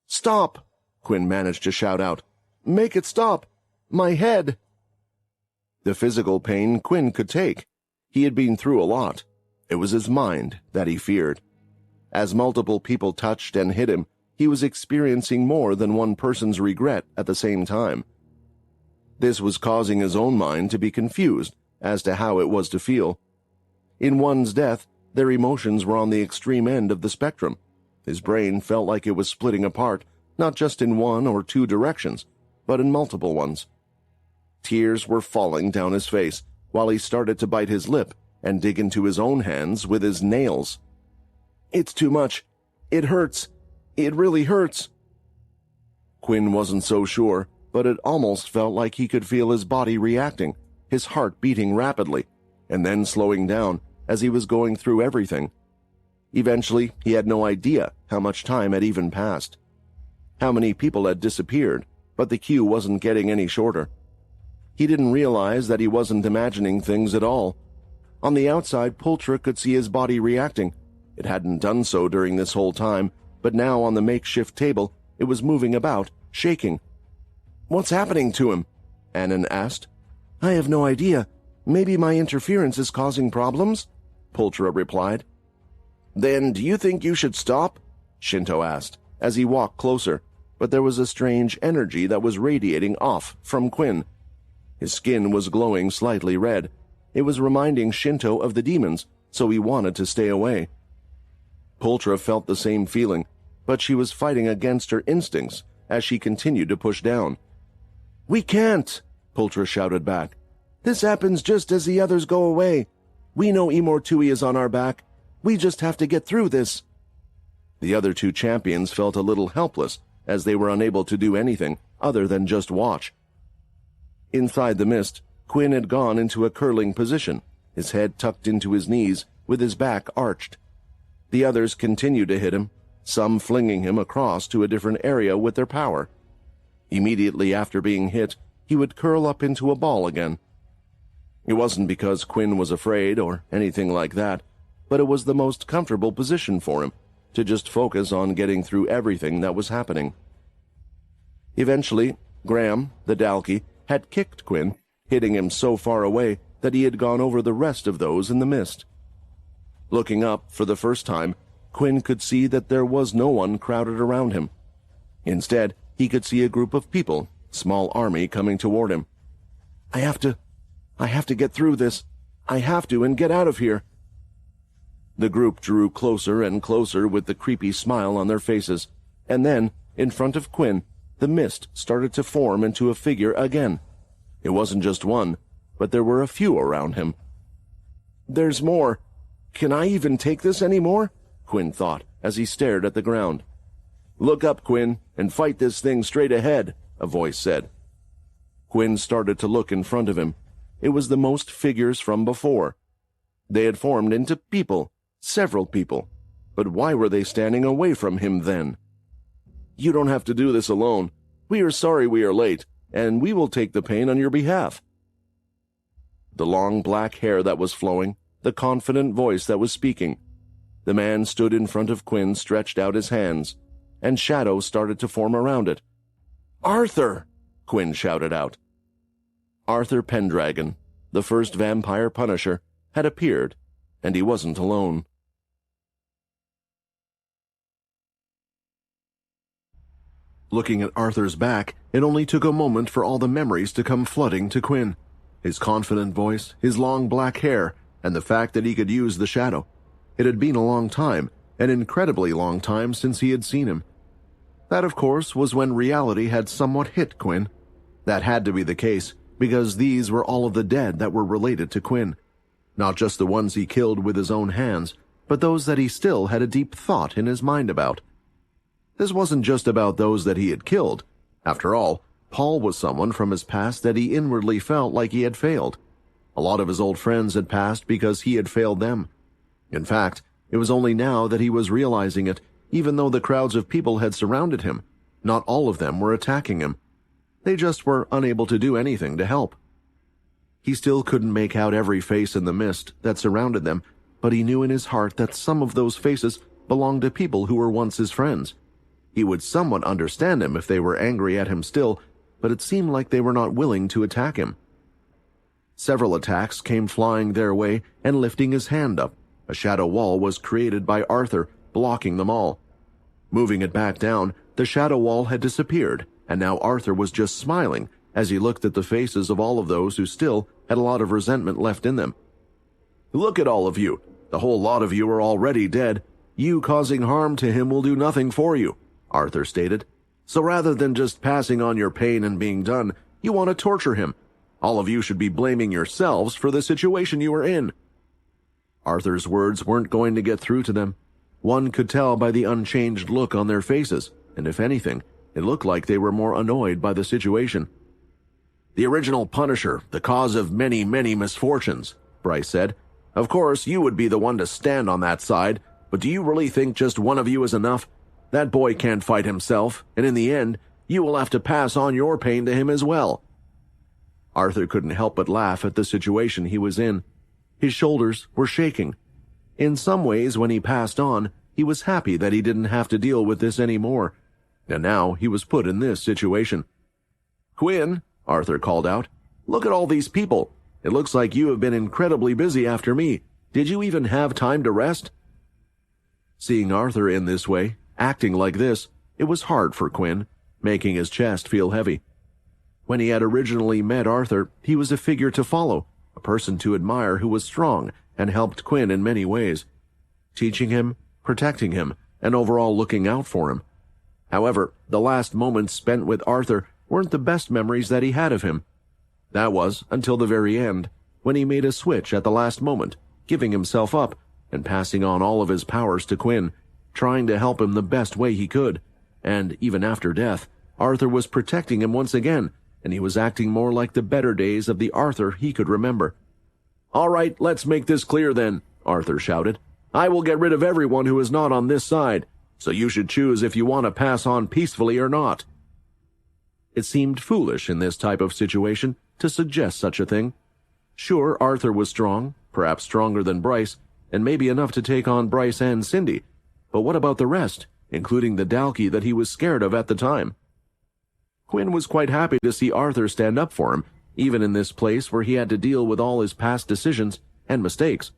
"Stop!" Quinn managed to shout out. "Make it stop! My head!" The physical pain Quinn could take. He had been through a lot. It was his mind that he feared. As multiple people touched and hit him, he was experiencing more than one person's regret at the same time. This was causing his own mind to be confused as to how it was to feel. In one's death, their emotions were on the extreme end of the spectrum. His brain felt like it was splitting apart, not just in one or two directions, but in multiple ones. Tears were falling down his face, while he started to bite his lip and dig into his own hands with his nails. "It's too much. It hurts. It really hurts." Quinn wasn't so sure, but it almost felt like he could feel his body reacting, his heart beating rapidly, and then slowing down as he was going through everything. Eventually, he had no idea how much time had even passed. How many people had disappeared, but the queue wasn't getting any shorter. He didn't realize that he wasn't imagining things at all. On the outside, Pultra could see his body reacting. It hadn't done so during this whole time, but now on the makeshift table, it was moving about, shaking. "What's happening to him?" Annan asked. "I have no idea. Maybe my interference is causing problems?" Pultra replied. "Then do you think you should stop?" Shinto asked, as he walked closer, but there was a strange energy that was radiating off from Quinn. His skin was glowing slightly red. It was reminding Shinto of the demons, so he wanted to stay away. Pultra felt the same feeling, but she was fighting against her instincts as she continued to push down. "We can't!" Pultra shouted back. "This happens just as the others go away. We know Imortui is on our back. We just have to get through this." The other two champions felt a little helpless, as they were unable to do anything other than just watch. Inside the mist, Quinn had gone into a curling position, his head tucked into his knees, with his back arched. The others continued to hit him, some flinging him across to a different area with their power. Immediately after being hit, he would curl up into a ball again. It wasn't because Quinn was afraid or anything like that, but it was the most comfortable position for him, to just focus on getting through everything that was happening. Eventually, Graham, the Dalki, had kicked Quinn, hitting him so far away that he had gone over the rest of those in the mist. Looking up for the first time, Quinn could see that there was no one crowded around him. Instead, he could see a group of people, small army, coming toward him. I have to get through this. I have to and get out of here." The group drew closer and closer with the creepy smile on their faces, and then, in front of Quinn, the mist started to form into a figure again. It wasn't just one, but there were a few around him. "There's more. Can I even take this anymore?" Quinn thought, as he stared at the ground. "Look up, Quinn, and fight this thing straight ahead," a voice said. Quinn started to look in front of him. It was the most figures from before. They had formed into people, several people. But why were they standing away from him then? "You don't have to do this alone. We are sorry we are late, and we will take the pain on your behalf." The long black hair that was flowing, the confident voice that was speaking. The man stood in front of Quinn, stretched out his hands, and shadows started to form around it. "Arthur!" Quinn shouted out. Arthur Pendragon, the first vampire punisher, had appeared, and he wasn't alone. Looking at Arthur's back, it only took a moment for all the memories to come flooding to Quinn. His confident voice, his long black hair, and the fact that he could use the shadow. It had been a long time, an incredibly long time since he had seen him. That, of course, was when reality had somewhat hit Quinn. That had to be the case, because these were all of the dead that were related to Quinn. Not just the ones he killed with his own hands, but those that he still had a deep thought in his mind about. This wasn't just about those that he had killed. After all, Paul was someone from his past that he inwardly felt like he had failed. A lot of his old friends had passed because he had failed them. In fact, it was only now that he was realizing it, even though the crowds of people had surrounded him. Not all of them were attacking him. They just were unable to do anything to help. He still couldn't make out every face in the mist that surrounded them, but he knew in his heart that some of those faces belonged to people who were once his friends. He would somewhat understand him if they were angry at him still, but it seemed like they were not willing to attack him. Several attacks came flying their way and lifting his hand up. A shadow wall was created by Arthur, blocking them all. Moving it back down, the shadow wall had disappeared, and now Arthur was just smiling as he looked at the faces of all of those who still had a lot of resentment left in them. "Look at all of you. The whole lot of you are already dead. You causing harm to him will do nothing for you," Arthur stated. "So rather than just passing on your pain and being done, you want to torture him. All of you should be blaming yourselves for the situation you are in." Arthur's words weren't going to get through to them. One could tell by the unchanged look on their faces, and if anything, it looked like they were more annoyed by the situation. "The original Punisher, the cause of many, many misfortunes," Bryce said. "Of course, you would be the one to stand on that side, but do you really think just one of you is enough? That boy can't fight himself, and in the end, you will have to pass on your pain to him as well." Arthur couldn't help but laugh at the situation he was in. His shoulders were shaking. In some ways, when he passed on, he was happy that he didn't have to deal with this anymore. And now he was put in this situation. "Quinn," Arthur called out, "look at all these people. It looks like you have been incredibly busy after me. Did you even have time to rest?" Seeing Arthur in this way, acting like this, it was hard for Quinn, making his chest feel heavy. When he had originally met Arthur, he was a figure to follow, a person to admire who was strong and helped Quinn in many ways, teaching him, protecting him, and overall looking out for him. However, the last moments spent with Arthur weren't the best memories that he had of him. That was until the very end, when he made a switch at the last moment, giving himself up and passing on all of his powers to Quinn, trying to help him the best way he could. And even after death, Arthur was protecting him once again, and he was acting more like the better days of the Arthur he could remember. "All right, let's make this clear then," Arthur shouted. "I will get rid of everyone who is not on this side, so you should choose if you want to pass on peacefully or not." It seemed foolish in this type of situation to suggest such a thing. Sure, Arthur was strong, perhaps stronger than Bryce, and maybe enough to take on Bryce and Cindy. But what about the rest, including the Dalky that he was scared of at the time? Quinn was quite happy to see Arthur stand up for him, even in this place where he had to deal with all his past decisions and mistakes.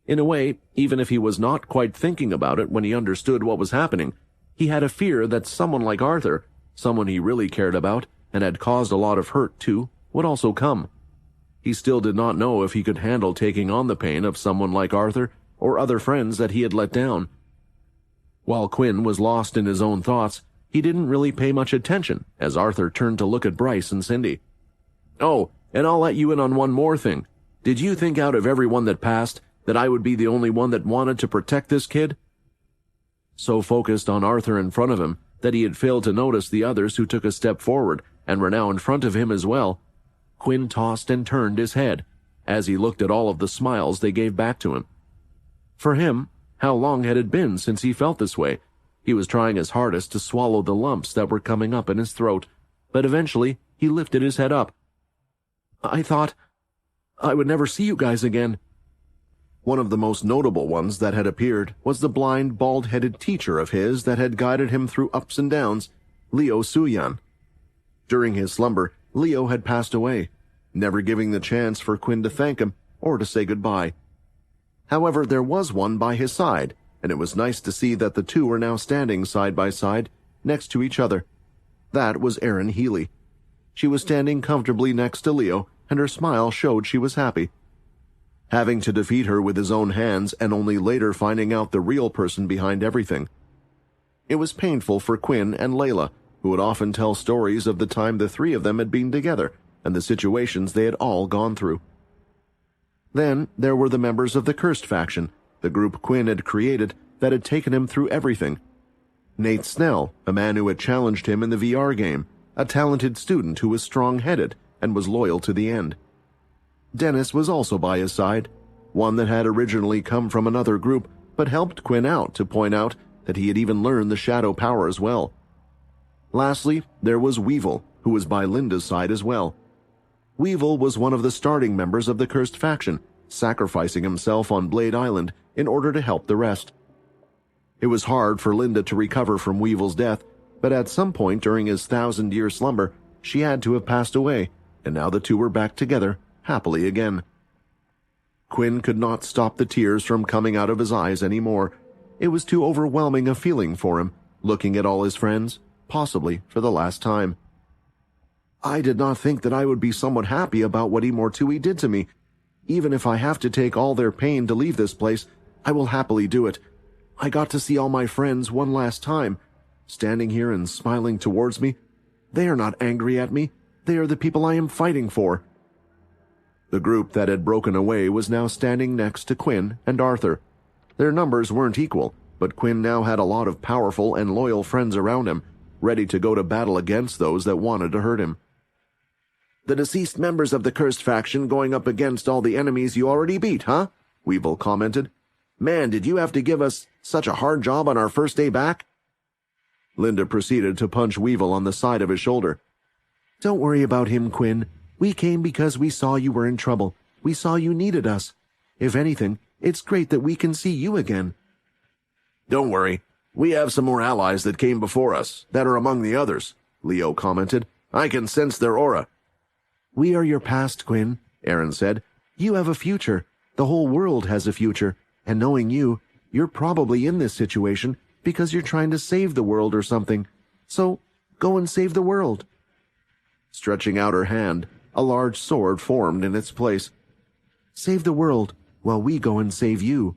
In a way, even if he was not quite thinking about it when he understood what was happening, he had a fear that someone like Arthur, someone he really cared about and had caused a lot of hurt to, would also come. He still did not know if he could handle taking on the pain of someone like Arthur or other friends that he had let down. While Quinn was lost in his own thoughts, he didn't really pay much attention as Arthur turned to look at Bryce and Cindy. "Oh, and I'll let you in on one more thing. Did you think out of everyone that passed that I would be the only one that wanted to protect this kid?" So focused on Arthur in front of him that he had failed to notice the others who took a step forward and were now in front of him as well, Quinn tossed and turned his head as he looked at all of the smiles they gave back to him. For him, how long had it been since he felt this way? He was trying his hardest to swallow the lumps that were coming up in his throat, but eventually he lifted his head up. "I thought I would never see you guys again." One of the most notable ones that had appeared was the blind, bald-headed teacher of his that had guided him through ups and downs, Leo Suyan. During his slumber, Leo had passed away, never giving the chance for Quinn to thank him or to say goodbye. However, there was one by his side, and it was nice to see that the two were now standing side by side, next to each other. That was Erin Healy. She was standing comfortably next to Leo, and her smile showed she was happy. Having to defeat her with his own hands and only later finding out the real person behind everything. It was painful for Quinn and Layla, who would often tell stories of the time the three of them had been together and the situations they had all gone through. Then there were the members of the Cursed faction, the group Quinn had created that had taken him through everything. Nate Snell, a man who had challenged him in the VR game, a talented student who was strong-headed and was loyal to the end. Dennis was also by his side, one that had originally come from another group but helped Quinn out to point out that he had even learned the shadow power as well. Lastly, there was Weevil, who was by Linda's side as well. Weevil was one of the starting members of the Cursed faction, sacrificing himself on Blade Island in order to help the rest. It was hard for Linda to recover from Weevil's death, but at some point during his 1,000-year slumber, she had to have passed away, and now the two were back together, happily again. Quinn could not stop the tears from coming out of his eyes anymore. It was too overwhelming a feeling for him, looking at all his friends, possibly for the last time. "I did not think that I would be somewhat happy about what Imortui did to me. Even if I have to take all their pain to leave this place, I will happily do it. I got to see all my friends one last time, standing here and smiling towards me. They are not angry at me. They are the people I am fighting for." The group that had broken away was now standing next to Quinn and Arthur. Their numbers weren't equal, but Quinn now had a lot of powerful and loyal friends around him, ready to go to battle against those that wanted to hurt him. "The deceased members of the Cursed faction going up against all the enemies you already beat, huh?" Weevil commented. "Man, did you have to give us such a hard job on our first day back?" Linda proceeded to punch Weevil on the side of his shoulder. "Don't worry about him, Quinn. We came because we saw you were in trouble. We saw you needed us. If anything, it's great that we can see you again." "Don't worry. We have some more allies that came before us, that are among the others," Leo commented. "I can sense their aura." "We are your past, Quinn," Aaron said. "You have a future. The whole world has a future. And knowing you, you're probably in this situation because you're trying to save the world or something. So, go and save the world." Stretching out her hand, a large sword formed in its place. "Save the world while we go and save you."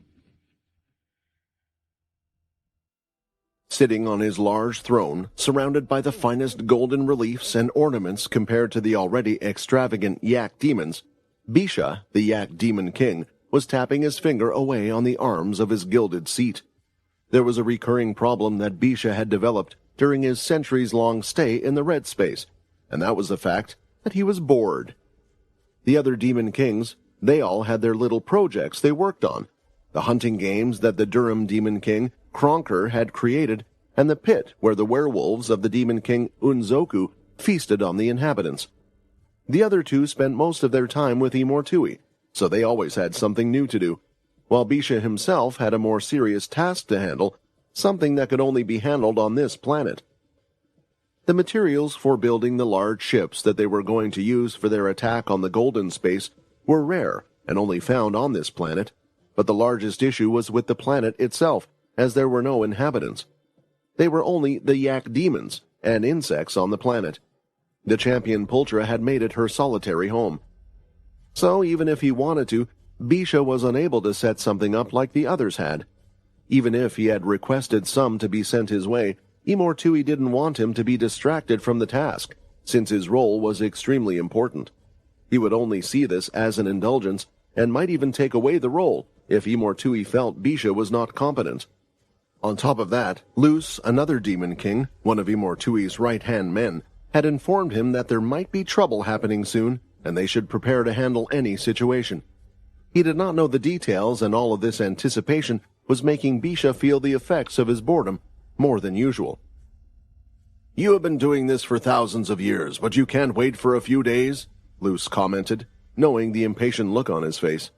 Sitting on his large throne, surrounded by the finest golden reliefs and ornaments compared to the already extravagant yak demons, Bisha, the yak demon king, was tapping his finger away on the arms of his gilded seat. There was a recurring problem that Bisha had developed during his centuries-long stay in the red space, and that was the fact that he was bored. The other demon kings, they all had their little projects they worked on, the hunting games that the Durham demon king, Kronker, had created, and the pit where the werewolves of the demon king Unzoku feasted on the inhabitants. The other two spent most of their time with Imortui, so they always had something new to do, while Bisha himself had a more serious task to handle, something that could only be handled on this planet. The materials for building the large ships that they were going to use for their attack on the golden space were rare and only found on this planet, but the largest issue was with the planet itself, as there were no inhabitants. They were only the yak demons and insects on the planet. The champion Pultra had made it her solitary home. So even if he wanted to, Bisha was unable to set something up like the others had. Even if he had requested some to be sent his way, Imortui didn't want him to be distracted from the task, since his role was extremely important. He would only see this as an indulgence, and might even take away the role if Imortui felt Bisha was not competent. On top of that, Luce, another demon king, one of Imortui's right-hand men, had informed him that there might be trouble happening soon, and they should prepare to handle any situation. He did not know the details, and all of this anticipation was making Bisha feel the effects of his boredom more than usual. "You have been doing this for thousands of years, but you can't wait for a few days?" Luce commented, knowing the impatient look on his face.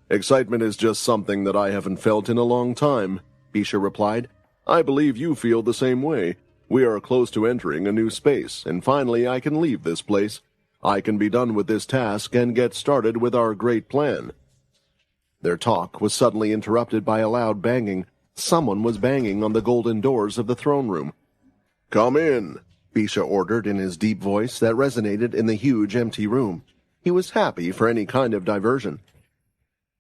"Excitement is just something that I haven't felt in a long time," Bisha replied. "I believe you feel the same way. We are close to entering a new space, and finally I can leave this place. I can be done with this task and get started with our great plan." Their talk was suddenly interrupted by a loud banging. Someone was banging on the golden doors of the throne room. "Come in," Bisha ordered in his deep voice that resonated in the huge empty room. He was happy for any kind of diversion.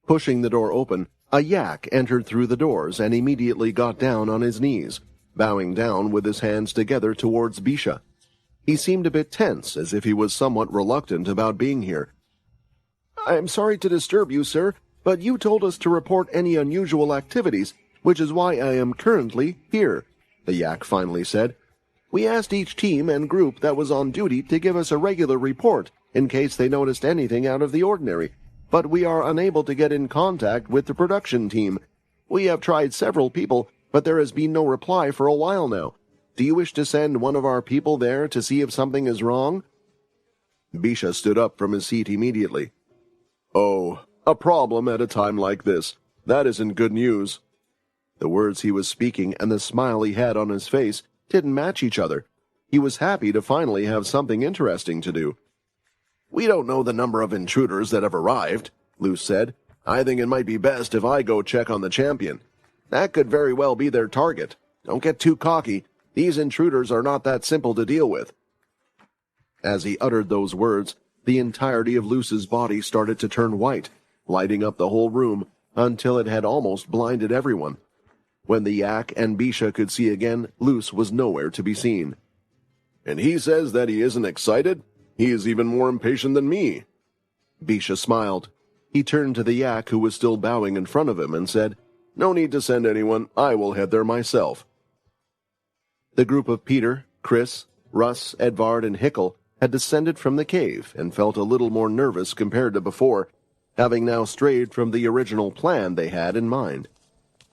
Pushing the door open, a yak entered through the doors and immediately got down on his knees, bowing down with his hands together towards Bisha. He seemed a bit tense, as if he was somewhat reluctant about being here. "I am sorry to disturb you, sir, but you told us to report any unusual activities, which is why I am currently here," the yak finally said. "We asked each team and group that was on duty to give us a regular report in case they noticed anything out of the ordinary, but we are unable to get in contact with the production team. We have tried several people, but there has been no reply for a while now. Do you wish to send one of our people there to see if something is wrong?" Bisha stood up from his seat immediately. "Oh, a problem at a time like this. That isn't good news." The words he was speaking and the smile he had on his face didn't match each other. He was happy to finally have something interesting to do. "We don't know the number of intruders that have arrived," Luce said. "I think it might be best if I go check on the champion. That could very well be their target. Don't get too cocky. These intruders are not that simple to deal with." As he uttered those words, the entirety of Luce's body started to turn white, lighting up the whole room until it had almost blinded everyone. When the yak and Bisha could see again, Luce was nowhere to be seen. "And he says that he isn't excited? He is even more impatient than me." Bisha smiled. He turned to the yak who was still bowing in front of him and said, "No need to send anyone. I will head there myself." The group of Peter, Chris, Russ, Edvard, and Hickel had descended from the cave and felt a little more nervous compared to before, having now strayed from the original plan they had in mind.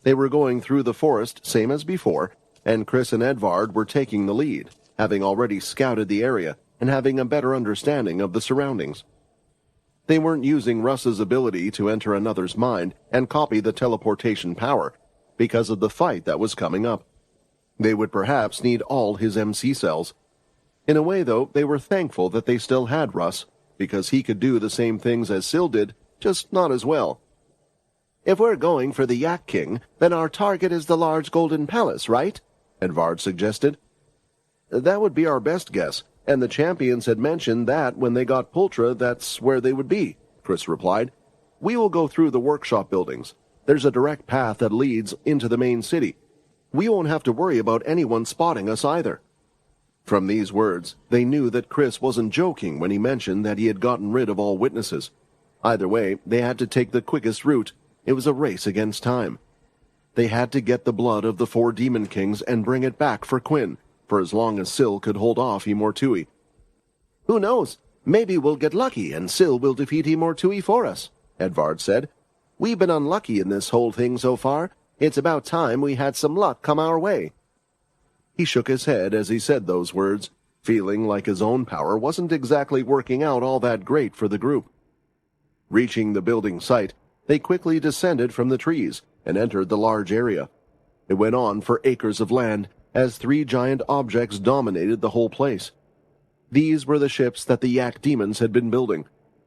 They were going through the forest same as before, and Chris and Edvard were taking the lead, having already scouted the area and having a better understanding of the surroundings. They weren't using Russ's ability to enter another's mind and copy the teleportation power because of the fight that was coming up. They would perhaps need all his MC cells. In a way, though, they were thankful that they still had Russ, because he could do the same things as Syl did, just not as well. If we're going for the Yak King, then our target is the large golden palace, right? Edvard suggested. That would be our best guess, and the champions had mentioned that when they got Pultra, that's where they would be, Chris replied. We will go through the workshop buildings. There's a direct path that leads into the main city. We won't have to worry about anyone spotting us either. From these words, they knew that Chris wasn't joking when he mentioned that he had gotten rid of all witnesses. Either way, they had to take the quickest route. It was a race against time. They had to get the blood of the 4 Demon Kings and bring it back for Quinn, for as long as Syl could hold off Imortui. Who knows? Maybe we'll get lucky and Syl will defeat Imortui for us, Edvard said. We've been unlucky in this whole thing so far. It's about time we had some luck come our way. He shook his head as he said those words, feeling like his own power wasn't exactly working out all that great for the group. Reaching the building site, they quickly descended from the trees and entered the large area. It went on for acres of land, as 3 giant objects dominated the whole place. These were the ships that the Yak demons had been building.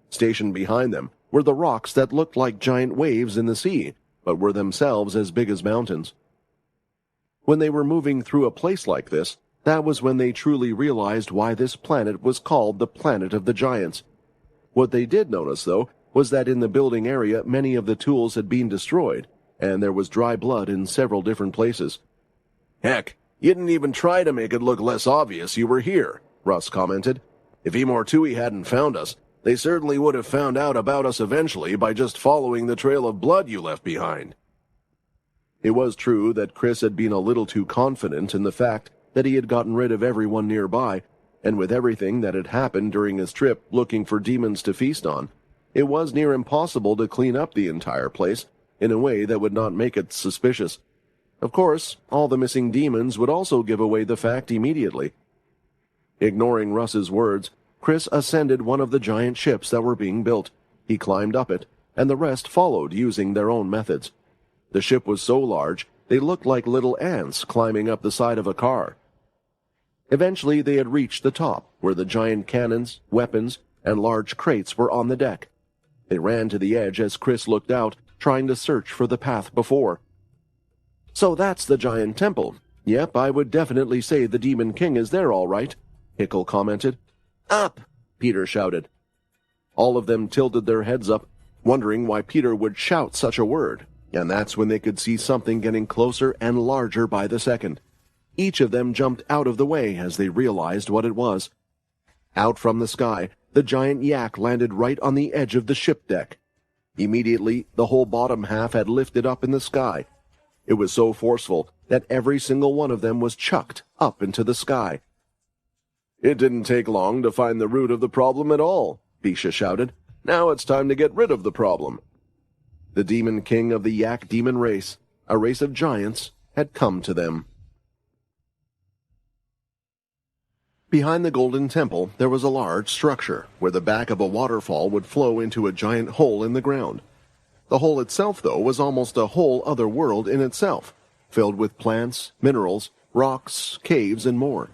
Stationed behind them were the rocks that looked like giant waves in the sea, but were themselves as big as mountains. When they were moving through a place like this, that was when they truly realized why this planet was called the Planet of the Giants. What they did notice, though, was that in the building area many of the tools had been destroyed, and there was dry blood in several different places. Heck, you didn't even try to make it look less obvious you were here, Russ commented. If Imortui hadn't found us, they certainly would have found out about us eventually by just following the trail of blood you left behind. It was true that Chris had been a little too confident in the fact that he had gotten rid of everyone nearby, and with everything that had happened during his trip looking for demons to feast on, it was near impossible to clean up the entire place in a way that would not make it suspicious. Of course, all the missing demons would also give away the fact immediately. Ignoring Russ's words, Chris ascended one of the giant ships that were being built. He climbed up it, and the rest followed using their own methods. The ship was so large, they looked like little ants climbing up the side of a car. Eventually they had reached the top, where the giant cannons, weapons, and large crates were on the deck. They ran to the edge as Chris looked out, trying to search for the path before. So that's the giant temple. Yep, I would definitely say the Demon King is there all right, Hickel commented. Up! Peter shouted. All of them tilted their heads up, wondering why Peter would shout such a word, and that's when they could see something getting closer and larger by the second. Each of them jumped out of the way as they realized what it was. Out from the sky, the giant yak landed right on the edge of the ship deck. Immediately, the whole bottom half had lifted up in the sky. It was so forceful that every single one of them was chucked up into the sky. It didn't take long to find the root of the problem at all, Bisha shouted. Now it's time to get rid of the problem. The Demon King of the Yak demon race, a race of giants, had come to them. Behind the Golden Temple, there was a large structure where the back of a waterfall would flow into a giant hole in the ground. The hole itself, though, was almost a whole other world in itself, filled with plants, minerals, rocks, caves, and more.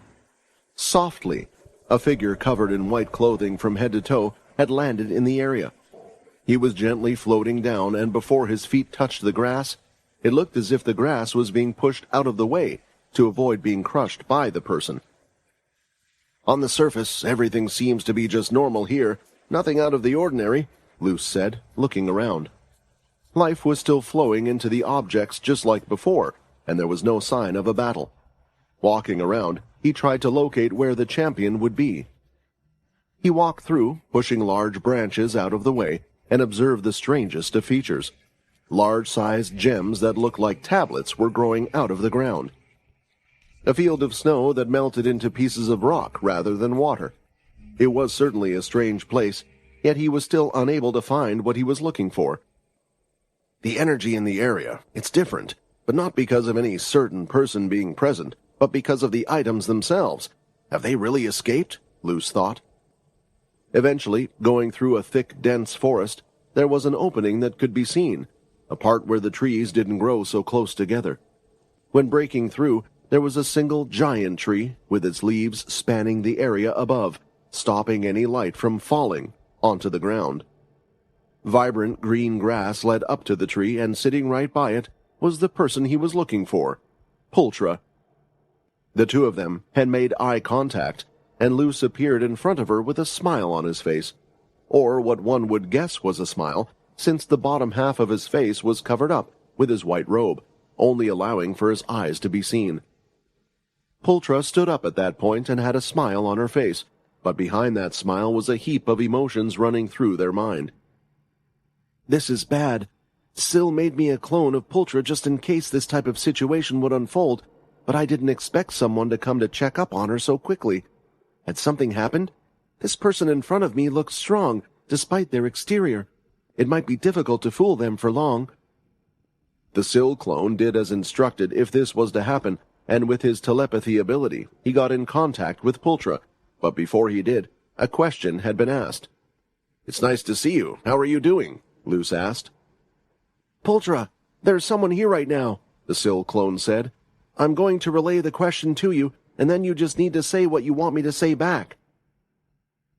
Softly, a figure covered in white clothing from head to toe had landed in the area. He was gently floating down, and before his feet touched the grass, it looked as if the grass was being pushed out of the way to avoid being crushed by the person. On the surface, everything seems to be just normal here. Nothing out of the ordinary, Luce said, looking around. Life was still flowing into the objects just like before, and there was no sign of a battle. Walking around, he tried to locate where the champion would be. He walked through, pushing large branches out of the way, and observed the strangest of features. Large-sized gems that looked like tablets were growing out of the ground. A field of snow that melted into pieces of rock rather than water. It was certainly a strange place, yet he was still unable to find what he was looking for. The energy in the area, it's different, but not because of any certain person being present, but because of the items themselves. Have they really escaped? Luce thought. Eventually, going through a thick, dense forest, there was an opening that could be seen, a part where the trees didn't grow so close together. When breaking through, there was a single giant tree with its leaves spanning the area above, stopping any light from falling onto the ground. Vibrant green grass led up to the tree, and sitting right by it was the person he was looking for, Pultra. The two of them had made eye contact, and Luce appeared in front of her with a smile on his face, or what one would guess was a smile, since the bottom half of his face was covered up with his white robe, only allowing for his eyes to be seen. Pultra stood up at that point and had a smile on her face, but behind that smile was a heap of emotions running through their mind. "This is bad. Syl made me a clone of Pultra just in case this type of situation would unfold, but I didn't expect someone to come to check up on her so quickly. Had something happened? This person in front of me looks strong, despite their exterior. It might be difficult to fool them for long." The Syl clone did as instructed if this was to happen, and with his telepathy ability, he got in contact with Pultra, but before he did, a question had been asked. "It's nice to see you. How are you doing?" Luce asked. "Pultra, there's someone here right now," the Syl clone said. "I'm going to relay the question to you, and then you just need to say what you want me to say back."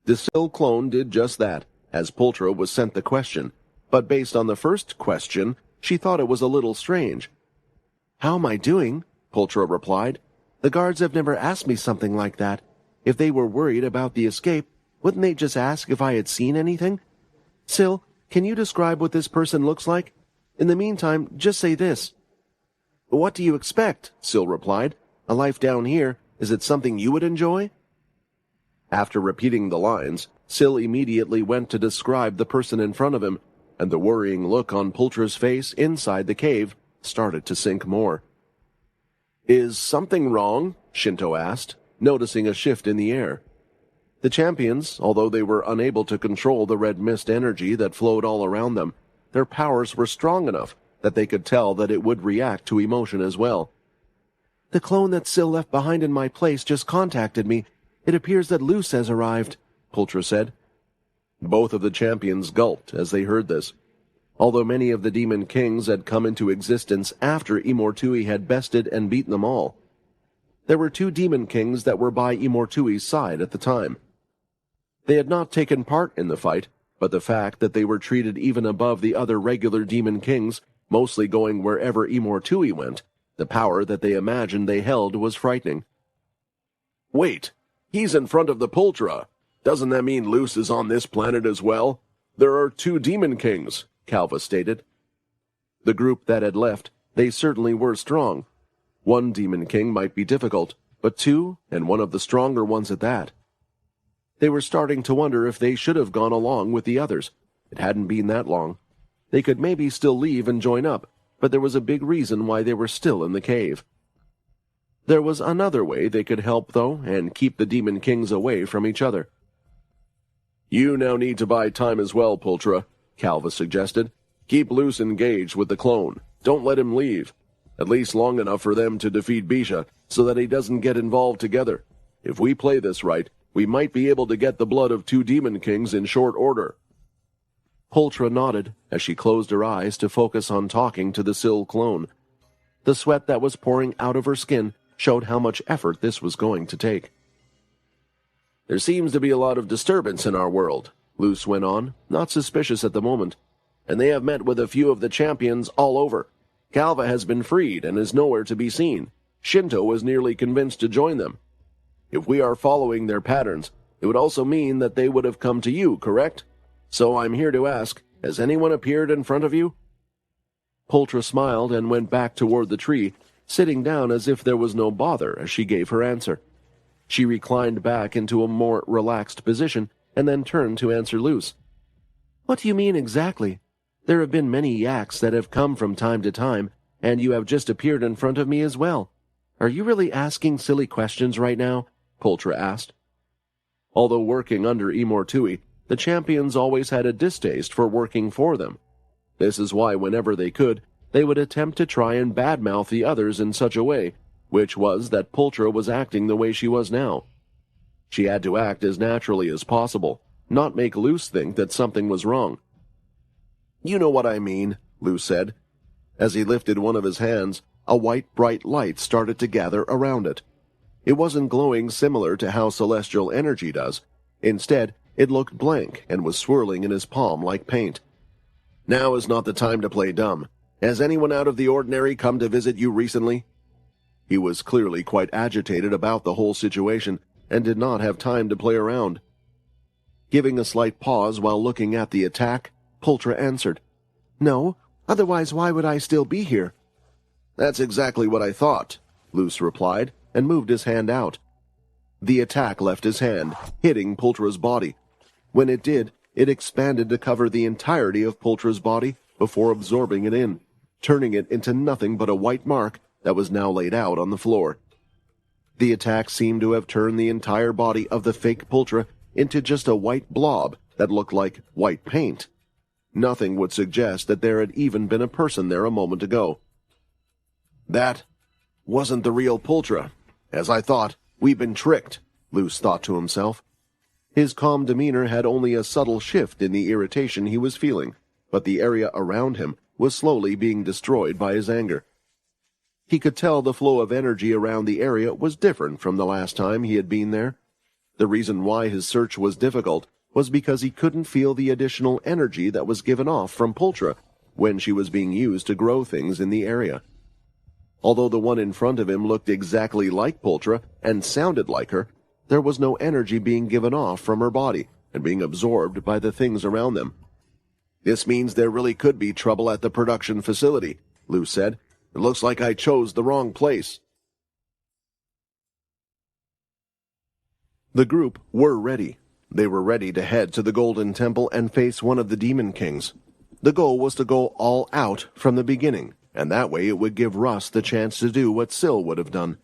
The Syl clone did just that, as Pultra was sent the question, but based on the first question, she thought it was a little strange. "How am I doing?" Pultra replied. "The guards have never asked me something like that. If they were worried about the escape, wouldn't they just ask if I had seen anything? Syl, can you describe what this person looks like? In the meantime, just say this." "What do you expect?" Syl replied. "A life down here. Is it something you would enjoy?" After repeating the lines, Syl immediately went to describe the person in front of him, and the worrying look on Pultra's face inside the cave started to sink more. "Is something wrong?" Shinto asked, noticing a shift in the air. The champions, although they were unable to control the red mist energy that flowed all around them, their powers were strong enough that they could tell that it would react to emotion as well. "The clone that Syl left behind in my place just contacted me. It appears that Luce has arrived," Pultra said. Both of the champions gulped as they heard this. Although many of the demon kings had come into existence after Imortui had bested and beaten them all, there were two demon kings that were by Imortui's side at the time. They had not taken part in the fight, but the fact that they were treated even above the other regular demon kings, mostly going wherever Imortui went, the power that they imagined they held was frightening. "Wait, he's in front of the Pultra. Doesn't that mean Luce is on this planet as well? There are two demon kings," Calva stated. The group that had left, they certainly were strong. One demon king might be difficult, but two, and one of the stronger ones at that. They were starting to wonder if they should have gone along with the others. It hadn't been that long. They could maybe still leave and join up, but there was a big reason why they were still in the cave. There was another way they could help, though, and keep the demon kings away from each other. "You now need to buy time as well, Pultra," Calva suggested. "Keep Luce engaged with the clone. Don't let him leave. At least long enough for them to defeat Bisha, so that he doesn't get involved together. If we play this right, we might be able to get the blood of two demon kings in short order." Pultra nodded as she closed her eyes to focus on talking to the Syl clone. The sweat that was pouring out of her skin showed how much effort this was going to take. "There seems to be a lot of disturbance in our world," Luce went on, not suspicious at the moment. "And they have met with a few of the champions all over. Calva has been freed and is nowhere to be seen. Shinto was nearly convinced to join them. If we are following their patterns, it would also mean that they would have come to you, correct? So I'm here to ask, has anyone appeared in front of you?" Pultra smiled and went back toward the tree, sitting down as if there was no bother as she gave her answer. She reclined back into a more relaxed position and then turned to answer Luce. "What do you mean exactly? There have been many yaks that have come from time to time, and you have just appeared in front of me as well. Are you really asking silly questions right now?" Pultra asked. Although working under Imortui, the champions always had a distaste for working for them. This is why whenever they could, they would attempt to try and badmouth the others in such a way, which was that Pultra was acting the way she was now. She had to act as naturally as possible, not make Luce think that something was wrong. "You know what I mean," Luce said. As he lifted one of his hands, a white bright light started to gather around it. It wasn't glowing similar to how celestial energy does. Instead, it looked blank and was swirling in his palm like paint. "Now is not the time to play dumb. Has anyone out of the ordinary come to visit you recently?" He was clearly quite agitated about the whole situation and did not have time to play around. Giving a slight pause while looking at the attack, Pultra answered, "No, otherwise why would I still be here?" "That's exactly what I thought," Luce replied, and moved his hand out. The attack left his hand, hitting Pultra's body. When it did, it expanded to cover the entirety of Pultra's body before absorbing it in, turning it into nothing but a white mark that was now laid out on the floor. The attack seemed to have turned the entire body of the fake Pultra into just a white blob that looked like white paint. Nothing would suggest that there had even been a person there a moment ago. "That wasn't the real Pultra. As I thought, we've been tricked," Luce thought to himself. His calm demeanor had only a subtle shift in the irritation he was feeling, but the area around him was slowly being destroyed by his anger. He could tell the flow of energy around the area was different from the last time he had been there. The reason why his search was difficult was because he couldn't feel the additional energy that was given off from Pultra when she was being used to grow things in the area. Although the one in front of him looked exactly like Pultra and sounded like her, there was no energy being given off from her body and being absorbed by the things around them. "This means there really could be trouble at the production facility," Luce said. "It looks like I chose the wrong place." The group were ready. They were ready to head to the Golden Temple and face one of the Demon Kings. The goal was to go all out from the beginning, and that way it would give Russ the chance to do what Syl would have done.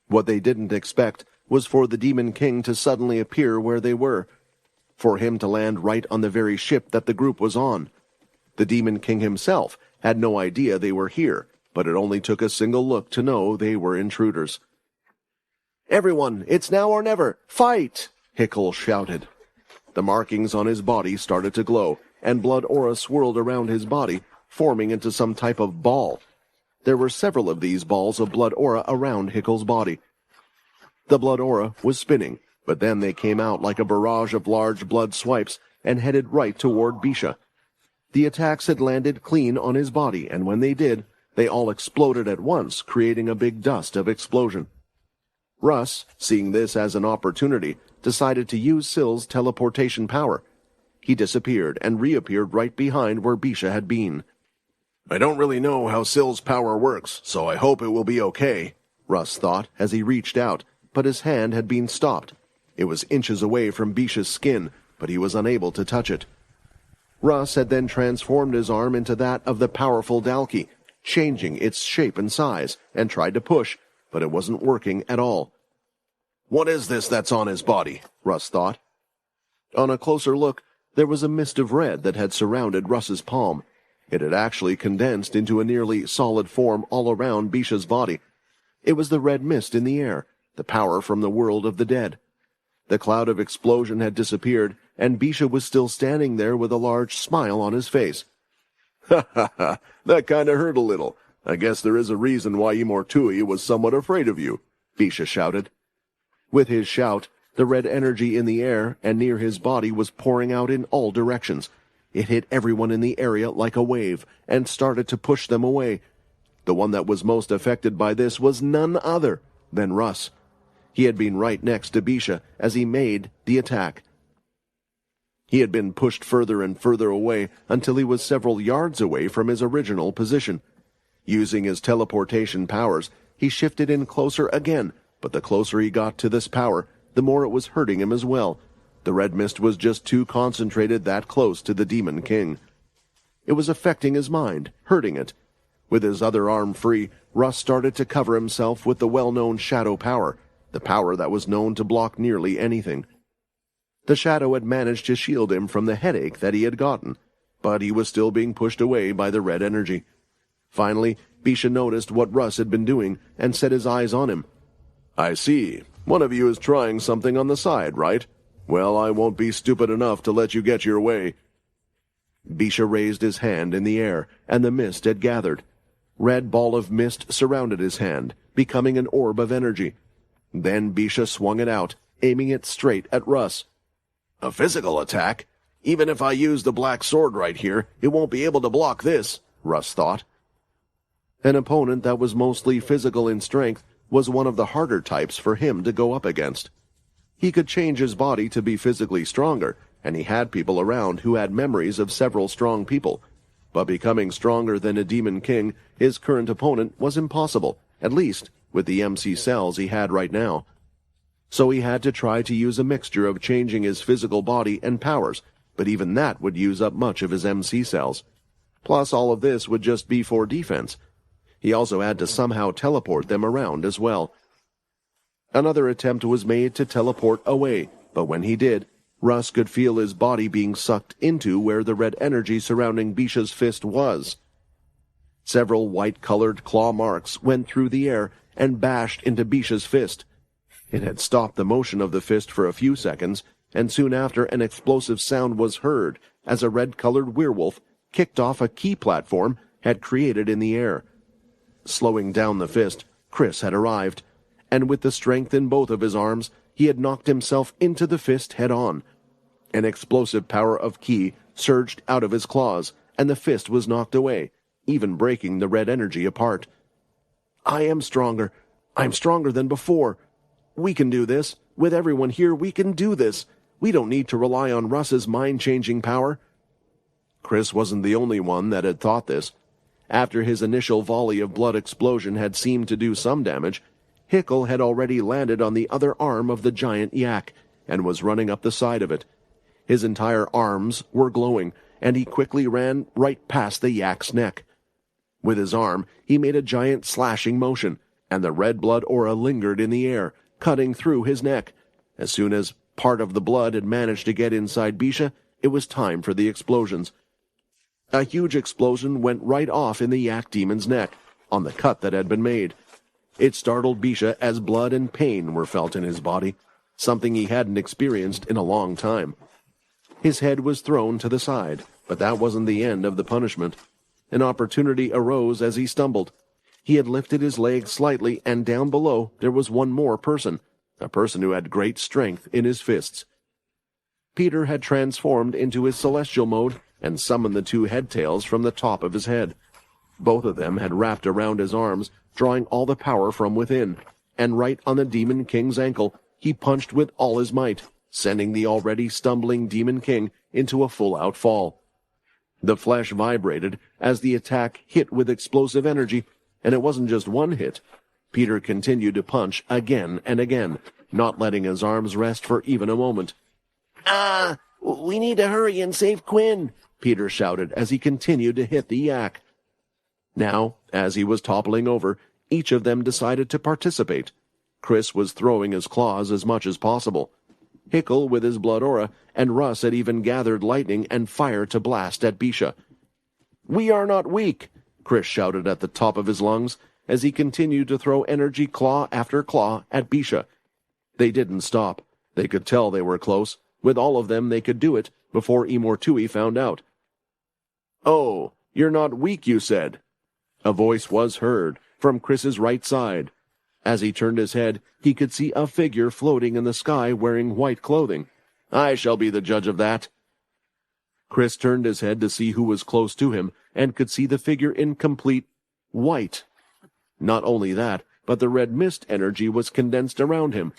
What they didn't expect was for the Demon King to suddenly appear where they were, for him to land right on the very ship that the group was on. The Demon King himself had no idea they were here, but it only took a single look to know they were intruders. "Everyone, it's now or never! Fight!" Hickle shouted. The markings on his body started to glow, and blood aura swirled around his body, forming into some type of ball. There were several of these balls of blood aura around Hickle's body. The blood aura was spinning, but then they came out like a barrage of large blood swipes and headed right toward Bisha. The attacks had landed clean on his body, and when they did, they all exploded at once, creating a big dust of explosion. Russ, seeing this as an opportunity, decided to use Syl's teleportation power. He disappeared and reappeared right behind where Bisha had been. "I don't really know how Syl's power works, so I hope it will be okay," Russ thought as he reached out, but his hand had been stopped. It was inches away from Bisha's skin, but he was unable to touch it. Russ had then transformed his arm into that of the powerful Dalki, changing its shape and size, and tried to push, but it wasn't working at all. "What is this that's on his body?" Russ thought. On a closer look, there was a mist of red that had surrounded Russ's palm. It had actually condensed into a nearly solid form all around Bisha's body. It was the red mist in the air, the power from the world of the dead. The cloud of explosion had disappeared, and Bisha was still standing there with a large smile on his face. "Ha ha ha, that kinda hurt a little. I guess there is a reason why Imortui was somewhat afraid of you," Bisha shouted. With his shout, the red energy in the air and near his body was pouring out in all directions. It hit everyone in the area like a wave, and started to push them away. The one that was most affected by this was none other than Russ. He had been right next to Bisha as he made the attack. He had been pushed further and further away until he was several yards away from his original position. Using his teleportation powers, he shifted in closer again, but the closer he got to this power, the more it was hurting him as well. The red mist was just too concentrated that close to the Demon King. It was affecting his mind, hurting it. With his other arm free, Russ started to cover himself with the well-known shadow power, the power that was known to block nearly anything. The shadow had managed to shield him from the headache that he had gotten, but he was still being pushed away by the red energy. Finally, Bisha noticed what Russ had been doing and set his eyes on him. "I see. One of you is trying something on the side, right? Well, I won't be stupid enough to let you get your way." Bisha raised his hand in the air, and the mist had gathered. Red ball of mist surrounded his hand, becoming an orb of energy. Then Bisha swung it out, aiming it straight at Russ. "A physical attack? Even if I use the black sword right here, it won't be able to block this," Russ thought. An opponent that was mostly physical in strength was one of the harder types for him to go up against. He could change his body to be physically stronger, and he had people around who had memories of several strong people. But becoming stronger than a demon king, his current opponent was impossible, at least with the MC cells he had right now. So he had to try to use a mixture of changing his physical body and powers, but even that would use up much of his MC cells. Plus all of this would just be for defense. He also had to somehow teleport them around as well. Another attempt was made to teleport away, but when he did, Russ could feel his body being sucked into where the red energy surrounding Bisha's fist was. Several white-colored claw marks went through the air and bashed into Bisha's fist. It had stopped the motion of the fist for a few seconds, and soon after an explosive sound was heard as a red-colored werewolf kicked off a key platform had created in the air. Slowing down the fist, Chris had arrived, and with the strength in both of his arms, he had knocked himself into the fist head-on. An explosive power of ki surged out of his claws, and the fist was knocked away, even breaking the red energy apart. "I am stronger. I'm stronger than before. We can do this. With everyone here, we can do this. We don't need to rely on Russ's mind-changing power." Chris wasn't the only one that had thought this. After his initial volley of blood explosion had seemed to do some damage, Hickle had already landed on the other arm of the giant yak, and was running up the side of it. His entire arms were glowing, and he quickly ran right past the yak's neck. With his arm, he made a giant slashing motion, and the red blood aura lingered in the air, cutting through his neck. As soon as part of the blood had managed to get inside Bisha, it was time for the explosions. A huge explosion went right off in the yak demon's neck, on the cut that had been made. It startled Bisha as blood and pain were felt in his body, something he hadn't experienced in a long time. His head was thrown to the side, but that wasn't the end of the punishment. An opportunity arose as he stumbled. He had lifted his leg slightly, and down below there was one more person, a person who had great strength in his fists. Peter had transformed into his celestial mode and summoned the two head-tails from the top of his head. Both of them had wrapped around his arms, drawing all the power from within, and right on the Demon King's ankle, he punched with all his might, sending the already stumbling Demon King into a full-out fall. The flesh vibrated as the attack hit with explosive energy, and it wasn't just one hit. Peter continued to punch again and again, not letting his arms rest for even a moment. We need to hurry and save Quinn," Peter shouted as he continued to hit the yak. Now, as he was toppling over, each of them decided to participate. Chris was throwing his claws as much as possible. Hickle with his blood aura, and Russ had even gathered lightning and fire to blast at Bisha. "We are not weak," Chris shouted at the top of his lungs, as he continued to throw energy claw after claw at Bisha. They didn't stop. They could tell they were close. With all of them they could do it, before Imortui found out. "Oh, you're not weak, you said." A voice was heard, from Chris's right side. As he turned his head, he could see a figure floating in the sky wearing white clothing. "I shall be the judge of that." Chris turned his head to see who was close to him, and could see the figure in complete white. Not only that, but the red mist energy was condensed around him.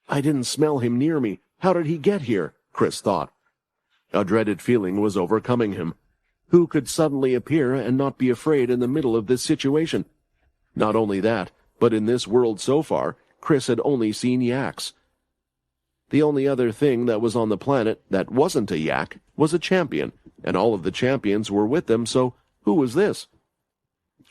"I didn't smell him near me. How did he get here?" Chris thought. A dreaded feeling was overcoming him. Who could suddenly appear and not be afraid in the middle of this situation? Not only that, but in this world so far, Chris had only seen yaks. The only other thing that was on the planet that wasn't a yak was a champion, and all of the champions were with them, so who was this?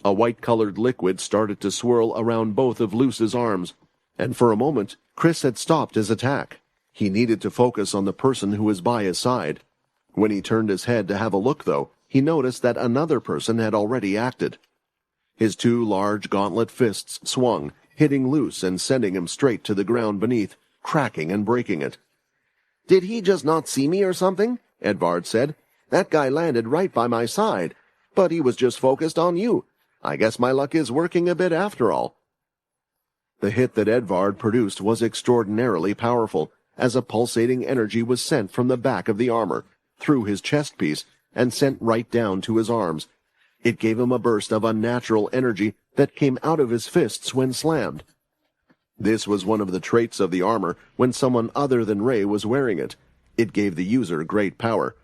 A white-colored liquid started to swirl around both of Luce's arms, and for a moment, Chris had stopped his attack. He needed to focus on the person who was by his side. When he turned his head to have a look, though, he noticed that another person had already acted. His two large gauntlet fists swung, hitting loose and sending him straight to the ground beneath, cracking and breaking it. "Did he just not see me or something?" Edvard said. "That guy landed right by my side, but he was just focused on you. I guess my luck is working a bit after all." The hit that Edvard produced was extraordinarily powerful, as a pulsating energy was sent from the back of the armor, through his chest piece, and sent right down to his arms. It gave him a burst of unnatural energy that came out of his fists when slammed. This was one of the traits of the armor when someone other than Ray was wearing it. It gave the user great power.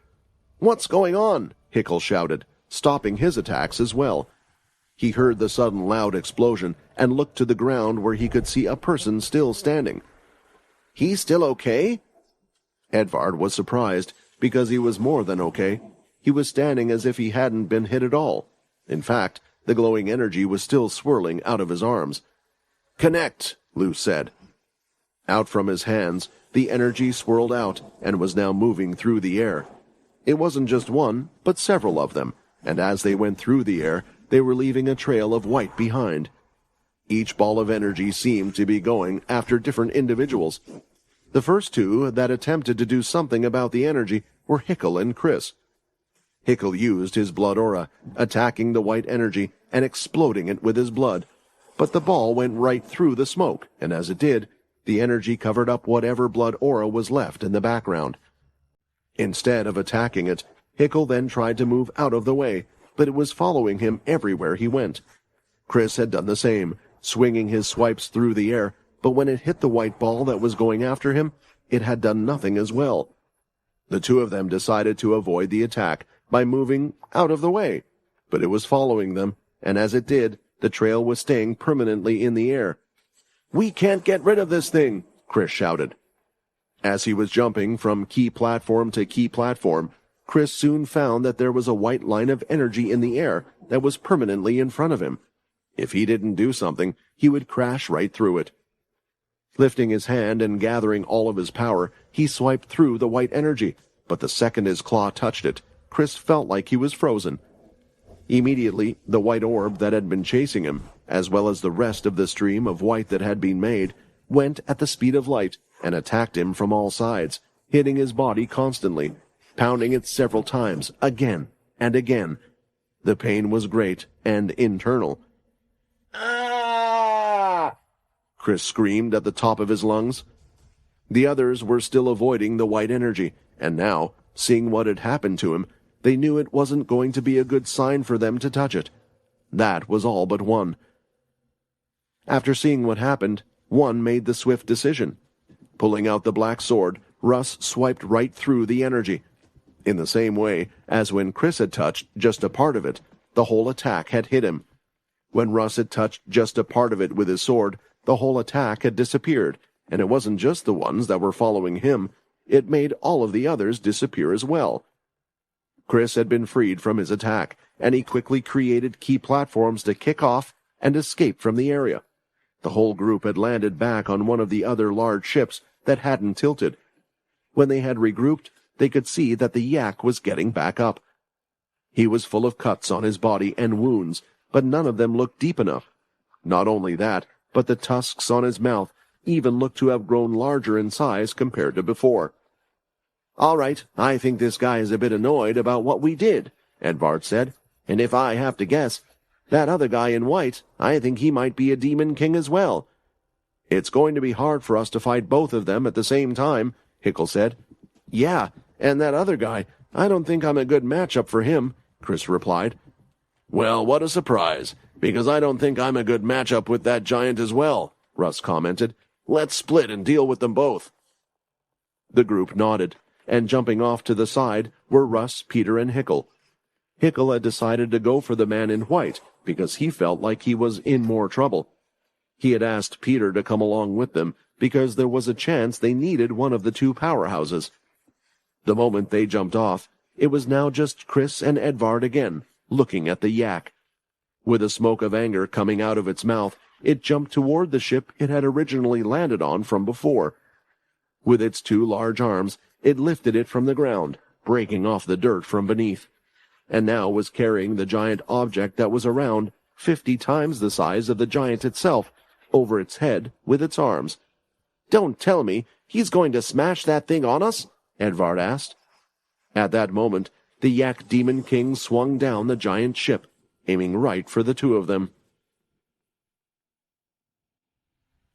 "What's going on?" Hickel shouted, stopping his attacks as well. He heard the sudden loud explosion and looked to the ground where he could see a person still standing. "He's still okay?" Edvard was surprised, because he was more than okay. He was standing as if he hadn't been hit at all. In fact, the glowing energy was still swirling out of his arms. "Connect," Lou said. Out from his hands, the energy swirled out and was now moving through the air. It wasn't just one, but several of them, and as they went through the air, they were leaving a trail of white behind. Each ball of energy seemed to be going after different individuals. The first two that attempted to do something about the energy were Hickel and Chris. Hickel used his blood aura, attacking the white energy and exploding it with his blood. But the ball went right through the smoke, and as it did, the energy covered up whatever blood aura was left in the background. Instead of attacking it, Hickel then tried to move out of the way, but it was following him everywhere he went. Chris had done the same, swinging his swipes through the air, but when it hit the white ball that was going after him, it had done nothing as well. The two of them decided to avoid the attack by moving out of the way, but it was following them, and as it did, the trail was staying permanently in the air. "We can't get rid of this thing," Chris shouted. As he was jumping from key platform to key platform, Chris soon found that there was a white line of energy in the air that was permanently in front of him. If he didn't do something, he would crash right through it. Lifting his hand and gathering all of his power, he swiped through the white energy, but the second his claw touched it, Chris felt like he was frozen. Immediately, the white orb that had been chasing him, as well as the rest of the stream of white that had been made, went at the speed of light and attacked him from all sides, hitting his body constantly, pounding it several times, again and again. The pain was great and internal. "Ah!" Chris screamed at the top of his lungs. The others were still avoiding the white energy, and now, seeing what had happened to him, they knew it wasn't going to be a good sign for them to touch it. That was all but one. After seeing what happened, one made the swift decision. Pulling out the black sword, Russ swiped right through the energy. In the same way as when Chris had touched just a part of it, the whole attack had hit him. When Russ had touched just a part of it with his sword, the whole attack had disappeared, and it wasn't just the ones that were following him. It made all of the others disappear as well. Chris had been freed from his attack, and he quickly created key platforms to kick off and escape from the area. The whole group had landed back on one of the other large ships that hadn't tilted. When they had regrouped, they could see that the yak was getting back up. He was full of cuts on his body and wounds, but none of them looked deep enough. Not only that, but the tusks on his mouth even looked to have grown larger in size compared to before. "All right, I think this guy is a bit annoyed about what we did," Edvard said. "And if I have to guess, that other guy in white, I think he might be a demon king as well." "It's going to be hard for us to fight both of them at the same time," Hickel said. "Yeah, and that other guy, I don't think I'm a good matchup for him," Chris replied. "Well, what a surprise, because I don't think I'm a good matchup with that giant as well," Russ commented. "Let's split and deal with them both." The group nodded, and jumping off to the side were Russ, Peter, and Hickel. Hickel had decided to go for the man in white because he felt like he was in more trouble. He had asked Peter to come along with them because there was a chance they needed one of the two powerhouses. The moment they jumped off, it was now just Chris and Edvard again, looking at the yak. With a smoke of anger coming out of its mouth, it jumped toward the ship it had originally landed on from before. With its two large arms, it lifted it from the ground, breaking off the dirt from beneath, and now was carrying the giant object that was around 50 times the size of the giant itself, over its head with its arms. "Don't tell me he's going to smash that thing on us?" Edvard asked. At that moment, the Yak Demon King swung down the giant ship, aiming right for the two of them.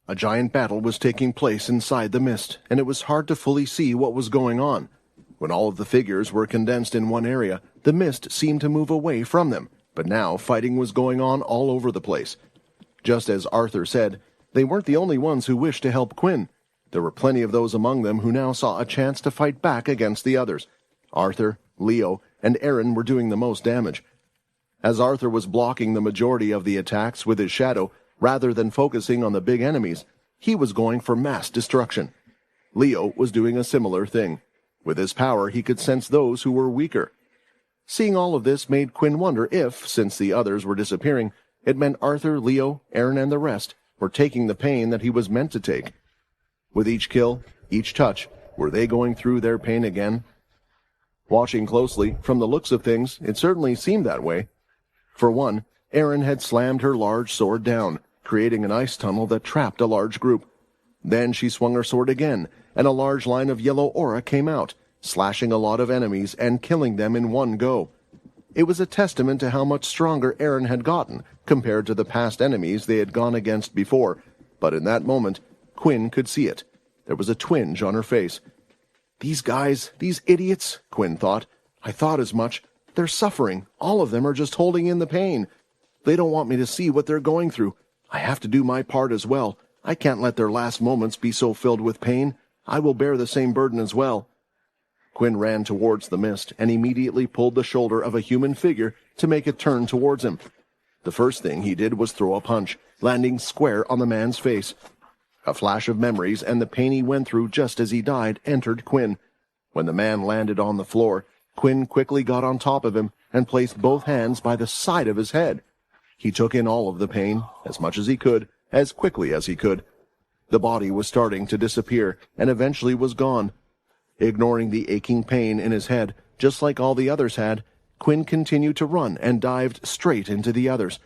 A giant battle was taking place inside the mist, and it was hard to fully see what was going on. When all of the figures were condensed in one area, the mist seemed to move away from them, but now fighting was going on all over the place. Just as Arthur said, they weren't the only ones who wished to help Quinn. There were plenty of those among them who now saw a chance to fight back against the others. Arthur, Leo, and Aaron were doing the most damage. As Arthur was blocking the majority of the attacks with his shadow, rather than focusing on the big enemies, he was going for mass destruction. Leo was doing a similar thing. With his power, he could sense those who were weaker. Seeing all of this made Quinn wonder if, since the others were disappearing, it meant Arthur, Leo, Aaron, and the rest were taking the pain that he was meant to take. With each kill, each touch, were they going through their pain again? Watching closely, from the looks of things, it certainly seemed that way. For one, Aaron had slammed her large sword down, creating an ice tunnel that trapped a large group. Then she swung her sword again, and a large line of yellow aura came out, slashing a lot of enemies and killing them in one go. It was a testament to how much stronger Aaron had gotten compared to the past enemies they had gone against before, but in that moment, Quinn could see it. There was a twinge on her face. "These guys, these idiots," Quinn thought. "I thought as much. They're suffering. All of them are just holding in the pain. They don't want me to see what they're going through. I have to do my part as well. I can't let their last moments be so filled with pain. I will bear the same burden as well." Quinn ran towards the mist and immediately pulled the shoulder of a human figure to make it turn towards him. The first thing he did was throw a punch, landing square on the man's face. A flash of memories and the pain he went through just as he died entered Quinn. When the man landed on the floor, Quinn quickly got on top of him and placed both hands by the side of his head. He took in all of the pain, as much as he could, as quickly as he could. The body was starting to disappear, and eventually was gone. Ignoring the aching pain in his head, just like all the others had, Quinn continued to run and dived straight into the others.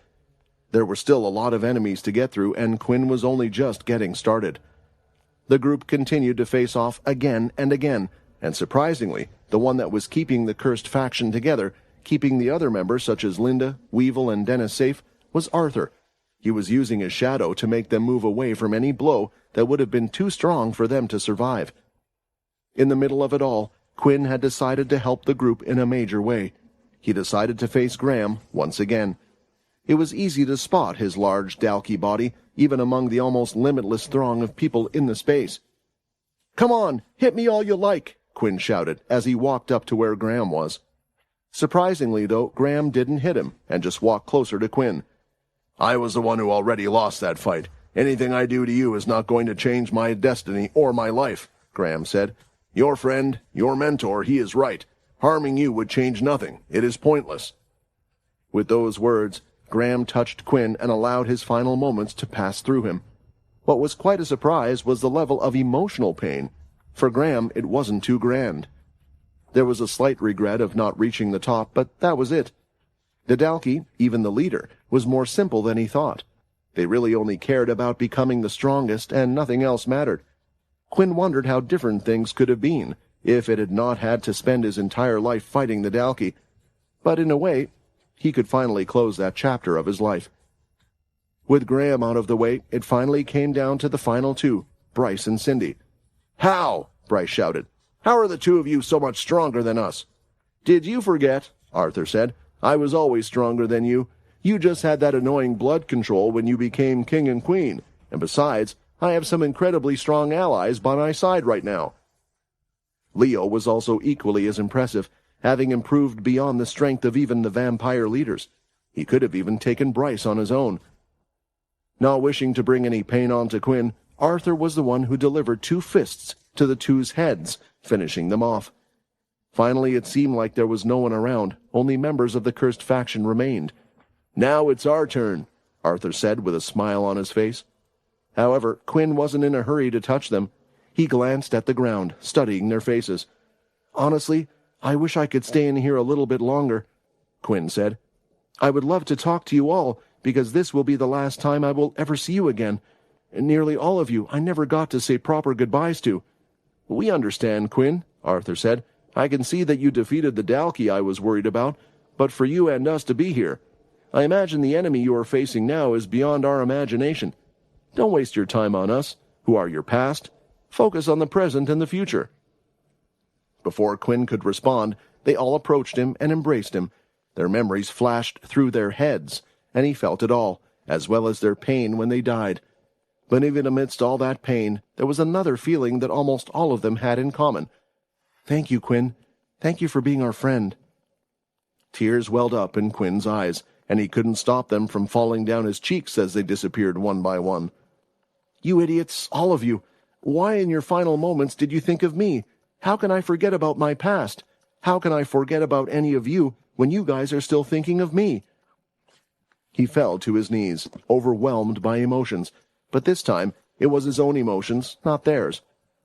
There were still a lot of enemies to get through, and Quinn was only just getting started. The group continued to face off again and again, and surprisingly, the one that was keeping the cursed faction together, keeping the other members such as Linda, Weevil, and Dennis safe, was Arthur. He was using his shadow to make them move away from any blow that would have been too strong for them to survive. In the middle of it all, Quinn had decided to help the group in a major way. He decided to face Graham once again. It was easy to spot his large, dalky body, even among the almost limitless throng of people in the space. "Come on, hit me all you like," Quinn shouted as he walked up to where Graham was. Surprisingly, though, Graham didn't hit him and just walked closer to Quinn. I was the one who already lost that fight. Anything I do to you is not going to change my destiny or my life, Graham said. Your friend, your mentor, he is right. Harming you would change nothing. It is pointless. With those words, Graham touched Quinn and allowed his final moments to pass through him. What was quite a surprise was the level of emotional pain. For Graham, it wasn't too grand. There was a slight regret of not reaching the top, but that was it. The Dalki, even the leader, was more simple than he thought. They really only cared about becoming the strongest, and nothing else mattered. Quinn wondered how different things could have been if it had not had to spend his entire life fighting the Dalki. But in a way, he could finally close that chapter of his life. With Graham out of the way, it finally came down to the final two, Bryce and Cindy. How? Bryce shouted. How are the two of you so much stronger than us? Did you forget? Arthur said. I was always stronger than you. You just had that annoying blood control when you became king and queen. And besides, I have some incredibly strong allies by my side right now. Leo was also equally as impressive, having improved beyond the strength of even the vampire leaders. He could have even taken Bryce on his own. Not wishing to bring any pain on to Quinn, Arthur was the one who delivered 2 fists to the two's heads, finishing them off. Finally, it seemed like there was no one around, only members of the cursed faction remained. Now it's our turn, Arthur said with a smile on his face. However, Quinn wasn't in a hurry to touch them. He glanced at the ground, studying their faces. Honestly, I wish I could stay in here a little bit longer, Quinn said. I would love to talk to you all, because this will be the last time I will ever see you again, and nearly all of you I never got to say proper goodbyes to." "We understand, Quinn," Arthur said. "I can see that you defeated the Dalki I was worried about, but for you and us to be here. I imagine the enemy you are facing now is beyond our imagination. Don't waste your time on us, who are your past. Focus on the present and the future." Before Quinn could respond, they all approached him and embraced him. Their memories flashed through their heads, and he felt it all, as well as their pain when they died. But even amidst all that pain, there was another feeling that almost all of them had in common. "Thank you, Quinn. Thank you for being our friend." Tears welled up in Quinn's eyes, and he couldn't stop them from falling down his cheeks as they disappeared one by one. "You idiots, all of you. Why in your final moments did you think of me? How can I forget about my past? How can I forget about any of you when you guys are still thinking of me?" He fell to his knees, overwhelmed by emotions, but this time it was his own emotions, not theirs.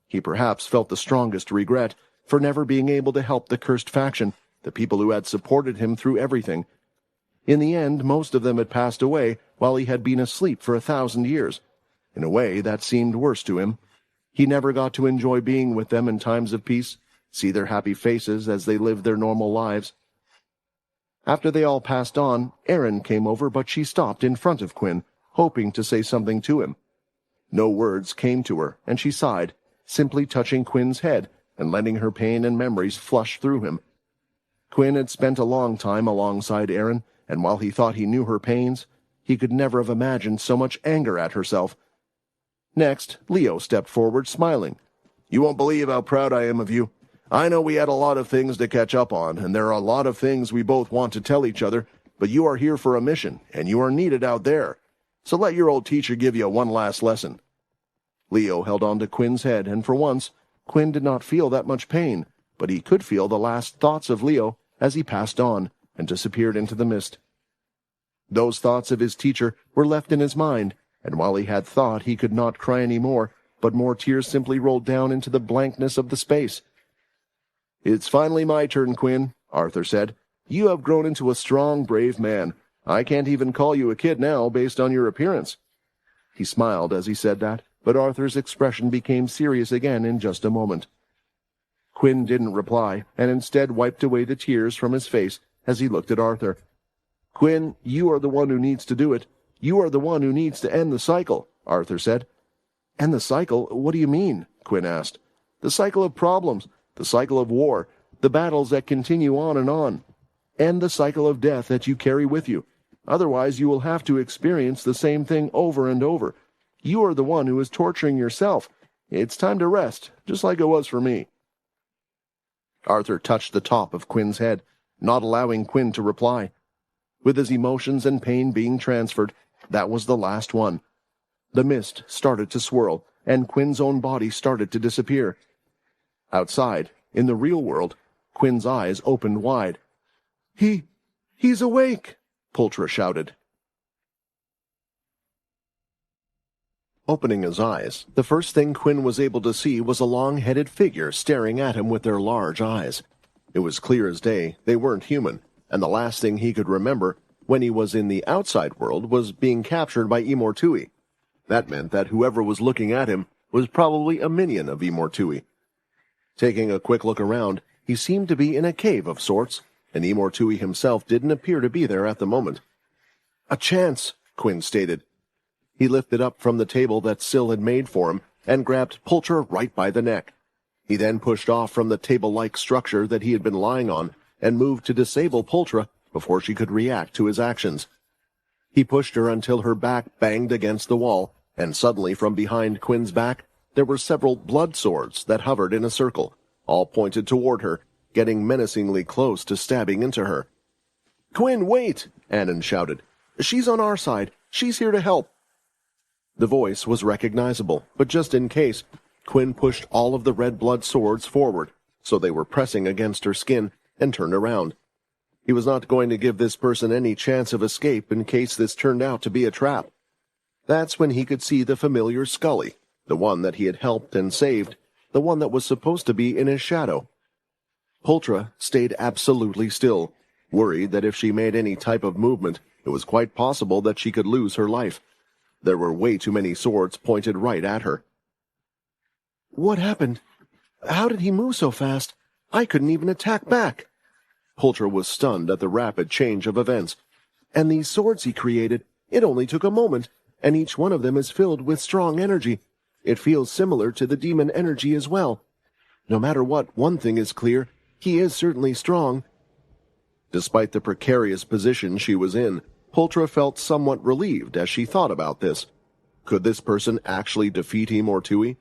He perhaps felt the strongest regret for never being able to help the cursed faction, the people who had supported him through everything. In the end, most of them had passed away while he had been asleep for 1,000 years. In a way, that seemed worse to him. He never got to enjoy being with them in times of peace, see their happy faces as they lived their normal lives. After they all passed on, Erin came over, but she stopped in front of Quinn, hoping to say something to him. No words came to her, and she sighed, simply touching Quinn's head and letting her pain and memories flush through him. Quinn had spent a long time alongside Erin, and while he thought he knew her pains, he could never have imagined so much anger at herself. Next, Leo stepped forward, smiling. "You won't believe how proud I am of you. I know we had a lot of things to catch up on, and there are a lot of things we both want to tell each other, but you are here for a mission, and you are needed out there. So let your old teacher give you one last lesson." Leo held on to Quinn's head, and for once, Quinn did not feel that much pain, but he could feel the last thoughts of Leo as he passed on and disappeared into the mist. Those thoughts of his teacher were left in his mind, and while he had thought he could not cry any more, but more tears simply rolled down into the blankness of the space. "It's finally my turn, Quinn," Arthur said. "You have grown into a strong, brave man. I can't even call you a kid now based on your appearance." He smiled as he said that, but Arthur's expression became serious again in just a moment. Quinn didn't reply, and instead wiped away the tears from his face as he looked at Arthur. "Quinn, you are the one who needs to do it. You are the one who needs to end the cycle," Arthur said. "End the cycle? What do you mean?" Quinn asked. "The cycle of problems, the cycle of war, the battles that continue on and on. End the cycle of death that you carry with you. Otherwise you will have to experience the same thing over and over. You are the one who is torturing yourself. It's time to rest, just like it was for me." Arthur touched the top of Quinn's head, not allowing Quinn to reply. With his emotions and pain being transferred, that was the last one. The mist started to swirl, and Quinn's own body started to disappear. Outside, in the real world, Quinn's eyes opened wide. He's awake!" Pultra shouted. Opening his eyes, the first thing Quinn was able to see was a long-headed figure staring at him with their large eyes. It was clear as day they weren't human, and the last thing he could remember when he was in the outside world was being captured by Imortui. That meant that whoever was looking at him was probably a minion of Imortui. Taking a quick look around, he seemed to be in a cave of sorts, and Imortui himself didn't appear to be there at the moment. "A chance," Quinn stated. He lifted up from the table that Syl had made for him and grabbed Pultra right by the neck. He then pushed off from the table-like structure that he had been lying on and moved to disable Pultra before she could react to his actions. He pushed her until her back banged against the wall, and suddenly from behind Quinn's back there were several blood swords that hovered in a circle, all pointed toward her, getting menacingly close to stabbing into her. "Quinn, wait!" Annan shouted. "She's on our side. She's here to help." The voice was recognizable, but just in case, Quinn pushed all of the red blood swords forward, so they were pressing against her skin, and turned around. He was not going to give this person any chance of escape in case this turned out to be a trap. That's when he could see the familiar Scully, the one that he had helped and saved, the one that was supposed to be in his shadow. Pultra stayed absolutely still, worried that if she made any type of movement, it was quite possible that she could lose her life. There were way too many swords pointed right at her. What happened? How did he move so fast? I couldn't even attack back. Pultra was stunned at the rapid change of events. And these swords he created, it only took a moment, and each one of them is filled with strong energy. It feels similar to the demon energy as well. No matter what, one thing is clear, he is certainly strong. Despite the precarious position she was in, Pultra felt somewhat relieved as she thought about this. Could this person actually defeat Imortui?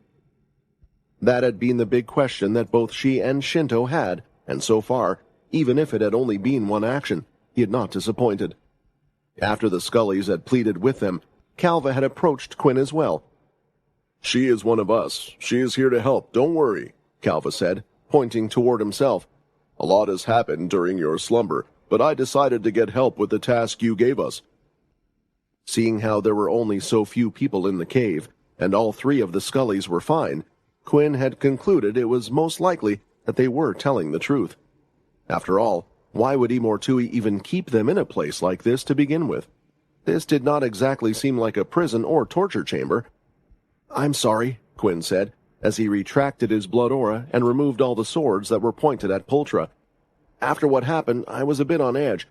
That had been the big question that both she and Shinto had, and so far, even if it had only been one action, he had not disappointed. After the Scullys had pleaded with them, Calva had approached Quinn as well. "She is one of us. She is here to help, don't worry," Calva said, pointing toward himself. "A lot has happened during your slumber, but I decided to get help with the task you gave us." Seeing how there were only so few people in the cave, and all three of the Scullys were fine, Quinn had concluded it was most likely that they were telling the truth. After all, why would Imortui even keep them in a place like this to begin with? This did not exactly seem like a prison or torture chamber. "I'm sorry," Quinn said, as he retracted his blood aura and removed all the swords that were pointed at Pultra. "After what happened, I was a bit on edge.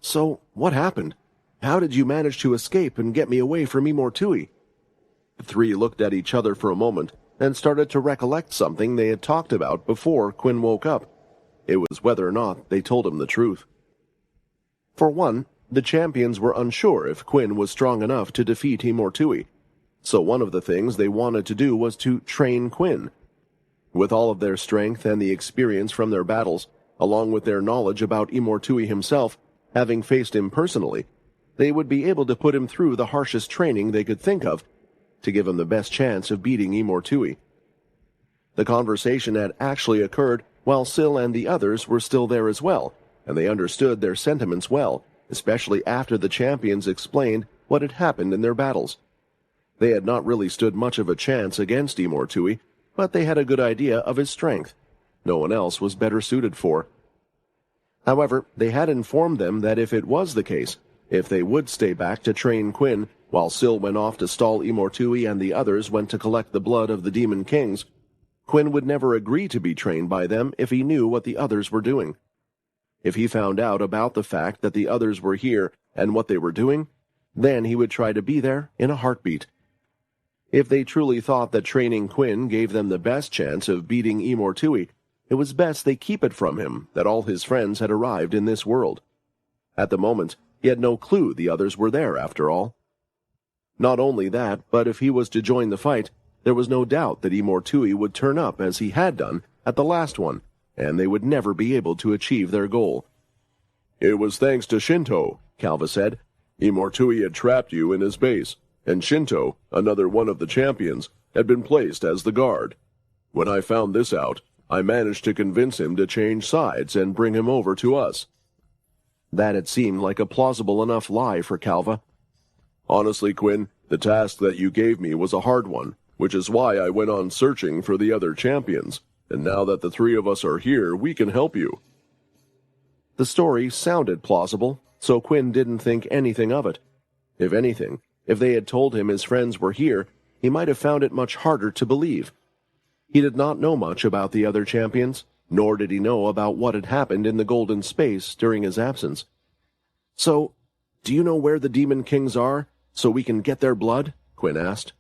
So, what happened? How did you manage to escape and get me away from Imortui?" The three looked at each other for a moment, and started to recollect something they had talked about before Quinn woke up. It was whether or not they told him the truth. For one, the champions were unsure if Quinn was strong enough to defeat Imortui, so one of the things they wanted to do was to train Quinn. With all of their strength and the experience from their battles, along with their knowledge about Imortui himself, having faced him personally, they would be able to put him through the harshest training they could think of, to give him the best chance of beating Imortui. The conversation had actually occurred while Syl and the others were still there as well, and they understood their sentiments well, especially after the champions explained what had happened in their battles. They had not really stood much of a chance against Imortui, but they had a good idea of his strength. No one else was better suited for. However, they had informed them that if it was the case, if they would stay back to train Quinn, while Syl went off to stall Imortui and the others went to collect the blood of the Demon Kings, Quinn would never agree to be trained by them if he knew what the others were doing. If he found out about the fact that the others were here and what they were doing, then he would try to be there in a heartbeat. If they truly thought that training Quinn gave them the best chance of beating Imortui, it was best they keep it from him that all his friends had arrived in this world. At the moment, he had no clue the others were there after all. Not only that, but if he was to join the fight, there was no doubt that Imortui would turn up as he had done at the last one, and they would never be able to achieve their goal. "It was thanks to Shinto," Calva said. "Imortui had trapped you in his base, and Shinto, another one of the champions, had been placed as the guard. When I found this out, I managed to convince him to change sides and bring him over to us." That had seemed like a plausible enough lie for Calva. "Honestly, Quinn, the task that you gave me was a hard one, which is why I went on searching for the other champions, and now that the three of us are here, we can help you." The story sounded plausible, so Quinn didn't think anything of it. If anything, if they had told him his friends were here, he might have found it much harder to believe. He did not know much about the other champions, nor did he know about what had happened in the Golden Space during his absence. "So, do you know where the Demon Kings are, so we can get their blood?" Quinn asked.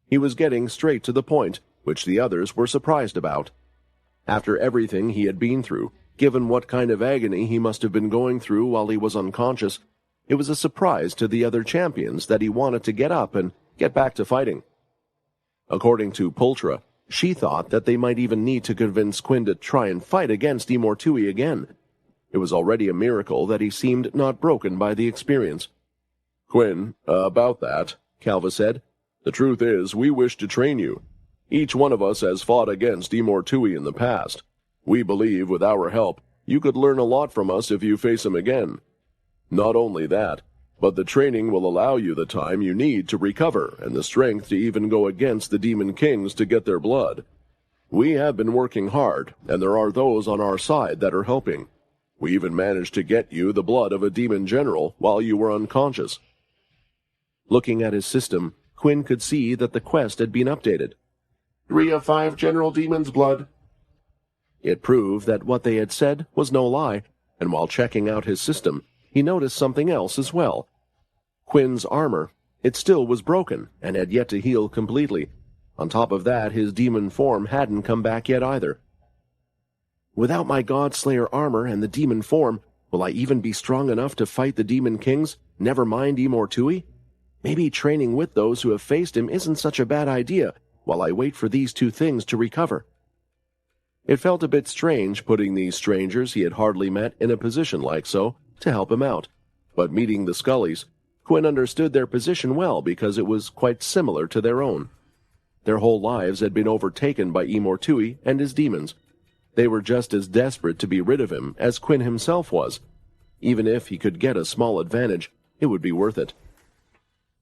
He was getting straight to the point, which the others were surprised about. After everything he had been through, given what kind of agony he must have been going through while he was unconscious, it was a surprise to the other champions that he wanted to get up and get back to fighting. According to Pultra, she thought that they might even need to convince Quinn to try and fight against Imortui again. It was already a miracle that he seemed not broken by the experience. "Quinn, about that," Calva said. "The truth is, we wish to train you. Each one of us has fought against Imortui in the past. We believe, with our help, you could learn a lot from us if you face him again. Not only that, but the training will allow you the time you need to recover and the strength to even go against the Demon Kings to get their blood. We have been working hard, and there are those on our side that are helping. We even managed to get you the blood of a demon general while you were unconscious." Looking at his system, Quinn could see that the quest had been updated. 3 of 5 General Demon's blood. It proved that what they had said was no lie, and while checking out his system, he noticed something else as well. Quinn's armor, it still was broken and had yet to heal completely. On top of that, his demon form hadn't come back yet either. Without my God-Slayer armor and the demon form, will I even be strong enough to fight the Demon Kings, never mind Imortui? Maybe training with those who have faced him isn't such a bad idea, while I wait for these two things to recover. It felt a bit strange putting these strangers he had hardly met in a position like so to help him out, but meeting the Scullys, Quinn understood their position well because it was quite similar to their own. Their whole lives had been overtaken by Imortui and his demons. They were just as desperate to be rid of him as Quinn himself was. Even if he could get a small advantage, it would be worth it.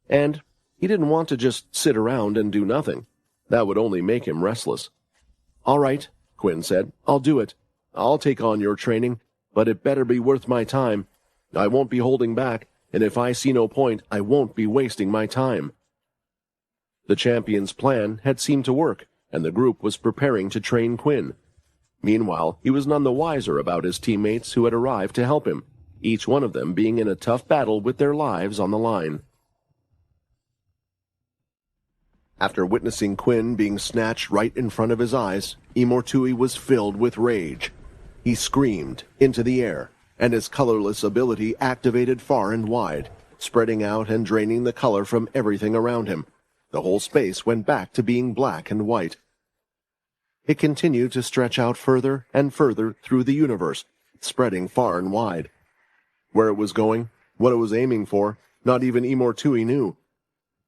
And he didn't want to just sit around and do nothing. That would only make him restless. "All right," Quinn said, "I'll do it. I'll take on your training, but it better be worth my time. I won't be holding back, and if I see no point, I won't be wasting my time." The champion's plan had seemed to work, and the group was preparing to train Quinn. Meanwhile, he was none the wiser about his teammates who had arrived to help him, each one of them being in a tough battle with their lives on the line. After witnessing Quinn being snatched right in front of his eyes, Imortui was filled with rage. He screamed into the air, and his colorless ability activated far and wide, spreading out and draining the color from everything around him. The whole space went back to being black and white. It continued to stretch out further and further through the universe, spreading far and wide. Where it was going, what it was aiming for, not even Imortui knew.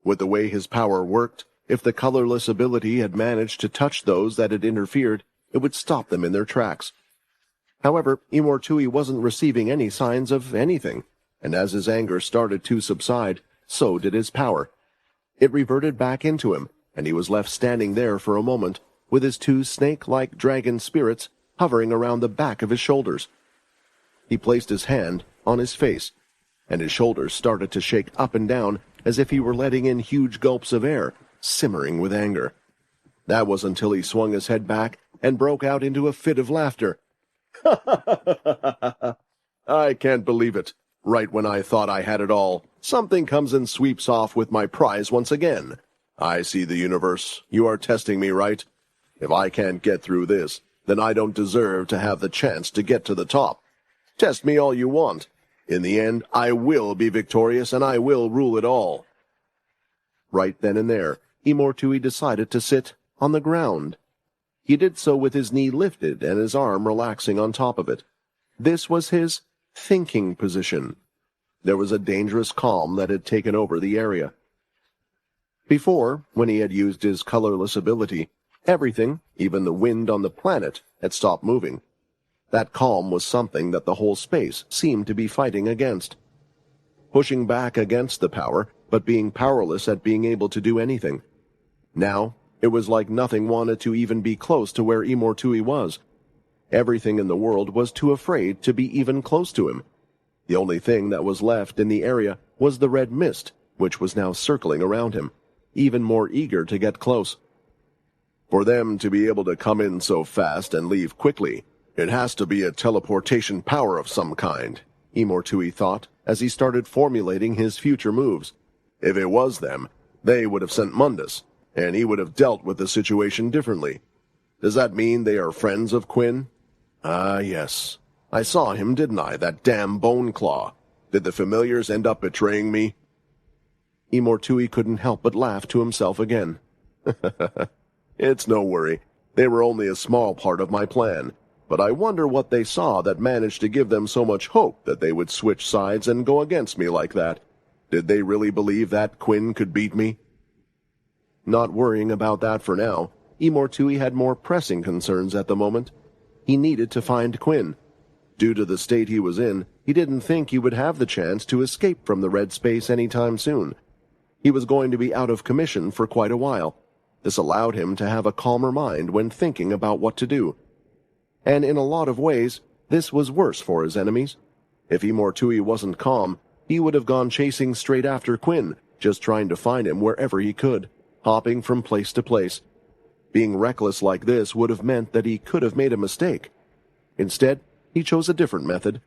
With the way his power worked, if the colorless ability had managed to touch those that had interfered, it would stop them in their tracks. However, Imortui wasn't receiving any signs of anything, and as his anger started to subside, so did his power. It reverted back into him, and he was left standing there for a moment, with his two snake-like dragon spirits hovering around the back of his shoulders. He placed his hand on his face, and his shoulders started to shake up and down as if he were letting in huge gulps of air, simmering with anger. That was until he swung his head back and broke out into a fit of laughter. "I can't believe it. Right when I thought I had it all, something comes and sweeps off with my prize once again. I see the universe. You are testing me, right? If I can't get through this, then I don't deserve to have the chance to get to the top. Test me all you want. In the end, I will be victorious and I will rule it all." Right then and there, Imortui decided to sit on the ground. He did so with his knee lifted and his arm relaxing on top of it. This was his thinking position. There was a dangerous calm that had taken over the area. Before, when he had used his colorless ability, everything, even the wind on the planet, had stopped moving. That calm was something that the whole space seemed to be fighting against. Pushing back against the power, but being powerless at being able to do anything. Now, it was like nothing wanted to even be close to where Imortui was. Everything in the world was too afraid to be even close to him. The only thing that was left in the area was the red mist, which was now circling around him, even more eager to get close. For them to be able to come in so fast and leave quickly, it has to be a teleportation power of some kind, Imortui thought, as he started formulating his future moves. If it was them, they would have sent Mundus, and he would have dealt with the situation differently. Does that mean they are friends of Quinn? Ah, yes. I saw him, didn't I, that damn Bone Claw? Did the familiars end up betraying me? Imortui couldn't help but laugh to himself again. It's no worry. They were only a small part of my plan, but I wonder what they saw that managed to give them so much hope that they would switch sides and go against me like that. Did they really believe that Quinn could beat me? Not worrying about that for now, Imortui had more pressing concerns at the moment. He needed to find Quinn. Due to the state he was in, he didn't think he would have the chance to escape from the red space anytime soon. He was going to be out of commission for quite a while. This allowed him to have a calmer mind when thinking about what to do. And in a lot of ways, this was worse for his enemies. If Imortui wasn't calm, he would have gone chasing straight after Quinn, just trying to find him wherever he could, hopping from place to place. Being reckless like this would have meant that he could have made a mistake. Instead, he chose a different method.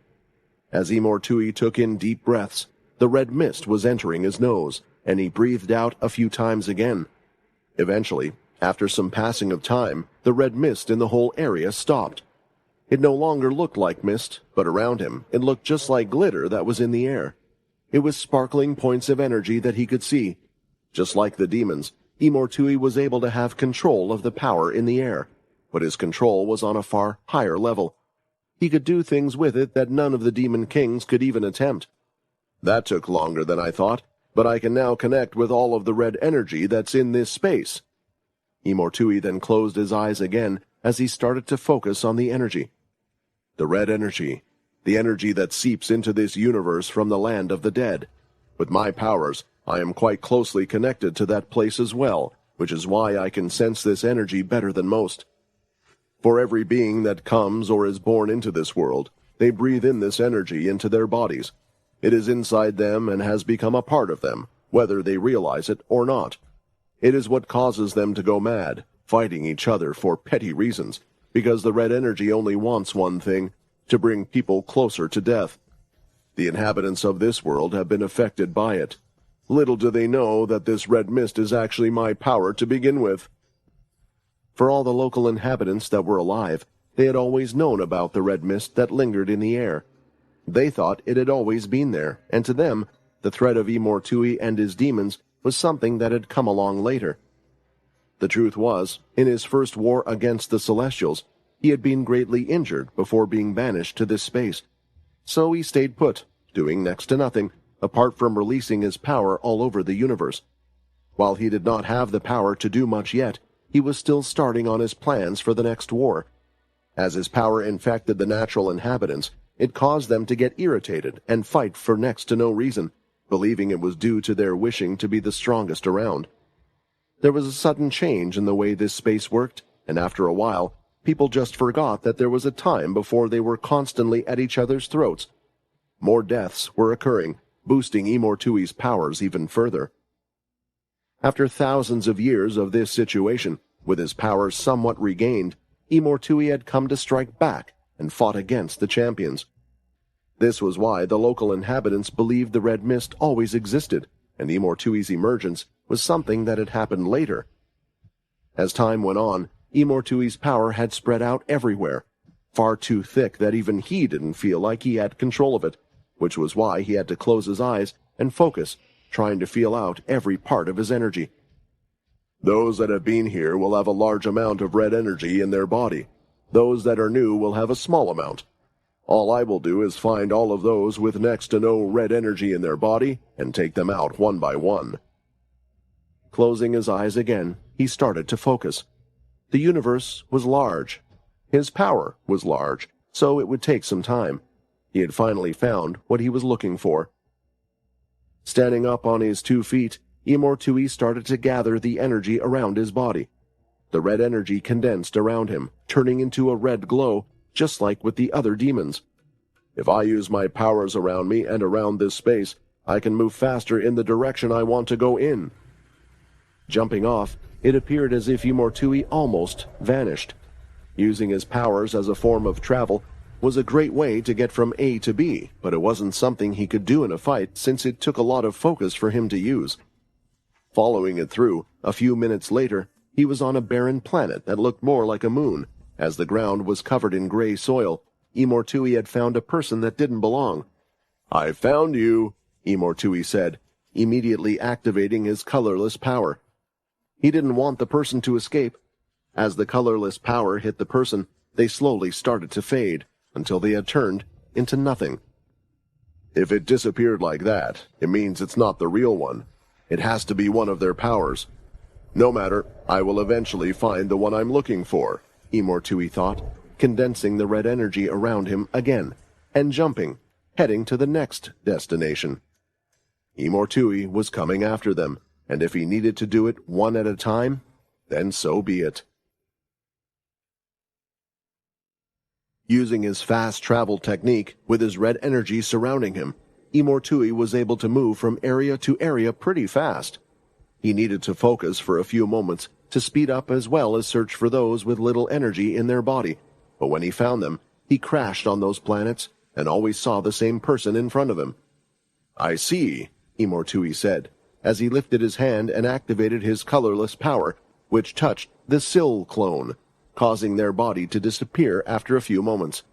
As Imortui took in deep breaths, the red mist was entering his nose, and he breathed out a few times again. Eventually, after some passing of time, the red mist in the whole area stopped. It no longer looked like mist, but around him it looked just like glitter that was in the air. It was sparkling points of energy that he could see. Just like the demons, Imortui was able to have control of the power in the air, but his control was on a far higher level. He could do things with it that none of the demon kings could even attempt. That took longer than I thought, but I can now connect with all of the red energy that's in this space. Imortui then closed his eyes again as he started to focus on the energy. The red energy, the energy that seeps into this universe from the land of the dead. With my powers, I am quite closely connected to that place as well, which is why I can sense this energy better than most. For every being that comes or is born into this world, they breathe in this energy into their bodies. It is inside them and has become a part of them, whether they realize it or not. It is what causes them to go mad, fighting each other for petty reasons, because the red energy only wants one thing, to bring people closer to death. The inhabitants of this world have been affected by it. Little do they know that this red mist is actually my power to begin with. For all the local inhabitants that were alive, they had always known about the red mist that lingered in the air. They thought it had always been there, and to them, the threat of Imortui and his demons was something that had come along later. The truth was, in his first war against the Celestials, he had been greatly injured before being banished to this space. So he stayed put, doing next to nothing, apart from releasing his power all over the universe. While he did not have the power to do much yet, he was still starting on his plans for the next war. As his power infected the natural inhabitants, it caused them to get irritated and fight for next to no reason, believing it was due to their wishing to be the strongest around. There was a sudden change in the way this space worked, and after a while, people just forgot that there was a time before they were constantly at each other's throats. More deaths were occurring, boosting Imortui's powers even further. After thousands of years of this situation, with his powers somewhat regained, Imortui had come to strike back and fought against the champions. This was why the local inhabitants believed the red mist always existed, and Imortui's emergence was something that had happened later. As time went on, Imortui's power had spread out everywhere, far too thick that even he didn't feel like he had control of it, which was why he had to close his eyes and focus, trying to feel out every part of his energy. Those that have been here will have a large amount of red energy in their body. Those that are new will have a small amount. All I will do is find all of those with next to no red energy in their body and take them out one by one. Closing his eyes again, he started to focus. The universe was large. His power was large, so it would take some time. He had finally found what he was looking for. Standing up on his 2 feet, Imortui started to gather the energy around his body. The red energy condensed around him, turning into a red glow, just like with the other demons. If I use my powers around me and around this space, I can move faster in the direction I want to go in. Jumping off, it appeared as if Imortui almost vanished. Using his powers as a form of travel was a great way to get from A to B, but it wasn't something he could do in a fight since it took a lot of focus for him to use. Following it through, a few minutes later, he was on a barren planet that looked more like a moon. As the ground was covered in gray soil, Imortui had found a person that didn't belong. "I found you," Imortui said, immediately activating his colorless power. He didn't want the person to escape. As the colorless power hit the person, they slowly started to fade, until they had turned into nothing. "If it disappeared like that, it means it's not the real one. It has to be one of their powers. No matter, I will eventually find the one I'm looking for," Imortui thought, condensing the red energy around him again, and jumping, heading to the next destination. Imortui was coming after them, and if he needed to do it one at a time, then so be it. Using his fast travel technique, with his red energy surrounding him, Imortui was able to move from area to area pretty fast. He needed to focus for a few moments to speed up as well as search for those with little energy in their body, but when he found them, he crashed on those planets and always saw the same person in front of him. "I see," Imortui said, as he lifted his hand and activated his colorless power, which touched the Sill clone, causing their body to disappear after a few moments.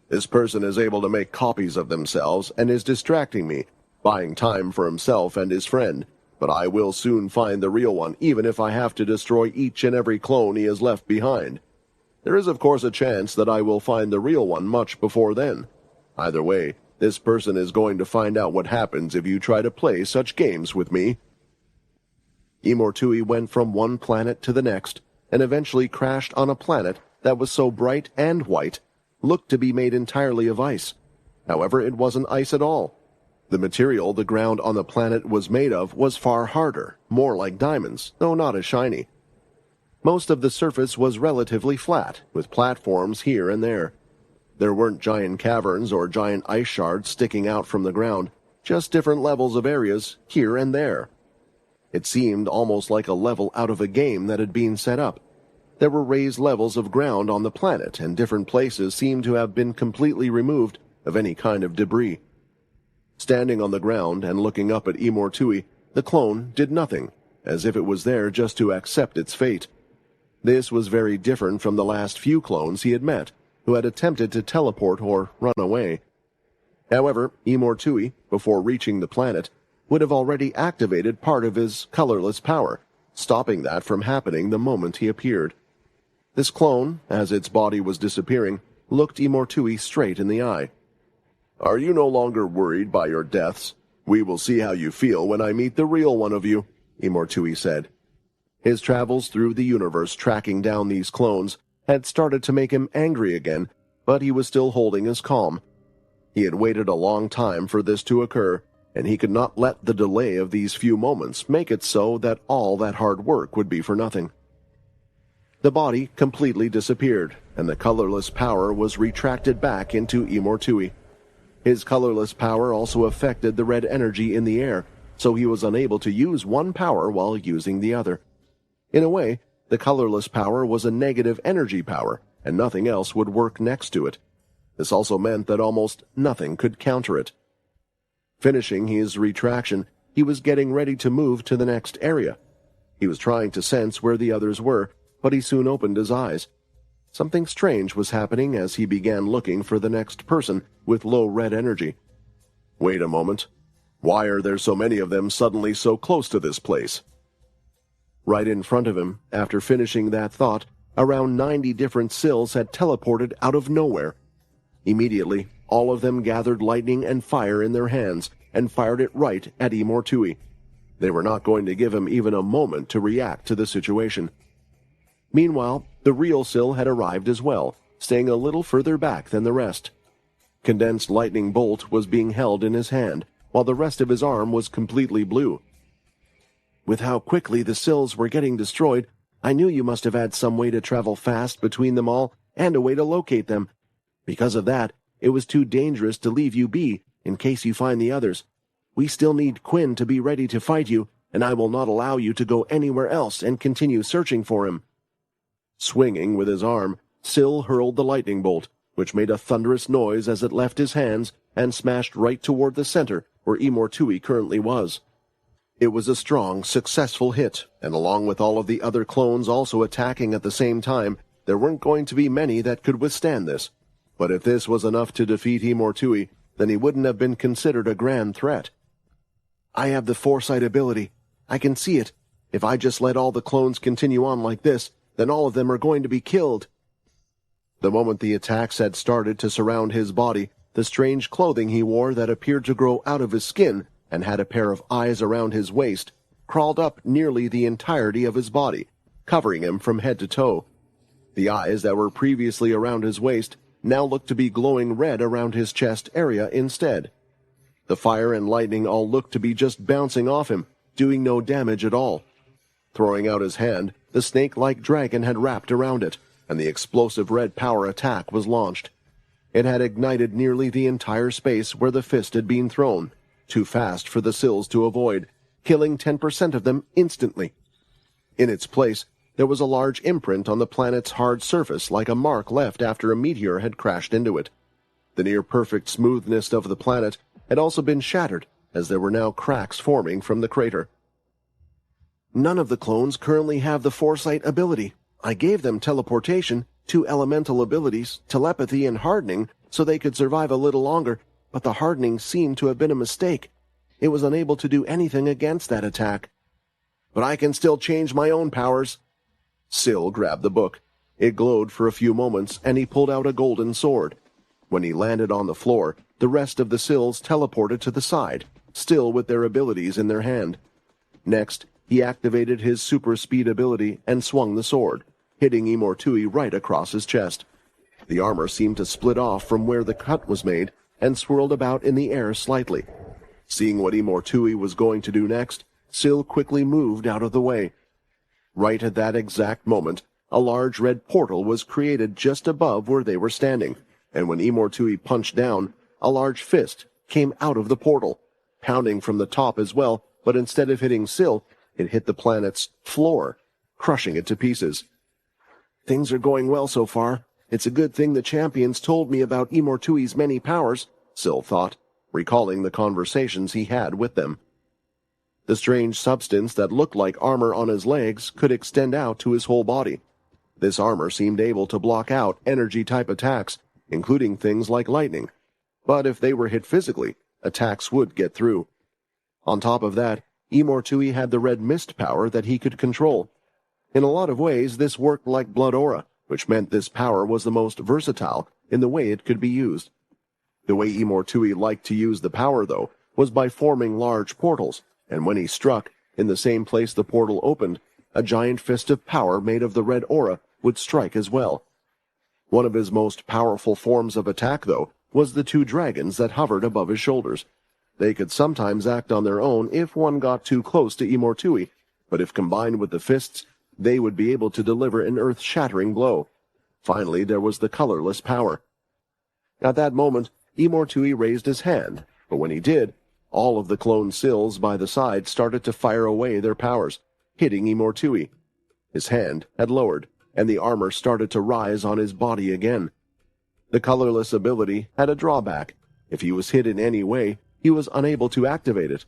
"This person is able to make copies of themselves and is distracting me, buying time for himself and his friend, but I will soon find the real one, even if I have to destroy each and every clone he has left behind. There is of course a chance that I will find the real one much before then. Either way, this person is going to find out what happens if you try to play such games with me." Imortui went from one planet to the next, and eventually crashed on a planet that was so bright and white, looked to be made entirely of ice. However, it wasn't ice at all. The material the ground on the planet was made of was far harder, more like diamonds, though not as shiny. Most of the surface was relatively flat, with platforms here and there. There weren't giant caverns or giant ice shards sticking out from the ground, just different levels of areas here and there. It seemed almost like a level out of a game that had been set up. There were raised levels of ground on the planet, and different places seemed to have been completely removed of any kind of debris. Standing on the ground and looking up at Imortui, the clone did nothing, as if it was there just to accept its fate. This was very different from the last few clones he had met, who had attempted to teleport or run away. However, Imortui, before reaching the planet, would have already activated part of his colorless power, stopping that from happening the moment he appeared. This clone, as its body was disappearing, looked Imortui straight in the eye. "Are you no longer worried by your deaths? We will see how you feel when I meet the real one of you," Imortui said. His travels through the universe tracking down these clones had started to make him angry again, but he was still holding his calm. He had waited a long time for this to occur, and he could not let the delay of these few moments make it so that all that hard work would be for nothing. The body completely disappeared, and the colorless power was retracted back into Imortui. His colorless power also affected the red energy in the air, so he was unable to use one power while using the other. In a way, the colorless power was a negative energy power, and nothing else would work next to it. This also meant that almost nothing could counter it. Finishing his retraction, he was getting ready to move to the next area. He was trying to sense where the others were, but he soon opened his eyes. Something strange was happening as he began looking for the next person with low red energy. "Wait a moment. Why are there so many of them suddenly so close to this place?" Right in front of him, after finishing that thought, around 90 different Sills had teleported out of nowhere. Immediately, all of them gathered lightning and fire in their hands and fired it right at Imortui. They were not going to give him even a moment to react to the situation. Meanwhile, the real Sill had arrived as well, staying a little further back than the rest. Condensed lightning bolt was being held in his hand, while the rest of his arm was completely blue. "With how quickly the Sills were getting destroyed, I knew you must have had some way to travel fast between them all and a way to locate them. Because of that, it was too dangerous to leave you be in case you find the others. We still need Quinn to be ready to fight you, and I will not allow you to go anywhere else and continue searching for him." Swinging with his arm, Sill hurled the lightning bolt, which made a thunderous noise as it left his hands and smashed right toward the center where Imortui currently was. It was a strong, successful hit, and along with all of the other clones also attacking at the same time, there weren't going to be many that could withstand this. But if this was enough to defeat Imortui, then he wouldn't have been considered a grand threat. "I have the foresight ability. I can see it. If I just let all the clones continue on like this, then all of them are going to be killed." The moment the attacks had started to surround his body, the strange clothing he wore that appeared to grow out of his skin and had a pair of eyes around his waist crawled up nearly the entirety of his body, covering him from head to toe. The eyes that were previously around his waist now looked to be glowing red around his chest area instead. The fire and lightning all looked to be just bouncing off him, doing no damage at all. Throwing out his hand, the snake-like dragon had wrapped around it, and the explosive red power attack was launched. It had ignited nearly the entire space where the fist had been thrown, too fast for the Sills to avoid, killing 10% of them instantly. In its place, there was a large imprint on the planet's hard surface, like a mark left after a meteor had crashed into it. The near-perfect smoothness of the planet had also been shattered, as there were now cracks forming from the crater. None of the clones currently have the foresight ability. I gave them teleportation, 2 elemental abilities, telepathy and hardening, so they could survive a little longer, but the hardening seemed to have been a mistake. It was unable to do anything against that attack. But I can still change my own powers. Sill grabbed the book. It glowed for a few moments, and he pulled out a golden sword. When he landed on the floor, the rest of the Sills teleported to the side, still with their abilities in their hand. Next, he activated his super speed ability and swung the sword, hitting Imortui right across his chest. The armor seemed to split off from where the cut was made and swirled about in the air slightly. Seeing what Imortui was going to do next, Sill quickly moved out of the way. Right at that exact moment, a large red portal was created just above where they were standing, and when Imortui punched down, a large fist came out of the portal, pounding from the top as well, but instead of hitting Sill, it hit the planet's floor, crushing it to pieces. Things are going well so far. It's a good thing the champions told me about Imortui's many powers, Sill thought, recalling the conversations he had with them. The strange substance that looked like armor on his legs could extend out to his whole body. This armor seemed able to block out energy-type attacks, including things like lightning. But if they were hit physically, attacks would get through. On top of that, Imortui had the red mist power that he could control. In a lot of ways, this worked like blood aura, which meant this power was the most versatile in the way it could be used. The way Imortui liked to use the power, though, was by forming large portals, and when he struck, in the same place the portal opened, a giant fist of power made of the red aura would strike as well. One of his most powerful forms of attack, though, was the 2 dragons that hovered above his shoulders. They could sometimes act on their own if one got too close to Imortui, but if combined with the fists, they would be able to deliver an earth-shattering blow. Finally, there was the colorless power. At that moment, Imortui raised his hand, but when he did, all of the clone Sills by the side started to fire away their powers, hitting Imortui. His hand had lowered, and the armor started to rise on his body again. The colorless ability had a drawback. If he was hit in any way, he was unable to activate it.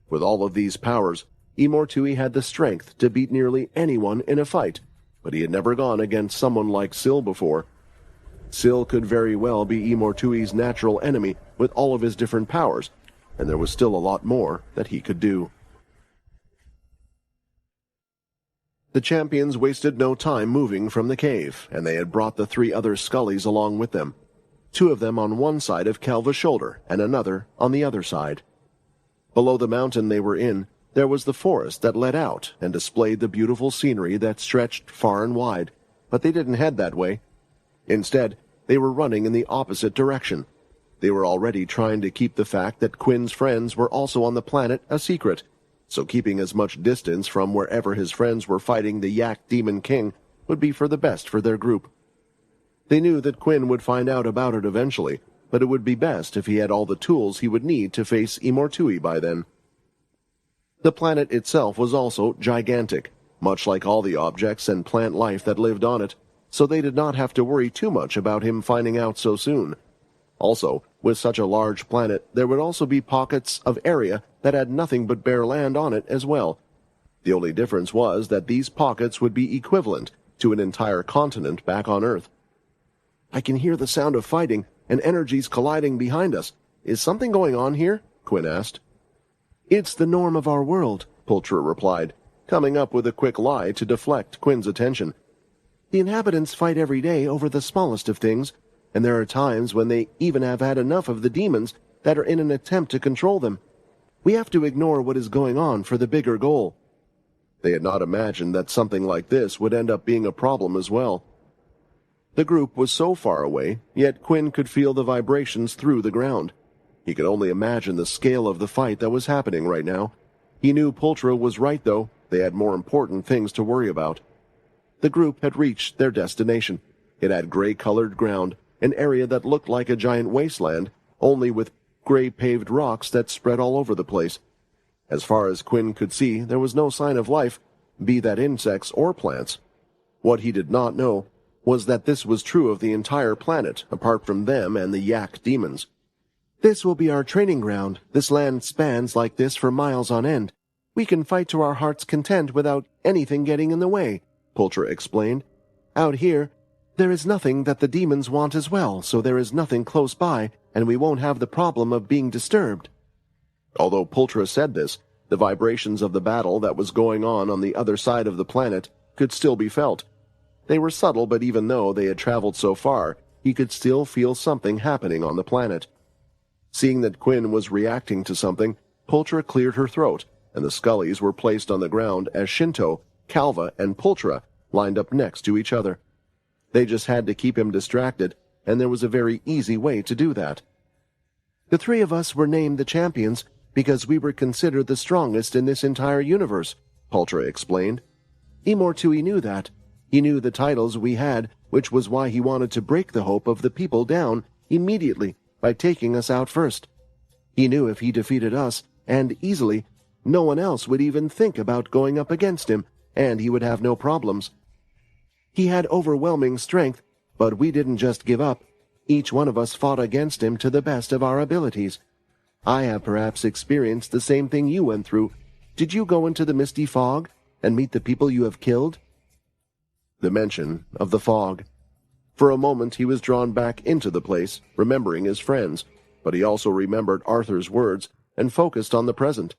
With all of these powers, Imortui had the strength to beat nearly anyone in a fight, but he had never gone against someone like Sill before. Sill could very well be Imortui's natural enemy with all of his different powers, and there was still a lot more that he could do. The champions wasted no time moving from the cave, and they had brought the 3 other Scullies along with them. 2 of them on one side of Kelva's shoulder, and another on the other side. Below the mountain they were in, there was the forest that led out and displayed the beautiful scenery that stretched far and wide, but they didn't head that way. Instead, they were running in the opposite direction. They were already trying to keep the fact that Quinn's friends were also on the planet a secret, so keeping as much distance from wherever his friends were fighting the Yak Demon King would be for the best for their group. They knew that Quinn would find out about it eventually, but it would be best if he had all the tools he would need to face Imortui by then. The planet itself was also gigantic, much like all the objects and plant life that lived on it, so they did not have to worry too much about him finding out so soon. Also, with such a large planet, there would also be pockets of area that had nothing but bare land on it as well. The only difference was that these pockets would be equivalent to an entire continent back on Earth. I can hear the sound of fighting and energies colliding behind us. Is something going on here? Quinn asked. It's the norm of our world, Pultra replied, coming up with a quick lie to deflect Quinn's attention. The inhabitants fight every day over the smallest of things, and there are times when they even have had enough of the demons that are in an attempt to control them. We have to ignore what is going on for the bigger goal. They had not imagined that something like this would end up being a problem as well. The group was so far away, yet Quinn could feel the vibrations through the ground. He could only imagine the scale of the fight that was happening right now. He knew Pultra was right, though. They had more important things to worry about. The group had reached their destination. It had gray-colored ground, an area that looked like a giant wasteland, only with gray paved rocks that spread all over the place. As far as Quinn could see, there was no sign of life, be that insects or plants. What he did not know was that this was true of the entire planet, apart from them and the yak demons. "This will be our training ground. This land spans like this for miles on end. We can fight to our heart's content without anything getting in the way," Pultra explained. "Out here, there is nothing that the demons want as well, so there is nothing close by, and we won't have the problem of being disturbed." Although Pultra said this, the vibrations of the battle that was going on the other side of the planet could still be felt. They were subtle, but even though they had traveled so far, he could still feel something happening on the planet. Seeing that Quinn was reacting to something, Pultra cleared her throat, and the Scullies were placed on the ground as Shinto, Calva, and Pultra lined up next to each other. They just had to keep him distracted, and there was a very easy way to do that. "The three of us were named the champions because we were considered the strongest in this entire universe," Pultra explained. "Imortui knew that. He knew the titles we had, which was why he wanted to break the hope of the people down immediately by taking us out first. He knew if he defeated us, and easily, no one else would even think about going up against him, and he would have no problems. He had overwhelming strength, but we didn't just give up. Each one of us fought against him to the best of our abilities. I have perhaps experienced the same thing you went through. Did you go into the misty fog and meet the people you have killed?" The mention of the fog. For a moment he was drawn back into the place, remembering his friends, but he also remembered Arthur's words and focused on the present.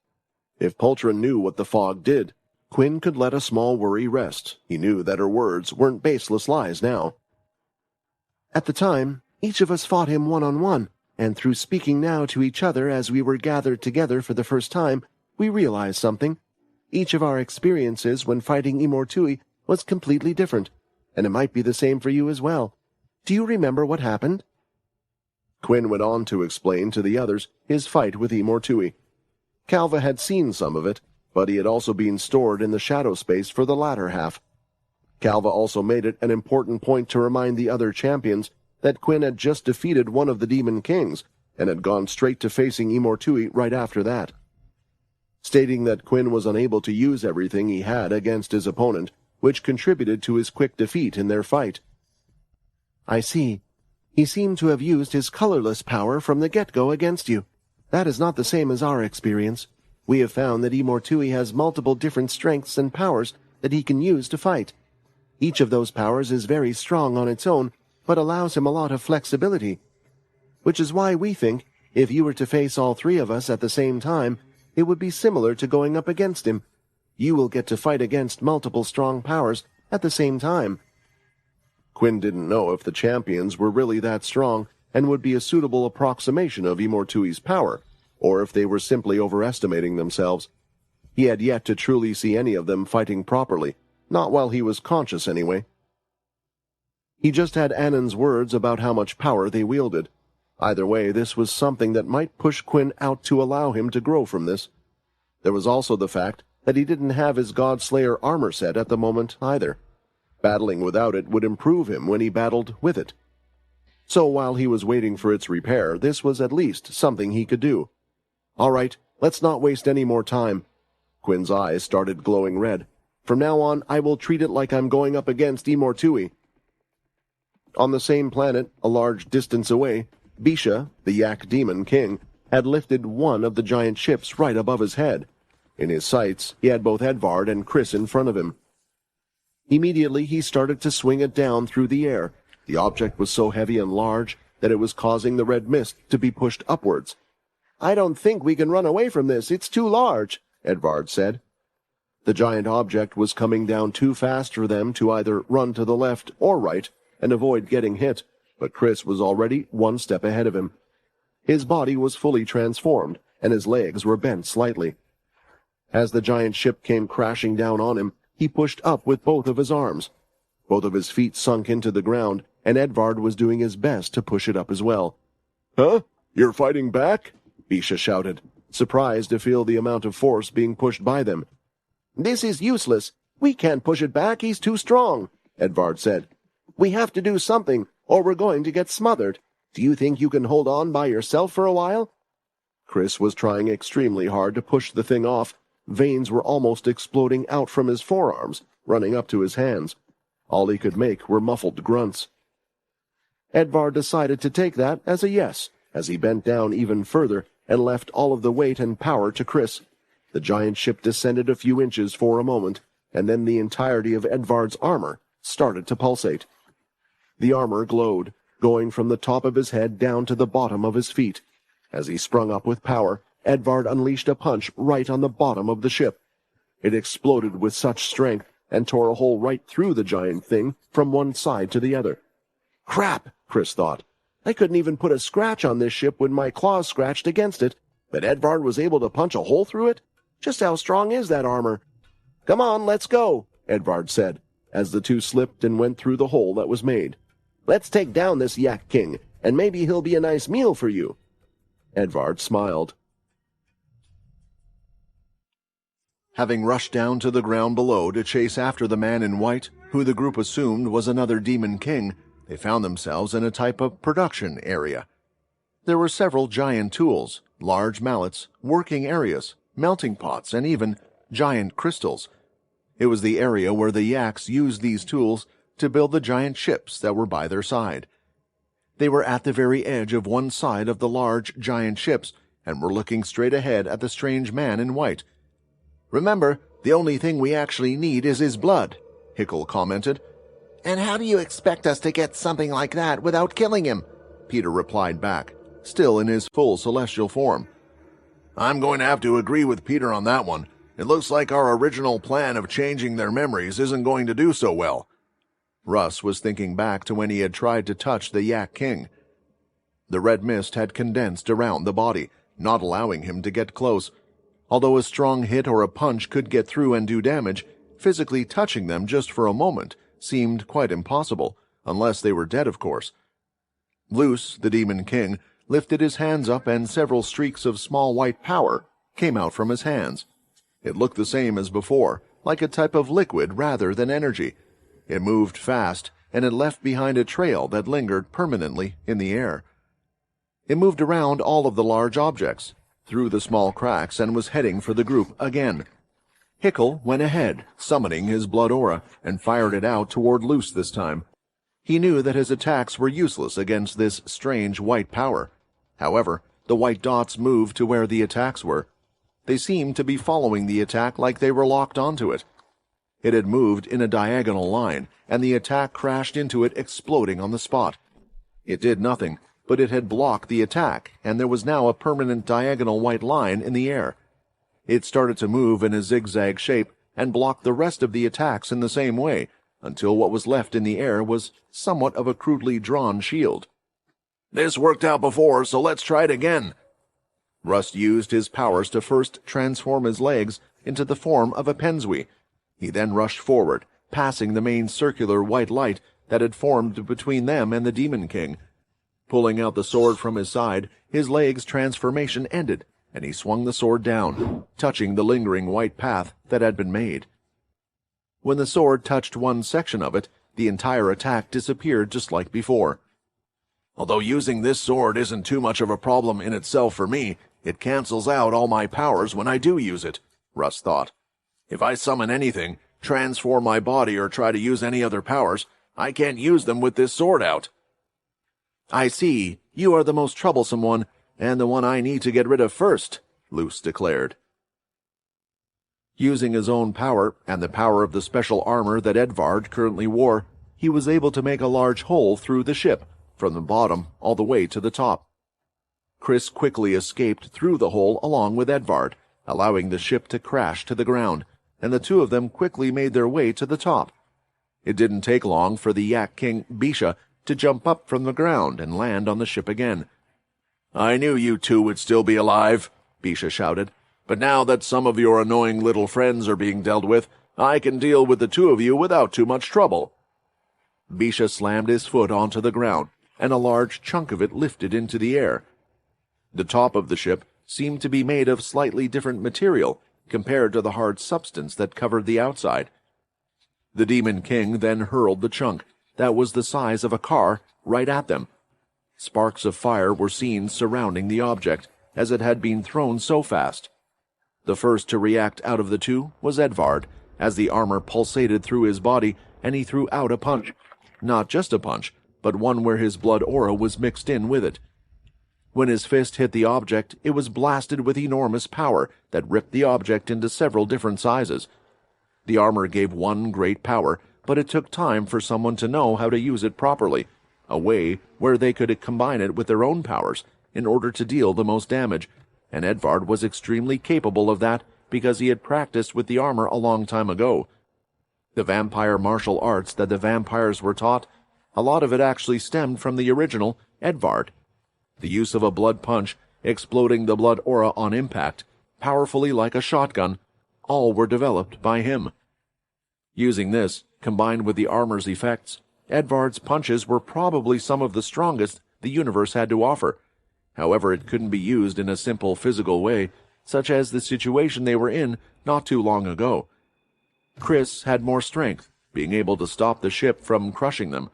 If Pultra knew what the fog did, Quinn could let a small worry rest. He knew that her words weren't baseless lies now. "At the time, each of us fought him one-on-one, and through speaking now to each other as we were gathered together for the first time, we realized something. Each of our experiences when fighting Imortui was completely different, and it might be the same for you as well. Do you remember what happened?" Quinn went on to explain to the others his fight with Imortui. Calva had seen some of it, but he had also been stored in the shadow space for the latter half. Calva also made it an important point to remind the other champions that Quinn had just defeated one of the Demon Kings, and had gone straight to facing Imortui right after that. Stating that Quinn was unable to use everything he had against his opponent, which contributed to his quick defeat in their fight. "I see. He seemed to have used his colorless power from the get-go against you. That is not the same as our experience. We have found that Imortui has multiple different strengths and powers that he can use to fight. Each of those powers is very strong on its own, but allows him a lot of flexibility. Which is why we think, if you were to face all three of us at the same time, it would be similar to going up against him. You will get to fight against multiple strong powers at the same time." Quinn didn't know if the champions were really that strong and would be a suitable approximation of Imortui's power, or if they were simply overestimating themselves. He had yet to truly see any of them fighting properly, not while he was conscious anyway. He just had Annan's words about how much power they wielded. Either way, this was something that might push Quinn out to allow him to grow from this. There was also the fact that he didn't have his God-Slayer armor set at the moment either. Battling without it would improve him when he battled with it. So while he was waiting for its repair, this was at least something he could do. "All right, let's not waste any more time." Quinn's eyes started glowing red. "From now on, I will treat it like I'm going up against Imortui." On the same planet, a large distance away, Bisha, the Yak Demon King, had lifted one of the giant ships right above his head. In his sights, he had both Edvard and Chris in front of him. Immediately, he started to swing it down through the air. The object was so heavy and large that it was causing the red mist to be pushed upwards. "I don't think we can run away from this. It's too large," Edvard said. The giant object was coming down too fast for them to either run to the left or right and avoid getting hit, but Chris was already one step ahead of him. His body was fully transformed, and his legs were bent slightly. As the giant ship came crashing down on him, he pushed up with both of his arms. Both of his feet sunk into the ground, and Edvard was doing his best to push it up as well. "Huh? You're fighting back?" Bisha shouted, surprised to feel the amount of force being pushed by them. "This is useless. We can't push it back. He's too strong," Edvard said. "We have to do something, or we're going to get smothered. Do you think you can hold on by yourself for a while?" Chris was trying extremely hard to push the thing off. Veins were almost exploding out from his forearms, running up to his hands. All he could make were muffled grunts. Edvard decided to take that as a yes, as he bent down even further and left all of the weight and power to Chris. The giant ship descended a few inches for a moment, and then the entirety of Edvard's armor started to pulsate. The armor glowed, going from the top of his head down to the bottom of his feet. As he sprung up with power, Edvard unleashed a punch right on the bottom of the ship. It exploded with such strength and tore a hole right through the giant thing from one side to the other. "Crap," Chris thought. "I couldn't even put a scratch on this ship when my claws scratched against it, but Edvard was able to punch a hole through it? Just how strong is that armor?" "Come on, let's go," Edvard said, as the two slipped and went through the hole that was made. "Let's take down this Yak King, and maybe he'll be a nice meal for you." Edvard smiled. Having rushed down to the ground below to chase after the man in white, who the group assumed was another demon king, they found themselves in a type of production area. There were several giant tools, large mallets, working areas, melting pots, and even giant crystals. It was the area where the Yaks used these tools to build the giant ships that were by their side. They were at the very edge of one side of the large giant ships and were looking straight ahead at the strange man in white. "Remember, the only thing we actually need is his blood," Hickle commented. "And how do you expect us to get something like that without killing him?" Peter replied back, still in his full celestial form. "I'm going to have to agree with Peter on that one. It looks like our original plan of changing their memories isn't going to do so well." Russ was thinking back to when he had tried to touch the Yak King. The red mist had condensed around the body, not allowing him to get close. Although a strong hit or a punch could get through and do damage, physically touching them just for a moment seemed quite impossible, unless they were dead, of course. Luce, the Demon King, lifted his hands up and several streaks of small white power came out from his hands. It looked the same as before, like a type of liquid rather than energy. It moved fast, and it left behind a trail that lingered permanently in the air. It moved around all of the large objects, through the small cracks, and was heading for the group again. Hickle went ahead, summoning his blood aura, and fired it out toward Luce this time. He knew that his attacks were useless against this strange white power. However, the white dots moved to where the attacks were. They seemed to be following the attack like they were locked onto it. It had moved in a diagonal line, and the attack crashed into it, exploding on the spot. It did nothing, but it had blocked the attack, and there was now a permanent diagonal white line in the air. It started to move in a zigzag shape and blocked the rest of the attacks in the same way, until what was left in the air was somewhat of a crudely drawn shield. "This worked out before, so let's try it again." Rust used his powers to first transform his legs into the form of a pensui. He then rushed forward, passing the main circular white light that had formed between them and the Demon King. Pulling out the sword from his side, his leg's transformation ended, and he swung the sword down, touching the lingering white path that had been made. When the sword touched one section of it, the entire attack disappeared just like before. "Although using this sword isn't too much of a problem in itself for me, it cancels out all my powers when I do use it," Russ thought. "If I summon anything, transform my body, or try to use any other powers, I can't use them with this sword out." "I see. You are the most troublesome one, and the one I need to get rid of first," Luce declared. Using his own power, and the power of the special armor that Edvard currently wore, he was able to make a large hole through the ship, from the bottom all the way to the top. Chris quickly escaped through the hole along with Edvard, allowing the ship to crash to the ground, and the two of them quickly made their way to the top. It didn't take long for the Yak King Bisha to jump up from the ground and land on the ship again. "I knew you two would still be alive," Bisha shouted, "but now that some of your annoying little friends are being dealt with, I can deal with the two of you without too much trouble." Bisha slammed his foot onto the ground, and a large chunk of it lifted into the air. The top of the ship seemed to be made of slightly different material compared to the hard substance that covered the outside. The Demon King then hurled the chunk, that was the size of a car right at them. Sparks of fire were seen surrounding the object, as it had been thrown so fast. The first to react out of the two was Edvard, as the armor pulsated through his body and he threw out a punch. Not just a punch, but one where his blood aura was mixed in with it. When his fist hit the object, it was blasted with enormous power that ripped the object into several different sizes. The armor gave one great power, but it took time for someone to know how to use it properly, a way where they could combine it with their own powers in order to deal the most damage, and Edvard was extremely capable of that because he had practiced with the armor a long time ago. The vampire martial arts that the vampires were taught, a lot of it actually stemmed from the original Edvard. The use of a blood punch, exploding the blood aura on impact, powerfully like a shotgun, all were developed by him. Using this, combined with the armor's effects, Edvard's punches were probably some of the strongest the universe had to offer. However, it couldn't be used in a simple physical way, such as the situation they were in not too long ago. Chris had more strength, being able to stop the ship from crushing them.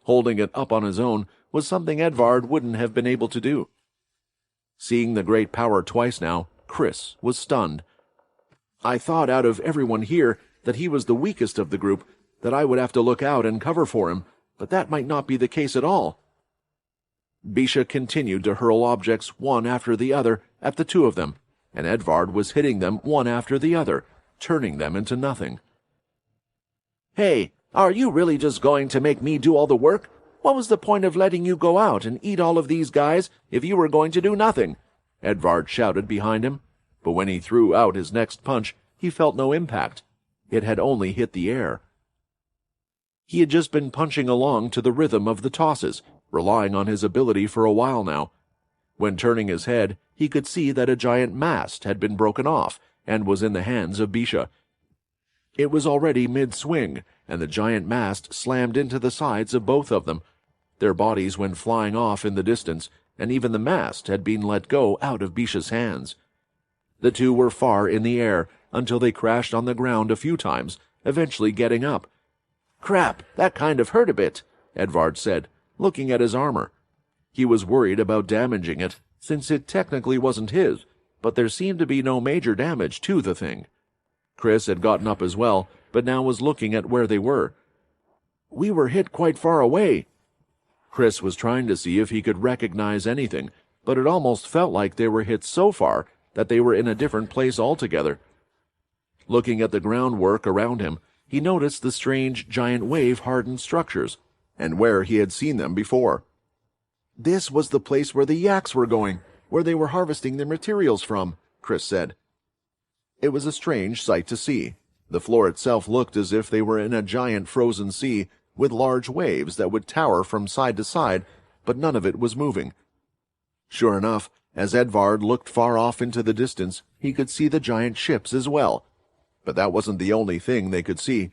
Holding it up on his own was something Edvard wouldn't have been able to do. Seeing the great power twice now, Chris was stunned. I thought out of everyone here that he was the weakest of the group, that I would have to look out and cover for him, but that might not be the case at all. Bisha continued to hurl objects one after the other at the two of them, and Edvard was hitting them one after the other, turning them into nothing. Hey, are you really just going to make me do all the work? What was the point of letting you go out and eat all of these guys if you were going to do nothing? Edvard shouted behind him, but when he threw out his next punch, he felt no impact. It had only hit the air. He had just been punching along to the rhythm of the tosses, relying on his ability for a while now. When turning his head, he could see that a giant mast had been broken off and was in the hands of Bisha. It was already mid-swing, and the giant mast slammed into the sides of both of them. Their bodies went flying off in the distance, and even the mast had been let go out of Bisha's hands. The two were far in the air until they crashed on the ground a few times, eventually getting up. "Crap, that kind of hurt a bit," Edvard said, looking at his armor. He was worried about damaging it, since it technically wasn't his, but there seemed to be no major damage to the thing. Chris had gotten up as well, but now was looking at where they were. "We were hit quite far away." Chris was trying to see if he could recognize anything, but it almost felt like they were hit so far that they were in a different place altogether. Looking at the groundwork around him, he noticed the strange giant wave-hardened structures, and where he had seen them before. "This was the place where the yaks were going, where they were harvesting their materials from," Chris said. It was a strange sight to see. The floor itself looked as if they were in a giant frozen sea, with large waves that would tower from side to side, but none of it was moving. Sure enough, as Edvard looked far off into the distance, he could see the giant ships as well. But that wasn't the only thing they could see.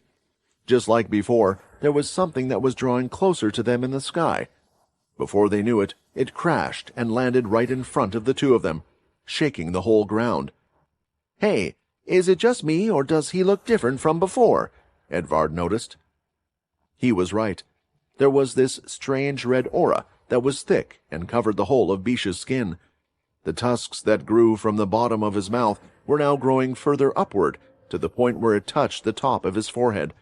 Just like before, there was something that was drawing closer to them in the sky. Before they knew it, it crashed and landed right in front of the two of them, shaking the whole ground. "Hey, is it just me, or does he look different from before?" Edvard noticed. He was right. There was this strange red aura that was thick and covered the whole of Bisha's skin. The tusks that grew from the bottom of his mouth were now growing further upward, to the point where it touched the top of his forehead.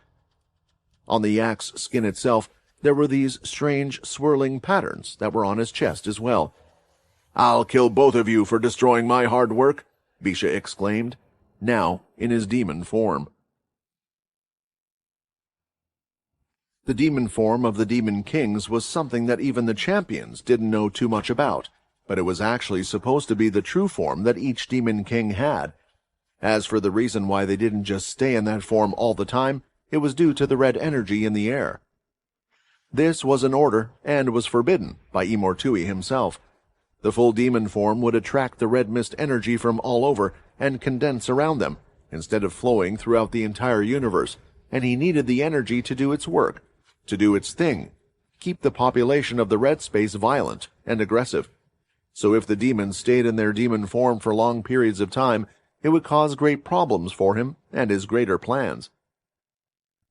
On the yak's skin itself, there were these strange swirling patterns that were on his chest as well. "I'll kill both of you for destroying my hard work," Bisha exclaimed, now in his demon form. The demon form of the Demon Kings was something that even the champions didn't know too much about, but it was actually supposed to be the true form that each Demon King had. As for the reason why they didn't just stay in that form all the time, it was due to the red energy in the air. This was an order, and was forbidden by Imortui himself. The full demon form would attract the red mist energy from all over and condense around them, instead of flowing throughout the entire universe, and he needed the energy to do its work, to do its thing, keep the population of the red space violent and aggressive. So if the demons stayed in their demon form for long periods of time, it would cause great problems for him and his greater plans.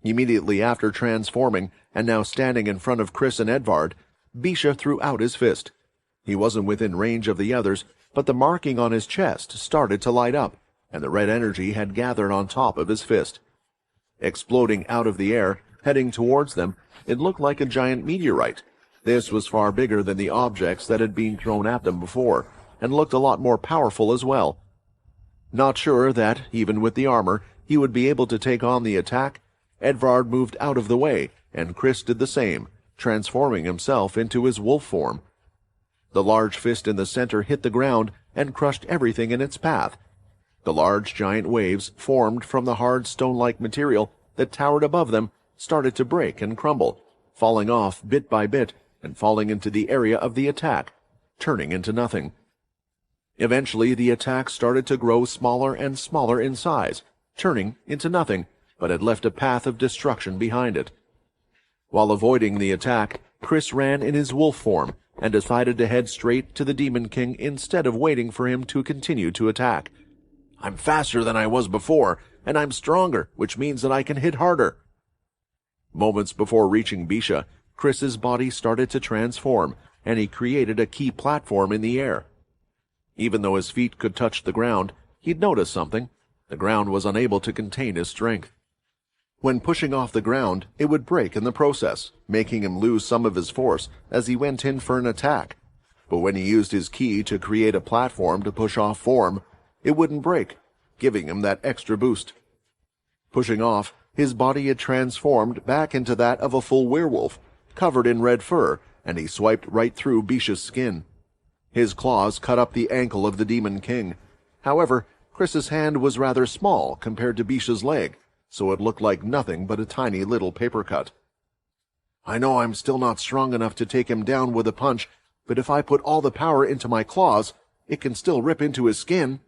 Immediately after transforming, and now standing in front of Chris and Edvard, Bisha threw out his fist. He wasn't within range of the others, but the marking on his chest started to light up, and the red energy had gathered on top of his fist. Exploding out of the air, heading towards them, it looked like a giant meteorite. This was far bigger than the objects that had been thrown at them before, and looked a lot more powerful as well. Not sure that, even with the armor, he would be able to take on the attack, Edvard moved out of the way, and Chris did the same, transforming himself into his wolf form. The large fist in the center hit the ground and crushed everything in its path. The large giant waves formed from the hard stone-like material that towered above them started to break and crumble, falling off bit by bit and falling into the area of the attack, turning into nothing. Eventually, the attack started to grow smaller and smaller in size, turning into nothing, but had left a path of destruction behind it. While avoiding the attack, Chris ran in his wolf form and decided to head straight to the Demon King instead of waiting for him to continue to attack. "I'm faster than I was before, and I'm stronger, which means that I can hit harder." Moments before reaching Bisha, Chris's body started to transform, and he created a key platform in the air. Even though his feet could touch the ground, he'd noticed something. The ground was unable to contain his strength. When pushing off the ground, it would break in the process, making him lose some of his force as he went in for an attack. But when he used his key to create a platform to push off form, it wouldn't break, giving him that extra boost. Pushing off, his body had transformed back into that of a full werewolf, covered in red fur, and he swiped right through Bisha's skin. His claws cut up the ankle of the Demon King. However, Chris's hand was rather small compared to Bisha's leg, so it looked like nothing but a tiny little paper cut. "I know I'm still not strong enough to take him down with a punch, but if I put all the power into my claws, it can still rip into his skin."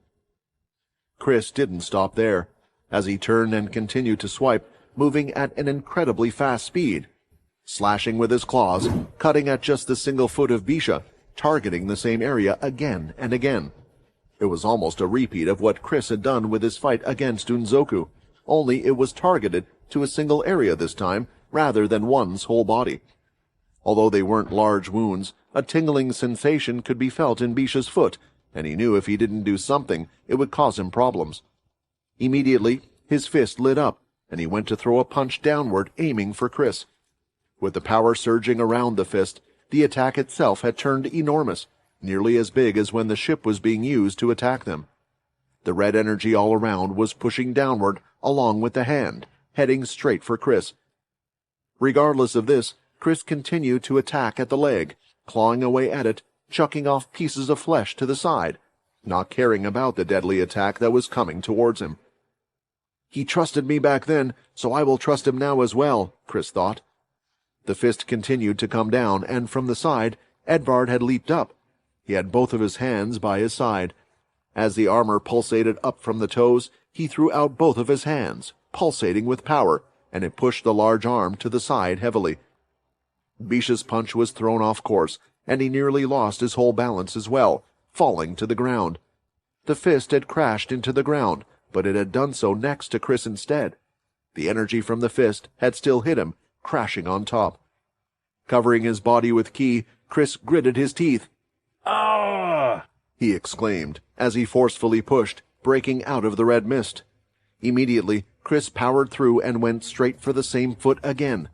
Chris didn't stop there, as he turned and continued to swipe, moving at an incredibly fast speed, slashing with his claws, cutting at just the single foot of Bisha, targeting the same area again and again. It was almost a repeat of what Chris had done with his fight against Unzoku, only it was targeted to a single area this time, rather than one's whole body. Although they weren't large wounds, a tingling sensation could be felt in Bisha's foot, and he knew if he didn't do something, it would cause him problems. Immediately, his fist lit up, and he went to throw a punch downward, aiming for Chris. With the power surging around the fist, the attack itself had turned enormous, nearly as big as when the ship was being used to attack them. The red energy all around was pushing downward along with the hand, heading straight for Chris. Regardless of this, Chris continued to attack at the leg, clawing away at it, chucking off pieces of flesh to the side, not caring about the deadly attack that was coming towards him. "He trusted me back then, so I will trust him now as well," Chris thought. The fist continued to come down, and from the side, Edvard had leaped up. He had both of his hands by his side. As the armor pulsated up from the toes, he threw out both of his hands, pulsating with power, and it pushed the large arm to the side heavily. Bisha's punch was thrown off course, and he nearly lost his whole balance as well, falling to the ground. The fist had crashed into the ground, but it had done so next to Chris instead. The energy from the fist had still hit him, crashing on top. Covering his body with ki, Chris gritted his teeth. "Ah!" he exclaimed, as he forcefully pushed, breaking out of the red mist. Immediately, Chris powered through and went straight for the same foot again.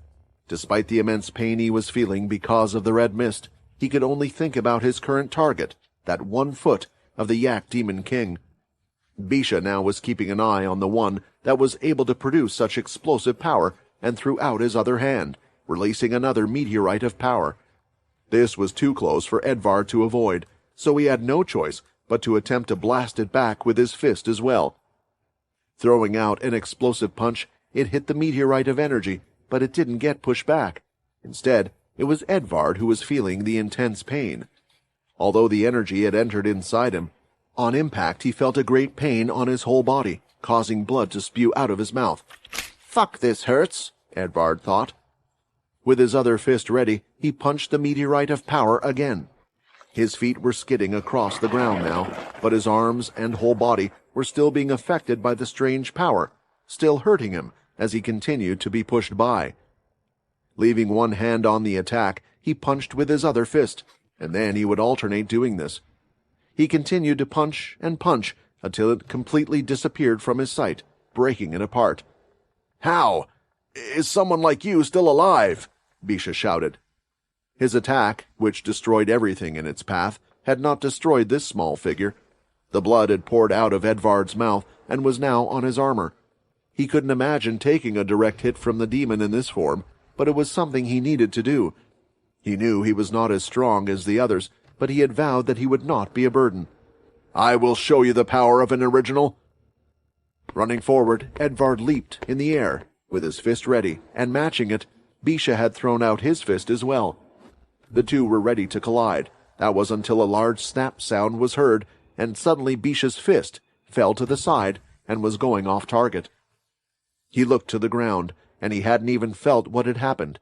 Despite the immense pain he was feeling because of the red mist, he could only think about his current target, that 1 foot of the Yak Demon King. Bisha now was keeping an eye on the one that was able to produce such explosive power, and threw out his other hand, releasing another meteorite of power. This was too close for Edvard to avoid, so he had no choice but to attempt to blast it back with his fist as well. Throwing out an explosive punch, it hit the meteorite of energy, but it didn't get pushed back. Instead, it was Edvard who was feeling the intense pain. Although the energy had entered inside him, on impact he felt a great pain on his whole body, causing blood to spew out of his mouth. "Fuck, this hurts," Edvard thought. With his other fist ready, he punched the meteorite of power again. His feet were skidding across the ground now, but his arms and whole body were still being affected by the strange power, still hurting him, as he continued to be pushed by. Leaving one hand on the attack, he punched with his other fist, and then he would alternate doing this. He continued to punch and punch until it completely disappeared from his sight, breaking it apart. "How? Is someone like you still alive?" Bisha shouted. His attack, which destroyed everything in its path, had not destroyed this small figure. The blood had poured out of Edvard's mouth and was now on his armor. He couldn't imagine taking a direct hit from the demon in this form, but it was something he needed to do. He knew he was not as strong as the others, but he had vowed that he would not be a burden. "I will show you the power of an original." Running forward, Edvard leaped in the air, with his fist ready, and matching it, Bisha had thrown out his fist as well. The two were ready to collide. That was until a large snap sound was heard, and suddenly Bisha's fist fell to the side and was going off target. He looked to the ground, and he hadn't even felt what had happened.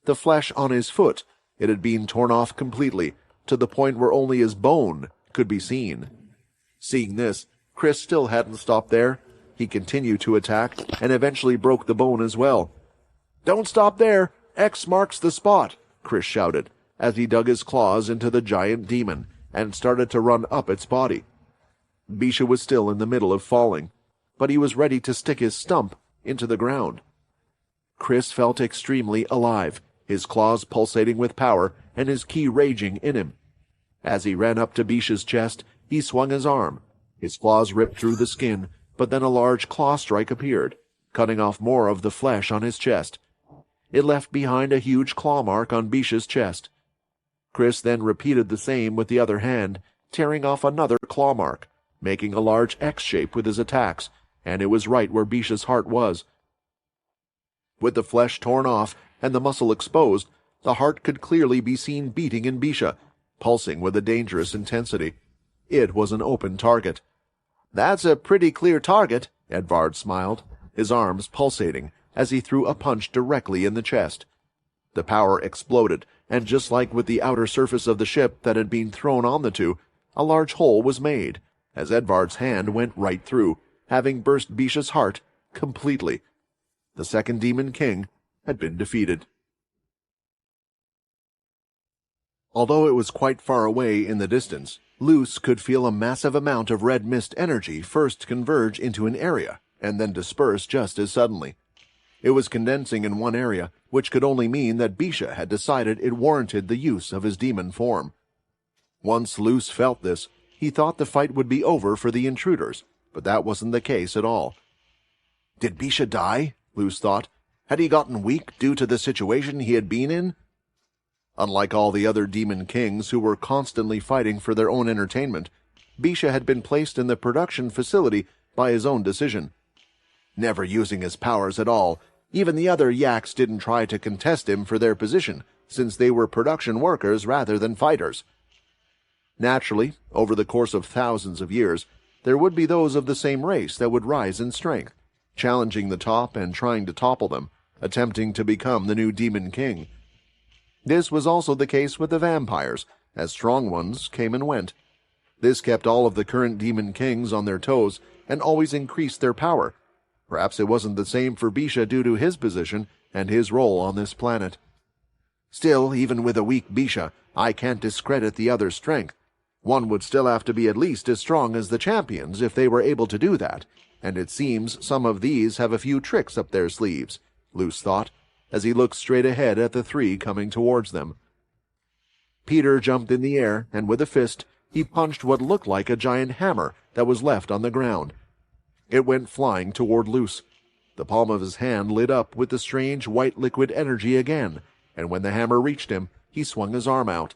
The flesh on his foot, it had been torn off completely, to the point where only his bone could be seen. Seeing this, Chris still hadn't stopped there. He continued to attack, and eventually broke the bone as well. "Don't stop there! X marks the spot!" Chris shouted, as he dug his claws into the giant demon, and started to run up its body. Bisha was still in the middle of falling, but he was ready to stick his stump into the ground. Chris felt extremely alive, his claws pulsating with power, and his ki raging in him. As he ran up to Bisha's chest, he swung his arm. His claws ripped through the skin, but then a large claw strike appeared, cutting off more of the flesh on his chest. It left behind a huge claw mark on Bisha's chest. Chris then repeated the same with the other hand, tearing off another claw mark, making a large X shape with his attacks, and it was right where Bisha's heart was. With the flesh torn off and the muscle exposed, the heart could clearly be seen beating in Bisha, pulsing with a dangerous intensity. It was an open target. "That's a pretty clear target," Edvard smiled, his arms pulsating as he threw a punch directly in the chest. The power exploded, and just like with the outer surface of the ship that had been thrown on the two, a large hole was made, as Edvard's hand went right through, having burst Bisha's heart completely. The second Demon King had been defeated. Although it was quite far away in the distance, Luce could feel a massive amount of red mist energy first converge into an area, and then disperse just as suddenly. It was condensing in one area, which could only mean that Bisha had decided it warranted the use of his demon form. Once Luce felt this, he thought the fight would be over for the intruders, but that wasn't the case at all. Did Bisha die? Luce thought. Had he gotten weak due to the situation he had been in? Unlike all the other demon kings who were constantly fighting for their own entertainment, Bisha had been placed in the production facility by his own decision. Never using his powers at all, even the other yaks didn't try to contest him for their position, since they were production workers rather than fighters. Naturally, over the course of thousands of years, there would be those of the same race that would rise in strength, challenging the top and trying to topple them, attempting to become the new demon king. This was also the case with the vampires, as strong ones came and went. This kept all of the current demon kings on their toes and always increased their power. Perhaps it wasn't the same for Bisha due to his position and his role on this planet. Still, even with a weak Bisha, I can't discredit the other's strength. One would still have to be at least as strong as the champions if they were able to do that, and it seems some of these have a few tricks up their sleeves, Luce thought, as he looked straight ahead at the three coming towards them. Peter jumped in the air, and with a fist, he punched what looked like a giant hammer that was left on the ground. It went flying toward Luce. The palm of his hand lit up with the strange white liquid energy again, and when the hammer reached him, he swung his arm out.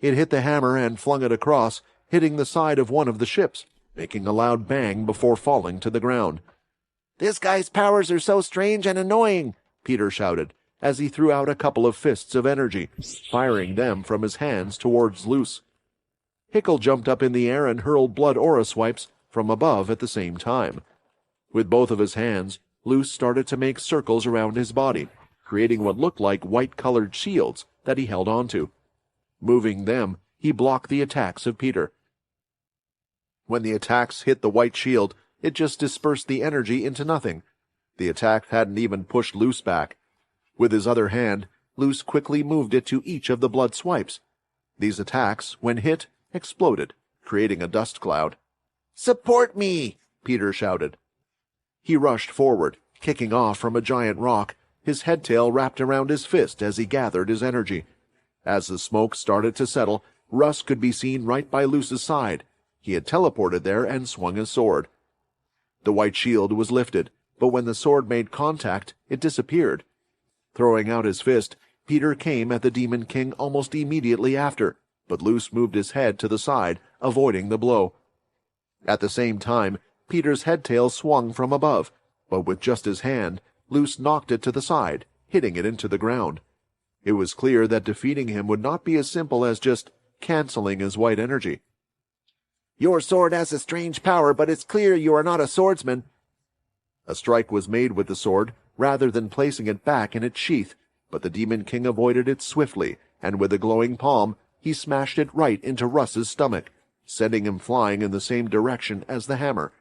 It hit the hammer and flung it across, hitting the side of one of the ships, making a loud bang before falling to the ground. "This guy's powers are so strange and annoying," Peter shouted, as he threw out a couple of fists of energy, firing them from his hands towards Luce. Hickle jumped up in the air and hurled blood aura swipes from above at the same time. With both of his hands, Luce started to make circles around his body, creating what looked like white-colored shields that he held onto. Moving them, he blocked the attacks of Peter. When the attacks hit the white shield, it just dispersed the energy into nothing. The attack hadn't even pushed Luce back. With his other hand, Luce quickly moved it to each of the blood swipes. These attacks, when hit, exploded, creating a dust cloud. "Support me!" Peter shouted. He rushed forward, kicking off from a giant rock, his headtail wrapped around his fist as he gathered his energy. As the smoke started to settle, Russ could be seen right by Luce's side. He had teleported there and swung his sword. The white shield was lifted, but when the sword made contact, it disappeared. Throwing out his fist, Peter came at the Demon King almost immediately after, but Luce moved his head to the side, avoiding the blow. At the same time, Peter's headtail swung from above, but with just his hand, Luce knocked it to the side, hitting it into the ground. It was clear that defeating him would not be as simple as just canceling his white energy. "Your sword has a strange power, but it's clear you are not a swordsman." A strike was made with the sword, rather than placing it back in its sheath, but the Demon King avoided it swiftly, and with a glowing palm, he smashed it right into Russ's stomach, sending him flying in the same direction as the hammer.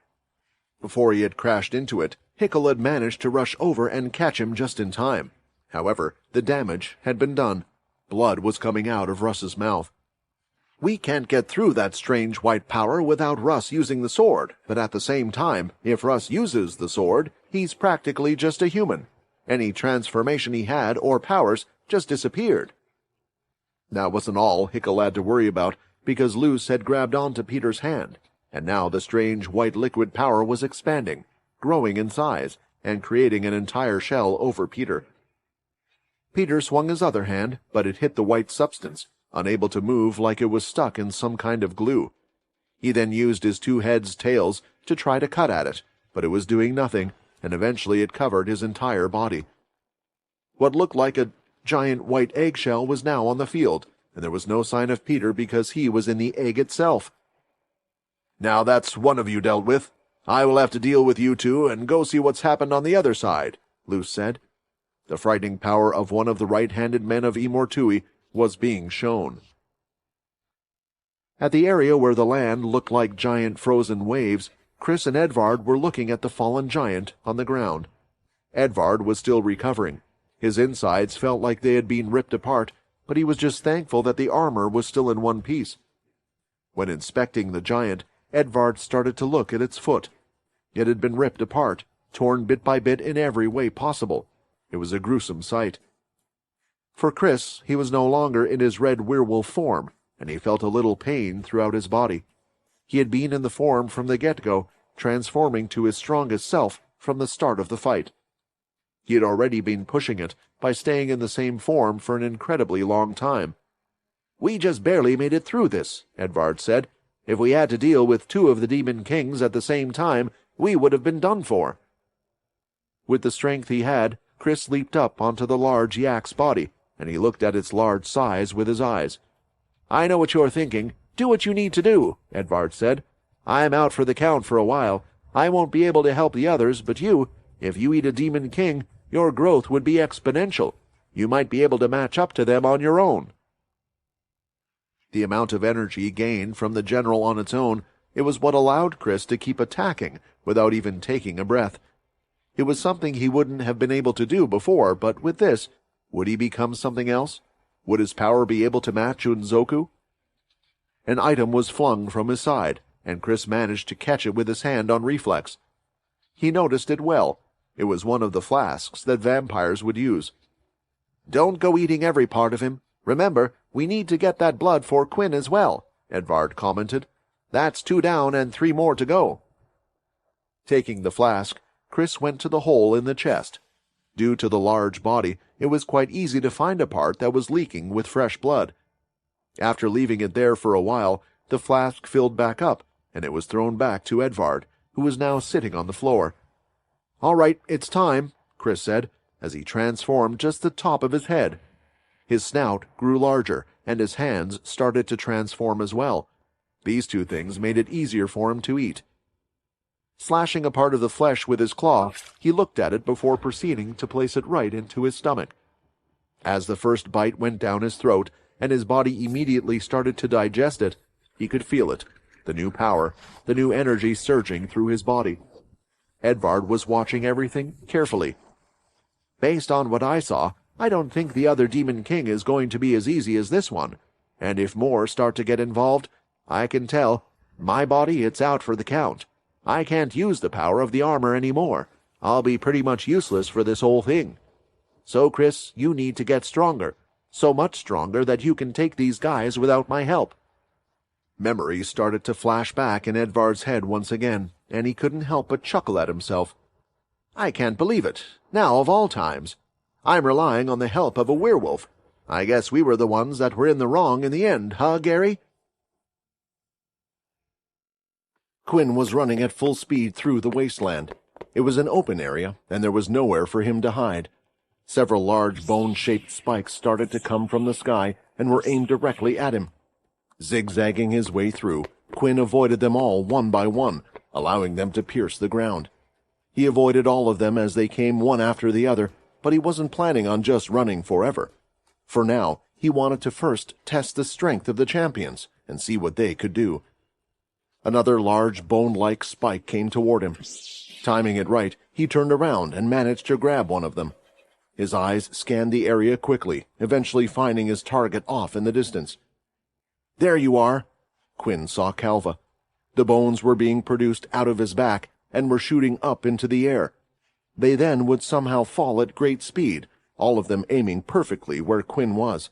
Before he had crashed into it, Hickle had managed to rush over and catch him just in time. However, the damage had been done. Blood was coming out of Russ's mouth. "We can't get through that strange white power without Russ using the sword, but at the same time, if Russ uses the sword, he's practically just a human. Any transformation he had or powers just disappeared." That wasn't all Hickle had to worry about, because Luce had grabbed onto Peter's hand, and now the strange white liquid power was expanding, growing in size, and creating an entire shell over Peter. Peter swung his other hand, but it hit the white substance, unable to move like it was stuck in some kind of glue. He then used his two heads' tails to try to cut at it, but it was doing nothing, and eventually it covered his entire body. What looked like a giant white eggshell was now on the field, and there was no sign of Peter because he was in the egg itself. "Now that's one of you dealt with. I will have to deal with you two and go see what's happened on the other side," Luce said. The frightening power of one of the right-handed men of Imortui was being shown. At the area where the land looked like giant frozen waves, Chris and Edvard were looking at the fallen giant on the ground. Edvard was still recovering. His insides felt like they had been ripped apart, but he was just thankful that the armor was still in one piece. When inspecting the giant, Edvard started to look at its foot. It had been ripped apart, torn bit by bit in every way possible. It was a gruesome sight. For Chris, he was no longer in his red werewolf form, and he felt a little pain throughout his body. He had been in the form from the get-go, transforming to his strongest self from the start of the fight. He had already been pushing it by staying in the same form for an incredibly long time. "We just barely made it through this," Edvard said. "If we had to deal with two of the Demon Kings at the same time, we would have been done for." With the strength he had, Chris leaped up onto the large yak's body, and he looked at its large size with his eyes. "I know what you're thinking. Do what you need to do," Edvard said. "I'm out for the count for a while. I won't be able to help the others, but if you eat a Demon King, your growth would be exponential. You might be able to match up to them on your own." The amount of energy gained from the general on its own, it was what allowed Chris to keep attacking without even taking a breath. It was something he wouldn't have been able to do before, but with this, would he become something else? Would his power be able to match Unzoku? An item was flung from his side, and Chris managed to catch it with his hand on reflex. He noticed it well. It was one of the flasks that vampires would use. "Don't go eating every part of him. Remember, we need to get that blood for Quinn as well," Edvard commented. "That's 2 down and 3 more to go." Taking the flask, Chris went to the hole in the chest. Due to the large body, it was quite easy to find a part that was leaking with fresh blood. After leaving it there for a while, the flask filled back up, and it was thrown back to Edvard, who was now sitting on the floor. "All right, it's time," Chris said, as he transformed just the top of his head. His snout grew larger, and his hands started to transform as well. These two things made it easier for him to eat. Slashing a part of the flesh with his claw, he looked at it before proceeding to place it right into his stomach. As the first bite went down his throat, and his body immediately started to digest it, he could feel it, the new power, the new energy surging through his body. Edvard was watching everything carefully. "Based on what I saw, I don't think the other Demon King is going to be as easy as this one. And if more start to get involved, I can tell, my body, it's out for the count. I can't use the power of the armor anymore. I'll be pretty much useless for this whole thing. So, Chris, you need to get stronger. So much stronger that you can take these guys without my help." Memories started to flash back in Edvard's head once again, and he couldn't help but chuckle at himself. "I can't believe it. Now of all times. I'm relying on the help of a werewolf. I guess we were the ones that were in the wrong in the end, huh, Gary?" Quinn was running at full speed through the wasteland. It was an open area, and there was nowhere for him to hide. Several large bone-shaped spikes started to come from the sky and were aimed directly at him. Zigzagging his way through, Quinn avoided them all one by one, allowing them to pierce the ground. He avoided all of them as they came one after the other, but he wasn't planning on just running forever. For now, he wanted to first test the strength of the champions and see what they could do. Another large bone-like spike came toward him. Timing it right, he turned around and managed to grab one of them. His eyes scanned the area quickly, eventually finding his target off in the distance. "There you are!" Quinn saw Calva. The bones were being produced out of his back and were shooting up into the air. They then would somehow fall at great speed, all of them aiming perfectly where Quinn was.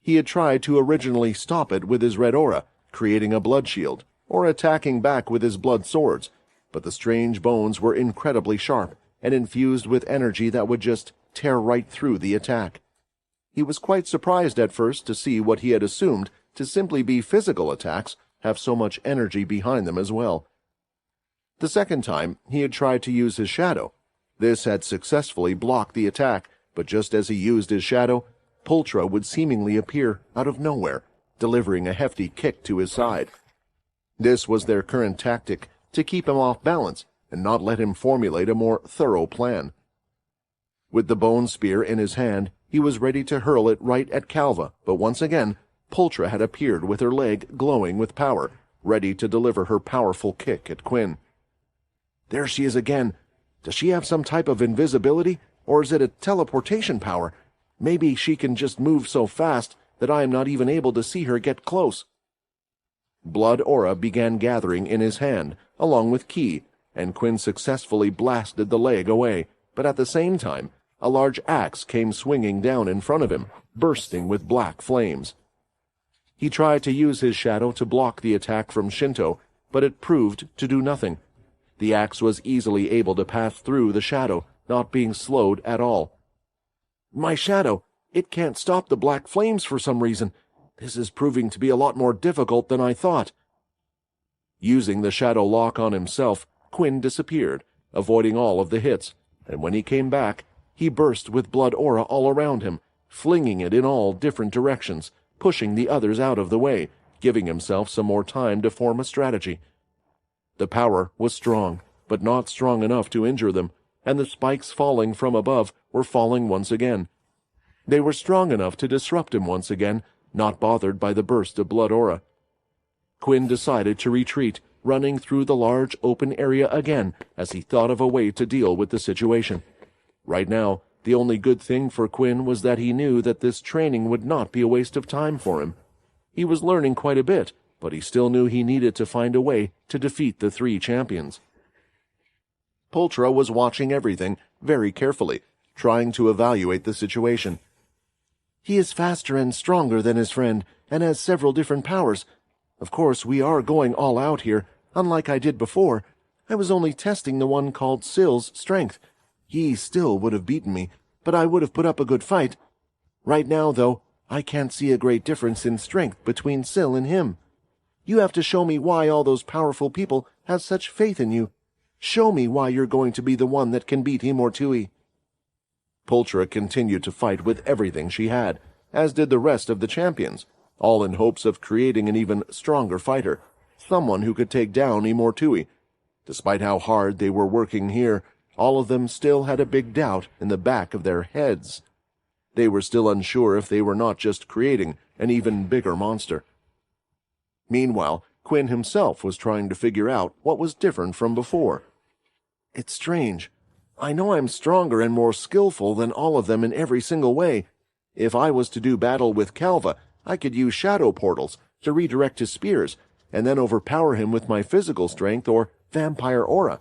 He had tried to originally stop it with his red aura, creating a blood shield, or attacking back with his blood swords, but the strange bones were incredibly sharp and infused with energy that would just tear right through the attack. He was quite surprised at first to see what he had assumed to simply be physical attacks have so much energy behind them as well. The second time, he had tried to use his shadow. This had successfully blocked the attack, but just as he used his shadow, Pultra would seemingly appear out of nowhere, delivering a hefty kick to his side. This was their current tactic, to keep him off balance and not let him formulate a more thorough plan. With the bone spear in his hand, he was ready to hurl it right at Calva, but once again, Pultra had appeared with her leg glowing with power, ready to deliver her powerful kick at Quinn. "There she is again. Does she have some type of invisibility, or is it a teleportation power? Maybe she can just move so fast that I am not even able to see her get close." Blood aura began gathering in his hand, along with ki, and Quinn successfully blasted the leg away, but at the same time, a large axe came swinging down in front of him, bursting with black flames. He tried to use his shadow to block the attack from Shinto, but it proved to do nothing. The axe was easily able to pass through the shadow, not being slowed at all. "My shadow! It can't stop the black flames for some reason. This is proving to be a lot more difficult than I thought." Using the shadow lock on himself, Quinn disappeared, avoiding all of the hits, and when he came back, he burst with blood aura all around him, flinging it in all different directions, pushing the others out of the way, giving himself some more time to form a strategy. The power was strong, but not strong enough to injure them, and the spikes falling from above were falling once again. They were strong enough to disrupt him once again, not bothered by the burst of blood aura. Quinn decided to retreat, running through the large open area again as he thought of a way to deal with the situation. Right now, the only good thing for Quinn was that he knew that this training would not be a waste of time for him. He was learning quite a bit, but he still knew he needed to find a way to defeat the three champions. Pultra was watching everything very carefully, trying to evaluate the situation. "He is faster and stronger than his friend, and has several different powers. Of course, we are going all out here, unlike I did before. I was only testing the one called Sill's strength. He still would have beaten me, but I would have put up a good fight. Right now, though, I can't see a great difference in strength between Sill and him. You have to show me why all those powerful people have such faith in you. Show me why you're going to be the one that can beat him or Tui." Pultra continued to fight with everything she had, as did the rest of the champions, all in hopes of creating an even stronger fighter, someone who could take down Imortui. Despite how hard they were working here, all of them still had a big doubt in the back of their heads. They were still unsure if they were not just creating an even bigger monster. Meanwhile, Quinn himself was trying to figure out what was different from before. It's strange. I know I'm stronger and more skillful than all of them in every single way. If I was to do battle with Calva, I could use shadow portals to redirect his spears, and then overpower him with my physical strength or vampire aura.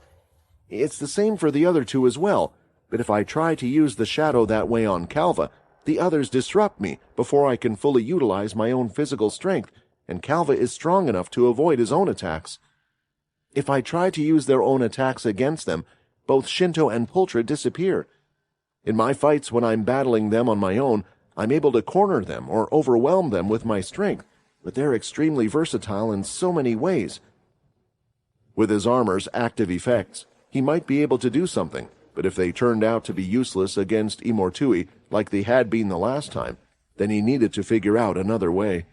It's the same for the other two as well, but if I try to use the shadow that way on Calva, the others disrupt me before I can fully utilize my own physical strength, and Calva is strong enough to avoid his own attacks. If I try to use their own attacks against them, both Shinto and Pultra disappear. In my fights when I'm battling them on my own, I'm able to corner them or overwhelm them with my strength, but they're extremely versatile in so many ways. With his armor's active effects, he might be able to do something, but if they turned out to be useless against Imortui like they had been the last time, then he needed to figure out another way.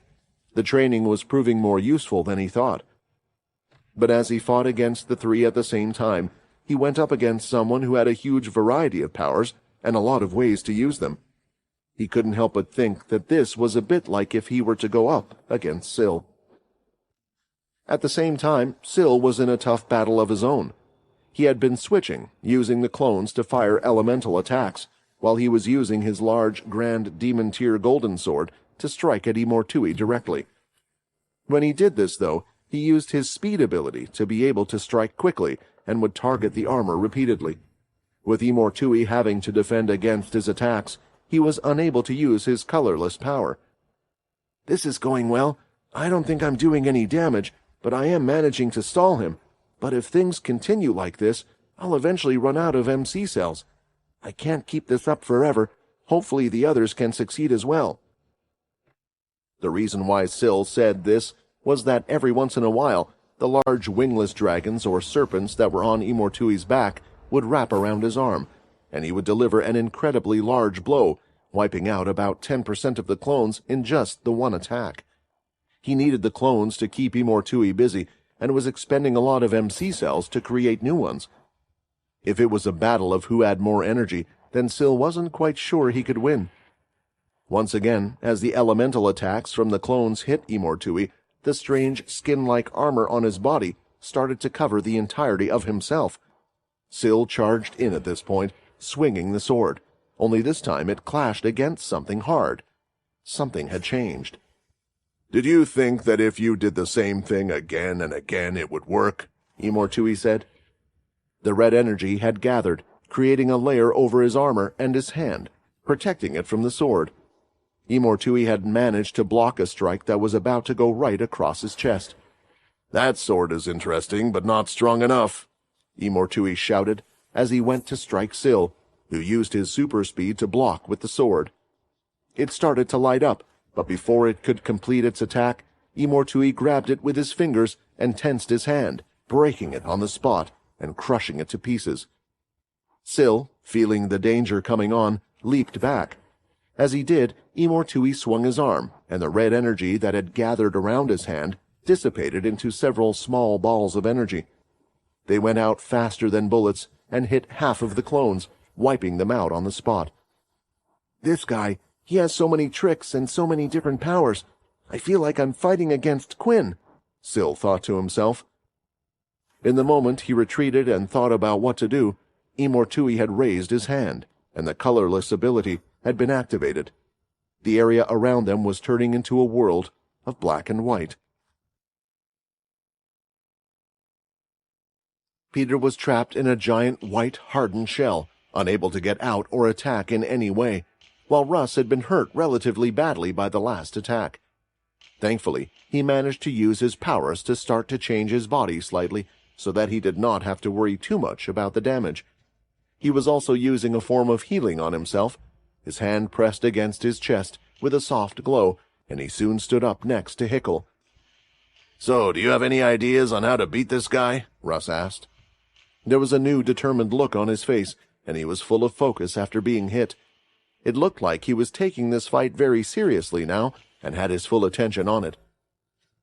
The training was proving more useful than he thought. But as he fought against the three at the same time, he went up against someone who had a huge variety of powers and a lot of ways to use them. He couldn't help but think that this was a bit like if he were to go up against Syl. At the same time, Syl was in a tough battle of his own. He had been switching, using the clones to fire elemental attacks, while he was using his large Grand Demon Tier Golden Sword to strike at Imortui directly. When he did this, though, he used his speed ability to be able to strike quickly and would target the armor repeatedly. With Imortui having to defend against his attacks, he was unable to use his colorless power. This is going well. I don't think I'm doing any damage, but I am managing to stall him. But if things continue like this, I'll eventually run out of MC cells. I can't keep this up forever. Hopefully the others can succeed as well. The reason why Syl said this was that every once in a while, the large wingless dragons or serpents that were on Imortui's back would wrap around his arm, and he would deliver an incredibly large blow, wiping out about 10% of the clones in just the one attack. He needed the clones to keep Imortui busy, and was expending a lot of MC cells to create new ones. If it was a battle of who had more energy, then Syl wasn't quite sure he could win. Once again, as the elemental attacks from the clones hit Imortui, the strange skin-like armor on his body started to cover the entirety of himself. Syl charged in at this point, swinging the sword, only this time it clashed against something hard. Something had changed. Did you think that if you did the same thing again and again it would work? Imortui said. The red energy had gathered, creating a layer over his armor and his hand, protecting it from the sword. Imortui had managed to block a strike that was about to go right across his chest. That sword is interesting, but not strong enough, Imortui shouted as he went to strike Syl, who used his super speed to block with the sword. It started to light up, but before it could complete its attack, Imortui grabbed it with his fingers and tensed his hand, breaking it on the spot and crushing it to pieces. Syl, feeling the danger coming on, leaped back. As he did, Imortui swung his arm, and the red energy that had gathered around his hand dissipated into several small balls of energy. They went out faster than bullets and hit half of the clones, wiping them out on the spot. This guy, he has so many tricks and so many different powers. I feel like I'm fighting against Quinn, Syl thought to himself. In the moment he retreated and thought about what to do, Imortui had raised his hand, and the colorless ability had been activated. The area around them was turning into a world of black and white. Peter was trapped in a giant white hardened shell, unable to get out or attack in any way, while Russ had been hurt relatively badly by the last attack. Thankfully, he managed to use his powers to start to change his body slightly so that he did not have to worry too much about the damage. He was also using a form of healing on himself. His hand pressed against his chest with a soft glow, and he soon stood up next to Hickle. So, do you have any ideas on how to beat this guy? Russ asked. There was a new determined look on his face, and he was full of focus after being hit. It looked like he was taking this fight very seriously now, and had his full attention on it.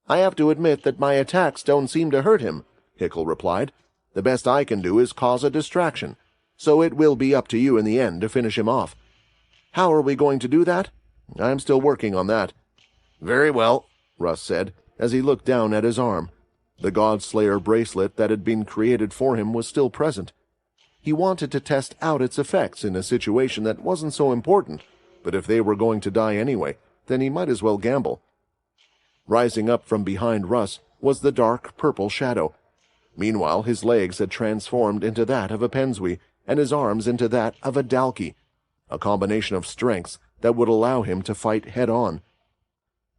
I have to admit that my attacks don't seem to hurt him, Hickle replied. The best I can do is cause a distraction, so it will be up to you in the end to finish him off. How are we going to do that? I'm still working on that. Very well, Russ said, as he looked down at his arm. The Godslayer bracelet that had been created for him was still present. He wanted to test out its effects in a situation that wasn't so important, but if they were going to die anyway, then he might as well gamble. Rising up from behind Russ was the dark purple shadow. Meanwhile, his legs had transformed into that of a Pensui, and his arms into that of a Dalki, a combination of strengths that would allow him to fight head-on.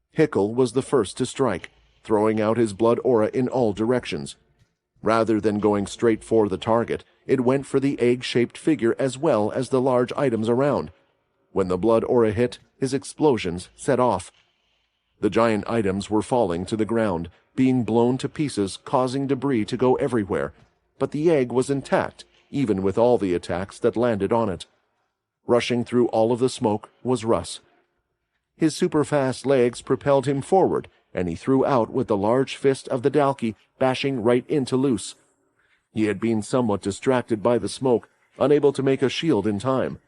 Hickle was the first to strike, throwing out his blood aura in all directions. Rather than going straight for the target, it went for the egg-shaped figure as well as the large items around. When the blood aura hit, his explosions set off. The giant items were falling to the ground, being blown to pieces, causing debris to go everywhere, but the egg was intact, even with all the attacks that landed on it. Rushing through all of the smoke was Russ. His super-fast legs propelled him forward, and he threw out with the large fist of the Dalki, bashing right into Luce. He had been somewhat distracted by the smoke, unable to make a shield in time.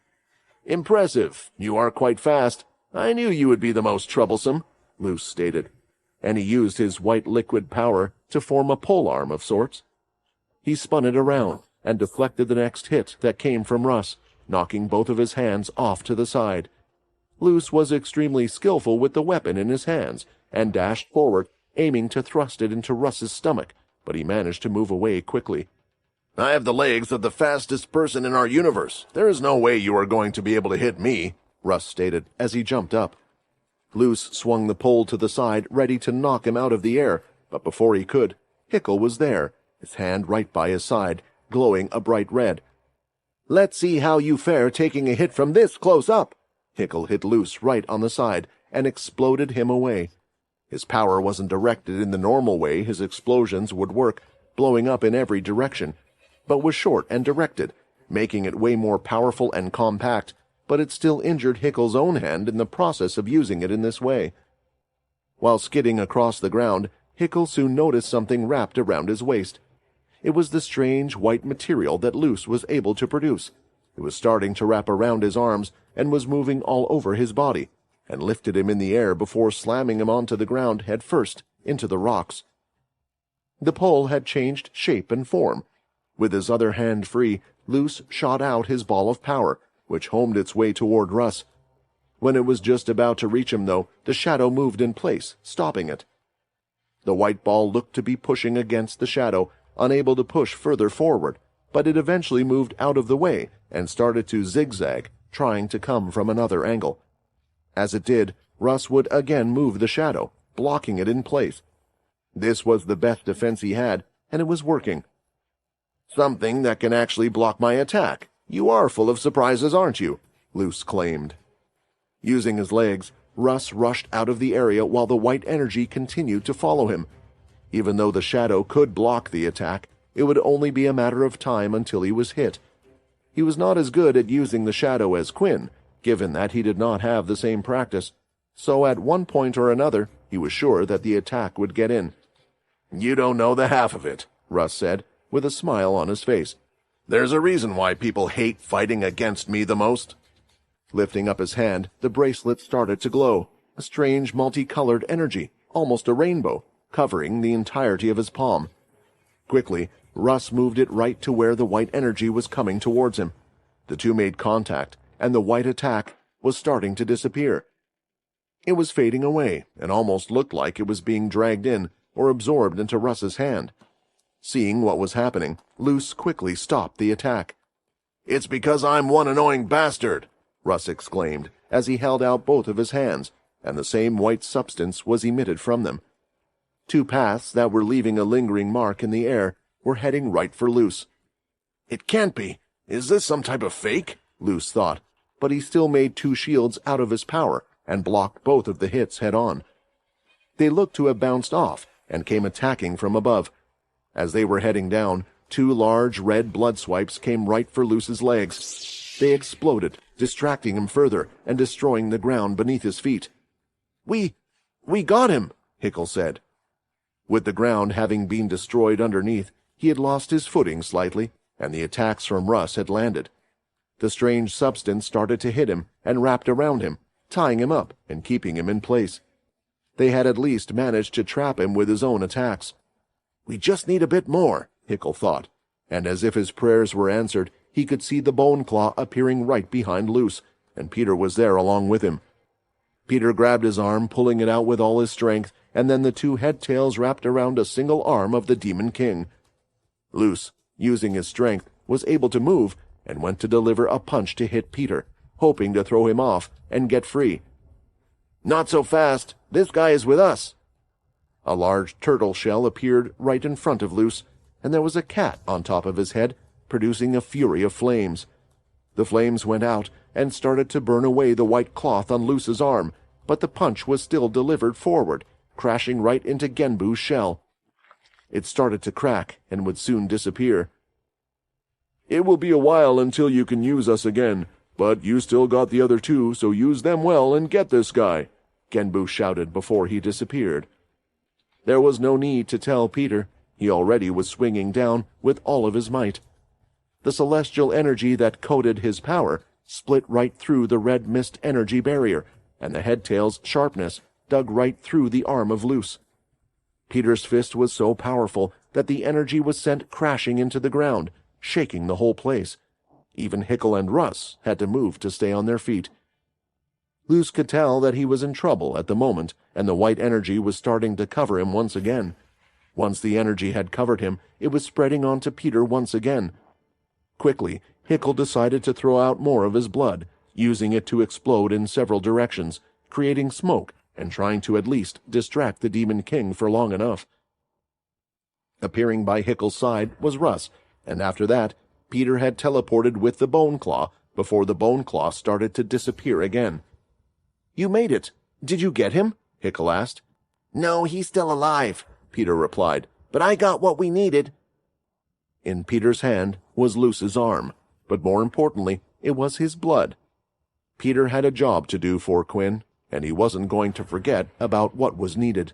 "Impressive. You are quite fast. I knew you would be the most troublesome," Luce stated, and he used his white liquid power to form a polearm of sorts. He spun it around and deflected the next hit that came from Russ, knocking both of his hands off to the side. Luce was extremely skillful with the weapon in his hands, and dashed forward, aiming to thrust it into Russ's stomach, but he managed to move away quickly. "I have the legs of the fastest person in our universe. There is no way you are going to be able to hit me," Russ stated as he jumped up. Luce swung the pole to the side, ready to knock him out of the air, but before he could, Hickle was there, his hand right by his side, glowing a bright red. "Let's see how you fare taking a hit from this close up." Hickle hit Luce right on the side and exploded him away. His power wasn't directed in the normal way his explosions would work, blowing up in every direction, but was short and directed, making it way more powerful and compact, but it still injured Hickle's own hand in the process of using it in this way. While skidding across the ground, Hickle soon noticed something wrapped around his waist. It was the strange white material that Luce was able to produce. It was starting to wrap around his arms and was moving all over his body, and lifted him in the air before slamming him onto the ground head first into the rocks. The pole had changed shape and form. With his other hand free, Luce shot out his ball of power, which homed its way toward Russ. When it was just about to reach him, though, the shadow moved in place, stopping it. The white ball looked to be pushing against the shadow, unable to push further forward, but it eventually moved out of the way and started to zigzag, trying to come from another angle. As it did, Russ would again move the shadow, blocking it in place. This was the best defense he had, and it was working. "Something that can actually block my attack. You are full of surprises, aren't you?" Luce claimed. Using his legs, Russ rushed out of the area while the white energy continued to follow him. Even though the shadow could block the attack, it would only be a matter of time until he was hit. He was not as good at using the shadow as Quinn, given that he did not have the same practice, so at one point or another he was sure that the attack would get in. "You don't know the half of it," Russ said, with a smile on his face. "There's a reason why people hate fighting against me the most." Lifting up his hand, the bracelet started to glow, a strange multicolored energy, almost a rainbow, covering the entirety of his palm. Quickly, Russ moved it right to where the white energy was coming towards him. The two made contact, and the white attack was starting to disappear. It was fading away, and almost looked like it was being dragged in or absorbed into Russ's hand. Seeing what was happening, Luce quickly stopped the attack. "It's because I'm one annoying bastard!" Russ exclaimed, as he held out both of his hands, and the same white substance was emitted from them. Two paths that were leaving a lingering mark in the air were heading right for Luce. "It can't be! Is this some type of fake?" Luce thought, but he still made two shields out of his power and blocked both of the hits head-on. They looked to have bounced off and came attacking from above. As they were heading down, two large red blood swipes came right for Luce's legs. They exploded, distracting him further and destroying the ground beneath his feet. We got him," Hickle said. With the ground having been destroyed underneath, he had lost his footing slightly, and the attacks from Russ had landed. The strange substance started to hit him and wrapped around him, tying him up and keeping him in place. They had at least managed to trap him with his own attacks. "We just need a bit more," Hickle thought, and as if his prayers were answered, he could see the bone claw appearing right behind Luce, and Peter was there along with him. Peter grabbed his arm, pulling it out with all his strength, and then the two head tails wrapped around a single arm of the Demon King. Luce, using his strength, was able to move and went to deliver a punch to hit Peter, hoping to throw him off and get free. "Not so fast! This guy is with us!" A large turtle shell appeared right in front of Luce, and there was a cat on top of his head, producing a fury of flames. The flames went out and started to burn away the white cloth on Luce's arm, but the punch was still delivered forward, crashing right into Genbu's shell. It started to crack and would soon disappear. "It will be a while until you can use us again, but you still got the other two, so use them well and get this guy," Genbu shouted before he disappeared. There was no need to tell Peter. He already was swinging down with all of his might. The celestial energy that coated his power split right through the red mist energy barrier, and the headtail's sharpness dug right through the arm of Luce. Peter's fist was so powerful that the energy was sent crashing into the ground, shaking the whole place. Even Hickel and Russ had to move to stay on their feet. Luce could tell that he was in trouble at the moment, and the white energy was starting to cover him once again. Once the energy had covered him, it was spreading onto Peter once again. Quickly, Hickel decided to throw out more of his blood, using it to explode in several directions, creating smoke and trying to at least distract the Demon King for long enough. Appearing by Hickel's side was Russ, and after that, Peter had teleported with the Bone Claw before the Bone Claw started to disappear again. "You made it. Did you get him?" Hickel asked. "No, he's still alive," Peter replied, "but I got what we needed." In Peter's hand was Luce's arm, but more importantly, it was his blood. Peter had a job to do for Quinn, and he wasn't going to forget about what was needed.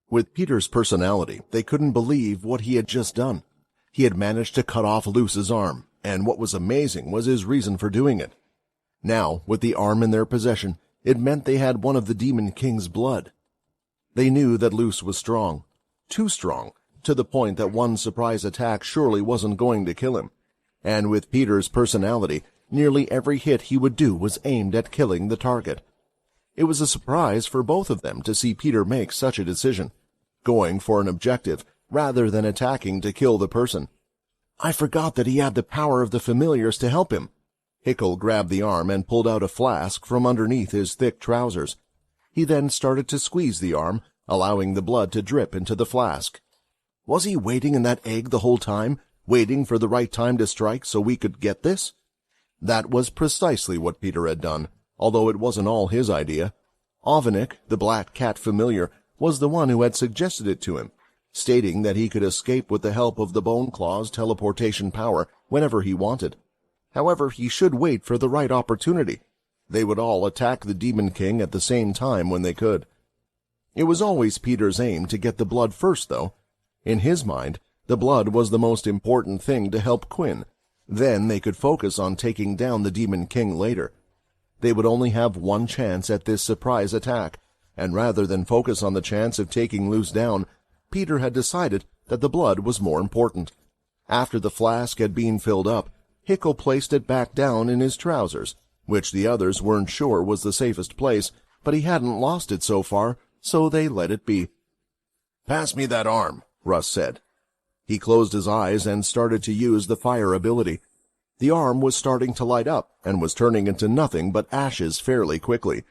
With Peter's personality, they couldn't believe what he had just done. He had managed to cut off Luce's arm, and what was amazing was his reason for doing it. Now, with the arm in their possession, it meant they had one of the Demon King's blood. They knew that Luce was strong, too strong, to the point that one surprise attack surely wasn't going to kill him. And with Peter's personality, nearly every hit he would do was aimed at killing the target. It was a surprise for both of them to see Peter make such a decision, going for an objective rather than attacking to kill the person. "I forgot that he had the power of the familiars to help him." Hickel grabbed the arm and pulled out a flask from underneath his thick trousers. He then started to squeeze the arm, allowing the blood to drip into the flask. Was he waiting in that egg the whole time, waiting for the right time to strike so we could get this? That was precisely what Peter had done, although it wasn't all his idea. Ovenik, the black cat familiar, was the one who had suggested it to him, stating that he could escape with the help of the Bone Claw's teleportation power whenever he wanted. However, he should wait for the right opportunity. They would all attack the Demon King at the same time when they could. It was always Peter's aim to get the blood first, though. In his mind, the blood was the most important thing to help Quinn. Then they could focus on taking down the Demon King later. They would only have one chance at this surprise attack, and rather than focus on the chance of taking Luce down, Peter had decided that the blood was more important. After the flask had been filled up, Hickel placed it back down in his trousers, which the others weren't sure was the safest place, but he hadn't lost it so far, so they let it be. "Pass me that arm," Russ said. He closed his eyes and started to use the fire ability. The arm was starting to light up and was turning into nothing but ashes fairly quickly.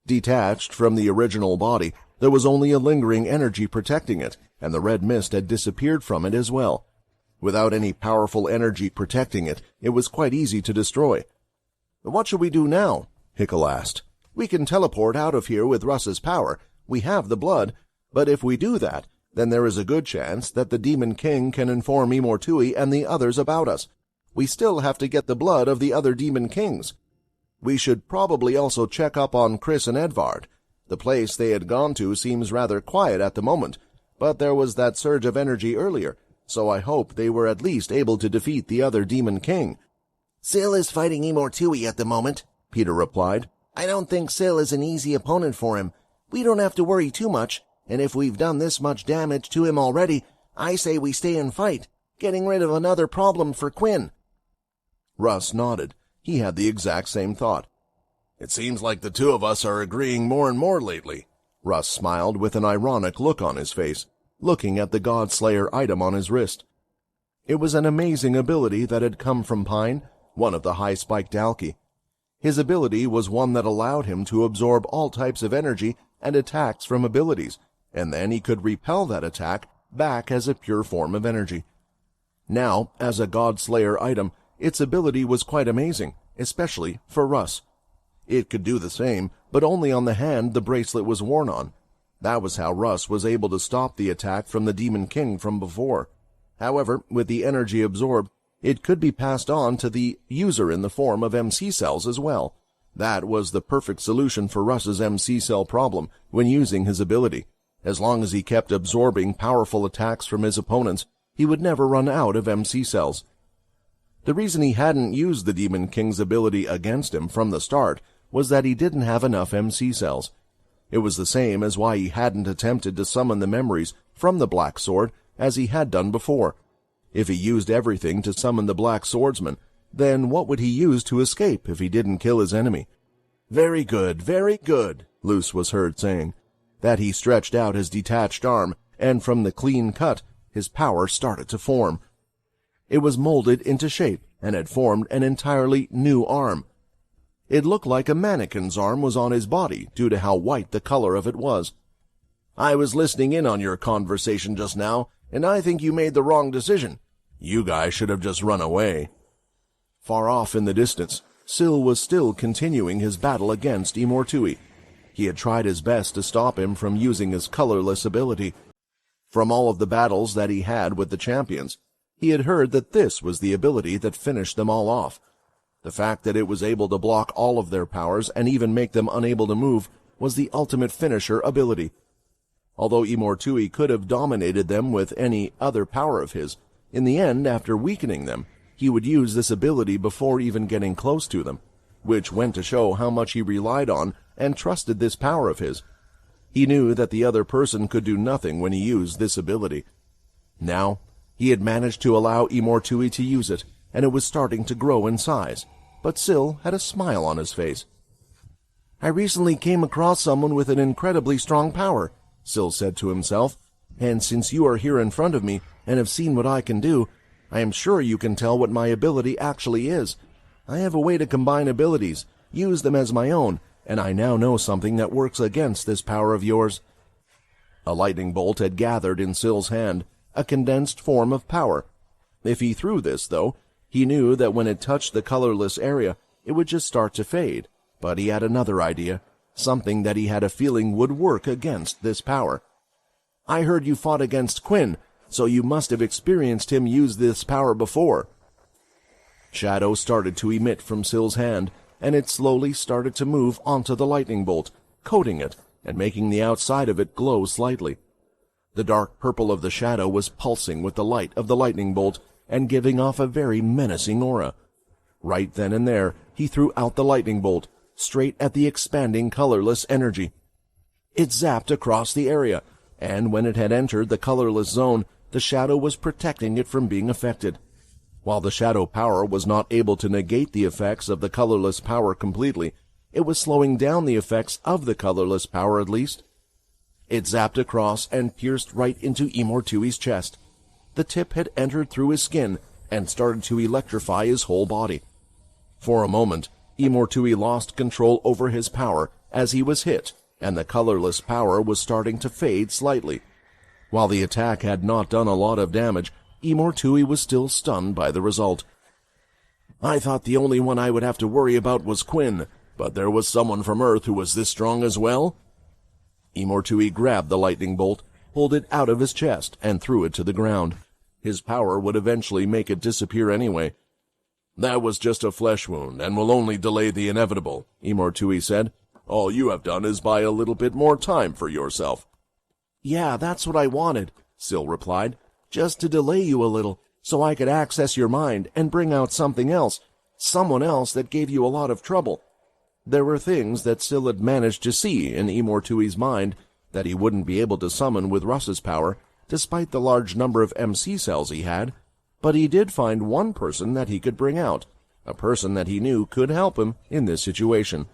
Detached from the original body, there was only a lingering energy protecting it, and the red mist had disappeared from it as well. Without any powerful energy protecting it, it was quite easy to destroy. "What shall we do now?" Hickel asked. "We can teleport out of here with Russ's power. We have the blood, but if we do that, then there is a good chance that the Demon King can inform Imortui and the others about us. We still have to get the blood of the other Demon Kings. We should probably also check up on Chris and Edvard. The place they had gone to seems rather quiet at the moment, but there was that surge of energy earlier, so I hope they were at least able to defeat the other Demon King." "Syl is fighting Imortui at the moment," Peter replied. "I don't think Syl is an easy opponent for him. We don't have to worry too much, and if we've done this much damage to him already, I say we stay and fight. getting rid of another problem for Quinn." Russ nodded. He had the exact same thought. "It seems like the two of us are agreeing more and more lately." Russ smiled with an ironic look on his face, looking at the Godslayer item on his wrist. It was an amazing ability that had come from Pine, one of the high-spiked Dalki. His ability was one that allowed him to absorb all types of energy and attacks from abilities, and then he could repel that attack back as a pure form of energy. Now, as a Godslayer item, its ability was quite amazing, especially for Russ. It could do the same, but only on the hand the bracelet was worn on. That was how Russ was able to stop the attack from the Demon King from before. However, with the energy absorbed, it could be passed on to the user in the form of MC cells as well. That was the perfect solution for Russ's MC cell problem when using his ability. As long as he kept absorbing powerful attacks from his opponents, he would never run out of MC cells. The reason he hadn't used the Demon King's ability against him from the start was that he didn't have enough MC cells. It was the same as why he hadn't attempted to summon the memories from the Black Sword as he had done before. If he used everything to summon the Black Swordsman, then what would he use to escape if he didn't kill his enemy? "Very good," Luce was heard saying. That he stretched out his detached arm, and from the clean cut, his power started to form. It was molded into shape and had formed an entirely new arm. It looked like a mannequin's arm was on his body due to how white the color of it was. "I was listening in on your conversation just now, and I think you made the wrong decision. You guys should have just run away." Far off in the distance, Syl was still continuing his battle against Imortui. He had tried his best to stop him from using his colorless ability. From all of the battles that he had with the champions, he had heard that this was the ability that finished them all off. The fact that it was able to block all of their powers and even make them unable to move was the ultimate finisher ability. Although Imortui could have dominated them with any other power of his, in the end, after weakening them, he would use this ability before even getting close to them, which went to show how much he relied on and trusted this power of his. He knew that the other person could do nothing when he used this ability. Now, he had managed to allow Imortui to use it, and it was starting to grow in size, but Syl had a smile on his face. "I recently came across someone with an incredibly strong power," Syl said to himself, "and since you are here in front of me and have seen what I can do, I am sure you can tell what my ability actually is. I have a way to combine abilities, use them as my own, and I now know something that works against this power of yours." A lightning bolt had gathered in Syl's hand, a condensed form of power. If he threw this, though, he knew that when it touched the colorless area, it would just start to fade. But he had another idea, something that he had a feeling would work against this power. "I heard you fought against Quinn, so you must have experienced him use this power before." Shadow started to emit from Syl's hand, and it slowly started to move onto the lightning bolt, coating it and making the outside of it glow slightly. The dark purple of the shadow was pulsing with the light of the lightning bolt and giving off a very menacing aura. Right then and there, he threw out the lightning bolt, straight at the expanding colorless energy. It zapped across the area, and when it had entered the colorless zone, the shadow was protecting it from being affected. While the shadow power was not able to negate the effects of the colorless power completely, it was slowing down the effects of the colorless power at least. It zapped across and pierced right into Imortui's chest. The tip had entered through his skin and started to electrify his whole body. For a moment, Imortui lost control over his power as he was hit, and the colorless power was starting to fade slightly. While the attack had not done a lot of damage, Imortui was still stunned by the result. "I thought the only one I would have to worry about was Quinn, but there was someone from Earth who was this strong as well?" Imortui grabbed the lightning bolt, pulled it out of his chest, and threw it to the ground. His power would eventually make it disappear anyway. "That was just a flesh wound, and will only delay the inevitable," Imortui said. "All you have done is buy a little bit more time for yourself." "Yeah, that's what I wanted," Syl replied. "Just to delay you a little, so I could access your mind and bring out something else, someone else that gave you a lot of trouble." There were things that Syl had managed to see in Imortui's mind that he wouldn't be able to summon with Russ's power, despite the large number of MC cells he had, but he did find one person that he could bring out, a person that he knew could help him in this situation.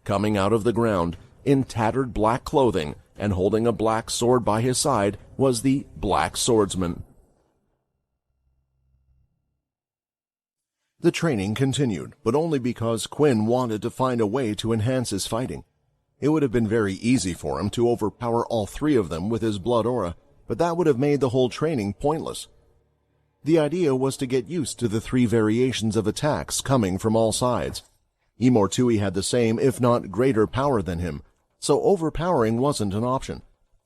Coming out of the ground, in tattered black clothing, and holding a black sword by his side, was the Black Swordsman. The training continued, but only because Quinn wanted to find a way to enhance his fighting. It would have been very easy for him to overpower all three of them with his blood aura, but that would have made the whole training pointless. The idea was to get used to the three variations of attacks coming from all sides. Imortui had the same, if not greater, power than him, so overpowering wasn't an option.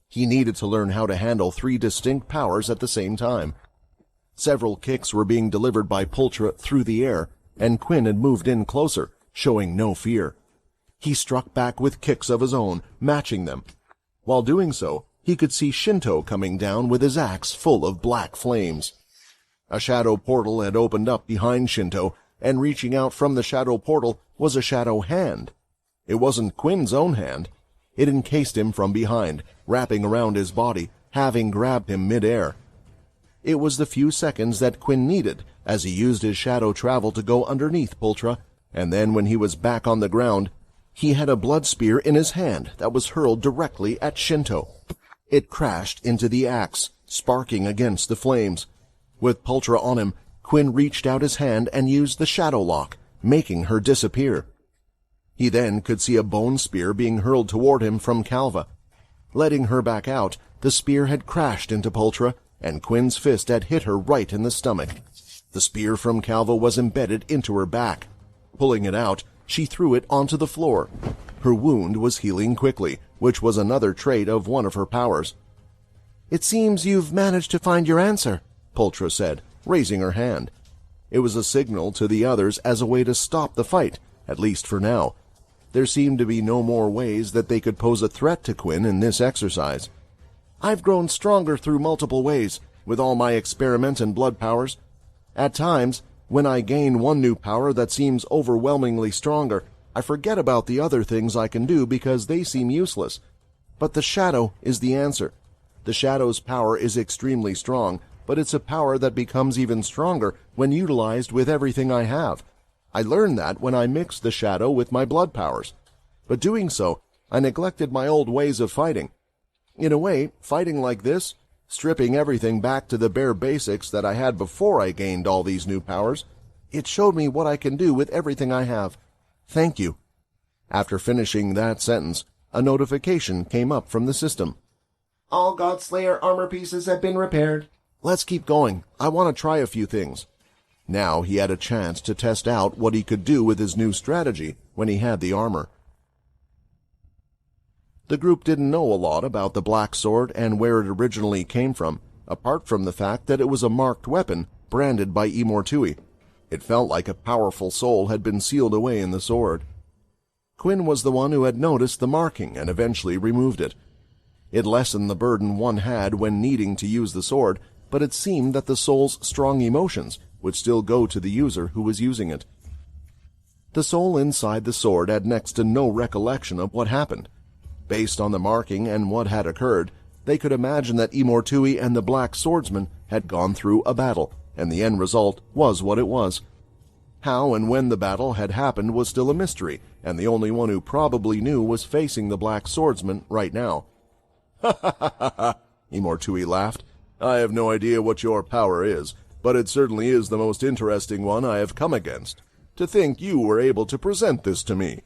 He needed to learn how to handle three distinct powers at the same time. Several kicks were being delivered by Pultra through the air, and Quinn had moved in closer, showing no fear. He struck back with kicks of his own, matching them. While doing so, he could see Shinto coming down with his axe full of black flames. A shadow portal had opened up behind Shinto, and reaching out from the shadow portal was a shadow hand. It wasn't Quinn's own hand. It encased him from behind, wrapping around his body, having grabbed him mid-air. It was the few seconds that Quinn needed as he used his shadow travel to go underneath Pultra, and then when he was back on the ground, he had a blood spear in his hand that was hurled directly at Shinto. It crashed into the axe, sparking against the flames. With Pultra on him, Quinn reached out his hand and used the shadow lock, making her disappear. He then could see a bone spear being hurled toward him from Calva. Letting her back out, the spear had crashed into Pultra, and Quinn's fist had hit her right in the stomach. The spear from Calva was embedded into her back. Pulling it out, she threw it onto the floor. Her wound was healing quickly, which was another trait of one of her powers. "It seems you've managed to find your answer," Pultra said, raising her hand. It was a signal to the others as a way to stop the fight, at least for now. There seemed to be no more ways that they could pose a threat to Quinn in this exercise. "I've grown stronger through multiple ways, with all my experiment and blood powers. At times, when I gain one new power that seems overwhelmingly stronger, I forget about the other things I can do because they seem useless. But the shadow is the answer. The shadow's power is extremely strong, but it's a power that becomes even stronger when utilized with everything I have. I learned that when I mixed the shadow with my blood powers. But doing so, I neglected my old ways of fighting. In a way, fighting like this, stripping everything back to the bare basics that I had before I gained all these new powers, it showed me what I can do with everything I have. Thank you." After finishing that sentence, a notification came up from the system. "All Godslayer armor pieces have been repaired. Let's keep going. I want to try a few things." Now he had a chance to test out what he could do with his new strategy when he had the armor. The group didn't know a lot about the black sword and where it originally came from, apart from the fact that it was a marked weapon branded by Imortui. It felt like a powerful soul had been sealed away in the sword. Quinn was the one who had noticed the marking and eventually removed it. It lessened the burden one had when needing to use the sword, but it seemed that the soul's strong emotions would still go to the user who was using it. The soul inside the sword had next to no recollection of what happened. Based on the marking and what had occurred, they could imagine that Imortui and the Black Swordsman had gone through a battle, and the end result was what it was. How and when the battle had happened was still a mystery, and the only one who probably knew was facing the Black Swordsman right now. "Ha ha ha ha ha!" Imortui laughed. "I have no idea what your power is, but it certainly is the most interesting one I have come against. To think you were able to present this to me."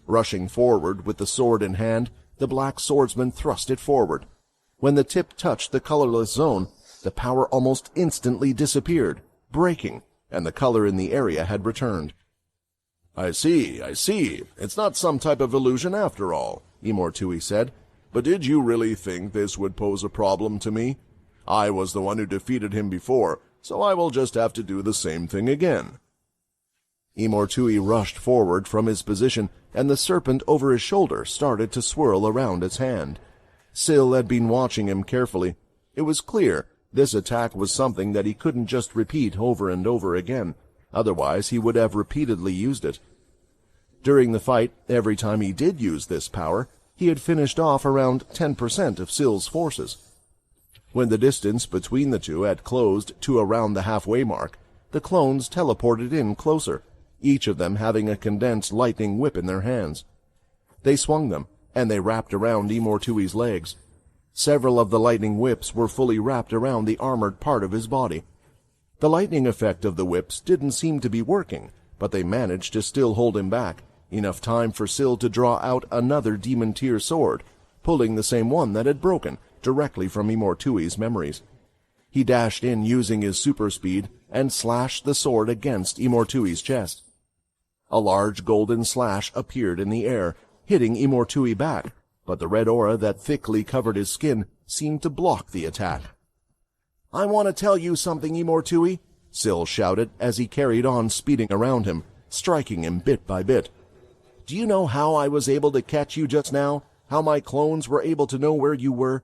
Rushing forward with the sword in hand, the Black Swordsman thrust it forward. When the tip touched the colorless zone, the power almost instantly disappeared, breaking, and the color in the area had returned. I see. It's not some type of illusion after all," Imortui said. "But did you really think this would pose a problem to me? I was the one who defeated him before, so I will just have to do the same thing again." Imortui rushed forward from his position, and the serpent over his shoulder started to swirl around its hand. Syl had been watching him carefully. It was clear this attack was something that he couldn't just repeat over and over again, otherwise he would have repeatedly used it. During the fight, every time he did use this power, he had finished off around 10% of Syl's forces. When the distance between the two had closed to around the halfway mark, the clones teleported in closer, each of them having a condensed lightning whip in their hands. They swung them, and they wrapped around Imortui's legs. Several of the lightning whips were fully wrapped around the armored part of his body. The lightning effect of the whips didn't seem to be working, but they managed to still hold him back, enough time for Syl to draw out another demon tier sword, pulling the same one that had broken, directly from Imortui's memories. He dashed in using his super speed and slashed the sword against Imortui's chest. A large golden slash appeared in the air, hitting Imortui back, but the red aura that thickly covered his skin seemed to block the attack. "I want to tell you something, Imortui," Syl shouted as he carried on speeding around him, striking him bit by bit. "Do you know how I was able to catch you just now? How my clones were able to know where you were?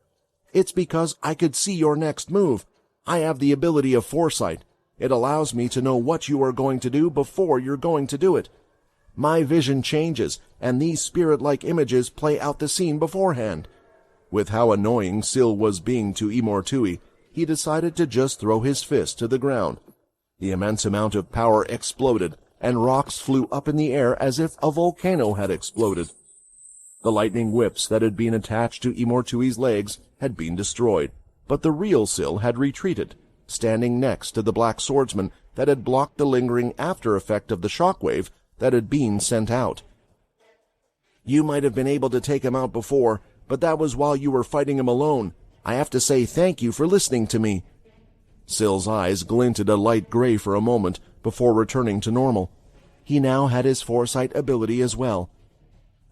It's because I could see your next move. I have the ability of foresight. It allows me to know what you are going to do before you're going to do it. My vision changes, and these spirit-like images play out the scene beforehand." With how annoying Syl was being to Imortui, he decided to just throw his fist to the ground. The immense amount of power exploded, and rocks flew up in the air as if a volcano had exploded. The lightning whips that had been attached to Imortui's legs had been destroyed, but the real Syl had retreated, standing next to the black swordsman that had blocked the lingering after effect of the shockwave that had been sent out. "You might have been able to take him out before, but that was while you were fighting him alone. I have to say thank you for listening to me." Syl's eyes glinted a light gray for a moment before returning to normal. He now had his foresight ability as well.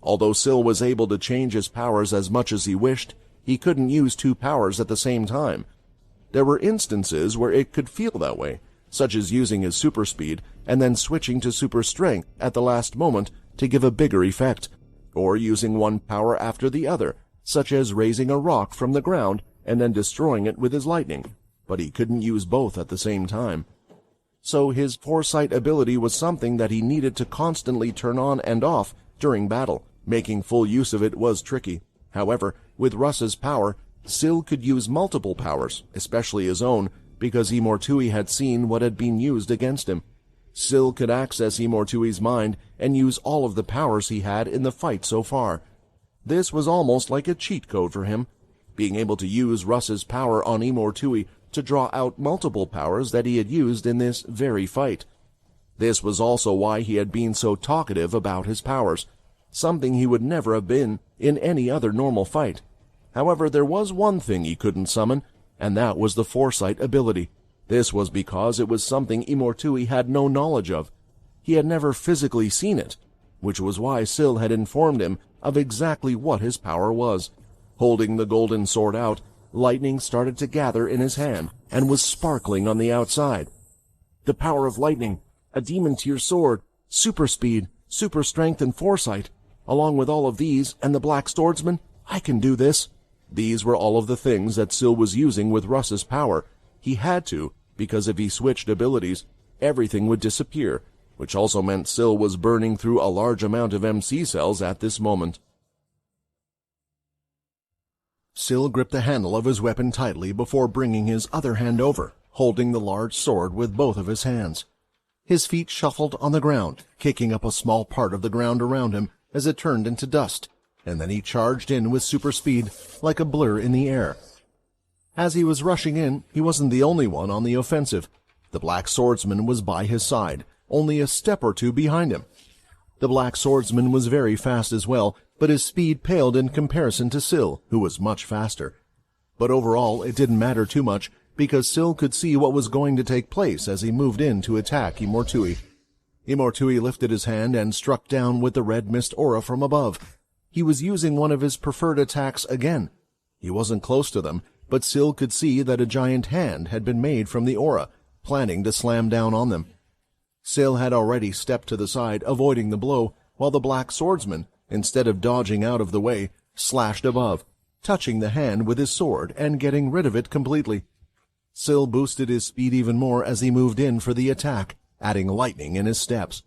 Although Syl was able to change his powers as much as he wished, he couldn't use two powers at the same time. There were instances where it could feel that way, such as using his super speed and then switching to super strength at the last moment to give a bigger effect, or using one power after the other, such as raising a rock from the ground and then destroying it with his lightning, but he couldn't use both at the same time. So his foresight ability was something that he needed to constantly turn on and off during battle. Making full use of it was tricky. However, with Russ's power, Syl could use multiple powers, especially his own, because Imortui had seen what had been used against him. Syl could access Imortui's mind and use all of the powers he had in the fight so far. This was almost like a cheat code for him, being able to use Russ's power on Imortui to draw out multiple powers that he had used in this very fight. This was also why he had been so talkative about his powers, something he would never have been in any other normal fight. However, there was one thing he couldn't summon, and that was the foresight ability. This was because it was something Imortui had no knowledge of. He had never physically seen it, which was why Syl had informed him of exactly what his power was. Holding the golden sword out, lightning started to gather in his hand and was sparkling on the outside. The power of lightning, a demon tier sword, super speed, super strength, and foresight. Along with all of these and the black swordsman, I can do this. These were all of the things that Syl was using with Russ's power. He had to, because if he switched abilities, everything would disappear, which also meant Syl was burning through a large amount of MC cells at this moment. Syl gripped the handle of his weapon tightly before bringing his other hand over, holding the large sword with both of his hands. His feet shuffled on the ground, kicking up a small part of the ground around him as it turned into dust, and then he charged in with super speed like a blur in the air. As he was rushing in, he wasn't the only one on the offensive. The black swordsman was by his side, only a step or two behind him. The black swordsman was very fast as well, but his speed paled in comparison to Syl, who was much faster. But overall, it didn't matter too much, because Syl could see what was going to take place as he moved in to attack Imortui. Imortui lifted his hand and struck down with the red mist aura from above. He was using one of his preferred attacks again. He wasn't close to them, but Syl could see that a giant hand had been made from the aura, planning to slam down on them. Syl had already stepped to the side, avoiding the blow, while the black swordsman, instead of dodging out of the way, slashed above, touching the hand with his sword and getting rid of it completely. Syl boosted his speed even more as he moved in for the attack, adding lightning in his steps.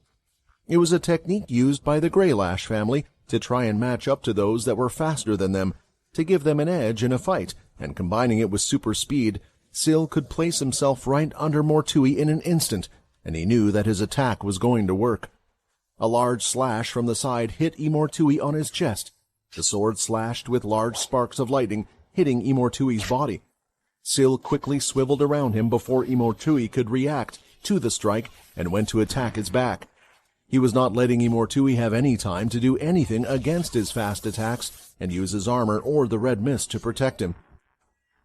It was a technique used by the Greylash family to try and match up to those that were faster than them, to give them an edge in a fight and combining it with super speed, Sil could place himself right under Mortui in an instant, and he knew that his attack was going to work. A large slash from the side hit Imortui on his chest. The sword slashed with large sparks of lightning, hitting Imortui's body. Sil quickly swiveled around him before Imortui could react to the strike and went to attack his back. He was not letting Imortui have any time to do anything against his fast attacks and use his armor or the red mist to protect him.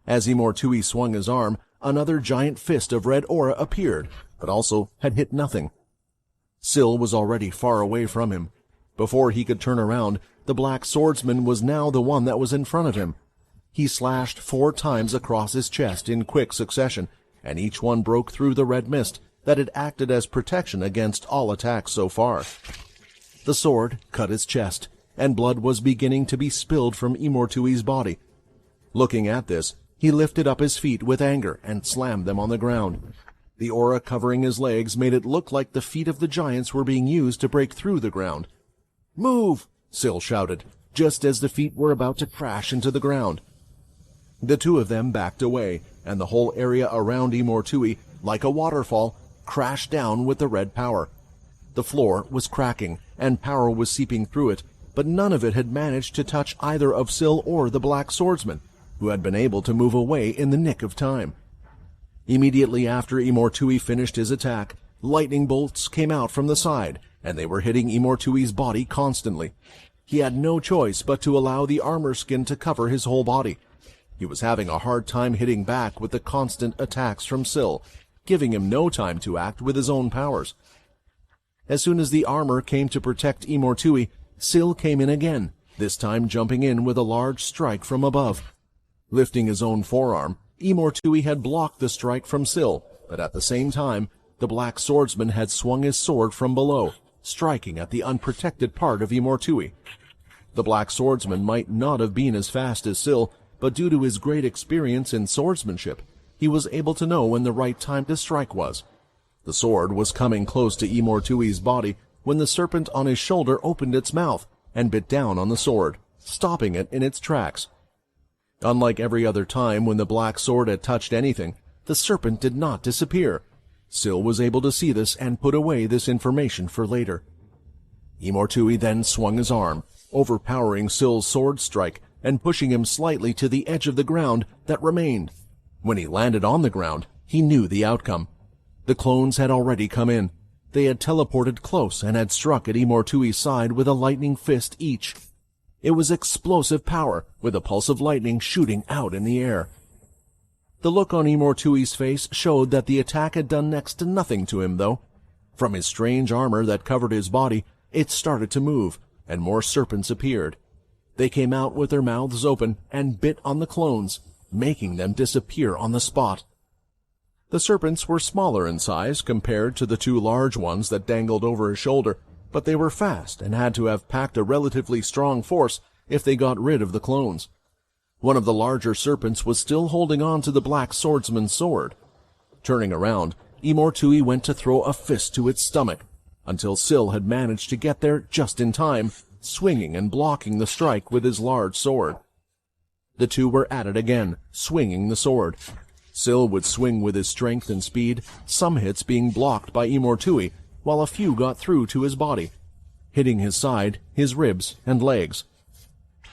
As Imortui swung his arm, another giant fist of red aura appeared, but also had hit nothing. Sil was already far away from him. Before he could turn around, the black swordsman was now the one that was in front of him. He slashed 4 times across his chest in quick succession, and each one broke through the red mist that had acted as protection against all attacks so far. The sword cut his chest, and blood was beginning to be spilled from Imortui's body. Looking at this, he lifted up his feet with anger and slammed them on the ground. The aura covering his legs made it look like the feet of the giants were being used to break through the ground. "Move!" Sil shouted, just as the feet were about to crash into the ground. The two of them backed away, and the whole area around Imortui, like a waterfall, crashed down with the red power. The floor was cracking, and power was seeping through it, but none of it had managed to touch either of Sil or the black swordsman, who had been able to move away in the nick of time. Immediately after Imortui finished his attack, lightning bolts came out from the side, and they were hitting Imortui's body constantly. He had no choice but to allow the armor skin to cover his whole body. He was having a hard time hitting back with the constant attacks from Sil, giving him no time to act with his own powers. As soon as the armor came to protect Imortui, Sil came in again, this time jumping in with a large strike from above. Lifting his own forearm, Imortui had blocked the strike from Sil, but at the same time, the black swordsman had swung his sword from below, striking at the unprotected part of Imortui. The black swordsman might not have been as fast as Sil, but due to his great experience in swordsmanship, he was able to know when the right time to strike was. The sword was coming close to Imortui's body when the serpent on his shoulder opened its mouth and bit down on the sword, stopping it in its tracks. Unlike every other time when the black sword had touched anything, the serpent did not disappear. Sil was able to see this and put away this information for later. Imortui then swung his arm, overpowering Sil's sword strike and pushing him slightly to the edge of the ground that remained. When he landed on the ground, he knew the outcome. The clones had already come in. They had teleported close and had struck at Imortui's side with a lightning fist each. It was explosive power, with a pulse of lightning shooting out in the air. The look on Imortui's face showed that the attack had done next to nothing to him, though. From his strange armor that covered his body, it started to move, and more serpents appeared. They came out with their mouths open and bit on the clones, making them disappear on the spot. The serpents were smaller in size compared to the 2 large ones that dangled over his shoulder, but they were fast and had to have packed a relatively strong force if they got rid of the clones. One of the larger serpents was still holding on to the black swordsman's sword. Turning around, Imortui went to throw a fist to its stomach, until Sil had managed to get there just in time, swinging and blocking the strike with his large sword. The two were at it again, swinging the sword. Sil would swing with his strength and speed, some hits being blocked by Imortui, while a few got through to his body, hitting his side, his ribs, and legs.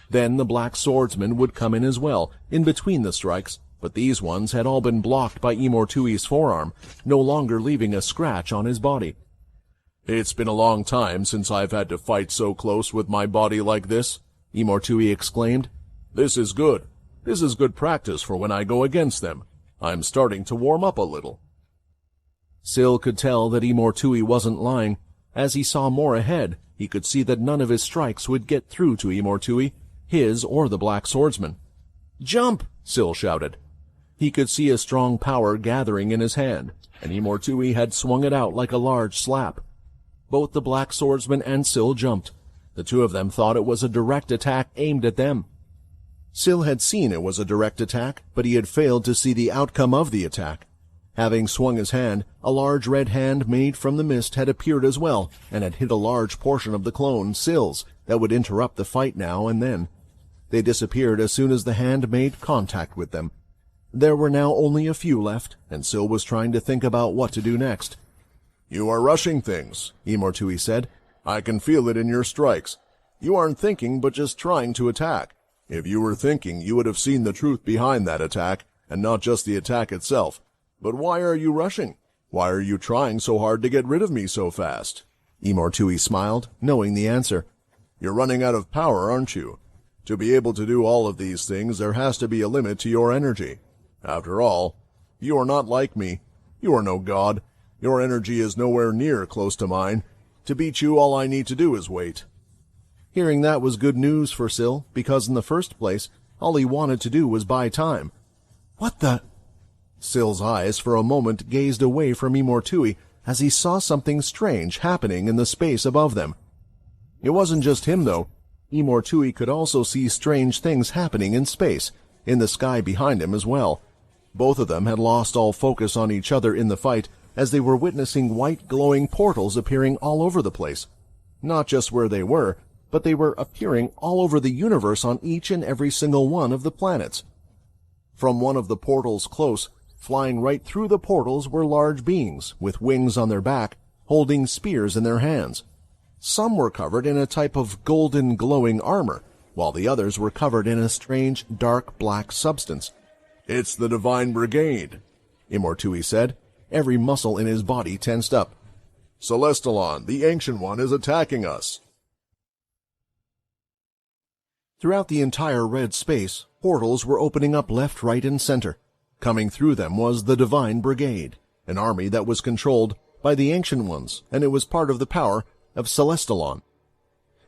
Then the black swordsman would come in as well, in between the strikes, but these ones had all been blocked by Imortui's forearm, no longer leaving a scratch on his body. "It's been a long time since I've had to fight so close with my body like this," Imortui exclaimed. "This is good. This is good practice for when I go against them. I'm starting to warm up a little." Sil could tell that Imortui wasn't lying. As he saw more ahead, he could see that none of his strikes would get through to Imortui, his or the black swordsman. "Jump!" Sil shouted. He could see a strong power gathering in his hand, and Imortui had swung it out like a large slap. Both the black swordsman and Sil jumped. The two of them thought it was a direct attack aimed at them. Sil had seen it was a direct attack, but he had failed to see the outcome of the attack. Having swung his hand, a large red hand made from the mist had appeared as well, and had hit a large portion of the clone, Sil's, that would interrupt the fight now and then. They disappeared as soon as the hand made contact with them. There were now only a few left, and Syl was trying to think about what to do next. "You are rushing things," Imortui said. "I can feel it in your strikes. You aren't thinking, but just trying to attack. If you were thinking, you would have seen the truth behind that attack, and not just the attack itself. But why are you rushing? Why are you trying so hard to get rid of me so fast?" Imortui smiled, knowing the answer. "You're running out of power, aren't you? To be able to do all of these things, there has to be a limit to your energy. After all, you are not like me. You are no god. Your energy is nowhere near close to mine. To beat you, all I need to do is wait." Hearing that was good news for Syl, because in the first place, all he wanted to do was buy time. "What the—" Syl's eyes for a moment gazed away from Imortui as he saw something strange happening in the space above them. It wasn't just him, though. Imortui could also see strange things happening in space, in the sky behind him as well. Both of them had lost all focus on each other in the fight as they were witnessing white glowing portals appearing all over the place. Not just where they were, but they were appearing all over the universe on each and every single one of the planets. From one of the portals close, flying right through the portals, were large beings with wings on their back, holding spears in their hands. Some were covered in a type of golden glowing armor, while the others were covered in a strange dark black substance. "It's the Divine Brigade," Imortui said. Every muscle in his body tensed up. "Celestalon, the Ancient One, is attacking us." Throughout the entire red space, portals were opening up left, right, and center. Coming through them was the Divine Brigade, an army that was controlled by the Ancient Ones, and it was part of the power of Celestalon.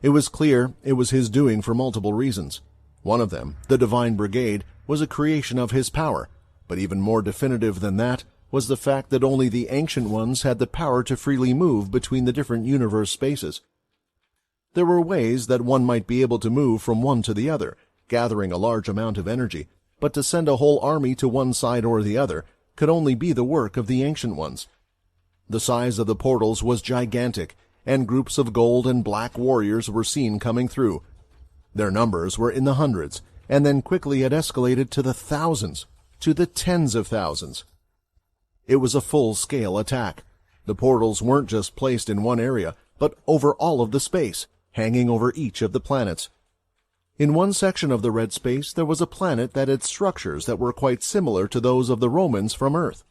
It was clear it was his doing for multiple reasons. One of them, the Divine Brigade, was a creation of his power, but even more definitive than that was the fact that only the Ancient Ones had the power to freely move between the different universe spaces. There were ways that one might be able to move from one to the other, gathering a large amount of energy, but to send a whole army to one side or the other could only be the work of the Ancient Ones. The size of the portals was gigantic, and groups of gold and black warriors were seen coming through. Their numbers were in the hundreds, and then quickly had escalated to the thousands, to the tens of thousands. It was a full-scale attack. The portals weren't just placed in one area, but over all of the space, hanging over each of the planets. In one section of the red space there was a planet that had structures that were quite similar to those of the Romans from Earth.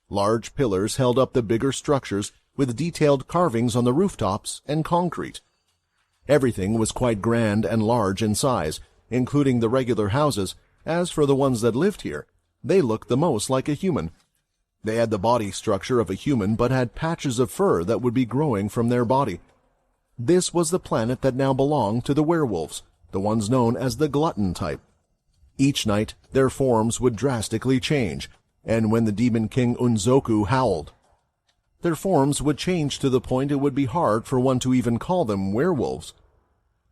Large pillars held up the bigger structures with detailed carvings on the rooftops and concrete. Everything was quite grand and large in size, including the regular houses. As for the ones that lived here, they looked the most like a human. They had the body structure of a human but had patches of fur that would be growing from their body. This was the planet that now belonged to the werewolves, the ones known as the glutton type. Each night their forms would drastically change, and when the demon king Unzoku howled, their forms would change to the point it would be hard for one to even call them werewolves.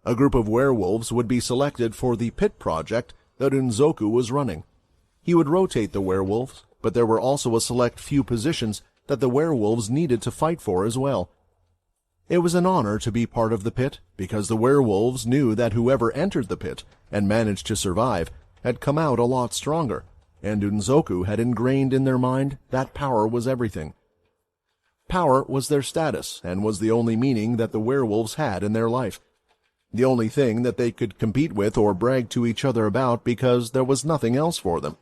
A group of werewolves would be selected for the pit project that Unzoku was running. He would rotate the werewolves, but there were also a select few positions that the werewolves needed to fight for as well. It was an honor to be part of the pit, because the werewolves knew that whoever entered the pit and managed to survive had come out a lot stronger, and Unzoku had ingrained in their mind that power was everything. Power was their status, and was the only meaning that the werewolves had in their life. The only thing that they could compete with or brag to each other about, because there was nothing else for them.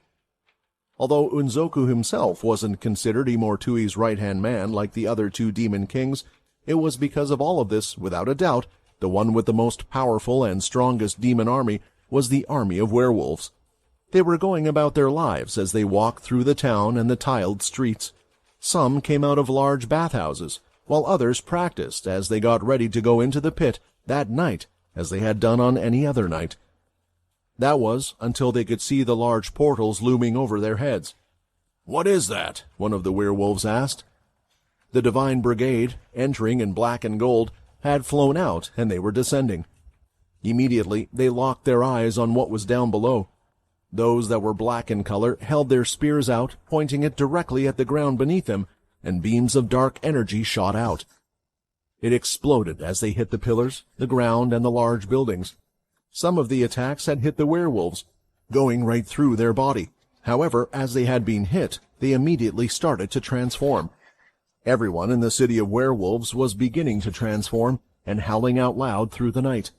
Although Unzoku himself wasn't considered Imortui's right-hand man like the other two demon kings, it was because of all of this, without a doubt, the one with the most powerful and strongest demon army was the army of werewolves. They were going about their lives as they walked through the town and the tiled streets. Some came out of large bathhouses, while others practiced as they got ready to go into the pit that night, as they had done on any other night. That was until they could see the large portals looming over their heads. "What is that?" one of the werewolves asked. The Divine Brigade, entering in black and gold, had flown out, and they were descending. Immediately they locked their eyes on what was down below. Those that were black in color held their spears out, pointing it directly at the ground beneath them, and beams of dark energy shot out. It exploded as they hit the pillars, the ground, and the large buildings. Some of the attacks had hit the werewolves, going right through their body. However, as they had been hit, they immediately started to transform. Everyone in the city of werewolves was beginning to transform and howling out loud through the night.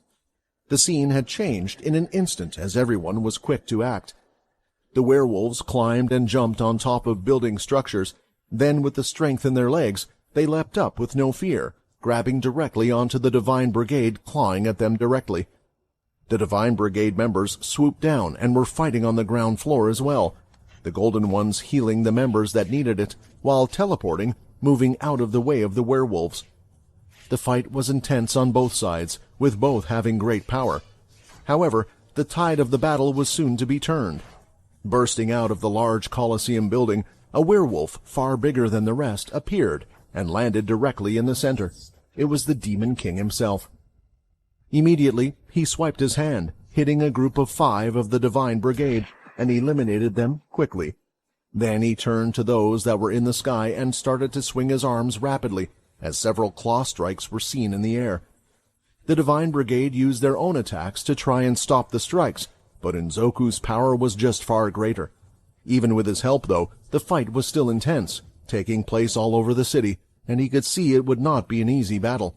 The scene had changed in an instant as everyone was quick to act. The werewolves climbed and jumped on top of building structures. Then, with the strength in their legs, they leapt up with no fear, grabbing directly onto the Divine Brigade, clawing at them directly. The Divine Brigade members swooped down and were fighting on the ground floor as well, the Golden Ones healing the members that needed it, while teleporting, moving out of the way of the werewolves. The fight was intense on both sides, with both having great power. However, the tide of the battle was soon to be turned. Bursting out of the large Colosseum building, a werewolf far bigger than the rest appeared and landed directly in the center. It was the Demon King himself. Immediately, he swiped his hand, hitting a group of 5 of the Divine Brigade, and eliminated them quickly. Then he turned to those that were in the sky and started to swing his arms rapidly, as several claw strikes were seen in the air. The Divine Brigade used their own attacks to try and stop the strikes, but Unzoku's power was just far greater. Even with his help, though, the fight was still intense, taking place all over the city, and he could see it would not be an easy battle.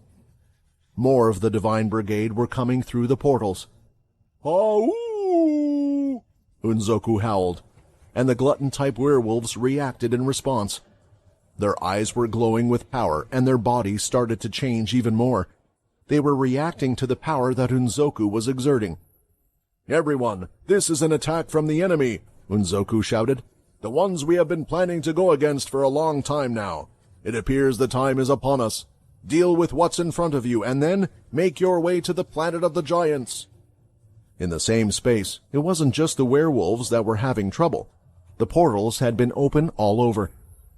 More of the Divine Brigade were coming through the portals. "Ahoo!" Unzoku howled, and the glutton-type werewolves reacted in response. Their eyes were glowing with power, and their bodies started to change even more. They were reacting to the power that Unzoku was exerting. "Everyone, this is an attack from the enemy," Unzoku shouted. "The ones we have been planning to go against for a long time now. It appears the time is upon us. Deal with what's in front of you, and then make your way to the planet of the giants." In the same space, it wasn't just the werewolves that were having trouble. The portals had been open all over.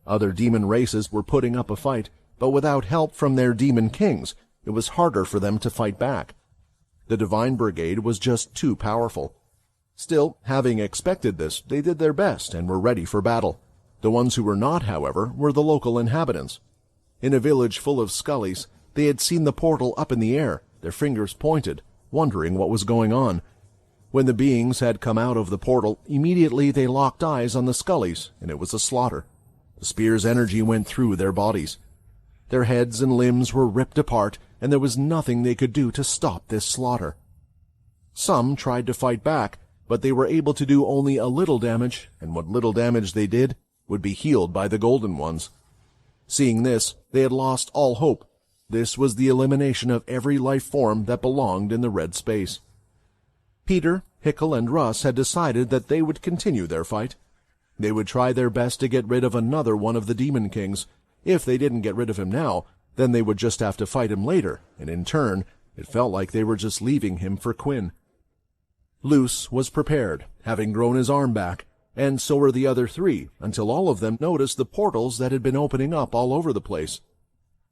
Other demon races were putting up a fight, but without help from their demon kings, it was harder for them to fight back. The Divine Brigade was just too powerful. Still, having expected this, they did their best and were ready for battle. The ones who were not, however, were the local inhabitants. In a village full of scullies, they had seen the portal up in the air, their fingers pointed, wondering what was going on. When the beings had come out of the portal, immediately they locked eyes on the scullies, and it was a slaughter. The spear's energy went through their bodies. Their heads and limbs were ripped apart, and there was nothing they could do to stop this slaughter. Some tried to fight back, but they were able to do only a little damage, and what little damage they did would be healed by the Golden Ones. Seeing this, they had lost all hope. This was the elimination of every life form that belonged in the red space. Peter, Hickle, and Russ had decided that they would continue their fight. They would try their best to get rid of another one of the Demon Kings. If they didn't get rid of him now, then they would just have to fight him later, and in turn, it felt like they were just leaving him for Quinn. Luce was prepared, having grown his arm back, and so were the other 3, until all of them noticed the portals that had been opening up all over the place.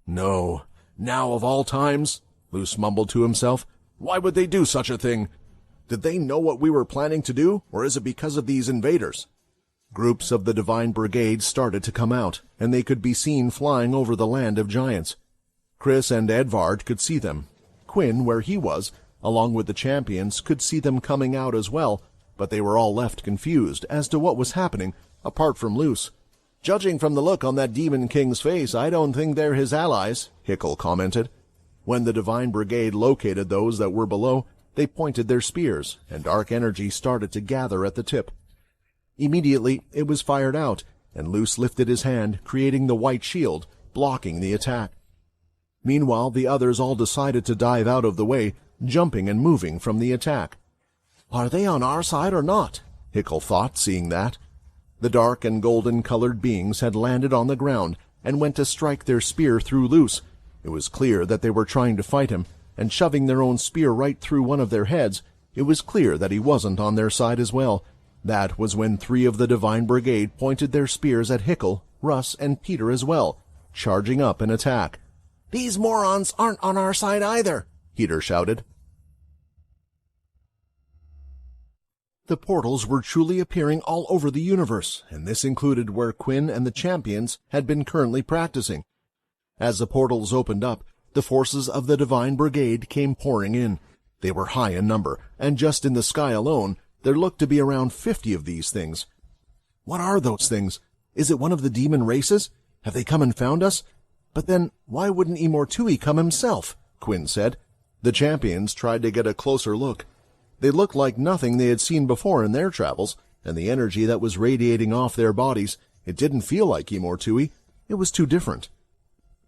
"No, now of all times," Luce mumbled to himself. "Why would they do such a thing? Did they know what we were planning to do, or is it because of these invaders?" Groups of the Divine Brigade started to come out, and they could be seen flying over the land of giants. Chris and Edvard could see them. Quinn, where he was, along with the champions, could see them coming out as well, but they were all left confused as to what was happening, apart from Luce. "Judging from the look on that Demon King's face, I don't think they're his allies," Hickle commented. When the Divine Brigade located those that were below, they pointed their spears, and dark energy started to gather at the tip. Immediately, it was fired out, and Luce lifted his hand, creating the white shield, blocking the attack. Meanwhile, the others all decided to dive out of the way, jumping and moving from the attack. "Are they on our side or not?" Hickle thought, seeing that. The dark and golden-colored beings had landed on the ground and went to strike their spear through Luce. It was clear that they were trying to fight him, and shoving their own spear right through one of their heads, it was clear that he wasn't on their side as well. That was when 3 of the Divine Brigade pointed their spears at Hickle, Russ, and Peter as well, charging up an attack. "These morons aren't on our side either," Peter shouted. The portals were truly appearing all over the universe, and this included where Quinn and the champions had been currently practicing. As the portals opened up, the forces of the Divine Brigade came pouring in. They were high in number, and just in the sky alone, there looked to be around 50 of these things. What are those things? Is it one of the demon races? Have they come and found us? But then, why wouldn't Imortui come himself? Quinn said. The champions tried to get a closer look. They looked like nothing they had seen before in their travels, and the energy that was radiating off their bodies, it didn't feel like Imortui. It was too different.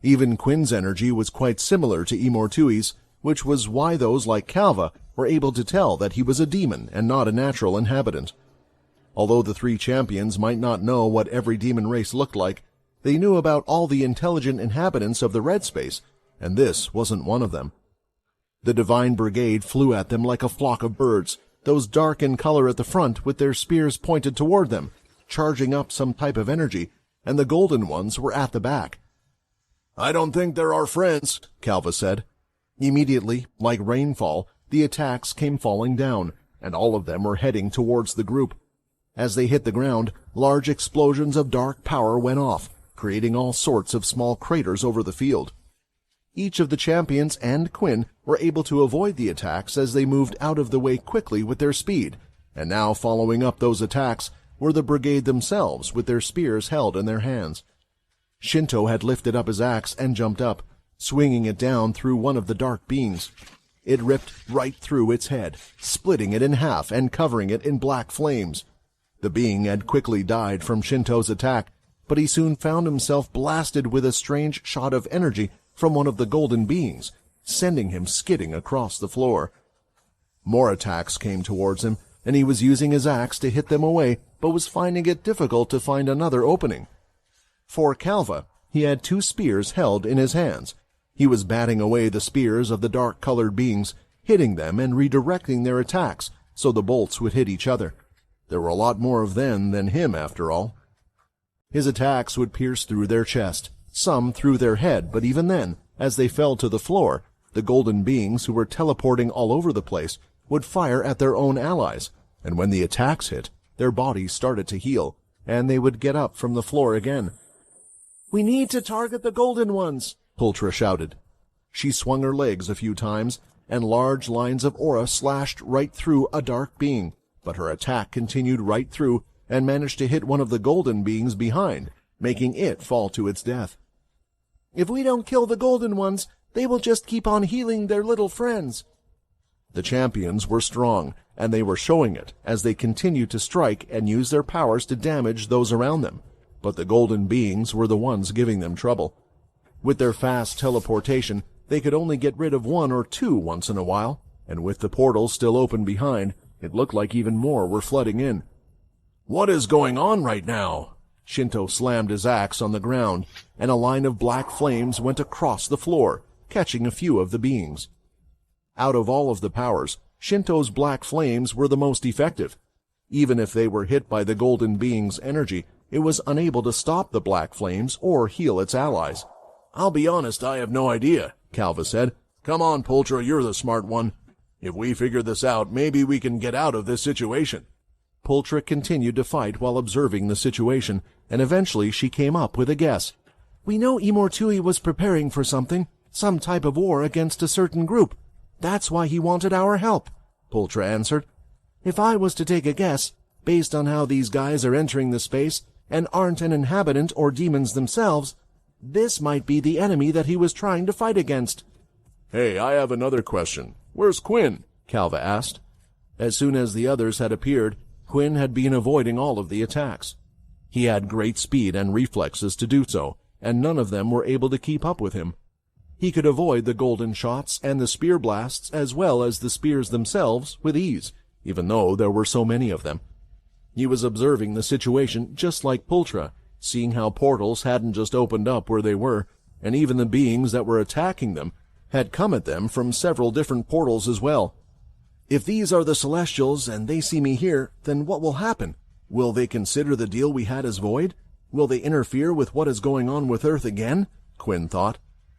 Even Quinn's energy was quite similar to Imortui's, which was why those like Calva were able to tell that he was a demon and not a natural inhabitant. Although the three champions might not know what every demon race looked like, they knew about all the intelligent inhabitants of the red space, and this wasn't one of them. The Divine Brigade flew at them like a flock of birds, those dark in color at the front with their spears pointed toward them, charging up some type of energy, and the golden ones were at the back. "I don't think they're our friends," Calva said. Immediately, like rainfall, the attacks came falling down, and all of them were heading towards the group. As they hit the ground, large explosions of dark power went off, creating all sorts of small craters over the field. Each of the champions and Quinn were able to avoid the attacks as they moved out of the way quickly with their speed, and now following up those attacks were the brigade themselves with their spears held in their hands. Shinto had lifted up his axe and jumped up, swinging it down through one of the dark beings. It ripped right through its head, splitting it in half and covering it in black flames. The being had quickly died from Shinto's attack, but he soon found himself blasted with a strange shot of energy from one of the golden beings, sending him skidding across the floor. More attacks came towards him, and he was using his axe to hit them away, but was finding it difficult to find another opening. For Calva, he had 2 spears held in his hands. He was batting away the spears of the dark-colored beings, hitting them and redirecting their attacks so the bolts would hit each other. There were a lot more of them than him, after all. His attacks would pierce through their chest, some through their head, but even then, as they fell to the floor, the golden beings who were teleporting all over the place would fire at their own allies, and when the attacks hit, their bodies started to heal, and they would get up from the floor again. "We need to target the golden ones," Pultra shouted. She swung her legs a few times, and large lines of aura slashed right through a dark being, but her attack continued right through and managed to hit one of the golden beings behind, making it fall to its death. "If we don't kill the golden ones, they will just keep on healing their little friends." The champions were strong, and they were showing it as they continued to strike and use their powers to damage those around them, but the golden beings were the ones giving them trouble. With their fast teleportation, they could only get rid of 1 or 2 once in a while, and with the portals still open behind, it looked like even more were flooding in. "What is going on right now?" Shinto slammed his axe on the ground, and a line of black flames went across the floor, catching a few of the beings. Out of all of the powers, Shinto's black flames were the most effective. Even if they were hit by the golden being's energy, it was unable to stop the black flames or heal its allies. "I'll be honest, I have no idea," Calva said. "Come on, Pultra, you're the smart one. If we figure this out, maybe we can get out of this situation." Pultra continued to fight while observing the situation, and eventually she came up with a guess. "We know Imortui was preparing for something, some type of war against a certain group. That's why he wanted our help," Pultra answered. "If I was to take a guess, based on how these guys are entering the space and aren't an inhabitant or demons themselves, this might be the enemy that he was trying to fight against." "Hey, I have another question. Where's Quinn?" Calva asked. As soon as the others had appeared, Quinn had been avoiding all of the attacks. He had great speed and reflexes to do so, and none of them were able to keep up with him. He could avoid the golden shots and the spear blasts as well as the spears themselves with ease, even though there were so many of them. He was observing the situation just like Pultra, seeing how portals hadn't just opened up where they were, and even the beings that were attacking them had come at them from several different portals as well. "If these are the Celestials and they see me here, then what will happen? Will they consider the deal we had as void? Will they interfere with what is going on with Earth again?" Quinn thought.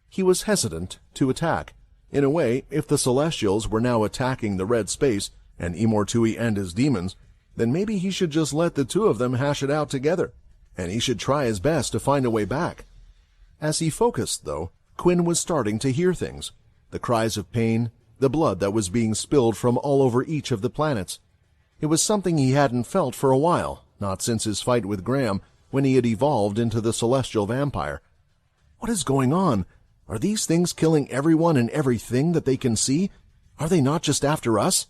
He was hesitant to attack. In a way, if the Celestials were now attacking the red space, and Imortui and his demons, then maybe he should just let the two of them hash it out together, and he should try his best to find a way back. As he focused, though, Quinn was starting to hear things. The cries of pain, the blood that was being spilled from all over each of the planets. It was something he hadn't felt for a while, not since his fight with Graham, when he had evolved into the celestial vampire. What is going on? Are these things killing everyone and everything that they can see? Are they not just after us?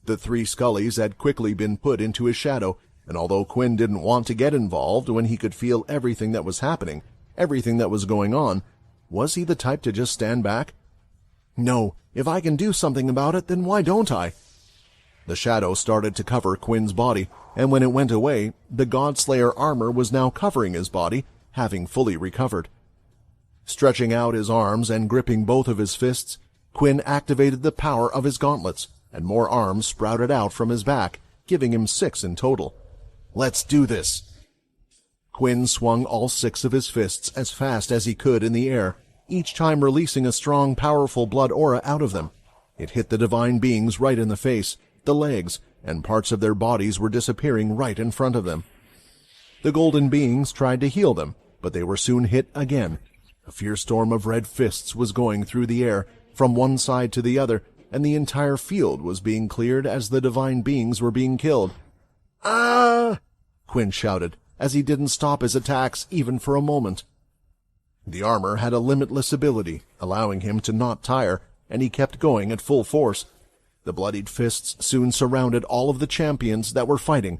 The three Scullys had quickly been put into his shadow, and although Quinn didn't want to get involved when he could feel everything that was happening, everything that was going on, was he the type to just stand back? No, if I can do something about it, then why don't I? The shadow started to cover Quinn's body, and when it went away, the Godslayer armor was now covering his body, having fully recovered. Stretching out his arms and gripping both of his fists, Quinn activated the power of his gauntlets, and more arms sprouted out from his back, giving him 6 in total. Let's do this! Quinn swung all 6 of his fists as fast as he could in the air, each time releasing a strong, powerful blood aura out of them. It hit the divine beings right in the face, the legs, and parts of their bodies were disappearing right in front of them. The golden beings tried to heal them, but they were soon hit again. A fierce storm of red fists was going through the air, from one side to the other, and the entire field was being cleared as the divine beings were being killed. "Ah!" Quinn shouted, as he didn't stop his attacks even for a moment. The armor had a limitless ability, allowing him to not tire, and he kept going at full force. The bloodied fists soon surrounded all of the champions that were fighting,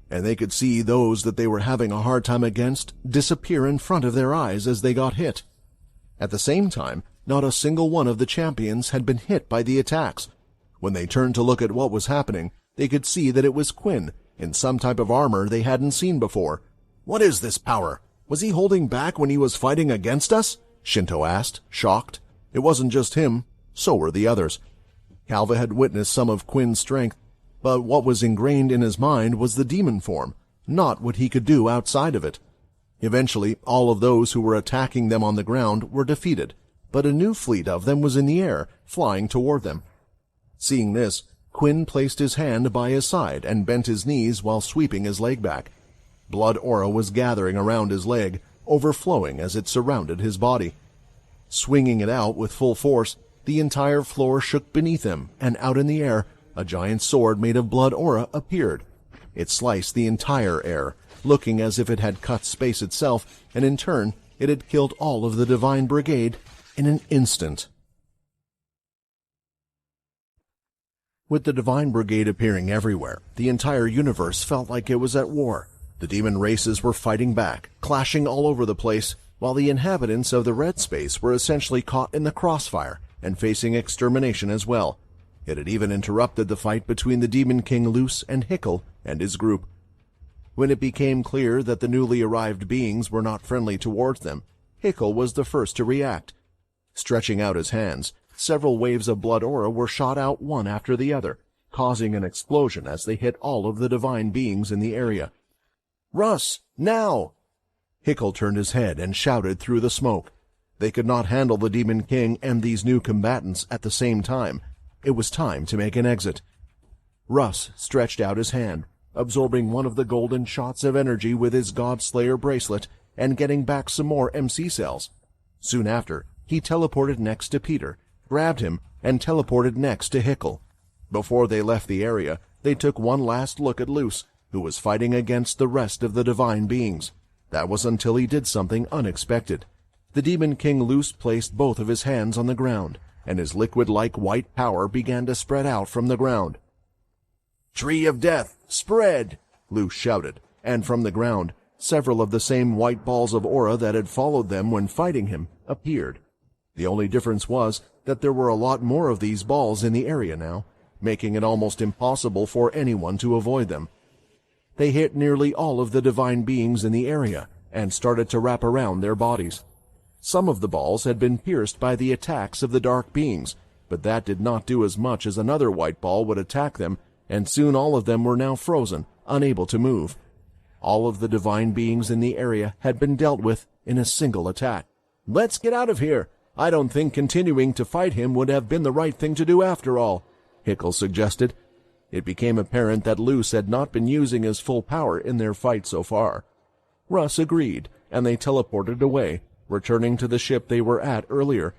and they could see those that they were having a hard time against disappear in front of their eyes as they got hit. At the same time, not a single one of the champions had been hit by the attacks. When they turned to look at what was happening, they could see that it was Quinn, in some type of armor they hadn't seen before. "What is this power? Was he holding back when he was fighting against us?" Shinto asked, shocked. It wasn't just him, so were the others. Calva had witnessed some of Quinn's strength, but what was ingrained in his mind was the demon form, not what he could do outside of it. Eventually, all of those who were attacking them on the ground were defeated, but a new fleet of them was in the air, flying toward them. Seeing this, Quinn placed his hand by his side and bent his knees while sweeping his leg back. Blood aura was gathering around his leg, overflowing as it surrounded his body. Swinging it out with full force, the entire floor shook beneath him, and out in the air, a giant sword made of blood aura appeared. It sliced the entire air, looking as if it had cut space itself, and in turn, it had killed all of the Divine Brigade in an instant. With the Divine Brigade appearing everywhere, the entire universe felt like it was at war. The demon races were fighting back, clashing all over the place, while the inhabitants of the red space were essentially caught in the crossfire and facing extermination as well. It had even interrupted the fight between the Demon King Luce and Hickel and his group. When it became clear that the newly arrived beings were not friendly towards them, Hickel was the first to react. Stretching out his hands, several waves of blood aura were shot out one after the other, causing an explosion as they hit all of the divine beings in the area. "Russ, now!" Hickel turned his head and shouted through the smoke. They could not handle the Demon King and these new combatants at the same time. It was time to make an exit. Russ stretched out his hand, absorbing one of the golden shots of energy with his God-Slayer bracelet and getting back some more MC cells. Soon after, he teleported next to Peter, grabbed him, and teleported next to Hickel. Before they left the area, they took one last look at Luce, who was fighting against the rest of the divine beings. That was until he did something unexpected. The Demon King Luce placed both of his hands on the ground, and his liquid-like white power began to spread out from the ground. "Tree of Death, spread!" Luce shouted, and from the ground, several of the same white balls of aura that had followed them when fighting him appeared. The only difference was that there were a lot more of these balls in the area now, making it almost impossible for anyone to avoid them. They hit nearly all of the divine beings in the area and started to wrap around their bodies. Some of the balls had been pierced by the attacks of the dark beings, but that did not do as much as another white ball would attack them, and soon all of them were now frozen, unable to move. All of the divine beings in the area had been dealt with in a single attack. "Let's get out of here. I don't think continuing to fight him would have been the right thing to do after all," Hickel suggested. It became apparent that Luce had not been using his full power in their fight so far. Russ agreed, and they teleported away, returning to the ship they were at earlier.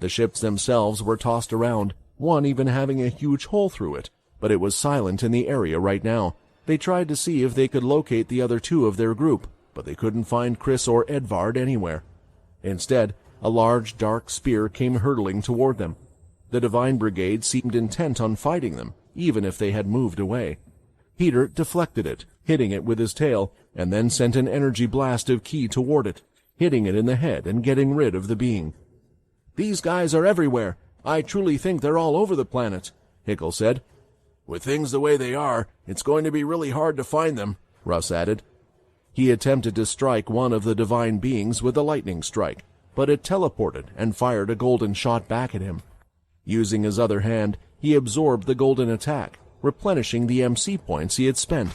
The ships themselves were tossed around, one even having a huge hole through it, but it was silent in the area right now. They tried to see if they could locate the other two of their group, but they couldn't find Chris or Edvard anywhere. Instead, a large dark spear came hurtling toward them. The Divine Brigade seemed intent on fighting them, even if they had moved away. Peter deflected it, hitting it with his tail, and then sent an energy blast of ki toward it, hitting it in the head and getting rid of the being. "These guys are everywhere. I truly think they're all over the planet," Hickel said. "With things the way they are, it's going to be really hard to find them," Russ added. He attempted to strike one of the divine beings with a lightning strike, but it teleported and fired a golden shot back at him. Using his other hand, he absorbed the golden attack, replenishing the MC points he had spent.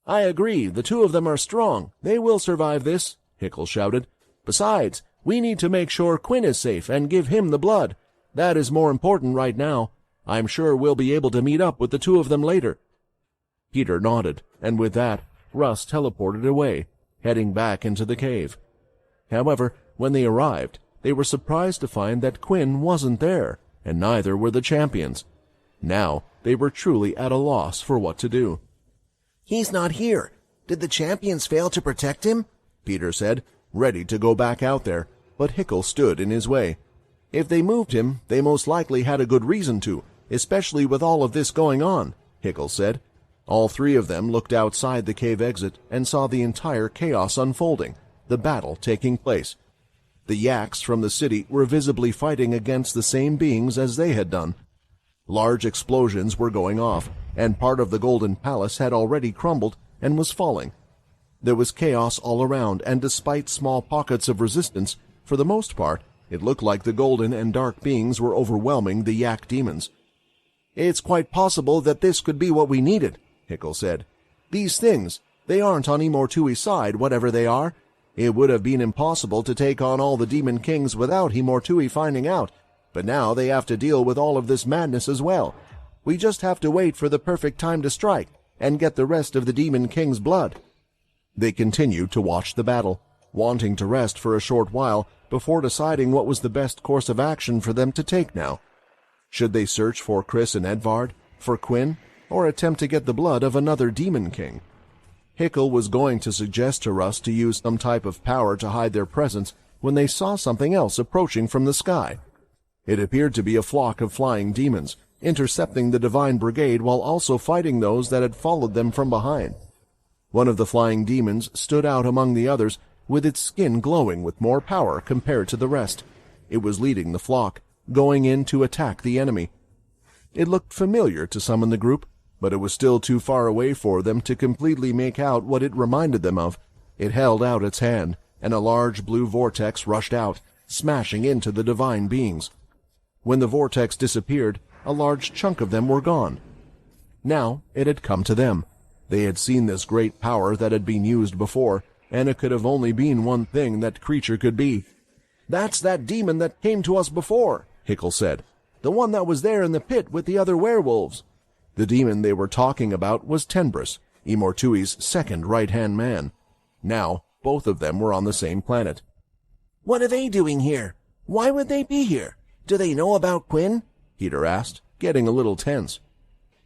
"I agree, the two of them are strong. They will survive this," Hickel shouted. "Besides, we need to make sure Quinn is safe and give him the blood. That is more important right now. I'm sure we'll be able to meet up with the two of them later." Peter nodded, and with that, Russ teleported away, heading back into the cave. However, when they arrived, they were surprised to find that Quinn wasn't there, and neither were the champions. Now, they were truly at a loss for what to do. "He's not here. Did the champions fail to protect him?" Peter said, ready to go back out there, but Hickel stood in his way. "If they moved him, they most likely had a good reason to, especially with all of this going on," Hickel said. All three of them looked outside the cave exit and saw the entire chaos unfolding, the battle taking place. The yaks from the city were visibly fighting against the same beings as they had done. Large explosions were going off, and part of the Golden Palace had already crumbled and was falling. There was chaos all around, and despite small pockets of resistance, for the most part, it looked like the golden and dark beings were overwhelming the yak demons. "It's quite possible that this could be what we needed," Hickel said. "These things, they aren't on Imortui's side, whatever they are. It would have been impossible to take on all the demon kings without Imortui finding out, but now they have to deal with all of this madness as well. We just have to wait for the perfect time to strike and get the rest of the demon king's blood." They continued to watch the battle, wanting to rest for a short while before deciding what was the best course of action for them to take now. Should they search for Chris and Edvard, for Quinn, or attempt to get the blood of another demon king? Hickel was going to suggest to Russ to use some type of power to hide their presence when they saw something else approaching from the sky. It appeared to be a flock of flying demons, intercepting the Divine Brigade while also fighting those that had followed them from behind. One of the flying demons stood out among the others, with its skin glowing with more power compared to the rest. It was leading the flock, going in to attack the enemy. It looked familiar to some in the group, but it was still too far away for them to completely make out what it reminded them of. It held out its hand, and a large blue vortex rushed out, smashing into the divine beings. When the vortex disappeared, a large chunk of them were gone. Now it had come to them. They had seen this great power that had been used before, and it could have only been one thing that creature could be. "That's that demon that came to us before," Hickel said. "The one that was there in the pit with the other werewolves." The demon they were talking about was Tenbrus, Imortui's second right-hand man. Now, both of them were on the same planet. "What are they doing here? Why would they be here? Do they know about Quinn?" Peter asked, getting a little tense.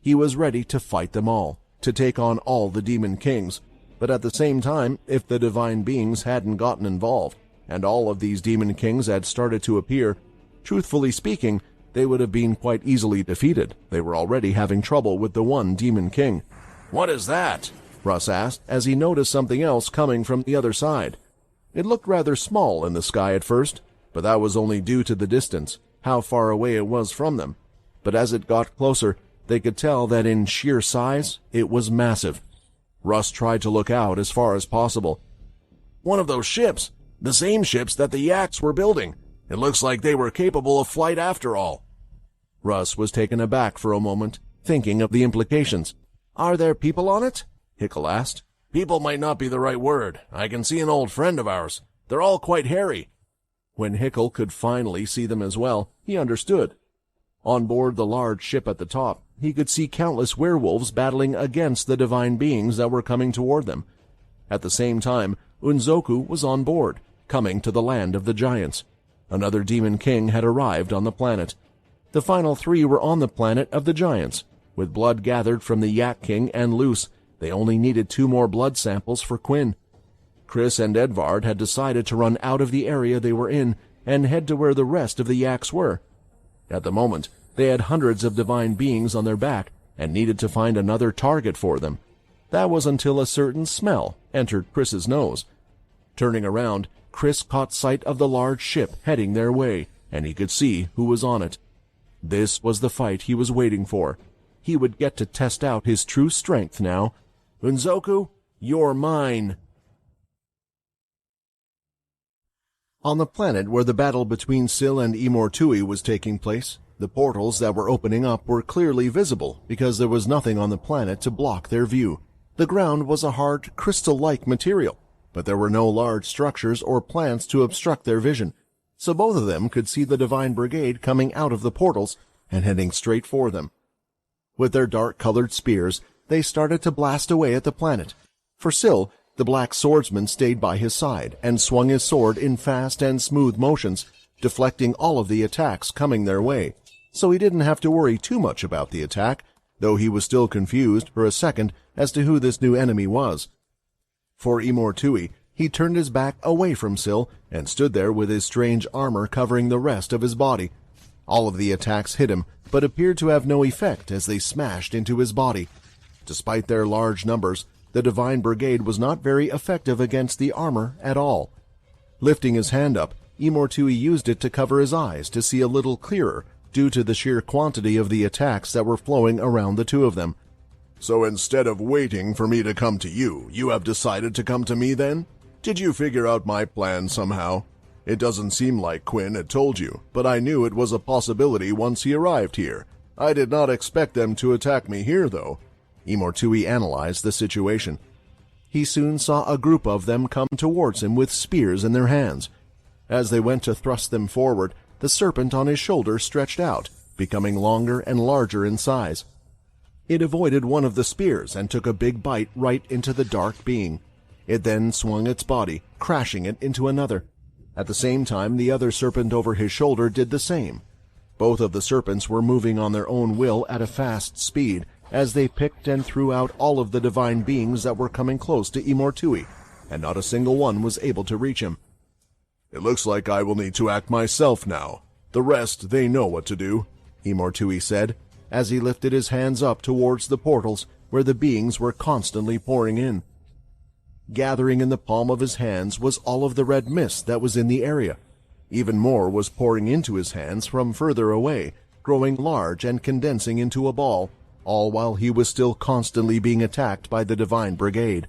He was ready to fight them all, to take on all the demon kings, but at the same time, if the divine beings hadn't gotten involved, and all of these demon kings had started to appear, truthfully speaking, they would have been quite easily defeated. They were already having trouble with the one demon king. "What is that?" Russ asked as he noticed something else coming from the other side. It looked rather small in the sky at first, but that was only due to the distance, how far away it was from them. But as it got closer, they could tell that in sheer size, it was massive. Russ tried to look out as far as possible. "One of those ships, the same ships that the yaks were building. It looks like they were capable of flight after all." Russ was taken aback for a moment, thinking of the implications. "Are there people on it?" Hickel asked. "People might not be the right word. I can see an old friend of ours. They're all quite hairy." When Hickel could finally see them as well, he understood. On board the large ship at the top, he could see countless werewolves battling against the divine beings that were coming toward them. At the same time, Unzoku was on board, coming to the land of the giants. Another Demon King had arrived on the planet. The final 3 were on the planet of the giants. With blood gathered from the Yak King and Luce, they only needed 2 more blood samples for Quinn. Chris and Edvard had decided to run out of the area they were in and head to where the rest of the Yaks were. At the moment, they had hundreds of divine beings on their back and needed to find another target for them. That was until a certain smell entered Chris's nose. Turning around, Chris caught sight of the large ship heading their way, and he could see who was on it. This was the fight he was waiting for. He would get to test out his true strength now. Unzoku, you're mine. On the planet where the battle between Syl and Imortui was taking place, the portals that were opening up were clearly visible because there was nothing on the planet to block their view. The ground was a hard, crystal-like material, but there were no large structures or plants to obstruct their vision, so both of them could see the Divine Brigade coming out of the portals and heading straight for them. With their dark-colored spears, they started to blast away at the planet. For Syl, the black swordsman stayed by his side and swung his sword in fast and smooth motions, deflecting all of the attacks coming their way, so he didn't have to worry too much about the attack, though he was still confused for a second as to who this new enemy was. For Imortui, he turned his back away from Syl and stood there with his strange armor covering the rest of his body. All of the attacks hit him, but appeared to have no effect as they smashed into his body. Despite their large numbers, the Divine Brigade was not very effective against the armor at all. Lifting his hand up, Imortui used it to cover his eyes to see a little clearer due to the sheer quantity of the attacks that were flowing around the 2 of them. So instead of waiting for me to come to you, you have decided to come to me then? Did you figure out my plan somehow? It doesn't seem like Quinn had told you, but I knew it was a possibility once he arrived here. I did not expect them to attack me here, though. Imortui analyzed the situation. He soon saw a group of them come towards him with spears in their hands. As they went to thrust them forward, the serpent on his shoulder stretched out, becoming longer and larger in size. It avoided one of the spears and took a big bite right into the dark being. It then swung its body, crashing it into another. At the same time, the other serpent over his shoulder did the same. Both of the serpents were moving on their own will at a fast speed, as they picked and threw out all of the divine beings that were coming close to Imortui, and not a single one was able to reach him. It looks like I will need to act myself now. The rest, they know what to do, Imortui said, as he lifted his hands up towards the portals where the beings were constantly pouring in. Gathering in the palm of his hands was all of the red mist that was in the area. Even more was pouring into his hands from further away, growing large and condensing into a ball, all while he was still constantly being attacked by the Divine Brigade.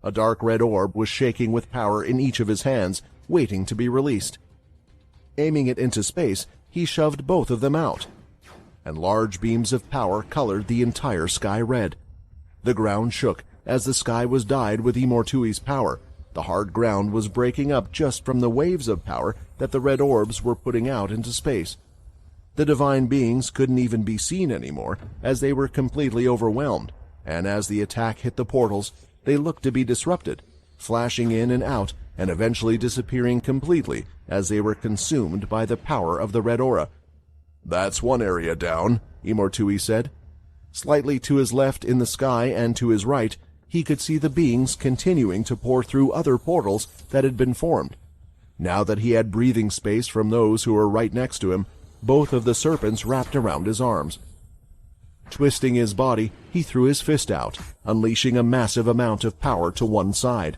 A dark red orb was shaking with power in each of his hands, waiting to be released. Aiming it into space, he shoved both of them out, and large beams of power colored the entire sky red. The ground shook as the sky was dyed with Imortui's power. The hard ground was breaking up just from the waves of power that the red orbs were putting out into space. The divine beings couldn't even be seen anymore, as they were completely overwhelmed, and as the attack hit the portals, they looked to be disrupted, flashing in and out, and eventually disappearing completely as they were consumed by the power of the red aura. That's one area down, Imortui said. Slightly to his left in the sky and to his right, he could see the beings continuing to pour through other portals that had been formed. Now that he had breathing space from those who were right next to him, both of the serpents wrapped around his arms. Twisting his body, he threw his fist out, unleashing a massive amount of power to one side.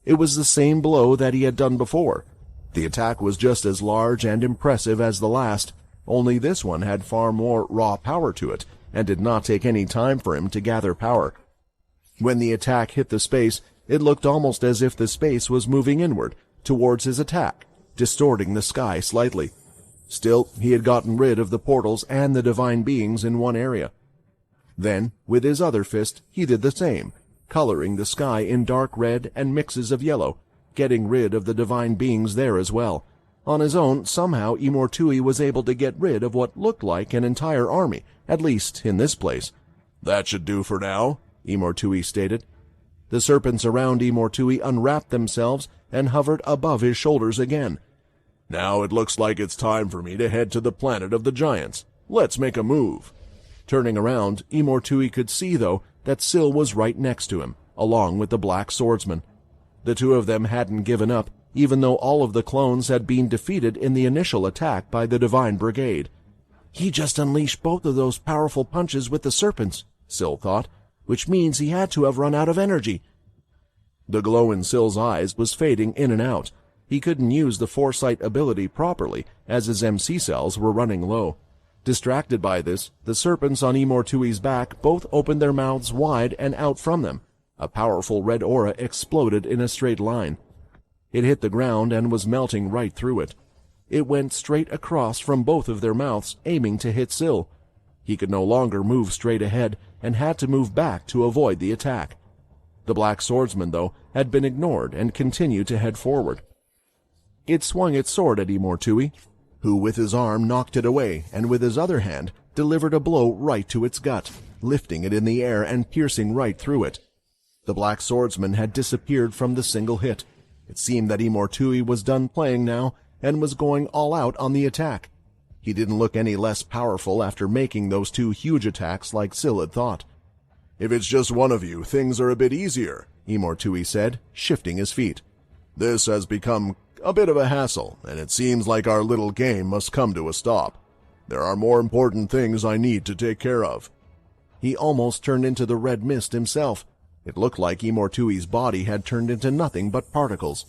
It was the same blow that he had done before. The attack was just as large and impressive as the last, only this one had far more raw power to it, and did not take any time for him to gather power. When the attack hit the space, it looked almost as if the space was moving inward, towards his attack, distorting the sky slightly. Still, he had gotten rid of the portals and the divine beings in one area. Then, with his other fist, he did the same, coloring the sky in dark red and mixes of yellow, getting rid of the divine beings there as well. On his own, somehow Imortui was able to get rid of what looked like an entire army, at least in this place. That should do for now, Imortui stated. The serpents around Imortui unwrapped themselves and hovered above his shoulders again. Now it looks like it's time for me to head to the planet of the giants. Let's make a move. Turning around, Imortui could see, though, that Syl was right next to him, along with the black swordsman. The two of them hadn't given up, even though all of the clones had been defeated in the initial attack by the Divine Brigade. He just unleashed both of those powerful punches with the serpents, Syl thought, which means he had to have run out of energy. The glow in Syl's eyes was fading in and out. He couldn't use the foresight ability properly, as his MC cells were running low. Distracted by this, the serpents on Imortui's back both opened their mouths wide and out from them. A powerful red aura exploded in a straight line. It hit the ground and was melting right through it. It went straight across from both of their mouths, aiming to hit Syl. He could no longer move straight ahead and had to move back to avoid the attack. The black swordsman, though, had been ignored and continued to head forward. It swung its sword at Imortui, who with his arm knocked it away and with his other hand delivered a blow right to its gut, lifting it in the air and piercing right through it. The black swordsman had disappeared from the single hit. It seemed that Imortui was done playing now and was going all out on the attack. He didn't look any less powerful after making those two huge attacks like Syl had thought. If it's just one of you, things are a bit easier, Imortui said, shifting his feet. This has become a bit of a hassle, and it seems like our little game must come to a stop. There are more important things I need to take care of. He almost turned into the red mist himself. It looked like Imortui's body had turned into nothing but particles.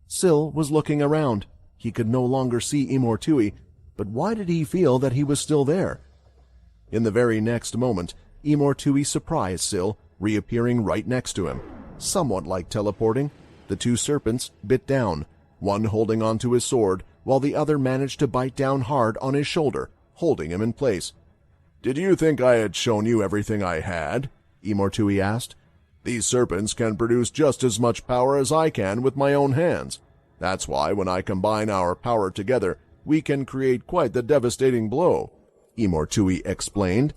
Syl was looking around. He could no longer see Imortui, but why did he feel that he was still there? In the very next moment, Imortui surprised Syl, reappearing right next to him. Somewhat like teleporting, the two serpents bit down, one holding onto his sword, while the other managed to bite down hard on his shoulder, holding him in place. Did you think I had shown you everything I had? Imortui asked. These serpents can produce just as much power as I can with my own hands. That's why when I combine our power together, we can create quite the devastating blow, Imortui explained.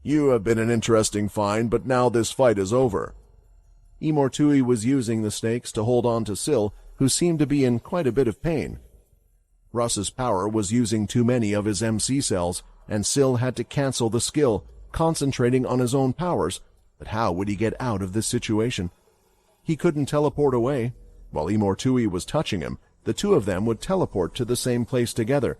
You have been an interesting find, but now this fight is over. Imortui was using the snakes to hold on to Syl, who seemed to be in quite a bit of pain. Russ's power was using too many of his MC cells, and Syl had to cancel the skill, concentrating on his own powers. But how would he get out of this situation? He couldn't teleport away. While Imortui was touching him, the two of them would teleport to the same place together.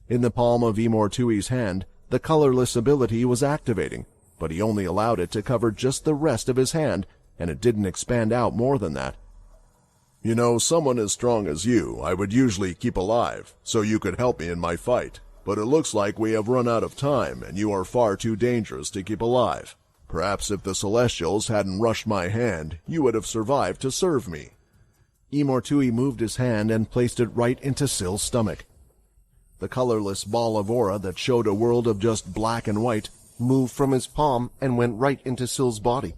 In the palm of Imortui's hand, the colorless ability was activating, but he only allowed it to cover just the rest of his hand, and it didn't expand out more than that. You know, someone as strong as you I would usually keep alive, so you could help me in my fight. But it looks like we have run out of time, and you are far too dangerous to keep alive. Perhaps if the Celestials hadn't rushed my hand, you would have survived to serve me. Imortui moved his hand and placed it right into Syl's stomach. The colorless ball of aura that showed a world of just black and white moved from his palm and went right into Syl's body.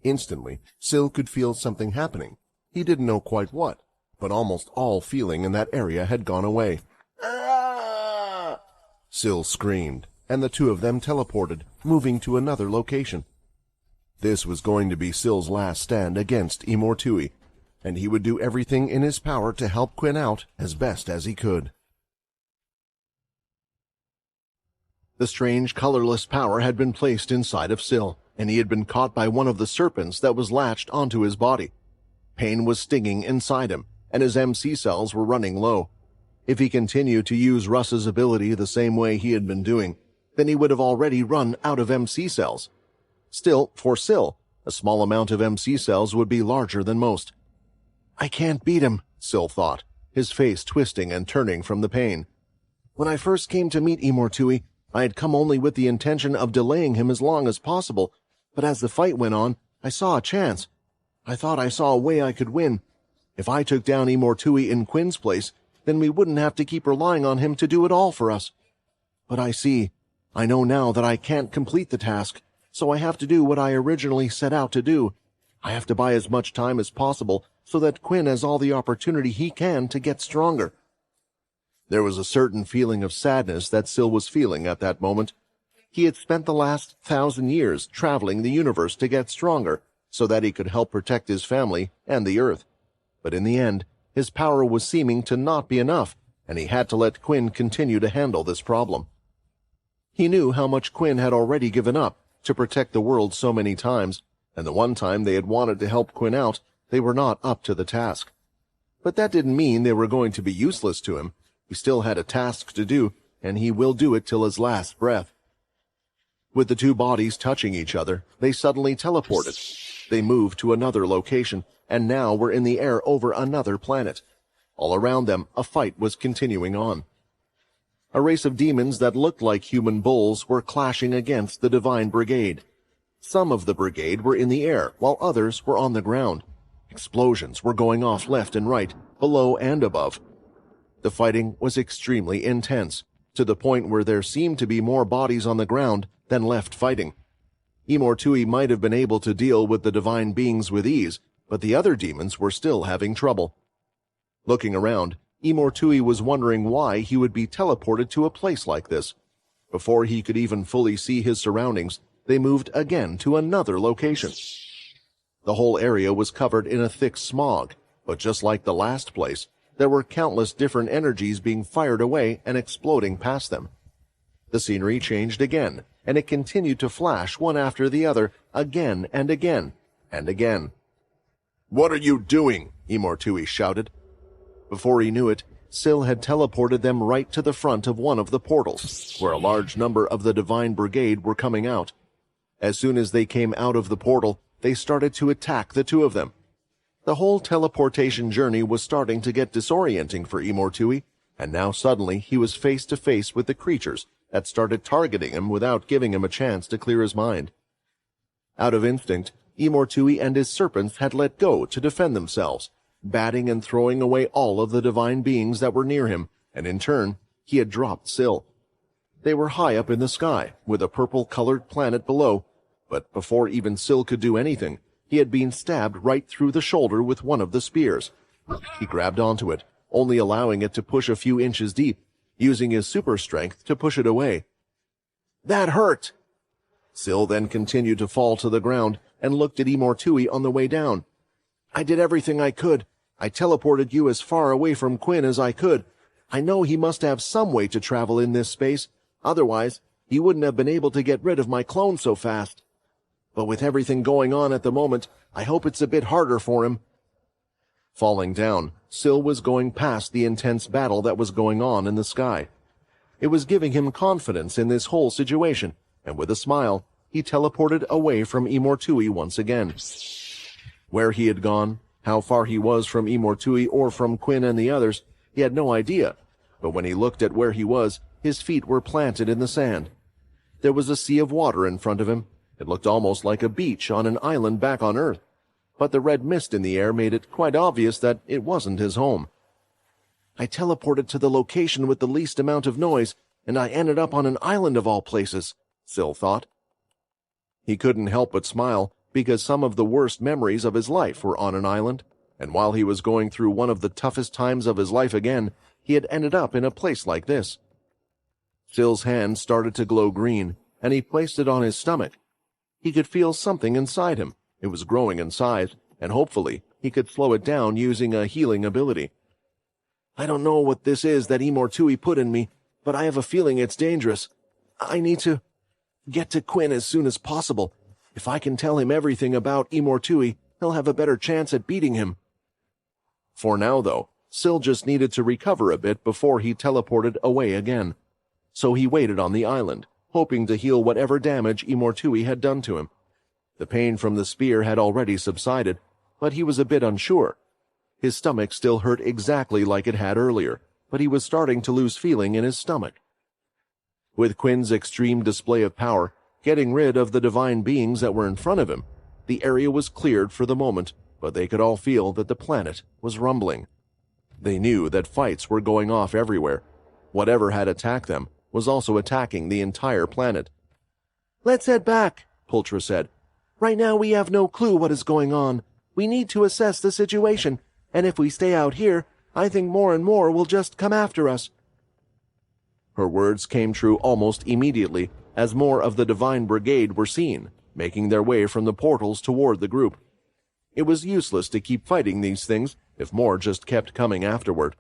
Instantly, Syl could feel something happening. He didn't know quite what, but almost all feeling in that area had gone away. Ah! Syl screamed, and the two of them teleported, moving to another location. This was going to be Syl's last stand against Imortui, and he would do everything in his power to help Quinn out as best as he could. The strange, colorless power had been placed inside of Syl, and he had been caught by one of the serpents that was latched onto his body. Pain was stinging inside him, and his MC cells were running low. If he continued to use Russ's ability the same way he had been doing, then he would have already run out of MC cells. Still, for Syl, a small amount of MC cells would be larger than most. I can't beat him, Syl thought, his face twisting and turning from the pain. When I first came to meet Imortui, I had come only with the intention of delaying him as long as possible, but as the fight went on, I saw a chance. I thought I saw a way I could win. If I took down Imortui in Quinn's place, then we wouldn't have to keep relying on him to do it all for us. But I know now that I can't complete the task, so I have to do what I originally set out to do. I have to buy as much time as possible so that Quinn has all the opportunity he can to get stronger. There was a certain feeling of sadness that Syl was feeling at that moment. He had spent the last 1,000 years traveling the universe to get stronger, so that he could help protect his family and the Earth. But in the end, his power was seeming to not be enough, and he had to let Quinn continue to handle this problem. He knew how much Quinn had already given up to protect the world so many times, and the one time they had wanted to help Quinn out, they were not up to the task. But that didn't mean they were going to be useless to him. He still had a task to do, and he will do it till his last breath. With the two bodies touching each other, they suddenly teleported. They moved to another location, and now were in the air over another planet. All around them, a fight was continuing on. A race of demons that looked like human bulls were clashing against the Divine Brigade. Some of the brigade were in the air, while others were on the ground. Explosions were going off left and right, below and above. The fighting was extremely intense, to the point where there seemed to be more bodies on the ground than left fighting. Imortui might have been able to deal with the divine beings with ease, but the other demons were still having trouble. Looking around, Imortui was wondering why he would be teleported to a place like this. Before he could even fully see his surroundings, they moved again to another location. The whole area was covered in a thick smog, but just like the last place, there were countless different energies being fired away and exploding past them. The scenery changed again, and it continued to flash one after the other, again and again and again. "What are you doing?" Imortui shouted. Before he knew it, Syl had teleported them right to the front of one of the portals, where a large number of the Divine Brigade were coming out. As soon as they came out of the portal, they started to attack the two of them. The whole teleportation journey was starting to get disorienting for Imortui, and now suddenly he was face to face with the creatures that started targeting him without giving him a chance to clear his mind. Out of instinct, Imortui and his serpents had let go to defend themselves, batting and throwing away all of the divine beings that were near him, and in turn, he had dropped Syl. They were high up in the sky, with a purple-colored planet below, but before even Syl could do anything, he had been stabbed right through the shoulder with one of the spears. He grabbed onto it, only allowing it to push a few inches deep, using his super strength to push it away. "That hurt!" Syl then continued to fall to the ground and looked at Imortui on the way down. "I did everything I could. I teleported you as far away from Quinn as I could. I know he must have some way to travel in this space. Otherwise, he wouldn't have been able to get rid of my clone so fast. But with everything going on at the moment, I hope it's a bit harder for him." Falling down, Syl was going past the intense battle that was going on in the sky. It was giving him confidence in this whole situation, and with a smile, he teleported away from Imortui once again. Where he had gone, how far he was from Imortui or from Quinn and the others, he had no idea, but when he looked at where he was, his feet were planted in the sand. There was a sea of water in front of him. It looked almost like a beach on an island back on Earth, but the red mist in the air made it quite obvious that it wasn't his home. "I teleported to the location with the least amount of noise, and I ended up on an island of all places," Syl thought. He couldn't help but smile, because some of the worst memories of his life were on an island, and while he was going through one of the toughest times of his life again, he had ended up in a place like this. Syl's hand started to glow green, and he placed it on his stomach. He could feel something inside him. It was growing in size, and hopefully he could slow it down using a healing ability. "I don't know what this is that Imortui put in me, but I have a feeling it's dangerous. I need to get to Quinn as soon as possible. If I can tell him everything about Imortui, he'll have a better chance at beating him." For now, though, Syl just needed to recover a bit before he teleported away again. So he waited on the island, hoping to heal whatever damage Imortui had done to him. The pain from the spear had already subsided, but he was a bit unsure. His stomach still hurt exactly like it had earlier, but he was starting to lose feeling in his stomach. With Quinn's extreme display of power, getting rid of the divine beings that were in front of him, the area was cleared for the moment, but they could all feel that the planet was rumbling. They knew that fights were going off everywhere. Whatever had attacked them was also attacking the entire planet. "Let's head back," Pultra said. "Right now we have no clue what is going on. We need to assess the situation, and if we stay out here, I think more and more will just come after us." Her words came true almost immediately, as more of the Divine Brigade were seen, making their way from the portals toward the group. It was useless to keep fighting these things if more just kept coming afterward.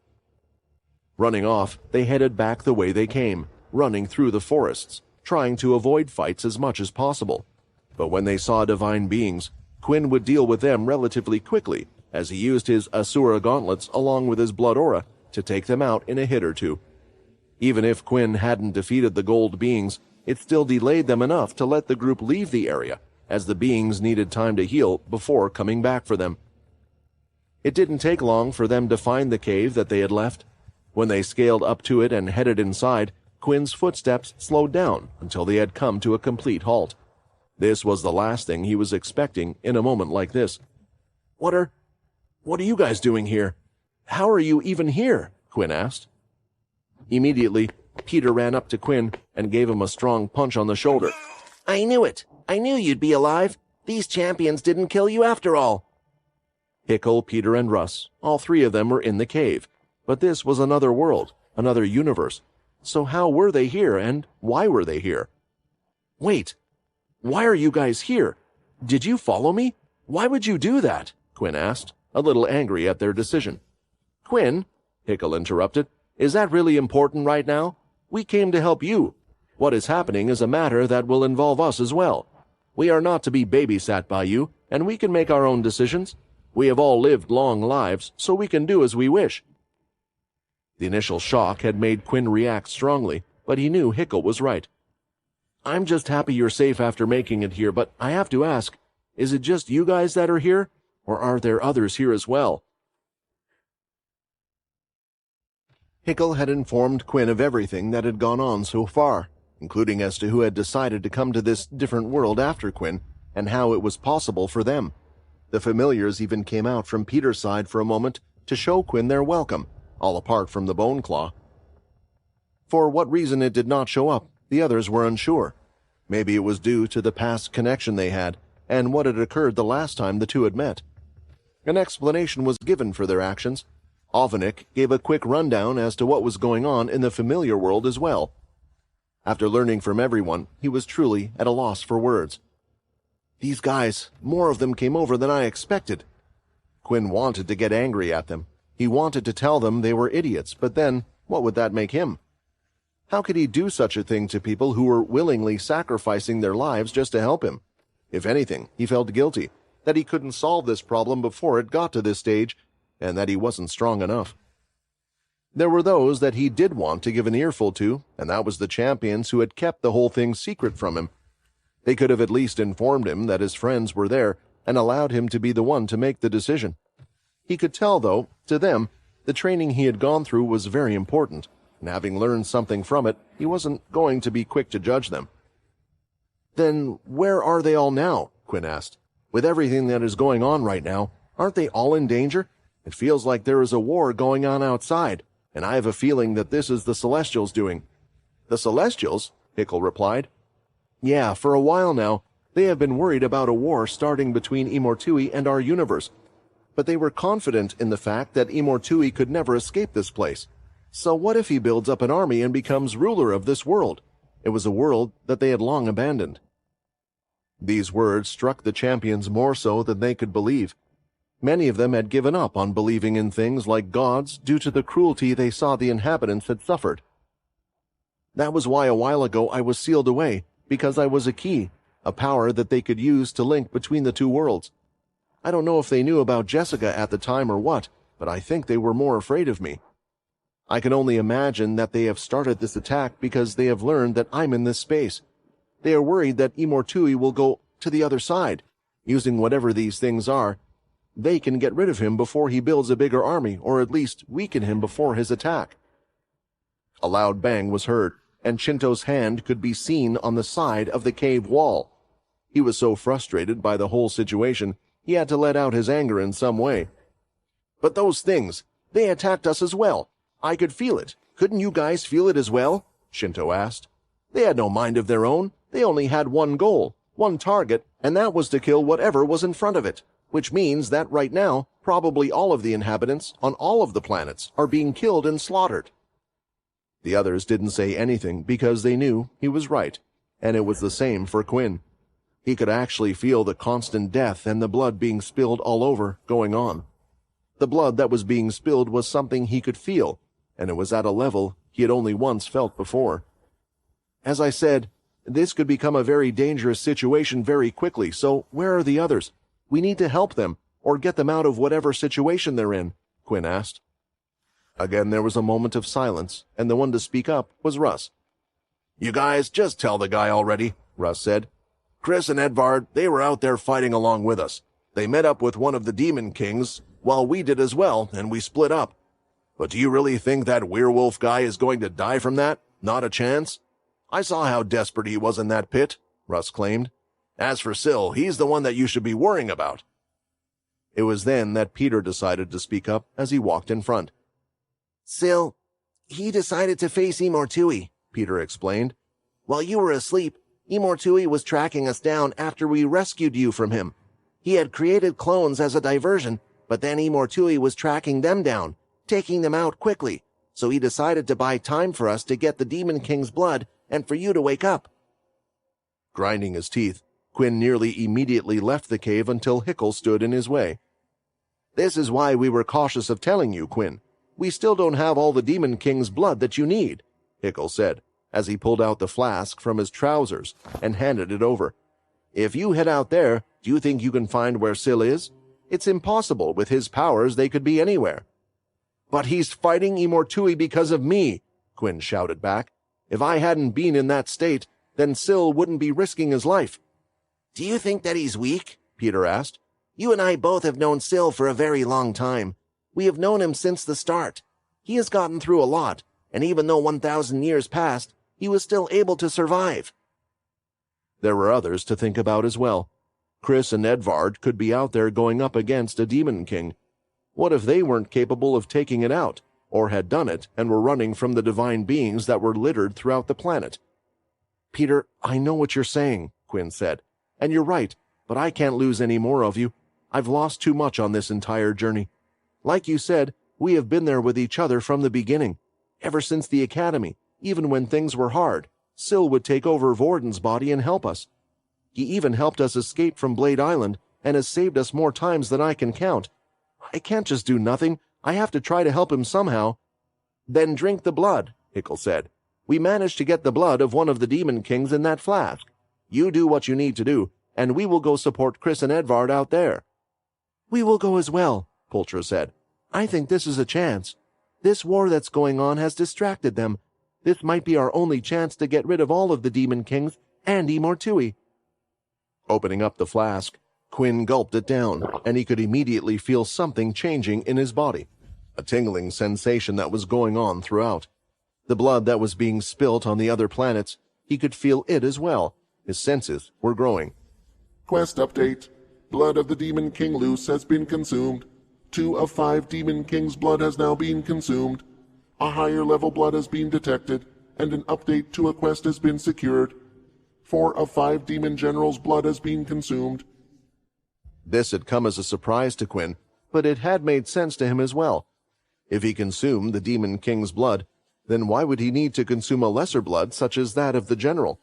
Running off, they headed back the way they came, running through the forests, trying to avoid fights as much as possible. But when they saw divine beings, Quinn would deal with them relatively quickly, as he used his Asura gauntlets along with his blood aura to take them out in a hit or two. Even if Quinn hadn't defeated the gold beings, it still delayed them enough to let the group leave the area, as the beings needed time to heal before coming back for them. It didn't take long for them to find the cave that they had left. When they scaled up to it and headed inside, Quinn's footsteps slowed down until they had come to a complete halt. This was the last thing he was expecting in a moment like this. What are you guys doing here? How are you even here?" Quinn asked. Immediately, Peter ran up to Quinn and gave him a strong punch on the shoulder. I knew it. I knew you'd be alive. These champions didn't kill you after all. Hickle, Peter, and Russ, all three of them were in the cave. But this was another world, another universe. So how were they here, and why were they here? "Wait, why are you guys here? Did you follow me? Why would you do that?" Quinn asked, a little angry at their decision. "Quinn," Hickle interrupted, "is that really important right now? We came to help you. What is happening is a matter that will involve us as well. We are not to be babysat by you, and we can make our own decisions. We have all lived long lives, so we can do as we wish." The initial shock had made Quinn react strongly, but he knew Hickle was right. "I'm just happy you're safe after making it here, but I have to ask, is it just you guys that are here, or are there others here as well?" Hickle had informed Quinn of everything that had gone on so far, including as to who had decided to come to this different world after Quinn, and how it was possible for them. The familiars even came out from Peter's side for a moment to show Quinn their welcome, all apart from the Bone Claw. For what reason it did not show up, the others were unsure. Maybe it was due to the past connection they had, and what had occurred the last time the two had met. An explanation was given for their actions. Ovenik gave a quick rundown as to what was going on in the familiar world as well. After learning from everyone, he was truly at a loss for words. "These guys, more of them came over than I expected." Quinn wanted to get angry at them. He wanted to tell them they were idiots, but then, what would that make him? How could he do such a thing to people who were willingly sacrificing their lives just to help him? If anything, he felt guilty, that he couldn't solve this problem before it got to this stage, and that he wasn't strong enough. There were those that he did want to give an earful to, and that was the champions who had kept the whole thing secret from him. They could have at least informed him that his friends were there and allowed him to be the one to make the decision. He could tell, though, to them, the training he had gone through was very important, and having learned something from it, he wasn't going to be quick to judge them. "Then where are they all now?" Quinn asked. "With everything that is going on right now, aren't they all in danger? It feels like there is a war going on outside, and I have a feeling that this is the Celestials doing." "The Celestials?" Hickle replied. "Yeah, for a while now, they have been worried about a war starting between Immortui and our universe. But they were confident in the fact that Immortui could never escape this place. So what if he builds up an army and becomes ruler of this world? It was a world that they had long abandoned." These words struck the champions more so than they could believe. Many of them had given up on believing in things like gods due to the cruelty they saw the inhabitants had suffered. "That was why a while ago I was sealed away, because I was a key, a power that they could use to link between the two worlds. I don't know if they knew about Jessica at the time or what, but I think they were more afraid of me. I can only imagine that they have started this attack because they have learned that I'm in this space. They are worried that Immortui will go to the other side. Using whatever these things are, they can get rid of him before he builds a bigger army, or at least weaken him before his attack." A loud bang was heard, and Shinto's hand could be seen on the side of the cave wall. He was so frustrated by the whole situation, he had to let out his anger in some way. "But those things, they attacked us as well. I could feel it. Couldn't you guys feel it as well?" Shinto asked. "They had no mind of their own. They only had one goal, one target, and that was to kill whatever was in front of it, which means that right now, probably all of the inhabitants on all of the planets are being killed and slaughtered." The others didn't say anything because they knew he was right, and it was the same for Quinn. He could actually feel the constant death and the blood being spilled all over going on. The blood that was being spilled was something he could feel, and it was at a level he had only once felt before. As I said, this could become a very dangerous situation very quickly, so where are the others? We need to help them, or get them out of whatever situation they're in, Quinn asked. Again there was a moment of silence, and the one to speak up was Russ. You guys, just tell the guy already, Russ said. Chris and Edvard, they were out there fighting along with us. They met up with one of the Demon Kings, while we did as well, and we split up. But do you really think that werewolf guy is going to die from that? Not a chance. I saw how desperate he was in that pit, Russ claimed. As for Syl, he's the one that you should be worrying about. It was then that Peter decided to speak up as he walked in front. Syl, he decided to face Imortui, Peter explained. While you were asleep, Imortui was tracking us down after we rescued you from him. He had created clones as a diversion, but then Imortui was tracking them down, taking them out quickly, so he decided to buy time for us to get the Demon King's blood and for you to wake up. Grinding his teeth, Quinn nearly immediately left the cave until Hickle stood in his way. This is why we were cautious of telling you, Quinn. We still don't have all the Demon King's blood that you need, Hickle said, as he pulled out the flask from his trousers and handed it over. If you head out there, do you think you can find where Syl is? It's impossible. With his powers, they could be anywhere. But he's fighting Imortui because of me, Quinn shouted back. If I hadn't been in that state, then Syl wouldn't be risking his life. Do you think that he's weak? Peter asked. You and I both have known Syl for a very long time. We have known him since the start. He has gotten through a lot, and even though 1,000 years passed, he was still able to survive. There were others to think about as well. Chris and Edvard could be out there going up against a Demon King. What if they weren't capable of taking it out, or had done it and were running from the divine beings that were littered throughout the planet? Peter, I know what you're saying, Quinn said, and you're right, but I can't lose any more of you. I've lost too much on this entire journey. Like you said, we have been there with each other from the beginning. Ever since the academy, even when things were hard, Syl would take over Vorden's body and help us. He even helped us escape from Blade Island and has saved us more times than I can count. I can't just do nothing. I have to try to help him somehow. Then drink the blood, Hickle said. We managed to get the blood of one of the Demon Kings in that flask. You do what you need to do, and we will go support Chris and Edvard out there. We will go as well, Pultra said. I think this is a chance. This war that's going on has distracted them. This might be our only chance to get rid of all of the Demon Kings and Imortui. Opening up the flask, Quinn gulped it down, and he could immediately feel something changing in his body, a tingling sensation that was going on throughout. The blood that was being spilt on the other planets, he could feel it as well. His senses were growing. Quest update. Blood of the Demon King Luce has been consumed. 2 of 5 Demon King's blood has now been consumed. A higher level blood has been detected, and an update to a quest has been secured. 4 of 5 Demon Generals' blood has been consumed. This had come as a surprise to Quinn, but it had made sense to him as well. If he consumed the Demon King's blood, then why would he need to consume a lesser blood such as that of the General?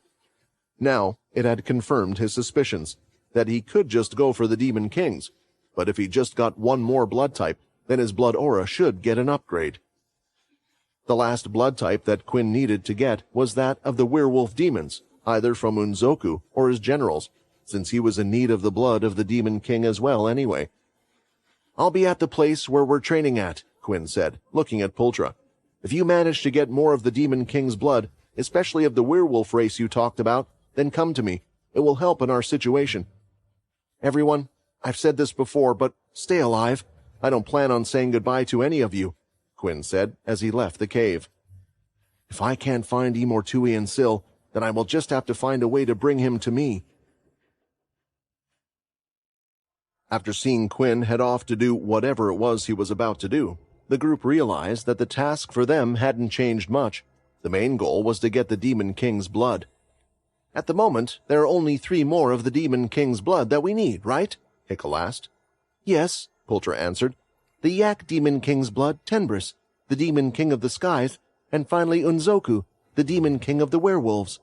Now, it had confirmed his suspicions, that he could just go for the Demon Kings, but if he just got one more blood type, then his blood aura should get an upgrade. The last blood type that Quinn needed to get was that of the werewolf demons, either from Unzoku or his generals, since he was in need of the blood of the Demon King as well anyway. I'll be at the place where we're training at, Quinn said, looking at Pultra. If you manage to get more of the Demon King's blood, especially of the werewolf race you talked about, then come to me. It will help in our situation. Everyone, I've said this before, but stay alive. I don't plan on saying goodbye to any of you, Quinn said as he left the cave. If I can't find Imortui and Syl, then I will just have to find a way to bring him to me. After seeing Quinn head off to do whatever it was he was about to do, the group realized that the task for them hadn't changed much. The main goal was to get the Demon King's blood. At the moment, there are only 3 more of the Demon King's blood that we need, right? Hickle asked. Yes, Pultra answered. The Yak Demon King's blood, Tenbris, the Demon King of the Skies, and finally Unzoku, the Demon King of the Werewolves.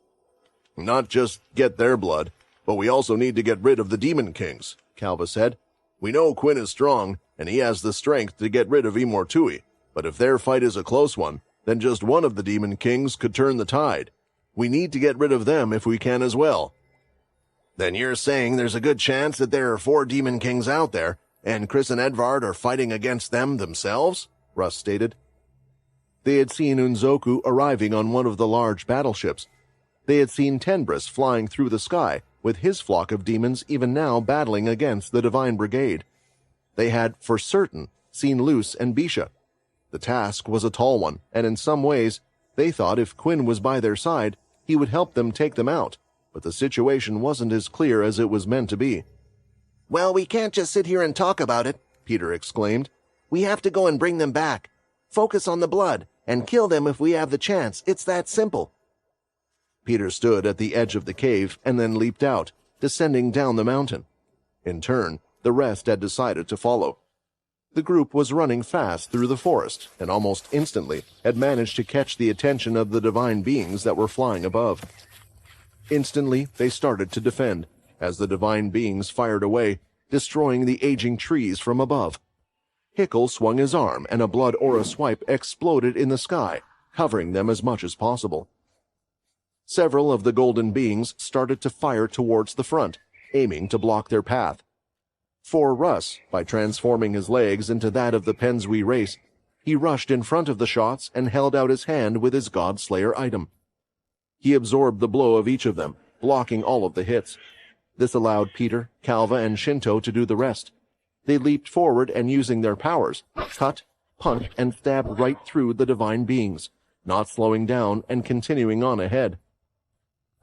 Not just get their blood. But we also need to get rid of the Demon Kings, Calva said. We know Quinn is strong, and he has the strength to get rid of Imortui, but if their fight is a close one, then just one of the Demon Kings could turn the tide. We need to get rid of them if we can as well. Then you're saying there's a good chance that there are 4 Demon Kings out there, and Chris and Edvard are fighting against them themselves? Russ stated. They had seen Unzoku arriving on one of the large battleships. They had seen Tenbris flying through the sky, with his flock of demons even now battling against the Divine Brigade. They had, for certain, seen Luce and Bisha. The task was a tall one, and in some ways, they thought if Quinn was by their side, he would help them take them out, but the situation wasn't as clear as it was meant to be. Well, we can't just sit here and talk about it, Peter exclaimed. We have to go and bring them back. Focus on the blood, and kill them if we have the chance. It's that simple. Peter stood at the edge of the cave and then leaped out, descending down the mountain. In turn, the rest had decided to follow. The group was running fast through the forest and almost instantly had managed to catch the attention of the divine beings that were flying above. Instantly, they started to defend, as the divine beings fired away, destroying the aging trees from above. Hickle swung his arm, and a blood aura swipe exploded in the sky, covering them as much as possible. Several of the golden beings started to fire towards the front, aiming to block their path. For Russ, by transforming his legs into that of the Pensui race, he rushed in front of the shots and held out his hand with his God-Slayer item. He absorbed the blow of each of them, blocking all of the hits. This allowed Peter, Calva, and Shinto to do the rest. They leaped forward and, using their powers, cut, punched, and stabbed right through the divine beings, not slowing down and continuing on ahead.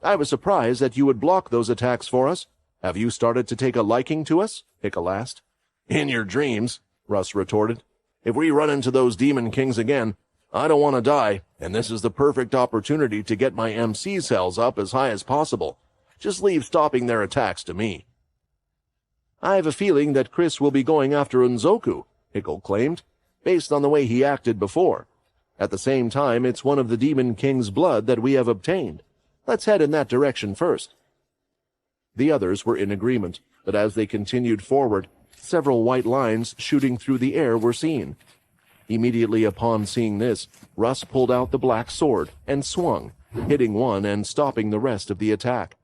I was surprised that you would block those attacks for us. Have you started to take a liking to us? Hickle asked. In your dreams, Russ retorted. If we run into those Demon Kings again, I don't want to die, and this is the perfect opportunity to get my MC cells up as high as possible. Just leave stopping their attacks to me. I have a feeling that Chris will be going after Unzoku, Hickle claimed, based on the way he acted before. At the same time, it's one of the Demon King's blood that we have obtained. Let's head in that direction first. The others were in agreement, but as they continued forward, several white lines shooting through the air were seen. Immediately upon seeing this, Russ pulled out the black sword and swung, hitting one and stopping the rest of the attack.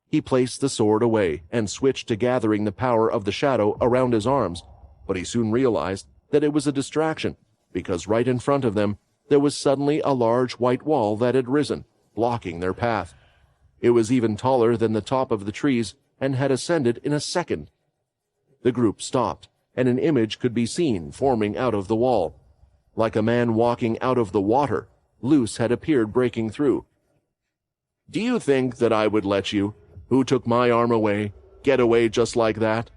He placed the sword away and switched to gathering the power of the shadow around his arms, but he soon realized that it was a distraction, because right in front of them there was suddenly a large white wall that had risen, blocking their path. It was even taller than the top of the trees and had ascended in a second. The group stopped, and an image could be seen forming out of the wall. Like a man walking out of the water, Luce had appeared breaking through. Do you think that I would let you, who took my arm away, get away just like that?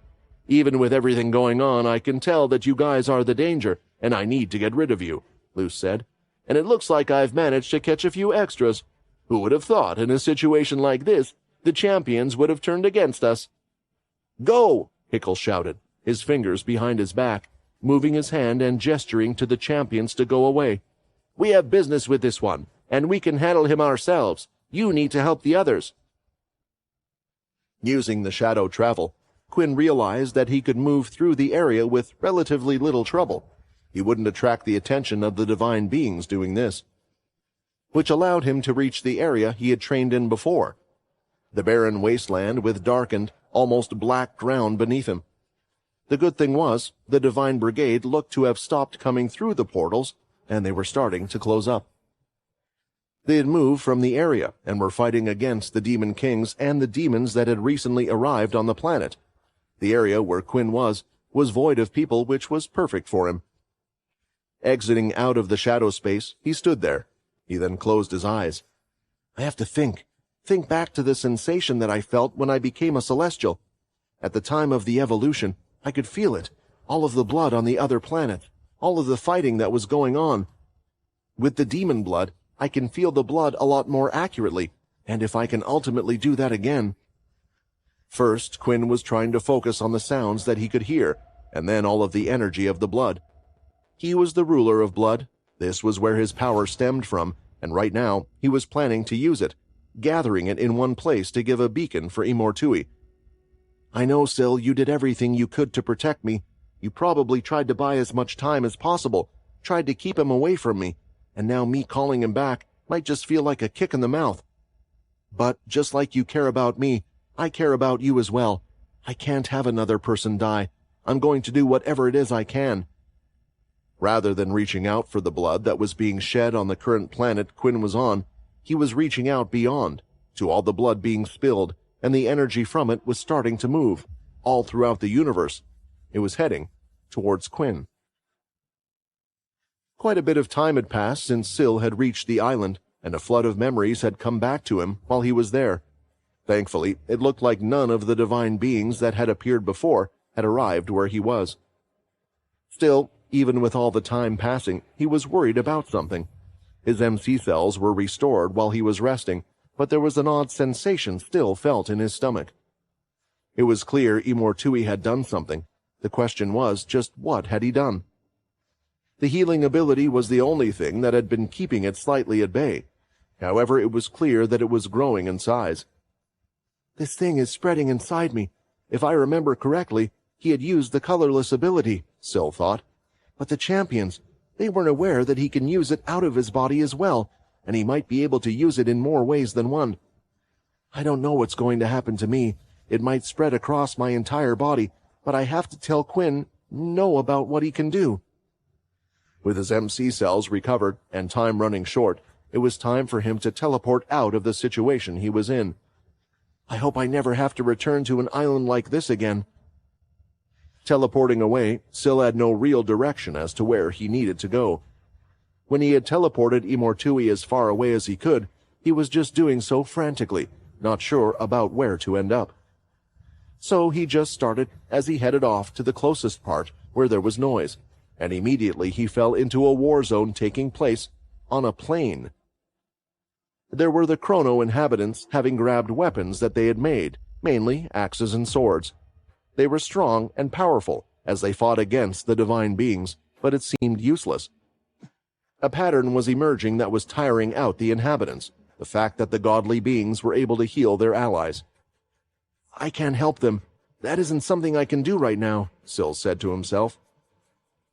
Even with everything going on, I can tell that you guys are the danger, and I need to get rid of you, Luce said. And it looks like I've managed to catch a few extras. Who would have thought, in a situation like this, the champions would have turned against us? Go! Hickle shouted, his fingers behind his back, moving his hand and gesturing to the champions to go away. We have business with this one, and we can handle him ourselves. You need to help the others. Using the shadow travel, Quinn realized that he could move through the area with relatively little trouble. He wouldn't attract the attention of the divine beings doing this, which allowed him to reach the area he had trained in before, the barren wasteland with darkened, almost black ground beneath him. The good thing was, the Divine Brigade looked to have stopped coming through the portals, and they were starting to close up. They had moved from the area and were fighting against the Demon Kings and the demons that had recently arrived on the planet. The area where Quinn was void of people, which was perfect for him. Exiting out of the shadow space, he stood there. He then closed his eyes. I have to think back to the sensation that I felt when I became a Celestial. At the time of the evolution, I could feel it, all of the blood on the other planet, all of the fighting that was going on. With the demon blood, I can feel the blood a lot more accurately, and if I can ultimately do that again. First, Quinn was trying to focus on the sounds that he could hear, and then all of the energy of the blood. He was the ruler of blood. This was where his power stemmed from, and right now he was planning to use it, gathering it in one place to give a beacon for Imortui. I know, Sil, you did everything you could to protect me. You probably tried to buy as much time as possible, tried to keep him away from me, and now me calling him back might just feel like a kick in the mouth. But just like you care about me, I care about you as well. I can't have another person die. I'm going to do whatever it is I can. Rather than reaching out for the blood that was being shed on the current planet Quinn was on, he was reaching out beyond, to all the blood being spilled, and the energy from it was starting to move, all throughout the universe. It was heading towards Quinn. Quite a bit of time had passed since Sil had reached the island, and a flood of memories had come back to him while he was there. Thankfully, it looked like none of the divine beings that had appeared before had arrived where he was. Still, even with all the time passing, he was worried about something. His MC cells were restored while he was resting, but there was an odd sensation still felt in his stomach. It was clear Imortui had done something. The question was, just what had he done? The healing ability was the only thing that had been keeping it slightly at bay. However, it was clear that it was growing in size. This thing is spreading inside me. If I remember correctly, he had used the colorless ability, Sil thought. But the champions, they weren't aware that he can use it out of his body as well, and he might be able to use it in more ways than one. I don't know what's going to happen to me. It might spread across my entire body, but I have to tell Quinn no about what he can do. With his MC cells recovered and time running short, it was time for him to teleport out of the situation he was in. I hope I never have to return to an island like this again. Teleporting away, Sil had no real direction as to where he needed to go. When he had teleported Imortui as far away as he could, he was just doing so frantically, not sure about where to end up. So he just started as he headed off to the closest part where there was noise, and immediately he fell into a war zone taking place on a plain. There were the Chrono inhabitants having grabbed weapons that they had made, mainly axes and swords. They were strong and powerful as they fought against the divine beings, but it seemed useless. A pattern was emerging that was tiring out the inhabitants, the fact that the godly beings were able to heal their allies. I can't help them. That isn't something I can do right now, Sil said to himself.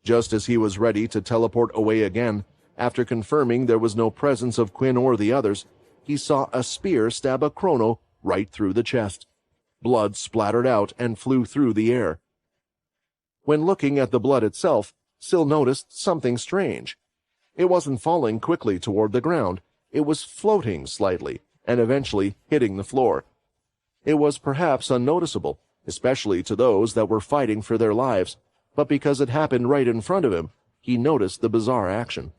Just as he was ready to teleport away again, after confirming there was no presence of Quinn or the others, he saw a spear stab a Chrono right through the chest. Blood splattered out and flew through the air. When looking at the blood itself, Sil noticed something strange. It wasn't falling quickly toward the ground. It was floating slightly and eventually hitting the floor. It was perhaps unnoticeable, especially to those that were fighting for their lives, but because it happened right in front of him, he noticed the bizarre action.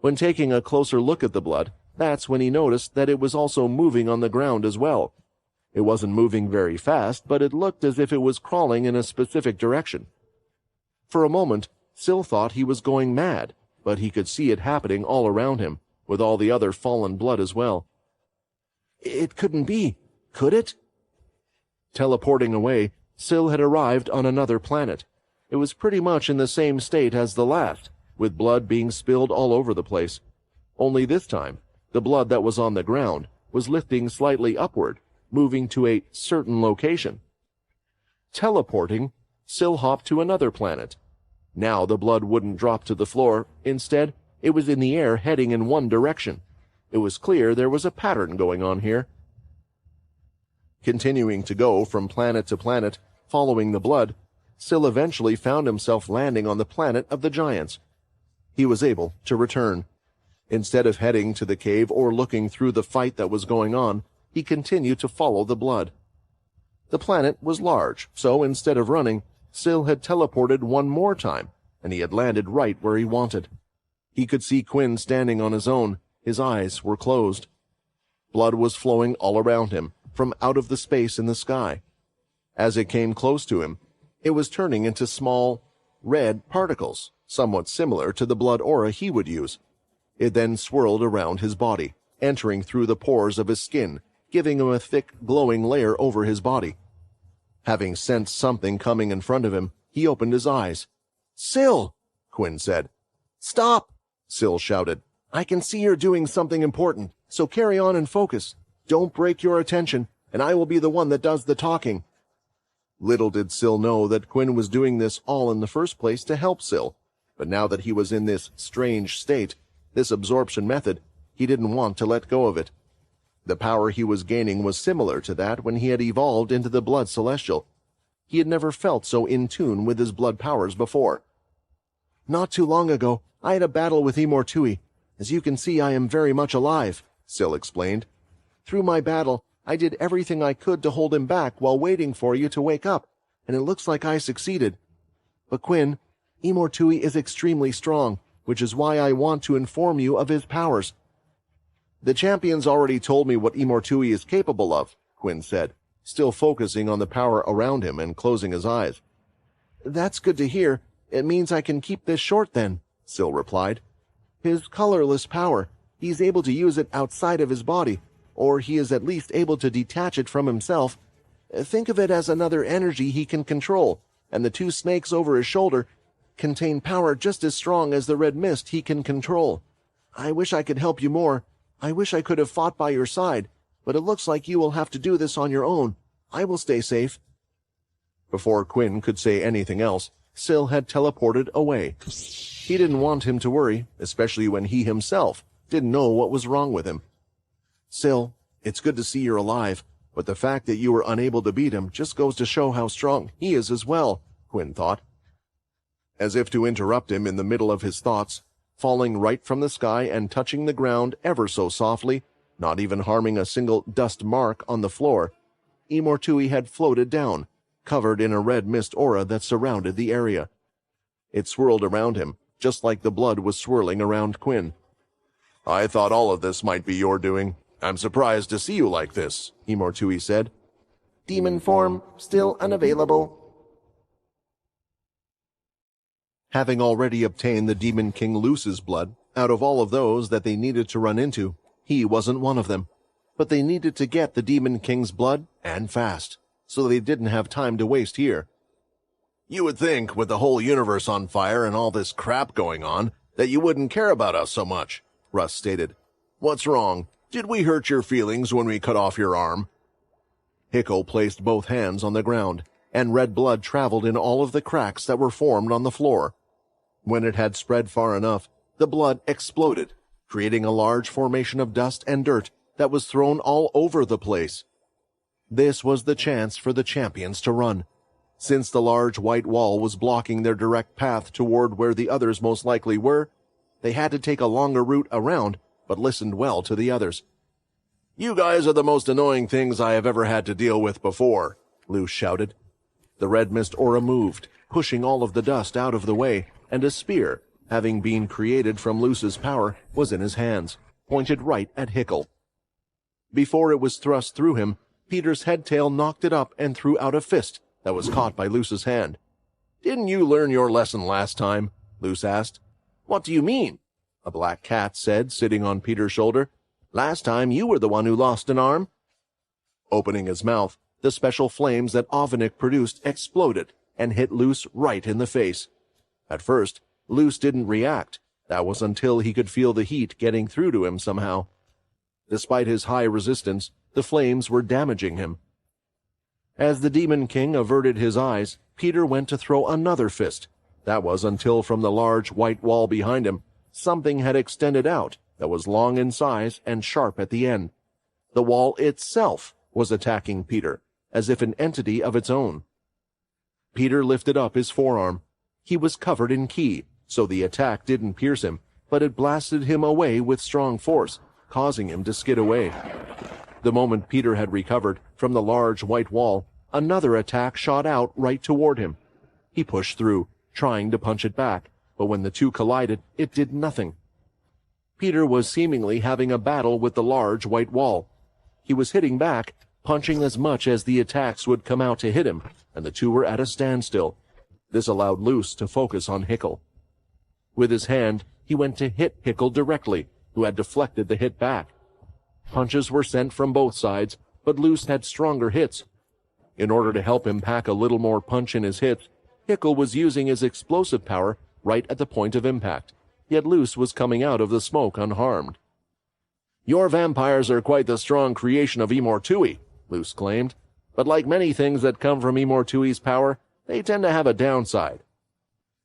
When taking a closer look at the blood, that's when he noticed that it was also moving on the ground as well. It wasn't moving very fast, but it looked as if it was crawling in a specific direction. For a moment, Sil thought he was going mad, but he could see it happening all around him, with all the other fallen blood as well. It couldn't be, could it? Teleporting away, Sil had arrived on another planet. It was pretty much in the same state as the last, with blood being spilled all over the place. Only this time, the blood that was on the ground was lifting slightly upward, moving to a certain location. Teleporting, Sil hopped to another planet. Now the blood wouldn't drop to the floor. Instead, it was in the air heading in one direction. It was clear there was a pattern going on here. Continuing to go from planet to planet, following the blood, Sil eventually found himself landing on the planet of the giants. He was able to return. Instead of heading to the cave or looking through the fight that was going on, he continued to follow the blood. The planet was large, so instead of running, Sil had teleported one more time, and he had landed right where he wanted. He could see Quinn standing on his own. His eyes were closed. Blood was flowing all around him, from out of the space in the sky. As it came close to him, it was turning into small, red particles, somewhat similar to the blood aura he would use. It then swirled around his body, entering through the pores of his skin, giving him a thick, glowing layer over his body. Having sensed something coming in front of him, he opened his eyes. "Sil!" Quinn said. "Stop!" Sil shouted. "I can see you're doing something important. So carry on and focus. Don't break your attention, and I will be the one that does the talking." Little did Syl know that Quinn was doing this all in the first place to help Syl, but now that he was in this strange state, this absorption method, he didn't want to let go of it. The power he was gaining was similar to that when he had evolved into the Blood Celestial. He had never felt so in tune with his blood powers before. "Not too long ago, I had a battle with Imortui. As you can see, I am very much alive," Syl explained. "Through my battle, I did everything I could to hold him back while waiting for you to wake up, and it looks like I succeeded. But Quinn, Imortui is extremely strong, which is why I want to inform you of his powers." "The champions already told me what Imortui is capable of," Quinn said, still focusing on the power around him and closing his eyes. "That's good to hear. It means I can keep this short then," Syl replied. "His colorless power, he's able to use it outside of his body, or he is at least able to detach it from himself. Think of it as another energy he can control, and the two snakes over his shoulder contain power just as strong as the red mist he can control. I wish I could help you more. I wish I could have fought by your side, but it looks like you will have to do this on your own. I will stay safe." Before Quinn could say anything else, Syl had teleported away. He didn't want him to worry, especially when he himself didn't know what was wrong with him. "Syl, it's good to see you're alive, but the fact that you were unable to beat him just goes to show how strong he is as well," Quinn thought. As if to interrupt him in the middle of his thoughts, falling right from the sky and touching the ground ever so softly, not even harming a single dust mark on the floor, Imortui had floated down, covered in a red mist aura that surrounded the area. It swirled around him, just like the blood was swirling around Quinn. "I thought all of this might be your doing. I'm surprised to see you like this," Imortui said. Demon form still unavailable. Having already obtained the Demon King Luce's blood, out of all of those that they needed to run into, he wasn't one of them. But they needed to get the Demon King's blood, and fast, so they didn't have time to waste here. You would think, with the whole universe on fire and all this crap going on, that you wouldn't care about us so much, Russ stated. "What's wrong? Did we hurt your feelings when we cut off your arm?" Hickel placed both hands on the ground, and red blood traveled in all of the cracks that were formed on the floor. When it had spread far enough, the blood exploded, creating a large formation of dust and dirt that was thrown all over the place. This was the chance for the champions to run. Since the large white wall was blocking their direct path toward where the others most likely were, they had to take a longer route around, but listened well to the others. "You guys are the most annoying things I have ever had to deal with before," Luce shouted. The red mist aura moved, pushing all of the dust out of the way, and a spear, having been created from Luce's power, was in his hands, pointed right at Hickel. Before it was thrust through him, Peter's headtail knocked it up and threw out a fist that was caught by Luce's hand. "Didn't you learn your lesson last time?" Luce asked. "What do you mean?" a black cat said, sitting on Peter's shoulder. "Last time you were the one who lost an arm." Opening his mouth, the special flames that Avenik produced exploded and hit Luce right in the face. At first, Luce didn't react. That was until he could feel the heat getting through to him somehow. Despite his high resistance, the flames were damaging him. As the Demon King averted his eyes, Peter went to throw another fist. That was until from the large white wall behind him, something had extended out that was long in size and sharp at the end. The wall itself was attacking Peter, as if an entity of its own. Peter lifted up his forearm. He was covered in ki, so the attack didn't pierce him, but it blasted him away with strong force, causing him to skid away. The moment Peter had recovered from the large white wall, another attack shot out right toward him. He pushed through, trying to punch it back, but when the two collided, it did nothing. Peter was seemingly having a battle with the large white wall. He was hitting back, punching as much as the attacks would come out to hit him, and the two were at a standstill. This allowed Luce to focus on Hickel. With his hand, he went to hit Hickel directly, who had deflected the hit back. Punches were sent from both sides, but Luce had stronger hits. In order to help him pack a little more punch in his hits, Hickel was using his explosive power right at the point of impact, yet Luce was coming out of the smoke unharmed. Your vampires are quite the strong creation of Imortui, Luce claimed. But like many things that come from Imortui's power, they tend to have a downside.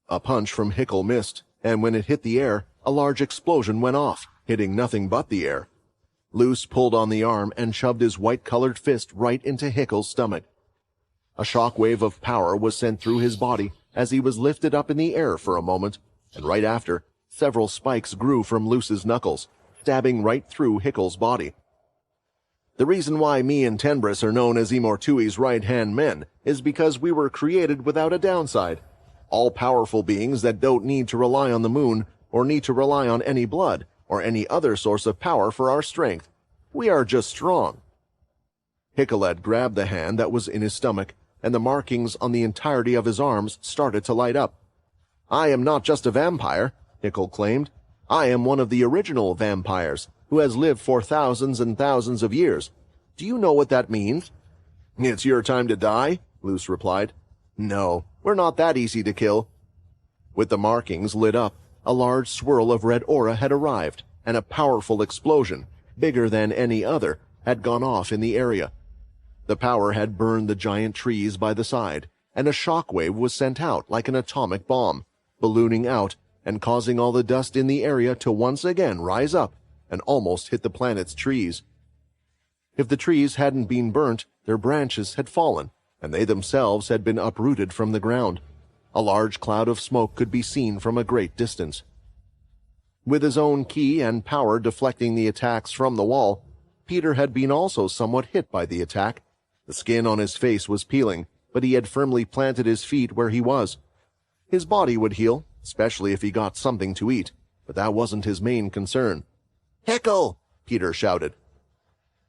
A punch from Hickle missed, and when it hit the air, a large explosion went off, hitting nothing but the air. Luce pulled on the arm and shoved his white-colored fist right into Hickle's stomach. A shockwave of power was sent through his body as he was lifted up in the air for a moment, and right after, several spikes grew from Luce's knuckles, stabbing right through Hickle's body. The reason why me and Tenbris are known as Imortui's right-hand men is because we were created without a downside. All-powerful beings that don't need to rely on the moon or need to rely on any blood or any other source of power for our strength. We are just strong. Hickle had grabbed the hand that was in his stomach, and the markings on the entirety of his arms started to light up. I am not just a vampire, Hickle claimed. I am one of the original vampires, who has lived for thousands and thousands of years. Do you know what that means? It's your time to die, Luce replied. No, we're not that easy to kill. With the markings lit up, a large swirl of red aura had arrived, and a powerful explosion, bigger than any other, had gone off in the area. The power had burned the giant trees by the side, and a shockwave was sent out like an atomic bomb, ballooning out and causing all the dust in the area to once again rise up and almost hit the planet's trees. If the trees hadn't been burnt, their branches had fallen, and they themselves had been uprooted from the ground. A large cloud of smoke could be seen from a great distance. With his own ki and power deflecting the attacks from the wall, Peter had been also somewhat hit by the attack. The skin on his face was peeling, but he had firmly planted his feet where he was. His body would heal, especially if he got something to eat, but that wasn't his main concern. Hickle! Peter shouted.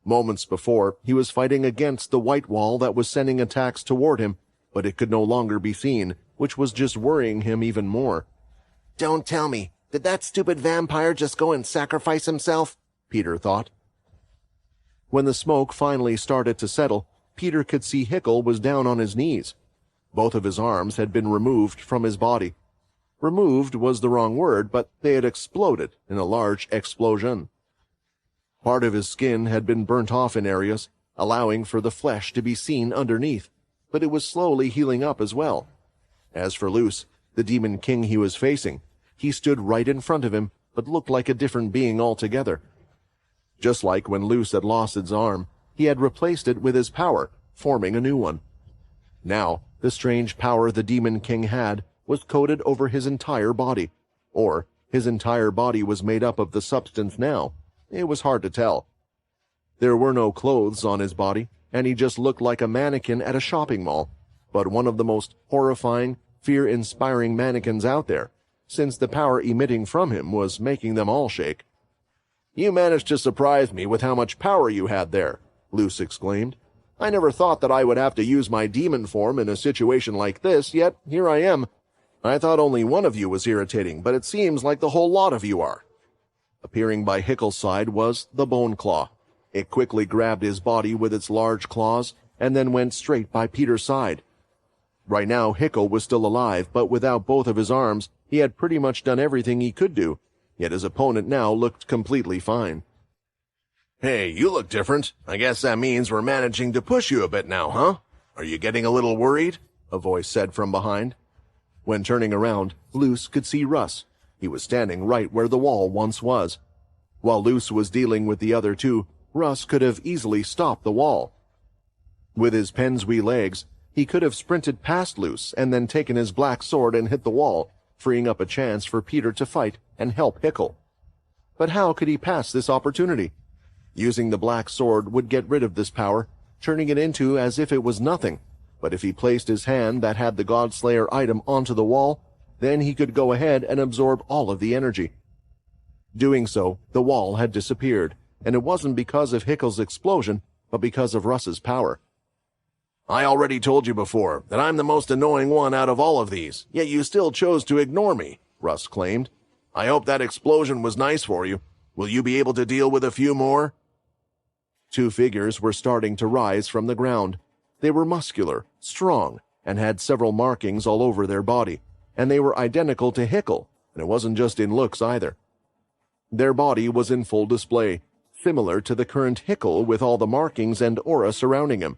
Moments before, he was fighting against the white wall that was sending attacks toward him, but it could no longer be seen, which was just worrying him even more. Don't tell me. Did that stupid vampire just go and sacrifice himself? Peter thought. When the smoke finally started to settle, Peter could see Hickle was down on his knees. Both of his arms had been removed from his body. Removed was the wrong word, but they had exploded in a large explosion. Part of his skin had been burnt off in areas, allowing for the flesh to be seen underneath, but it was slowly healing up as well. As for Luce, the demon king he was facing, he stood right in front of him, but looked like a different being altogether. Just like when Luce had lost his arm, he had replaced it with his power, forming a new one. Now, the strange power the demon king had was coated over his entire body, or his entire body was made up of the substance now. It was hard to tell. There were no clothes on his body, and he just looked like a mannequin at a shopping mall, but one of the most horrifying, fear-inspiring mannequins out there, since the power emitting from him was making them all shake. You managed to surprise me with how much power you had there, Luce exclaimed. I never thought that I would have to use my demon form in a situation like this, yet here I am. I thought only one of you was irritating, but it seems like the whole lot of you are. Appearing by Hickle's side was the Bone Claw. It quickly grabbed his body with its large claws and then went straight by Peter's side. Right now, Hickle was still alive, but without both of his arms, he had pretty much done everything he could do, yet his opponent now looked completely fine. Hey, you look different. I guess that means we're managing to push you a bit now, huh? Are you getting a little worried? A voice said from behind. When turning around, Luce could see Russ. He was standing right where the wall once was. While Luce was dealing with the other two, Russ could have easily stopped the wall. With his penswee legs, he could have sprinted past Luce and then taken his black sword and hit the wall, freeing up a chance for Peter to fight and help Hickle. But how could he pass this opportunity? Using the black sword would get rid of this power, turning it into as if it was nothing. But if he placed his hand that had the Godslayer item onto the wall, then he could go ahead and absorb all of the energy. Doing so, the wall had disappeared, and it wasn't because of Hickle's explosion, but because of Russ's power. I already told you before that I'm the most annoying one out of all of these, yet you still chose to ignore me, Russ claimed. I hope that explosion was nice for you. Will you be able to deal with a few more? Two figures were starting to rise from the ground. They were muscular, strong, and had several markings all over their body, and they were identical to Hickle, and it wasn't just in looks either. Their body was in full display, similar to the current Hickle with all the markings and aura surrounding him.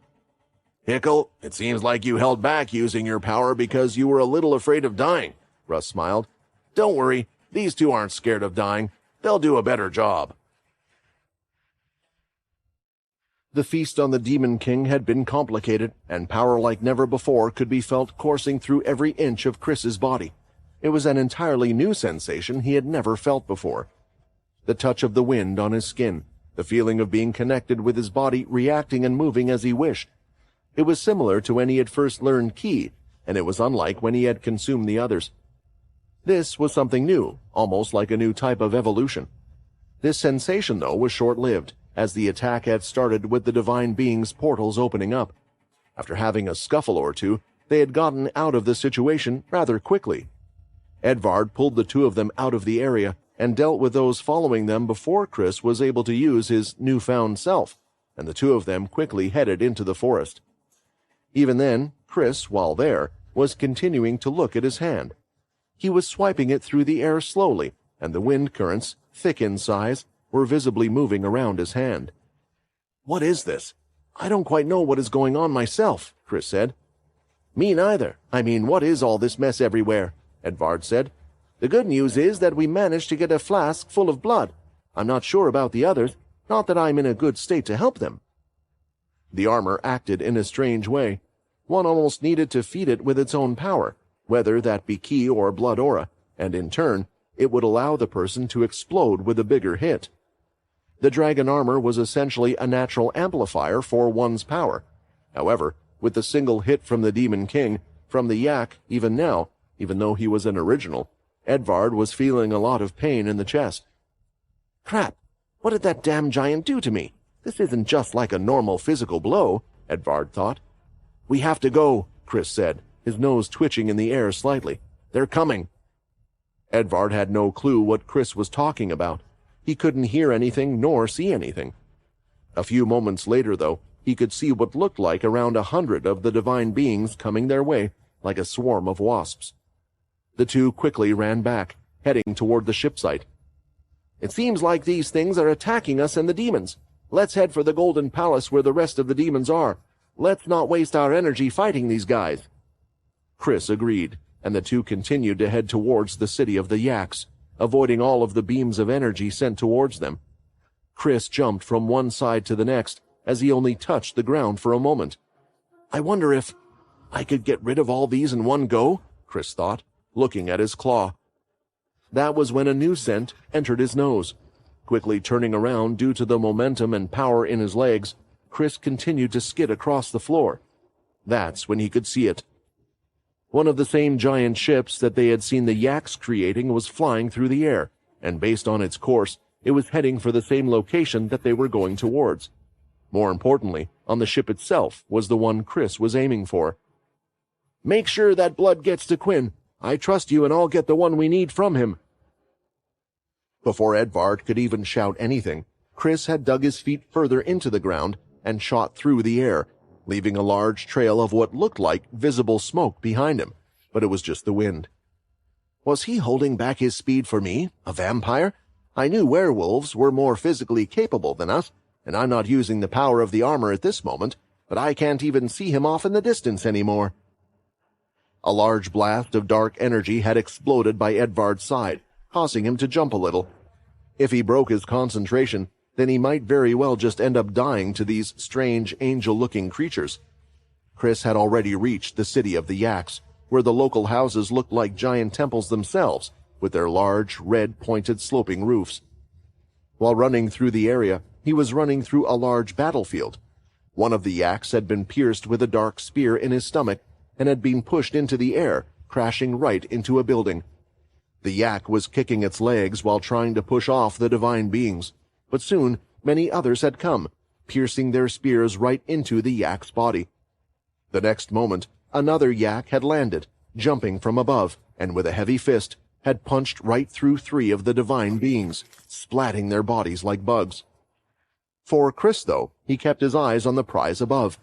Hickle, it seems like you held back using your power because you were a little afraid of dying, Russ smiled. Don't worry, these two aren't scared of dying. They'll do a better job. The feast on the Demon King had been complicated, and power like never before could be felt coursing through every inch of Chris's body. It was an entirely new sensation he had never felt before. The touch of the wind on his skin, the feeling of being connected with his body reacting and moving as he wished. It was similar to when he had first learned Ki, and it was unlike when he had consumed the others. This was something new, almost like a new type of evolution. This sensation, though, was short-lived, as the attack had started with the Divine Being's portals opening up. After having a scuffle or two, they had gotten out of the situation rather quickly. Edvard pulled the two of them out of the area and dealt with those following them before Chris was able to use his newfound self, and the two of them quickly headed into the forest. Even then, Chris, while there, was continuing to look at his hand. He was swiping it through the air slowly, and the wind currents, thick in size, were visibly moving around his hand. What is this? I don't quite know what is going on myself, Chris said. Me neither. I mean, what is all this mess everywhere? Edvard said. The good news is that we managed to get a flask full of blood. I'm not sure about the others, not that I'm in a good state to help them. The armor acted in a strange way. One almost needed to feed it with its own power, whether that be Ki or blood aura, and in turn, it would allow the person to explode with a bigger hit. The dragon armor was essentially a natural amplifier for one's power. However, with the single hit from the Demon King, from the yak, even now, even though he was an original, Edvard was feeling a lot of pain in the chest. Crap! What did that damn giant do to me? This isn't just like a normal physical blow, Edvard thought. We have to go, Chris said, his nose twitching in the air slightly. They're coming. Edvard had no clue what Chris was talking about. He couldn't hear anything nor see anything. A few moments later, though, he could see what looked like around 100 of the divine beings coming their way, like a swarm of wasps. The two quickly ran back, heading toward the ship site. It seems like these things are attacking us and the demons. Let's head for the Golden Palace where the rest of the demons are. Let's not waste our energy fighting these guys. Chris agreed, and the two continued to head towards the city of the Yaks, avoiding all of the beams of energy sent towards them. Chris jumped from one side to the next, as he only touched the ground for a moment. I wonder if I could get rid of all these in one go, Chris thought, looking at his claw. That was when a new scent entered his nose. Quickly turning around due to the momentum and power in his legs, Chris continued to skid across the floor. That's when he could see it. One of the same giant ships that they had seen the Yaks creating was flying through the air, and based on its course, it was heading for the same location that they were going towards. More importantly, on the ship itself was the one Chris was aiming for. Make sure that blood gets to Quinn. I trust you and I'll get the one we need from him. Before Edvard could even shout anything, Chris had dug his feet further into the ground and shot through the air, leaving a large trail of what looked like visible smoke behind him, but it was just the wind. Was he holding back his speed for me, a vampire? I knew werewolves were more physically capable than us, and I'm not using the power of the armor at this moment, but I can't even see him off in the distance anymore. A large blast of dark energy had exploded by Edvard's side, causing him to jump a little. If he broke his concentration, then he might very well just end up dying to these strange angel-looking creatures. Chris had already reached the city of the Yaks, where the local houses looked like giant temples themselves, with their large, red-pointed sloping roofs. While running through the area, he was running through a large battlefield. One of the Yaks had been pierced with a dark spear in his stomach and had been pushed into the air, crashing right into a building. The yak was kicking its legs while trying to push off the divine beings, but soon many others had come, piercing their spears right into the yak's body. The next moment, another yak had landed, jumping from above, and with a heavy fist, had punched right through 3 of the divine beings, splatting their bodies like bugs. For Chris, though, he kept his eyes on the prize above.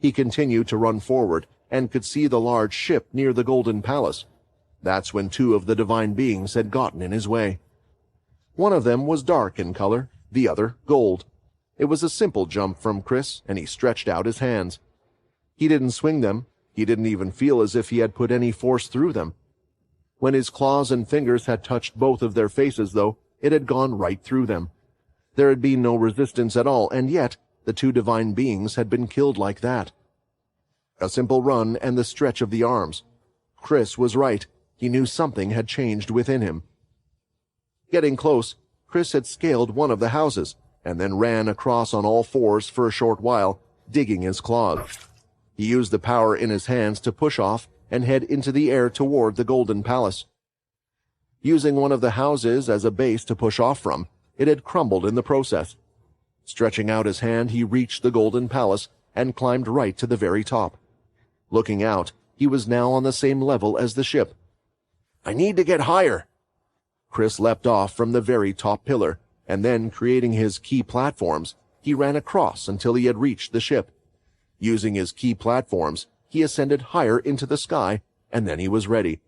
He continued to run forward, and could see the large ship near the Golden Palace. That's when 2 of the divine beings had gotten in his way. One of them was dark in color, the other gold. It was a simple jump from Chris, and he stretched out his hands. He didn't swing them. He didn't even feel as if he had put any force through them. When his claws and fingers had touched both of their faces, though, it had gone right through them. There had been no resistance at all, and yet the two divine beings had been killed like that. A simple run and the stretch of the arms. Chris was right. He knew something had changed within him. Getting close, Chris had scaled one of the houses, and then ran across on all fours for a short while, digging his claws. He used the power in his hands to push off and head into the air toward the Golden Palace. Using one of the houses as a base to push off from, it had crumbled in the process. Stretching out his hand, he reached the Golden Palace and climbed right to the very top. Looking out, he was now on the same level as the ship. "I need to get higher." Chris leapt off from the very top pillar, and then, creating his key platforms, he ran across until he had reached the ship. Using his key platforms, he ascended higher into the sky, and then he was ready.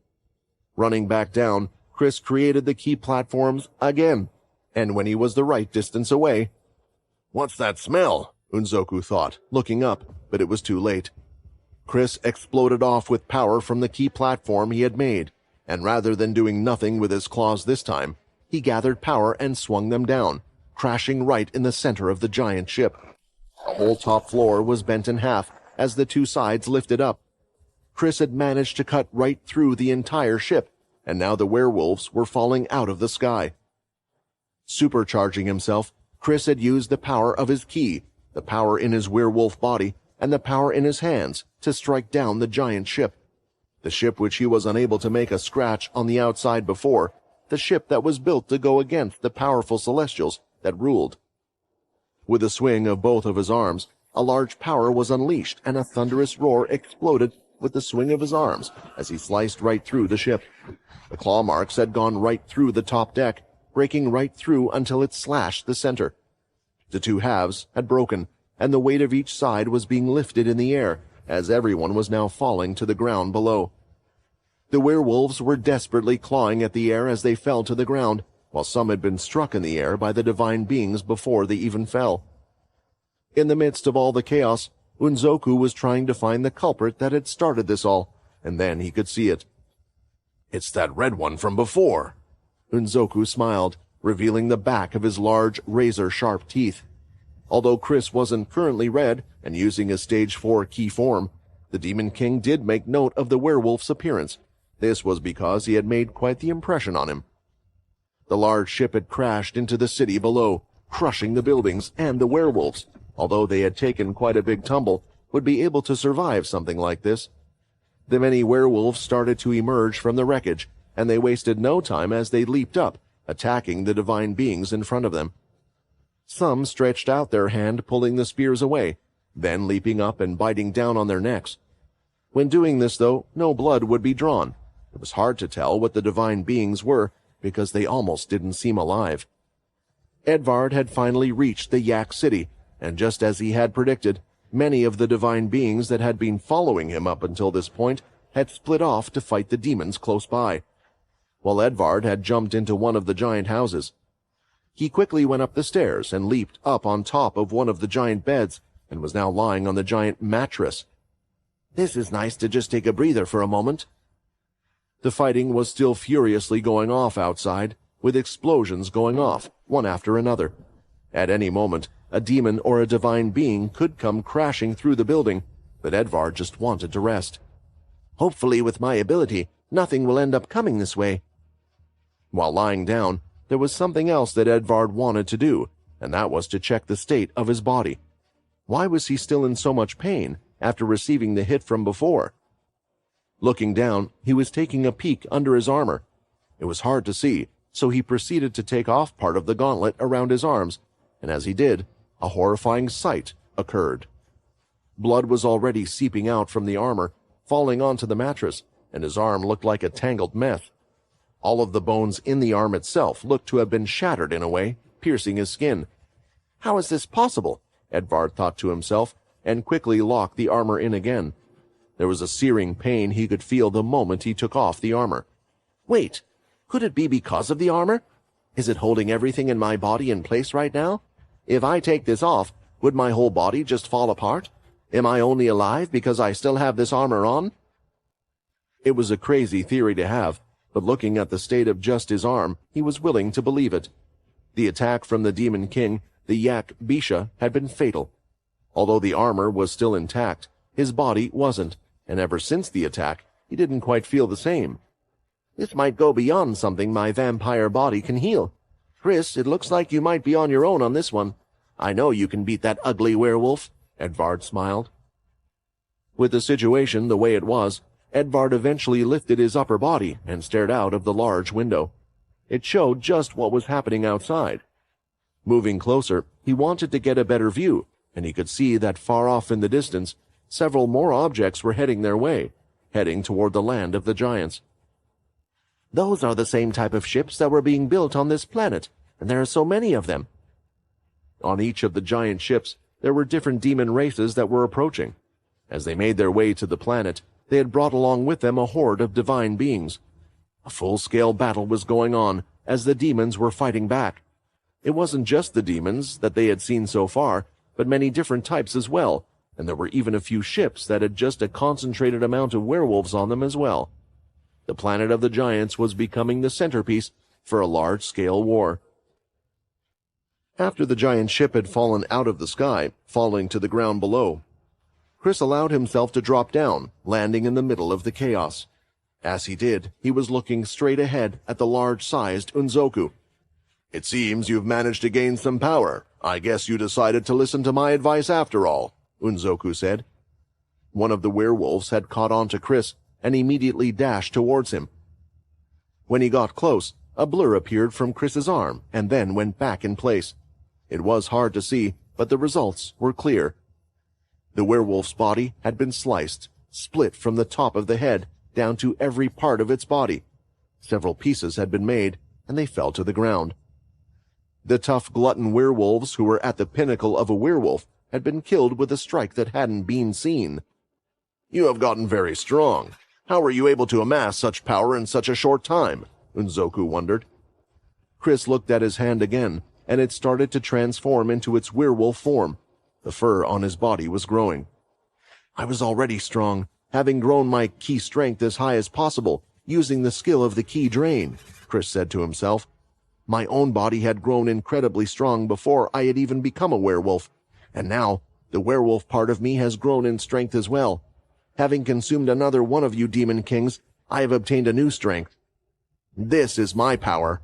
Running back down, Chris created the key platforms again, and when he was the right distance away— "What's that smell?" Unzoku thought, looking up, but it was too late. Chris exploded off with power from the key platform he had made, and rather than doing nothing with his claws this time, he gathered power and swung them down, crashing right in the center of the giant ship. The whole top floor was bent in half as the two sides lifted up. Chris had managed to cut right through the entire ship, and now the werewolves were falling out of the sky. Supercharging himself, Chris had used the power of his ki, the power in his werewolf body, and the power in his hands to strike down the giant ship. The ship which he was unable to make a scratch on the outside before, the ship that was built to go against the powerful celestials that ruled. With a swing of both of his arms, a large power was unleashed, and a thunderous roar exploded with the swing of his arms as he sliced right through the ship. The claw marks had gone right through the top deck, breaking right through until it slashed the center. The two halves had broken, and the weight of each side was being lifted in the air, as everyone was now falling to the ground below. The werewolves were desperately clawing at the air as they fell to the ground, while some had been struck in the air by the divine beings before they even fell. In the midst of all the chaos, Unzoku was trying to find the culprit that had started this all, and then he could see it. "It's that red one from before." Unzoku smiled, revealing the back of his large, razor-sharp teeth. Although Chris wasn't currently red and using his Stage 4 key form, the Demon King did make note of the werewolf's appearance. This was because he had made quite the impression on him. The large ship had crashed into the city below, crushing the buildings, and the werewolves, although they had taken quite a big tumble, would be able to survive something like this. The many werewolves started to emerge from the wreckage, and they wasted no time as they leaped up, attacking the divine beings in front of them. Some stretched out their hand, pulling the spears away, then leaping up and biting down on their necks. When doing this, though, no blood would be drawn. It was hard to tell what the divine beings were, because they almost didn't seem alive. Edvard had finally reached the Yak City, and just as he had predicted, many of the divine beings that had been following him up until this point had split off to fight the demons close by, while Edvard had jumped into one of the giant houses. He quickly went up the stairs and leaped up on top of one of the giant beds, and was now lying on the giant mattress. "This is nice to just take a breather for a moment." The fighting was still furiously going off outside, with explosions going off, one after another. At any moment, a demon or a divine being could come crashing through the building, but Edvard just wanted to rest. "Hopefully, with my ability, nothing will end up coming this way." While lying down, there was something else that Edvard wanted to do, and that was to check the state of his body. Why was he still in so much pain after receiving the hit from before? Looking down, he was taking a peek under his armor. It was hard to see, so he proceeded to take off part of the gauntlet around his arms, and as he did, a horrifying sight occurred. Blood was already seeping out from the armor, falling onto the mattress, and his arm looked like a tangled mess. All of the bones in the arm itself looked to have been shattered in a way, piercing his skin. How is this possible? Edvard thought to himself, and quickly locked the armor in again. There was a searing pain he could feel the moment he took off the armor. Wait, could it be because of the armor? Is it holding everything in my body in place right now? If I take this off, would my whole body just fall apart? Am I only alive because I still have this armor on? It was a crazy theory to have, but looking at the state of just his arm, he was willing to believe it. The attack from the Demon King, the Yak Bisha, had been fatal. Although the armor was still intact, his body wasn't, and ever since the attack, he didn't quite feel the same. This might go beyond something my vampire body can heal. Chris, it looks like you might be on your own on this one. I know you can beat that ugly werewolf, Edvard smiled. With the situation the way it was, Edvard eventually lifted his upper body and stared out of the large window. It showed just what was happening outside. Moving closer, he wanted to get a better view, and he could see that far off in the distance, several more objects were heading their way, heading toward the land of the giants. Those are the same type of ships that were being built on this planet, and there are so many of them. On each of the giant ships, there were different demon races that were approaching. As they made their way to the planet, they had brought along with them a horde of divine beings. A full-scale battle was going on as the demons were fighting back. It wasn't just the demons that they had seen so far, but many different types as well, and there were even a few ships that had just a concentrated amount of werewolves on them as well. The planet of the giants was becoming the centerpiece for a large-scale war. After the giant ship had fallen out of the sky, falling to the ground below, Chris allowed himself to drop down, landing in the middle of the chaos. As he did, he was looking straight ahead at the large-sized Unzoku. It seems you've managed to gain some power. I guess you decided to listen to my advice after all, Unzoku said. One of the werewolves had caught on to Chris and immediately dashed towards him. When he got close, a blur appeared from Chris's arm and then went back in place. It was hard to see, but the results were clear. The werewolf's body had been sliced, split from the top of the head down to every part of its body. Several pieces had been made, and they fell to the ground. The tough glutton werewolves who were at the pinnacle of a werewolf had been killed with a strike that hadn't been seen. You have gotten very strong. How were you able to amass such power in such a short time? Unzoku wondered. Chris looked at his hand again, and it started to transform into its werewolf form. The fur on his body was growing. I was already strong, having grown my ki strength as high as possible, using the skill of the ki drain, Chris said to himself. My own body had grown incredibly strong before I had even become a werewolf, and now the werewolf part of me has grown in strength as well. Having consumed another one of you demon kings, I have obtained a new strength. This is my power.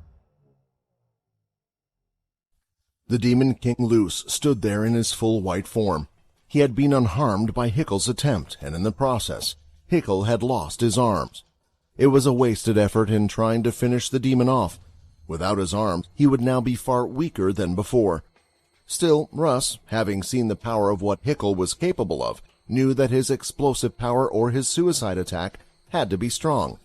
The Demon King Luce stood there in his full white form. He had been unharmed by Hickle's attempt, and in the process, Hickle had lost his arms. It was a wasted effort in trying to finish the demon off. Without his arms, he would now be far weaker than before. Still, Russ, having seen the power of what Hickle was capable of, knew that his explosive power or his suicide attack had to be strong.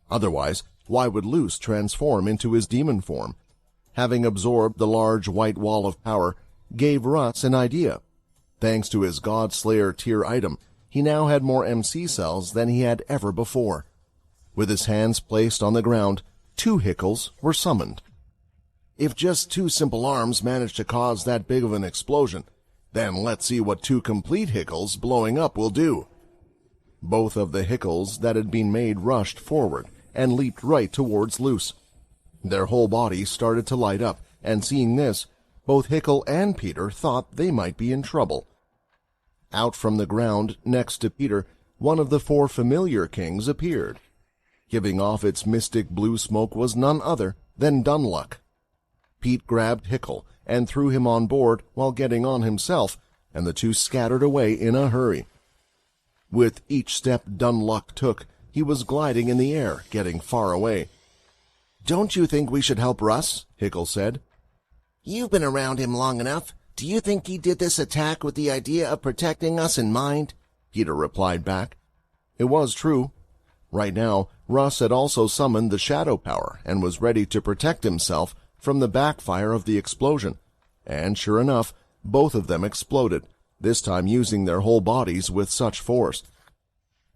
Otherwise, why would Luce transform into his demon form? Having absorbed the large white wall of power, gave Russ an idea. Thanks to his God Slayer tier item, he now had more MC cells than he had ever before. With his hands placed on the ground, 2 Hickles were summoned. If just 2 simple arms managed to cause that big of an explosion, then let's see what 2 complete Hickles blowing up will do. Both of the Hickles that had been made rushed forward and leaped right towards Luce. Their whole bodies started to light up, and seeing this, both Hickle and Peter thought they might be in trouble. Out from the ground, next to Peter, one of the 4 familiar kings appeared. Giving off its mystic blue smoke was none other than Dunluck. Pete grabbed Hickle and threw him on board while getting on himself, and the 2 scattered away in a hurry. With each step Dunluck took, he was gliding in the air, getting far away. "Don't you think we should help Russ?" Hickle said. You've been around him long enough. Do you think he did this attack with the idea of protecting us in mind? Peter replied back. It was true. Right now, Russ had also summoned the shadow power and was ready to protect himself from the backfire of the explosion. And sure enough, both of them exploded, this time using their whole bodies with such force.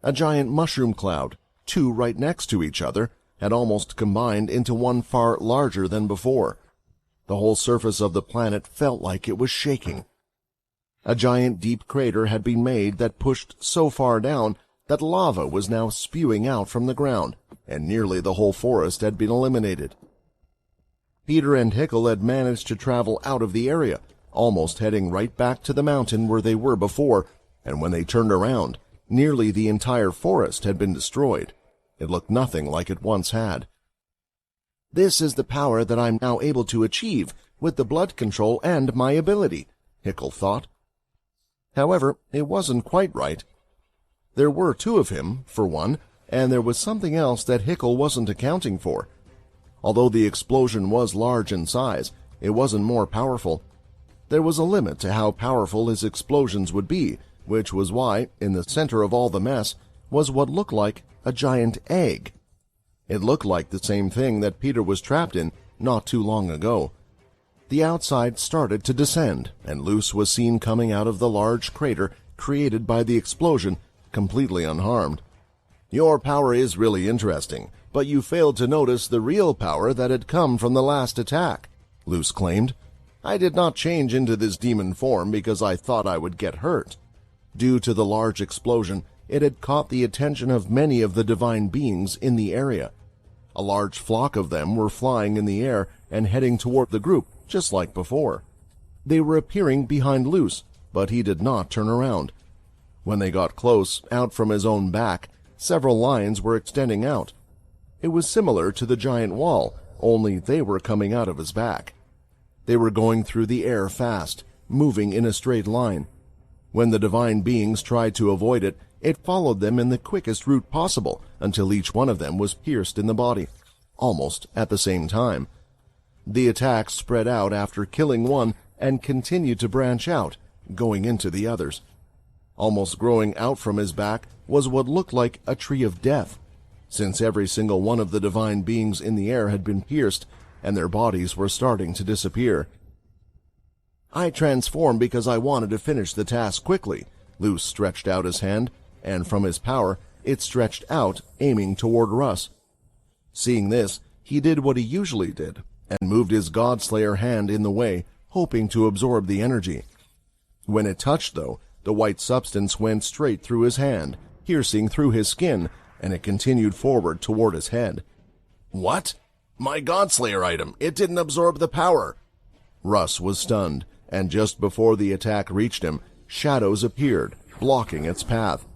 A giant mushroom cloud, 2 right next to each other, had almost combined into one far larger than before, The whole surface of the planet felt like it was shaking. A giant deep crater had been made that pushed so far down that lava was now spewing out from the ground, and nearly the whole forest had been eliminated. Peter and Hickle had managed to travel out of the area, almost heading right back to the mountain where they were before, and when they turned around, nearly the entire forest had been destroyed. It looked nothing like it once had. "This is the power that I'm now able to achieve with the blood control and my ability," Hickle thought. However, it wasn't quite right. There were two of him, for one, and there was something else that Hickle wasn't accounting for. Although the explosion was large in size, it wasn't more powerful. There was a limit to how powerful his explosions would be, which was why, in the center of all the mess, was what looked like a giant egg. It looked like the same thing that Peter was trapped in not too long ago. The outside started to descend, and Luce was seen coming out of the large crater created by the explosion, completely unharmed. "Your power is really interesting, but you failed to notice the real power that had come from the last attack," Luce claimed. "I did not change into this demon form because I thought I would get hurt." Due to the large explosion, it had caught the attention of many of the divine beings in the area. A large flock of them were flying in the air and heading toward the group, just like before. They were appearing behind Luce, but he did not turn around. When they got close, out from his own back, several lines were extending out. It was similar to the giant wall, only they were coming out of his back. They were going through the air fast, moving in a straight line. When the divine beings tried to avoid it, it followed them in the quickest route possible until each one of them was pierced in the body, almost at the same time. The attack spread out after killing one and continued to branch out, going into the others. Almost growing out from his back was what looked like a tree of death, since every single one of the divine beings in the air had been pierced, and their bodies were starting to disappear. "I transformed because I wanted to finish the task quickly." Luce stretched out his hand, and from his power, it stretched out, aiming toward Russ. Seeing this, he did what he usually did, and moved his Godslayer hand in the way, hoping to absorb the energy. When it touched, though, the white substance went straight through his hand, piercing through his skin, and it continued forward toward his head. "What? My Godslayer item! It didn't absorb the power!" Russ was stunned, and just before the attack reached him, shadows appeared, blocking its path.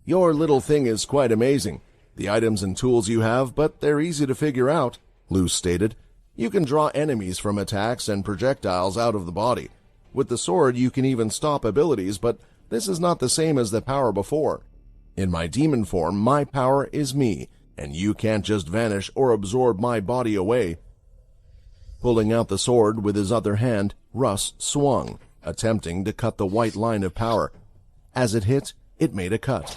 "Your little thing is quite amazing. The items and tools you have, but they're easy to figure out," Luce stated. "You can draw enemies from attacks and projectiles out of the body. With the sword, you can even stop abilities, but this is not the same as the power before. In my demon form, my power is me, and you can't just vanish or absorb my body away." Pulling out the sword with his other hand, Russ swung, attempting to cut the white line of power. As it hit, it made a cut.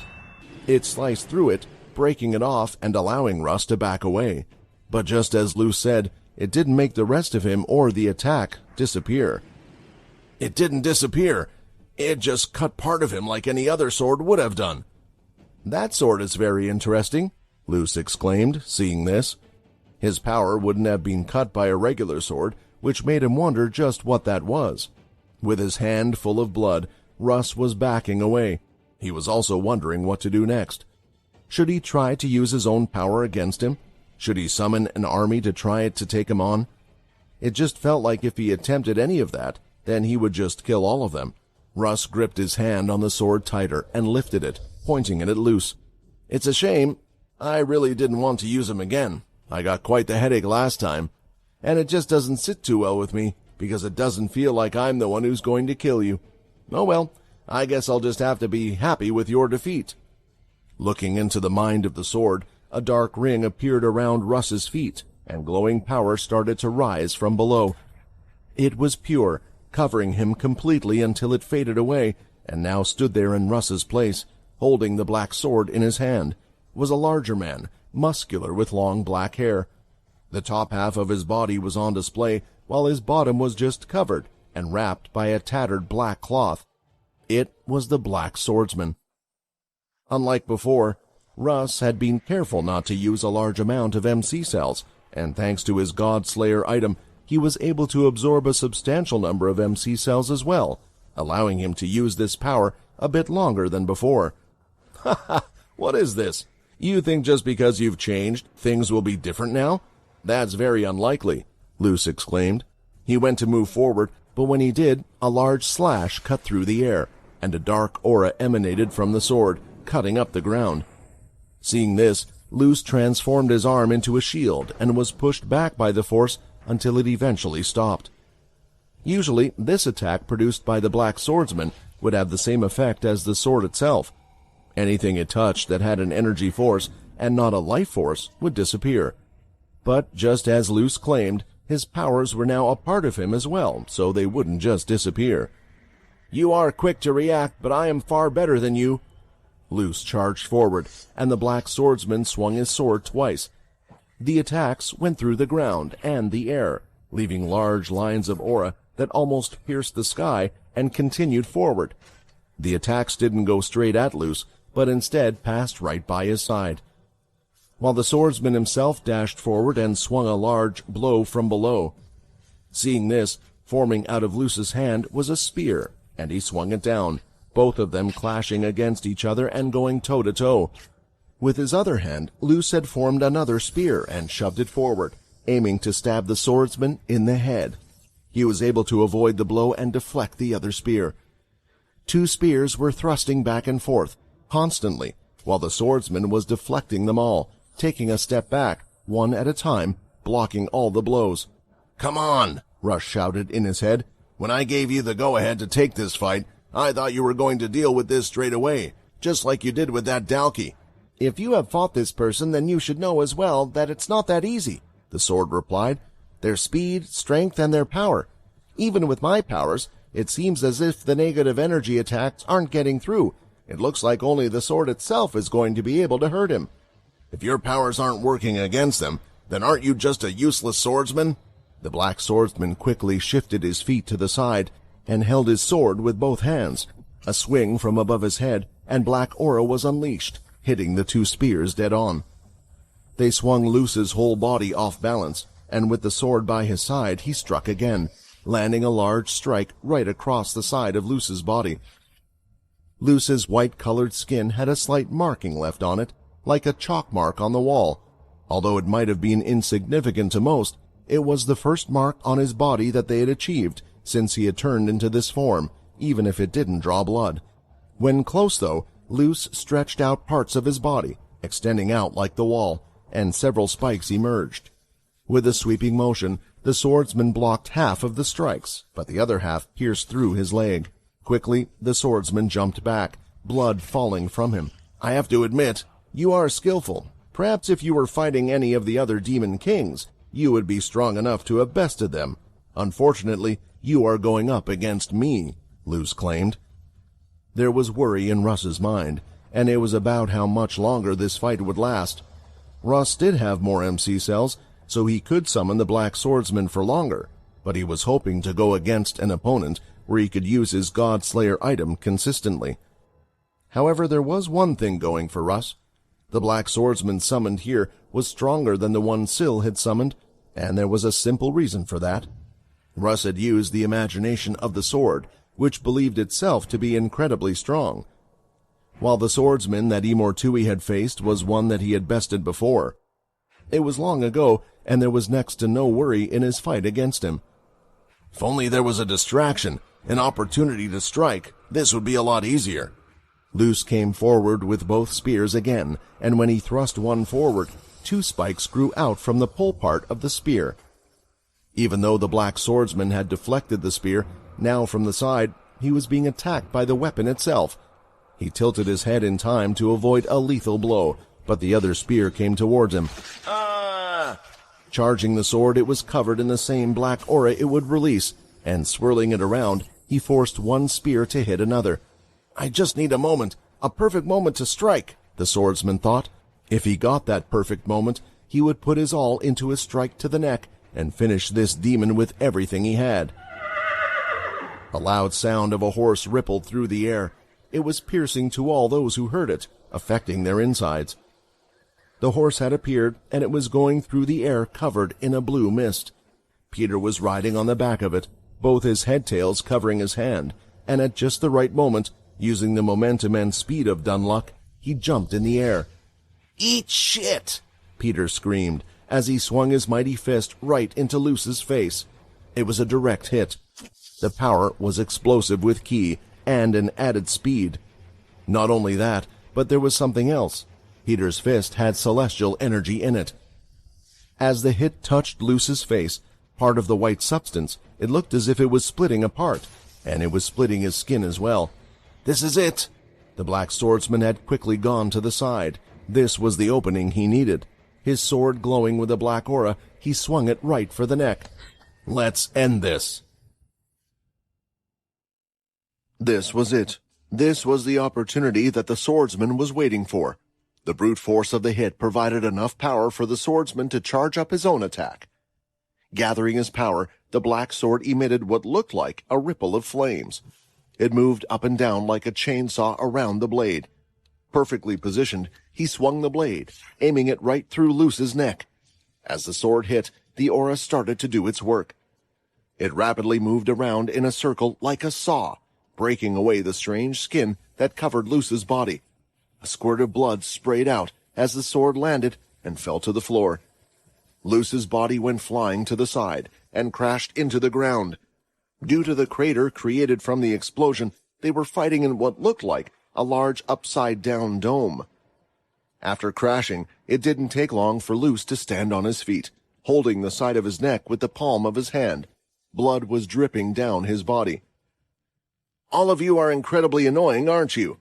It sliced through it, breaking it off and allowing Russ to back away. But just as Luce said, it didn't make the rest of him or the attack disappear. "It didn't disappear. It just cut part of him like any other sword would have done." "That sword is very interesting," Luce exclaimed, seeing this. His power wouldn't have been cut by a regular sword, which made him wonder just what that was. With his hand full of blood, Russ was backing away. He was also wondering what to do next. Should he try to use his own power against him? Should he summon an army to try it to take him on? It just felt like if he attempted any of that, then he would just kill all of them. Russ gripped his hand on the sword tighter and lifted it, pointing it at Luce. "It's a shame. I really didn't want to use him again. I got quite the headache last time. And it just doesn't sit too well with me, because it doesn't feel like I'm the one who's going to kill you. Oh well, I guess I'll just have to be happy with your defeat." Looking into the mind of the sword, a dark ring appeared around Russ's feet, and glowing power started to rise from below. It was pure, covering him completely until it faded away, and now stood there in Russ's place, holding the black sword in his hand, was a larger man, muscular with long black hair. The top half of his body was on display, while his bottom was just covered and wrapped by a tattered black cloth. It was the Black Swordsman. Unlike before, Russ had been careful not to use a large amount of MC cells, and thanks to his Godslayer item, he was able to absorb a substantial number of MC cells as well, allowing him to use this power a bit longer than before. Ha ha! What is this? You think just because you've changed, things will be different now? That's very unlikely, Luce exclaimed. He went to move forward, but when he did, a large slash cut through the air, and a dark aura emanated from the sword, cutting up the ground. Seeing this, Luce transformed his arm into a shield and was pushed back by the force until it eventually stopped. Usually, this attack produced by the Black Swordsman would have the same effect as the sword itself. Anything it touched that had an energy force and not a life force would disappear. But just as Luce claimed, his powers were now a part of him as well, so they wouldn't just disappear. "You are quick to react, but I am far better than you." Luce charged forward, and the Black Swordsman swung his sword twice. The attacks went through the ground and the air, leaving large lines of aura that almost pierced the sky and continued forward. The attacks didn't go straight at Luce, but instead passed right by his side, while the swordsman himself dashed forward and swung a large blow from below. Seeing this, forming out of Luce's hand was a spear, and he swung it down, both of them clashing against each other and going toe-to-toe. With his other hand, Luce had formed another spear and shoved it forward, aiming to stab the swordsman in the head. He was able to avoid the blow and deflect the other spear. Two spears were thrusting back and forth, constantly, while the swordsman was deflecting them all, taking a step back, one at a time, blocking all the blows. "Come on!" Rush shouted in his head. "When I gave you the go-ahead to take this fight, I thought you were going to deal with this straight away, just like you did with that Dalki." "If you have fought this person, then you should know as well that it's not that easy," the sword replied. "Their speed, strength, and their power. Even with my powers, it seems as if the negative energy attacks aren't getting through. It looks like only the sword itself is going to be able to hurt him." "If your powers aren't working against them, then aren't you just a useless swordsman?" The Black Swordsman quickly shifted his feet to the side and held his sword with both hands. A swing from above his head, and black aura was unleashed, hitting the two spears dead on. They swung Luce's whole body off balance, and with the sword by his side, he struck again, landing a large strike right across the side of Luce's body. Luce's white-colored skin had a slight marking left on it, like a chalk mark on the wall. Although it might have been insignificant to most, it was the first mark on his body that they had achieved since he had turned into this form, even if it didn't draw blood. When close, though, Luce stretched out parts of his body, extending out like the wall, and several spikes emerged. With a sweeping motion, the swordsman blocked half of the strikes, but the other half pierced through his leg. Quickly, the swordsman jumped back, blood falling from him. "I have to admit, you are skillful. Perhaps if you were fighting any of the other demon kings, you would be strong enough to have bested them. Unfortunately, you are going up against me," Luce claimed. There was worry in Russ's mind, and it was about how much longer this fight would last. Russ did have more MC cells, so he could summon the Black Swordsman for longer, but he was hoping to go against an opponent where he could use his God Slayer item consistently. However, there was one thing going for Russ. The Black Swordsman summoned here was stronger than the one Syl had summoned, and there was a simple reason for that. Russ had used the imagination of the sword, which believed itself to be incredibly strong, while the swordsman that Imortui had faced was one that he had bested before. It was long ago, and there was next to no worry in his fight against him. "If only there was a distraction, an opportunity to strike, this would be a lot easier." Luce came forward with both spears again, and when he thrust one forward, two spikes grew out from the pole part of the spear. Even though the Black Swordsman had deflected the spear, now from the side, he was being attacked by the weapon itself. He tilted his head in time to avoid a lethal blow, but the other spear came towards him. "Ah!" Charging the sword, it was covered in the same black aura it would release, and swirling it around, he forced one spear to hit another. "I just need a moment, a perfect moment to strike," the swordsman thought. If he got that perfect moment, he would put his all into a strike to the neck and finish this demon with everything he had. A loud sound of a horse rippled through the air. It was piercing to all those who heard it, affecting their insides. The horse had appeared, and it was going through the air covered in a blue mist. Peter was riding on the back of it, both his head tails covering his hand, and at just the right moment, using the momentum and speed of Dunluck, he jumped in the air. "Eat shit!" Peter screamed, as he swung his mighty fist right into Luce's face. It was a direct hit. The power was explosive with ki and an added speed. Not only that, but there was something else. Peter's fist had celestial energy in it. As the hit touched Luce's face, part of the white substance, it looked as if it was splitting apart, and it was splitting his skin as well. "This is it!" The black swordsman had quickly gone to the side. This was the opening he needed. His sword glowing with a black aura, he swung it right for the neck. "Let's end this." This was it. This was the opportunity that the swordsman was waiting for. The brute force of the hit provided enough power for the swordsman to charge up his own attack. Gathering his power, the black sword emitted what looked like a ripple of flames. It moved up and down like a chainsaw around the blade. Perfectly positioned, he swung the blade, aiming it right through Luce's neck. As the sword hit, the aura started to do its work. It rapidly moved around in a circle like a saw, breaking away the strange skin that covered Luce's body. A squirt of blood sprayed out as the sword landed and fell to the floor. Luce's body went flying to the side and crashed into the ground. Due to the crater created from the explosion, they were fighting in what looked like a large upside-down dome. After crashing, it didn't take long for Luce to stand on his feet, holding the side of his neck with the palm of his hand. Blood was dripping down his body. "All of you are incredibly annoying, aren't you?"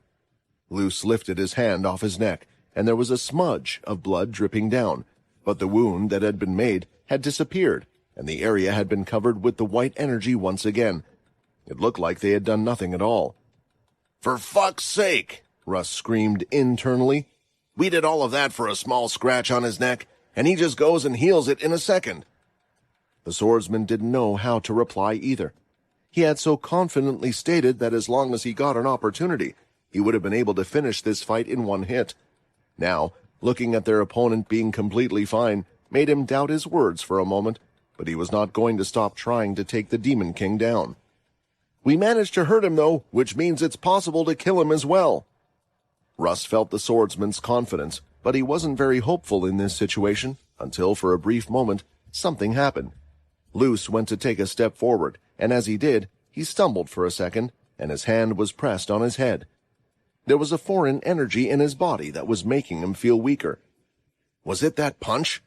Luce lifted his hand off his neck, and there was a smudge of blood dripping down, but the wound that had been made had disappeared, and the area had been covered with the white energy once again. It looked like they had done nothing at all. "For fuck's sake!" Russ screamed internally. "We did all of that for a small scratch on his neck, and he just goes and heals it in a second." The swordsman didn't know how to reply either. He had so confidently stated that as long as he got an opportunity, he would have been able to finish this fight in one hit. Now, looking at their opponent being completely fine made him doubt his words for a moment, but he was not going to stop trying to take the Demon King down. "We managed to hurt him, though, which means it's possible to kill him as well." Russ felt the swordsman's confidence, but he wasn't very hopeful in this situation until, for a brief moment, something happened. Luce went to take a step forward, and as he did, he stumbled for a second, and his hand was pressed on his head. There was a foreign energy in his body that was making him feel weaker. Was it that punch?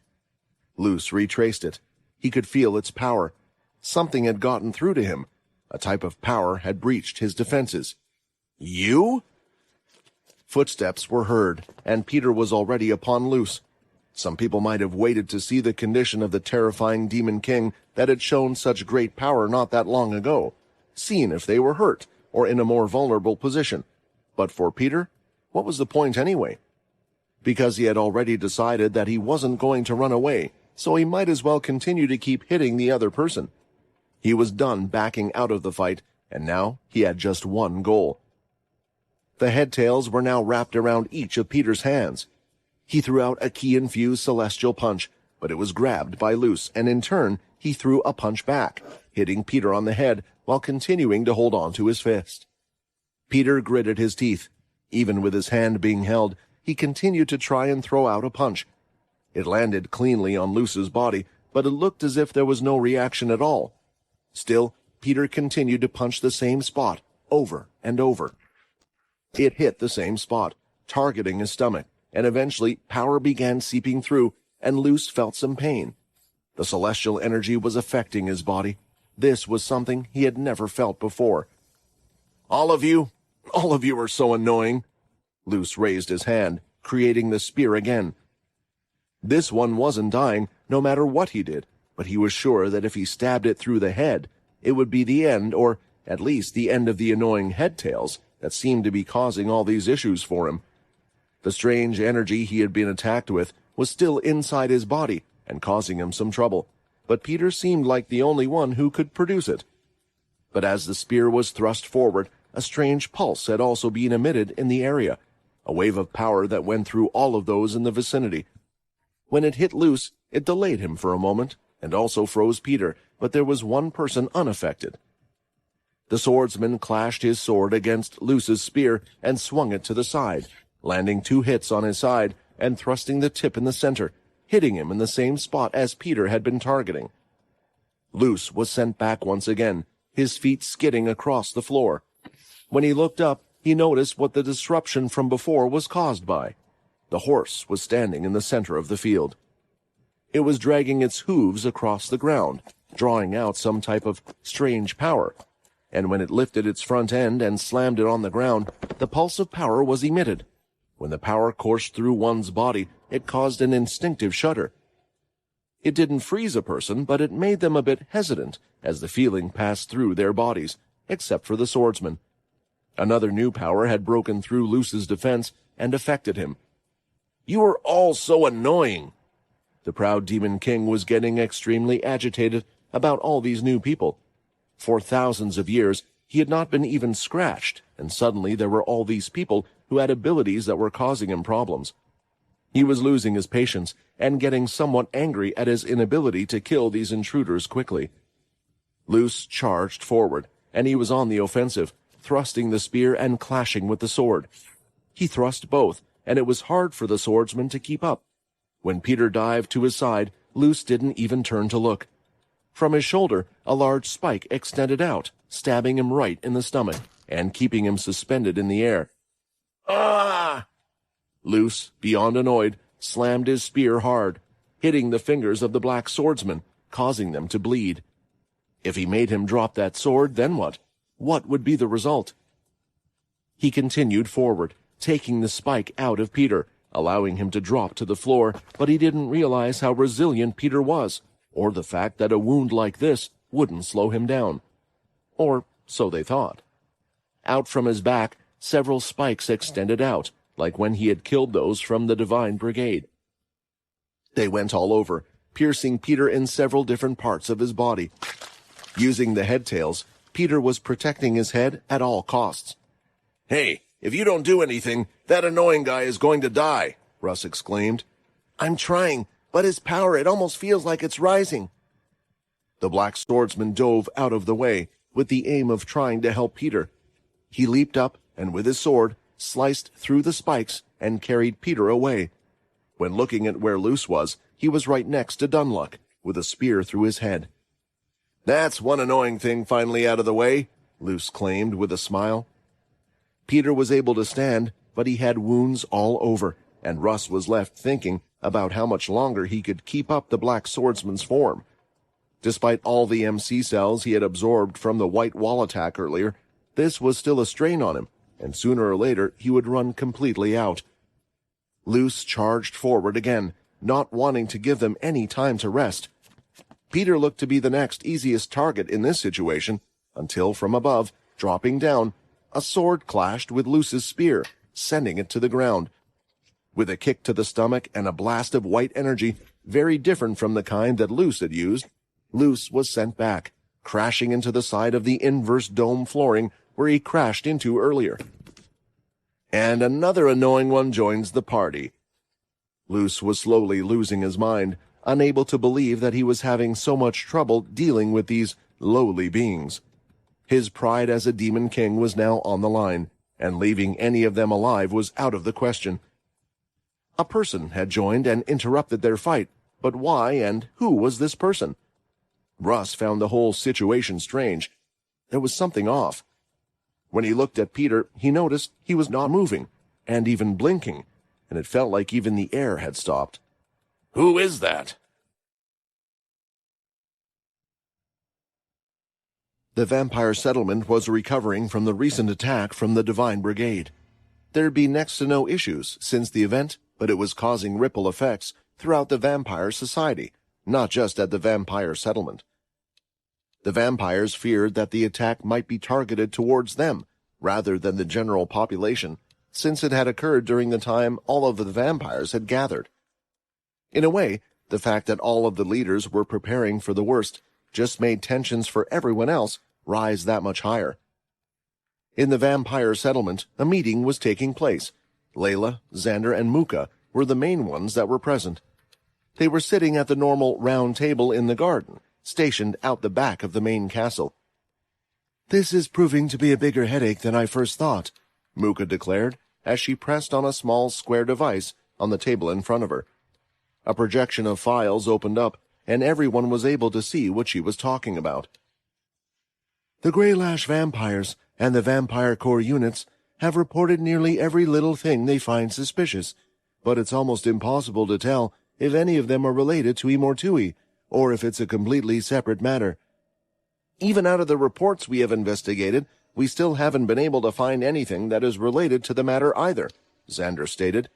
Luce retraced it. He could feel its power. Something had gotten through to him. A type of power had breached his defenses. "You?" Footsteps were heard, and Peter was already upon Luce. Some people might have waited to see the condition of the terrifying Demon King that had shown such great power not that long ago, seen if they were hurt or in a more vulnerable position. But for Peter, what was the point anyway? Because he had already decided that he wasn't going to run away, so he might as well continue to keep hitting the other person. He was done backing out of the fight, and now he had just one goal. The headtails were now wrapped around each of Peter's hands. He threw out a ki-infused celestial punch, but it was grabbed by Luce, and in turn, he threw a punch back, hitting Peter on the head while continuing to hold on to his fist. Peter gritted his teeth. Even with his hand being held, he continued to try and throw out a punch. It landed cleanly on Luce's body, but it looked as if there was no reaction at all. Still, Peter continued to punch the same spot, over and over. It hit the same spot, targeting his stomach, and eventually power began seeping through, and Luce felt some pain. The celestial energy was affecting his body. This was something he had never felt before. All of you are so annoying." Luce raised his hand, creating the spear again. This one wasn't dying, no matter what he did, but he was sure that if he stabbed it through the head, it would be the end, or at least the end of the annoying headtails that seemed to be causing all these issues for him. The strange energy he had been attacked with was still inside his body and causing him some trouble, but Peter seemed like the only one who could produce it. But as the spear was thrust forward, a strange pulse had also been emitted in the area, a wave of power that went through all of those in the vicinity. When it hit Luce, it delayed him for a moment, and also froze Peter, but there was one person unaffected. The swordsman clashed his sword against Luce's spear and swung it to the side, landing 2 hits on his side and thrusting the tip in the center, hitting him in the same spot as Peter had been targeting. Luce was sent back once again, his feet skidding across the floor. When he looked up, he noticed what the disruption from before was caused by. The horse was standing in the center of the field. It was dragging its hooves across the ground, drawing out some type of strange power, and when it lifted its front end and slammed it on the ground, the pulse of power was emitted. When the power coursed through one's body, it caused an instinctive shudder. It didn't freeze a person, but it made them a bit hesitant as the feeling passed through their bodies, except for the swordsman. Another new power had broken through Luce's defense and affected him. "You are all so annoying." The proud Demon King was getting extremely agitated about all these new people. For thousands of years, he had not been even scratched, and suddenly there were all these people who had abilities that were causing him problems. He was losing his patience and getting somewhat angry at his inability to kill these intruders quickly. Luce charged forward, and he was on the offensive, thrusting the spear and clashing with the sword. He thrust both, and it was hard for the swordsman to keep up. When Peter dived to his side, Luce didn't even turn to look. From his shoulder, a large spike extended out, stabbing him right in the stomach and keeping him suspended in the air. "Ah!" Luce, beyond annoyed, slammed his spear hard, hitting the fingers of the black swordsman, causing them to bleed. If he made him drop that sword, then what? What would be the result? He continued forward, taking the spike out of Peter, allowing him to drop to the floor, but he didn't realize how resilient Peter was, or the fact that a wound like this wouldn't slow him down. Or so they thought. Out from his back, several spikes extended out, like when he had killed those from the Divine Brigade. They went all over, piercing Peter in several different parts of his body. Using the headtails, Peter was protecting his head at all costs. "Hey, if you don't do anything, that annoying guy is going to die," Russ exclaimed. "I'm trying, but his power, it almost feels like it's rising." The black swordsman dove out of the way, with the aim of trying to help Peter. He leaped up, and with his sword, sliced through the spikes and carried Peter away. When looking at where Luce was, he was right next to Dunluck, with a spear through his head. "That's one annoying thing finally out of the way," Luce claimed with a smile. Peter was able to stand, but he had wounds all over, and Russ was left thinking about how much longer he could keep up the black swordsman's form. Despite all the MC cells he had absorbed from the white wall attack earlier, this was still a strain on him, and sooner or later he would run completely out. Luce charged forward again, not wanting to give them any time to rest. Peter looked to be the next easiest target in this situation, until from above, dropping down, a sword clashed with Luce's spear, sending it to the ground. With a kick to the stomach and a blast of white energy, very different from the kind that Luce had used, Luce was sent back, crashing into the side of the inverse dome flooring where he crashed into earlier. And another annoying one joins the party. Luce was slowly losing his mind, unable to believe that he was having so much trouble dealing with these lowly beings. His pride as a demon king was now on the line, and leaving any of them alive was out of the question. A person had joined and interrupted their fight, but why and who was this person? Russ found the whole situation strange. There was something off. When he looked at Peter, he noticed he was not moving, and even blinking, and it felt like even the air had stopped. "Who is that?" The vampire settlement was recovering from the recent attack from the Divine Brigade. There'd be next to no issues since the event, but it was causing ripple effects throughout the vampire society, not just at the vampire settlement. The vampires feared that the attack might be targeted towards them, rather than the general population, since it had occurred during the time all of the vampires had gathered. In a way, the fact that all of the leaders were preparing for the worst just made tensions for everyone else rise that much higher. In the vampire settlement, a meeting was taking place. Layla, Xander, and Muka were the main ones that were present. They were sitting at the normal round table in the garden, stationed out the back of the main castle. "This is proving to be a bigger headache than I first thought," Muka declared as she pressed on a small square device on the table in front of her. A projection of files opened up, and everyone was able to see what she was talking about. "The Greylash vampires and the Vampire Corps units have reported nearly every little thing they find suspicious, but it's almost impossible to tell if any of them are related to Immortui, or if it's a completely separate matter. Even out of the reports we have investigated, we still haven't been able to find anything that is related to the matter either," Xander stated.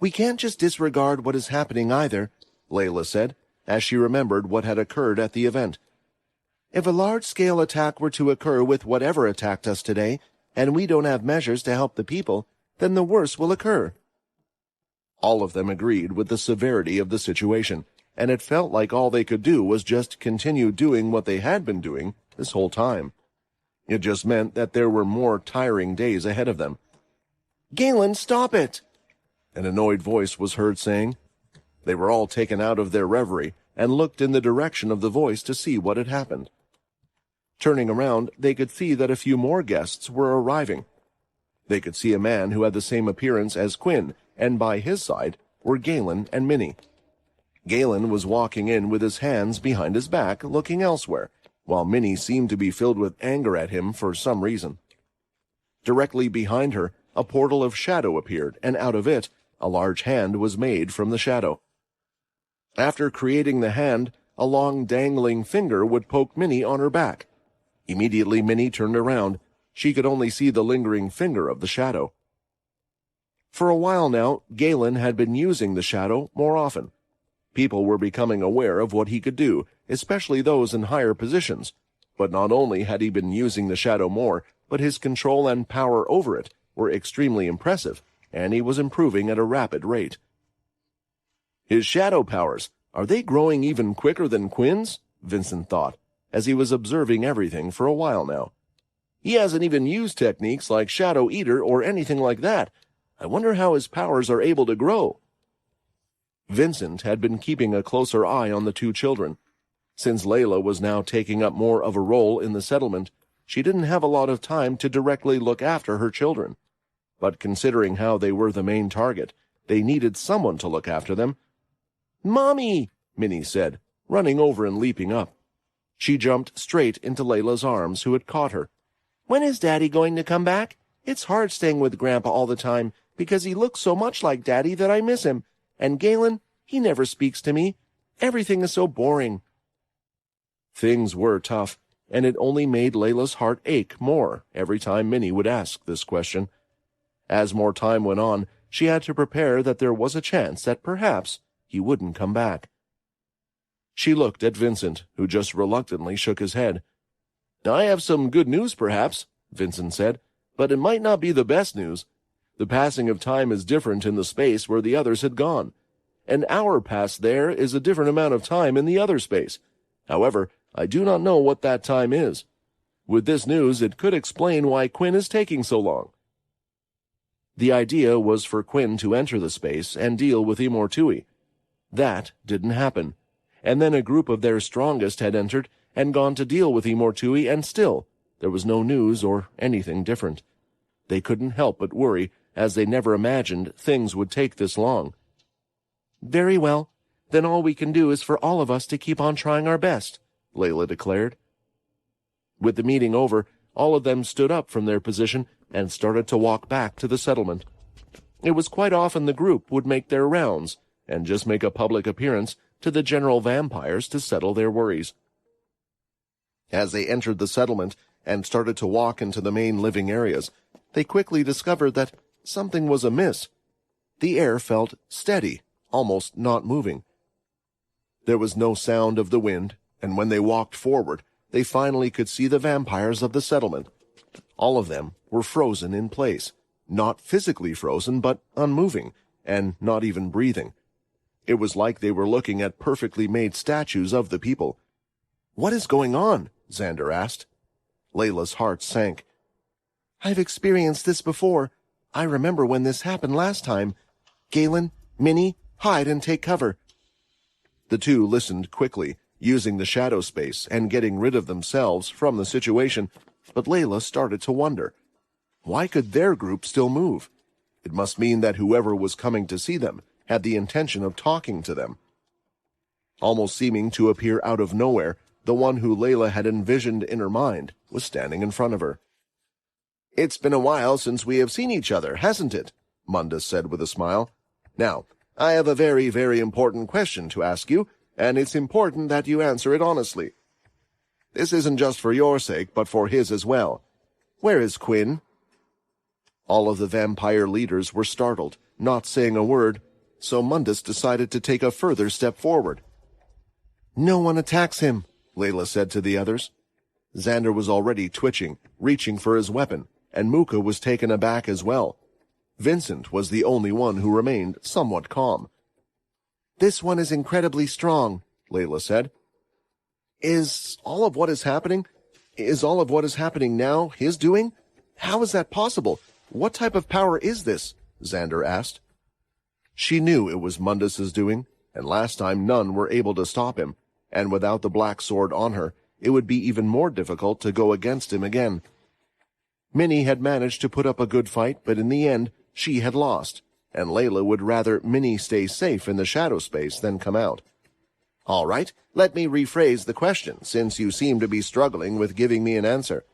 "We can't just disregard what is happening either," Layla said, as she remembered what had occurred at the event. "If a large-scale attack were to occur with whatever attacked us today, and we don't have measures to help the people, then the worst will occur." All of them agreed with the severity of the situation, and it felt like all they could do was just continue doing what they had been doing this whole time. It just meant that there were more tiring days ahead of them. "Galen, stop it!" an annoyed voice was heard saying. They were all taken out of their reverie and looked in the direction of the voice to see what had happened. Turning around, they could see that a few more guests were arriving. They could see a man who had the same appearance as Quinn, and by his side were Galen and Minnie. Galen was walking in with his hands behind his back, looking elsewhere, while Minnie seemed to be filled with anger at him for some reason. Directly behind her, a portal of shadow appeared, and out of it, a large hand was made from the shadow. After creating the hand, a long dangling finger would poke Minnie on her back. Immediately Minnie turned around. She could only see the lingering finger of the shadow. For a while now, Galen had been using the shadow more often. People were becoming aware of what he could do, especially those in higher positions. But not only had he been using the shadow more, but his control and power over it were extremely impressive, and he was improving at a rapid rate. "His shadow powers, are they growing even quicker than Quinn's?" Vincent thought, as he was observing everything for a while now. "He hasn't even used techniques like Shadow Eater or anything like that. I wonder how his powers are able to grow." Vincent had been keeping a closer eye on the two children. Since Layla was now taking up more of a role in the settlement, she didn't have a lot of time to directly look after her children. But considering how they were the main target, they needed someone to look after them. "Mommy!" Minnie said, running over and leaping up. She jumped straight into Layla's arms, who had caught her. "When is Daddy going to come back? It's hard staying with Grandpa all the time, because he looks so much like Daddy that I miss him. And Galen, he never speaks to me. Everything is so boring." Things were tough, and it only made Layla's heart ache more every time Minnie would ask this question. As more time went on, she had to prepare that there was a chance that perhaps he wouldn't come back. She looked at Vincent, who just reluctantly shook his head. "I have some good news, perhaps," Vincent said, "but it might not be the best news. The passing of time is different in the space where the others had gone. An hour passed there is a different amount of time in the other space. However, I do not know what that time is. With this news, it could explain why Quinn is taking so long." The idea was for Quinn to enter the space and deal with Immortui. That didn't happen, and then a group of their strongest had entered and gone to deal with Immortui, and still there was no news or anything different. They couldn't help but worry, as they never imagined things would take this long. "Very well, then all we can do is for all of us to keep on trying our best," Layla declared. With the meeting over, all of them stood up from their position and started to walk back to the settlement. It was quite often the group would make their rounds and just make a public appearance to the general vampires to settle their worries. As they entered the settlement and started to walk into the main living areas, they quickly discovered that something was amiss. The air felt steady, almost not moving. There was no sound of the wind, and when they walked forward, they finally could see the vampires of the settlement. All of them were frozen in place, not physically frozen, but unmoving, and not even breathing. It was like they were looking at perfectly made statues of the people. "What is going on?" Xander asked. Layla's heart sank. "I've experienced this before. I remember when this happened last time. Galen, Minnie, hide and take cover." The two listened quickly, using the shadow space and getting rid of themselves from the situation, but Layla started to wonder. Why could their group still move? It must mean that whoever was coming to see them had the intention of talking to them. Almost seeming to appear out of nowhere, the one who Layla had envisioned in her mind was standing in front of her. "It's been a while since we have seen each other, hasn't it?" Mundus said with a smile. "Now, I have a very, very important question to ask you, and it's important that you answer it honestly. This isn't just for your sake, but for his as well. Where is Quinn?" All of the vampire leaders were startled, not saying a word, so Mundus decided to take a further step forward. "No one attacks him," Layla said to the others. Xander was already twitching, reaching for his weapon, and Muka was taken aback as well. Vincent was the only one who remained somewhat calm. "This one is incredibly strong," Layla said. Is all of what is happening now his doing? How is that possible? What type of power is this?" Xander asked. She knew it was Mundus's doing, and last time none were able to stop him, and without the black sword on her, it would be even more difficult to go against him again. Minnie had managed to put up a good fight, but in the end, she had lost, and Layla would rather Minnie stay safe in the shadow space than come out. "All right, let me rephrase the question, since you seem to be struggling with giving me an answer.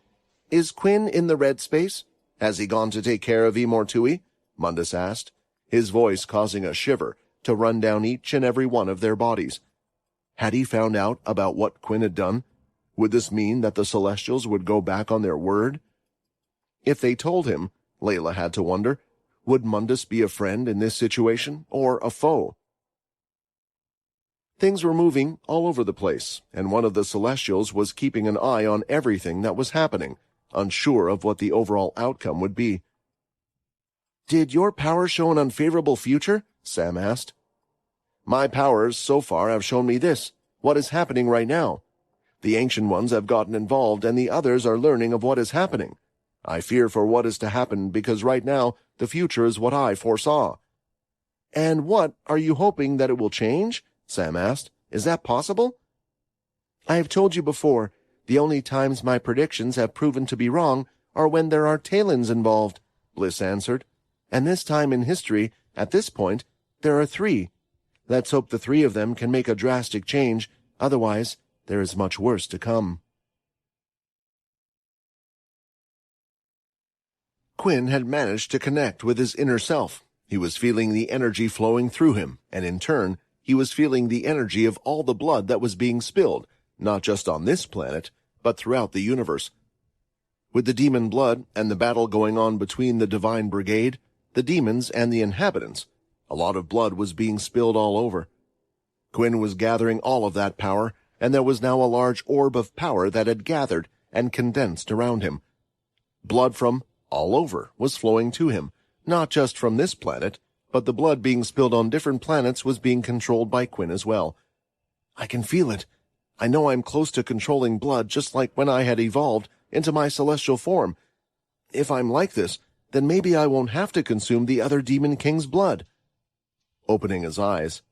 Is Quinn in the red space? Has he gone to take care of Imortui?" Mundus asked, his voice causing a shiver to run down each and every one of their bodies. Had he found out about what Quinn had done? Would this mean that the Celestials would go back on their word? If they told him, Layla had to wonder, would Mundus be a friend in this situation, or a foe? Things were moving all over the place, and one of the Celestials was keeping an eye on everything that was happening, unsure of what the overall outcome would be. "Did your power show an unfavorable future?" Sam asked. "My powers so far have shown me this, what is happening right now. The Ancient Ones have gotten involved, and the others are learning of what is happening. I fear for what is to happen, because right now the future is what I foresaw." "And what are you hoping that it will change?" Sam asked. "Is that possible?" "I have told you before, the only times my predictions have proven to be wrong are when there are Talons involved," Bliss answered. "And this time in history, at this point, there are 3. Let's hope the 3 of them can make a drastic change, otherwise there is much worse to come." Quinn had managed to connect with his inner self. He was feeling the energy flowing through him, and in turn, he was feeling the energy of all the blood that was being spilled, not just on this planet, but throughout the universe. With the demon blood and the battle going on between the Divine Brigade, the demons and the inhabitants, a lot of blood was being spilled all over. Quinn was gathering all of that power, and there was now a large orb of power that had gathered and condensed around him. Blood from all over was flowing to him, not just from this planet, but the blood being spilled on different planets was being controlled by Quinn as well. "I can feel it. I know I'm close to controlling blood just like when I had evolved into my celestial form. If I'm like this, then maybe I won't have to consume the other Demon King's blood." Opening his eyes.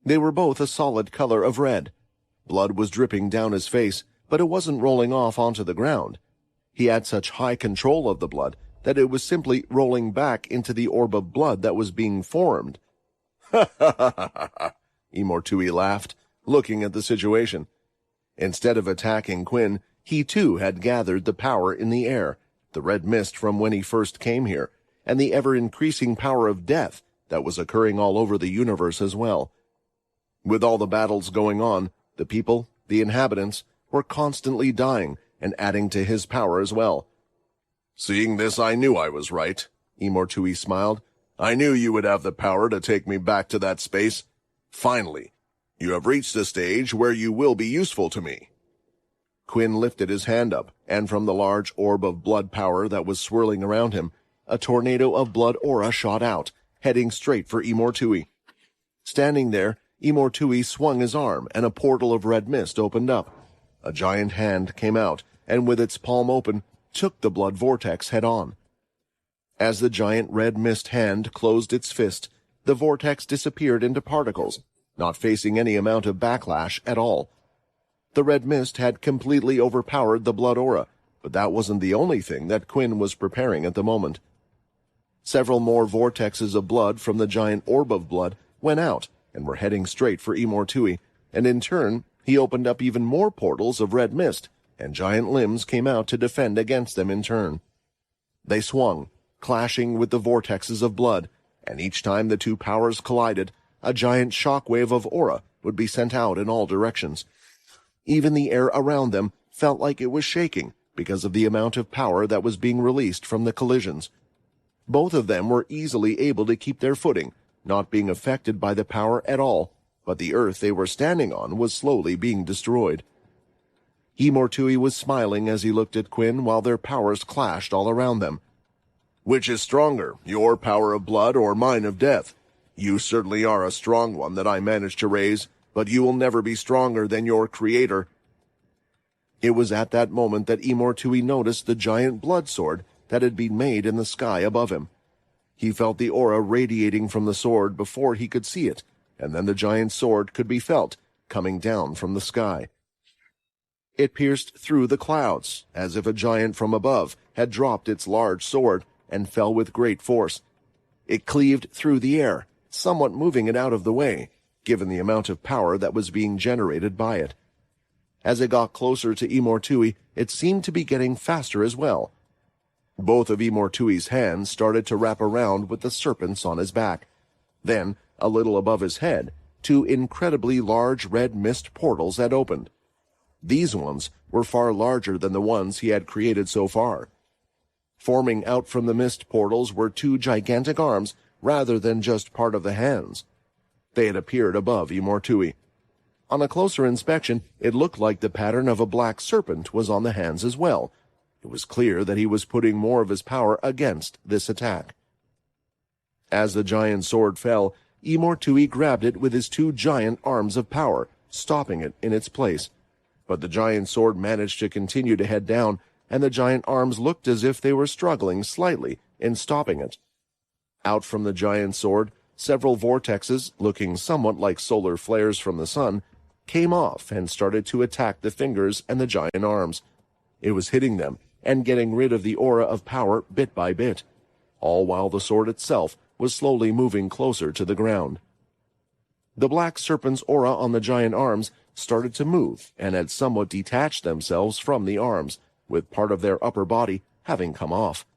They were both a solid color of red. Blood was dripping down his face, but it wasn't rolling off onto the ground. He had such high control of the blood that it was simply rolling back into the orb of blood that was being formed. "Ha ha ha ha ha!" Imortui laughed, looking at the situation. Instead of attacking Quinn, he too had gathered the power in the air, the red mist from when he first came here, and the ever-increasing power of death that was occurring all over the universe as well. With all the battles going on, the people, the inhabitants, were constantly dying and adding to his power as well. "Seeing this, I knew I was right," Imortui smiled. "I knew you would have the power to take me back to that space. Finally, you have reached a stage where you will be useful to me." Quinn lifted his hand up, and from the large orb of blood power that was swirling around him, a tornado of blood aura shot out, heading straight for Imortui. Standing there, Imortui swung his arm, and a portal of red mist opened up. A giant hand came out, and with its palm open, took the blood vortex head-on. As the giant red mist hand closed its fist, the vortex disappeared into particles, not facing any amount of backlash at all, The red mist had completely overpowered the blood aura, but that wasn't the only thing that Quinn was preparing at the moment. Several more vortexes of blood from the giant orb of blood went out and were heading straight for Imortui, and in turn he opened up even more portals of red mist, and giant limbs came out to defend against them in turn. They swung, clashing with the vortexes of blood, and each time the two powers collided, a giant shockwave of aura would be sent out in all directions. Even the air around them felt like it was shaking because of the amount of power that was being released from the collisions. Both of them were easily able to keep their footing, not being affected by the power at all, but the earth they were standing on was slowly being destroyed. Imortui was smiling as he looked at Quinn while their powers clashed all around them. "Which is stronger, your power of blood or mine of death? You certainly are a strong one that I managed to raise, but you will never be stronger than your creator." It was at that moment that Imortui noticed the giant blood sword that had been made in the sky above him. He felt the aura radiating from the sword before he could see it, and then the giant sword could be felt coming down from the sky. It pierced through the clouds, as if a giant from above had dropped its large sword and fell with great force. It cleaved through the air, somewhat moving it out of the way, given the amount of power that was being generated by it. As it got closer to Imortui, it seemed to be getting faster as well. Both of Imortui's hands started to wrap around with the serpents on his back. Then, a little above his head, two incredibly large red mist portals had opened. These ones were far larger than the ones he had created so far. Forming out from the mist portals were two gigantic arms rather than just part of the hands. They had appeared above Imortui. On a closer inspection, it looked like the pattern of a black serpent was on the hands as well. It was clear that he was putting more of his power against this attack. As the giant sword fell, Imortui grabbed it with his two giant arms of power, stopping it in its place. But the giant sword managed to continue to head down, and the giant arms looked as if they were struggling slightly in stopping it. Out from the giant sword, several vortexes, looking somewhat like solar flares from the sun, came off and started to attack the fingers and the giant arms. It was hitting them and getting rid of the aura of power bit by bit, all while the sword itself was slowly moving closer to the ground. The black serpent's aura on the giant arms started to move and had somewhat detached themselves from the arms, with part of their upper body having come off.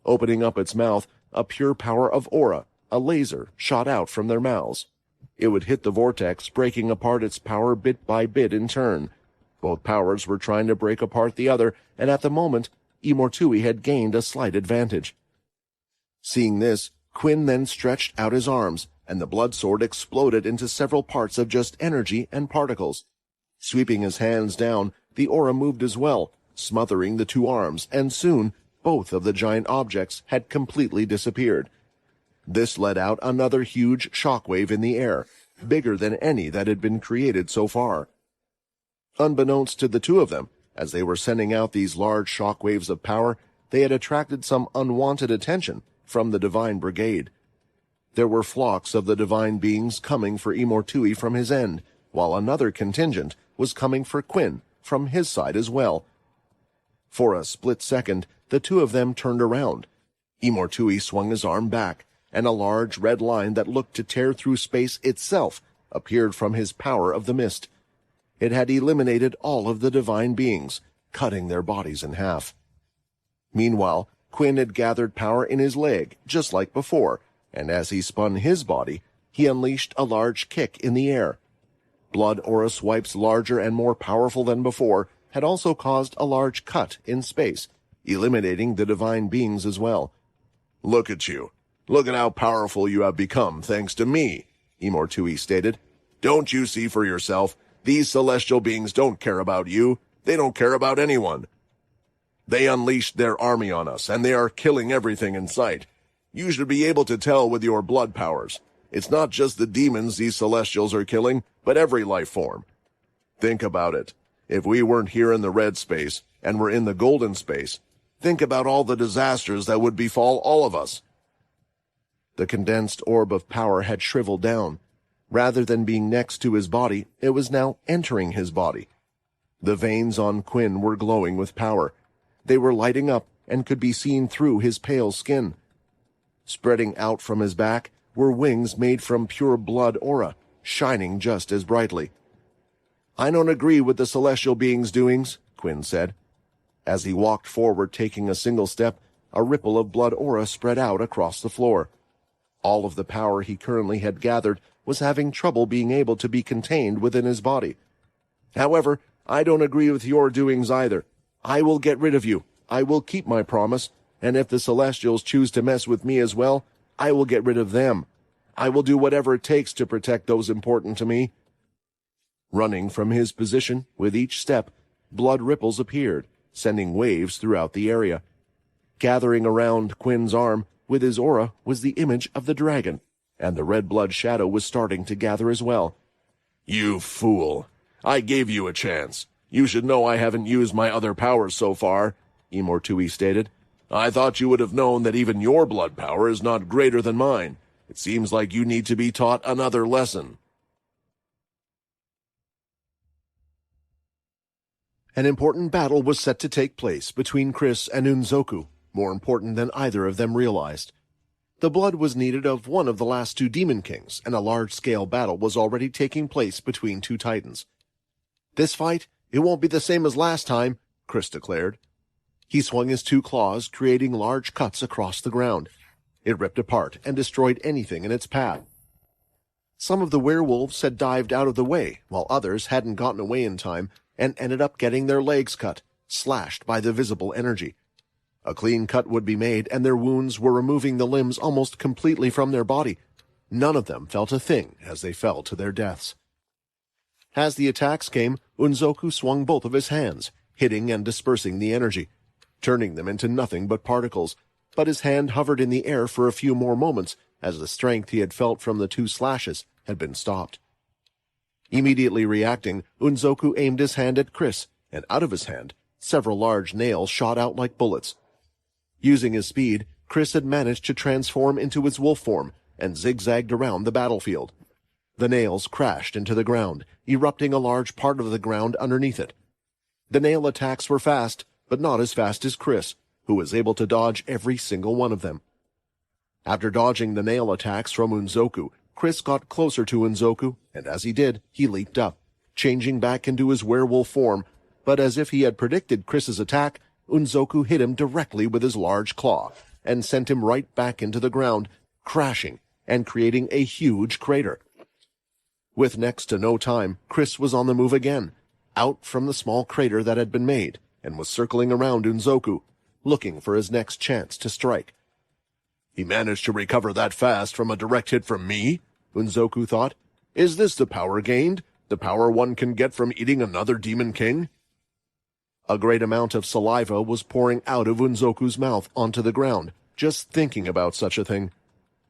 Opening up its mouth, a pure power of aura, a laser, shot out from their mouths. It would hit the vortex, breaking apart its power bit by bit in turn. Both powers were trying to break apart the other, and at the moment, Imortui had gained a slight advantage. Seeing this, Quinn then stretched out his arms, and the blood sword exploded into several parts of just energy and particles. Sweeping his hands down, the aura moved as well, smothering the two arms, and soon both of the giant objects had completely disappeared. This let out another huge shockwave in the air, bigger than any that had been created so far. Unbeknownst to the two of them, as they were sending out these large shockwaves of power, they had attracted some unwanted attention from the Divine Brigade. There were flocks of the divine beings coming for Imortui from his end, while another contingent was coming for Quinn from his side as well. For a split second, the two of them turned around. Imortui swung his arm back, and a large red line that looked to tear through space itself appeared from his power of the mist. It had eliminated all of the divine beings, cutting their bodies in half. Meanwhile, Quinn had gathered power in his leg, just like before, and as he spun his body, he unleashed a large kick in the air. Blood aura swipes larger and more powerful than before had also caused a large cut in space, eliminating the divine beings as well. "Look at you. Look at how powerful you have become thanks to me," Imortui stated. "Don't you see for yourself? These celestial beings don't care about you. They don't care about anyone. They unleashed their army on us, and they are killing everything in sight. You should be able to tell with your blood powers. It's not just the demons these celestials are killing, but every life form. Think about it. If we weren't here in the red space, and were in the golden space, think about all the disasters that would befall all of us." The condensed orb of power had shriveled down. Rather than being next to his body, it was now entering his body. The veins on Quinn were glowing with power. They were lighting up and could be seen through his pale skin. Spreading out from his back were wings made from pure blood aura, shining just as brightly. "I don't agree with the celestial being's doings," Quinn said. As he walked forward, taking a single step, a ripple of blood aura spread out across the floor. All of the power he currently had gathered was having trouble being able to be contained within his body. "However, I don't agree with your doings either. I will get rid of you. I will keep my promise, and if the Celestials choose to mess with me as well, I will get rid of them. I will do whatever it takes to protect those important to me." Running from his position, with each step, blood ripples appeared, sending waves throughout the area. Gathering around Quinn's arm, with his aura, was the image of the dragon, and the red blood shadow was starting to gather as well. You fool. I gave you a chance. You should know I haven't used my other powers so far, Imortui stated. I thought you would have known that even your blood power is not greater than mine. It seems like you need to be taught another lesson. An important battle was set to take place between Chris and Unzoku, more important than either of them realized. The blood was needed of one of the last two Demon Kings, and a large-scale battle was already taking place between two titans. "This fight, it won't be the same as last time," Chris declared. He swung his two claws, creating large cuts across the ground. It ripped apart and destroyed anything in its path. Some of the werewolves had dived out of the way, while others hadn't gotten away in time and ended up getting their legs cut, slashed by the visible energy. A clean cut would be made, and their wounds were removing the limbs almost completely from their body. None of them felt a thing as they fell to their deaths. As the attacks came, Unzoku swung both of his hands, hitting and dispersing the energy, turning them into nothing but particles, but his hand hovered in the air for a few more moments as the strength he had felt from the two slashes had been stopped. Immediately reacting, Unzoku aimed his hand at Chris, and out of his hand, several large nails shot out like bullets. Using his speed, Chris had managed to transform into his wolf form and zigzagged around the battlefield. The nails crashed into the ground, erupting a large part of the ground underneath it. The nail attacks were fast, but not as fast as Chris, who was able to dodge every single one of them. After dodging the nail attacks from Unzoku, Chris got closer to Unzoku, and as he did, he leaped up, changing back into his werewolf form, but as if he had predicted Chris's attack, Unzoku hit him directly with his large claw, and sent him right back into the ground, crashing and creating a huge crater. With next to no time, Chris was on the move again, out from the small crater that had been made, and was circling around Unzoku, looking for his next chance to strike. He managed to recover that fast from a direct hit from me? Unzoku thought. Is this the power gained? The power one can get from eating another Demon King? A great amount of saliva was pouring out of Unzoku's mouth onto the ground, just thinking about such a thing.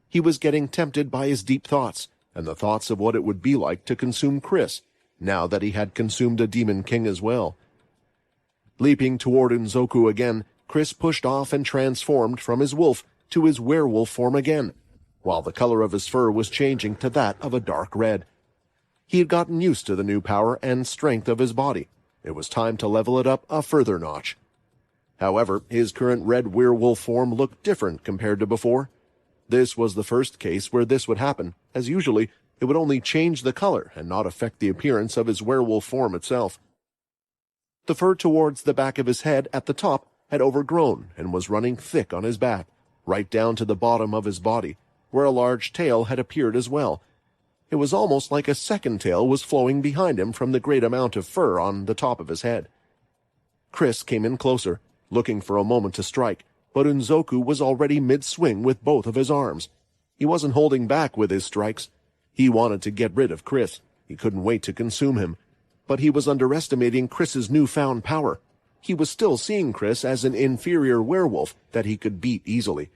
He was getting tempted by his deep thoughts, and the thoughts of what it would be like to consume Chris, now that he had consumed a Demon King as well. Leaping toward Unzoku again, Chris pushed off and transformed from his wolf to his werewolf form again, while the color of his fur was changing to that of a dark red. He had gotten used to the new power and strength of his body. It was time to level it up a further notch. However, his current red werewolf form looked different compared to before. This was the first case where this would happen, as usually it would only change the color and not affect the appearance of his werewolf form itself. The fur towards the back of his head at the top had overgrown and was running thick on his back, right down to the bottom of his body, where a large tail had appeared as well. It was almost like a second tail was flowing behind him from the great amount of fur on the top of his head. Chris came in closer, looking for a moment to strike, but Unzoku was already mid-swing with both of his arms. He wasn't holding back with his strikes. He wanted to get rid of Chris. He couldn't wait to consume him. But he was underestimating Chris's newfound power. He was still seeing Chris as an inferior werewolf that he could beat easily.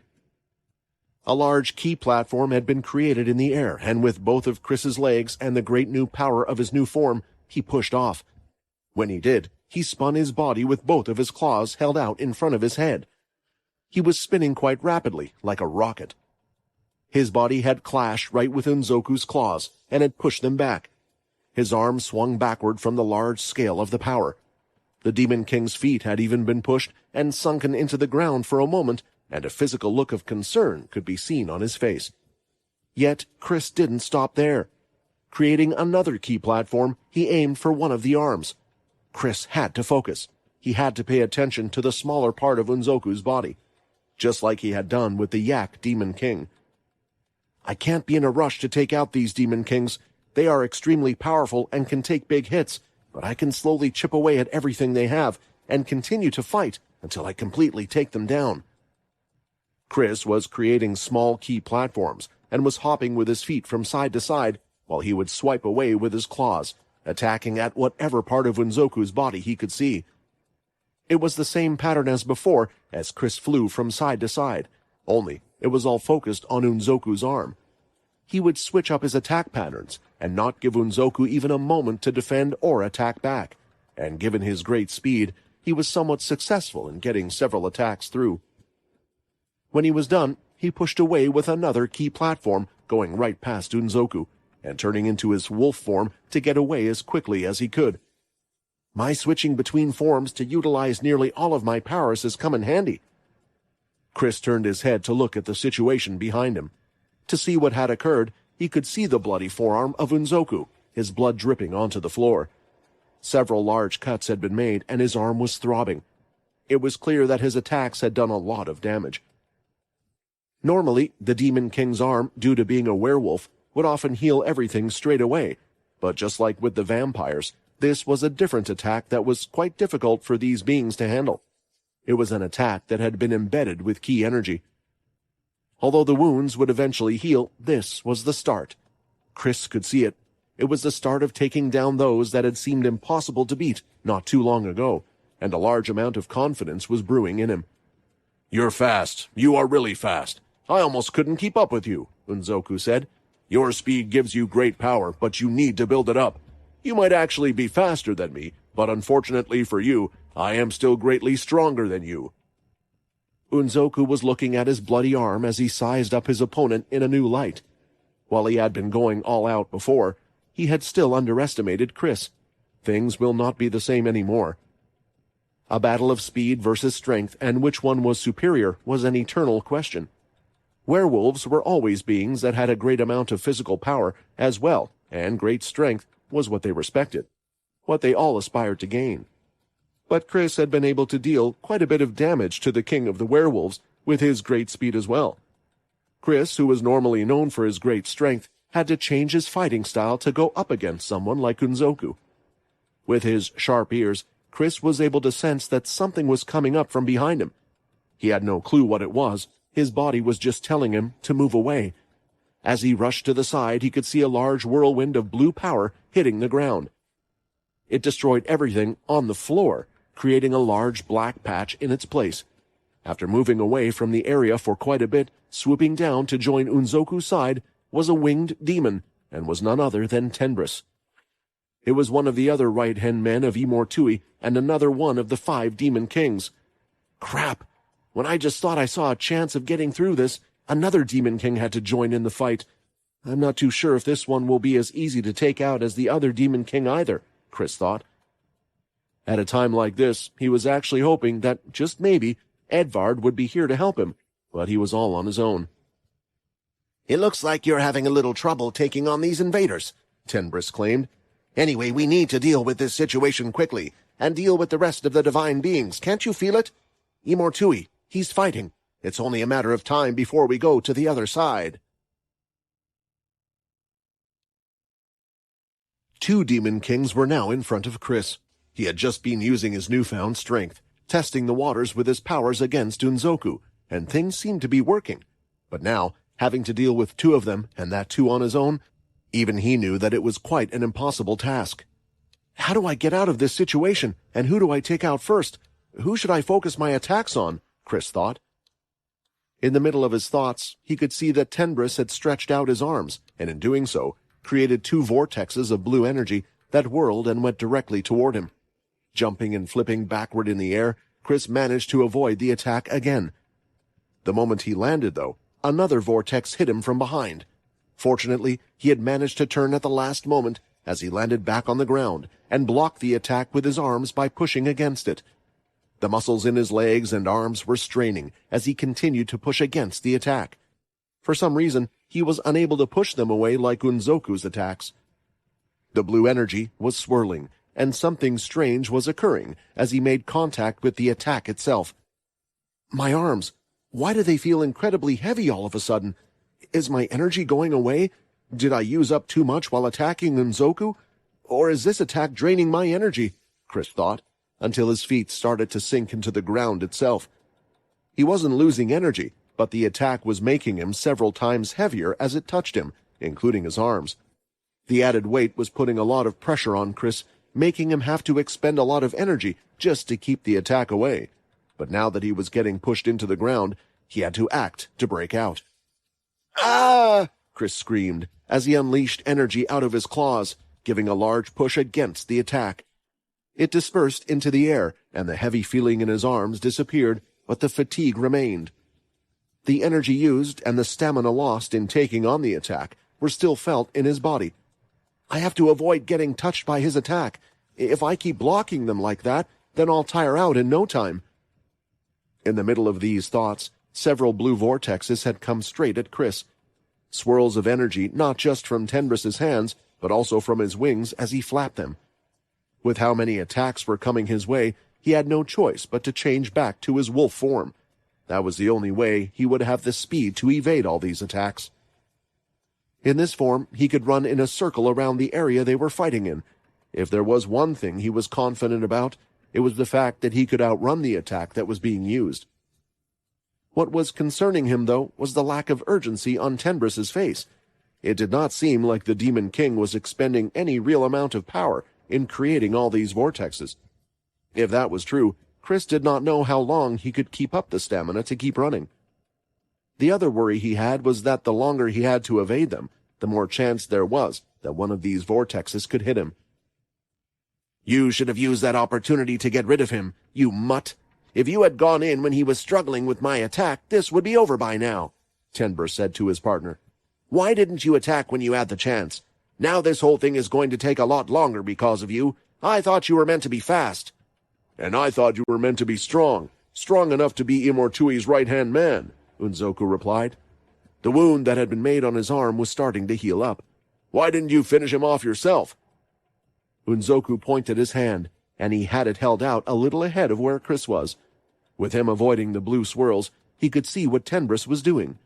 A large key platform had been created in the air, and with both of Chris's legs and the great new power of his new form, he pushed off. When he did, he spun his body with both of his claws held out in front of his head. He was spinning quite rapidly, like a rocket. His body had clashed right with Unzoku's claws, and had pushed them back. His arms swung backward from the large scale of the power, The Demon King's feet had even been pushed and sunken into the ground for a moment, and a physical look of concern could be seen on his face. Yet Chris didn't stop there. Creating another key platform, he aimed for one of the arms. Chris had to focus. He had to pay attention to the smaller part of Unzoku's body, just like he had done with the Yak Demon King. I can't be in a rush to take out these Demon Kings. They are extremely powerful and can take big hits, but I can slowly chip away at everything they have and continue to fight until I completely take them down. Chris was creating small key platforms and was hopping with his feet from side to side while he would swipe away with his claws, attacking at whatever part of Unzoku's body he could see. It was the same pattern as before as Chris flew from side to side, only it was all focused on Unzoku's arm. He would switch up his attack patterns and not give Unzoku even a moment to defend or attack back, and given his great speed, he was somewhat successful in getting several attacks through. When he was done, he pushed away with another key platform, going right past Unzoku, and turning into his wolf form to get away as quickly as he could. My switching between forms to utilize nearly all of my powers has come in handy. Chris turned his head to look at the situation behind him. To see what had occurred, he could see the bloody forearm of Unzoku, his blood dripping onto the floor. Several large cuts had been made, and his arm was throbbing. It was clear that his attacks had done a lot of damage. Normally, the Demon King's arm, due to being a werewolf, would often heal everything straight away, but just like with the vampires, this was a different attack that was quite difficult for these beings to handle. It was an attack that had been embedded with key energy. Although the wounds would eventually heal, this was the start. Chris could see it. It was the start of taking down those that had seemed impossible to beat not too long ago, and a large amount of confidence was brewing in him. "You're fast. You are really fast. I almost couldn't keep up with you," Unzoku said. "Your speed gives you great power, but you need to build it up. You might actually be faster than me, but unfortunately for you, I am still greatly stronger than you." Unzoku was looking at his bloody arm as he sized up his opponent in a new light. While he had been going all out before, he had still underestimated Chris. Things will not be the same anymore. A battle of speed versus strength, and which one was superior, was an eternal question. Werewolves were always beings that had a great amount of physical power as well, and great strength was what they respected, what they all aspired to gain. But Chris had been able to deal quite a bit of damage to the king of the werewolves with his great speed as well. Chris, who was normally known for his great strength, had to change his fighting style to go up against someone like Unzoku. With his sharp ears, Chris was able to sense that something was coming up from behind him. He had no clue what it was. His body was just telling him to move away. As he rushed to the side, he could see a large whirlwind of blue power hitting the ground. It destroyed everything on the floor, creating a large black patch in its place. After moving away from the area for quite a bit, swooping down to join Unzoku's side was a winged demon, and was none other than Tenbris. It was one of the other right-hand men of Imortui, and another one of the 5 Demon Kings. Crap! When I just thought I saw a chance of getting through this, another Demon King had to join in the fight. I'm not too sure if this one will be as easy to take out as the other Demon King either, Chris thought. At a time like this, he was actually hoping that, just maybe, Edvard would be here to help him, but he was all on his own. "It looks like you're having a little trouble taking on these invaders," Tenbris claimed. "Anyway, we need to deal with this situation quickly, and deal with the rest of the divine beings. Can't you feel it? Imortui, he's fighting. It's only a matter of time before we go to the other side." 2 Demon Kings were now in front of Chris. He had just been using his newfound strength, testing the waters with his powers against Unzoku, and things seemed to be working. But now, having to deal with 2 of them, and that 2 on his own, even he knew that it was quite an impossible task. How do I get out of this situation, and who do I take out first? Who should I focus my attacks on? Chris thought. In the middle of his thoughts, he could see that Tenbris had stretched out his arms, and in doing so, created 2 vortexes of blue energy that whirled and went directly toward him. Jumping and flipping backward in the air, Chris managed to avoid the attack again. The moment he landed, though, another vortex hit him from behind. Fortunately, he had managed to turn at the last moment, as he landed back on the ground and blocked the attack with his arms by pushing against it. The muscles in his legs and arms were straining as he continued to push against the attack. For some reason, he was unable to push them away like Unzoku's attacks. The blue energy was swirling, and something strange was occurring as he made contact with the attack itself. My arms, why do they feel incredibly heavy all of a sudden? Is my energy going away? Did I use up too much while attacking Unzoku? Or is this attack draining my energy? Chris thought, until his feet started to sink into the ground itself. He wasn't losing energy, but the attack was making him several times heavier as it touched him, including his arms. The added weight was putting a lot of pressure on Chris, making him have to expend a lot of energy just to keep the attack away. But now that he was getting pushed into the ground, he had to act to break out. Ah! Chris screamed as he unleashed energy out of his claws, giving a large push against the attack. It dispersed into the air, and the heavy feeling in his arms disappeared, but the fatigue remained. The energy used and the stamina lost in taking on the attack were still felt in his body. I have to avoid getting touched by his attack. If I keep blocking them like that, then I'll tire out in no time. In the middle of these thoughts, several blue vortexes had come straight at Chris. Swirls of energy not just from Tenbrus's hands, but also from his wings as he flapped them. With how many attacks were coming his way, he had no choice but to change back to his wolf form. That was the only way he would have the speed to evade all these attacks. In this form, he could run in a circle around the area they were fighting in. If there was one thing he was confident about, it was the fact that he could outrun the attack that was being used. What was concerning him, though, was the lack of urgency on Tenbrus's face. It did not seem like the Demon King was expending any real amount of power in creating all these vortexes. If that was true, Chris did not know how long he could keep up the stamina to keep running. The other worry he had was that the longer he had to evade them, the more chance there was that one of these vortexes could hit him. You should have used that opportunity to get rid of him, you mutt. If you had gone in when he was struggling with my attack, this would be over by now, Tenbrus said to his partner. Why didn't you attack when you had the chance? Now this whole thing is going to take a lot longer because of you. I thought you were meant to be fast. And I thought you were meant to be strong enough to be Imortui's right-hand man, Unzoku replied. The wound that had been made on his arm was starting to heal up. Why didn't you finish him off yourself? Unzoku pointed his hand, and he had it held out a little ahead of where Chris was. With him avoiding the blue swirls, he could see what Tenbrus was doing.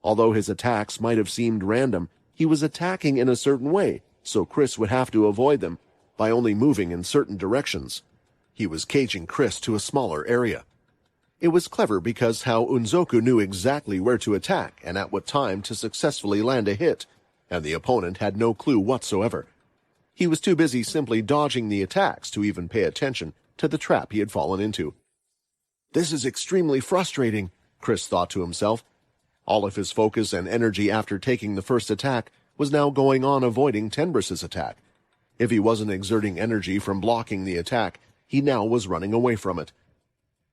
Although his attacks might have seemed random, he was attacking in a certain way, so Chris would have to avoid them by only moving in certain directions. He was caging Chris to a smaller area. It was clever because how Unzoku knew exactly where to attack and at what time to successfully land a hit, and the opponent had no clue whatsoever. He was too busy simply dodging the attacks to even pay attention to the trap he had fallen into. This is extremely frustrating, Chris thought to himself. All of his focus and energy after taking the first attack was now going on avoiding Tenbrus's attack. If he wasn't exerting energy from blocking the attack, he now was running away from it.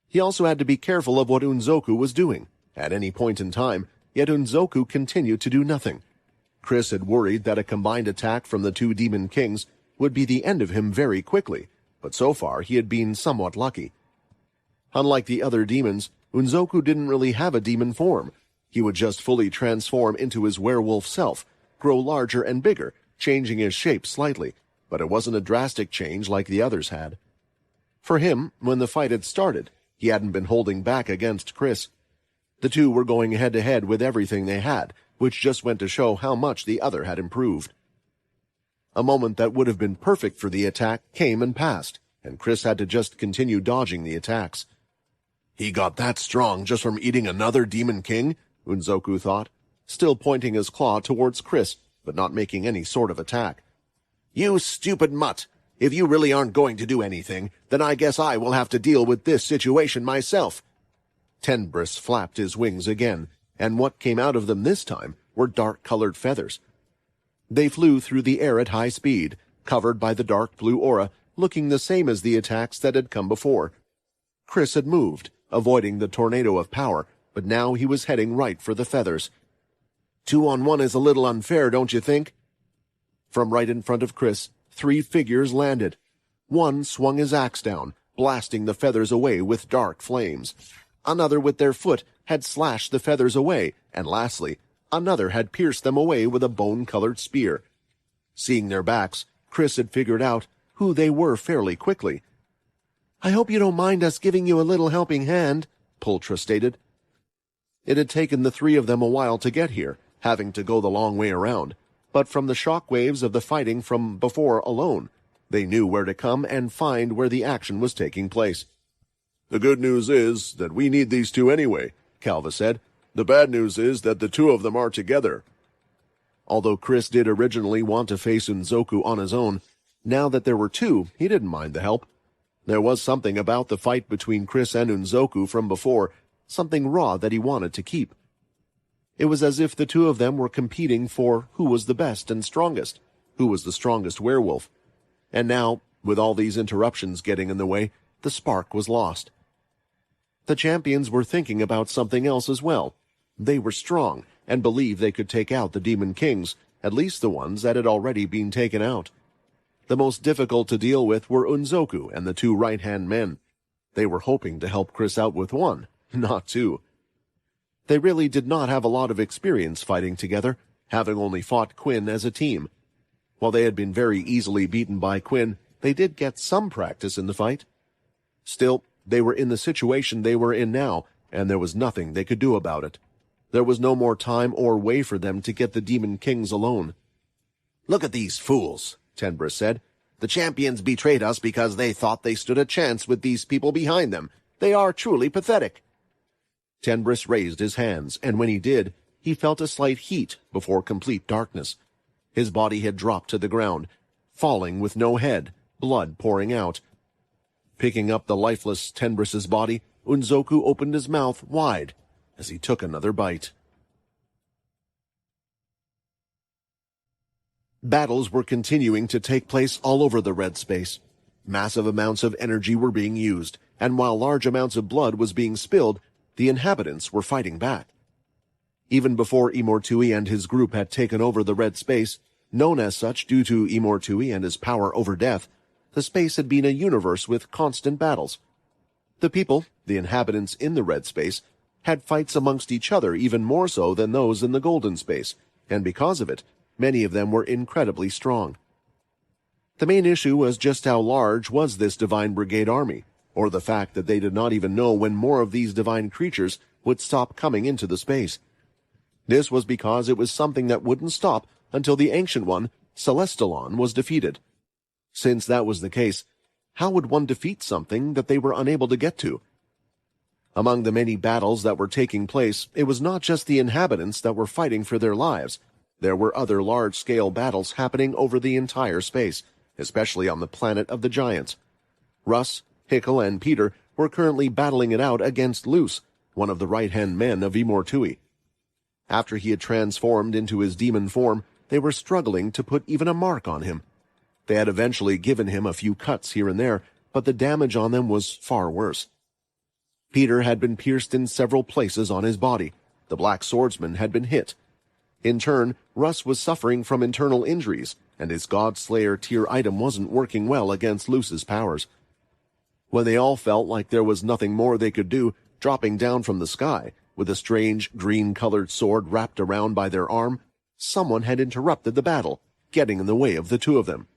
He also had to be careful of what Unzoku was doing. At any point in time, yet Unzoku continued to do nothing. Chris had worried that a combined attack from the two Demon Kings would be the end of him very quickly, but so far he had been somewhat lucky. Unlike the other demons, Unzoku didn't really have a demon form. He would just fully transform into his werewolf self, grow larger and bigger, changing his shape slightly, but it wasn't a drastic change like the others had. For him, when the fight had started, he hadn't been holding back against Chris. The two were going head-to-head with everything they had, which just went to show how much the other had improved. A moment that would have been perfect for the attack came and passed, and Chris had to just continue dodging the attacks. He got that strong just from eating another Demon King, Unzoku thought, still pointing his claw towards Chris, but not making any sort of attack. You stupid mutt! If you really aren't going to do anything, then I guess I will have to deal with this situation myself. Tenbrus flapped his wings again, and what came out of them this time were dark-colored feathers. They flew through the air at high speed, covered by the dark blue aura, looking the same as the attacks that had come before. Chris had moved, avoiding the tornado of power, but now he was heading right for the feathers. 2-on-1 is a little unfair, don't you think? From right in front of Chris, 3 figures landed. One swung his axe down, blasting the feathers away with dark flames. Another with their foot had slashed the feathers away, and lastly, another had pierced them away with a bone-colored spear. Seeing their backs, Chris had figured out who they were fairly quickly. "I hope you don't mind us giving you a little helping hand," Pultra stated. It had taken the 3 of them a while to get here, having to go the long way around, but from the shock waves of the fighting from before alone, they knew where to come and find where the action was taking place. "The good news is that we need these 2 anyway," Calva said. "The bad news is that the 2 of them are together." Although Chris did originally want to face Unzoku on his own, now that there were 2, he didn't mind the help. There was something about the fight between Chris and Unzoku from before, something raw that he wanted to keep. It was as if the 2 of them were competing for who was the best and strongest, who was the strongest werewolf. And now, with all these interruptions getting in the way, the spark was lost. The champions were thinking about something else as well. They were strong, and believed they could take out the Demon Kings, at least the ones that had already been taken out. The most difficult to deal with were Unzoku and the 2 right-hand men. They were hoping to help Chris out with 1, not 2. They really did not have a lot of experience fighting together, having only fought Quinn as a team. While they had been very easily beaten by Quinn, they did get some practice in the fight. Still, they were in the situation they were in now, and there was nothing they could do about it. There was no more time or way for them to get the Demon Kings alone. "Look at these fools," Tenbris said. "The champions betrayed us because they thought they stood a chance with these people behind them. They are truly pathetic." Tenbris raised his hands, and when he did, he felt a slight heat before complete darkness. His body had dropped to the ground, falling with no head, blood pouring out. Picking up the lifeless Tenbris's body, Unzoku opened his mouth wide as he took another bite. Battles were continuing to take place all over the red space. Massive amounts of energy were being used, and while large amounts of blood was being spilled, the inhabitants were fighting back. Even before Imortui and his group had taken over the red space, known as such due to Imortui and his power over death, the space had been a universe with constant battles. The people, the inhabitants in the red space, had fights amongst each other even more so than those in the golden space, and because of it, many of them were incredibly strong. The main issue was just how large was this Divine Brigade army, or the fact that they did not even know when more of these divine creatures would stop coming into the space. This was because it was something that wouldn't stop until the Ancient One, Celestalon, was defeated. Since that was the case, how would one defeat something that they were unable to get to? Among the many battles that were taking place, it was not just the inhabitants that were fighting for their lives. There were other large-scale battles happening over the entire space, especially on the planet of the giants. Russ, Hickel, and Peter were currently battling it out against Luce, one of the right-hand men of Imortui. After he had transformed into his demon form, they were struggling to put even a mark on him. They had eventually given him a few cuts here and there, but the damage on them was far worse. Peter had been pierced in several places on his body. The Black Swordsman had been hit. In turn, Russ was suffering from internal injuries, and his God-Slayer tier item wasn't working well against Luce's powers. When they all felt like there was nothing more they could do, dropping down from the sky, with a strange green-colored sword wrapped around by their arm, someone had interrupted the battle, getting in the way of the 2 of them.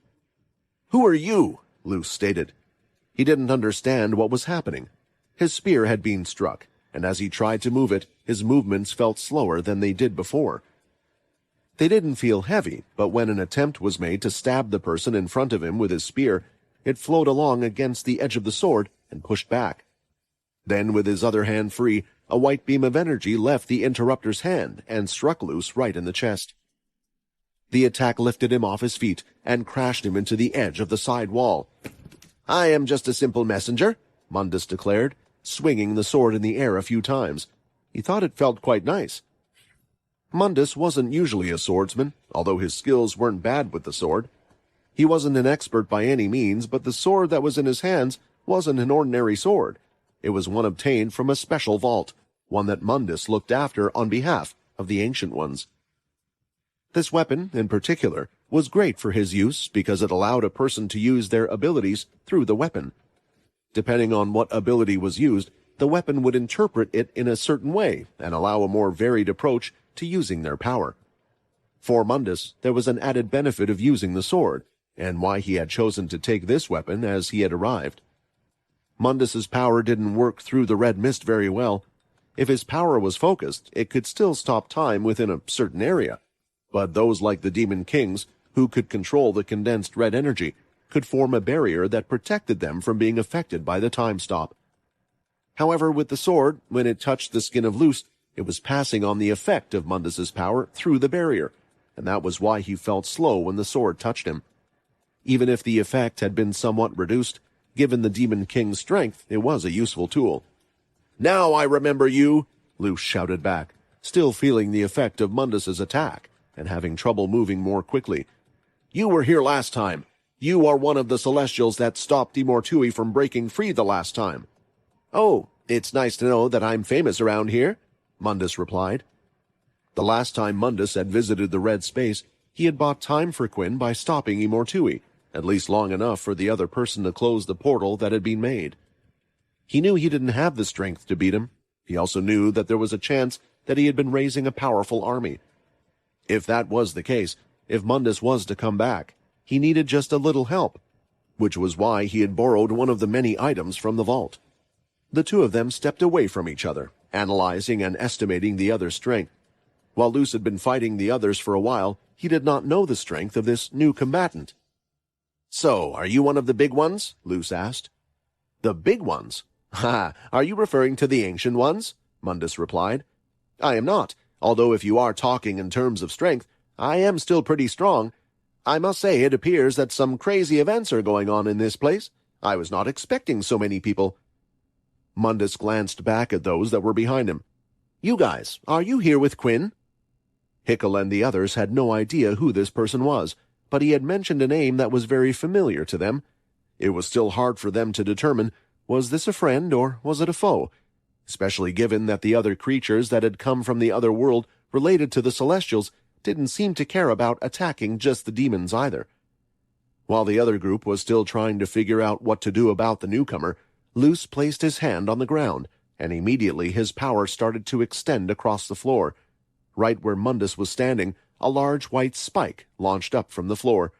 "Who are you?" Luce stated. He didn't understand what was happening. His spear had been struck, and as he tried to move it, his movements felt slower than they did before. They didn't feel heavy, but when an attempt was made to stab the person in front of him with his spear, it flowed along against the edge of the sword and pushed back. Then, with his other hand free, a white beam of energy left the interrupter's hand and struck Luce right in the chest. The attack lifted him off his feet and crashed him into the edge of the side wall. "I am just a simple messenger," Mundus declared, swinging the sword in the air a few times. He thought it felt quite nice. Mundus wasn't usually a swordsman, although his skills weren't bad with the sword. He wasn't an expert by any means, but the sword that was in his hands wasn't an ordinary sword. It was one obtained from a special vault, one that Mundus looked after on behalf of the Ancient Ones. This weapon, in particular, was great for his use because it allowed a person to use their abilities through the weapon. Depending on what ability was used, the weapon would interpret it in a certain way and allow a more varied approach to using their power. For Mundus, there was an added benefit of using the sword, and why he had chosen to take this weapon as he had arrived. Mundus's power didn't work through the red mist very well. If his power was focused, it could still stop time within a certain area, but those like the Demon Kings, who could control the condensed red energy, could form a barrier that protected them from being affected by the time stop. However, with the sword, when it touched the skin of Luz, it was passing on the effect of Mundus's power through the barrier, and that was why he felt slow when the sword touched him. Even if the effect had been somewhat reduced, given the Demon King's strength, it was a useful tool. "Now I remember you," Luz shouted back, still feeling the effect of Mundus's attack, and having trouble moving more quickly. "You were here last time. You are one of the Celestials that stopped Imortui from breaking free the last time." "Oh, it's nice to know that I'm famous around here," Mundus replied. The last time Mundus had visited the red space, he had bought time for Quinn by stopping Imortui, at least long enough for the other person to close the portal that had been made. He knew he didn't have the strength to beat him. He also knew that there was a chance that he had been raising a powerful army. If that was the case, if Mundus was to come back, he needed just a little help, which was why he had borrowed one of the many items from the vault. The two of them stepped away from each other, analyzing and estimating the other's strength. While Luz had been fighting the others for a while, he did not know the strength of this new combatant. "So, are you one of the big ones?" Luz asked. "The big ones? Ha! Are you referring to the ancient ones?" Mundus replied. "I am not, although if you are talking in terms of strength, I am still pretty strong. I must say it appears that some crazy events are going on in this place. I was not expecting so many people." Mundus glanced back at those that were behind him. "You guys, are you here with Quinn?" Hickel and the others had no idea who this person was, but he had mentioned a name that was very familiar to them. It was still hard for them to determine, was this a friend or was it a foe, especially given that the other creatures that had come from the other world related to the Celestials didn't seem to care about attacking just the demons either. While the other group was still trying to figure out what to do about the newcomer, Luz placed his hand on the ground, and immediately his power started to extend across the floor. Right where Mundus was standing, a large white spike launched up from the floor.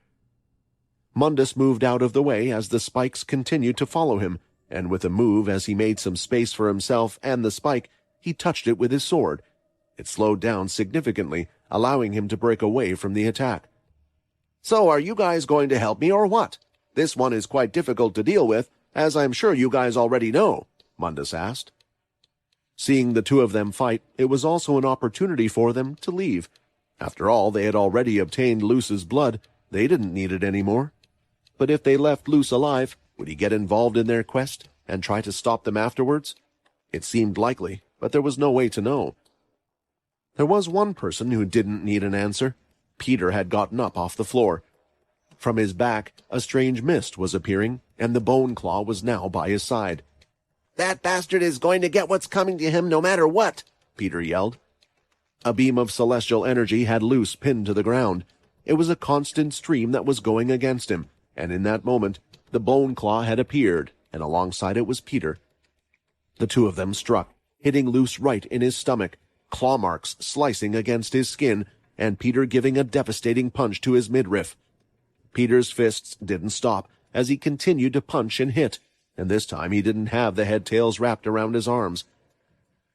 Mundus moved out of the way as the spikes continued to follow him, and with a move as he made some space for himself and the spike, he touched it with his sword. It slowed down significantly, allowing him to break away from the attack. "So are you guys going to help me or what? This one is quite difficult to deal with, as I'm sure you guys already know," Mundus asked. Seeing the two of them fight, it was also an opportunity for them to leave. After all, they had already obtained Luz's blood. They didn't need it anymore. But if they left Luz alive, would he get involved in their quest and try to stop them afterwards? It seemed likely, but there was no way to know. There was one person who didn't need an answer. Peter had gotten up off the floor. From his back, a strange mist was appearing, and the bone claw was now by his side. "That bastard is going to get what's coming to him no matter what," Peter yelled. A beam of celestial energy had Luz pinned to the ground. It was a constant stream that was going against him, and in that moment, the bone claw had appeared, and alongside it was Peter. The two of them struck, hitting Luz right in his stomach, claw marks slicing against his skin, and Peter giving a devastating punch to his midriff. Peter's fists didn't stop as he continued to punch and hit, and this time he didn't have the head tails wrapped around his arms.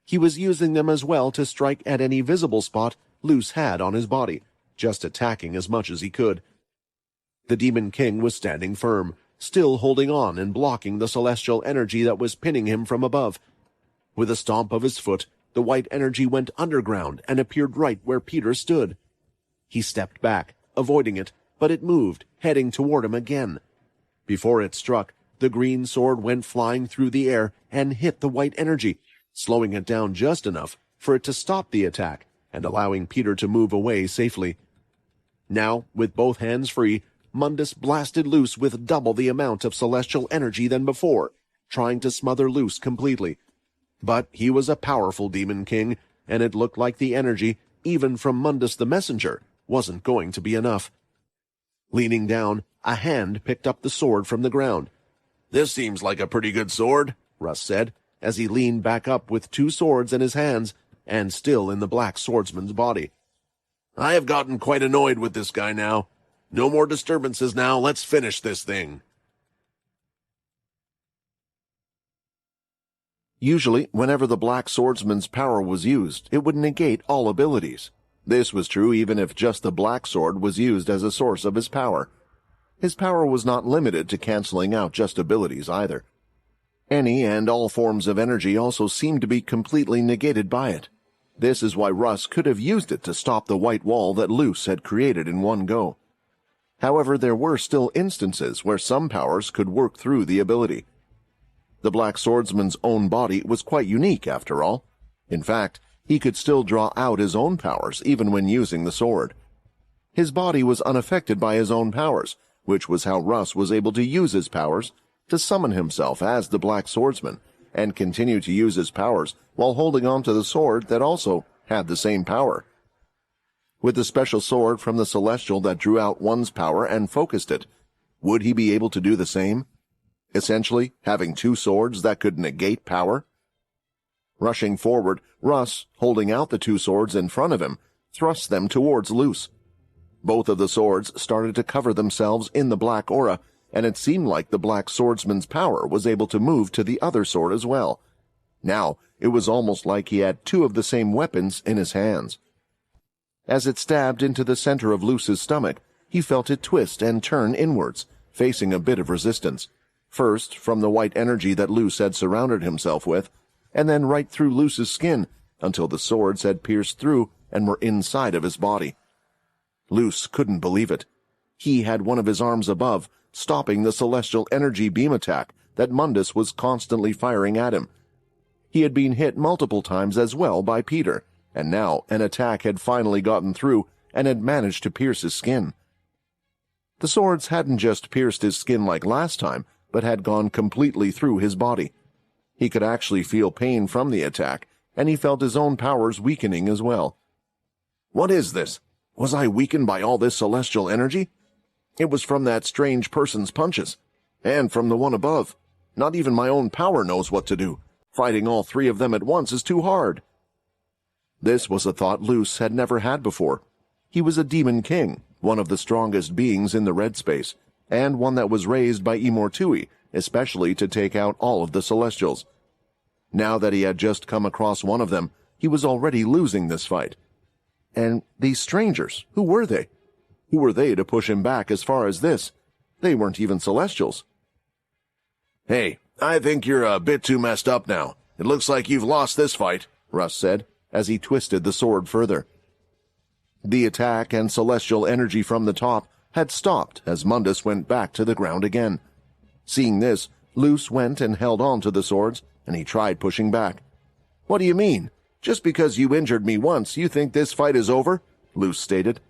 He was using them as well to strike at any visible spot Luz had on his body, just attacking as much as he could. The Demon King was standing firm, still holding on and blocking the celestial energy that was pinning him from above. With a stomp of his foot, the white energy went underground and appeared right where Peter stood. He stepped back, avoiding it, but it moved, heading toward him again. Before it struck, the green sword went flying through the air and hit the white energy, slowing it down just enough for it to stop the attack and allowing Peter to move away safely. Now, with both hands free, Mundus blasted Luz with double the amount of celestial energy than before, trying to smother Luz completely. But he was a powerful Demon King, and it looked like the energy, even from Mundus the Messenger, wasn't going to be enough. Leaning down, a hand picked up the sword from the ground. "This seems like a pretty good sword," Russ said, as he leaned back up with two swords in his hands and still in the black swordsman's body. "I have gotten quite annoyed with this guy now. No more disturbances now. Let's finish this thing." Usually, whenever the black swordsman's power was used, it would negate all abilities. This was true even if just the black sword was used as a source of his power. His power was not limited to canceling out just abilities either. Any and all forms of energy also seemed to be completely negated by it. This is why Russ could have used it to stop the white wall that Luce had created in one go. However, there were still instances where some powers could work through the ability. The black swordsman's own body was quite unique after all. In fact, he could still draw out his own powers even when using the sword. His body was unaffected by his own powers, which was how Russ was able to use his powers to summon himself as the black swordsman and continue to use his powers while holding on to the sword that also had the same power. With the special sword from the Celestial that drew out one's power and focused it, would he be able to do the same? Essentially, having two swords that could negate power? Rushing forward, Russ, holding out the two swords in front of him, thrust them towards Luce. Both of the swords started to cover themselves in the black aura, and it seemed like the black swordsman's power was able to move to the other sword as well. Now, it was almost like he had two of the same weapons in his hands. As it stabbed into the center of Luce's stomach, he felt it twist and turn inwards, facing a bit of resistance. First, from the white energy that Luce had surrounded himself with, and then right through Luce's skin, until the swords had pierced through and were inside of his body. Luce couldn't believe it. He had one of his arms above, stopping the celestial energy beam attack that Mundus was constantly firing at him. He had been hit multiple times as well by Peter, and now an attack had finally gotten through and had managed to pierce his skin. The swords hadn't just pierced his skin like last time, but had gone completely through his body. He could actually feel pain from the attack, and he felt his own powers weakening as well. What is this? Was I weakened by all this celestial energy? It was from that strange person's punches, and from the one above. Not even my own power knows what to do. Fighting all three of them at once is too hard. This was a thought Luce had never had before. He was a demon king, one of the strongest beings in the red space, and one that was raised by Immortui, especially to take out all of the Celestials. Now that he had just come across one of them, he was already losing this fight. And these strangers, who were they? Who were they to push him back as far as this? They weren't even Celestials. "Hey, I think you're a bit too messed up now. It looks like you've lost this fight," Russ said, as he twisted the sword further. The attack and celestial energy from the top had stopped as Mundus went back to the ground again. Seeing this, Luce went and held on to the swords, and he tried pushing back. "What do you mean? Just because you injured me once, you think this fight is over?" Luce stated.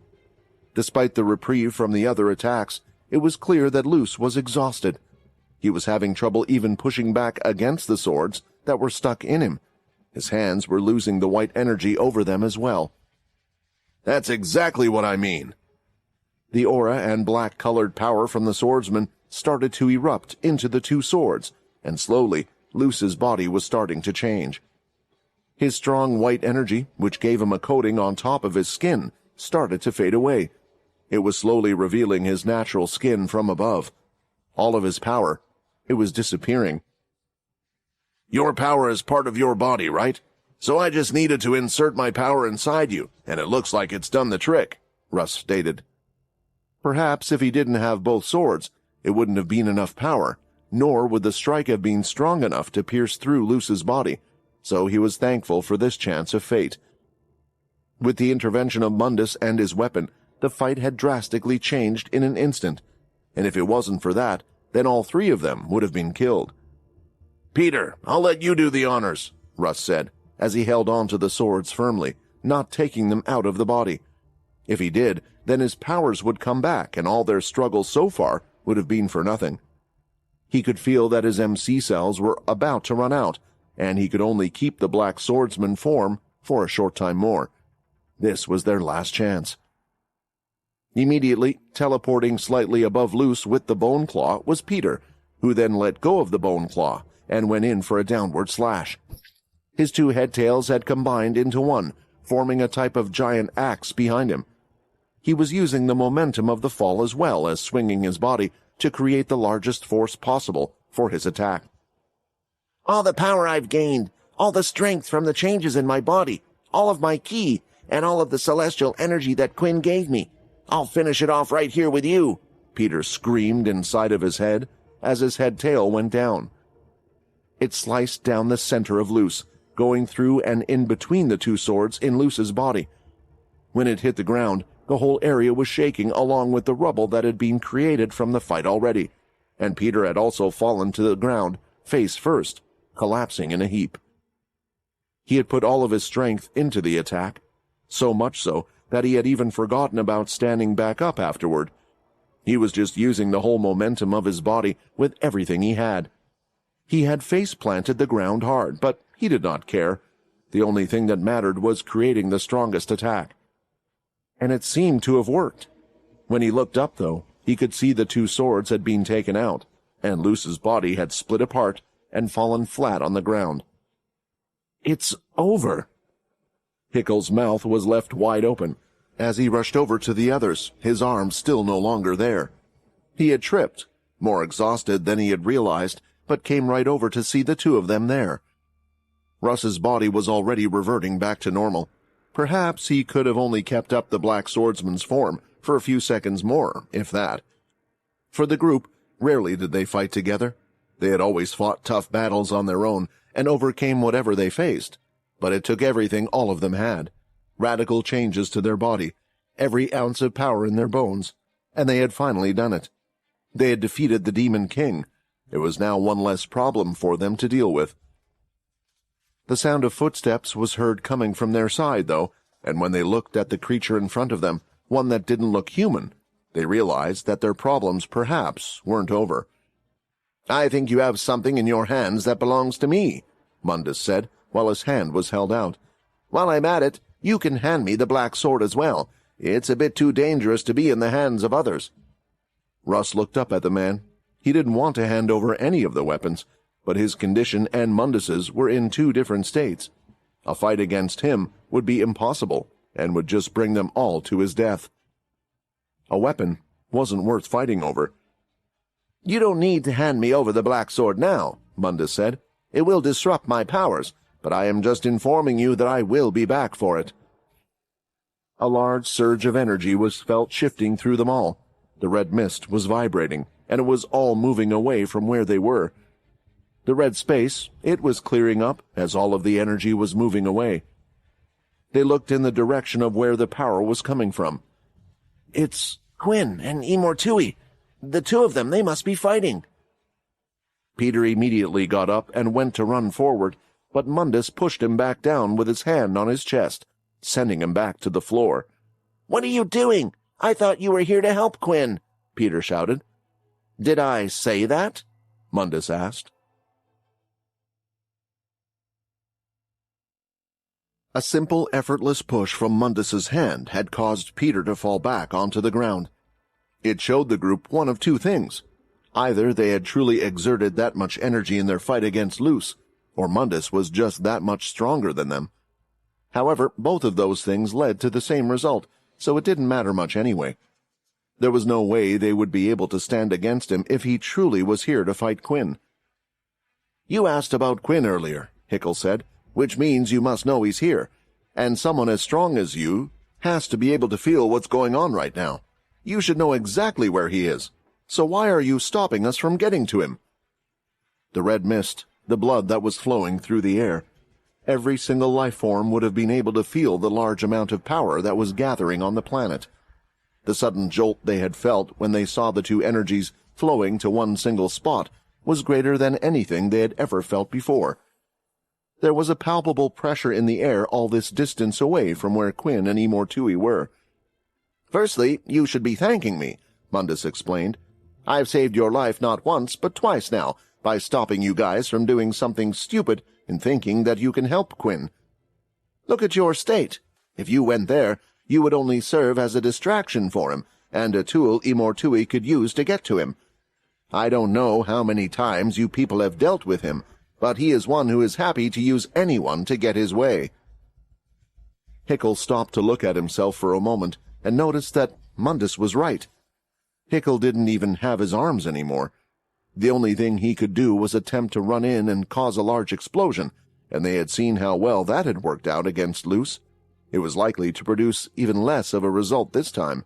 Despite the reprieve from the other attacks, it was clear that Luce was exhausted. He was having trouble even pushing back against the swords that were stuck in him. His hands were losing the white energy over them as well. "That's exactly what I mean." The aura and black-colored power from the swordsman started to erupt into the two swords, and slowly, Luce's body was starting to change. His strong white energy, which gave him a coating on top of his skin, started to fade away. It was slowly revealing his natural skin from above. All of his power, it was disappearing. "Your power is part of your body, right? So I just needed to insert my power inside you, and it looks like it's done the trick," Russ stated. Perhaps if he didn't have both swords, it wouldn't have been enough power, nor would the strike have been strong enough to pierce through Luce's body, so he was thankful for this chance of fate. With the intervention of Mundus and his weapon, the fight had drastically changed in an instant, and if it wasn't for that, then all three of them would have been killed. "Peter, I'll let you do the honors," Russ said, as he held on to the swords firmly, not taking them out of the body. If he did, then his powers would come back, and all their struggle so far would have been for nothing. He could feel that his MC cells were about to run out, and he could only keep the black swordsman form for a short time more. This was their last chance. Immediately, teleporting slightly above Luce with the bone claw was Peter, who then let go of the bone claw and went in for a downward slash. His two head tails had combined into one, forming a type of giant axe behind him. He was using the momentum of the fall as well as swinging his body to create the largest force possible for his attack. All the power I've gained, all the strength from the changes in my body, all of my ki, and all of the celestial energy that Quinn gave me. I'll finish it off right here with you, Peter screamed inside of his head as his head tail went down. It sliced down the center of Luce, going through and in between the two swords in Luce's body. When it hit the ground, the whole area was shaking along with the rubble that had been created from the fight already, and Peter had also fallen to the ground, face first, collapsing in a heap. He had put all of his strength into the attack, so much so that he had even forgotten about standing back up afterward. He was just using the whole momentum of his body with everything he had. He had face-planted the ground hard, but he did not care. The only thing that mattered was creating the strongest attack. And it seemed to have worked. When he looked up, though, he could see the two swords had been taken out, and Luce's body had split apart and fallen flat on the ground. It's over. Hickle's mouth was left wide open as he rushed over to the others, his arms still no longer there. He had tripped, more exhausted than he had realized, but came right over to see the two of them there. Russ's body was already reverting back to normal. Perhaps he could have only kept up the black swordsman's form for a few seconds more, if that. For the group, rarely did they fight together. They had always fought tough battles on their own and overcame whatever they faced. But it took everything all of them had. Radical changes to their body, every ounce of power in their bones, and they had finally done it. They had defeated the Demon King. It was now one less problem for them to deal with. The sound of footsteps was heard coming from their side, though, and when they looked at the creature in front of them, one that didn't look human, they realized that their problems perhaps weren't over. "I think you have something in your hands that belongs to me," Mundus said, while his hand was held out. "While I'm at it, you can hand me the black sword as well. It's a bit too dangerous to be in the hands of others." Russ looked up at the man. He didn't want to hand over any of the weapons, but his condition and Mundus's were in two different states. A fight against him would be impossible and would just bring them all to his death. A weapon wasn't worth fighting over. "You don't need to hand me over the black sword now," Mundus said. "It will disrupt my powers, but I am just informing you that I will be back for it." A large surge of energy was felt shifting through them all. The red mist was vibrating, and it was all moving away from where they were. The red space, it was clearing up as all of the energy was moving away. They looked in the direction of where the power was coming from. "It's Quinn and Imortui. The two of them, they must be fighting." Peter immediately got up and went to run forward, but Mundus pushed him back down with his hand on his chest, sending him back to the floor. "What are you doing? I thought you were here to help Quinn," Peter shouted. "Did I say that?" Mundus asked. A simple, effortless push from Mundus's hand had caused Peter to fall back onto the ground. It showed the group one of two things. Either they had truly exerted that much energy in their fight against Luce, or Mundus was just that much stronger than them. However, both of those things led to the same result, so it didn't matter much anyway. There was no way they would be able to stand against him if he truly was here to fight Quinn. "You asked about Quinn earlier," Hickle said, "which means you must know he's here, and someone as strong as you has to be able to feel what's going on right now. You should know exactly where he is. So why are you stopping us from getting to him?" The red mist, the blood that was flowing through the air. Every single life form would have been able to feel the large amount of power that was gathering on the planet. The sudden jolt they had felt when they saw the two energies flowing to one single spot was greater than anything they had ever felt before. There was a palpable pressure in the air all this distance away from where Quinn and Imortui were. "Firstly, you should be thanking me," Mundus explained. "I've saved your life not once, but twice now, by stopping you guys from doing something stupid and thinking that you can help Quinn. Look at your state. If you went there, you would only serve as a distraction for him, and a tool Imortui could use to get to him. I don't know how many times you people have dealt with him, but he is one who is happy to use anyone to get his way." Hickle stopped to look at himself for a moment and noticed that Mundus was right. Hickle didn't even have his arms anymore. The only thing he could do was attempt to run in and cause a large explosion, and they had seen how well that had worked out against Luce. It was likely to produce even less of a result this time.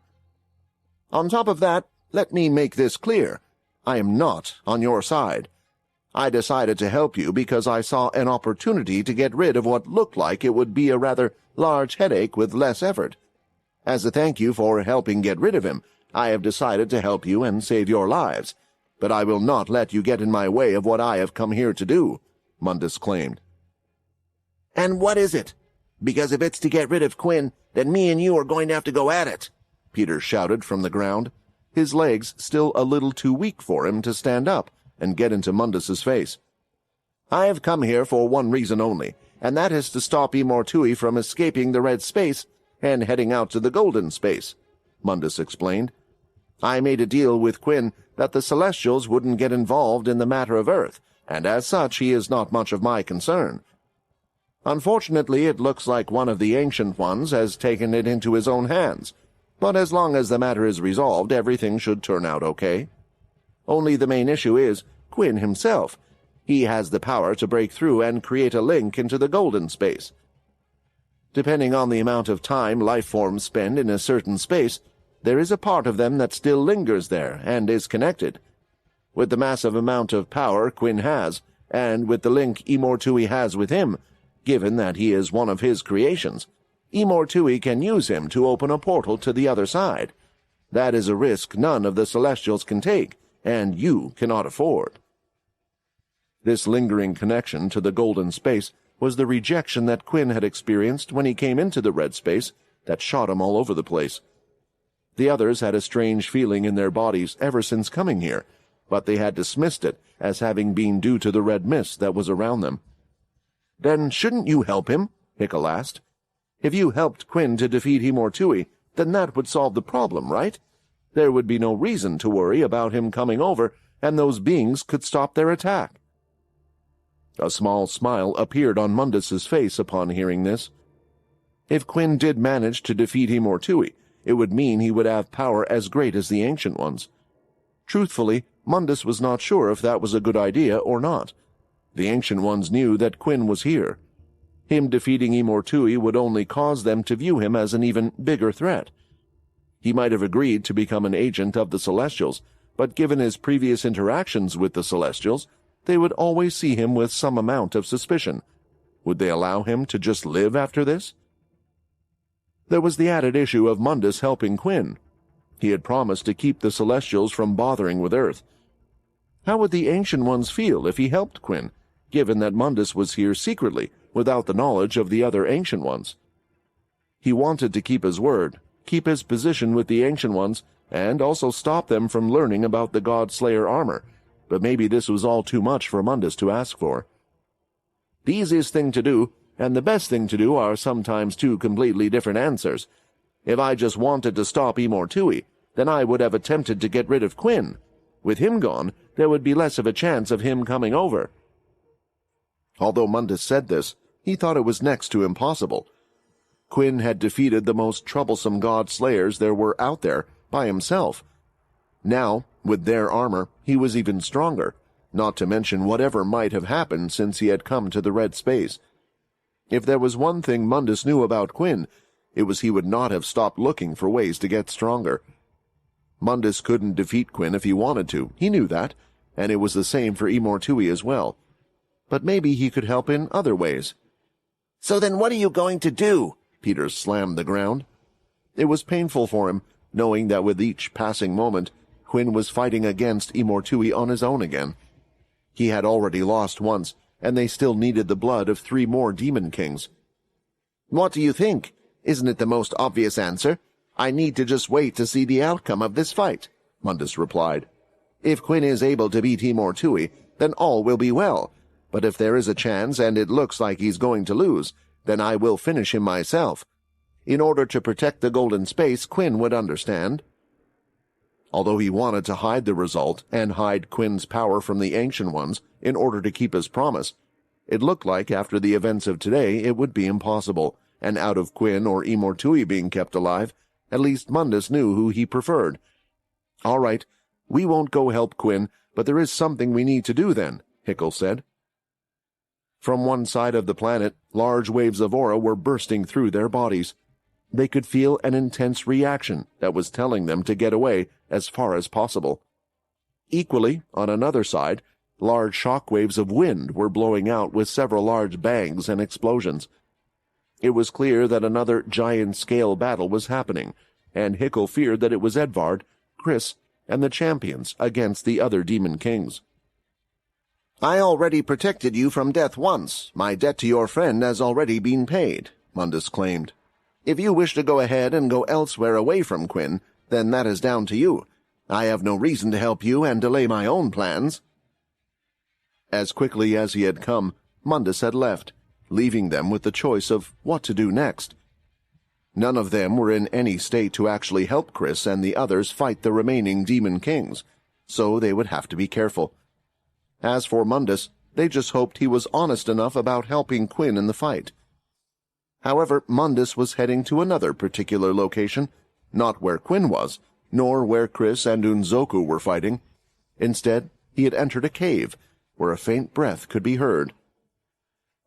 "On top of that, let me make this clear. I am not on your side. I decided to help you because I saw an opportunity to get rid of what looked like it would be a rather large headache with less effort. As a thank you for helping get rid of him, I have decided to help you and save your lives, but I will not let you get in my way of what I have come here to do," Mundus claimed. "And what is it? Because if it's to get rid of Quinn, then me and you are going to have to go at it," Peter shouted from the ground, his legs still a little too weak for him to stand up and get into Mundus's face. "I have come here for one reason only, and that is to stop Imortui from escaping the red space and heading out to the golden space," Mundus explained. "I made a deal with Quinn that the Celestials wouldn't get involved in the matter of Earth, and as such he is not much of my concern. Unfortunately, it looks like one of the Ancient Ones has taken it into his own hands, but as long as the matter is resolved, everything should turn out okay. Only the main issue is Quinn himself. He has the power to break through and create a link into the golden space. Depending on the amount of time life forms spend in a certain space, there is a part of them that still lingers there and is connected. With the massive amount of power Quinn has, and with the link Imortui has with him, given that he is one of his creations, Imortui can use him to open a portal to the other side. That is a risk none of the Celestials can take, and you cannot afford." This lingering connection to the golden space was the rejection that Quinn had experienced when he came into the red space that shot him all over the place. The others had a strange feeling in their bodies ever since coming here, but they had dismissed it as having been due to the red mist that was around them. "Then shouldn't you help him?" Hickle asked. "If you helped Quinn to defeat Imortui, then that would solve the problem, right? There would be no reason to worry about him coming over, and those beings could stop their attack." A small smile appeared on Mundus's face upon hearing this. If Quinn did manage to defeat Imortui, it would mean he would have power as great as the Ancient Ones. Truthfully, Mundus was not sure if that was a good idea or not. The Ancient Ones knew that Quinn was here. Him defeating Imortui would only cause them to view him as an even bigger threat. He might have agreed to become an agent of the Celestials, but given his previous interactions with the Celestials, they would always see him with some amount of suspicion. Would they allow him to just live after this? There was the added issue of Mundus helping Quinn. He had promised to keep the Celestials from bothering with Earth. How would the Ancient Ones feel if he helped Quinn, given that Mundus was here secretly, without the knowledge of the other Ancient Ones? He wanted to keep his word, keep his position with the Ancient Ones, and also stop them from learning about the God-Slayer armor, but maybe this was all too much for Mundus to ask for. The easiest thing to do, and the best thing to do, are sometimes two completely different answers. If I just wanted to stop Imortui, then I would have attempted to get rid of Quinn. With him gone, there would be less of a chance of him coming over." Although Mundus said this, he thought it was next to impossible. Quinn had defeated the most troublesome god-slayers there were out there by himself. Now, with their armor, he was even stronger, not to mention whatever might have happened since he had come to the red space. If there was one thing Mundus knew about Quinn, it was he would not have stopped looking for ways to get stronger. Mundus couldn't defeat Quinn if he wanted to, he knew that, and it was the same for Imortui as well. But maybe he could help in other ways. "So then what are you going to do?" Peter slammed the ground. It was painful for him, knowing that with each passing moment, Quinn was fighting against Imortui on his own again. He had already lost once, and they still needed the blood of 3 more Demon Kings. "What do you think? Isn't it the most obvious answer? I need to just wait to see the outcome of this fight," Mundus replied. "If Quinn is able to beat Imortui, then all will be well. But if there is a chance and it looks like he's going to lose, then I will finish him myself. In order to protect the golden space, Quinn would understand." Although he wanted to hide the result and hide Quinn's power from the Ancient Ones in order to keep his promise, it looked like after the events of today it would be impossible, and out of Quinn or Imortui being kept alive, at least Mundus knew who he preferred. "All right, we won't go help Quinn, but there is something we need to do then," Hickle said. From one side of the planet, large waves of aura were bursting through their bodies. They could feel an intense reaction that was telling them to get away as far as possible. Equally, on another side, large shock waves of wind were blowing out with several large bangs and explosions. It was clear that another giant-scale battle was happening, and Hickle feared that it was Edvard, Chris, and the champions against the other demon kings. "I already protected you from death once. My debt to your friend has already been paid," Mundus claimed. "If you wish to go ahead and go elsewhere away from Quinn, then that is down to you. I have no reason to help you and delay my own plans." As quickly as he had come, Mundus had left, leaving them with the choice of what to do next. None of them were in any state to actually help Chris and the others fight the remaining demon kings, so they would have to be careful. As for Mundus, they just hoped he was honest enough about helping Quinn in the fight. However, Mundus was heading to another particular location, not where Quinn was, nor where Chris and Unzoku were fighting. Instead, he had entered a cave, where a faint breath could be heard.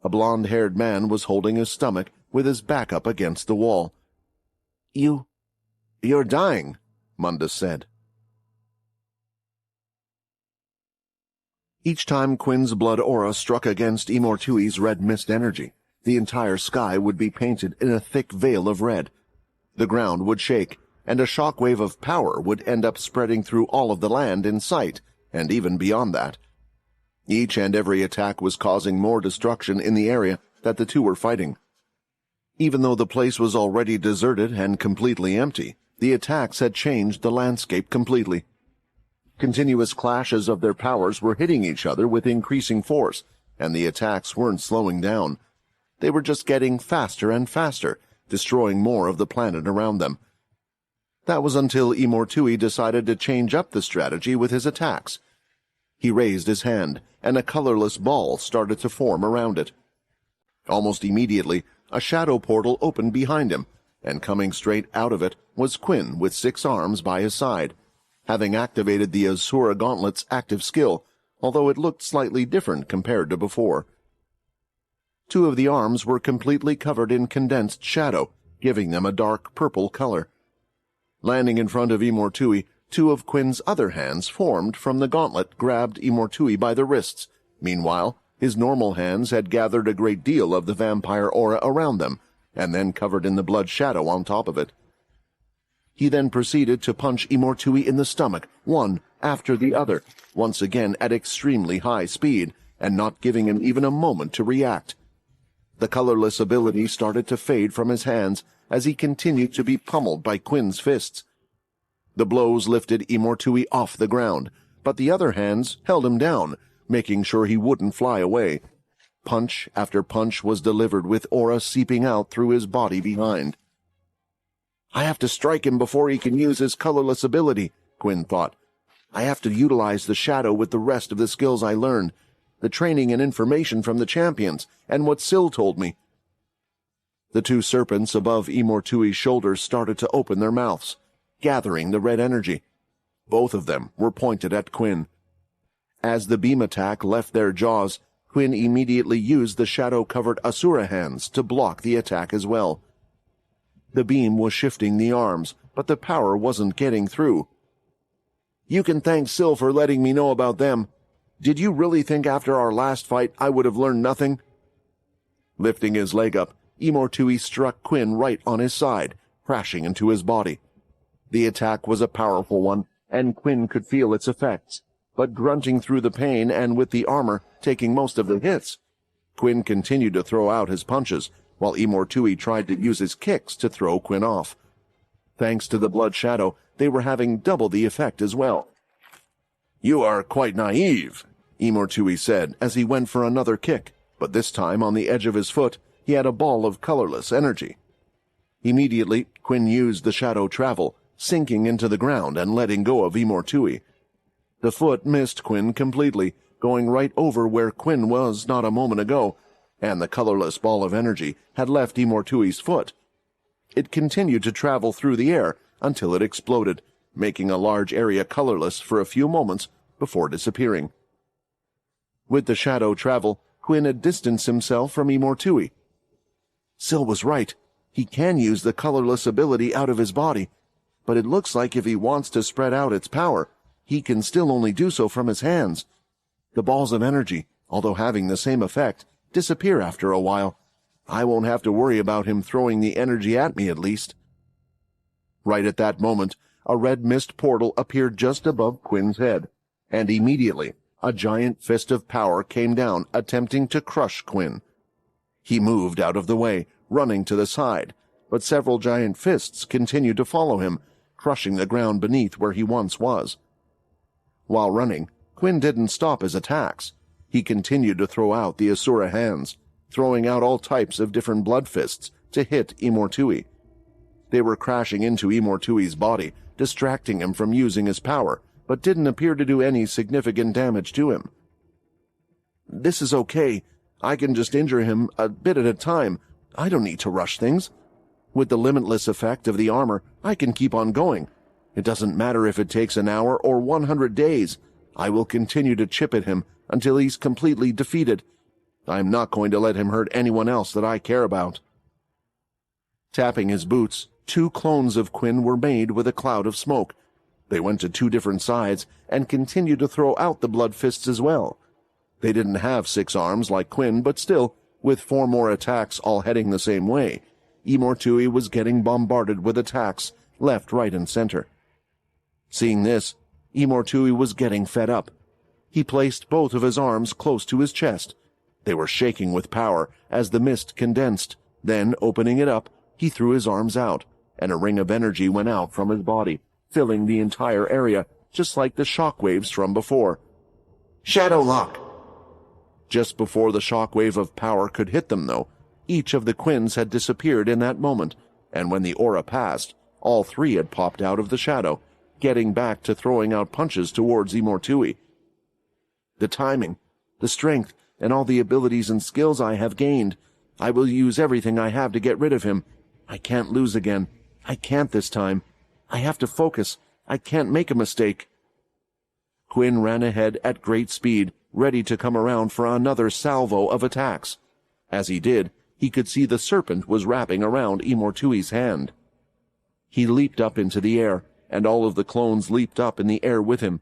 A blond-haired man was holding his stomach with his back up against the wall. You're dying," Mundus said. Each time Quinn's blood aura struck against Imortui's red mist energy, the entire sky would be painted in a thick veil of red. The ground would shake, and a shockwave of power would end up spreading through all of the land in sight, and even beyond that. Each and every attack was causing more destruction in the area that the two were fighting. Even though the place was already deserted and completely empty, the attacks had changed the landscape completely. Continuous clashes of their powers were hitting each other with increasing force, and the attacks weren't slowing down. They were just getting faster and faster, destroying more of the planet around them. That was until Imortui decided to change up the strategy with his attacks. He raised his hand, and a colorless ball started to form around it. Almost immediately, a shadow portal opened behind him, and coming straight out of it was Quinn with 6 arms by his side, having activated the Asura Gauntlet's active skill, although it looked slightly different compared to before. 2 of the arms were completely covered in condensed shadow, giving them a dark purple color. Landing in front of Imortui, 2 of Quinn's other hands formed from the gauntlet grabbed Imortui by the wrists. Meanwhile, his normal hands had gathered a great deal of the vampire aura around them, and then covered in the blood shadow on top of it. He then proceeded to punch Imortui in the stomach, one after the other, once again at extremely high speed, and not giving him even a moment to react. The colorless ability started to fade from his hands as he continued to be pummeled by Quinn's fists. The blows lifted Imortui off the ground, but the other hands held him down, making sure he wouldn't fly away. Punch after punch was delivered with aura seeping out through his body behind. "I have to strike him before he can use his colorless ability," Quinn thought. "I have to utilize the shadow with the rest of the skills I learned, the training and information from the champions, and what Syl told me." The 2 serpents above Imortui's shoulders started to open their mouths, gathering the red energy. Both of them were pointed at Quinn. As the beam attack left their jaws, Quinn immediately used the shadow-covered Asura hands to block the attack as well. The beam was shifting the arms, but the power wasn't getting through. "You can thank Syl for letting me know about them. Did you really think after our last fight I would have learned nothing?" Lifting his leg up, Imortui struck Quinn right on his side, crashing into his body. The attack was a powerful one, and Quinn could feel its effects, but grunting through the pain and with the armor taking most of the hits, Quinn continued to throw out his punches, while Imortui tried to use his kicks to throw Quinn off. Thanks to the blood shadow, they were having double the effect as well. "You are quite naive," Imortui said as he went for another kick, but this time on the edge of his foot he had a ball of colorless energy. Immediately, Quinn used the shadow travel, sinking into the ground and letting go of Imortui. The foot missed Quinn completely, going right over where Quinn was not a moment ago, and the colorless ball of energy had left Imortui's foot. It continued to travel through the air until it exploded, making a large area colorless for a few moments before disappearing. With the shadow travel, Quinn had distanced himself from Imortui. Syl was right. He can use the colorless ability out of his body, but it looks like if he wants to spread out its power, he can still only do so from his hands. The balls of energy, although having the same effect, disappear after a while. I won't have to worry about him throwing the energy at me, at least. Right at that moment, a red mist portal appeared just above Quinn's head, and immediately a giant fist of power came down, attempting to crush Quinn. He moved out of the way, running to the side, but several giant fists continued to follow him, crushing the ground beneath where he once was. While running, Quinn didn't stop his attacks. He continued to throw out the Asura hands, throwing out all types of different blood fists to hit Imortui. They were crashing into Imortui's body, distracting him from using his power, but didn't appear to do any significant damage to him. This is okay. I can just injure him a bit at a time. I don't need to rush things. With the limitless effect of the armor, I can keep on going. It doesn't matter if it takes an hour or 100 days. I will continue to chip at him until he's completely defeated. I'm not going to let him hurt anyone else that I care about. Tapping his boots, 2 clones of Quinn were made with a cloud of smoke. They went to 2 different sides and continued to throw out the blood fists as well. They didn't have 6 arms like Quinn, but still, with 4 more attacks all heading the same way, Imortui was getting bombarded with attacks left, right, and center. Seeing this, Imortui was getting fed up. He placed both of his arms close to his chest. They were shaking with power as the mist condensed. Then, opening it up, he threw his arms out, and a ring of energy went out from his body, filling the entire area, just like the shock waves from before. Shadow Lock! Just before the shock wave of power could hit them, though, each of the Quinns had disappeared in that moment, and when the aura passed, all 3 had popped out of the shadow, getting back to throwing out punches towards Imortui. The timing, the strength, and all the abilities and skills I have gained. I will use everything I have to get rid of him. I can't lose again. I can't this time. I have to focus. I can't make a mistake. Quinn ran ahead at great speed, ready to come around for another salvo of attacks. As he did, he could see the serpent was wrapping around Imortui's hand. He leaped up into the air, and all of the clones leaped up in the air with him.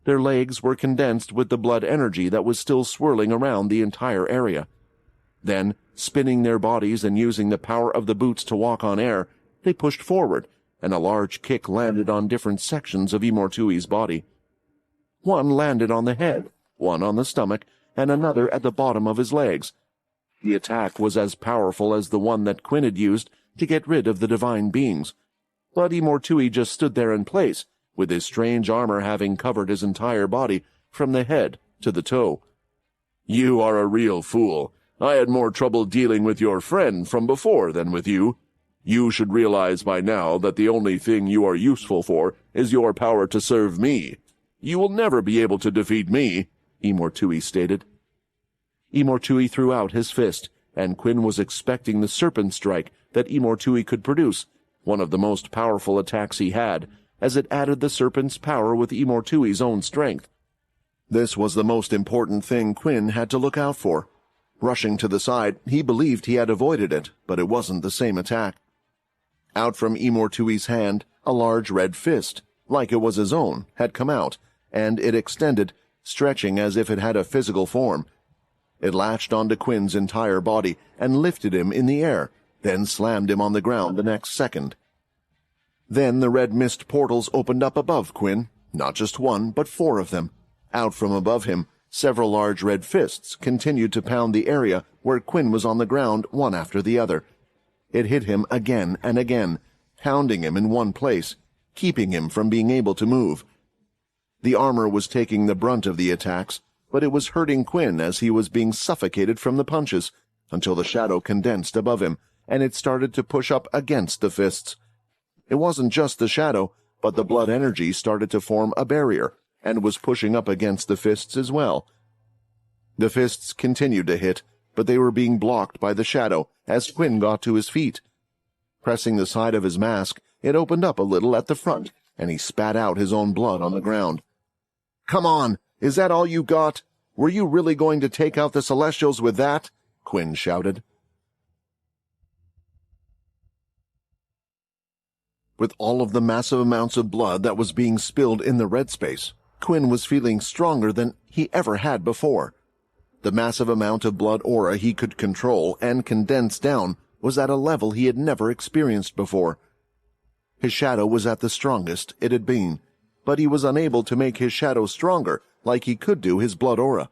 Their legs were condensed with the blood energy that was still swirling around the entire area. Then, spinning their bodies and using the power of the boots to walk on air, they pushed forward, and a large kick landed on different sections of Imortui's body. One landed on the head, one on the stomach, and another at the bottom of his legs. The attack was as powerful as the one that Quinn had used to get rid of the divine beings. But Imortui just stood there in place, with his strange armor having covered his entire body from the head to the toe. You are a real fool. I had more trouble dealing with your friend from before than with you. You should realize by now that the only thing you are useful for is your power to serve me. You will never be able to defeat me, Imortui stated. Imortui threw out his fist, and Quinn was expecting the serpent strike that Imortui could produce, one of the most powerful attacks he had, as it added the serpent's power with Imortui's own strength. This was the most important thing Quinn had to look out for. Rushing to the side, he believed he had avoided it, but it wasn't the same attack. Out from Imortui's hand, a large red fist, like it was his own, had come out, and it extended, stretching as if it had a physical form. It latched onto Quinn's entire body and lifted him in the air, then slammed him on the ground the next second. Then the red mist portals opened up above Quinn, not just one, but 4 of them. Out from above him, several large red fists continued to pound the area where Quinn was on the ground one after the other. It hit him again and again, pounding him in one place, keeping him from being able to move. The armor was taking the brunt of the attacks, but it was hurting Quinn as he was being suffocated from the punches, until the shadow condensed above him, and it started to push up against the fists. It wasn't just the shadow, but the blood energy started to form a barrier and was pushing up against the fists as well. The fists continued to hit, but they were being blocked by the shadow as Quinn got to his feet. Pressing the side of his mask, it opened up a little at the front, and he spat out his own blood on the ground. "Come on! Is that all you got? Were you really going to take out the Celestials with that?" Quinn shouted. With all of the massive amounts of blood that was being spilled in the red space, Quinn was feeling stronger than he ever had before. The massive amount of blood aura he could control and condense down was at a level he had never experienced before. His shadow was at the strongest it had been, but he was unable to make his shadow stronger like he could do his blood aura.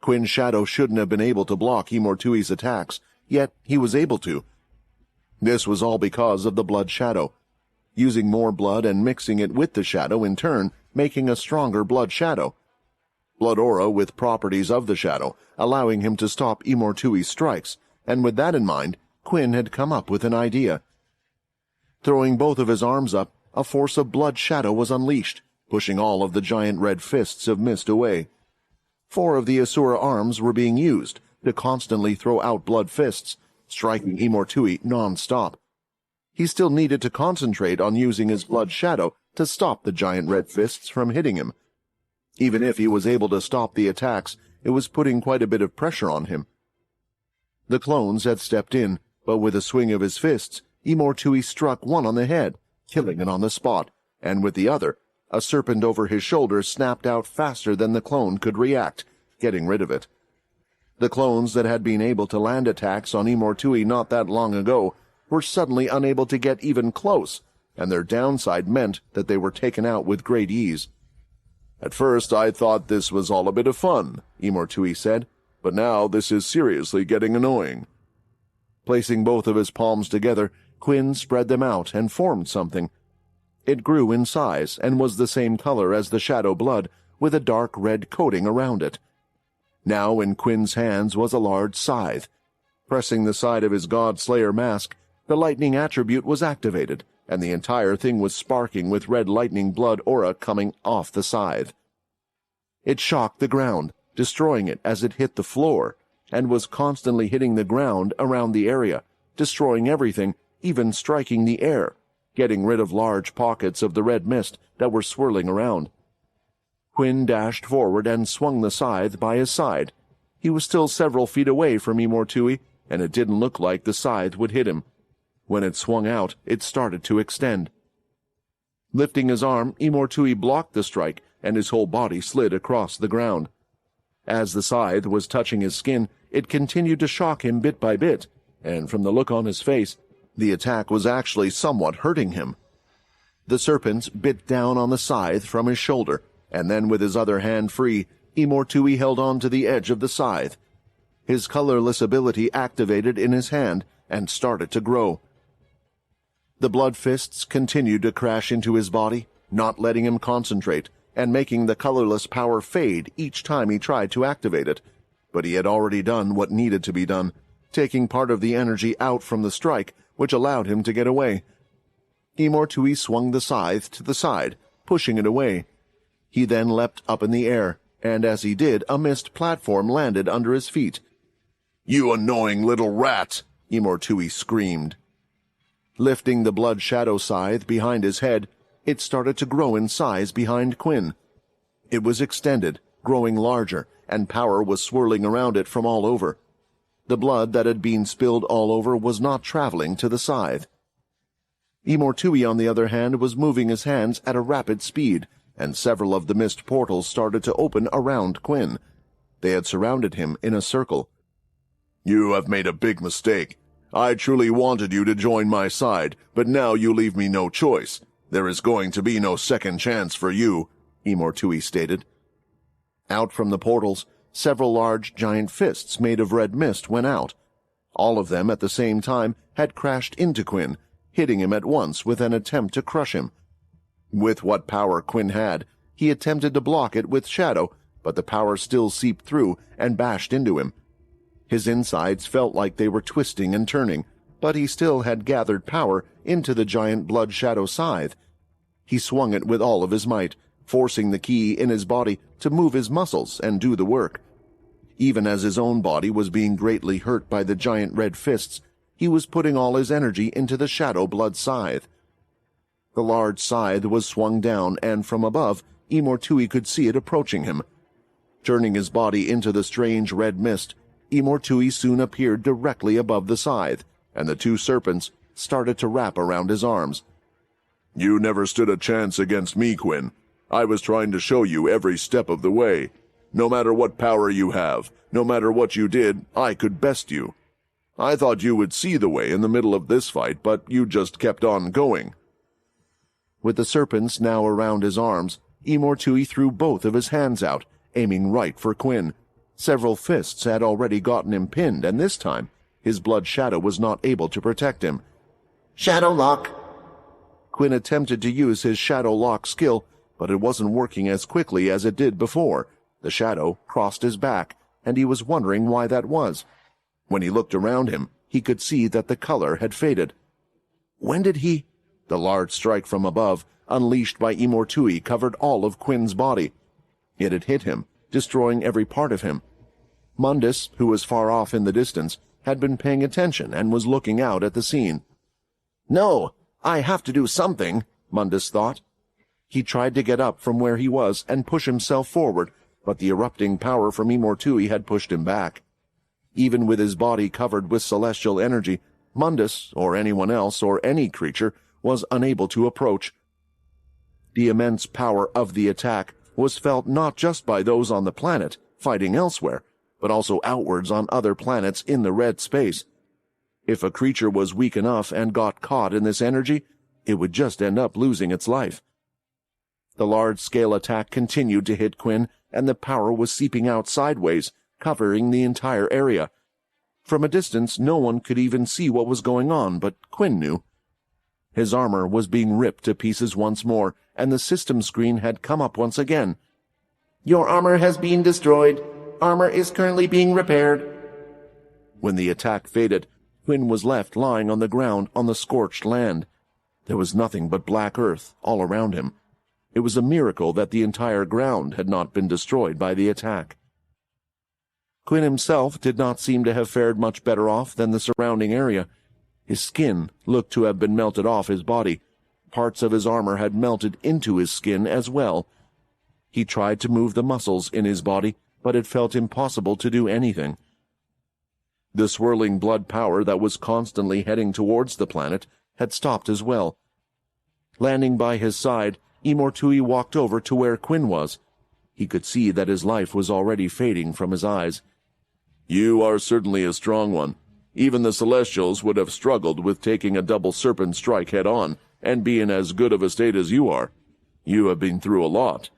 Quinn's shadow shouldn't have been able to block Imortui's attacks, yet he was able to. This was all because of the blood shadow. Using more blood and mixing it with the shadow in turn, making a stronger blood shadow. Blood aura with properties of the shadow, allowing him to stop Imortui's strikes, and with that in mind, Quinn had come up with an idea. Throwing both of his arms up, a force of blood shadow was unleashed, pushing all of the giant red fists of mist away. 4 of the Asura arms were being used to constantly throw out blood fists, striking Imortui non-stop. He still needed to concentrate on using his blood shadow to stop the giant red fists from hitting him. Even if he was able to stop the attacks, it was putting quite a bit of pressure on him. The clones had stepped in, but with a swing of his fists, Imortui struck one on the head, killing it on the spot, and with the other, a serpent over his shoulder snapped out faster than the clone could react, getting rid of it. The clones that had been able to land attacks on Imortui not that long ago were suddenly unable to get even close, and their downside meant that they were taken out with great ease. "At first I thought this was all a bit of fun," Imortui said, "but now this is seriously getting annoying." Placing both of his palms together, Quinn spread them out and formed something. It grew in size and was the same color as the shadow blood, with a dark red coating around it. Now in Quinn's hands was a large scythe. Pressing the side of his God-Slayer mask, the lightning attribute was activated, and the entire thing was sparking with red lightning blood aura coming off the scythe. It shocked the ground, destroying it as it hit the floor, and was constantly hitting the ground around the area, destroying everything, even striking the air, getting rid of large pockets of the red mist that were swirling around. Quinn dashed forward and swung the scythe by his side. He was still several feet away from Imortui, and it didn't look like the scythe would hit him. When it swung out, it started to extend. Lifting his arm, Imortui blocked the strike, and his whole body slid across the ground. As the scythe was touching his skin, it continued to shock him bit by bit, and from the look on his face, the attack was actually somewhat hurting him. The serpent bit down on the scythe from his shoulder, and then with his other hand free, Imortui held on to the edge of the scythe. His colorless ability activated in his hand and started to grow. The blood fists continued to crash into his body, not letting him concentrate, and making the colorless power fade each time he tried to activate it. But he had already done what needed to be done, taking part of the energy out from the strike, which allowed him to get away. Imortui swung the scythe to the side, pushing it away. He then leapt up in the air, and as he did, a mist platform landed under his feet. "You annoying little rat!" Imortui screamed. Lifting the blood shadow scythe behind his head, it started to grow in size behind Quinn. It was extended, growing larger, and power was swirling around it from all over. The blood that had been spilled all over was not traveling to the scythe. Imortui, on the other hand, was moving his hands at a rapid speed, and several of the mist portals started to open around Quinn. They had surrounded him in a circle. "You have made a big mistake. I truly wanted you to join my side, but now you leave me no choice. There is going to be no second chance for you," Imortui stated. Out from the portals, several large giant fists made of red mist went out. All of them at the same time had crashed into Quinn, hitting him at once with an attempt to crush him. With what power Quinn had, he attempted to block it with shadow, but the power still seeped through and bashed into him. His insides felt like they were twisting and turning, but he still had gathered power into the giant blood shadow scythe. He swung it with all of his might, forcing the ki in his body to move his muscles and do the work. Even as his own body was being greatly hurt by the giant red fists, he was putting all his energy into the shadow blood scythe. The large scythe was swung down, and from above, Imortui could see it approaching him. Turning his body into the strange red mist, Imortui soon appeared directly above the scythe, and the two serpents started to wrap around his arms. You never stood a chance against me, Quinn. I was trying to show you every step of the way. No matter what power you have, no matter what you did, I could best you. I thought you would see the way in the middle of this fight, but you just kept on going. With the serpents now around his arms, Imortui threw both of his hands out, aiming right for Quinn. Several fists had already gotten him pinned, and this time, his blood shadow was not able to protect him. Shadow Lock. Quinn attempted to use his Shadow Lock skill, but it wasn't working as quickly as it did before. The shadow crossed his back, and he was wondering why that was. When he looked around him, he could see that the color had faded. When did he... The large strike from above, unleashed by Imortui, covered all of Quinn's body. It had hit him, destroying every part of him. Mundus, who was far off in the distance, had been paying attention and was looking out at the scene. No, I have to do something, Mundus thought. He tried to get up from where he was and push himself forward, but the erupting power from Imortui had pushed him back. Even with his body covered with celestial energy, Mundus, or anyone else, or any creature, was unable to approach. The immense power of the attack was felt not just by those on the planet, fighting elsewhere, but also outwards on other planets in the red space. If a creature was weak enough and got caught in this energy, it would just end up losing its life. The large-scale attack continued to hit Quinn, and the power was seeping out sideways, covering the entire area. From a distance, no one could even see what was going on, but Quinn knew. His armor was being ripped to pieces once more, and the system screen had come up once again. Your armor has been destroyed. Armor is currently being repaired. When the attack faded, Quinn was left lying on the ground on the scorched land. There was nothing but black earth all around him. It was a miracle that the entire ground had not been destroyed by the attack. Quinn himself did not seem to have fared much better off than the surrounding area. His skin looked to have been melted off his body. Parts of his armor had melted into his skin as well. He tried to move the muscles in his body, but it felt impossible to do anything. The swirling blood power that was constantly heading towards the planet had stopped as well. Landing by his side, Imortui walked over to where Quinn was. He could see that his life was already fading from his eyes. You are certainly a strong one. Even the Celestials would have struggled with taking a double serpent strike head-on and be in as good of a state as you are. You have been through a lot.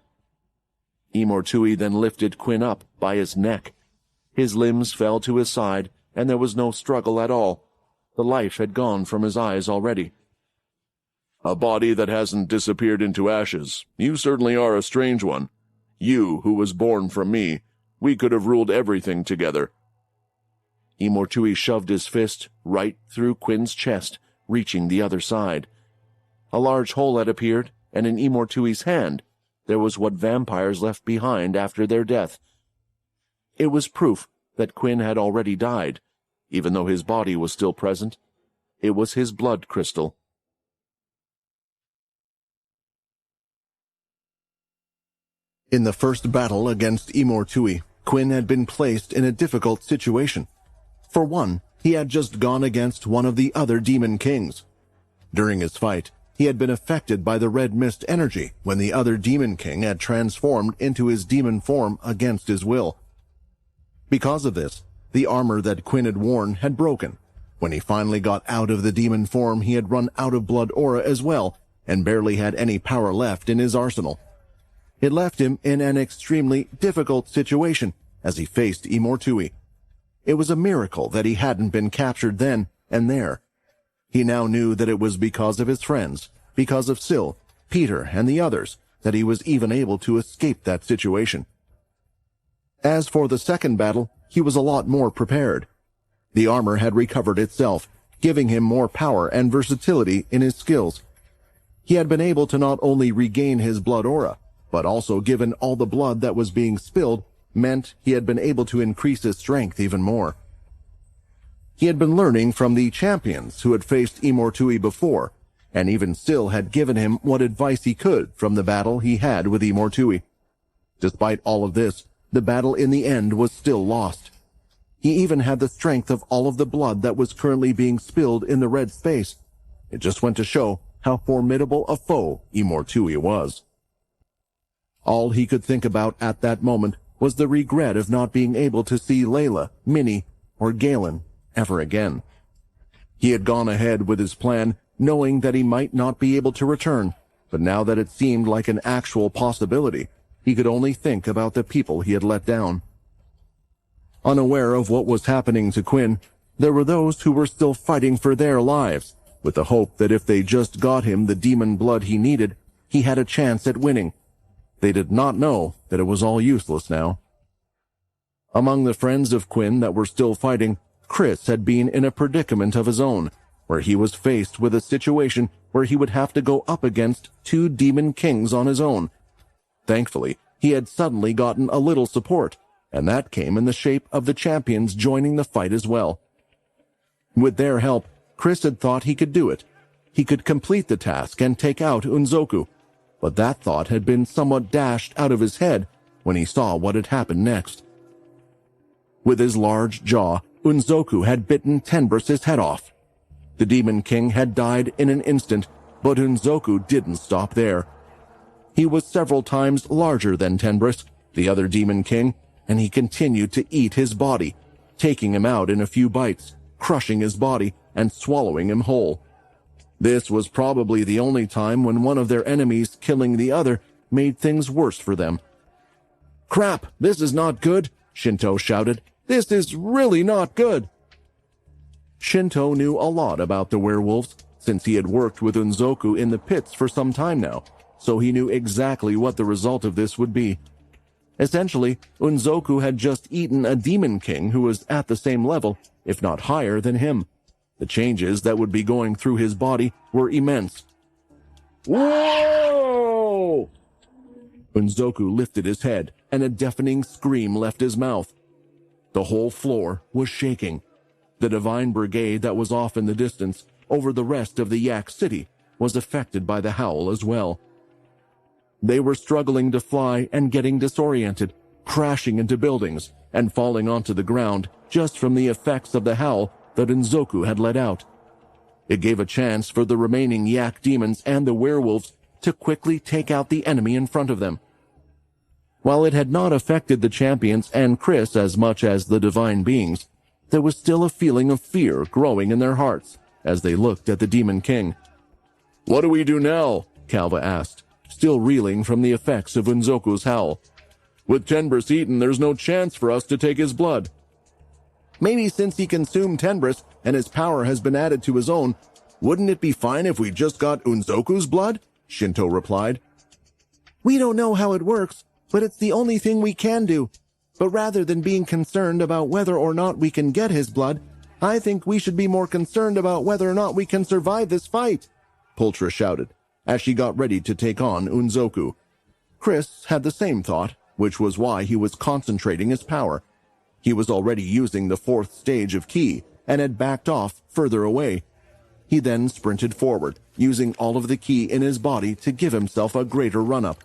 Imortui then lifted Quinn up by his neck. His limbs fell to his side, and there was no struggle at all. The life had gone from his eyes already. A body that hasn't disappeared into ashes. You certainly are a strange one. You, who was born from me, we could have ruled everything together. Imortui shoved his fist right through Quinn's chest, reaching the other side. A large hole had appeared, and in Imortui's hand there was what vampires left behind after their death. It was proof that Quinn had already died, even though his body was still present. It was his blood crystal. In the first battle against Imortui, Quinn had been placed in a difficult situation. For one, he had just gone against one of the other demon kings. During his fight, he had been affected by the red mist energy when the other demon king had transformed into his demon form against his will. Because of this, the armor that Quinn had worn had broken. When he finally got out of the demon form, he had run out of blood aura as well, and barely had any power left in his arsenal. It left him in an extremely difficult situation as he faced Imortui. It was a miracle that he hadn't been captured then and there. He now knew that it was because of his friends, because of Syl, Peter, and the others, that he was even able to escape that situation. As for the second battle, he was a lot more prepared. The armor had recovered itself, giving him more power and versatility in his skills. He had been able to not only regain his blood aura, but also, given all the blood that was being spilled, meant he had been able to increase his strength even more. He had been learning from the champions who had faced Imortui before, and even still had given him what advice he could from the battle he had with Imortui. Despite all of this, the battle in the end was still lost. He even had the strength of all of the blood that was currently being spilled in the red space. It just went to show how formidable a foe Imortui was. All he could think about at that moment was the regret of not being able to see Layla, Minnie, or Galen ever again. He had gone ahead with his plan, knowing that he might not be able to return, but now that it seemed like an actual possibility, he could only think about the people he had let down. Unaware of what was happening to Quinn, there were those who were still fighting for their lives, with the hope that if they just got him the demon blood he needed, he had a chance at winning. They did not know that it was all useless now. Among the friends of Quinn that were still fighting, Chris had been in a predicament of his own, where he was faced with a situation where he would have to go up against 2 demon kings on his own. Thankfully, he had suddenly gotten a little support, and that came in the shape of the champions joining the fight as well. With their help, Chris had thought he could do it. He could complete the task and take out Unzoku, but that thought had been somewhat dashed out of his head when he saw what had happened next. With his large jaw, Unzoku had bitten Tenbrus's head off. The Demon King had died in an instant, but Unzoku didn't stop there. He was several times larger than Tenbrus, the other Demon King, and he continued to eat his body, taking him out in a few bites, crushing his body, and swallowing him whole. This was probably the only time when one of their enemies killing the other made things worse for them. "Crap, this is not good," Shinto shouted. "This is really not good." Shinto knew a lot about the werewolves, since he had worked with Unzoku in the pits for some time now, so he knew exactly what the result of this would be. Essentially, Unzoku had just eaten a demon king who was at the same level, if not higher, than him. The changes that would be going through his body were immense. "Whoa!" Unzoku lifted his head, and a deafening scream left his mouth. The whole floor was shaking. The Divine Brigade that was off in the distance, over the rest of the Yak City, was affected by the howl as well. They were struggling to fly and getting disoriented, crashing into buildings, and falling onto the ground just from the effects of the howl that Unzoku had let out. It gave a chance for the remaining Yak demons and the werewolves to quickly take out the enemy in front of them. While it had not affected the champions and Chris as much as the divine beings, there was still a feeling of fear growing in their hearts as they looked at the Demon King. "What do we do now?" Calva asked, still reeling from the effects of Unzoku's howl. "With Tenbrus eaten, there's no chance for us to take his blood." "Maybe since he consumed Tenbrus and his power has been added to his own, wouldn't it be fine if we just got Unzoku's blood?" Shinto replied. "We don't know how it works, but it's the only thing we can do. But rather than being concerned about whether or not we can get his blood, I think we should be more concerned about whether or not we can survive this fight," Pultra shouted, as she got ready to take on Unzoku. Chris had the same thought, which was why he was concentrating his power. He was already using the 4th stage of Ki, and had backed off further away. He then sprinted forward, using all of the Ki in his body to give himself a greater run-up.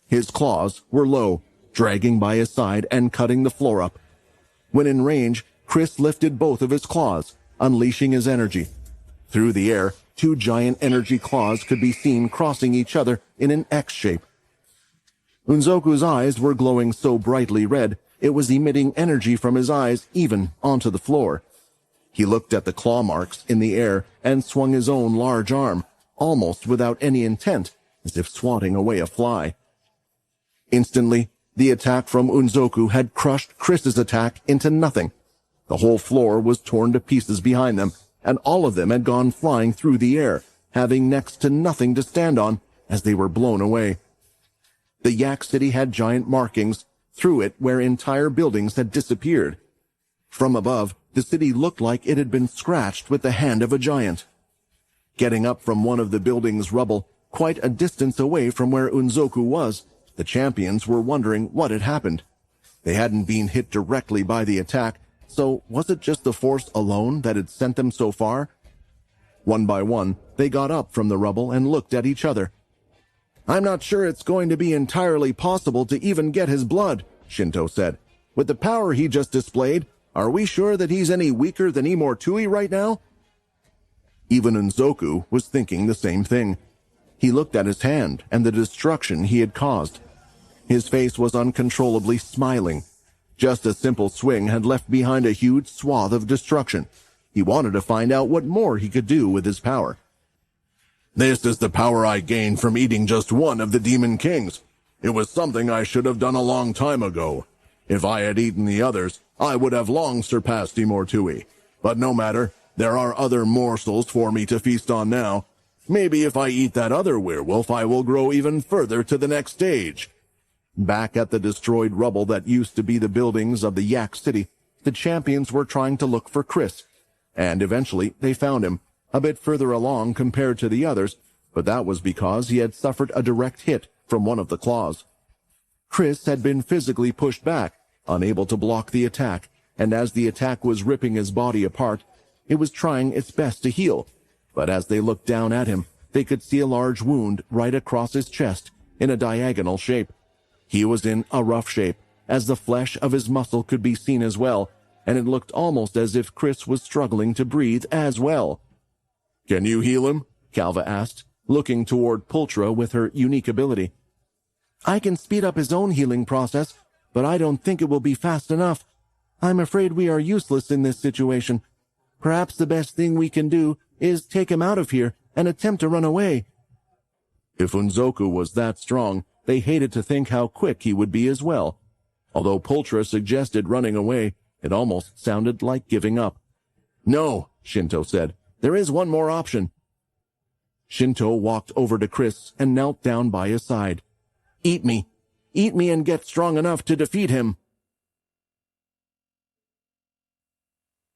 His claws were low, dragging by his side and cutting the floor up. When in range, Chris lifted both of his claws, unleashing his energy. Through the air, 2 giant energy claws could be seen crossing each other in an X shape. Unzoku's eyes were glowing so brightly red, it was emitting energy from his eyes even onto the floor. He looked at the claw marks in the air and swung his own large arm, almost without any intent, as if swatting away a fly. Instantly, the attack from Unzoku had crushed Chris's attack into nothing. The whole floor was torn to pieces behind them, and all of them had gone flying through the air, having next to nothing to stand on as they were blown away. The Yak City had giant markings through it where entire buildings had disappeared. From above, The city looked like it had been scratched with the hand of a giant. Getting up from one of the building's rubble, quite a distance away from where Unzoku was, the champions were wondering what had happened. They hadn't been hit directly by the attack, so was it just the force alone that had sent them so far? One by one, they got up from the rubble and looked at each other. "I'm not sure it's going to be entirely possible to even get his blood," Shinto said. "With the power he just displayed, are we sure that he's any weaker than Imortui right now?" Even Unzoku was thinking the same thing. He looked at his hand and the destruction he had caused. His face was uncontrollably smiling. Just a simple swing had left behind a huge swath of destruction. He wanted to find out what more he could do with his power. This is the power I gained from eating just one of the Demon Kings. It was something I should have done a long time ago. If I had eaten the others, I would have long surpassed Imortui. But no matter, there are other morsels for me to feast on now. Maybe if I eat that other werewolf, I will grow even further to the next stage. Back at the destroyed rubble that used to be the buildings of the Yak City, the champions were trying to look for Chris. And eventually they found him, a bit further along compared to the others, but that was because he had suffered a direct hit from one of the claws. Chris had been physically pushed back, unable to block the attack, and as the attack was ripping his body apart, it was trying its best to heal. But as they looked down at him, they could see a large wound right across his chest in a diagonal shape. He was in a rough shape, as the flesh of his muscle could be seen as well, and it looked almost as if Chris was struggling to breathe as well. "Can you heal him?" Calva asked, looking toward Pultra with her unique ability. "I can speed up his own healing process, but I don't think it will be fast enough. I'm afraid we are useless in this situation. Perhaps the best thing we can do is take him out of here and attempt to run away." If Unzoku was that strong, they hated to think how quick he would be as well. Although Pultra suggested running away, it almost sounded like giving up. "No," Shinto said. "There is one more option." Shinto walked over to Chris and knelt down by his side. "Eat me. Eat me and get strong enough to defeat him."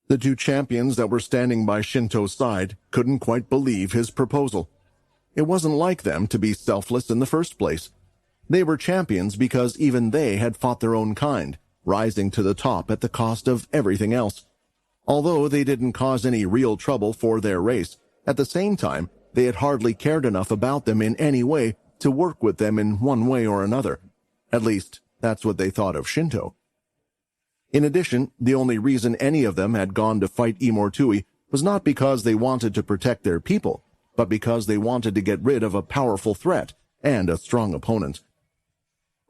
The two champions that were standing by Shinto's side couldn't quite believe his proposal. It wasn't like them to be selfless in the first place. They were champions because even they had fought their own kind, rising to the top at the cost of everything else. Although they didn't cause any real trouble for their race, at the same time, they had hardly cared enough about them in any way to work with them in one way or another. At least, that's what they thought of Shinto. In addition, the only reason any of them had gone to fight Imortui was not because they wanted to protect their people, but because they wanted to get rid of a powerful threat and a strong opponent.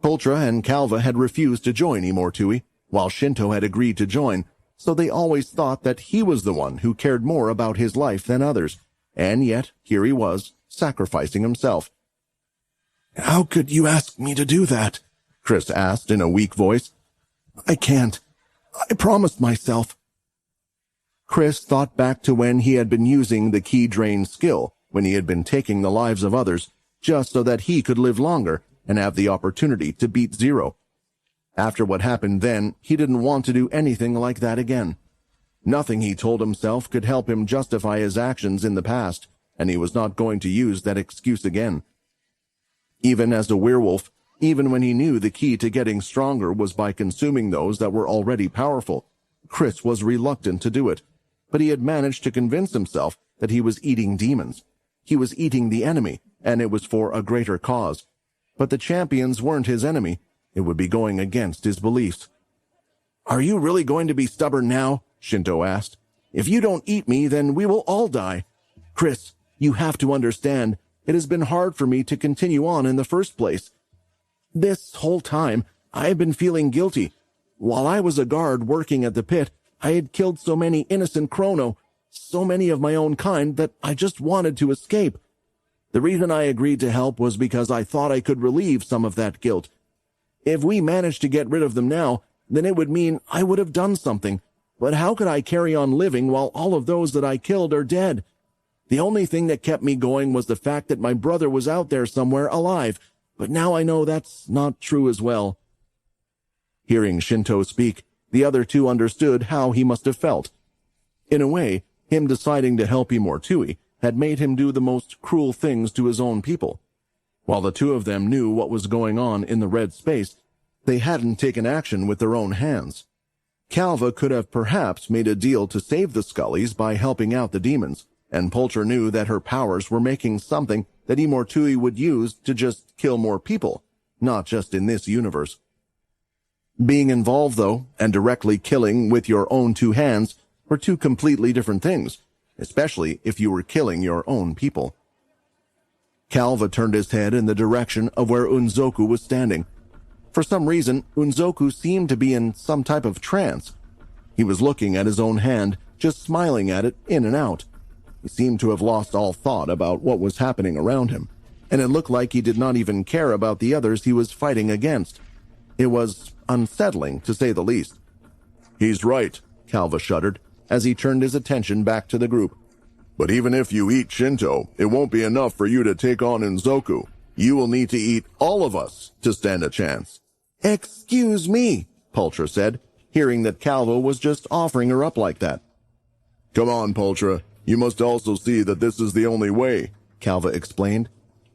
Pultra and Calva had refused to join Imortui, while Shinto had agreed to join, so they always thought that he was the one who cared more about his life than others, and yet here he was, sacrificing himself. "How could you ask me to do that?" Chris asked in a weak voice. "I can't. I promised myself." Chris thought back to when he had been using the key drain skill, when he had been taking the lives of others, just so that he could live longer and have the opportunity to beat Zero. After what happened then, he didn't want to do anything like that again. Nothing, he told himself, could help him justify his actions in the past, and he was not going to use that excuse again. Even as a werewolf, even when he knew the key to getting stronger was by consuming those that were already powerful, Chris was reluctant to do it, but he had managed to convince himself that he was eating demons. He was eating the enemy, and it was for a greater cause. But the champions weren't his enemy. It would be going against his beliefs. "Are you really going to be stubborn now?" Shinto asked. "If you don't eat me, then we will all die. Chris, you have to understand, it has been hard for me to continue on in the first place. This whole time, I have been feeling guilty. While I was a guard working at the pit, I had killed so many innocent chrono, so many of my own kind, that I just wanted to escape. The reason I agreed to help was because I thought I could relieve some of that guilt. If we managed to get rid of them now, then it would mean I would have done something. But how could I carry on living while all of those that I killed are dead? The only thing that kept me going was the fact that my brother was out there somewhere alive, but now I know that's not true as well." Hearing Shinto speak, The other two understood how he must have felt. In a way, him deciding to help Imortui had made him do the most cruel things to his own people. While the two of them knew what was going on in the red space, they hadn't taken action with their own hands. Calva could have perhaps made a deal to save the Scullies by helping out the demons, and Poulter knew that her powers were making something that Imortui would use to just kill more people, not just in this universe. Being involved, though, and directly killing with your own two hands were two completely different things, especially if you were killing your own people. Calva turned his head in the direction of where Unzoku was standing. For some reason, Unzoku seemed to be in some type of trance. He was looking at his own hand, just smiling at it in and out. He seemed to have lost all thought about what was happening around him, and it looked like he did not even care about the others he was fighting against. It was unsettling, to say the least. He's right, Calva shuddered, as he turned his attention back to the group. But even if you eat Shinto, it won't be enough for you to take on Unzoku. You will need to eat all of us to stand a chance. Excuse me, Poulter said, hearing that Calva was just offering her up like that. Come on, Poulter. You must also see that this is the only way, Calva explained.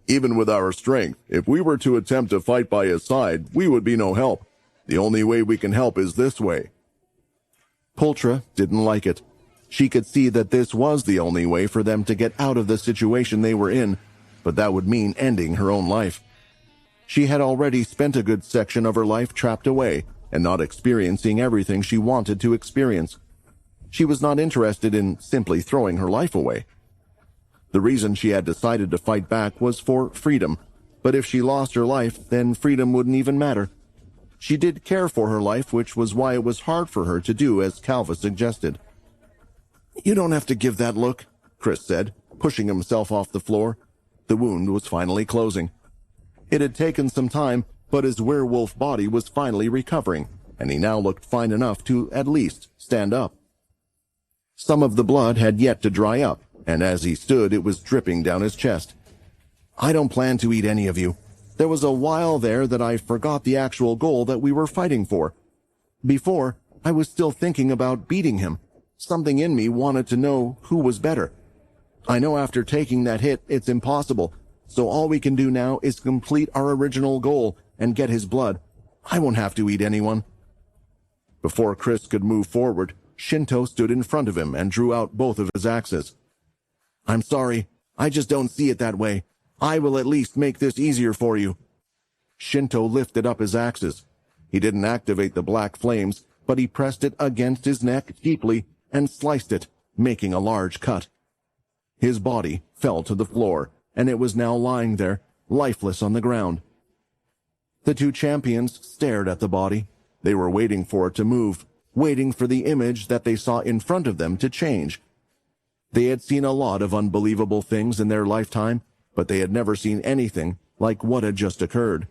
Even with our strength, if we were to attempt to fight by his side, we would be no help. The only way we can help is this way. Poulter didn't like it. She could see that this was the only way for them to get out of the situation they were in, but that would mean ending her own life. She had already spent a good section of her life trapped away and not experiencing everything she wanted to experience. She was not interested in simply throwing her life away. The reason she had decided to fight back was for freedom, but if she lost her life, then freedom wouldn't even matter. She did care for her life, which was why it was hard for her to do as Calva suggested. "You don't have to give that look," Chris said, pushing himself off the floor. The wound was finally closing. It had taken some time, but his werewolf body was finally recovering, and he now looked fine enough to at least stand up. Some of the blood had yet to dry up, and as he stood, it was dripping down his chest. "I don't plan to eat any of you. There was a while there that I forgot the actual goal that we were fighting for. Before, I was still thinking about beating him. Something in me wanted to know who was better. I know after taking that hit, it's impossible, so all we can do now is complete our original goal and get his blood. I won't have to eat anyone." Before Chris could move forward, Shinto stood in front of him and drew out both of his axes. "I'm sorry, I just don't see it that way. I will at least make this easier for you." Shinto lifted up his axes. He didn't activate the black flames, but he pressed it against his neck deeply and sliced it, making a large cut. His body fell to the floor, and it was now lying there, lifeless on the ground. The two champions stared at the body. They were waiting for it to move, waiting for the image that they saw in front of them to change. They had seen a lot of unbelievable things in their lifetime, but they had never seen anything like what had just occurred.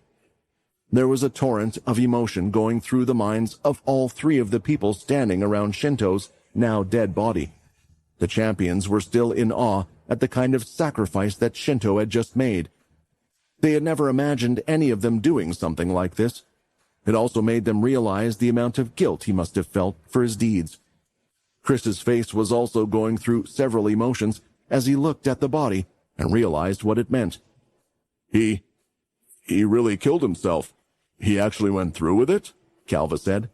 There was a torrent of emotion going through the minds of all three of the people standing around Shinto's now dead body. The champions were still in awe at the kind of sacrifice that Shinto had just made. They had never imagined any of them doing something like this. It also made them realize the amount of guilt he must have felt for his deeds. Chris's face was also going through several emotions as he looked at the body and realized what it meant. He really killed himself. He actually went through with it? Calva said.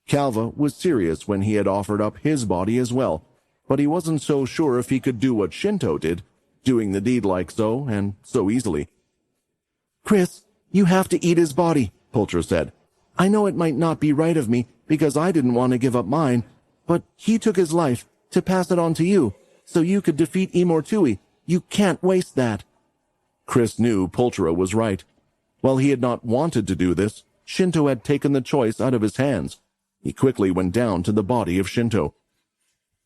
Calva was serious when he had offered up his body as well, but he wasn't so sure if he could do what Shinto did, doing the deed like so and so easily. "Chris, you have to eat his body," Poulter said. "I know it might not be right of me because I didn't want to give up mine, but he took his life to pass it on to you, so you could defeat Imortui. You can't waste that." Chris knew Poulter was right. While he had not wanted to do this, Shinto had taken the choice out of his hands. He quickly went down to the body of Shinto.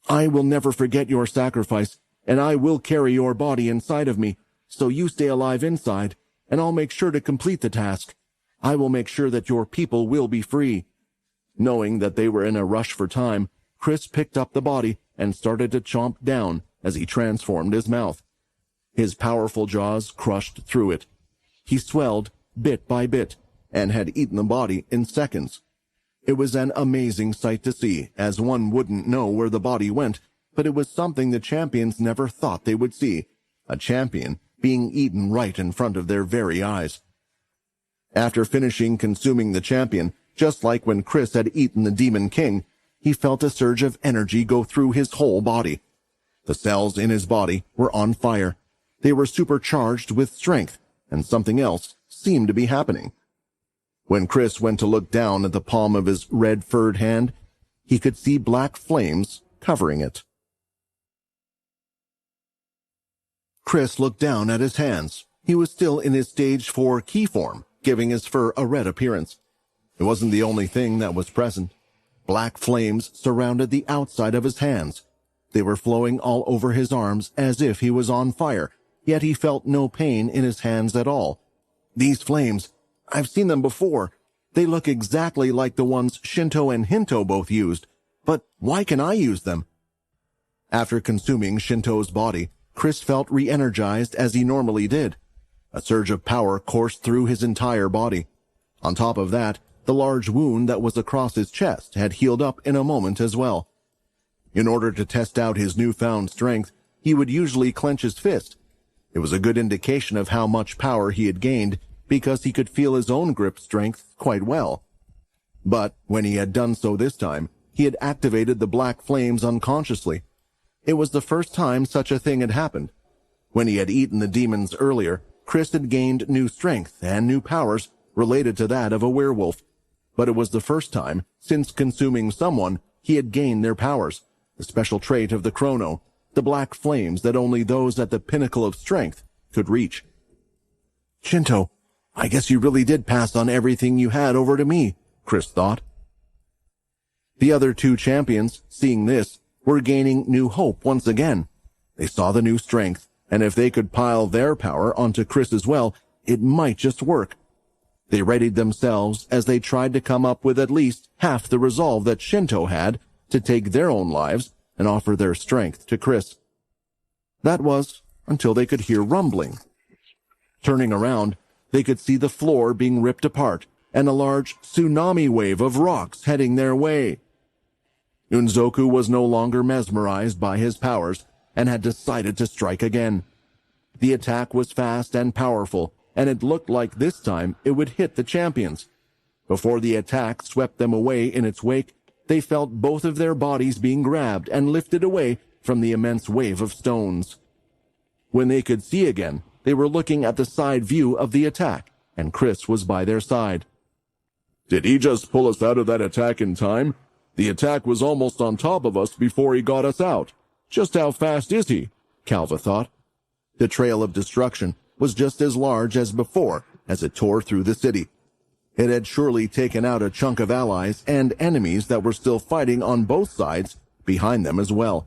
"I will never forget your sacrifice, and I will carry your body inside of me, so you stay alive inside, and I'll make sure to complete the task. I will make sure that your people will be free." Knowing that they were in a rush for time, Chris picked up the body and started to chomp down as he transformed his mouth. His powerful jaws crushed through it. He swelled bit by bit and had eaten the body in seconds. It was an amazing sight to see, as one wouldn't know where the body went, but it was something the champions never thought they would see, a champion being eaten right in front of their very eyes. After finishing consuming the champion, just like when Chris had eaten the Demon King, he felt a surge of energy go through his whole body. The cells in his body were on fire. They were supercharged with strength, and something else seemed to be happening. When Chris went to look down at the palm of his red-furred hand, he could see black flames covering it. Chris looked down at his hands. He was still in his stage 4 key form, giving his fur a red appearance. It wasn't the only thing that was present. Black flames surrounded the outside of his hands. They were flowing all over his arms as if he was on fire, yet he felt no pain in his hands at all. These flames, I've seen them before. They look exactly like the ones Shinto and Hinto both used, but why can I use them? After consuming Shinto's body, Chris felt re-energized as he normally did. A surge of power coursed through his entire body. On top of that, the large wound that was across his chest had healed up in a moment as well. In order to test out his newfound strength, he would usually clench his fist. It was a good indication of how much power he had gained, because he could feel his own grip strength quite well. But when he had done so this time, he had activated the black flames unconsciously. It was the first time such a thing had happened. When he had eaten the demons earlier, Chris had gained new strength and new powers related to that of a werewolf. But it was the first time, since consuming someone, he had gained their powers, the special trait of the chrono, the black flames that only those at the pinnacle of strength could reach. Shinto, I guess you really did pass on everything you had over to me, Chris thought. The other two champions, seeing this, were gaining new hope once again. They saw the new strength, and if they could pile their power onto Chris as well, it might just work. They readied themselves as they tried to come up with at least half the resolve that Shinto had to take their own lives and offer their strength to Chris. That was until they could hear rumbling. Turning around, they could see the floor being ripped apart and a large tsunami wave of rocks heading their way. Unzoku was no longer mesmerized by his powers and had decided to strike again. The attack was fast and powerful, and it looked like this time it would hit the champions. Before the attack swept them away in its wake, they felt both of their bodies being grabbed and lifted away from the immense wave of stones. When they could see again, they were looking at the side view of the attack, and Chris was by their side. Did he just pull us out of that attack in time? The attack was almost on top of us before he got us out. Just how fast is he? Calva thought. The trail of destruction was just as large as before as it tore through the city. It had surely taken out a chunk of allies and enemies that were still fighting on both sides behind them as well.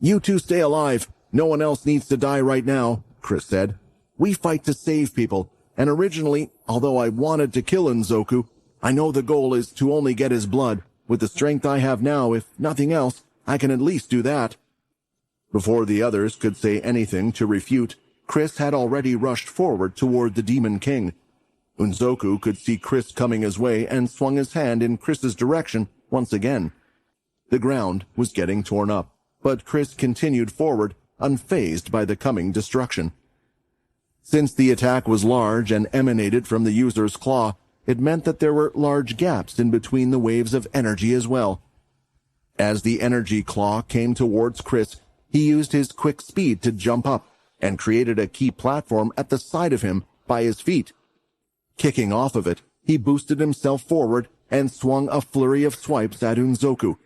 You two stay alive. No one else needs to die right now, Chris said. We fight to save people, and originally, although I wanted to kill Unzoku, I know the goal is to only get his blood. With the strength I have now, if nothing else, I can at least do that. Before the others could say anything to refute, Chris had already rushed forward toward the Demon King. Unzoku could see Chris coming his way and swung his hand in Chris's direction once again. The ground was getting torn up, but Chris continued forward, unfazed by the coming destruction. Since the attack was large and emanated from the user's claw, it meant that there were large gaps in between the waves of energy as well. As the energy claw came towards Chris, he used his quick speed to jump up and created a key platform at the side of him by his feet. Kicking off of it, he boosted himself forward and swung a flurry of swipes at Unzoku.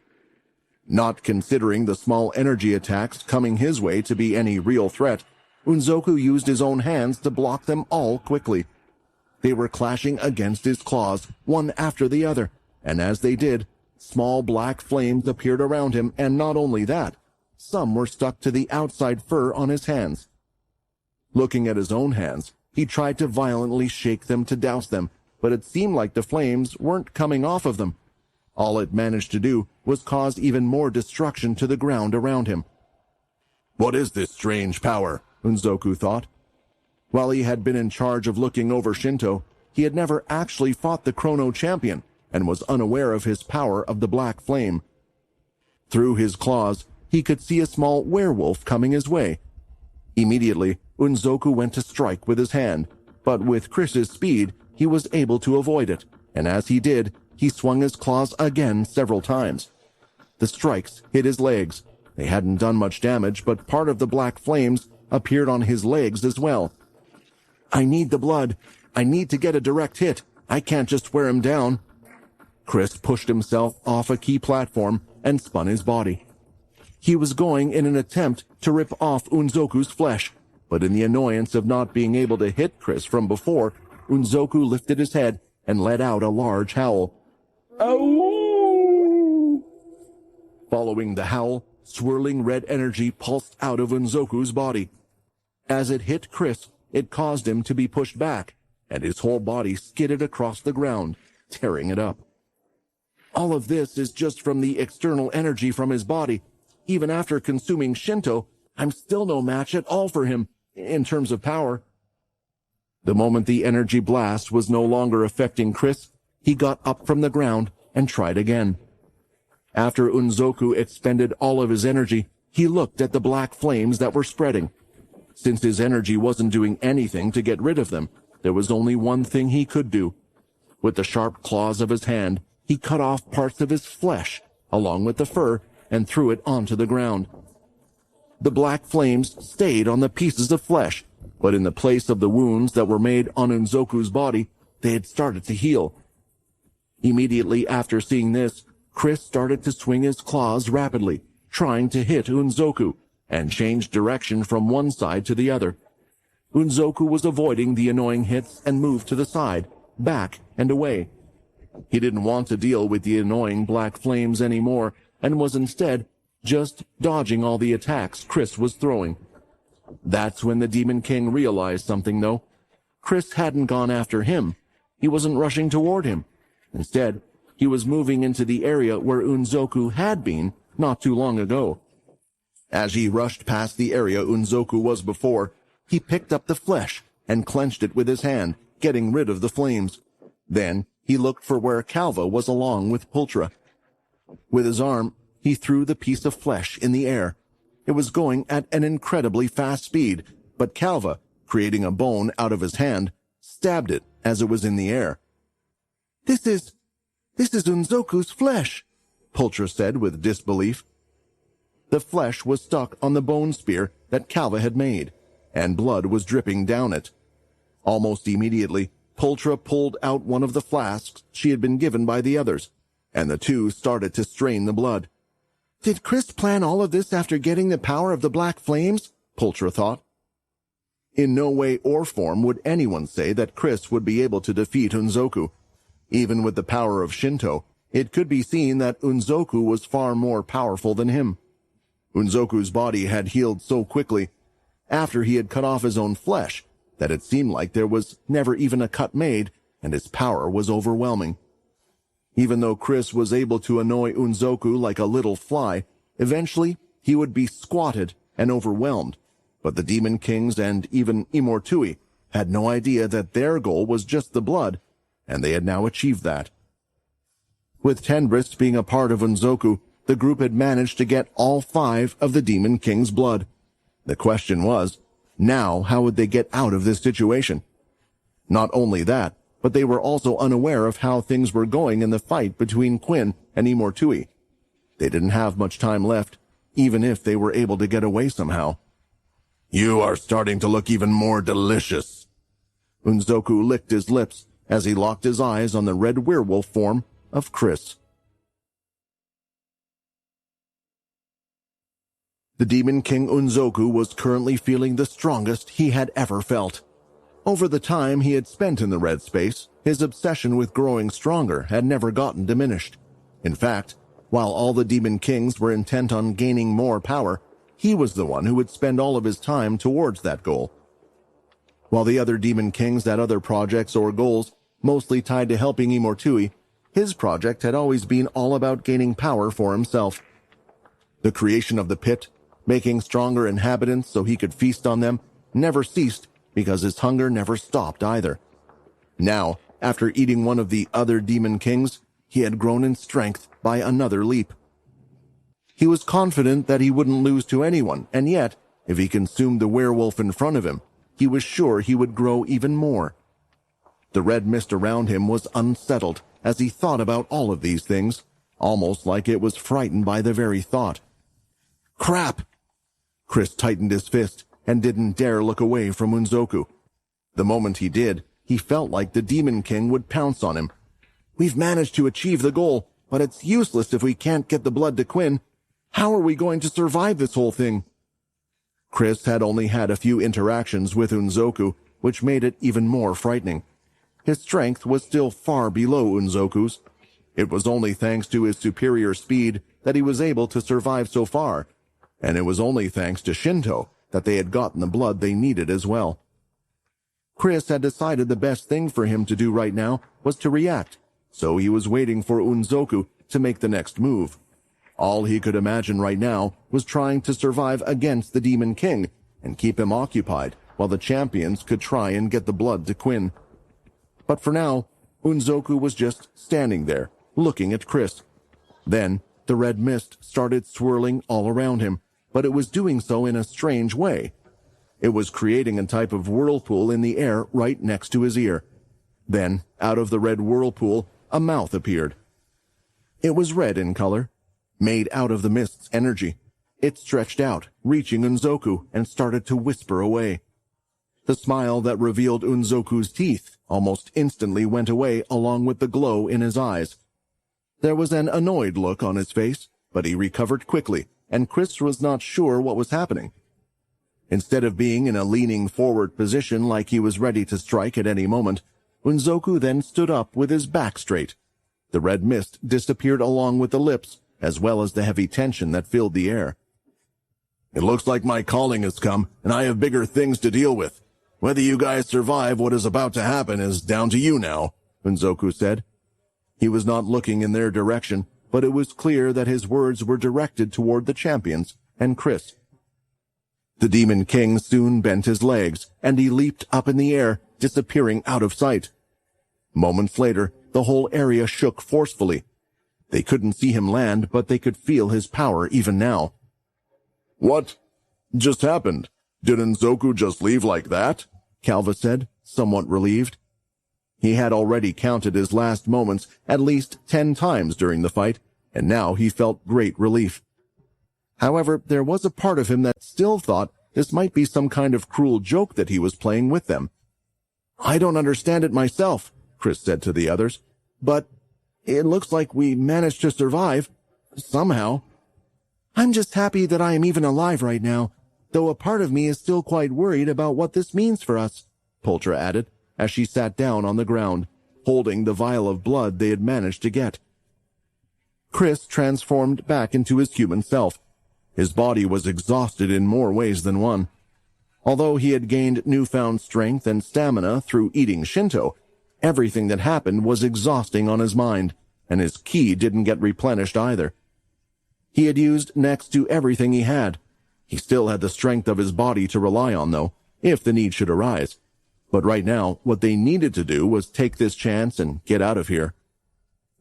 Not considering the small energy attacks coming his way to be any real threat, Unzoku used his own hands to block them all quickly. They were clashing against his claws, one after the other, and as they did, small black flames appeared around him, and not only that, some were stuck to the outside fur on his hands. Looking at his own hands, he tried to violently shake them to douse them, but it seemed like the flames weren't coming off of them. All it managed to do was cause even more destruction to the ground around him. What is this strange power? Unzoku thought. While he had been in charge of looking over Shinto, he had never actually fought the Chrono Champion, and was unaware of his power of the black flame. Through his claws, he could see a small werewolf coming his way. Immediately, Unzoku went to strike with his hand, but with Chris's speed, he was able to avoid it, and as he did, he swung his claws again several times. The strikes hit his legs. They hadn't done much damage, but part of the black flames appeared on his legs as well. "I need the blood. I need to get a direct hit. I can't just wear him down." Chris pushed himself off a key platform and spun his body. He was going in an attempt to rip off Unzoku's flesh, but in the annoyance of not being able to hit Chris from before, Unzoku lifted his head and let out a large howl. "Ow!" Following the howl, swirling red energy pulsed out of Unzoku's body. As it hit Chris, it caused him to be pushed back, and his whole body skidded across the ground, tearing it up. All of this is just from the external energy from his body. Even after consuming Shinto, I'm still no match at all for him, in terms of power. The moment the energy blast was no longer affecting Chris, he got up from the ground and tried again. After Unzoku expended all of his energy, he looked at the black flames that were spreading. Since his energy wasn't doing anything to get rid of them, there was only one thing he could do. With the sharp claws of his hand, he cut off parts of his flesh, along with the fur, and threw it onto the ground. The black flames stayed on the pieces of flesh, but in the place of the wounds that were made on Unzoku's body, they had started to heal. Immediately after seeing this, Chris started to swing his claws rapidly, trying to hit Unzoku, and changed direction from one side to the other. Unzoku was avoiding the annoying hits and moved to the side, back and away. He didn't want to deal with the annoying black flames anymore, and was instead just dodging all the attacks Chris was throwing. That's when the Demon King realized something, though. Chris hadn't gone after him. He wasn't rushing toward him. Instead, he was moving into the area where Unzoku had been not too long ago. As he rushed past the area Unzoku was before, he picked up the flesh and clenched it with his hand, getting rid of the flames. Then he looked for where Calva was along with Pultra. With his arm, he threw the piece of flesh in the air. It was going at an incredibly fast speed, but Calva, creating a bone out of his hand, stabbed it as it was in the air. This is Unzoku's flesh," Pultra said with disbelief. The flesh was stuck on the bone spear that Calva had made, and blood was dripping down it. Almost immediately, Pultra pulled out one of the flasks she had been given by the others, and the two started to strain the blood. Did Chris plan all of this after getting the power of the black flames? Pultra thought. In no way or form would anyone say that Chris would be able to defeat Unzoku. Even with the power of Shinto, it could be seen that Unzoku was far more powerful than him. Unzoku's body had healed so quickly, after he had cut off his own flesh, that it seemed like there was never even a cut made, and his power was overwhelming. Even though Chris was able to annoy Unzoku like a little fly, eventually he would be squatted and overwhelmed. But the Demon Kings and even Imortui had no idea that their goal was just the blood, and they had now achieved that. With Tenbrist being a part of Unzoku, the group had managed to get all 5 of the Demon King's blood. The question was, now how would they get out of this situation? Not only that, but they were also unaware of how things were going in the fight between Quinn and Imortui. They didn't have much time left, even if they were able to get away somehow. You are starting to look even more delicious. Unzoku licked his lips as he locked his eyes on the red werewolf form of Chris. The Demon King Unzoku was currently feeling the strongest he had ever felt. Over the time he had spent in the red space, his obsession with growing stronger had never gotten diminished. In fact, while all the Demon Kings were intent on gaining more power, he was the one who would spend all of his time towards that goal. While the other Demon Kings had other projects or goals, mostly tied to helping Imortui, his project had always been all about gaining power for himself. The creation of the pit, making stronger inhabitants so he could feast on them, never ceased because his hunger never stopped either. Now, after eating one of the other Demon Kings, he had grown in strength by another leap. He was confident that he wouldn't lose to anyone, and yet, if he consumed the werewolf in front of him, he was sure he would grow even more. The red mist around him was unsettled as he thought about all of these things, almost like it was frightened by the very thought. Crap! Chris tightened his fist and didn't dare look away from Unzoku. The moment he did, he felt like the Demon King would pounce on him. We've managed to achieve the goal, but it's useless if we can't get the blood to Quinn. How are we going to survive this whole thing? Chris had only had a few interactions with Unzoku, which made it even more frightening. His strength was still far below Unzoku's. It was only thanks to his superior speed that he was able to survive so far, and it was only thanks to Shinto that they had gotten the blood they needed as well. Chris had decided the best thing for him to do right now was to react, so he was waiting for Unzoku to make the next move. All he could imagine right now was trying to survive against the Demon King and keep him occupied while the champions could try and get the blood to Quinn. But for now, Unzoku was just standing there, looking at Chris. Then, the red mist started swirling all around him, but it was doing so in a strange way. It was creating a type of whirlpool in the air right next to his ear. Then, out of the red whirlpool, a mouth appeared. It was red in color, made out of the mist's energy. It stretched out, reaching Unzoku, and started to whisper away. The smile that revealed Unzoku's teeth almost instantly went away along with the glow in his eyes. There was an annoyed look on his face, but he recovered quickly, and Chris was not sure what was happening. Instead of being in a leaning forward position like he was ready to strike at any moment, Unzoku then stood up with his back straight. The red mist disappeared along with the lips, as well as the heavy tension that filled the air. It looks like my calling has come, and I have bigger things to deal with. Whether you guys survive what is about to happen is down to you now, Unzoku said. He was not looking in their direction, but it was clear that his words were directed toward the champions and Chris. The Demon King soon bent his legs, and he leaped up in the air, disappearing out of sight. Moments later, the whole area shook forcefully. They couldn't see him land, but they could feel his power even now. What just happened? Did Unzoku just leave like that? Calva said, somewhat relieved. He had already counted his last moments at least 10 times during the fight, and now he felt great relief. However, there was a part of him that still thought this might be some kind of cruel joke that he was playing with them. I don't understand it myself, Chris said to the others, but it looks like we managed to survive, somehow. I'm just happy that I am even alive right now, though a part of me is still quite worried about what this means for us, Pultra added, as she sat down on the ground, holding the vial of blood they had managed to get. Chris transformed back into his human self. His body was exhausted in more ways than one. Although he had gained newfound strength and stamina through eating Shinto, everything that happened was exhausting on his mind, and his ki didn't get replenished either. He had used next to everything he had. He still had the strength of his body to rely on, though, if the need should arise. But right now, what they needed to do was take this chance and get out of here.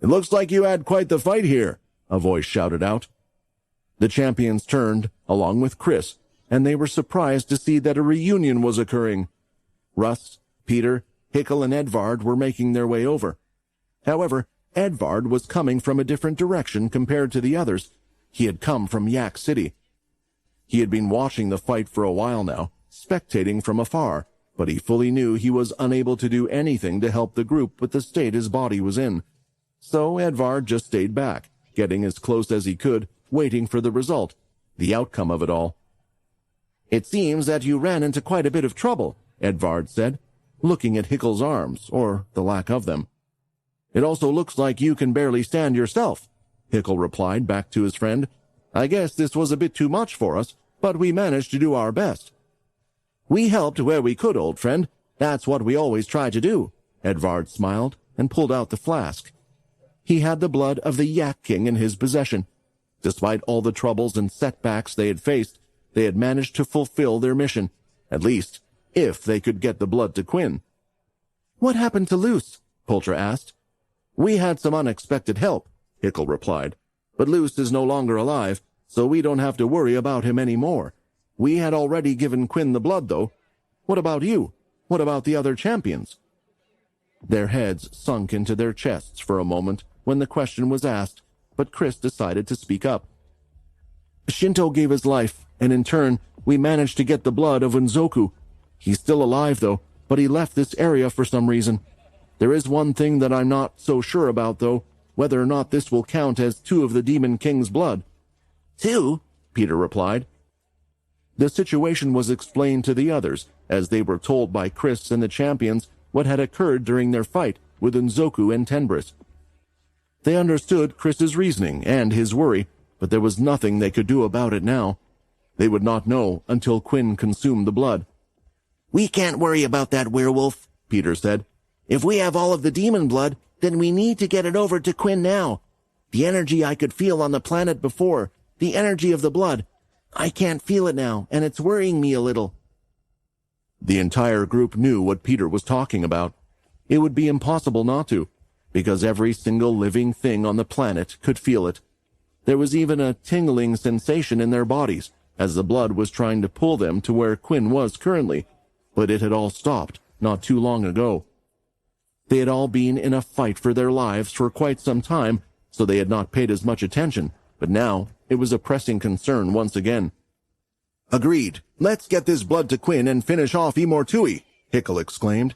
It looks like you had quite the fight here, a voice shouted out. The champions turned, along with Chris, and they were surprised to see that a reunion was occurring. Russ, Peter, Hickel, and Edvard were making their way over. However, Edvard was coming from a different direction compared to the others. He had come from Yak City. He had been watching the fight for a while now, spectating from afar, but he fully knew he was unable to do anything to help the group with the state his body was in. So Edvard just stayed back, getting as close as he could, waiting for the result, the outcome of it all. It seems that you ran into quite a bit of trouble, Edvard said, looking at Hickel's arms, or the lack of them. It also looks like you can barely stand yourself, Hickel replied back to his friend. I guess this was a bit too much for us, but we managed to do our best. We helped where we could, old friend. That's what we always try to do, Edvard smiled and pulled out the flask. He had the blood of the Yak King in his possession. Despite all the troubles and setbacks they had faced, they had managed to fulfill their mission, at least, if they could get the blood to Quinn. What happened to Luce? Pultra asked. "We had some unexpected help," Hickle replied. "But Luce is no longer alive, so we don't have to worry about him anymore. We had already given Quinn the blood, though. What about you? What about the other champions?" Their heads sunk into their chests for a moment when the question was asked, but Chris decided to speak up. "Shinto gave his life, and in turn, we managed to get the blood of Unzoku. He's still alive, though, but he left this area for some reason. There is one thing that I'm not so sure about, though, whether or not this will count as 2 of the Demon King's blood." "2?" Peter replied. The situation was explained to the others, as they were told by Chris and the champions what had occurred during their fight with Unzoku and Tenbris. They understood Chris's reasoning and his worry, but there was nothing they could do about it now. They would not know until Quinn consumed the blood. "We can't worry about that werewolf," Peter said. "If we have all of the demon blood, then we need to get it over to Quinn now. The energy I could feel on the planet before, the energy of the blood, I can't feel it now, and it's worrying me a little." The entire group knew what Peter was talking about. It would be impossible not to, because every single living thing on the planet could feel it. There was even a tingling sensation in their bodies, as the blood was trying to pull them to where Quinn was currently, but it had all stopped not too long ago. They had all been in a fight for their lives for quite some time, so they had not paid as much attention, but now it was a pressing concern once again. "Agreed. Let's get this blood to Quinn and finish off Imortui," Hickle exclaimed.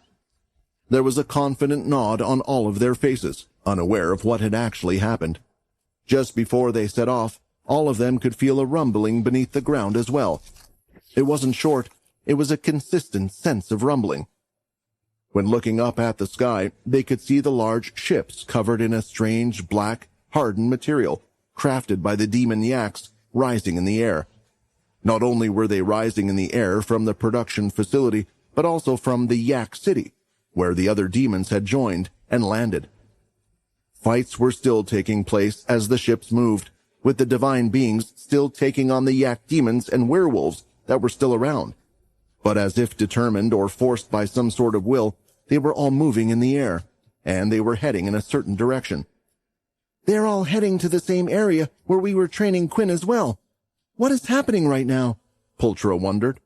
There was a confident nod on all of their faces, unaware of what had actually happened. Just before they set off, all of them could feel a rumbling beneath the ground as well. It wasn't short, it was a consistent sense of rumbling. When looking up at the sky, they could see the large ships covered in a strange black, hardened material, crafted by the demon yaks, rising in the air. Not only were they rising in the air from the production facility, but also from the Yak City, where the other demons had joined and landed. Fights were still taking place as the ships moved, with the divine beings still taking on the Yak demons and werewolves that were still around. But as if determined or forced by some sort of will, they were all moving in the air, and they were heading in a certain direction. "They're all heading to the same area where we were training Quinn as well. What is happening right now?" Pulchra wondered.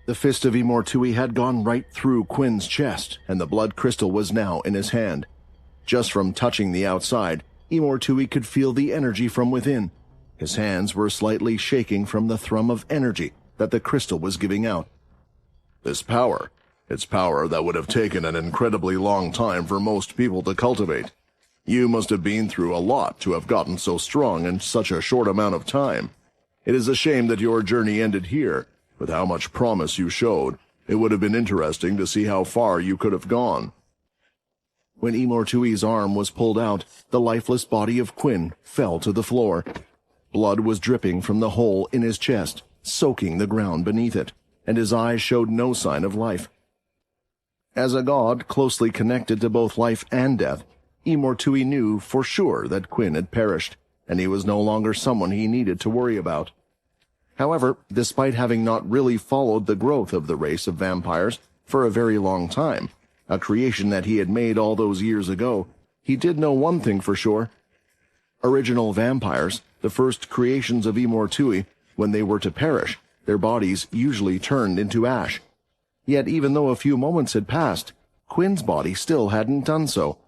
The fist of Imortui had gone right through Quinn's chest, and the blood crystal was now in his hand. Just from touching the outside, Imortui could feel the energy from within. His hands were slightly shaking from the thrum of energy that the crystal was giving out. This power, it's power that would have taken an incredibly long time for most people to cultivate. You must have been through a lot to have gotten so strong in such a short amount of time. It is a shame that your journey ended here. With how much promise you showed, it would have been interesting to see how far you could have gone. When Imortui's arm was pulled out, the lifeless body of Quinn fell to the floor. Blood was dripping from the hole in his chest, soaking the ground beneath it, and his eyes showed no sign of life. As a god closely connected to both life and death, Imortui knew for sure that Quinn had perished, and he was no longer someone he needed to worry about. However, despite having not really followed the growth of the race of vampires for a very long time, a creation that he had made all those years ago, he did know one thing for sure. Original vampires, the first creations of Imortui, when they were to perish, their bodies usually turned into ash. Yet even though a few moments had passed, Quinn's body still hadn't done so.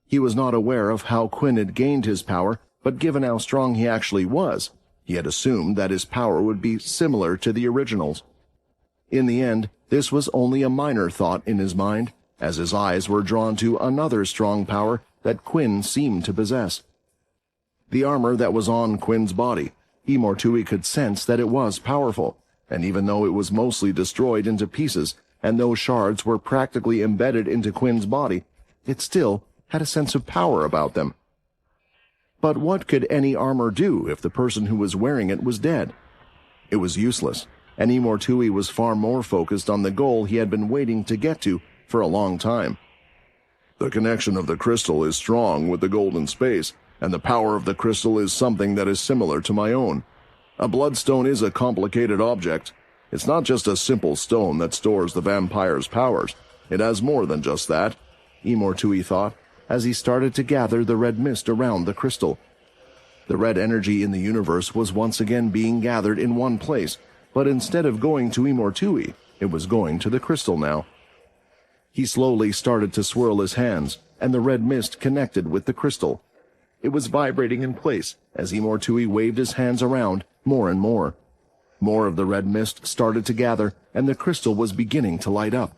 He was not aware of how Quinn had gained his power, but given how strong he actually was, he had assumed that his power would be similar to the originals. In the end, this was only a minor thought in his mind, as his eyes were drawn to another strong power that Quinn seemed to possess. The armor that was on Quinn's body, Imortui could sense that it was powerful, and even though it was mostly destroyed into pieces, and those shards were practically embedded into Quinn's body, it still had a sense of power about them. But what could any armor do if the person who was wearing it was dead? It was useless, and Imortui was far more focused on the goal he had been waiting to get to for a long time. The connection of the crystal is strong with the golden space, and the power of the crystal is something that is similar to my own. A bloodstone is a complicated object. It's not just a simple stone that stores the vampire's powers. It has more than just that, Imortui thought, as he started to gather the red mist around the crystal. The red energy in the universe was once again being gathered in one place, but instead of going to Imortui, it was going to the crystal now. He slowly started to swirl his hands, and the red mist connected with the crystal. It was vibrating in place as Imortui waved his hands around more and more. More of the red mist started to gather, and the crystal was beginning to light up.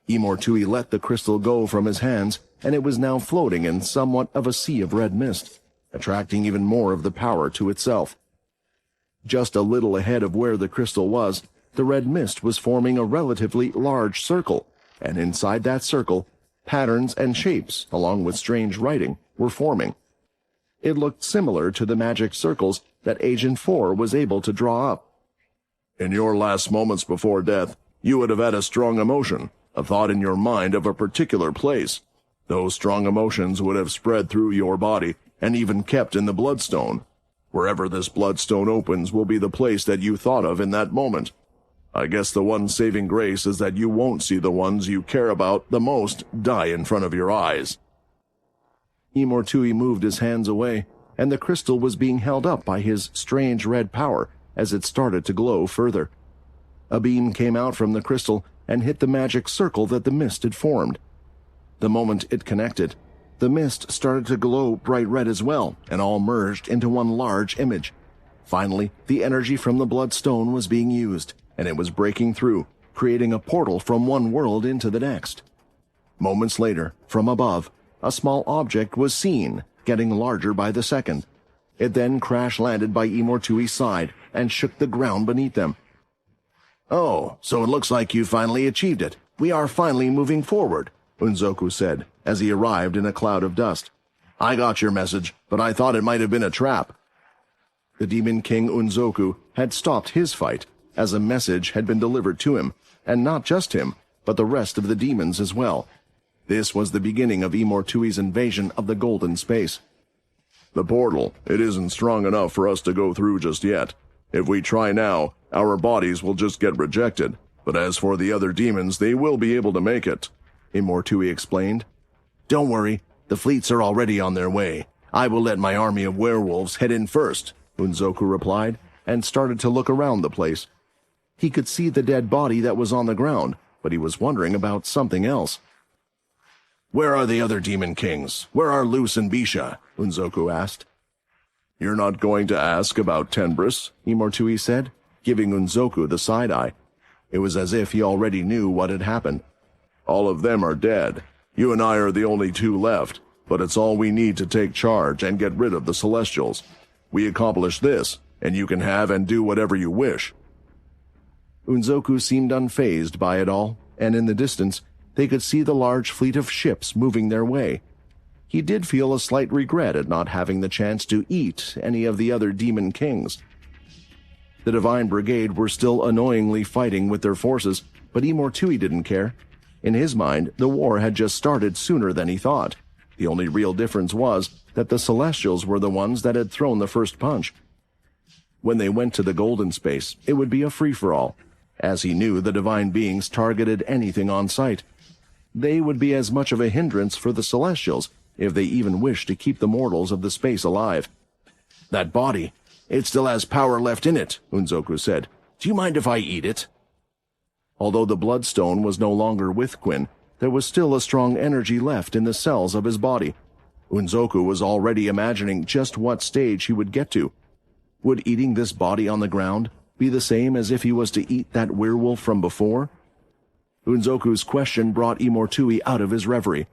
Imortui let the crystal go from his hands, and it was now floating in somewhat of a sea of red mist, attracting even more of the power to itself. Just a little ahead of where the crystal was, the red mist was forming a relatively large circle, and inside that circle, patterns and shapes, along with strange writing, were forming. It looked similar to the magic circles that Agent 4 was able to draw up. In your last moments before death, you would have had a strong emotion, a thought in your mind of a particular place. Those strong emotions would have spread through your body and even kept in the bloodstone. Wherever this bloodstone opens will be the place that you thought of in that moment. I guess the one saving grace is that you won't see the ones you care about the most die in front of your eyes. Imortui moved his hands away, and the crystal was being held up by his strange red power as it started to glow further. A beam came out from the crystal and hit the magic circle that the mist had formed. The moment it connected, the mist started to glow bright red as well, and all merged into one large image. Finally, the energy from the bloodstone was being used, and it was breaking through, creating a portal from one world into the next. Moments later, from above, a small object was seen, getting larger by the second. It then crash-landed by Imortui's side and shook the ground beneath them. "Oh, so it looks like you finally achieved it. We are finally moving forward," Unzoku said, as he arrived in a cloud of dust. "I got your message, but I thought it might have been a trap." The Demon King Unzoku had stopped his fight, as a message had been delivered to him, and not just him, but the rest of the demons as well. This was the beginning of Imortui's invasion of the golden space. The portal, it isn't strong enough for us to go through just yet. If we try now, our bodies will just get rejected. But as for the other demons, they will be able to make it, Imortui explained. "Don't worry, the fleets are already on their way. I will let my army of werewolves head in first," Unzoku replied, and started to look around the place. He could see the dead body that was on the ground, but he was wondering about something else. "Where are the other demon kings? Where are Luce and Bisha?" Unzoku asked. "You're not going to ask about Tenbris?" Imortui said, giving Unzoku the side-eye. It was as if he already knew what had happened. "All of them are dead. You and I are the only two left, but it's all we need to take charge and get rid of the Celestials. We accomplish this, and you can have and do whatever you wish." Unzoku seemed unfazed by it all, and in the distance, they could see the large fleet of ships moving their way. He did feel a slight regret at not having the chance to eat any of the other demon kings. The Divine Brigade were still annoyingly fighting with their forces, but Imortui didn't care. In his mind, the war had just started sooner than he thought. The only real difference was that the Celestials were the ones that had thrown the first punch. When they went to the golden space, it would be a free-for-all. As he knew, the divine beings targeted anything on sight. They would be as much of a hindrance for the Celestials, if they even wished to keep the mortals of the space alive. "That body, it still has power left in it," Unzoku said. "Do you mind if I eat it?" Although the bloodstone was no longer with Quinn, there was still a strong energy left in the cells of his body. Unzoku was already imagining just what stage he would get to. Would eating this body on the ground be the same as if he was to eat that werewolf from before? Unzoku's question brought Imortui out of his reverie.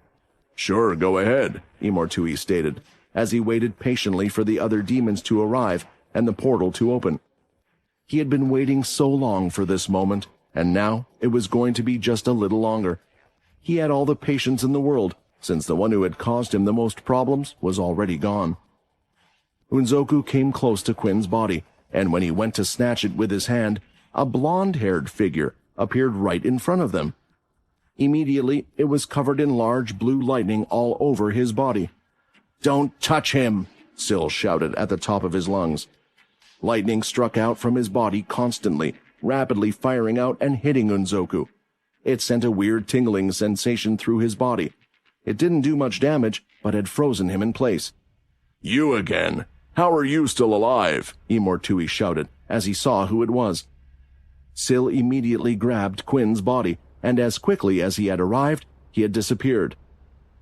"Sure, go ahead," Imortui stated, as he waited patiently for the other demons to arrive and the portal to open. He had been waiting so long for this moment, and now it was going to be just a little longer. He had all the patience in the world, since the one who had caused him the most problems was already gone. Unzoku came close to Quinn's body, and when he went to snatch it with his hand, a blonde-haired figure appeared right in front of them. Immediately, it was covered in large blue lightning all over his body. "Don't touch him!" Syl shouted at the top of his lungs. Lightning struck out from his body constantly, rapidly firing out and hitting Unzoku. It sent a weird tingling sensation through his body. It didn't do much damage, but had frozen him in place. "You again? How are you still alive?" Imortui shouted as he saw who it was. Syl immediately grabbed Quinn's body, and as quickly as he had arrived, he had disappeared.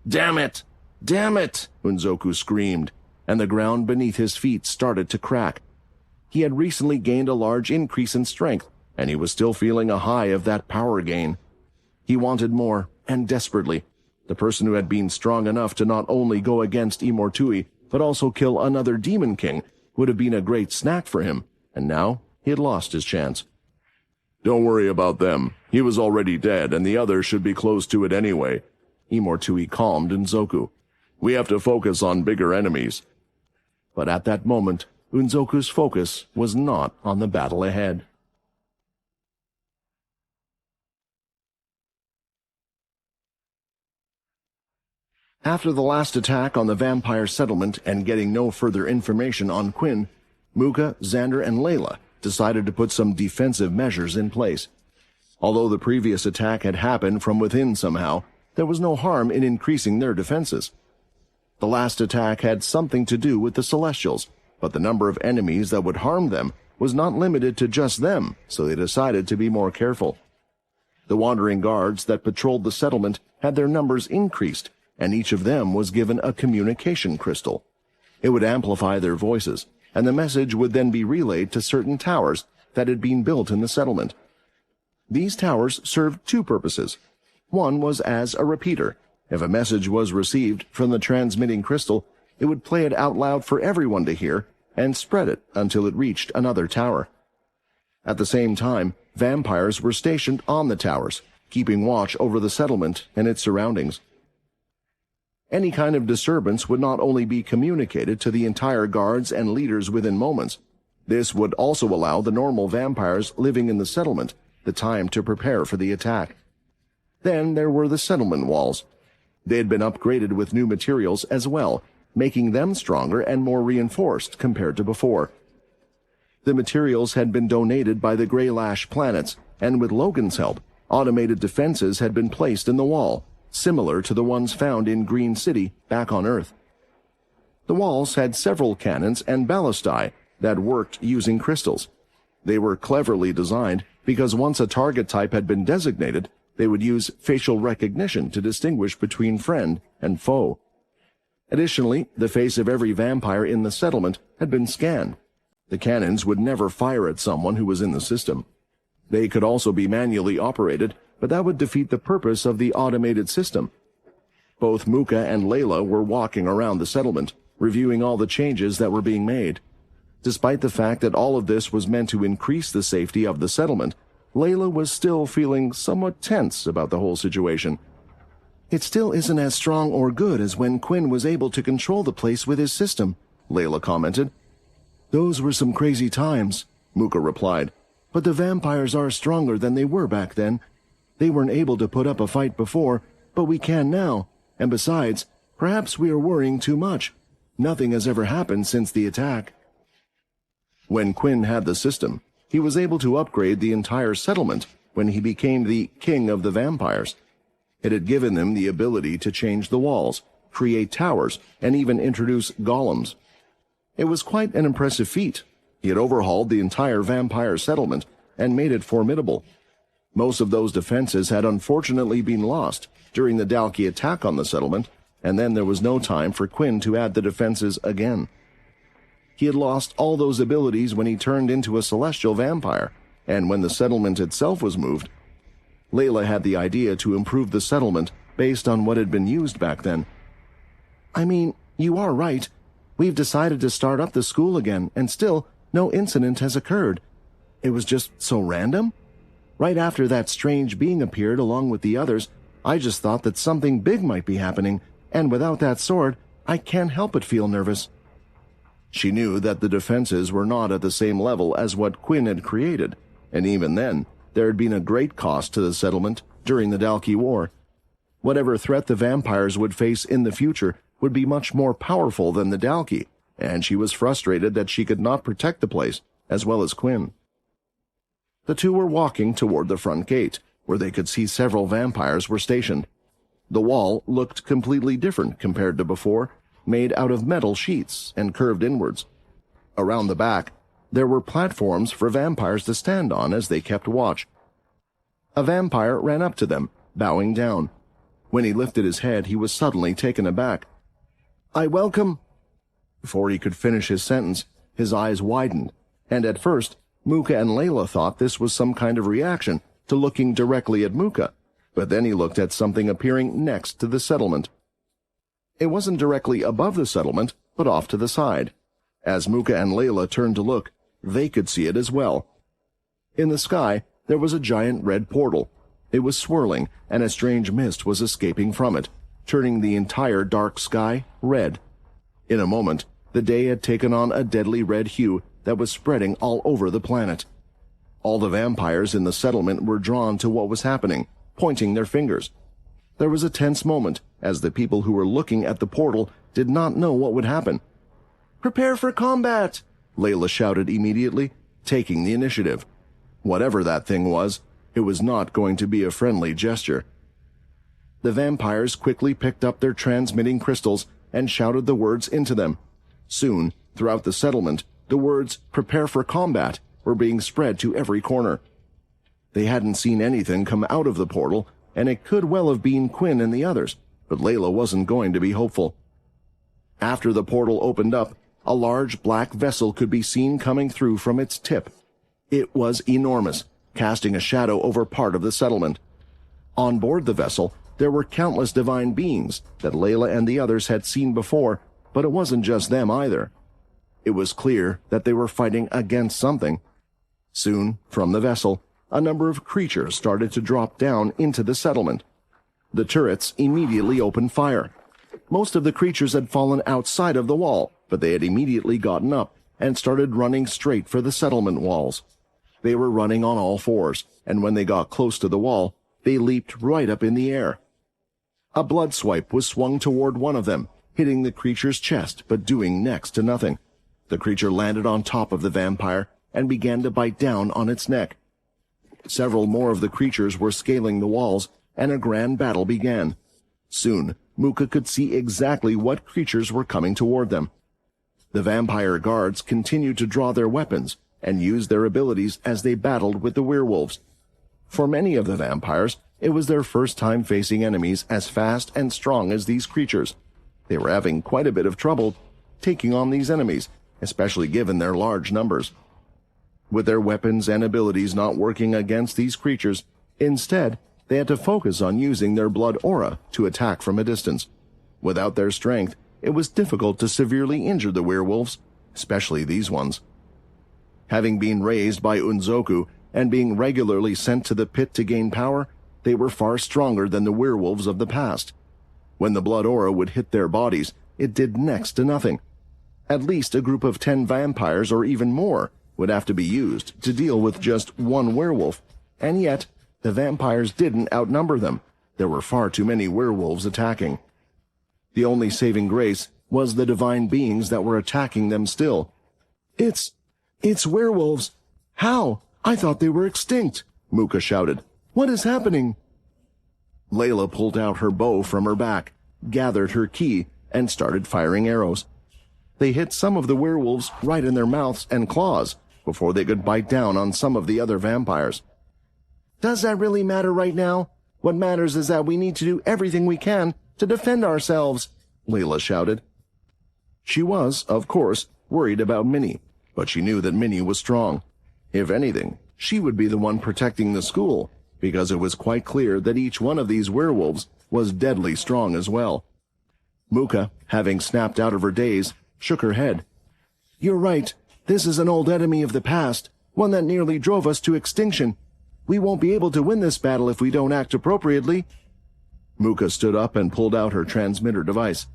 "Damn it! Damn it!" Unzoku screamed, and the ground beneath his feet started to crack. He had recently gained a large increase in strength, and he was still feeling a high of that power gain. He wanted more, and desperately. The person who had been strong enough to not only go against Imortui, but also kill another Demon King would have been a great snack for him, and now he had lost his chance. "Don't worry about them. He was already dead, and the others should be close to it anyway," Imortui calmed Unzoku. "We have to focus on bigger enemies." But at that moment, Unzoku's focus was not on the battle ahead. After the last attack on the vampire settlement and getting no further information on Quinn, Muka, Xander, and Layla decided to put some defensive measures in place. Although the previous attack had happened from within somehow, there was no harm in increasing their defenses. The last attack had something to do with the Celestials, but the number of enemies that would harm them was not limited to just them, so they decided to be more careful. The wandering guards that patrolled the settlement had their numbers increased, and each of them was given a communication crystal. It would amplify their voices, and the message would then be relayed to certain towers that had been built in the settlement. These towers served two purposes. One was as a repeater. If a message was received from the transmitting crystal, it would play it out loud for everyone to hear and spread it until it reached another tower. At the same time, vampires were stationed on the towers, keeping watch over the settlement and its surroundings. Any kind of disturbance would not only be communicated to the entire guards and leaders within moments, this would also allow the normal vampires living in the settlement the time to prepare for the attack. Then there were the settlement walls. They had been upgraded with new materials as well, making them stronger and more reinforced compared to before. The materials had been donated by the Greylash planets, and with Logan's help, automated defenses had been placed in the wall, similar to the ones found in Green City back on Earth. The walls had several cannons and ballistae that worked using crystals. They were cleverly designed because once a target type had been designated, they would use facial recognition to distinguish between friend and foe. Additionally, the face of every vampire in the settlement had been scanned. The cannons would never fire at someone who was in the system. They could also be manually operated, but that would defeat the purpose of the automated system. Both Muka and Layla were walking around the settlement, reviewing all the changes that were being made. Despite the fact that all of this was meant to increase the safety of the settlement, Layla was still feeling somewhat tense about the whole situation. "It still isn't as strong or good as when Quinn was able to control the place with his system," Layla commented. "Those were some crazy times," Muka replied, "but the vampires are stronger than they were back then. They weren't able to put up a fight before, but we can now, and besides, perhaps we are worrying too much. Nothing has ever happened since the attack." When Quinn had the system, he was able to upgrade the entire settlement when he became the king of the vampires. It had given them the ability to change the walls, create towers, and even introduce golems. It was quite an impressive feat. He had overhauled the entire vampire settlement and made it formidable. Most of those defenses had unfortunately been lost during the Dalki attack on the settlement, and then there was no time for Quinn to add the defenses again. He had lost all those abilities when he turned into a celestial vampire, and when the settlement itself was moved. Layla had the idea to improve the settlement based on what had been used back then. "I mean, you are right. We've decided to start up the school again, and still no incident has occurred. It was just so random. Right after that strange being appeared along with the others, I just thought that something big might be happening, and without that sword, I can't help but feel nervous." She knew that the defenses were not at the same level as what Quinn had created, and even then, there had been a great cost to the settlement during the Dalki War. Whatever threat the vampires would face in the future would be much more powerful than the Dalki, and she was frustrated that she could not protect the place, as well as Quinn. The two were walking toward the front gate, where they could see several vampires were stationed. The wall looked completely different compared to before, made out of metal sheets and curved inwards. Around the back, there were platforms for vampires to stand on as they kept watch. A vampire ran up to them, bowing down. When he lifted his head, he was suddenly taken aback. "I welcome—" Before he could finish his sentence, his eyes widened, and at first, Muka and Layla thought this was some kind of reaction to looking directly at Muka, but then he looked at something appearing next to the settlement. It wasn't directly above the settlement, but off to the side. As Muka and Layla turned to look, they could see it as well. In the sky, there was a giant red portal. It was swirling, and a strange mist was escaping from it, turning the entire dark sky red. In a moment, the day had taken on a deadly red hue that was spreading all over the planet. All the vampires in the settlement were drawn to what was happening, pointing their fingers. There was a tense moment, as the people who were looking at the portal did not know what would happen. "Prepare for combat!" Layla shouted immediately, taking the initiative. Whatever that thing was, it was not going to be a friendly gesture. The vampires quickly picked up their transmitting crystals and shouted the words into them. Soon, throughout the settlement, the words "prepare for combat" were being spread to every corner. They hadn't seen anything come out of the portal, and it could well have been Quinn and the others, but Layla wasn't going to be hopeful. After the portal opened up, a large black vessel could be seen coming through from its tip. It was enormous, casting a shadow over part of the settlement. On board the vessel, there were countless divine beings that Layla and the others had seen before, but it wasn't just them either. It was clear that they were fighting against something. Soon, from the vessel, a number of creatures started to drop down into the settlement. The turrets immediately opened fire. Most of the creatures had fallen outside of the wall, but they had immediately gotten up and started running straight for the settlement walls. They were running on all fours, and when they got close to the wall, they leaped right up in the air. A blood swipe was swung toward one of them, hitting the creature's chest but doing next to nothing. The creature landed on top of the vampire and began to bite down on its neck. Several more of the creatures were scaling the walls, and a grand battle began. Soon, Muka could see exactly what creatures were coming toward them. The vampire guards continued to draw their weapons and use their abilities as they battled with the werewolves. For many of the vampires, it was their first time facing enemies as fast and strong as these creatures. They were having quite a bit of trouble taking on these enemies, especially given their large numbers. With their weapons and abilities not working against these creatures, instead, they had to focus on using their blood aura to attack from a distance. Without their strength, it was difficult to severely injure the werewolves, especially these ones. Having been raised by Unzoku and being regularly sent to the pit to gain power, they were far stronger than the werewolves of the past. When the blood aura would hit their bodies, it did next to nothing. At least a group of 10 vampires or even more would have to be used to deal with just one werewolf, and yet the vampires didn't outnumber them. There were far too many werewolves attacking. The only saving grace was the divine beings that were attacking them still. It's werewolves. How? I thought they were extinct, Muka shouted. What is happening? Layla pulled out her bow from her back, gathered her ki, and started firing arrows. They hit some of the werewolves right in their mouths and claws before they could bite down on some of the other vampires. Does that really matter right now? What matters is that we need to do everything we can to defend ourselves, Layla shouted. She was, of course, worried about Minnie, but she knew that Minnie was strong. If anything, she would be the one protecting the school, because it was quite clear that each one of these werewolves was deadly strong as well. Muka, having snapped out of her daze, shook her head. You're right. This is an old enemy of the past, one that nearly drove us to extinction. We won't be able to win this battle if we don't act appropriately. Muka stood up and pulled out her transmitter device.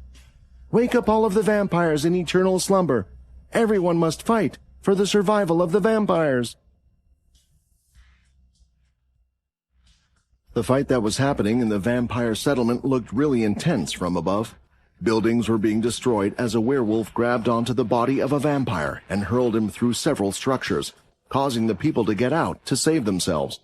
Wake up all of the vampires in eternal slumber. Everyone must fight for the survival of the vampires. The fight that was happening in the vampire settlement looked really intense from above. Buildings were being destroyed as a werewolf grabbed onto the body of a vampire and hurled him through several structures, causing the people to get out to save themselves.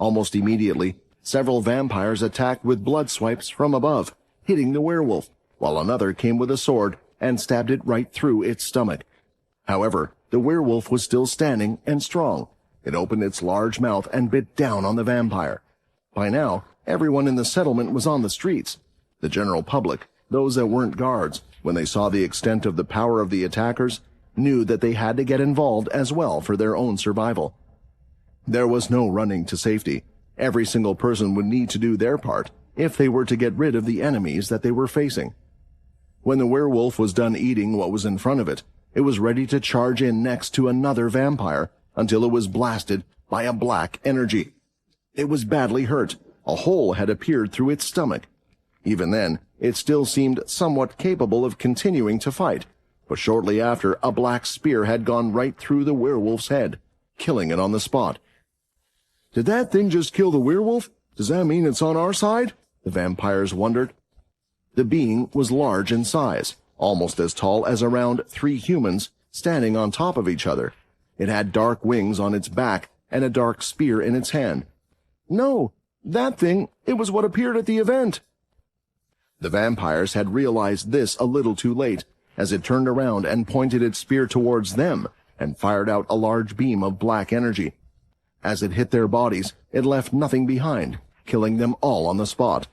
Almost immediately, several vampires attacked with blood swipes from above, hitting the werewolf, while another came with a sword and stabbed it right through its stomach. However, the werewolf was still standing and strong. It opened its large mouth and bit down on the vampire. By now, everyone in the settlement was on the streets. The general public, those that weren't guards, when they saw the extent of the power of the attackers, knew that they had to get involved as well for their own survival. There was no running to safety. Every single person would need to do their part if they were to get rid of the enemies that they were facing. When the werewolf was done eating what was in front of it, it was ready to charge in next to another vampire until it was blasted by a black energy. It was badly hurt. A hole had appeared through its stomach. Even then, it still seemed somewhat capable of continuing to fight, but shortly after, a black spear had gone right through the werewolf's head, killing it on the spot. "Did that thing just kill the werewolf? Does that mean it's on our side?" the vampires wondered. The being was large in size, almost as tall as around 3 humans standing on top of each other. It had dark wings on its back and a dark spear in its hand. "No, that thing, it was what appeared at the event." The vampires had realized this a little too late, as it turned around and pointed its spear towards them and fired out a large beam of black energy. As it hit their bodies, it left nothing behind, killing them all on the spot.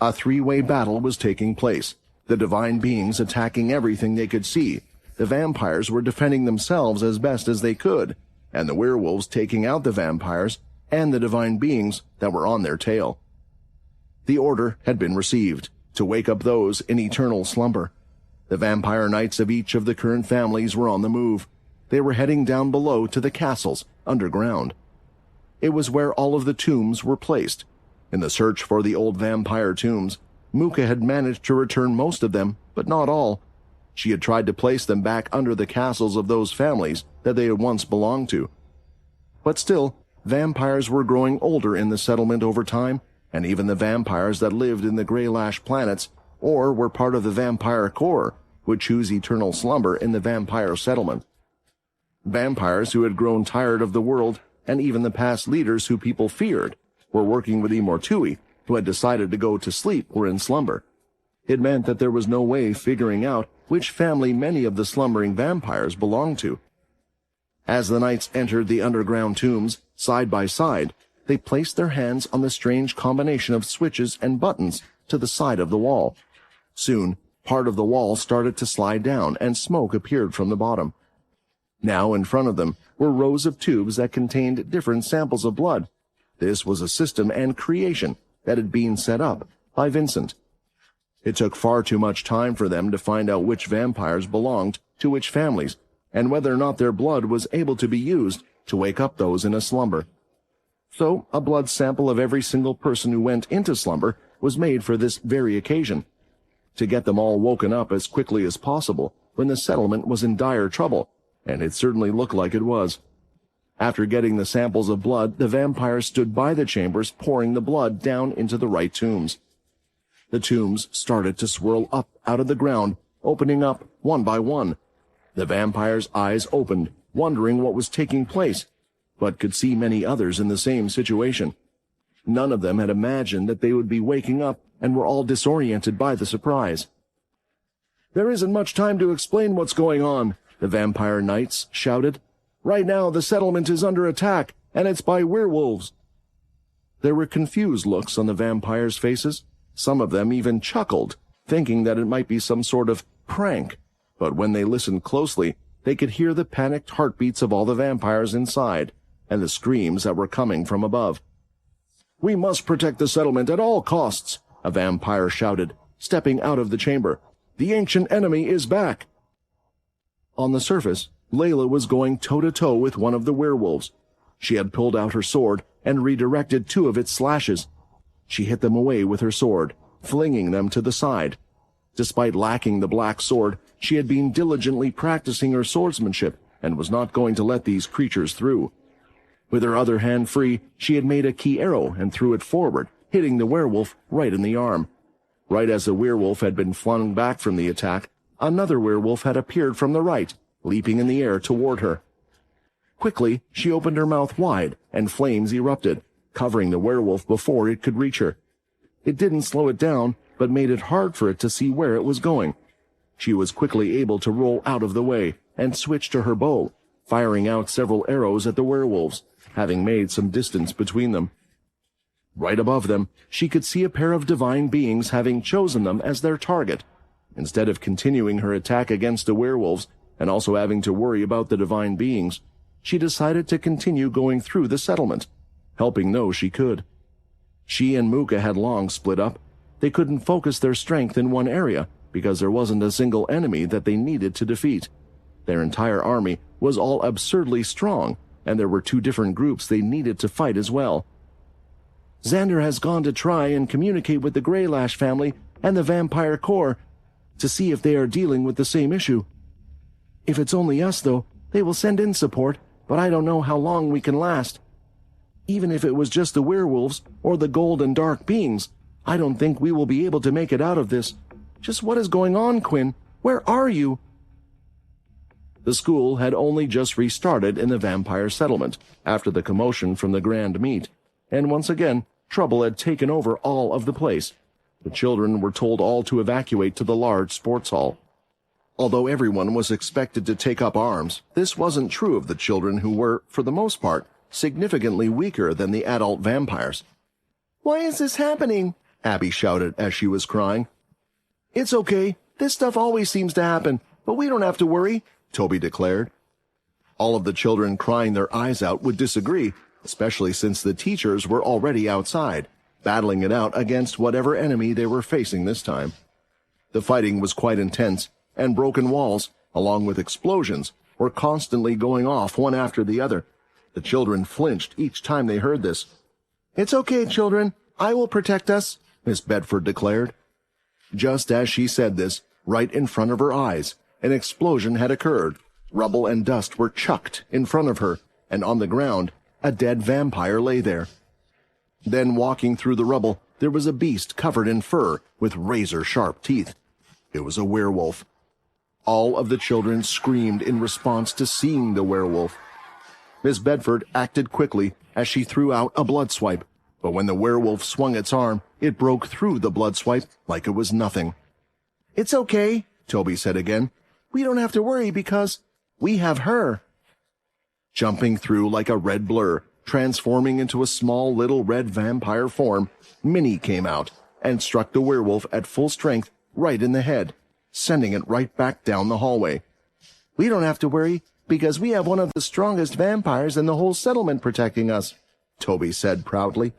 A 3-way battle was taking place, the divine beings attacking everything they could see. The vampires were defending themselves as best as they could, and the werewolves taking out the vampires and the divine beings that were on their tail. The order had been received, to wake up those in eternal slumber. The vampire knights of each of the current families were on the move. They were heading down below to the castles, underground. It was where all of the tombs were placed. In the search for the old vampire tombs, Muka had managed to return most of them, but not all. She had tried to place them back under the castles of those families that they had once belonged to. But still, vampires were growing older in the settlement over time, and even the vampires that lived in the Greylash planets, or were part of the vampire core, would choose eternal slumber in the vampire settlement. Vampires who had grown tired of the world, and even the past leaders who people feared, were working with Immortui, who had decided to go to sleep or in slumber. It meant that there was no way figuring out which family many of the slumbering vampires belonged to. As the knights entered the underground tombs, side by side, they placed their hands on the strange combination of switches and buttons to the side of the wall. Soon, part of the wall started to slide down, and smoke appeared from the bottom. Now in front of them were rows of tubes that contained different samples of blood. This was a system and creation that had been set up by Vincent. It took far too much time for them to find out which vampires belonged to which families, and whether or not their blood was able to be used to wake up those in a slumber. So, a blood sample of every single person who went into slumber was made for this very occasion, to get them all woken up as quickly as possible when the settlement was in dire trouble, and it certainly looked like it was. After getting the samples of blood, the vampires stood by the chambers pouring the blood down into the right tombs. The tombs started to swirl up out of the ground, opening up one by one. The vampires' eyes opened, wondering what was taking place, but could see many others in the same situation. None of them had imagined that they would be waking up, and were all disoriented by the surprise. "There isn't much time to explain what's going on," the vampire knights shouted. "Right now the settlement is under attack, and it's by werewolves." There were confused looks on the vampires' faces. Some of them even chuckled, thinking that it might be some sort of prank, but when they listened closely, they could hear the panicked heartbeats of all the vampires inside, and the screams that were coming from above. "We must protect the settlement at all costs," a vampire shouted, stepping out of the chamber. "The ancient enemy is back." On the surface, Layla was going toe-to-toe with one of the werewolves. She had pulled out her sword and redirected 2 of its slashes. She hit them away with her sword, flinging them to the side. Despite lacking the black sword, she had been diligently practicing her swordsmanship and was not going to let these creatures through. With her other hand free, she had made a key arrow and threw it forward, hitting the werewolf right in the arm. Right as the werewolf had been flung back from the attack, another werewolf had appeared from the right, leaping in the air toward her. Quickly, she opened her mouth wide, and flames erupted. covering the werewolf before it could reach her. It didn't slow it down, but made it hard for it to see where it was going. She was quickly able to roll out of the way and switch to her bow, firing out several arrows at the werewolves, having made some distance between them. Right above them, she could see a pair of divine beings having chosen them as their target. Instead of continuing her attack against the werewolves and also having to worry about the divine beings, she decided to continue going through the settlement, helping those she could. She and Muka had long split up. They couldn't focus their strength in one area because there wasn't a single enemy that they needed to defeat. Their entire army was all absurdly strong, and there were two different groups they needed to fight as well. Xander has gone to try and communicate with the Greylash family and the Vampire Corps to see if they are dealing with the same issue. If it's only us, though, they will send in support, but I don't know how long we can last. Even if it was just the werewolves or the gold and dark beings, I don't think we will be able to make it out of this. Just what is going on, Quinn? Where are you? The school had only just restarted in the vampire settlement after the commotion from the grand meet, and once again, trouble had taken over all of the place. The children were told all to evacuate to the large sports hall. Although everyone was expected to take up arms, this wasn't true of the children who were, for the most part, significantly weaker than the adult vampires. "Why is this happening?" Abby shouted as she was crying. "It's okay. This stuff always seems to happen, but we don't have to worry," Toby declared. All of the children crying their eyes out would disagree, especially since the teachers were already outside, battling it out against whatever enemy they were facing this time. The fighting was quite intense, and broken walls, along with explosions, were constantly going off one after the other. The children flinched each time they heard this. "It's okay, children. I will protect us," Miss Bedford declared. Just as she said this, right in front of her eyes, an explosion had occurred. Rubble and dust were chucked in front of her, and on the ground, a dead vampire lay there. Then, walking through the rubble, there was a beast covered in fur with razor-sharp teeth. It was a werewolf. All of the children screamed in response to seeing the werewolf. Miss Bedford acted quickly as she threw out a blood swipe, but when the werewolf swung its arm, it broke through the blood swipe like it was nothing. "It's okay," Toby said again. "We don't have to worry because we have her." Jumping through like a red blur, transforming into a small little red vampire form, Minnie came out and struck the werewolf at full strength right in the head, sending it right back down the hallway. "We don't have to worry because we have one of the strongest vampires in the whole settlement protecting us," Toby said proudly.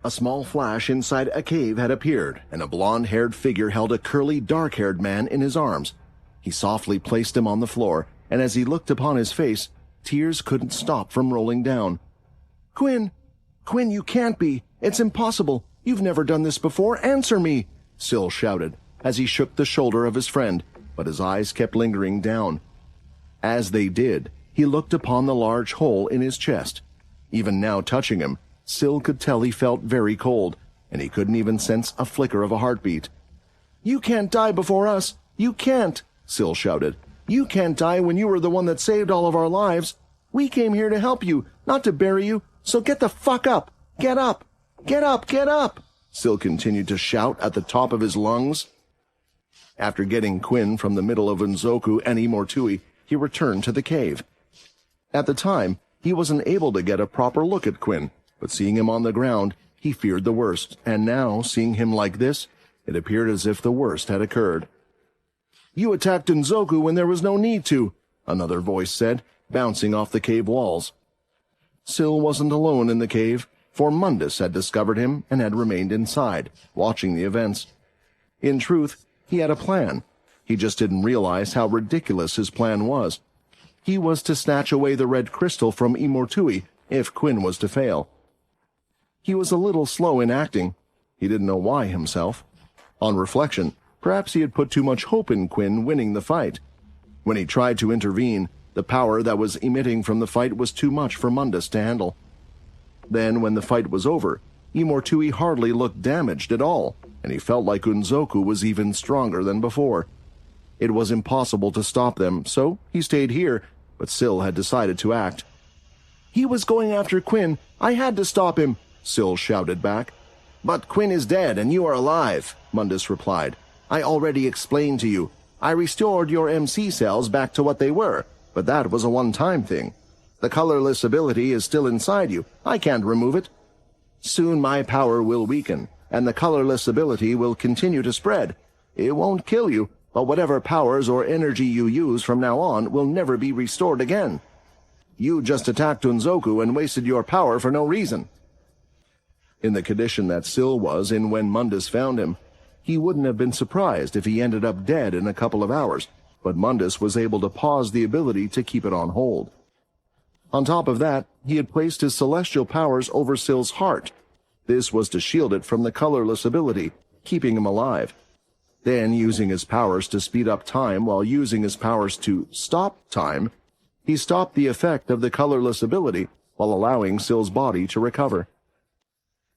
A small flash inside a cave had appeared, and a blonde-haired figure held a curly, dark-haired man in his arms. He softly placed him on the floor, and as he looked upon his face, tears couldn't stop from rolling down. Quinn, you can't be. It's impossible. You've never done this before. Answer me," Syl shouted, as he shook the shoulder of his friend, but his eyes kept lingering down. As they did, he looked upon the large hole in his chest. Even now touching him, Syl could tell he felt very cold, and he couldn't even sense a flicker of a heartbeat. "You can't die before us. You can't," Syl shouted. "You can't die when you were the one that saved all of our lives. We came here to help you, not to bury you, so get the fuck up. Get up. Get up, get up," Syl continued to shout at the top of his lungs. After getting Quinn from the middle of Unzoku and Imortui, he returned to the cave. At the time, he wasn't able to get a proper look at Quinn, but seeing him on the ground, he feared the worst, and now, seeing him like this, it appeared as if the worst had occurred. "You attacked Unzoku when there was no need to," another voice said, bouncing off the cave walls. Syl wasn't alone in the cave, for Mundus had discovered him and had remained inside, watching the events. In truth, he had a plan. He just didn't realize how ridiculous his plan was. He was to snatch away the red crystal from Imortui if Quinn was to fail. He was a little slow in acting. He didn't know why himself. On reflection, perhaps he had put too much hope in Quinn winning the fight. When he tried to intervene, the power that was emitting from the fight was too much for Mundus to handle. Then, when the fight was over, Imortui hardly looked damaged at all, and he felt like Unzoku was even stronger than before. It was impossible to stop them, so he stayed here, but Syl had decided to act. He was going after Quinn. I had to stop him, Syl shouted back. But Quinn is dead and you are alive, Mundus replied. I already explained to you. I restored your MC cells back to what they were, but that was a one-time thing. The colorless ability is still inside you. I can't remove it. Soon my power will weaken, and the colorless ability will continue to spread. It won't kill you, but whatever powers or energy you use from now on will never be restored again. You just attacked Unzoku and wasted your power for no reason. In the condition that Syl was in when Mundus found him, he wouldn't have been surprised if he ended up dead in a couple of hours, but Mundus was able to pause the ability to keep it on hold. On top of that, he had placed his celestial powers over Syl's heart. This was to shield it from the colorless ability, keeping him alive. Then, using his powers to speed up time while using his powers to stop time, he stopped the effect of the colorless ability while allowing Syl's body to recover.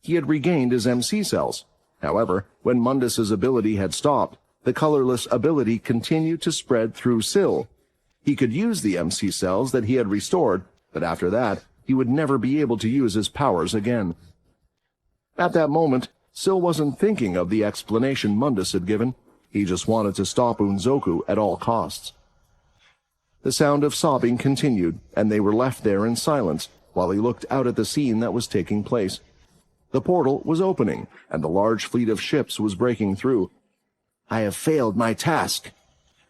He had regained his MC cells. However, when Mundus's ability had stopped, the colorless ability continued to spread through Syl. He could use the MC cells that he had restored, but after that, he would never be able to use his powers again. At that moment, Syl wasn't thinking of the explanation Mundus had given. He just wanted to stop Unzoku at all costs. The sound of sobbing continued, and they were left there in silence while he looked out at the scene that was taking place. The portal was opening, and the large fleet of ships was breaking through. I have failed my task.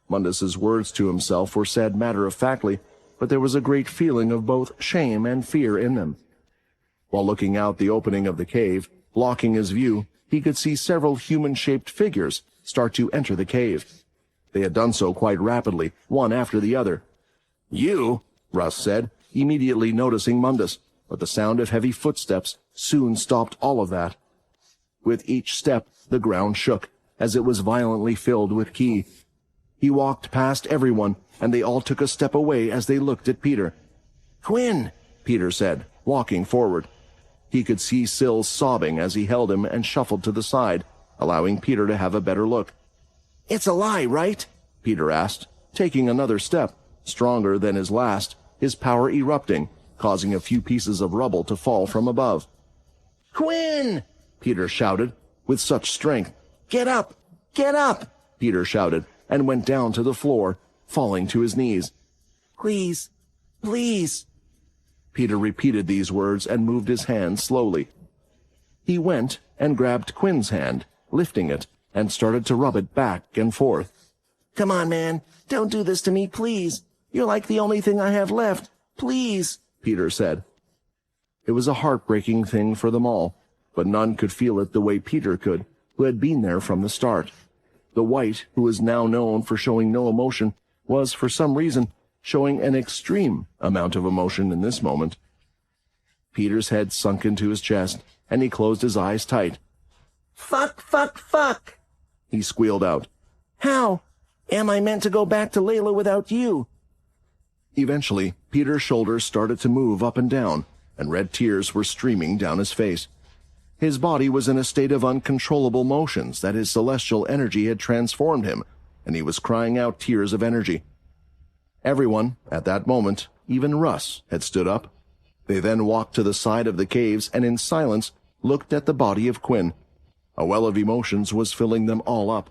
Mundus's words to himself were said matter-of-factly, but there was a great feeling of both shame and fear in them. While looking out the opening of the cave, blocking his view, he could see several human-shaped figures start to enter the cave. They had done so quite rapidly, one after the other. You, Russ said, immediately noticing Mundus, but the sound of heavy footsteps soon stopped all of that. With each step, the ground shook, as it was violently filled with ki. He walked past everyone, and they all took a step away as they looked at Peter. Quinn, Peter said, walking forward. He could see Syl sobbing as he held him and shuffled to the side, allowing Peter to have a better look. It's a lie, right? Peter asked, taking another step, stronger than his last, his power erupting, causing a few pieces of rubble to fall from above. Quinn! Peter shouted, with such strength. Get up! Get up! Peter shouted, and went down to the floor, falling to his knees. Please, please. Peter repeated these words and moved his hand slowly. He went and grabbed Quinn's hand, lifting it, and started to rub it back and forth. Come on, man. Don't do this to me, please. You're like the only thing I have left. Please, Peter said. It was a heartbreaking thing for them all, but none could feel it the way Peter could, who had been there from the start. The White, who was now known for showing no emotion, was, for some reason, showing an extreme amount of emotion in this moment. Peter's head sunk into his chest, and he closed his eyes tight. Fuck, fuck, fuck, he squealed out. How am I meant to go back to Layla without you? Eventually, Peter's shoulders started to move up and down, and red tears were streaming down his face. His body was in a state of uncontrollable motions that his celestial energy had transformed him, and he was crying out tears of energy. Everyone, at that moment, even Russ, had stood up. They then walked to the side of the caves and in silence looked at the body of Quinn. A well of emotions was filling them all up.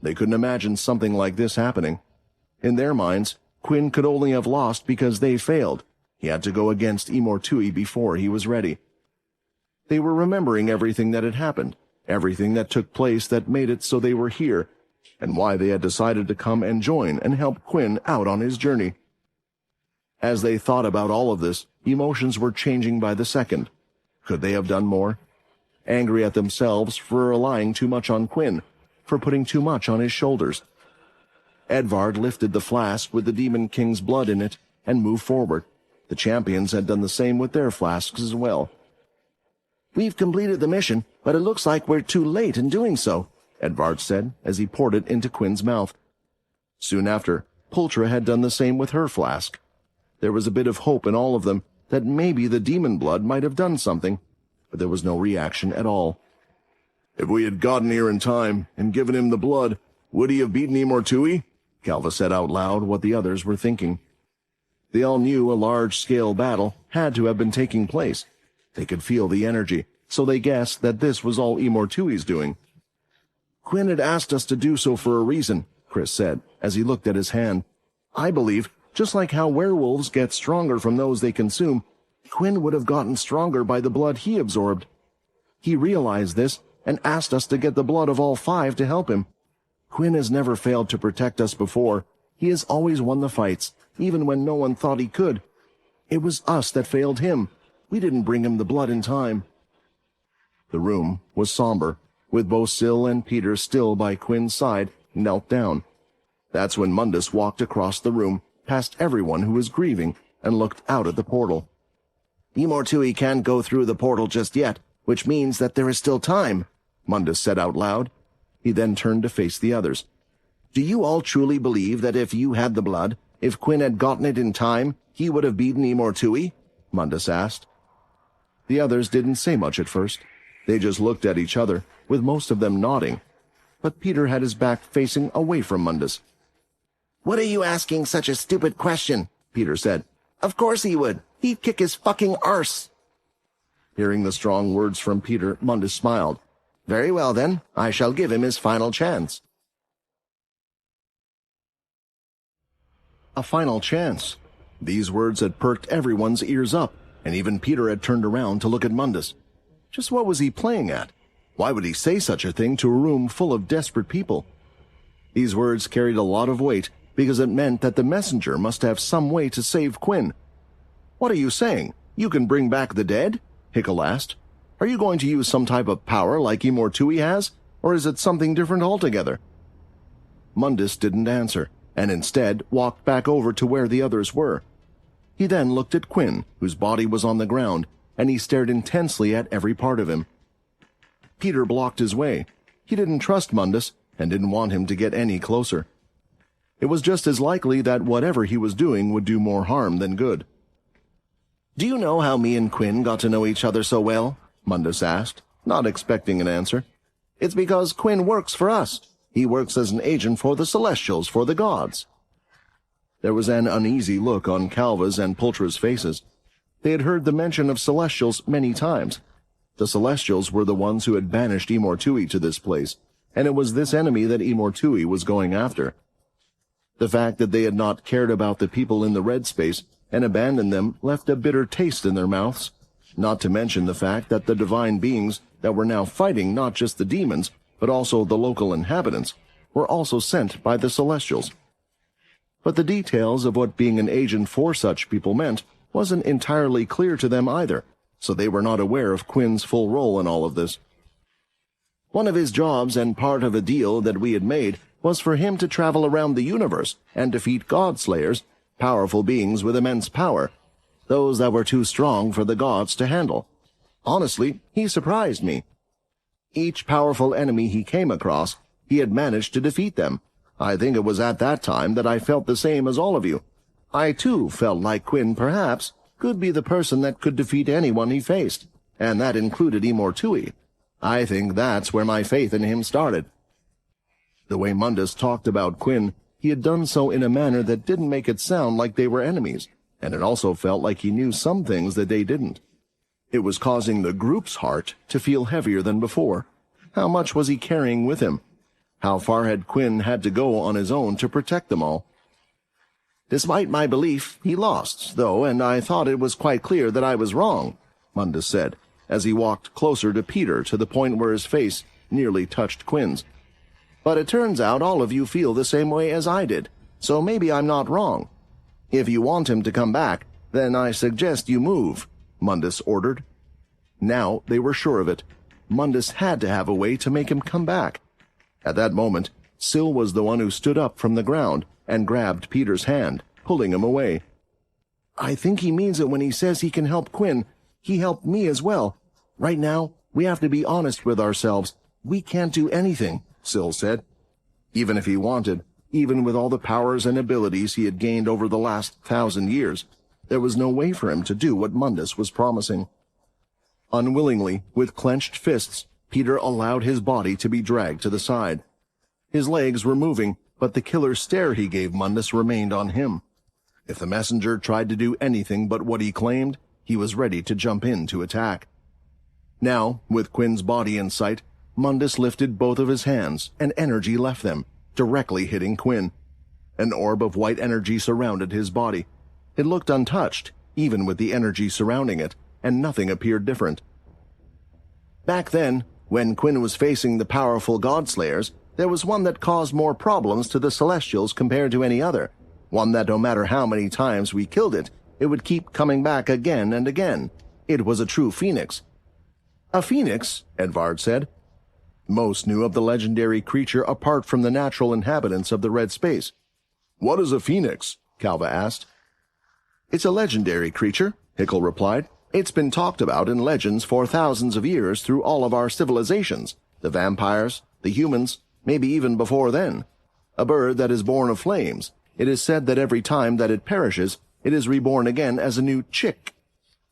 They couldn't imagine something like this happening. In their minds, Quinn could only have lost because they failed. He had to go against Imortui before he was ready. They were remembering everything that had happened, everything that took place that made it so they were here, and why they had decided to come and join and help Quinn out on his journey. As they thought about all of this, emotions were changing by the second. Could they have done more? Angry at themselves for relying too much on Quinn, for putting too much on his shoulders. Edvard lifted the flask with the Demon King's blood in it and moved forward. The champions had done the same with their flasks as well. We've completed the mission, but it looks like we're too late in doing so, Edvard said as he poured it into Quinn's mouth. Soon after, Pultra had done the same with her flask. There was a bit of hope in all of them that maybe the demon blood might have done something, but there was no reaction at all. If we had gotten here in time and given him the blood, would he have beaten Imortui? Calva said out loud what the others were thinking. They all knew a large-scale battle had to have been taking place. They could feel the energy, so they guessed that this was all Imortui's doing. "Quinn had asked us to do so for a reason," Chris said, as he looked at his hand. "I believe, just like how werewolves get stronger from those they consume, Quinn would have gotten stronger by the blood he absorbed. He realized this and asked us to get the blood of all 5 to help him. Quinn has never failed to protect us before. He has always won the fights, even when no one thought he could. It was us that failed him. We didn't bring him the blood in time." The room was somber, with both Syl and Peter still by Quinn's side, knelt down. That's when Mundus walked across the room, past everyone who was grieving, and looked out at the portal. "Imortui can't go through the portal just yet, which means that there is still time," Mundus said out loud. He then turned to face the others. "Do you all truly believe that if you had the blood, if Quinn had gotten it in time, he would have beaten Imortui?" Mundus asked. The others didn't say much at first. They just looked at each other, with most of them nodding. But Peter had his back facing away from Mundus. "What are you asking such a stupid question?" Peter said. "Of course he would. He'd kick his fucking arse." Hearing the strong words from Peter, Mundus smiled. "Very well, then. I shall give him his final chance." A final chance. These words had perked everyone's ears up, and even Peter had turned around to look at Mundus. Just what was he playing at? Why would he say such a thing to a room full of desperate people? These words carried a lot of weight, because it meant that the messenger must have some way to save Quinn. "What are you saying? You can bring back the dead?" Hickel asked. "Are you going to use some type of power like Imortui has, or is it something different altogether?" Mundus didn't answer, and instead walked back over to where the others were. He then looked at Quinn, whose body was on the ground, and he stared intensely at every part of him. Peter blocked his way. He didn't trust Mundus, and didn't want him to get any closer. It was just as likely that whatever he was doing would do more harm than good. "Do you know how me and Quinn got to know each other so well?" Mundus asked, not expecting an answer. "It's because Quinn works for us. He works as an agent for the Celestials, for the gods." There was an uneasy look on Calva's and Pultra's faces. They had heard the mention of Celestials many times. The Celestials were the ones who had banished Imortui to this place, and it was this enemy that Imortui was going after. The fact that they had not cared about the people in the red space and abandoned them left a bitter taste in their mouths, not to mention the fact that the divine beings that were now fighting not just the demons, but also the local inhabitants, were also sent by the Celestials. But the details of what being an agent for such people meant wasn't entirely clear to them either, so they were not aware of Quinn's full role in all of this. One of his jobs and part of a deal that we had made was for him to travel around the universe and defeat God-slayers, powerful beings with immense power, those that were too strong for the gods to handle. Honestly, he surprised me. Each powerful enemy he came across, he had managed to defeat them. I think it was at that time that I felt the same as all of you. I, too, felt like Quinn, perhaps, could be the person that could defeat anyone he faced, and that included Imortui. I think that's where my faith in him started. The way Mundus talked about Quinn, he had done so in a manner that didn't make it sound like they were enemies, and it also felt like he knew some things that they didn't. It was causing the group's heart to feel heavier than before. How much was he carrying with him? How far had Quinn had to go on his own to protect them all? "Despite my belief, he lost, though, and I thought it was quite clear that I was wrong," Mundus said, as he walked closer to Peter to the point where his face nearly touched Quinn's. "But it turns out all of you feel the same way as I did, so maybe I'm not wrong. If you want him to come back, then I suggest you move," Mundus ordered. Now they were sure of it. Mundus had to have a way to make him come back. At that moment, Syl was the one who stood up from the ground and grabbed Peter's hand, pulling him away. "I think he means it when he says he can help Quinn. He helped me as well. Right now, we have to be honest with ourselves. We can't do anything," Syl said. Even if he wanted, even with all the powers and abilities he had gained over the last 1,000 years, there was no way for him to do what Mundus was promising. Unwillingly, with clenched fists, Peter allowed his body to be dragged to the side. His legs were moving, but the killer stare he gave Mundus remained on him. If the messenger tried to do anything but what he claimed, he was ready to jump in to attack. Now, with Quinn's body in sight, Mundus lifted both of his hands, and energy left them, directly hitting Quinn. An orb of white energy surrounded his body. It looked untouched, even with the energy surrounding it, and nothing appeared different. Back then, when Quinn was facing the powerful Godslayers, there was one that caused more problems to the Celestials compared to any other, one that no matter how many times we killed it, it would keep coming back again and again. It was a true phoenix. A phoenix, Edvard said. Most knew of the legendary creature apart from the natural inhabitants of the red space. What is a phoenix? Calva asked. It's a legendary creature, Hickel replied. It's been talked about in legends for thousands of years through all of our civilizations, the vampires, the humans, maybe even before then. A bird that is born of flames. It is said that every time that it perishes, it is reborn again as a new chick.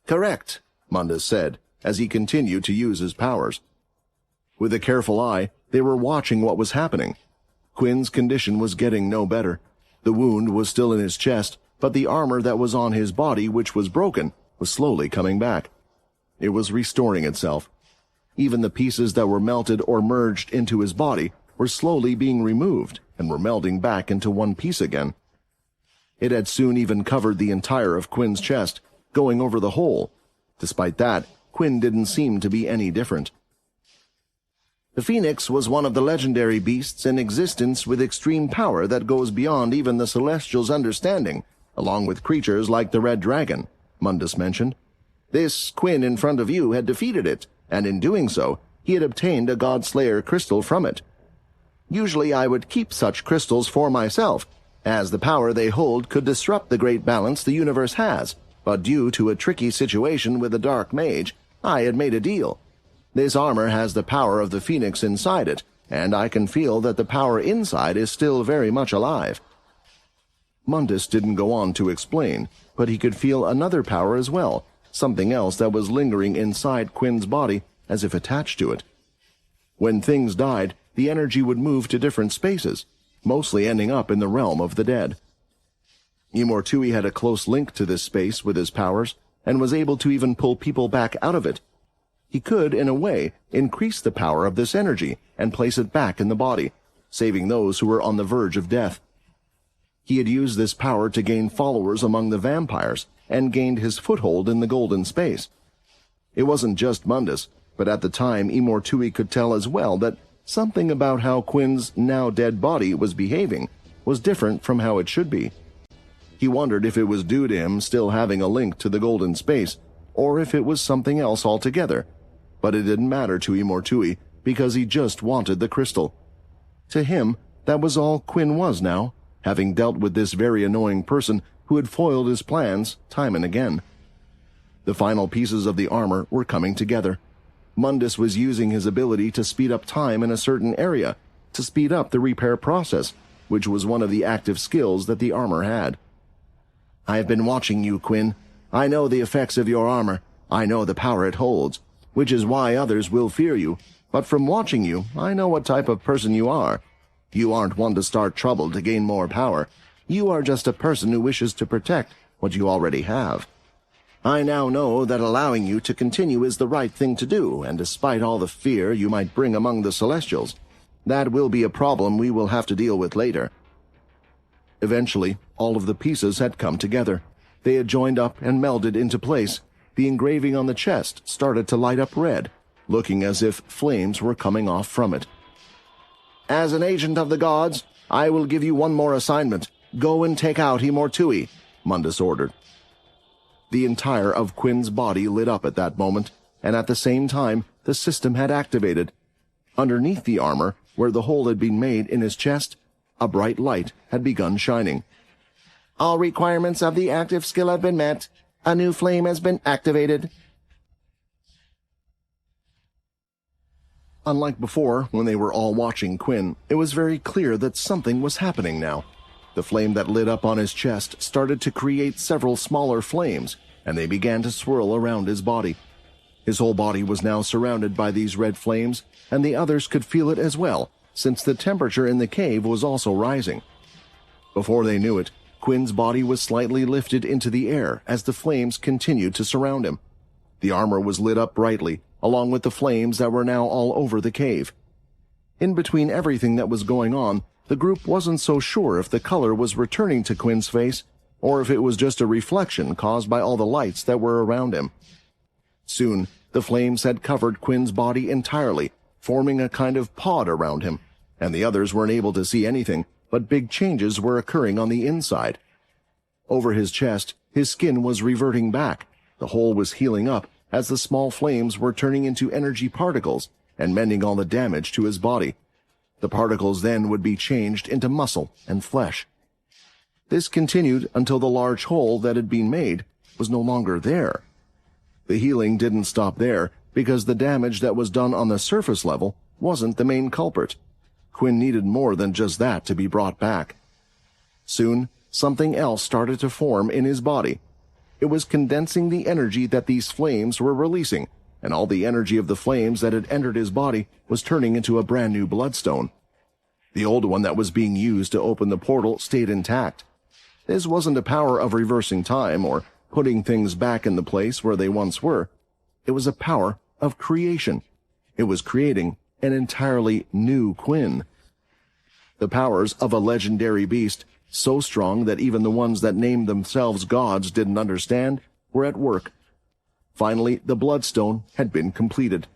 Correct, Mundus said, as he continued to use his powers. With a careful eye, they were watching what was happening. Quinn's condition was getting no better. The wound was still in his chest, but the armor that was on his body, which was broken, was slowly coming back. It was restoring itself. Even the pieces that were melted or merged into his body were slowly being removed and were melding back into one piece again. It had soon even covered the entire of Quinn's chest, going over the whole. Despite that, Quinn didn't seem to be any different. The Phoenix was one of the legendary beasts in existence with extreme power that goes beyond even the Celestials' understanding, along with creatures like the Red Dragon, Mundus mentioned. This Quinn in front of you had defeated it, and in doing so, he had obtained a God-Slayer crystal from it. Usually I would keep such crystals for myself, as the power they hold could disrupt the great balance the universe has, but due to a tricky situation with a dark mage, I had made a deal. This armor has the power of the Phoenix inside it, and I can feel that the power inside is still very much alive. Mundus didn't go on to explain, but he could feel another power as well, something else that was lingering inside Quinn's body as if attached to it. When things died, the energy would move to different spaces, mostly ending up in the realm of the dead. Imortui had a close link to this space with his powers, and was able to even pull people back out of it. He could, in a way, increase the power of this energy and place it back in the body, saving those who were on the verge of death. He had used this power to gain followers among the vampires, and gained his foothold in the golden space. It wasn't just Mundus, but at the time Imortui could tell as well that something about how Quinn's now-dead body was behaving was different from how it should be. He wondered if it was due to him still having a link to the golden space, or if it was something else altogether. But it didn't matter to Imortui, because he just wanted the crystal. To him, that was all Quinn was now, having dealt with this very annoying person who had foiled his plans time and again. The final pieces of the armor were coming together. Mundus was using his ability to speed up time in a certain area, to speed up the repair process, which was one of the active skills that the armor had. I have been watching you, Quinn. I know the effects of your armor. I know the power it holds, which is why others will fear you. But from watching you, I know what type of person you are. You aren't one to start trouble to gain more power. You are just a person who wishes to protect what you already have. I now know that allowing you to continue is the right thing to do, and despite all the fear you might bring among the Celestials, that will be a problem we will have to deal with later. Eventually, all of the pieces had come together. They had joined up and melded into place. The engraving on the chest started to light up red, looking as if flames were coming off from it. As an agent of the gods, I will give you one more assignment. Go and take out Imortui, Mundus ordered. The entire of Quinn's body lit up at that moment, and at the same time, the system had activated. Underneath the armor, where the hole had been made in his chest, a bright light had begun shining. All requirements of the active skill have been met. A new flame has been activated. Unlike before, when they were all watching Quinn, it was very clear that something was happening now. The flame that lit up on his chest started to create several smaller flames, and they began to swirl around his body. His whole body was now surrounded by these red flames, and the others could feel it as well, since the temperature in the cave was also rising. Before they knew it, Quinn's body was slightly lifted into the air as the flames continued to surround him. The armor was lit up brightly, along with the flames that were now all over the cave. In between everything that was going on, the group wasn't so sure if the color was returning to Quinn's face or if it was just a reflection caused by all the lights that were around him. Soon, the flames had covered Quinn's body entirely, forming a kind of pod around him, and the others weren't able to see anything, but big changes were occurring on the inside. Over his chest, his skin was reverting back. The hole was healing up as the small flames were turning into energy particles and mending all the damage to his body. The particles then would be changed into muscle and flesh. This continued until the large hole that had been made was no longer there. The healing didn't stop there because the damage that was done on the surface level wasn't the main culprit. Quinn needed more than just that to be brought back. Soon, something else started to form in his body. It was condensing the energy that these flames were releasing, and all the energy of the flames that had entered his body was turning into a brand new bloodstone. The old one that was being used to open the portal stayed intact. This wasn't a power of reversing time or putting things back in the place where they once were. It was a power of creation. It was creating an entirely new Quinn. The powers of a legendary beast, so strong that even the ones that named themselves gods didn't understand, were at work. Finally, the bloodstone had been completed.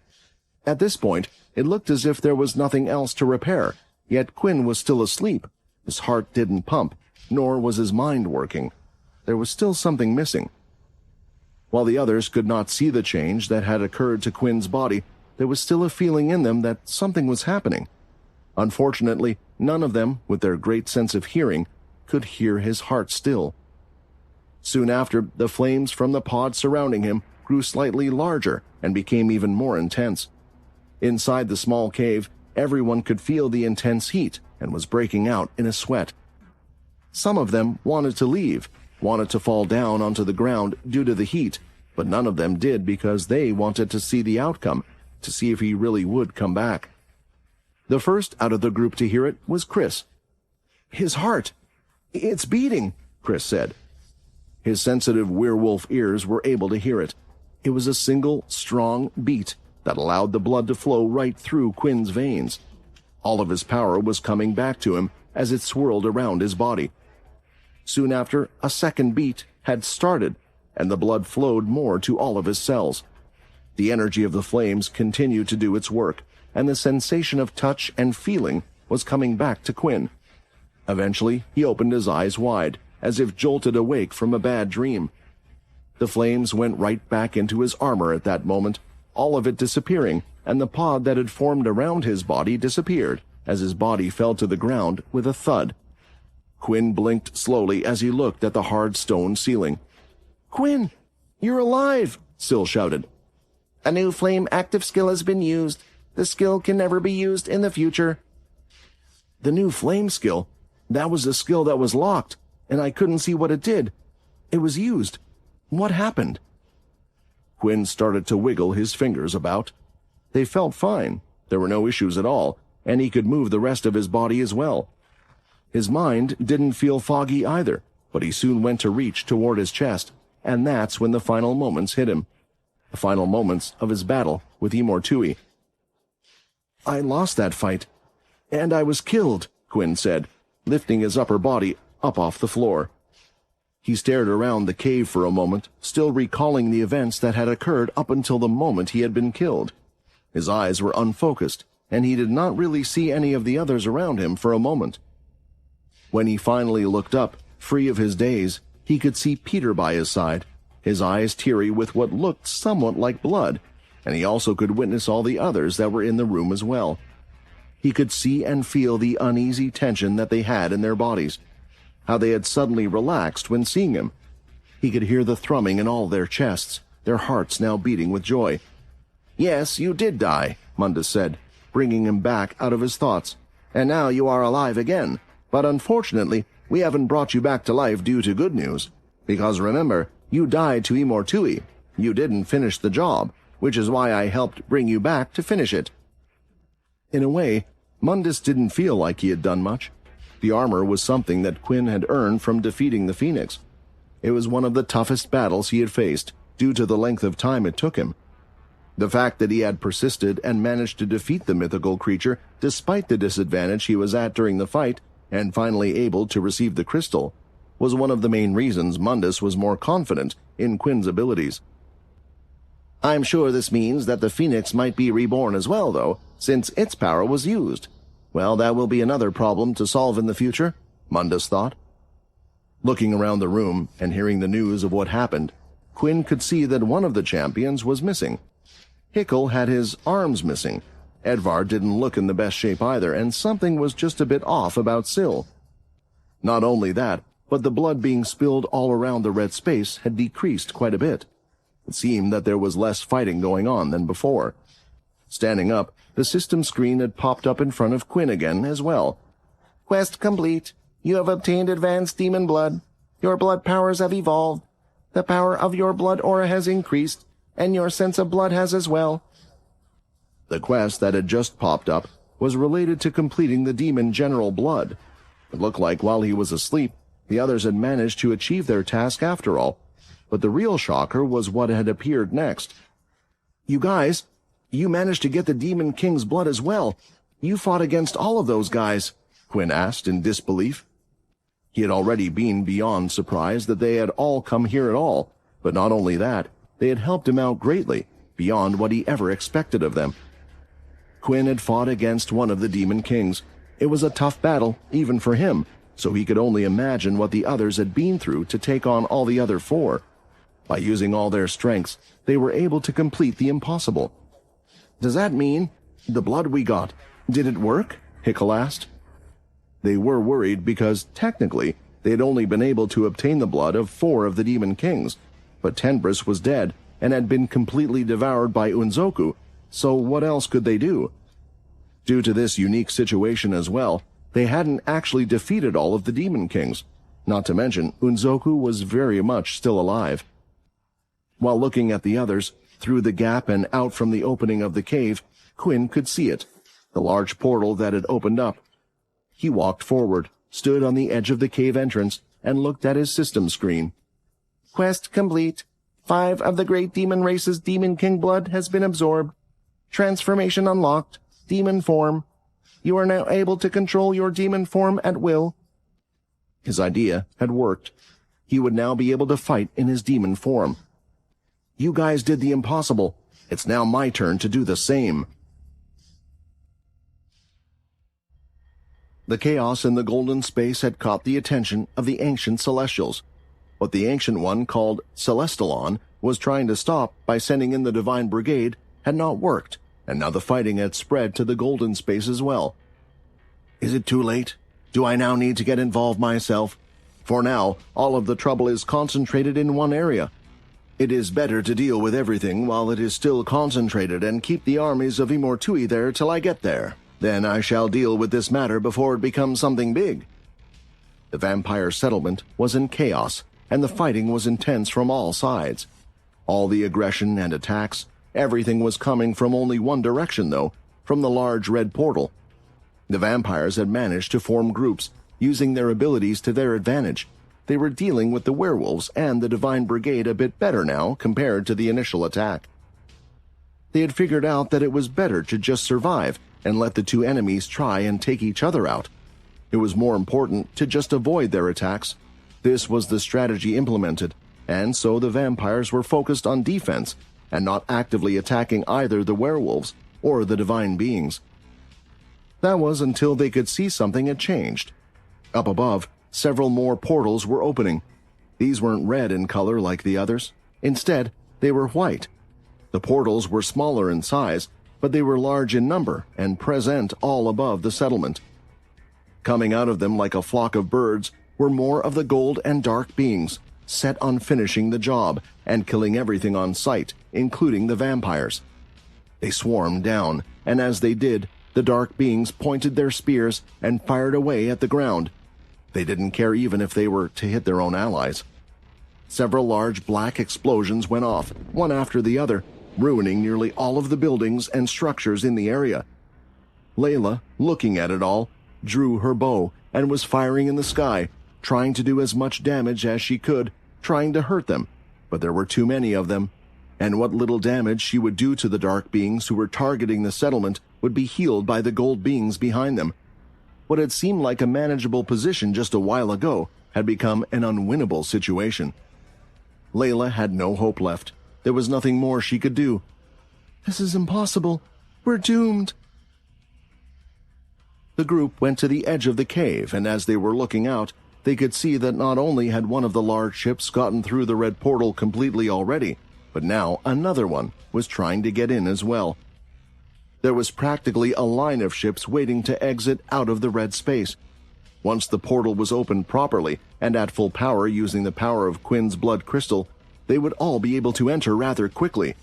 At this point, it looked as if there was nothing else to repair, yet Quinn was still asleep. His heart didn't pump, nor was his mind working. There was still something missing. While the others could not see the change that had occurred to Quinn's body, there was still a feeling in them that something was happening. Unfortunately, none of them, with their great sense of hearing, could hear his heart still. Soon after, the flames from the pod surrounding him grew slightly larger and became even more intense. Inside the small cave, everyone could feel the intense heat and was breaking out in a sweat. Some of them wanted to leave, wanted to fall down onto the ground due to the heat, but none of them did because they wanted to see the outcome, to see if he really would come back. The first out of the group to hear it was Chris. "His heart! It's beating," Chris said. His sensitive werewolf ears were able to hear it. It was a single, strong beat that allowed the blood to flow right through Quinn's veins. All of his power was coming back to him as it swirled around his body. Soon after, a second beat had started, and the blood flowed more to all of his cells. The energy of the flames continued to do its work, and the sensation of touch and feeling was coming back to Quinn. Eventually, he opened his eyes wide, as if jolted awake from a bad dream. The flames went right back into his armor at that moment, all of it disappearing, and the pod that had formed around his body disappeared, as his body fell to the ground with a thud. Quinn blinked slowly as he looked at the hard stone ceiling. "Quinn, you're alive!" Syl shouted. "A new flame active skill has been used. The skill can never be used in the future." The new flame skill? That was a skill that was locked, and I couldn't see what it did. It was used. What happened? Quinn started to wiggle his fingers about. They felt fine. There were no issues at all, and he could move the rest of his body as well. His mind didn't feel foggy either, but he soon went to reach toward his chest, and that's when the final moments hit him. The final moments of his battle with Imortui. "I lost that fight, and I was killed," Quinn said, lifting his upper body up off the floor. He stared around the cave for a moment, still recalling the events that had occurred up until the moment he had been killed. His eyes were unfocused, and he did not really see any of the others around him for a moment. When he finally looked up, free of his daze, he could see Peter by his side, his eyes teary with what looked somewhat like blood, and he also could witness all the others that were in the room as well. He could see and feel the uneasy tension that they had in their bodies, how they had suddenly relaxed when seeing him. He could hear the thrumming in all their chests, their hearts now beating with joy. "Yes, you did die," Mundus said, bringing him back out of his thoughts. "And now you are alive again. But unfortunately, we haven't brought you back to life due to good news. Because remember, you died to Imortui. You didn't finish the job, which is why I helped bring you back to finish it." In a way, Mundus didn't feel like he had done much. The armor was something that Quinn had earned from defeating the Phoenix. It was one of the toughest battles he had faced, due to the length of time it took him. The fact that he had persisted and managed to defeat the mythical creature despite the disadvantage he was at during the fight, and finally able to receive the crystal, was one of the main reasons Mundus was more confident in Quinn's abilities. I'm sure this means that the Phoenix might be reborn as well, though, since its power was used. Well, that will be another problem to solve in the future, Mundus thought. Looking around the room and hearing the news of what happened, Quinn could see that one of the champions was missing. Hickle had his arms missing. Edvard didn't look in the best shape either, and something was just a bit off about Syl. Not only that, but the blood being spilled all around the red space had decreased quite a bit. It seemed that there was less fighting going on than before. Standing up, the system screen had popped up in front of Quinn again as well. Quest complete. You have obtained advanced demon blood. Your blood powers have evolved. The power of your blood aura has increased, and your sense of blood has as well. The quest that had just popped up was related to completing the demon general blood. It looked like while he was asleep, the others had managed to achieve their task after all. But the real shocker was what had appeared next. You guys, you managed to get the Demon King's blood as well. You fought against all of those guys, Quinn asked in disbelief. He had already been beyond surprised that they had all come here at all, but not only that, they had helped him out greatly, beyond what he ever expected of them. Quinn had fought against one of the Demon Kings. It was a tough battle, even for him, so he could only imagine what the others had been through to take on all the other four. By using all their strengths, they were able to complete the impossible. Does that mean the blood we got, did it work? Hickle asked. They were worried because, technically, they had only been able to obtain the blood of 4 of the Demon Kings, but Tenbris was dead and had been completely devoured by Unzoku, so what else could they do? Due to this unique situation as well, they hadn't actually defeated all of the Demon Kings. Not to mention, Unzoku was very much still alive. While looking at the others, through the gap and out from the opening of the cave, Quinn could see it, the large portal that had opened up. He walked forward, stood on the edge of the cave entrance, and looked at his system screen. Quest complete. 5 of the great demon race's Demon King blood has been absorbed. Transformation unlocked. Demon form. You are now able to control your demon form at will. His idea had worked. He would now be able to fight in his demon form. You guys did the impossible. It's now my turn to do the same. The chaos in the golden space had caught the attention of the ancient celestials. What the ancient one called Celestalon was trying to stop by sending in the Divine Brigade had not worked, and now the fighting had spread to the golden space as well. Is it too late? Do I now need to get involved myself? For now, all of the trouble is concentrated in one area. It is better to deal with everything while it is still concentrated and keep the armies of Imortui there till I get there. Then I shall deal with this matter before it becomes something big. The vampire settlement was in chaos, and the fighting was intense from all sides. All the aggression and attacks, everything was coming from only one direction, though, from the large red portal. The vampires had managed to form groups, using their abilities to their advantage. They were dealing with the werewolves and the Divine Brigade a bit better now compared to the initial attack. They had figured out that it was better to just survive and let the two enemies try and take each other out. It was more important to just avoid their attacks. This was the strategy implemented, and so the vampires were focused on defense and not actively attacking either the werewolves or the divine beings. That was until they could see something had changed. Up above, several more portals were opening. These weren't red in color like the others. Instead, they were white. The portals were smaller in size, but they were large in number and present all above the settlement. Coming out of them like a flock of birds were more of the gold and dark beings, set on finishing the job and killing everything on sight, including the vampires. They swarmed down, and as they did, the dark beings pointed their spears and fired away at the ground. They didn't care even if they were to hit their own allies. Several large black explosions went off, one after the other, ruining nearly all of the buildings and structures in the area. Layla, looking at it all, drew her bow and was firing in the sky, trying to do as much damage as she could, trying to hurt them, but there were too many of them, and what little damage she would do to the dark beings who were targeting the settlement would be healed by the gold beings behind them. What had seemed like a manageable position just a while ago had become an unwinnable situation. Layla had no hope left. There was nothing more she could do. "This is impossible. We're doomed." The group went to the edge of the cave, and as they were looking out, they could see that not only had one of the large ships gotten through the red portal completely already, but now another one was trying to get in as well. There was practically a line of ships waiting to exit out of the red space. Once the portal was opened properly and at full power using the power of Quinn's blood crystal, they would all be able to enter rather quickly.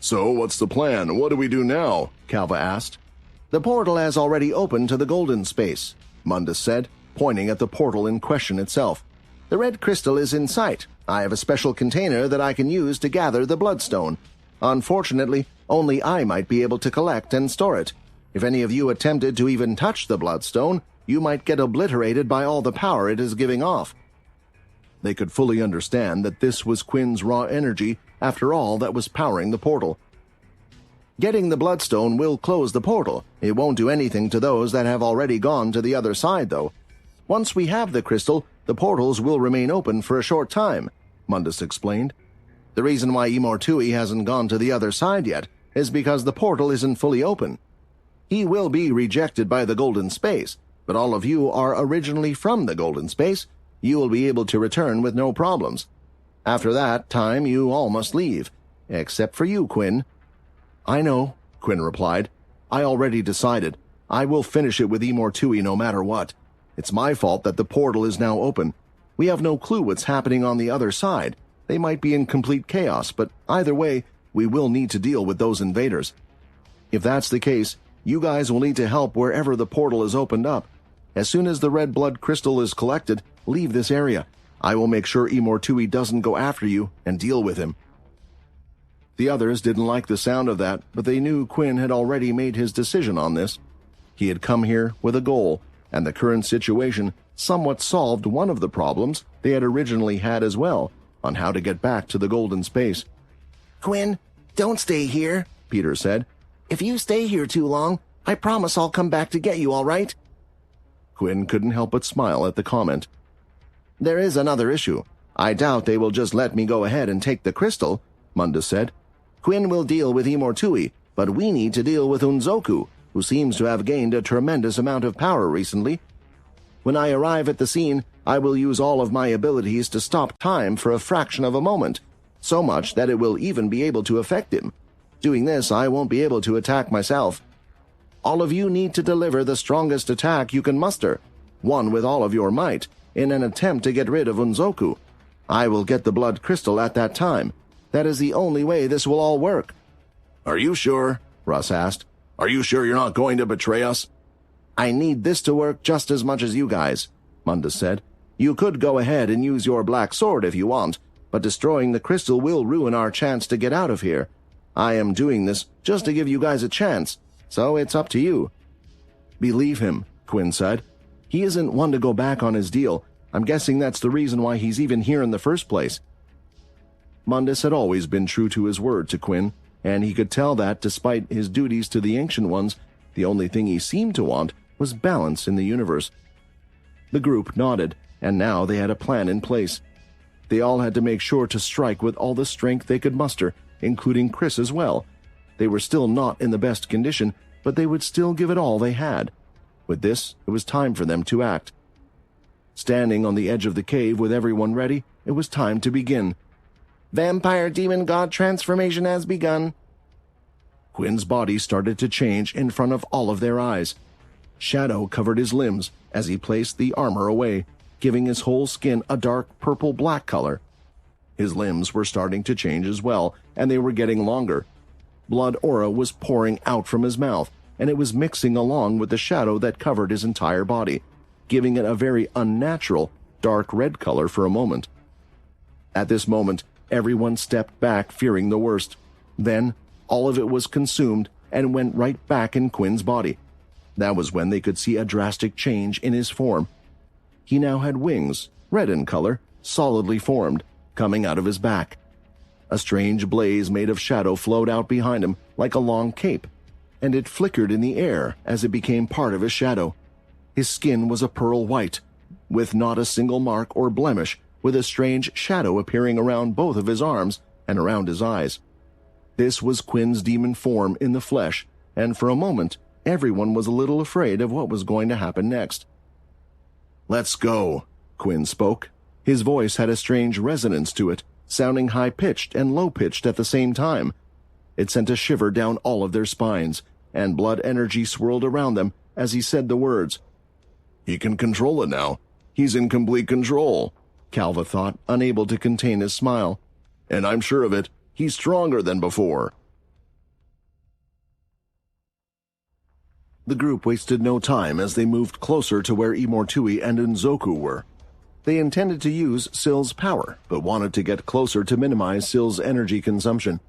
"So what's the plan? What do we do now?" Calva asked. "The portal has already opened to the golden space," Mundus said, pointing at the portal in question itself. "The red crystal is in sight. I have a special container that I can use to gather the bloodstone. Unfortunately, only I might be able to collect and store it. If any of you attempted to even touch the bloodstone, you might get obliterated by all the power it is giving off." They could fully understand that this was Quinn's raw energy, after all, that was powering the portal. "Getting the bloodstone will close the portal. It won't do anything to those that have already gone to the other side, though. Once we have the crystal, the portals will remain open for a short time," Mundus explained. "The reason why Imortui hasn't gone to the other side yet is because the portal isn't fully open. He will be rejected by the golden space, but all of you are originally from the golden space. You will be able to return with no problems. After that time, you all must leave, except for you, Quinn." "I know," Quinn replied. "I already decided. I will finish it with Imortui no matter what. It's my fault that the portal is now open. We have no clue what's happening on the other side. They might be in complete chaos, but either way, we will need to deal with those invaders. If that's the case, you guys will need to help wherever the portal is opened up. As soon as the red blood crystal is collected, leave this area. I will make sure Imortui doesn't go after you and deal with him." The others didn't like the sound of that, but they knew Quinn had already made his decision on this. He had come here with a goal, and the current situation somewhat solved one of the problems they had originally had as well, on how to get back to the golden space. "Quinn, don't stay here," Peter said. "If you stay here too long, I promise I'll come back to get you, all right?" Quinn couldn't help but smile at the comment. "There is another issue. I doubt they will just let me go ahead and take the crystal," Mundus said. "Quinn will deal with Imortui, but we need to deal with Unzoku, who seems to have gained a tremendous amount of power recently. When I arrive at the scene, I will use all of my abilities to stop time for a fraction of a moment, so much that it will even be able to affect him. Doing this, I won't be able to attack myself. All of you need to deliver the strongest attack you can muster, one with all of your might, in an attempt to get rid of Unzoku. I will get the blood crystal at that time. That is the only way this will all work." "Are you sure?" Russ asked. "Are you sure you're not going to betray us?" "I need this to work just as much as you guys," Mundus said. "You could go ahead and use your black sword if you want, but destroying the crystal will ruin our chance to get out of here. I am doing this just to give you guys a chance, so it's up to you." "Believe him," Quinn said. "He isn't one to go back on his deal. I'm guessing that's the reason why he's even here in the first place." Mundus had always been true to his word to Quinn, and he could tell that, despite his duties to the Ancient Ones, the only thing he seemed to want was balance in the universe. The group nodded, and now they had a plan in place. They all had to make sure to strike with all the strength they could muster, including Chris as well. They were still not in the best condition, but they would still give it all they had. With this, it was time for them to act. Standing on the edge of the cave with everyone ready, it was time to begin. "Vampire demon god transformation has begun." Quinn's body started to change in front of all of their eyes. Shadow covered his limbs as he placed the armor away, giving his whole skin a dark purple-black color. His limbs were starting to change as well, and they were getting longer. Blood aura was pouring out from his mouth, and it was mixing along with the shadow that covered his entire body, giving it a very unnatural, dark red color for a moment. At this moment, everyone stepped back, fearing the worst. Then, all of it was consumed and went right back in Quinn's body. That was when they could see a drastic change in his form. He now had wings, red in color, solidly formed, coming out of his back. A strange blaze made of shadow flowed out behind him like a long cape, and it flickered in the air as it became part of his shadow. His skin was a pearl white, with not a single mark or blemish, with a strange shadow appearing around both of his arms and around his eyes. This was Quinn's demon form in the flesh, and for a moment, everyone was a little afraid of what was going to happen next. "Let's go," Quinn spoke. His voice had a strange resonance to it, sounding high-pitched and low-pitched at the same time. It sent a shiver down all of their spines, and blood energy swirled around them as he said the words. He can control it now. He's in complete control, Calva thought, unable to contain his smile. And I'm sure of it, he's stronger than before. The group wasted no time as they moved closer to where Imortui and Unzoku were. They intended to use Sill's power, but wanted to get closer to minimize Sill's energy consumption.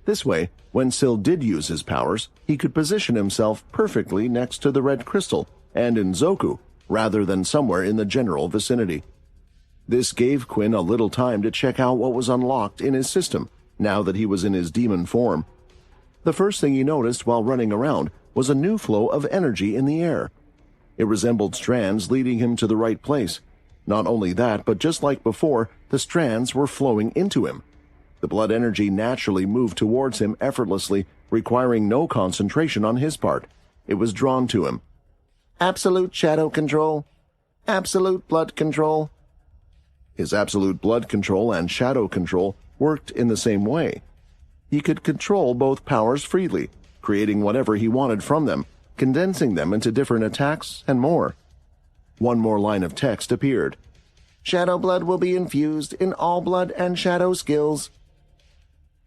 This way, when Sill did use his powers, he could position himself perfectly next to the red crystal and Unzoku, rather than somewhere in the general vicinity. This gave Quinn a little time to check out what was unlocked in his system, now that he was in his demon form. The first thing he noticed while running around was a new flow of energy in the air. It resembled strands leading him to the right place. Not only that, but just like before, the strands were flowing into him. The blood energy naturally moved towards him effortlessly, requiring no concentration on his part. It was drawn to him. Absolute shadow control. Absolute blood control. His absolute blood control and shadow control worked in the same way. He could control both powers freely, creating whatever he wanted from them, condensing them into different attacks, and more. One more line of text appeared. Shadow blood will be infused in all blood and shadow skills.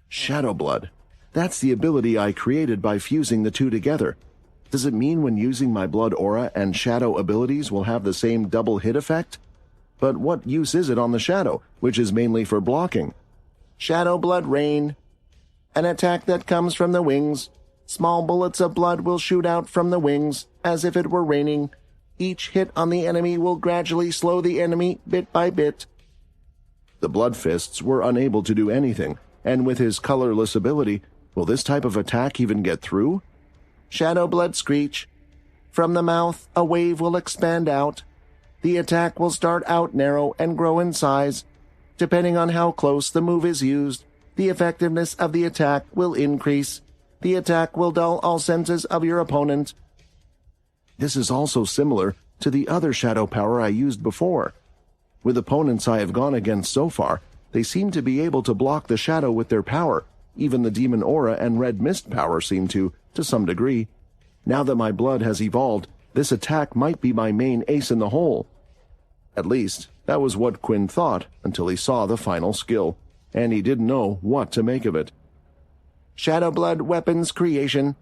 Shadow blood. That's the ability I created by fusing the two together. Does it mean when using my blood aura and shadow abilities will have the same double hit effect? But what use is it on the shadow, which is mainly for blocking? Shadow blood rain. An attack that comes from the wings. Small bullets of blood will shoot out from the wings, as if it were raining. Each hit on the enemy will gradually slow the enemy bit by bit. The blood fists were unable to do anything, and with his colorless ability, will this type of attack even get through? Shadow blood screech. From the mouth, a wave will expand out. The attack will start out narrow and grow in size. Depending on how close the move is used, the effectiveness of the attack will increase. The attack will dull all senses of your opponent. This is also similar to the other shadow power I used before. With opponents I have gone against so far, they seem to be able to block the shadow with their power. Even the demon aura and red mist power seem to some degree. Now that my blood has evolved, this attack might be my main ace in the hole. At least, that was what Quinn thought until he saw the final skill, and he didn't know what to make of it. Shadow blood weapons creation.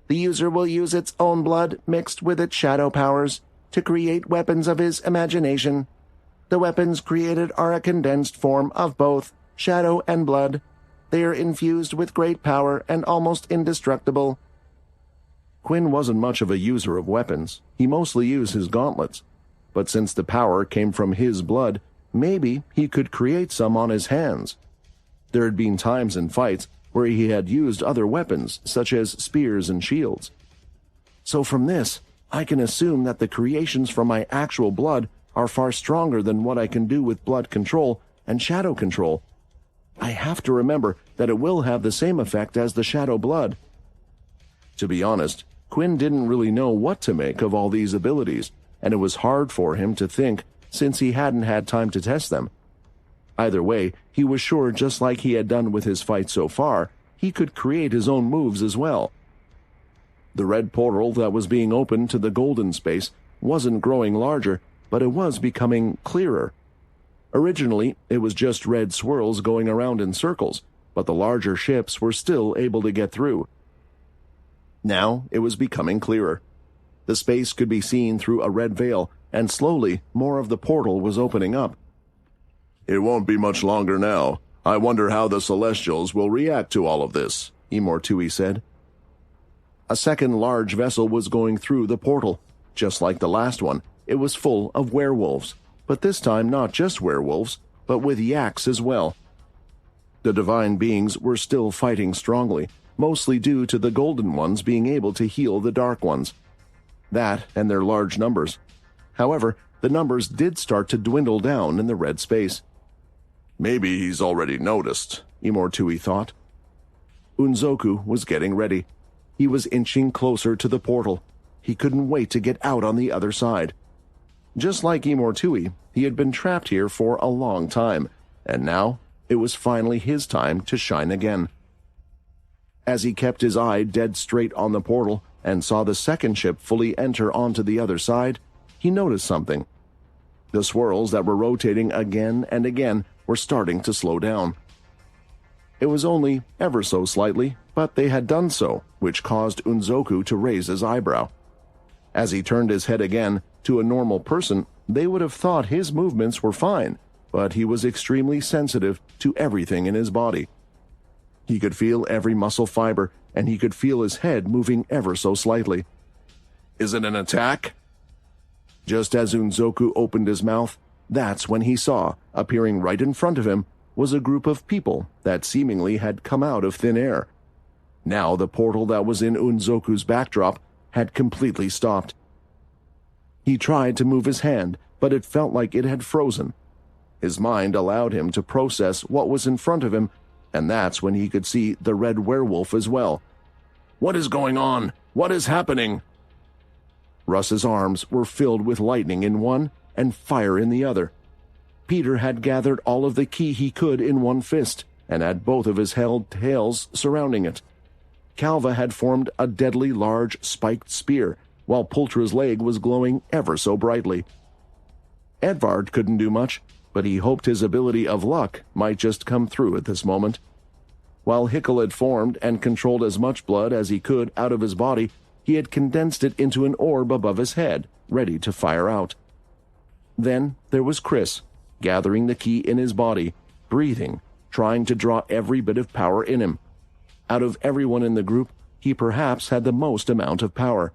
The user will use its own blood mixed with its shadow powers to create weapons of his imagination. The weapons created are a condensed form of both shadow and blood. They are infused with great power and almost indestructible. Quinn wasn't much of a user of weapons. He mostly used his gauntlets. But since the power came from his blood, maybe he could create some on his hands. There had been times in fights where he had used other weapons, such as spears and shields. So from this, I can assume that the creations from my actual blood are far stronger than what I can do with blood control and shadow control. I have to remember that it will have the same effect as the shadow blood. To be honest, Quinn didn't really know what to make of all these abilities, and it was hard for him to think since he hadn't had time to test them. Either way, he was sure, just like he had done with his fight so far, he could create his own moves as well. The red portal that was being opened to the golden space wasn't growing larger, but it was becoming clearer. Originally, it was just red swirls going around in circles, but the larger ships were still able to get through. Now it was becoming clearer. The space could be seen through a red veil, and slowly more of the portal was opening up. It won't be much longer now. I wonder how the Celestials will react to all of this, Imortui said. A second large vessel was going through the portal. Just like the last one, it was full of werewolves, but this time not just werewolves, but with yaks as well. The divine beings were still fighting strongly, mostly due to the golden ones being able to heal the dark ones. That and their large numbers. However, the numbers did start to dwindle down in the red space. Maybe he's already noticed, Imortui thought. Unzoku was getting ready. He was inching closer to the portal. He couldn't wait to get out on the other side. Just like Imortui, he had been trapped here for a long time, and now it was finally his time to shine again. As he kept his eye dead straight on the portal and saw the second ship fully enter onto the other side, he noticed something. The swirls that were rotating again and again were starting to slow down. It was only ever so slightly, but they had done so, which caused Unzoku to raise his eyebrow. As he turned his head again, to a normal person, they would have thought his movements were fine, but he was extremely sensitive to everything in his body. He could feel every muscle fiber, and he could feel his head moving ever so slightly. Is it an attack? Just as Unzoku opened his mouth, that's when he saw, appearing right in front of him, was a group of people that seemingly had come out of thin air. Now the portal that was in Unzoku's backdrop had completely stopped. He tried to move his hand, but it felt like it had frozen. His mind allowed him to process what was in front of him, and that's when he could see the red werewolf as well. What is going on? What is happening? Russ's arms were filled with lightning in one and fire in the other. Peter had gathered all of the ki he could in one fist and had both of his held tails surrounding it. Calva had formed a deadly large spiked spear, while Pultra's leg was glowing ever so brightly. Edvard couldn't do much, but he hoped his ability of luck might just come through at this moment. While Hickel had formed and controlled as much blood as he could out of his body, he had condensed it into an orb above his head, ready to fire out. Then there was Chris, gathering the ki in his body, breathing, trying to draw every bit of power in him. Out of everyone in the group, he perhaps had the most amount of power.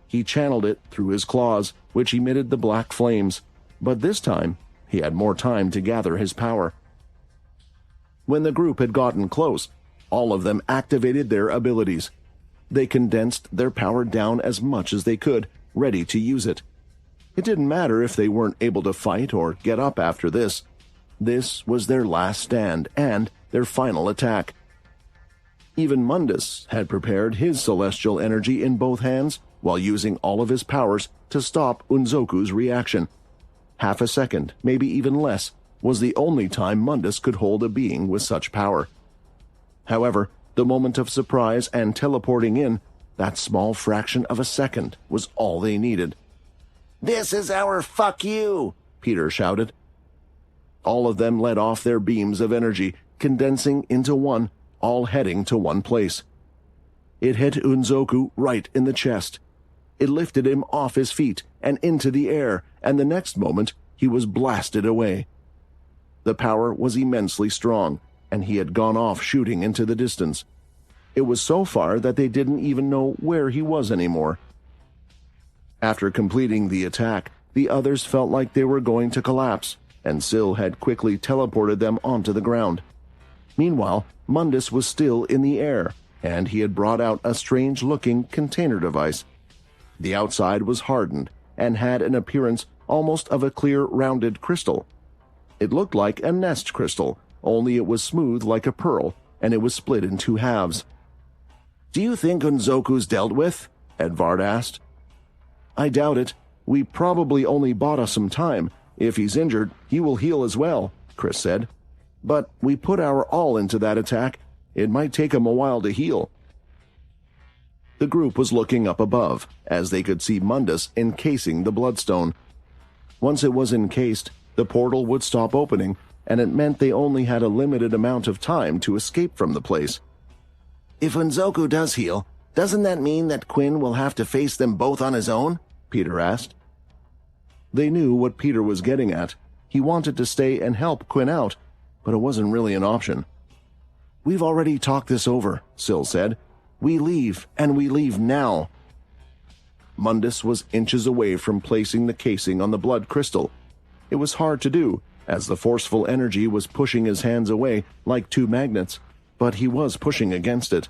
He channeled it through his claws, which emitted the black flames, but this time he had more time to gather his power. When the group had gotten close, all of them activated their abilities. They condensed their power down as much as they could, ready to use it. It didn't matter if they weren't able to fight or get up after this. This was their last stand and their final attack. Even Mundus had prepared his celestial energy in both hands while using all of his powers to stop Unzoku's reaction. Half a second, maybe even less, was the only time Mundus could hold a being with such power. However, the moment of surprise and teleporting in, that small fraction of a second, was all they needed. "This is our fuck you!" Peter shouted. All of them let off their beams of energy, condensing into one, all heading to one place. It hit Unzoku right in the chest. It lifted him off his feet and into the air, and the next moment he was blasted away. The power was immensely strong, and he had gone off shooting into the distance. It was so far that they didn't even know where he was anymore. After completing the attack, the others felt like they were going to collapse, and Syl had quickly teleported them onto the ground. Meanwhile, Mundus was still in the air, and he had brought out a strange-looking container device. The outside was hardened and had an appearance almost of a clear, rounded crystal. It looked like a nest crystal, only it was smooth like a pearl, and it was split in two halves. "Do you think Unzoku's dealt with?" Edvard asked. "I doubt it. We probably only bought us some time. If he's injured, he will heal as well," Chris said. "But we put our all into that attack. It might take him a while to heal." The group was looking up above, as they could see Mundus encasing the bloodstone. Once it was encased, the portal would stop opening, and it meant they only had a limited amount of time to escape from the place. "If Unzoku does heal, doesn't that mean that Quinn will have to face them both on his own?" Peter asked. They knew what Peter was getting at. He wanted to stay and help Quinn out, but it wasn't really an option. "We've already talked this over," Syl said. We leave, and we leave now." Mundus was inches away from placing the casing on the blood crystal. It was hard to do, as the forceful energy was pushing his hands away like two magnets, but he was pushing against it.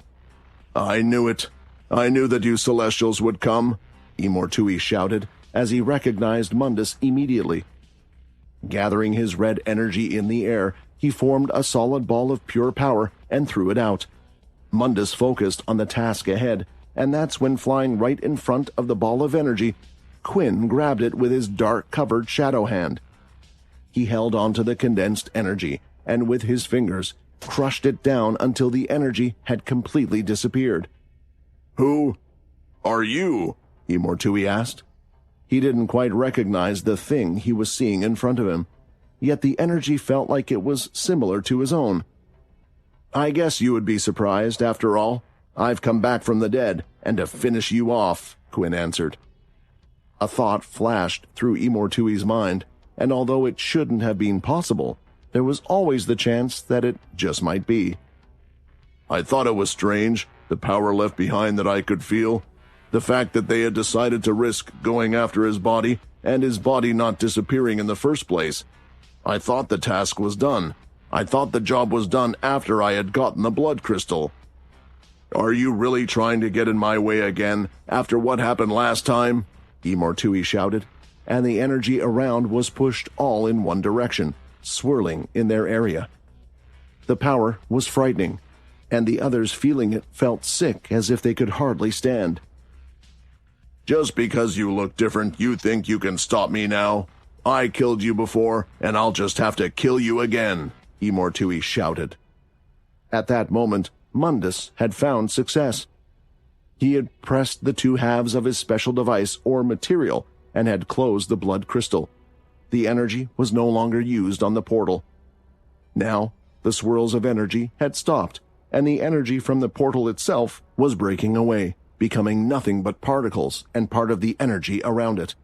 "I knew it. I knew that you Celestials would come," Imortui shouted, as he recognized Mundus immediately. Gathering his red energy in the air, he formed a solid ball of pure power and threw it out. Mundus focused on the task ahead, and that's when, flying right in front of the ball of energy, Quinn grabbed it with his dark-covered shadow hand. He held onto the condensed energy, and with his fingers, crushed it down until the energy had completely disappeared. "Who are you?" Imortui asked. He didn't quite recognize the thing he was seeing in front of him, yet the energy felt like it was similar to his own. "I guess you would be surprised, after all. I've come back from the dead, and to finish you off," Quinn answered. A thought flashed through Imortui's mind, and although it shouldn't have been possible, there was always the chance that it just might be. "I thought it was strange, the power left behind that I could feel. The fact that they had decided to risk going after his body, and his body not disappearing in the first place. I thought the task was done. I thought the job was done after I had gotten the blood crystal. Are you really trying to get in my way again, after what happened last time?" Imortui shouted, and the energy around was pushed all in one direction, swirling in their area. The power was frightening, and the others feeling it felt sick as if they could hardly stand. "Just because you look different, you think you can stop me now? I killed you before, and I'll just have to kill you again," Imortui shouted. At that moment, Mundus had found success. He had pressed the two halves of his special device or material and had closed the blood crystal. The energy was no longer used on the portal. Now, the swirls of energy had stopped, and the energy from the portal itself was breaking away, becoming nothing but particles and part of the energy around it.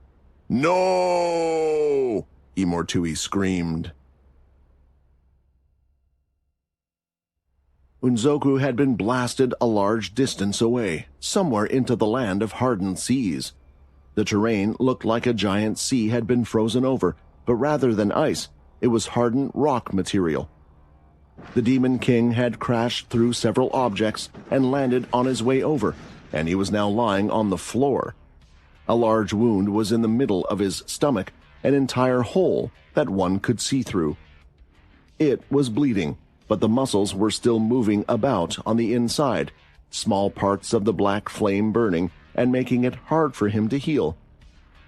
"No!" Imortui screamed. Unzoku had been blasted a large distance away, somewhere into the land of hardened seas. The terrain looked like a giant sea had been frozen over, but rather than ice, it was hardened rock material. The Demon King had crashed through several objects and landed on his way over, and he was now lying on the floor. A large wound was in the middle of his stomach, an entire hole that one could see through. It was bleeding, but the muscles were still moving about on the inside, small parts of the black flame burning and making it hard for him to heal.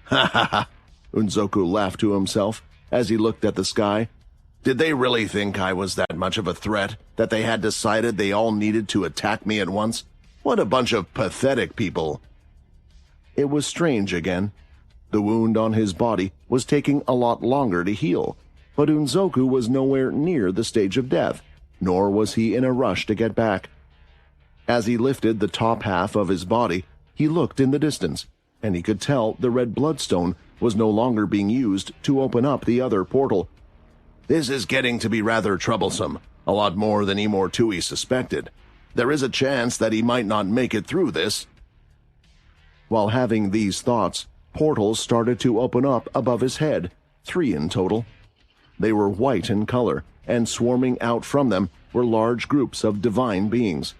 "Ha ha ha!" Unzoku laughed to himself as he looked at the sky. "Did they really think I was that much of a threat, that they had decided they all needed to attack me at once? What a bunch of pathetic people!" It was strange again. The wound on his body was taking a lot longer to heal, but Unzoku was nowhere near the stage of death, nor was he in a rush to get back. As he lifted the top half of his body, he looked in the distance, and he could tell the red bloodstone was no longer being used to open up the other portal. "This is getting to be rather troublesome, a lot more than Imortui suspected. There is a chance that he might not make it through this." While having these thoughts, portals started to open up above his head, 3 in total. They were white in color, and swarming out from them were large groups of divine beings.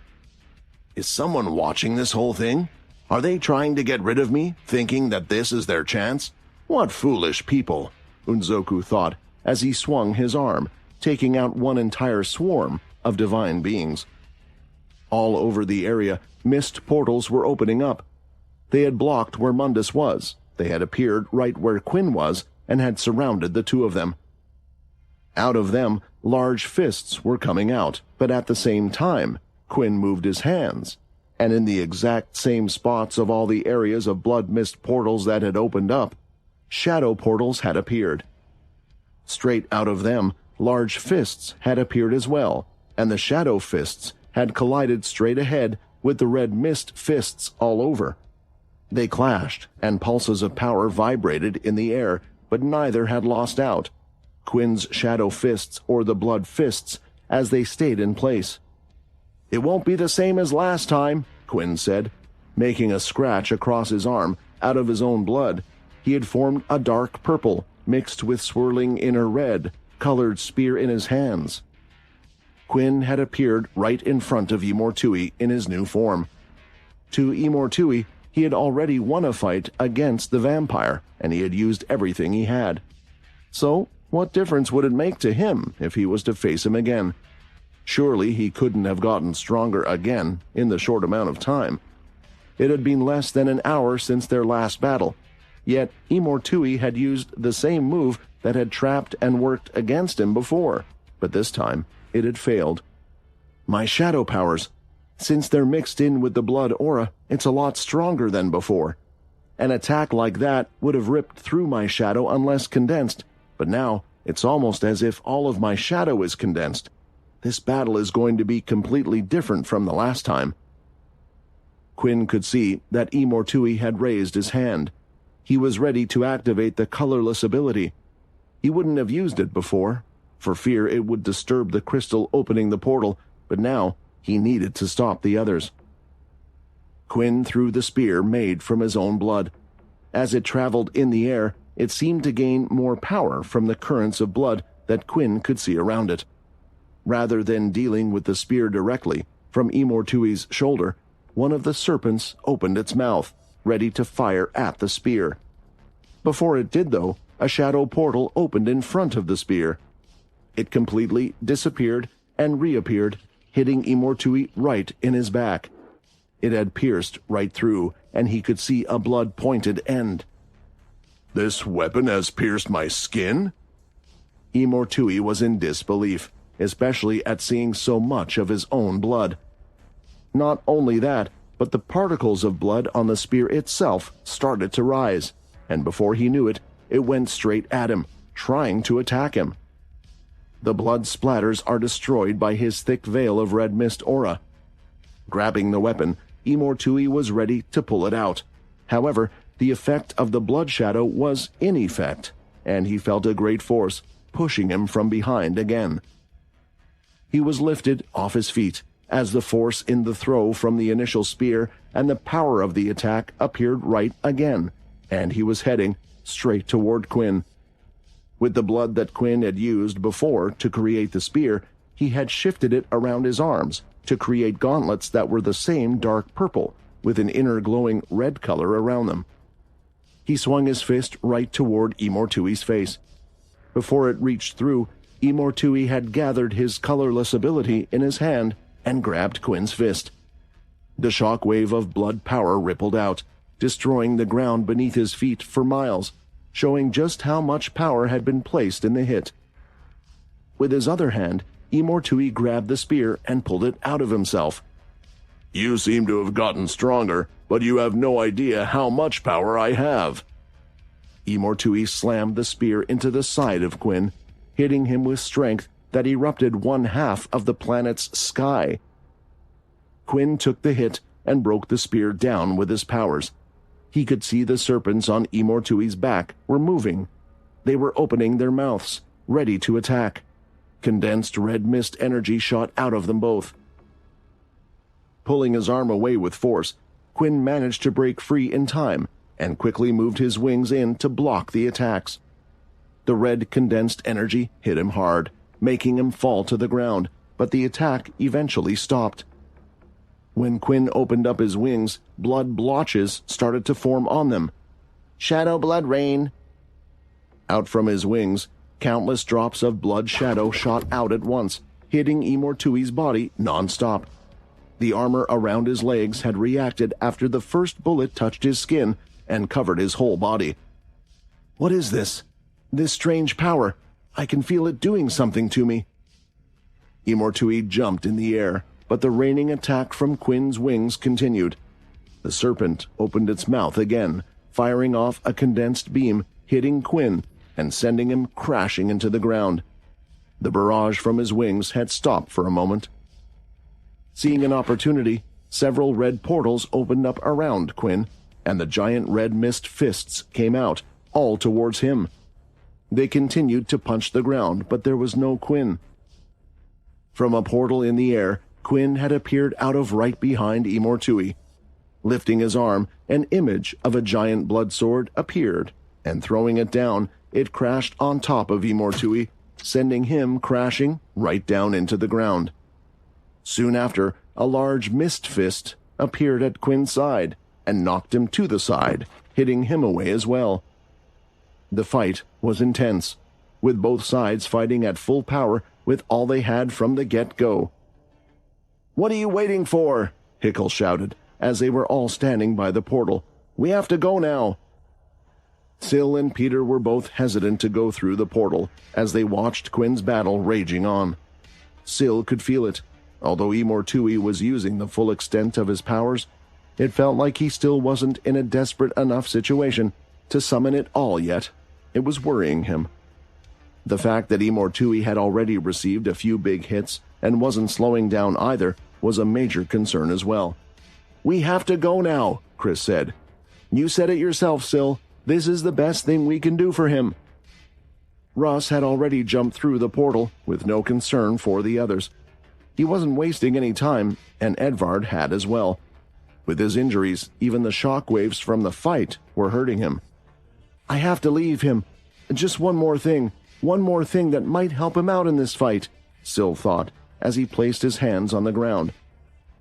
"Is someone watching this whole thing? Are they trying to get rid of me, thinking that this is their chance? What foolish people," Unzoku thought as he swung his arm, taking out one entire swarm of divine beings. All over the area, mist portals were opening up. They had blocked where Mundus was. They had appeared right where Quinn was and had surrounded the two of them. Out of them, large fists were coming out, but at the same time, Quinn moved his hands, and in the exact same spots of all the areas of blood mist portals that had opened up, shadow portals had appeared. Straight out of them, large fists had appeared as well, and the shadow fists had collided straight ahead with the red mist fists all over. They clashed, and pulses of power vibrated in the air, but neither had lost out, Quinn's shadow fists or the blood fists, as they stayed in place. "It won't be the same as last time," Quinn said. Making a scratch across his arm out of his own blood, he had formed a dark purple, mixed with swirling inner red, colored spear in his hands. Quinn had appeared right in front of Imortui in his new form. To Imortui, he had already won a fight against the vampire, and he had used everything he had. So, what difference would it make to him if he was to face him again? Surely he couldn't have gotten stronger again in the short amount of time. It had been less than an hour since their last battle, yet Imortui had used the same move that had trapped and worked against him before, but this time it had failed. My shadow powers. Since they're mixed in with the blood aura, it's a lot stronger than before. An attack like that would have ripped through my shadow unless condensed, but now it's almost as if all of my shadow is condensed. This battle is going to be completely different from the last time. Quinn could see that Imortui had raised his hand. He was ready to activate the colorless ability. He wouldn't have used it before, for fear it would disturb the crystal opening the portal, but now he needed to stop the others. Quinn threw the spear made from his own blood. As it traveled in the air, it seemed to gain more power from the currents of blood that Quinn could see around it. Rather than dealing with the spear directly from Imortui's shoulder, one of the serpents opened its mouth, ready to fire at the spear. Before it did, though, a shadow portal opened in front of the spear. It completely disappeared and reappeared, hitting Imortui right in his back. It had pierced right through, and he could see a blood-pointed end. This weapon has pierced my skin? Imortui was in disbelief, especially at seeing so much of his own blood. Not only that, but the particles of blood on the spear itself started to rise, and before he knew it, it went straight at him, trying to attack him. The blood splatters are destroyed by his thick veil of red mist aura. Grabbing the weapon, Imortui was ready to pull it out. However, the effect of the blood shadow was in effect, and he felt a great force pushing him from behind again. He was lifted off his feet as the force in the throw from the initial spear and the power of the attack appeared right again, and he was heading straight toward Quinn. With the blood that Quinn had used before to create the spear, he had shifted it around his arms to create gauntlets that were the same dark purple, with an inner glowing red color around them. He swung his fist right toward Imortui's face. Before it reached through, Imortui had gathered his colorless ability in his hand and grabbed Quinn's fist. The shock wave of blood power rippled out, destroying the ground beneath his feet for miles, showing just how much power had been placed in the hit. With his other hand, Imortui grabbed the spear and pulled it out of himself. You seem to have gotten stronger, but you have no idea how much power I have. Imortui slammed the spear into the side of Quinn, hitting him with strength that erupted one half of the planet's sky. Quinn took the hit and broke the spear down with his powers. He could see the serpents on Imortui's back were moving. They were opening their mouths, ready to attack. Condensed red mist energy shot out of them both. Pulling his arm away with force, Quinn managed to break free in time and quickly moved his wings in to block the attacks. The red condensed energy hit him hard, making him fall to the ground, but the attack eventually stopped. When Quinn opened up his wings, blood blotches started to form on them. Shadow blood rain. Out from his wings, countless drops of blood shadow shot out at once, hitting Imortui's body nonstop. The armor around his legs had reacted after the first bullet touched his skin and covered his whole body. What is this? This strange power. I can feel it doing something to me. Imortui jumped in the air, but the raining attack from Quinn's wings continued. The serpent opened its mouth again, firing off a condensed beam, hitting Quinn and sending him crashing into the ground. The barrage from his wings had stopped for a moment. Seeing an opportunity, several red portals opened up around Quinn, and the giant red mist fists came out, all towards him. They continued to punch the ground, but there was no Quinn. From a portal in the air, Quinn had appeared out of right behind Imortui. Lifting his arm, an image of a giant blood sword appeared, and throwing it down, it crashed on top of Imortui, sending him crashing right down into the ground. Soon after, a large mist fist appeared at Quinn's side and knocked him to the side, hitting him away as well. The fight was intense, with both sides fighting at full power with all they had from the get-go. "What are you waiting for?" Hickle shouted, as they were all standing by the portal. "We have to go now." Syl and Peter were both hesitant to go through the portal as they watched Quinn's battle raging on. Syl could feel it. Although Imortui was using the full extent of his powers, it felt like he still wasn't in a desperate enough situation to summon it all yet. It was worrying him. The fact that Imortui had already received a few big hits and wasn't slowing down either was a major concern as well. "We have to go now," Chris said. "You said it yourself, Syl. This is the best thing we can do for him." Russ had already jumped through the portal with no concern for the others. He wasn't wasting any time, and Edvard had as well. With his injuries, even the shock waves from the fight were hurting him. "I have to leave him. Just one more thing that might help him out in this fight," Syl thought, as he placed his hands on the ground.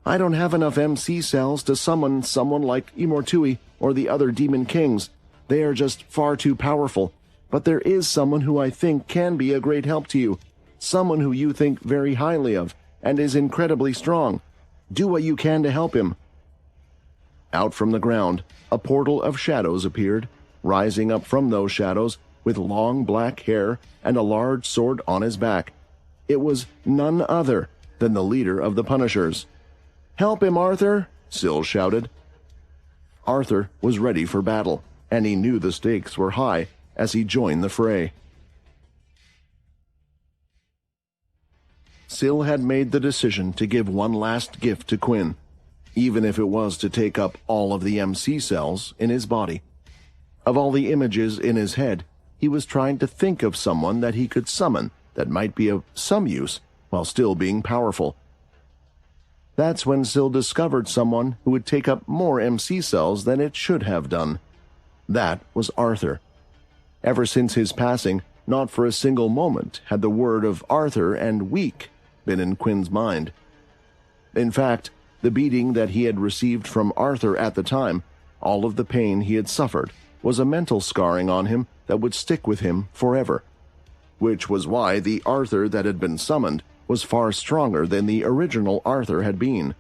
"I don't have enough MC cells to summon someone like Imortui or the other demon kings. They are just far too powerful. But there is someone who I think can be a great help to you. Someone who you think very highly of and is incredibly strong. Do what you can to help him." Out from the ground, a portal of shadows appeared, rising up from those shadows with long black hair and a large sword on his back. It was none other than the leader of the Punishers. "Help him, Arthur!" Syl shouted. Arthur was ready for battle, and he knew the stakes were high as he joined the fray. Syl had made the decision to give one last gift to Quinn, even if it was to take up all of the MC cells in his body. Of all the images in his head, he was trying to think of someone that he could summon that might be of some use while still being powerful. That's when Syl discovered someone who would take up more MC cells than it should have done. That was Arthur. Ever since his passing, not for a single moment had the word of Arthur and weak been in Quinn's mind. In fact, the beating that he had received from Arthur at the time, all of the pain he had suffered, was a mental scarring on him that would stick with him forever. Which was why the Arthur that had been summoned was far stronger than the original Arthur had been.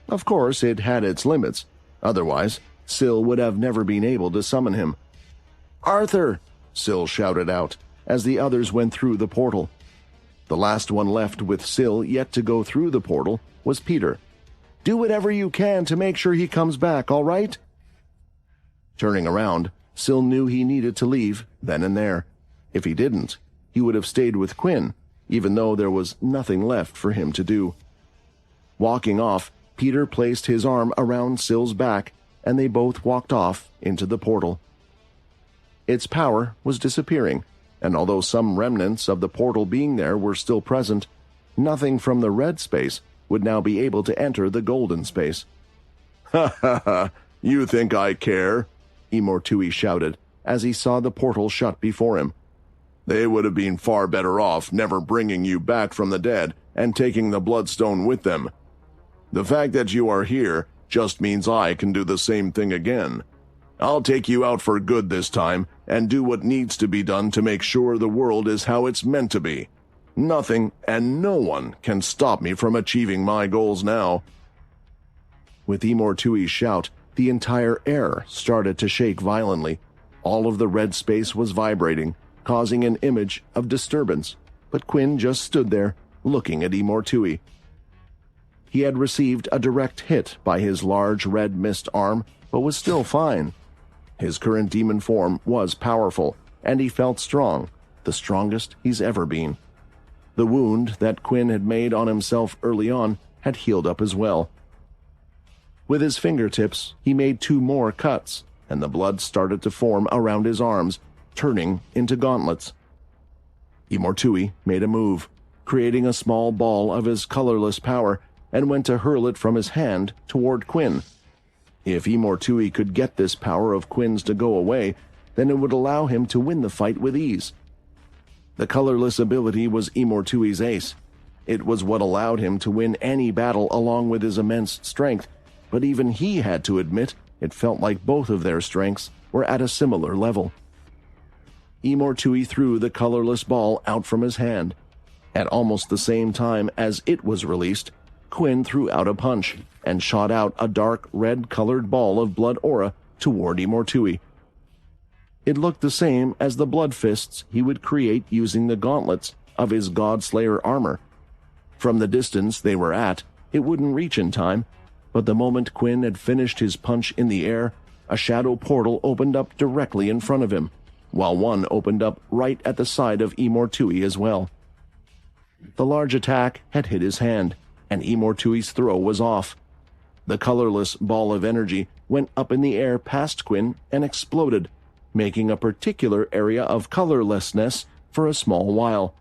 Of course, it had its limits. Otherwise, Syl would have never been able to summon him. "Arthur!" Syl shouted out as the others went through the portal. The last one left with Syl yet to go through the portal was Peter. "Do whatever you can to make sure he comes back, all right?" Turning around, Syl knew he needed to leave then and there. If he didn't, he would have stayed with Quinn, even though there was nothing left for him to do. Walking off, Peter placed his arm around Syl's back, and they both walked off into the portal. Its power was disappearing, and although some remnants of the portal being there were still present, nothing from the red space would now be able to enter the golden space. "Ha ha ha! You think I care?" Imortui shouted as he saw the portal shut before him. "They would have been far better off never bringing you back from the dead and taking the Bloodstone with them. The fact that you are here just means I can do the same thing again. I'll take you out for good this time and do what needs to be done to make sure the world is how it's meant to be. Nothing and no one can stop me from achieving my goals now." With Imortui's shout, the entire air started to shake violently. All of the red space was vibrating, causing an image of disturbance, but Quinn just stood there, looking at Imortui. He had received a direct hit by his large red mist arm, but was still fine. His current demon form was powerful, and he felt strong, the strongest he's ever been. The wound that Quinn had made on himself early on had healed up as well. With his fingertips, he made 2 more cuts, and the blood started to form around his arms, turning into gauntlets. Imortui made a move. creating a small ball of his colorless power, and went to hurl it from his hand toward Quinn. If Imortui could get this power of Quinn's to go away, then it would allow him to win the fight with ease. The colorless ability was Imortui's ace. It was what allowed him to win any battle along with his immense strength, but even he had to admit it felt like both of their strengths were at a similar level. Imortui threw the colorless ball out from his hand. At almost the same time as it was released, Quinn threw out a punch and shot out a dark red-colored ball of blood aura toward Imortui. It looked the same as the blood fists he would create using the gauntlets of his Godslayer armor. From the distance they were at, it wouldn't reach in time, but the moment Quinn had finished his punch in the air, a shadow portal opened up directly in front of him, while one opened up right at the side of Imortui as well. The large attack had hit his hand, and Imortui's throw was off. The colorless ball of energy went up in the air past Quinn and exploded, making a particular area of colorlessness for a small while.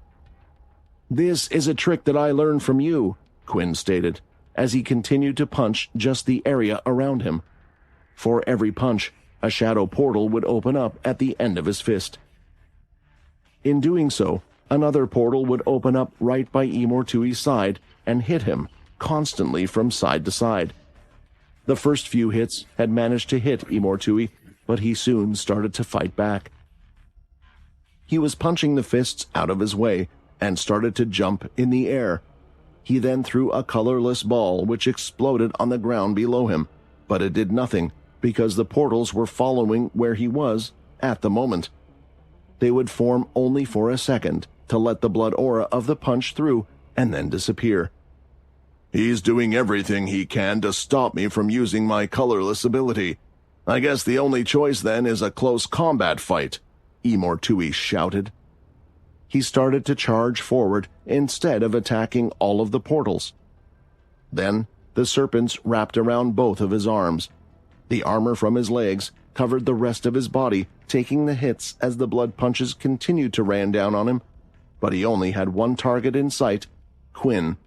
"This is a trick that I learned from you," Quinn stated, as he continued to punch just the area around him. For every punch, a shadow portal would open up at the end of his fist. In doing so, another portal would open up right by Imortui's side and hit him, constantly from side to side. The first few hits had managed to hit Imortui, but he soon started to fight back. He was punching the fists out of his way and started to jump in the air. He then threw a colorless ball which exploded on the ground below him, but it did nothing because the portals were following where he was at the moment. They would form only for a second to let the blood aura of the punch through and then disappear. He's doing everything he can to stop me from using my colorless ability. I guess the only choice then is a close combat fight, Imortui shouted. He started to charge forward instead of attacking all of the portals. Then the serpents wrapped around both of his arms. The armor from his legs covered the rest of his body, taking the hits as the blood punches continued to rain down on him. But he only had one target in sight, Quinn.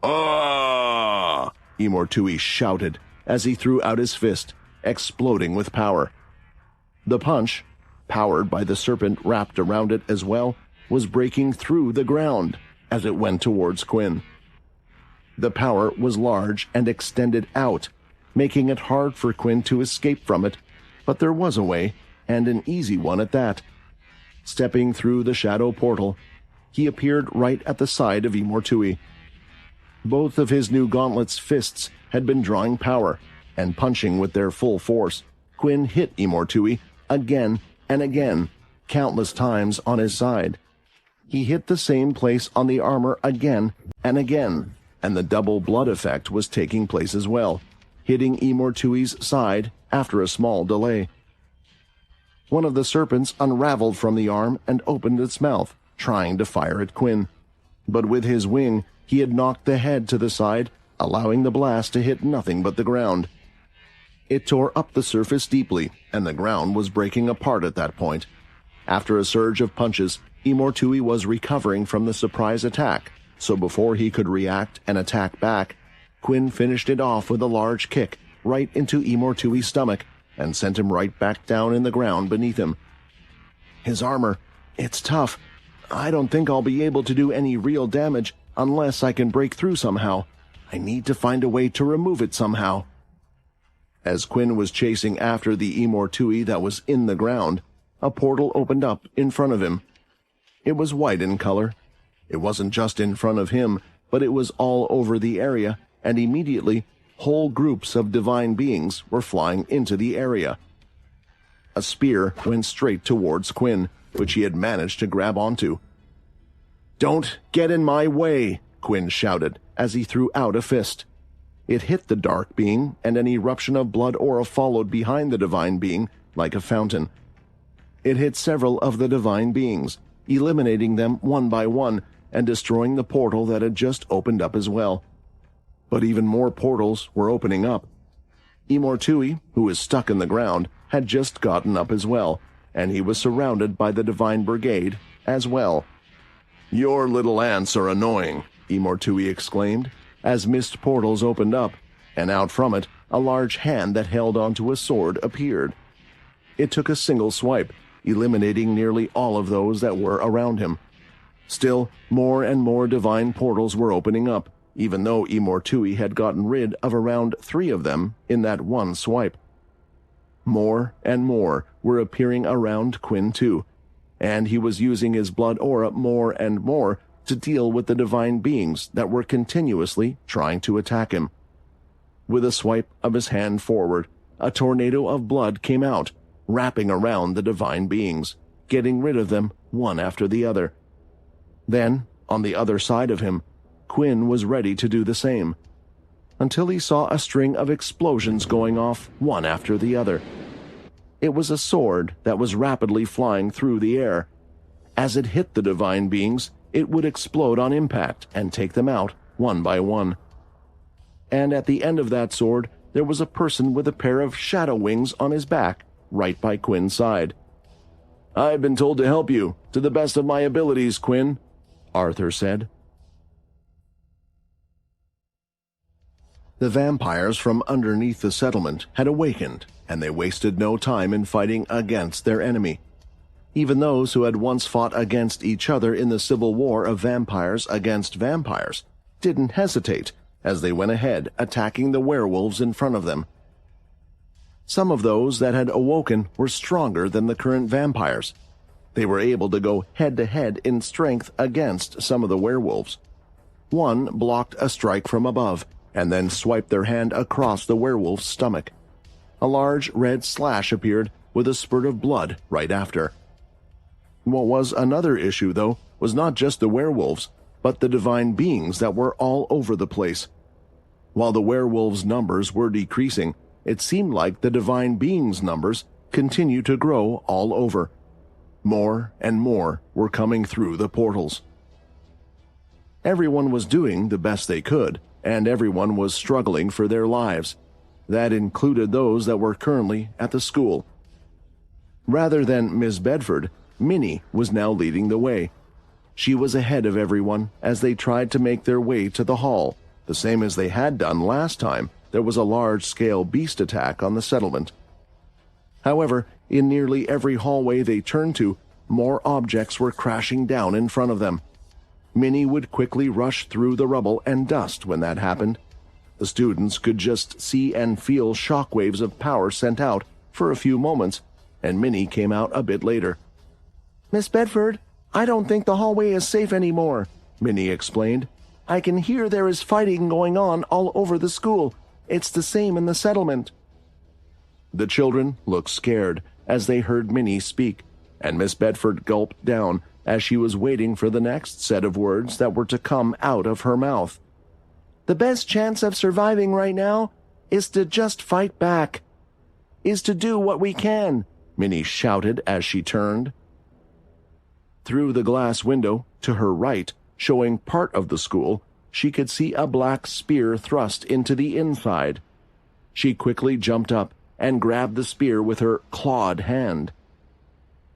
"Ah!" Imortui shouted as he threw out his fist, exploding with power. The punch, powered by the serpent wrapped around it as well, was breaking through the ground as it went towards Quinn. The power was large and extended out, making it hard for Quinn to escape from it, but there was a way, and an easy one at that. Stepping through the shadow portal, he appeared right at the side of Imortui. Both of his new gauntlet's fists had been drawing power, and punching with their full force, Quinn hit Imortui again and again, countless times on his side. He hit the same place on the armor again and again, and the double blood effect was taking place as well, hitting Imortui's side after a small delay. One of the serpents unraveled from the arm and opened its mouth, trying to fire at Quinn. But with his wing, he had knocked the head to the side, allowing the blast to hit nothing but the ground. It tore up the surface deeply, and the ground was breaking apart at that point. After a surge of punches, Imortui was recovering from the surprise attack, so before he could react and attack back, Quinn finished it off with a large kick right into Imortui's stomach and sent him right back down in the ground beneath him. "His armor, it's tough. I don't think I'll be able to do any real damage unless I can break through somehow. I need to find a way to remove it somehow." As Quinn was chasing after the Imortui that was in the ground, a portal opened up in front of him. It was white in color. It wasn't just in front of him, but it was all over the area, and immediately whole groups of divine beings were flying into the area. A spear went straight towards Quinn, which he had managed to grab onto. "Don't get in my way," Quinn shouted as he threw out a fist. It hit the dark being, and an eruption of blood aura followed behind the divine being like a fountain. It hit several of the divine beings, eliminating them one by one and destroying the portal that had just opened up as well. But even more portals were opening up. Imortui, who was stuck in the ground, had just gotten up as well, and he was surrounded by the divine brigade as well. Your little ants are annoying, Imortui exclaimed, as mist portals opened up, and out from it, a large hand that held onto a sword appeared. It took a single swipe, eliminating nearly all of those that were around him. Still, more and more divine portals were opening up, even though Imortui had gotten rid of around 3 of them in that one swipe. More and more were appearing around Quinn too, and he was using his blood aura more and more to deal with the divine beings that were continuously trying to attack him. With a swipe of his hand forward, a tornado of blood came out, wrapping around the divine beings, getting rid of them one after the other. Then, on the other side of him, Quinn was ready to do the same, until he saw a string of explosions going off one after the other. It was a sword that was rapidly flying through the air. As it hit the divine beings, it would explode on impact and take them out one by one. And at the end of that sword, there was a person with a pair of shadow wings on his back, right by Quinn's side. "I've been told to help you, to the best of my abilities, Quinn," Arthur said. The vampires from underneath the settlement had awakened, and they wasted no time in fighting against their enemy. Even those who had once fought against each other in the civil war of vampires against vampires didn't hesitate as they went ahead attacking the werewolves in front of them. Some of those that had awoken were stronger than the current vampires. They were able to go head-to-head in strength against some of the werewolves. One blocked a strike from above, and then swiped their hand across the werewolf's stomach. A large red slash appeared with a spurt of blood right after. What was another issue, though, was not just the werewolves, but the divine beings that were all over the place. While the werewolves' numbers were decreasing, it seemed like the divine beings' numbers continued to grow all over. More and more were coming through the portals. Everyone was doing the best they could, and everyone was struggling for their lives. That included those that were currently at the school. Rather than Miss Bedford, Minnie was now leading the way. She was ahead of everyone as they tried to make their way to the hall, the same as they had done last time there was a large-scale beast attack on the settlement. However, in nearly every hallway they turned to, more objects were crashing down in front of them. Minnie would quickly rush through the rubble and dust when that happened. The students could just see and feel shockwaves of power sent out for a few moments, and Minnie came out a bit later. "Miss Bedford, I don't think the hallway is safe anymore," Minnie explained. "I can hear there is fighting going on all over the school. It's the same in the settlement." The children looked scared as they heard Minnie speak, and Miss Bedford gulped down as she was waiting for the next set of words that were to come out of her mouth. "The best chance of surviving right now is to just fight back. Is to do what we can," Minnie shouted as she turned. Through the glass window, to her right, showing part of the school, she could see a black spear thrust into the inside. She quickly jumped up and grabbed the spear with her clawed hand.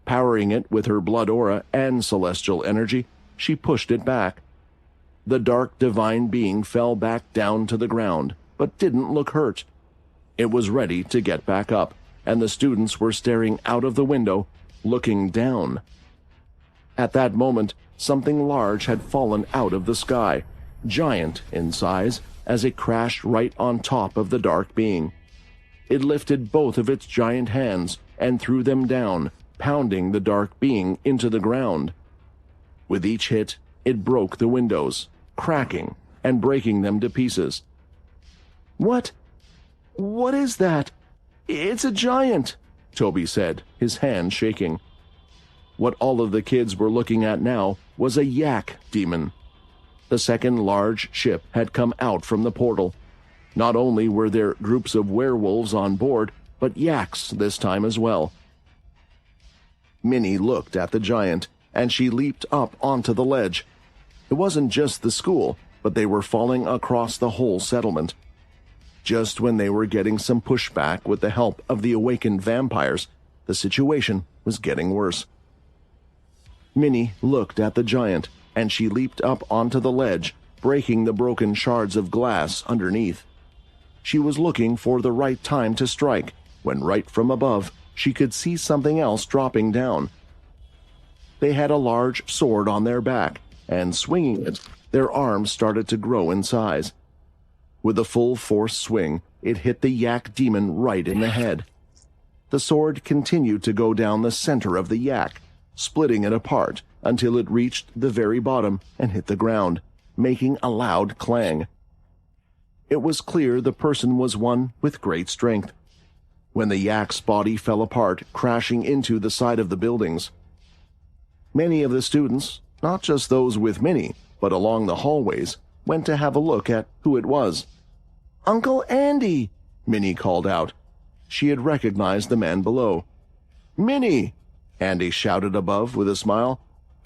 Powering it with her blood aura and celestial energy, she pushed it back. The dark divine being fell back down to the ground, but didn't look hurt. It was ready to get back up, and the students were staring out of the window, looking down. At that moment, something large had fallen out of the sky, giant in size, as it crashed right on top of the dark being. It lifted both of its giant hands and threw them down, pounding the dark being into the ground. With each hit, it broke the windows, cracking and breaking them to pieces. What is that? It's a giant," Toby said, his hand shaking. What all of the kids were looking at now was a yak demon. The second large ship had come out from the portal. Not only were there groups of werewolves on board, but yaks this time as well. Minnie looked at the giant, and she leaped up onto the ledge. It wasn't just the school, but they were falling across the whole settlement. Just when they were getting some pushback with the help of the awakened vampires, the situation was getting worse. Minnie looked at the giant, and she leaped up onto the ledge, breaking the broken shards of glass underneath. She was looking for the right time to strike, when right from above she could see something else dropping down. They had a large sword on their back, and swinging it, their arms started to grow in size. With a full force swing, it hit the yak demon right in the head. The sword continued to go down the center of the yak, splitting it apart until it reached the very bottom and hit the ground, making a loud clang. It was clear the person was one with great strength. When the yak's body fell apart, crashing into the side of the buildings, many of the students, not just those with Minnie, but along the hallways, went to have a look at who it was. "Uncle Andy!" Minnie called out. She had recognized the man below. "Minnie!" Andy shouted above with a smile.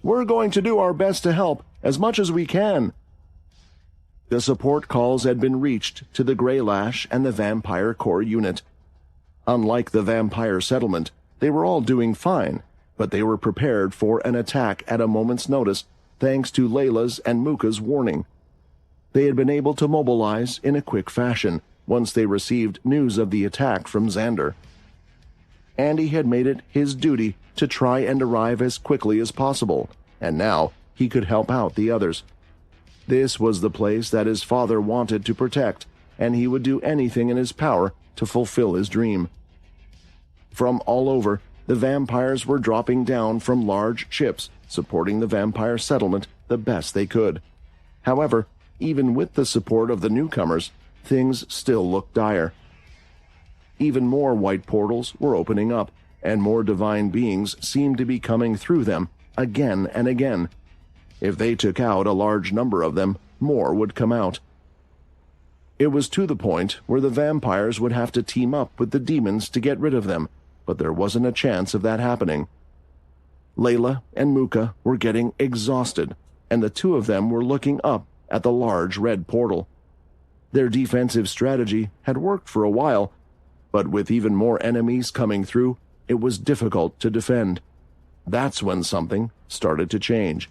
"We're going to do our best to help, as much as we can." The support calls had been reached to the Grey Lash and the Vampire Core unit. Unlike the Vampire Settlement, they were all doing fine, but they were prepared for an attack at a moment's notice, thanks to Layla's and Mooka's warning. They had been able to mobilize in a quick fashion once they received news of the attack from Xander. Andy had made it his duty to try and arrive as quickly as possible, and now he could help out the others. This was the place that his father wanted to protect, and he would do anything in his power to fulfill his dream. From all over, the vampires were dropping down from large ships, supporting the vampire settlement the best they could. However, even with the support of the newcomers, things still looked dire. Even more white portals were opening up, and more divine beings seemed to be coming through them again and again. If they took out a large number of them, more would come out. It was to the point where the vampires would have to team up with the demons to get rid of them, but there wasn't a chance of that happening. Layla and Mooka were getting exhausted, and the two of them were looking up at the large red portal. Their defensive strategy had worked for a while, but with even more enemies coming through, it was difficult to defend. That's when something started to change.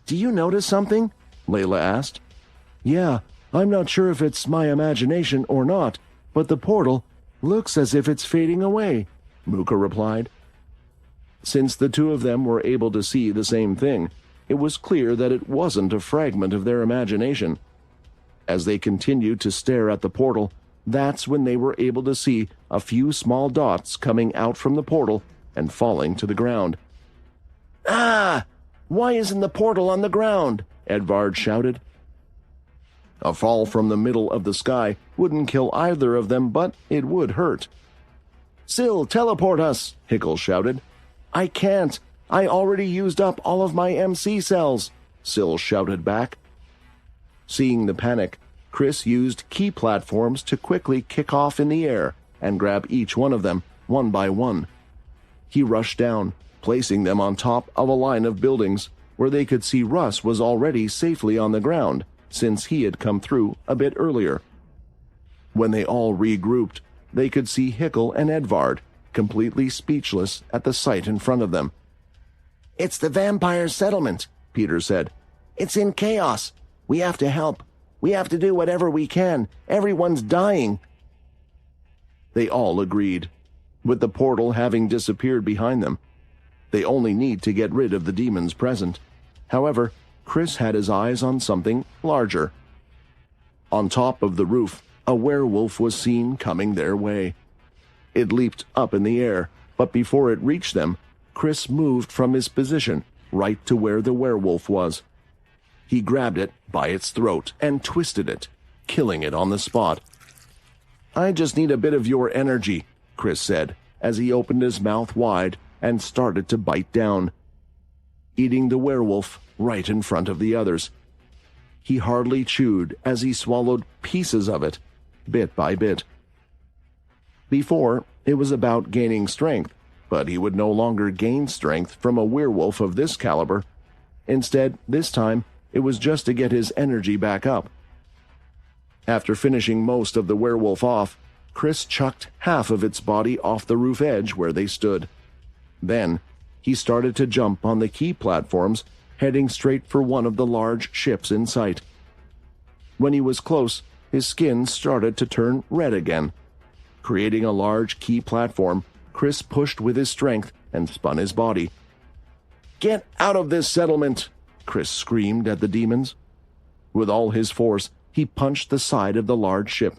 "Do you notice something?" Layla asked. "Yeah, I'm not sure if it's my imagination or not, but the portal looks as if it's fading away," Mooka replied. Since the two of them were able to see the same thing, it was clear that it wasn't a fragment of their imagination. As they continued to stare at the portal, that's when they were able to see a few small dots coming out from the portal and falling to the ground. "Ah! Why isn't the portal on the ground?" Edvard shouted. A fall from the middle of the sky wouldn't kill either of them, but it would hurt. "Syl, teleport us!" Hickle shouted. "I can't. I already used up all of my MC cells," Syl shouted back. Seeing the panic, Chris used key platforms to quickly kick off in the air and grab each one of them, one by one. He rushed down, placing them on top of a line of buildings where they could see Russ was already safely on the ground, since he had come through a bit earlier. When they all regrouped, they could see Hickle and Edvard, completely speechless at the sight in front of them. "It's the vampire settlement," Peter said. "It's in chaos. We have to help. We have to do whatever we can. Everyone's dying." They all agreed. With the portal having disappeared behind them, they only need to get rid of the demons present. However, Chris had his eyes on something larger. On top of the roof, a werewolf was seen coming their way. It leaped up in the air, but before it reached them, Chris moved from his position right to where the werewolf was. He grabbed it by its throat and twisted it, killing it on the spot. "I just need a bit of your energy," Chris said, as he opened his mouth wide and started to bite down, eating the werewolf right in front of the others. He hardly chewed as he swallowed pieces of it, bit by bit. Before, it was about gaining strength, but he would no longer gain strength from a werewolf of this caliber. Instead, this time, it was just to get his energy back up. After finishing most of the werewolf off, Chris chucked half of its body off the roof edge where they stood. Then, he started to jump on the key platforms heading straight for one of the large ships in sight. When he was close, his skin started to turn red again. Creating a large key platform, Chris pushed with his strength and spun his body. "Get out of this settlement!" Chris screamed at the demons. With all his force, he punched the side of the large ship.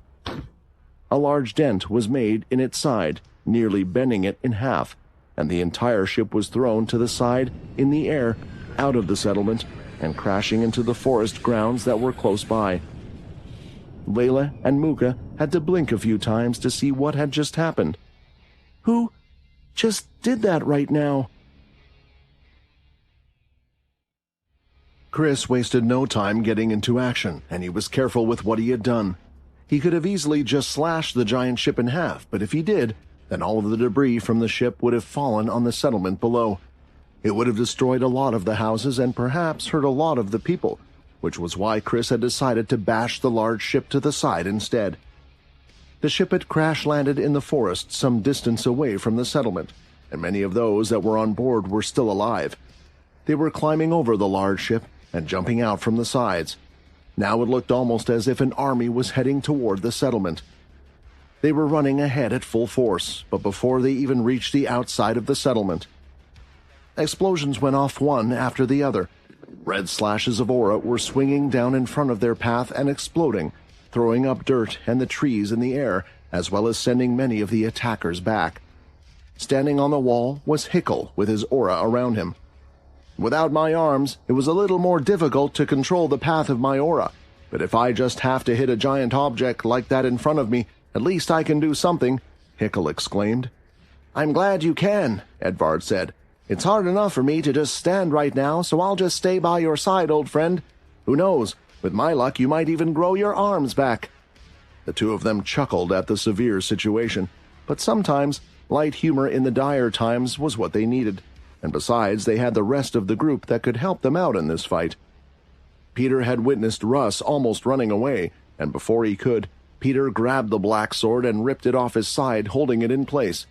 A large dent was made in its side, nearly bending it in half, and the entire ship was thrown to the side in the air, out of the settlement, and crashing into the forest grounds that were close by. Layla and Muka had to blink a few times to see what had just happened. Who just did that right now? Chris wasted no time getting into action, and he was careful with what he had done. He could have easily just slashed the giant ship in half, but if he did, then all of the debris from the ship would have fallen on the settlement below. It would have destroyed a lot of the houses and perhaps hurt a lot of the people, which was why Chris had decided to bash the large ship to the side instead. The ship had crash-landed in the forest some distance away from the settlement, and many of those that were on board were still alive. They were climbing over the large ship and jumping out from the sides. Now it looked almost as if an army was heading toward the settlement. They were running ahead at full force, but before they even reached the outside of the settlement, explosions went off one after the other. Red slashes of aura were swinging down in front of their path and exploding, throwing up dirt and the trees in the air, as well as sending many of the attackers back. Standing on the wall was Hickle with his aura around him. "Without my arms, it was a little more difficult to control the path of my aura, but if I just have to hit a giant object like that in front of me, at least I can do something," Hickle exclaimed. "I'm glad you can," Edvard said. "It's hard enough for me to just stand right now, so I'll just stay by your side, old friend. Who knows, with my luck you might even grow your arms back." The two of them chuckled at the severe situation, but sometimes light humor in the dire times was what they needed, and besides they had the rest of the group that could help them out in this fight. Peter had witnessed Russ almost running away, and before he could, Peter grabbed the black sword and ripped it off his side, holding it in place.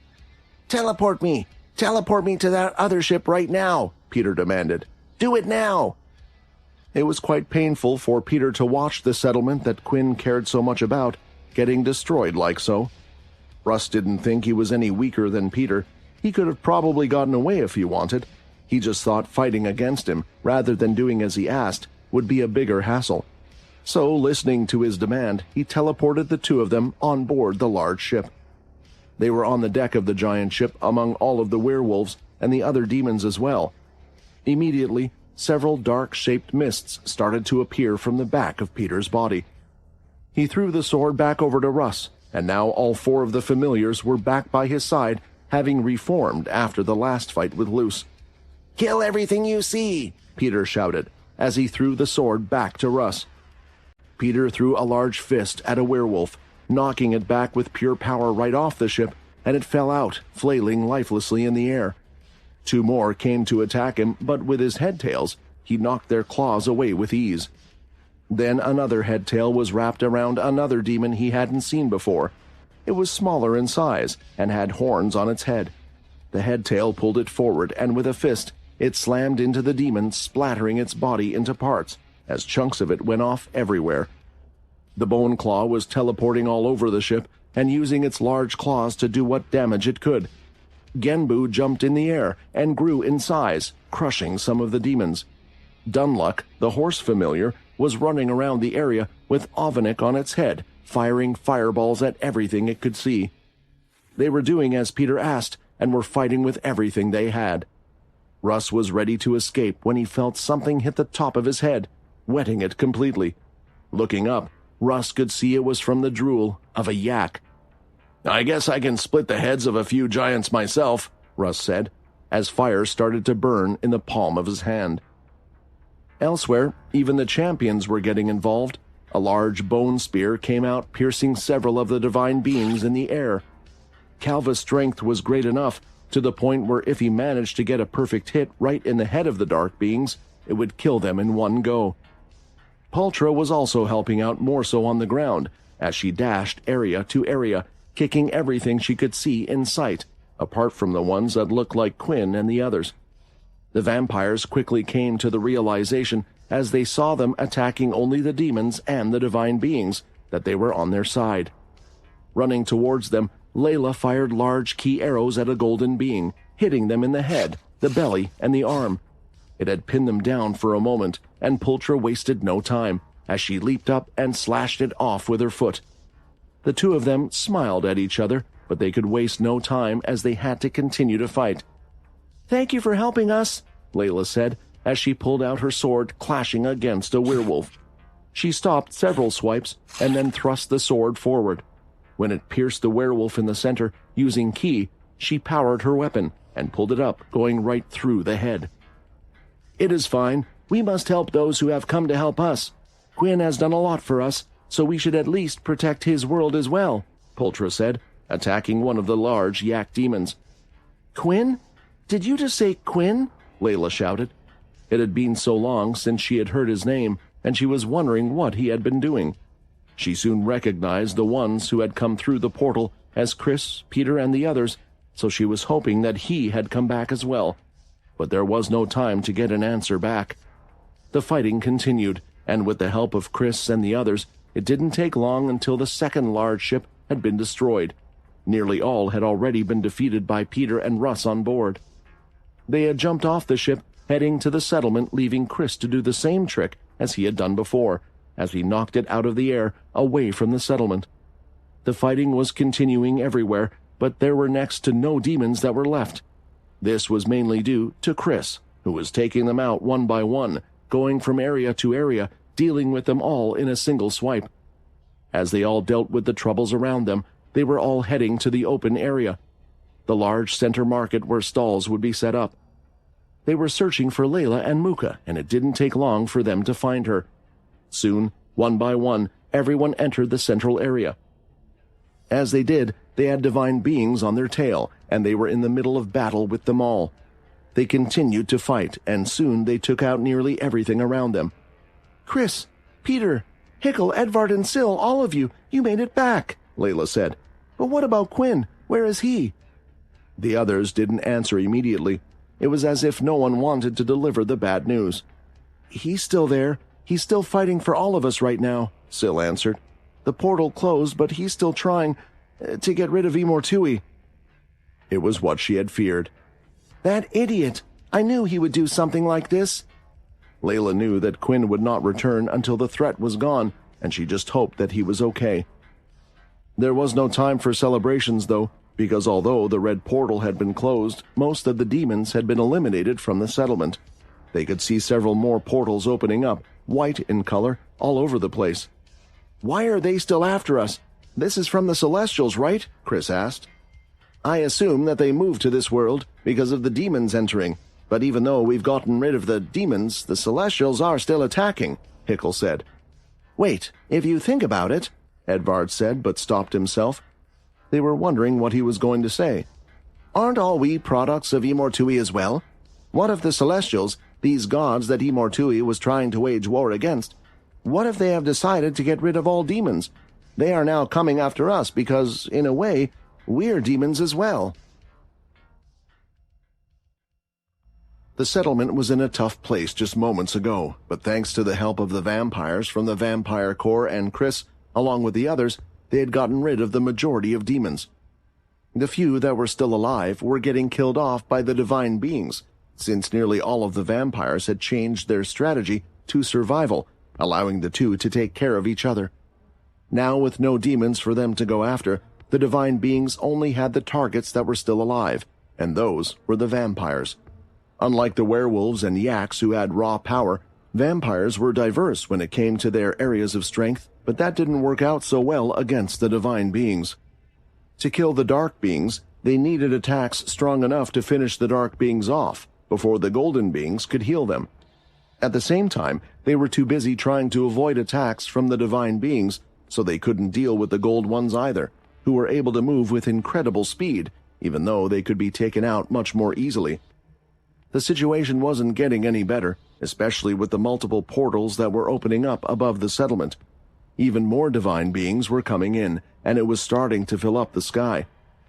"Teleport me! Teleport me to that other ship right now!" Peter demanded. "Do it now!" It was quite painful for Peter to watch the settlement that Quinn cared so much about getting destroyed like so. Russ didn't think he was any weaker than Peter. He could have probably gotten away if he wanted. He just thought fighting against him, rather than doing as he asked, would be a bigger hassle. So, listening to his demand, he teleported the two of them on board the large ship. They were on the deck of the giant ship among all of the werewolves and the other demons as well. Immediately, several dark-shaped mists started to appear from the back of Peter's body. He threw the sword back over to Russ, and now all four of the familiars were back by his side, having reformed after the last fight with Luce. "Kill everything you see!" Peter shouted, as he threw the sword back to Russ. Peter threw a large fist at a werewolf, knocking it back with pure power right off the ship, and it fell out, flailing lifelessly in the air. Two more came to attack him, but with his headtails, he knocked their claws away with ease. Then another headtail was wrapped around another demon he hadn't seen before. It was smaller in size and had horns on its head. The headtail pulled it forward, and with a fist, it slammed into the demon, splattering its body into parts, as chunks of it went off everywhere. The bone claw was teleporting all over the ship and using its large claws to do what damage it could. Genbu jumped in the air and grew in size, crushing some of the demons. Dunluck, the horse familiar, was running around the area with Ovanik on its head, firing fireballs at everything it could see. They were doing as Peter asked and were fighting with everything they had. Russ was ready to escape when he felt something hit the top of his head, wetting it completely. Looking up, Russ could see it was from the drool of a yak. "I guess I can split the heads of a few giants myself," Russ said, as fire started to burn in the palm of his hand. Elsewhere, even the champions were getting involved. A large bone spear came out, piercing several of the divine beings in the air. Calva's strength was great enough, to the point where if he managed to get a perfect hit right in the head of the dark beings, it would kill them in one go. Paltra was also helping out, more so on the ground, as she dashed area to area, kicking everything she could see in sight, apart from the ones that looked like Quinn and the others. The vampires quickly came to the realization, as they saw them attacking only the demons and the divine beings, that they were on their side. Running towards them, Layla fired large key arrows at a golden being, hitting them in the head, the belly, and the arm. It had pinned them down for a moment, and Pultra wasted no time, as she leaped up and slashed it off with her foot. The two of them smiled at each other, but they could waste no time as they had to continue to fight. "Thank you for helping us," Layla said, as she pulled out her sword, clashing against a werewolf. She stopped several swipes and then thrust the sword forward. When it pierced the werewolf in the center, using ki, she powered her weapon and pulled it up, going right through the head. "It is fine. We must help those who have come to help us. Quinn has done a lot for us, so we should at least protect his world as well," Pultra said, attacking one of the large yak demons. "Quinn? Did you just say Quinn?" Layla shouted. It had been so long since she had heard his name, and she was wondering what he had been doing. She soon recognized the ones who had come through the portal as Chris, Peter, and the others, so she was hoping that he had come back as well. But there was no time to get an answer back. The fighting continued, and with the help of Chris and the others, it didn't take long until the second large ship had been destroyed. Nearly all had already been defeated by Peter and Russ on board. They had jumped off the ship, heading to the settlement, leaving Chris to do the same trick as he had done before, as he knocked it out of the air away from the settlement. The fighting was continuing everywhere, but there were next to no demons that were left. This was mainly due to Chris, who was taking them out one by one, going from area to area, dealing with them all in a single swipe. As they all dealt with the troubles around them, they were all heading to the open area, the large center market where stalls would be set up. They were searching for Layla and Muka, and it didn't take long for them to find her. Soon, one by one, everyone entered the central area. As they did, they had divine beings on their tail, and they were in the middle of battle with them all. They continued to fight, and soon they took out nearly everything around them. "Chris, Peter, Hickle, Edvard, and Syl, all of you made it back," Layla said. "But what about Quinn? Where is he?" The others didn't answer immediately. It was as if no one wanted to deliver the bad news. "He's still there. He's still fighting for all of us right now," Syl answered. "The portal closed, but he's still trying to get rid of Imortui." It was what she had feared. "That idiot! I knew he would do something like this." Layla knew that Quinn would not return until the threat was gone, and she just hoped that he was okay. There was no time for celebrations, though, because although the red portal had been closed, most of the demons had been eliminated from the settlement. They could see several more portals opening up, white in color, all over the place. "Why are they still after us? This is from the Celestials, right?" Chris asked. "I assume that they moved to this world because of the demons entering, but even though we've gotten rid of the demons, the Celestials are still attacking," Hickle said. "Wait, if you think about it," Edvard said, but stopped himself. They were wondering what he was going to say. "Aren't all we products of Imortui as well? What if the Celestials, these gods that Imortui was trying to wage war against, what if they have decided to get rid of all demons? They are now coming after us because, in a way, we're demons as well." The settlement was in a tough place just moments ago, but thanks to the help of the vampires from the Vampire Corps and Chris, along with the others, they had gotten rid of the majority of demons. The few that were still alive were getting killed off by the divine beings, since nearly all of the vampires had changed their strategy to survival, allowing the two to take care of each other. Now, with no demons for them to go after, the divine beings only had the targets that were still alive, and those were the vampires. Unlike the werewolves and yaks who had raw power, vampires were diverse when it came to their areas of strength, but that didn't work out so well against the divine beings. To kill the dark beings, they needed attacks strong enough to finish the dark beings off before the golden beings could heal them. At the same time, they were too busy trying to avoid attacks from the divine beings, so they couldn't deal with the gold ones either, who were able to move with incredible speed, even though they could be taken out much more easily. The situation wasn't getting any better, especially with the multiple portals that were opening up above the settlement. Even more divine beings were coming in, and it was starting to fill up the sky.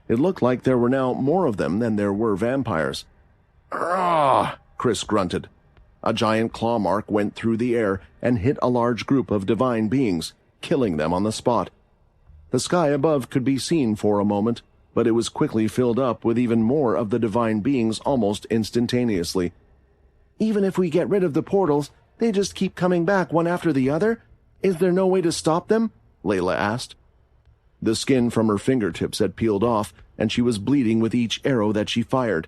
It looked like there were now more of them than there were vampires. "Arrgh!" Chris grunted. A giant claw mark went through the air and hit a large group of divine beings, killing them on the spot. The sky above could be seen for a moment, but it was quickly filled up with even more of the divine beings almost instantaneously. Even if we get rid of the portals, they just keep coming back one after the other? Is there no way to stop them? Layla asked. The skin from her fingertips had peeled off, and she was bleeding with each arrow that she fired.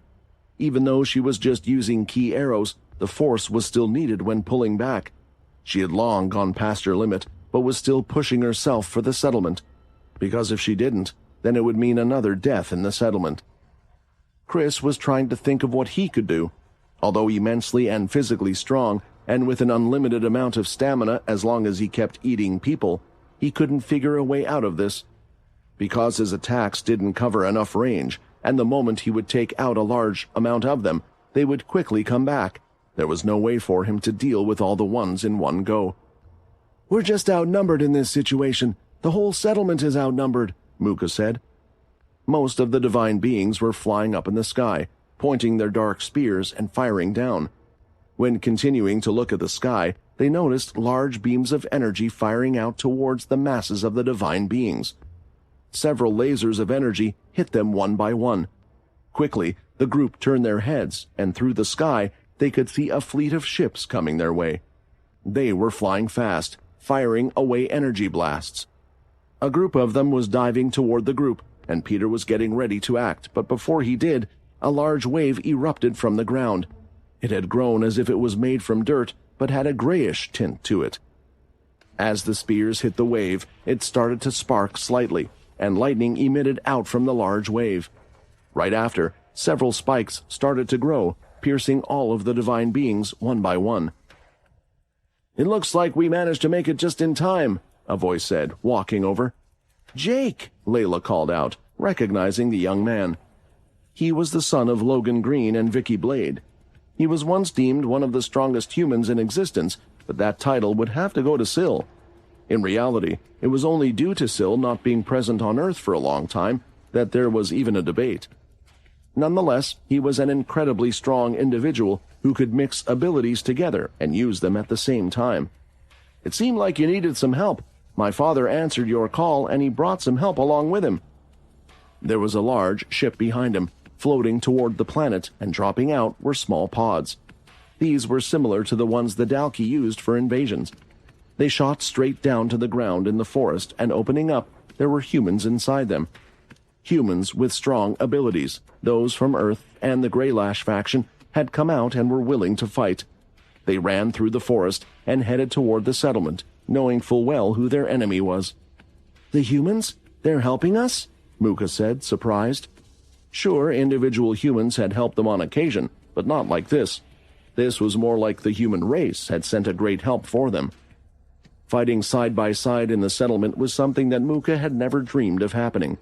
Even though she was just using key arrows, the force was still needed when pulling back. She had long gone past her limit, but was still pushing herself for the settlement. Because if she didn't, then it would mean another death in the settlement. Chris was trying to think of what he could do. Although immensely and physically strong, and with an unlimited amount of stamina as long as he kept eating people, he couldn't figure a way out of this. Because his attacks didn't cover enough range, and the moment he would take out a large amount of them, they would quickly come back. There was no way for him to deal with all the ones in one go. We're just outnumbered in this situation. The whole settlement is outnumbered, Muka said. Most of the divine beings were flying up in the sky, pointing their dark spears and firing down. When continuing to look at the sky, they noticed large beams of energy firing out towards the masses of the divine beings. Several lasers of energy hit them one by one. Quickly, the group turned their heads, and through the sky, they could see a fleet of ships coming their way. They were flying fast, firing away energy blasts. A group of them was diving toward the group, and Peter was getting ready to act, but before he did, a large wave erupted from the ground. It had grown as if it was made from dirt, but had a grayish tint to it. As the spears hit the wave, it started to spark slightly, and lightning emitted out from the large wave. Right after, several spikes started to grow, piercing all of the divine beings one by one. It looks like we managed to make it just in time, a voice said, walking over. Jake, Layla called out, recognizing the young man. He was the son of Logan Green and Vicky Blade. He was once deemed one of the strongest humans in existence, but that title would have to go to Syl. In reality, it was only due to Syl not being present on Earth for a long time that there was even a debate. Nonetheless, he was an incredibly strong individual who could mix abilities together and use them at the same time. It seemed like you needed some help. My father answered your call, and he brought some help along with him. There was a large ship behind him, floating toward the planet, and dropping out were small pods. These were similar to the ones the Dalki used for invasions. They shot straight down to the ground in the forest, and opening up, there were humans inside them. Humans with strong abilities, those from Earth and the Greylash faction, had come out and were willing to fight. They ran through the forest and headed toward the settlement, knowing full well who their enemy was. The humans? They're helping us? Muka said, surprised. Sure, individual humans had helped them on occasion, but not like this. This was more like the human race had sent a great help for them. Fighting side by side in the settlement was something that Muka had never dreamed of happening.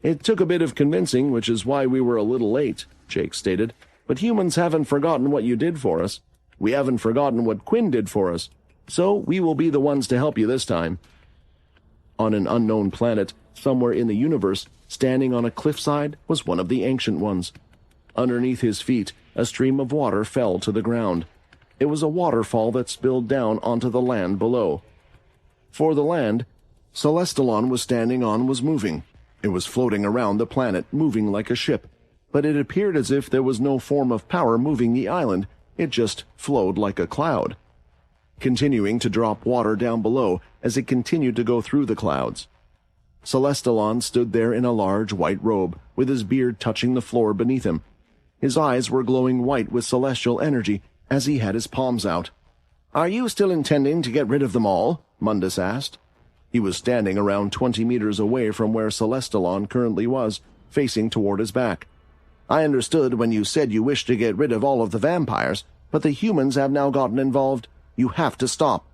It took a bit of convincing, which is why we were a little late, Jake stated. But humans haven't forgotten what you did for us. We haven't forgotten what Quinn did for us. So we will be the ones to help you this time. On an unknown planet, somewhere in the universe, standing on a cliffside, was one of the Ancient Ones. Underneath his feet, a stream of water fell to the ground. It was a waterfall that spilled down onto the land below. For the land, Celestalon was standing on was moving. It was floating around the planet, moving like a ship, but it appeared as if there was no form of power moving the island. It just flowed like a cloud, continuing to drop water down below as it continued to go through the clouds. Celestalon stood there in a large white robe, with his beard touching the floor beneath him. His eyes were glowing white with celestial energy as he had his palms out. Are you still intending to get rid of them all? Mundus asked. He was standing around 20 meters away from where Celestalon currently was, facing toward his back. I understood when you said you wished to get rid of all of the vampires, but the humans have now gotten involved. You have to stop.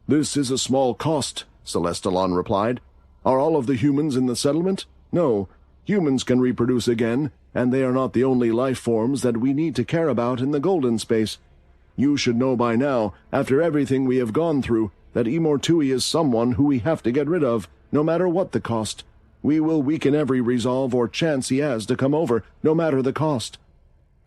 This is a small cost, Celestalon replied. Are all of the humans in the settlement? No. Humans can reproduce again, and they are not the only life forms that we need to care about in the golden space. You should know by now, after everything we have gone through, that Imortui is someone who we have to get rid of, no matter what the cost. We will weaken every resolve or chance he has to come over, no matter the cost.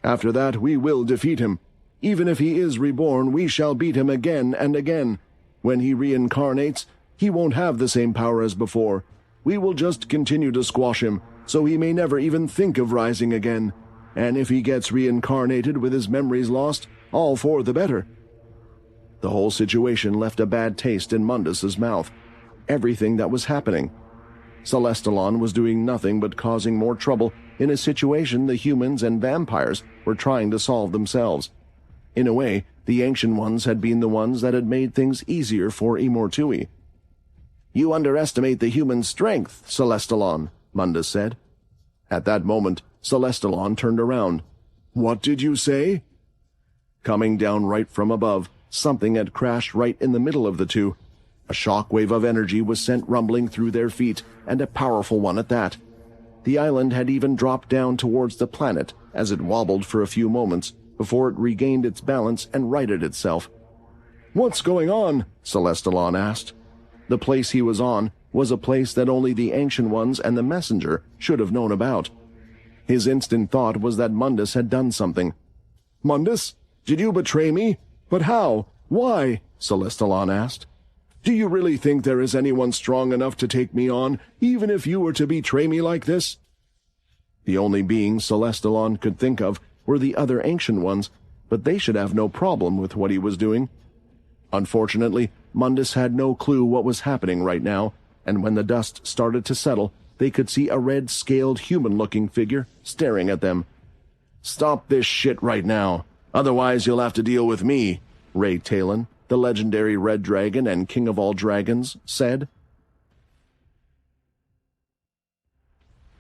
After that, we will defeat him. Even if he is reborn, we shall beat him again and again. When he reincarnates, he won't have the same power as before. We will just continue to squash him, so he may never even think of rising again. And if he gets reincarnated with his memories lost, all for the better." The whole situation left a bad taste in Mundus's mouth. Everything that was happening. Celestalon was doing nothing but causing more trouble in a situation the humans and vampires were trying to solve themselves. In a way, the Ancient Ones had been the ones that had made things easier for Immortui. "You underestimate the human strength, Celestalon," Mundus said. At that moment, Celestalon turned around. "What did you say?" Coming down right from above, something had crashed right in the middle of the two. A shock wave of energy was sent rumbling through their feet, and a powerful one at that. The island had even dropped down towards the planet as it wobbled for a few moments before it regained its balance and righted itself. "What's going on?" Celestalon asked. The place he was on was a place that only the Ancient Ones and the Messenger should have known about. His instant thought was that Mundus had done something. "Mundus? Did you betray me? But how? Why?" Celestalon asked. "Do you really think there is anyone strong enough to take me on, even if you were to betray me like this?" The only beings Celestalon could think of were the other Ancient Ones, but they should have no problem with what he was doing. Unfortunately, Mundus had no clue what was happening right now, and when the dust started to settle, they could see a red-scaled human-looking figure staring at them. "Stop this shit right now, otherwise you'll have to deal with me," Ray Talon, the legendary Red Dragon and King of all Dragons, said.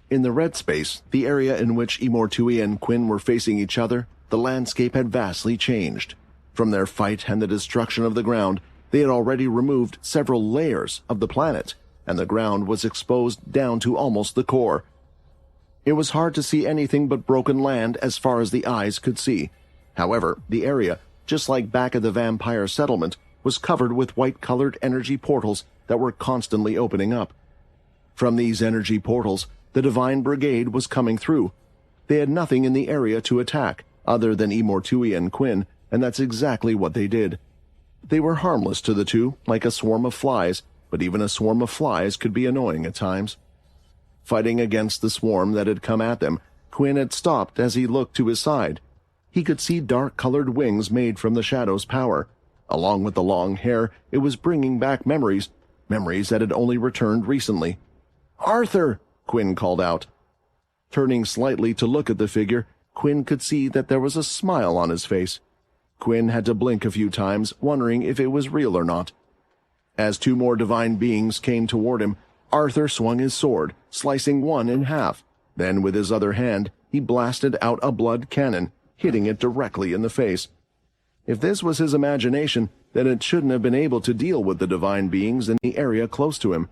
In the red space, the area in which Immortui and Quinn were facing each other, the landscape had vastly changed. From their fight and the destruction of the ground, they had already removed several layers of the planet, and the ground was exposed down to almost the core. It was hard to see anything but broken land as far as the eyes could see. However, the area, just like back at the vampire settlement, was covered with white-colored energy portals that were constantly opening up. From these energy portals, the Divine Brigade was coming through. They had nothing in the area to attack, other than Immortui and Quinn, and that's exactly what they did. They were harmless to the two, like a swarm of flies, but even a swarm of flies could be annoying at times. Fighting against the swarm that had come at them, Quinn had stopped as he looked to his side. He could see dark-colored wings made from the shadow's power. Along with the long hair, it was bringing back memories that had only returned recently. "Arthur!" Quinn called out. Turning slightly to look at the figure, Quinn could see that there was a smile on his face. Quinn had to blink a few times, wondering if it was real or not. As two more divine beings came toward him, Arthur swung his sword, slicing one in half. Then, with his other hand, he blasted out a blood cannon, hitting it directly in the face. If this was his imagination, then it shouldn't have been able to deal with the divine beings in the area close to him.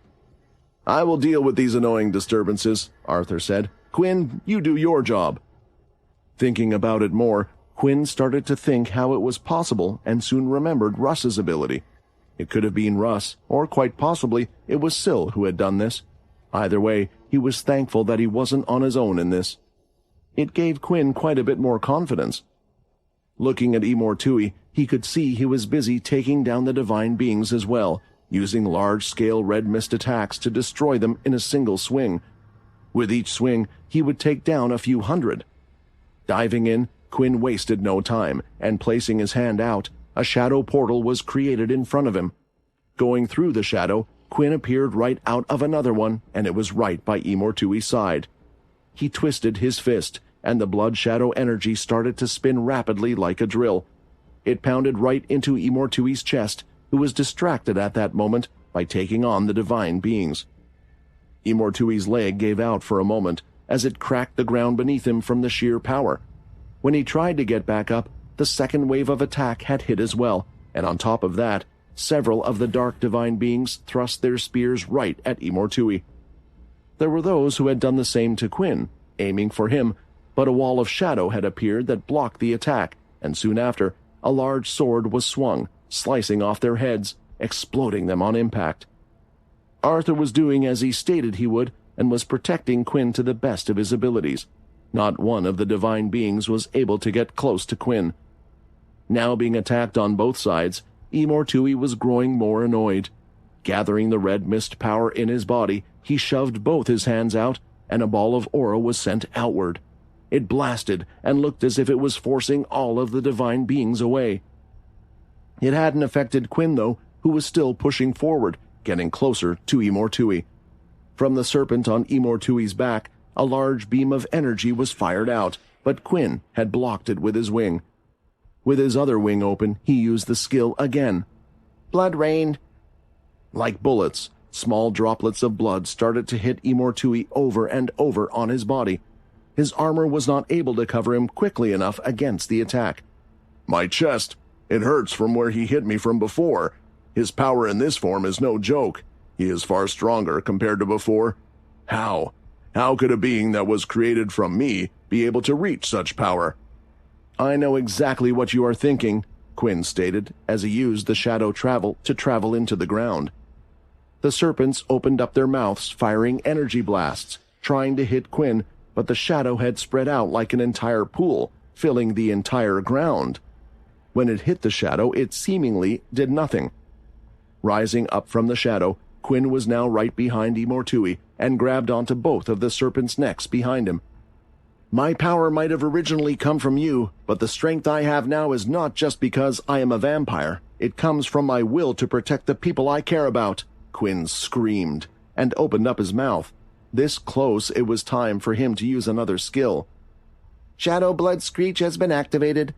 "I will deal with these annoying disturbances," Arthur said. "Quinn, you do your job." Thinking about it more, Quinn started to think how it was possible and soon remembered Russ's ability. It could have been Russ, or quite possibly it was Syl who had done this. Either way, he was thankful that he wasn't on his own in this. It gave Quinn quite a bit more confidence. Looking at Immortui, he could see he was busy taking down the divine beings as well, using large-scale red mist attacks to destroy them in a single swing. With each swing, he would take down a few hundred. Diving in, Quinn wasted no time, and placing his hand out, a shadow portal was created in front of him. Going through the shadow, Quinn appeared right out of another one, and it was right by Immortui's side. He twisted his fist, and the blood shadow energy started to spin rapidly like a drill. It pounded right into Immortui's chest, who was distracted at that moment by taking on the divine beings. Immortui's leg gave out for a moment, as it cracked the ground beneath him from the sheer power. When he tried to get back up, the second wave of attack had hit as well, and on top of that, several of the dark divine beings thrust their spears right at Immortui. There were those who had done the same to Quinn, aiming for him, but a wall of shadow had appeared that blocked the attack, and soon after, a large sword was swung, slicing off their heads, exploding them on impact. Arthur was doing as he stated he would, and was protecting Quinn to the best of his abilities. Not one of the divine beings was able to get close to Quinn. Now being attacked on both sides, Imortui was growing more annoyed. Gathering the red mist power in his body, he shoved both his hands out, and a ball of aura was sent outward. It blasted and looked as if it was forcing all of the divine beings away. It hadn't affected Quinn, though, who was still pushing forward, getting closer to Imortui. From the serpent on Imortui's back, a large beam of energy was fired out, but Quinn had blocked it with his wing. With his other wing open, he used the skill again. Blood rain. Like bullets, small droplets of blood started to hit Imortui over and over on his body. His armor was not able to cover him quickly enough against the attack. My chest. It hurts from where he hit me from before. His power in this form is no joke. He is far stronger compared to before. How? How could a being that was created from me be able to reach such power? I know exactly what you are thinking, Quinn stated, as he used the shadow travel to travel into the ground. The serpents opened up their mouths, firing energy blasts, trying to hit Quinn, but the shadow had spread out like an entire pool, filling the entire ground. When it hit the shadow, it seemingly did nothing. Rising up from the shadow, Quinn was now right behind Imortui and grabbed onto both of the serpents' necks behind him. My power might have originally come from you, but the strength I have now is not just because I am a vampire. It comes from my will to protect the people I care about, Quinn screamed, and opened up his mouth. This close, it was time for him to use another skill. Shadow Blood Screech has been activated.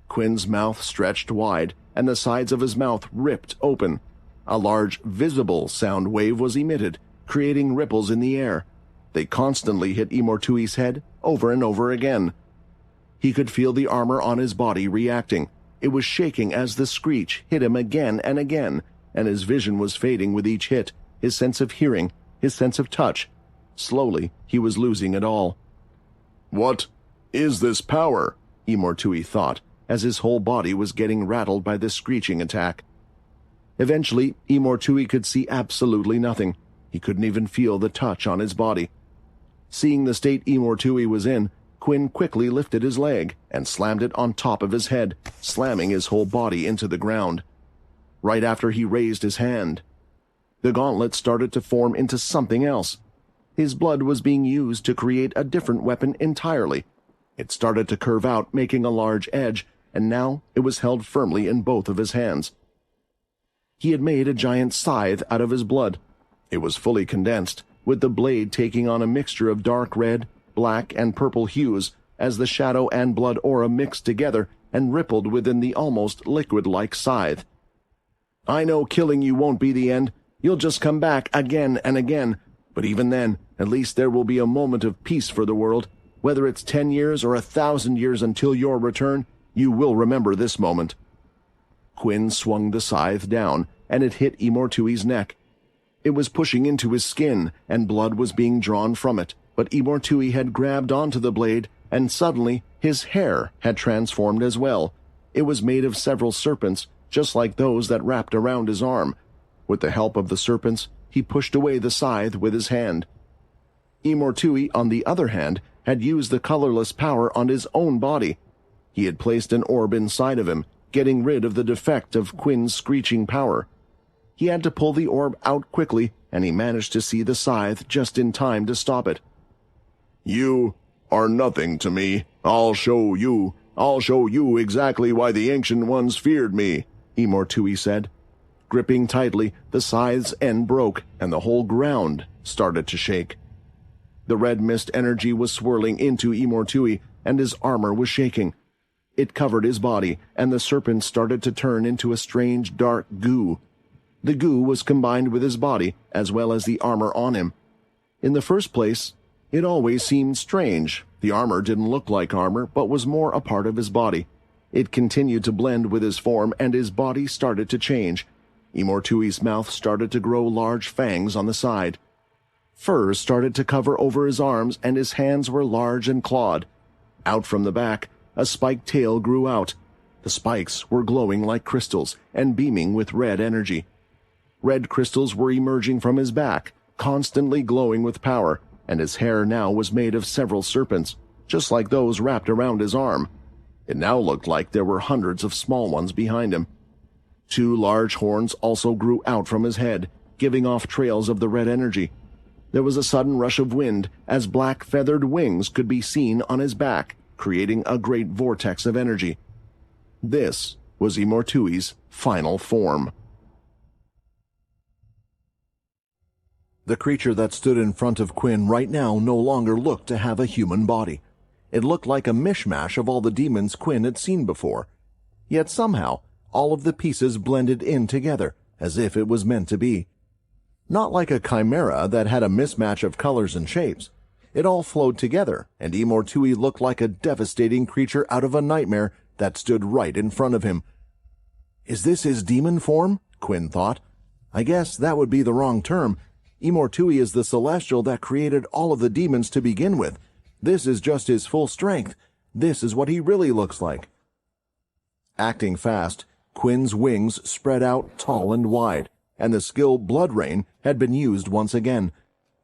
Quinn's mouth stretched wide, and the sides of his mouth ripped open. A large, visible sound wave was emitted, creating ripples in the air. They constantly hit Imortui's head over and over again. He could feel the armor on his body reacting. It was shaking as the screech hit him again and again, and his vision was fading with each hit, his sense of hearing, his sense of touch. Slowly, he was losing it all. What is this power? Imortui thought, as his whole body was getting rattled by this screeching attack. Eventually, Imortui could see absolutely nothing. He couldn't even feel the touch on his body. Seeing the state Imortui was in, Quinn quickly lifted his leg and slammed it on top of his head, slamming his whole body into the ground. Right after he raised his hand, the gauntlet started to form into something else. His blood was being used to create a different weapon entirely. It started to curve out, making a large edge, and now it was held firmly in both of his hands. He had made a giant scythe out of his blood. It was fully condensed, with the blade taking on a mixture of dark red, black, and purple hues as the shadow and blood aura mixed together and rippled within the almost liquid-like scythe. I know killing you won't be the end. You'll just come back again and again, but even then, at least there will be a moment of peace for the world. Whether it's 10 years or 1,000 years until your return, you will remember this moment. Quinn swung the scythe down, and it hit Imortui's neck. It was pushing into his skin, and blood was being drawn from it, but Imortui had grabbed onto the blade, and suddenly his hair had transformed as well. It was made of several serpents, just like those that wrapped around his arm. With the help of the serpents, he pushed away the scythe with his hand. Imortui, on the other hand, had used the colorless power on his own body. He had placed an orb inside of him, getting rid of the defect of Quinn's screeching power. He had to pull the orb out quickly, and he managed to see the scythe just in time to stop it. You are nothing to me. I'll show you exactly why the Ancient Ones feared me, Imortui said. Gripping tightly, the scythe's end broke, and the whole ground started to shake. The red mist energy was swirling into Imortui, and his armor was shaking. It covered his body, and the serpent started to turn into a strange dark goo. The goo was combined with his body, as well as the armor on him. In the first place, it always seemed strange. The armor didn't look like armor, but was more a part of his body. It continued to blend with his form, and his body started to change. Imortui's mouth started to grow large fangs on the side. Fur started to cover over his arms, and his hands were large and clawed. Out from the back, a spiked tail grew out. The spikes were glowing like crystals and beaming with red energy. Red crystals were emerging from his back, constantly glowing with power, and his hair now was made of several serpents. just like those wrapped around his arm. It now looked like there were hundreds of small ones behind him. 2 large horns also grew out from his head, giving off trails of the red energy. There was a sudden rush of wind as black feathered wings could be seen on his back, creating a great vortex of energy. This was Imortui's final form. The creature that stood in front of Quinn right now no longer looked to have a human body. It looked like a mishmash of all the demons Quinn had seen before. Yet somehow, all of the pieces blended in together, as if it was meant to be. Not like a chimera that had a mismatch of colors and shapes. It all flowed together, and Imortui looked like a devastating creature out of a nightmare that stood right in front of him. Is this his demon form? Quinn thought. I guess that would be the wrong term. Imortui is the celestial that created all of the demons to begin with. This is just his full strength. This is what he really looks like. Acting fast, Quinn's wings spread out tall and wide, and the skill Blood Rain had been used once again.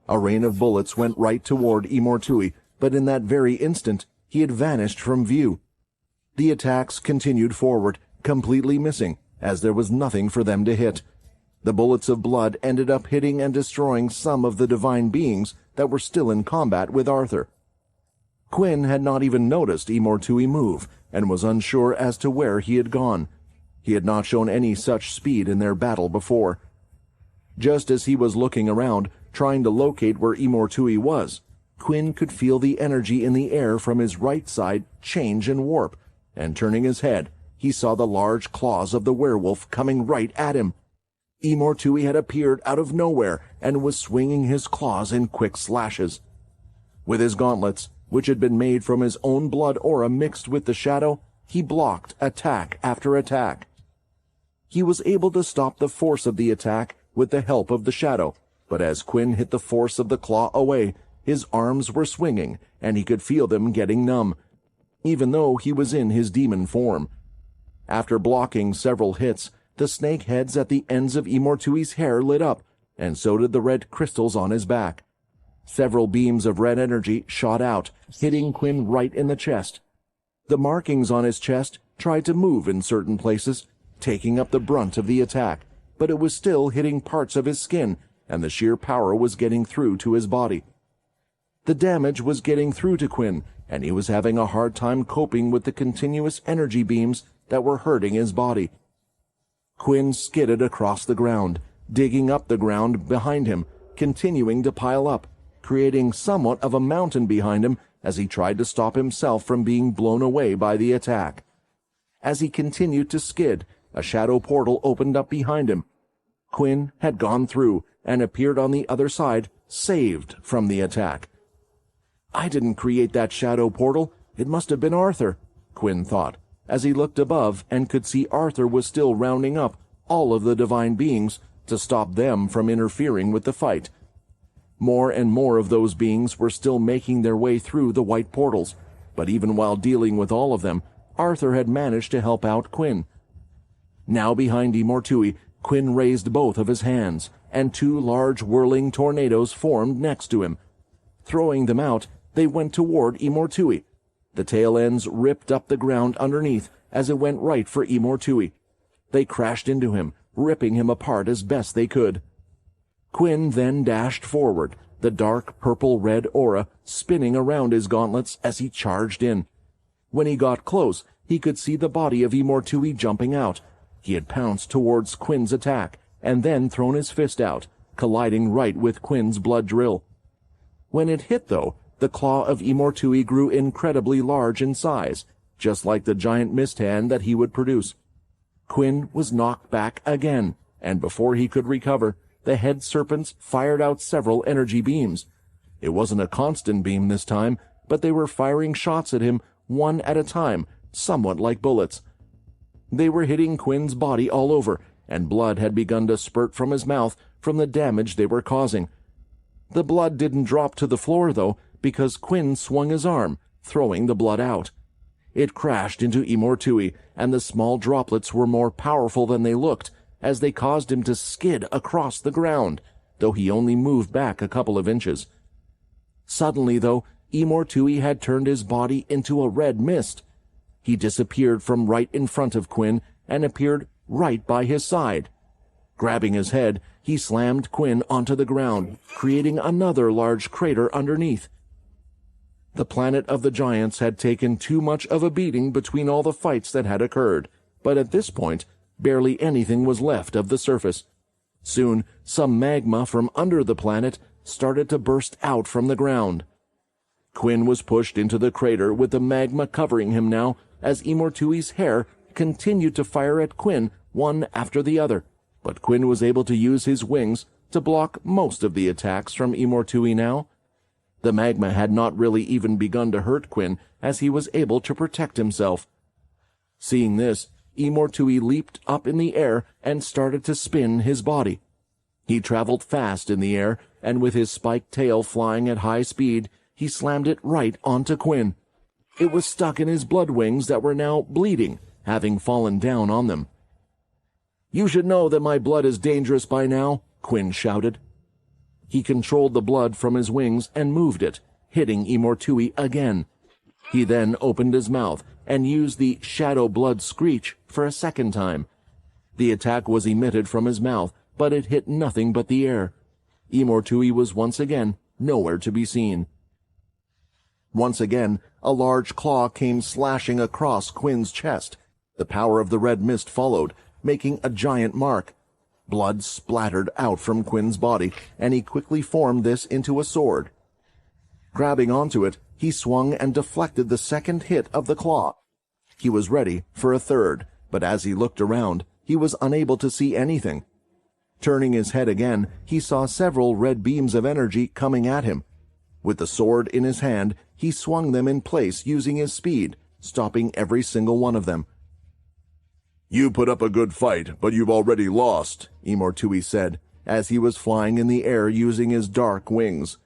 A rain of bullets went right toward Imortui, but in that very instant, he had vanished from view. The attacks continued forward, completely missing, as there was nothing for them to hit. The bullets of blood ended up hitting and destroying some of the divine beings that were still in combat with Arthur. Quinn had not even noticed Imortui move, and was unsure as to where he had gone. He had not shown any such speed in their battle before. Just as he was looking around, trying to locate where Imortui was, Quinn could feel the energy in the air from his right side change and warp, and turning his head, he saw the large claws of the werewolf coming right at him. Imortui had appeared out of nowhere and was swinging his claws in quick slashes. With his gauntlets, which had been made from his own blood aura mixed with the shadow, he blocked attack after attack. He was able to stop the force of the attack with the help of the shadow, but as Quinn hit the force of the claw away, his arms were swinging, and he could feel them getting numb, even though he was in his demon form. After blocking several hits, the snake heads at the ends of Imortui's hair lit up, and so did the red crystals on his back. Several beams of red energy shot out, hitting Quinn right in the chest. The markings on his chest tried to move in certain places, taking up the brunt of the attack, but it was still hitting parts of his skin, and the sheer power was getting through to his body. The damage was getting through to Quinn, and he was having a hard time coping with the continuous energy beams that were hurting his body. Quinn skidded across the ground, digging up the ground behind him, continuing to pile up, creating somewhat of a mountain behind him as he tried to stop himself from being blown away by the attack. As he continued to skid, a shadow portal opened up behind him. Quinn had gone through and appeared on the other side, saved from the attack. I didn't create that shadow portal. It must have been Arthur, Quinn thought, as he looked above and could see Arthur was still rounding up all of the divine beings to stop them from interfering with the fight. More and more of those beings were still making their way through the white portals, but even while dealing with all of them, Arthur had managed to help out Quinn. Now behind Imortui, Quinn raised both of his hands, and 2 large whirling tornadoes formed next to him. Throwing them out, they went toward Imortui. The tail ends ripped up the ground underneath as it went right for Imortui. They crashed into him, ripping him apart as best they could. Quinn then dashed forward, the dark purple-red aura spinning around his gauntlets as he charged in. When he got close, he could see the body of Imortui jumping out. He had pounced towards Quinn's attack, and then thrown his fist out, colliding right with Quinn's blood drill. When it hit, though, the claw of Imortui grew incredibly large in size, just like the giant mist hand that he would produce. Quinn was knocked back again, and before he could recover, the head serpents fired out several energy beams. It wasn't a constant beam this time, but they were firing shots at him one at a time, somewhat like bullets. They were hitting Quinn's body all over, and blood had begun to spurt from his mouth from the damage they were causing. The blood didn't drop to the floor, though, because Quinn swung his arm, throwing the blood out. It crashed into Imortui, and the small droplets were more powerful than they looked, as they caused him to skid across the ground, though he only moved back a couple of inches. Suddenly, though, Tui had turned his body into a red mist. He disappeared from right in front of Quinn and appeared right by his side. Grabbing his head, he slammed Quinn onto the ground, creating another large crater underneath. The planet of the giants had taken too much of a beating between all the fights that had occurred, but at this point, barely anything was left of the surface. Soon, some magma from under the planet started to burst out from the ground. Quinn was pushed into the crater with the magma covering him now, as Tui's hair continued to fire at Quinn one after the other, but Quinn was able to use his wings to block most of the attacks from Tui now. The magma had not really even begun to hurt Quinn, as he was able to protect himself. Seeing this, Tui leaped up in the air and started to spin his body. He traveled fast in the air, and with his spiked tail flying at high speed, he slammed it right onto Quinn. It was stuck in his blood wings that were now bleeding, having fallen down on them. "You should know that my blood is dangerous by now," Quinn shouted. He controlled the blood from his wings and moved it, hitting Tui again. He then opened his mouth and used the shadow blood screech for a second time. The attack was emitted from his mouth, but it hit nothing but the air. Tui was once again nowhere to be seen. Once again, a large claw came slashing across Quinn's chest. The power of the red mist followed, making a giant mark. Blood splattered out from Quinn's body, and he quickly formed this into a sword. Grabbing onto it, he swung and deflected the second hit of the claw. He was ready for a third, but as he looked around, he was unable to see anything. Turning his head again, he saw several red beams of energy coming at him. With the sword in his hand, he swung them in place using his speed, stopping every single one of them. "You put up a good fight, but you've already lost," Tui said, as he was flying in the air using his dark wings.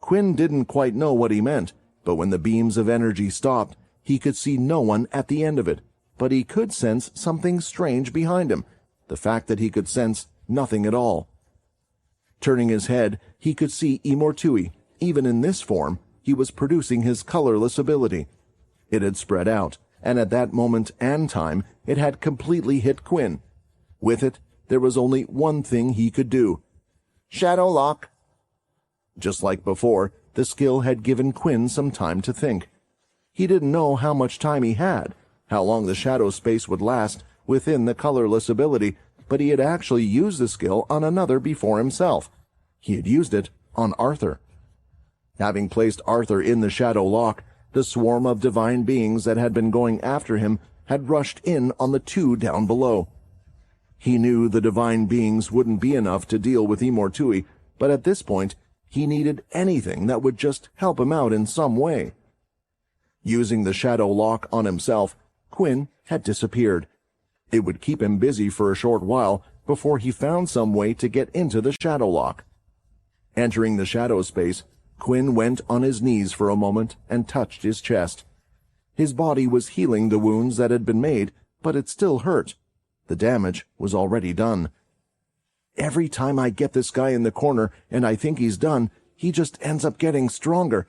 Quinn didn't quite know what he meant, but when the beams of energy stopped, he could see no one at the end of it, but he could sense something strange behind him, the fact that he could sense nothing at all. Turning his head, he could see Tui. Even in this form, he was producing his colorless ability. It had spread out, and at that moment and time, it had completely hit Quinn. With it, there was only one thing he could do. Shadow Lock! Just like before, the skill had given Quinn some time to think. He didn't know how much time he had, how long the shadow space would last within the colorless ability, but he had actually used the skill on another before himself. He had used it on Arthur. Having placed Arthur in the shadow lock, the swarm of divine beings that had been going after him had rushed in on the two down below. He knew the divine beings wouldn't be enough to deal with Tui, but at this point, he needed anything that would just help him out in some way. Using the shadow lock on himself, Quinn had disappeared. It would keep him busy for a short while before he found some way to get into the shadow lock. Entering the shadow space, Quinn went on his knees for a moment and touched his chest. His body was healing the wounds that had been made, but it still hurt. The damage was already done. Every time I get this guy in the corner and I think he's done, he just ends up getting stronger.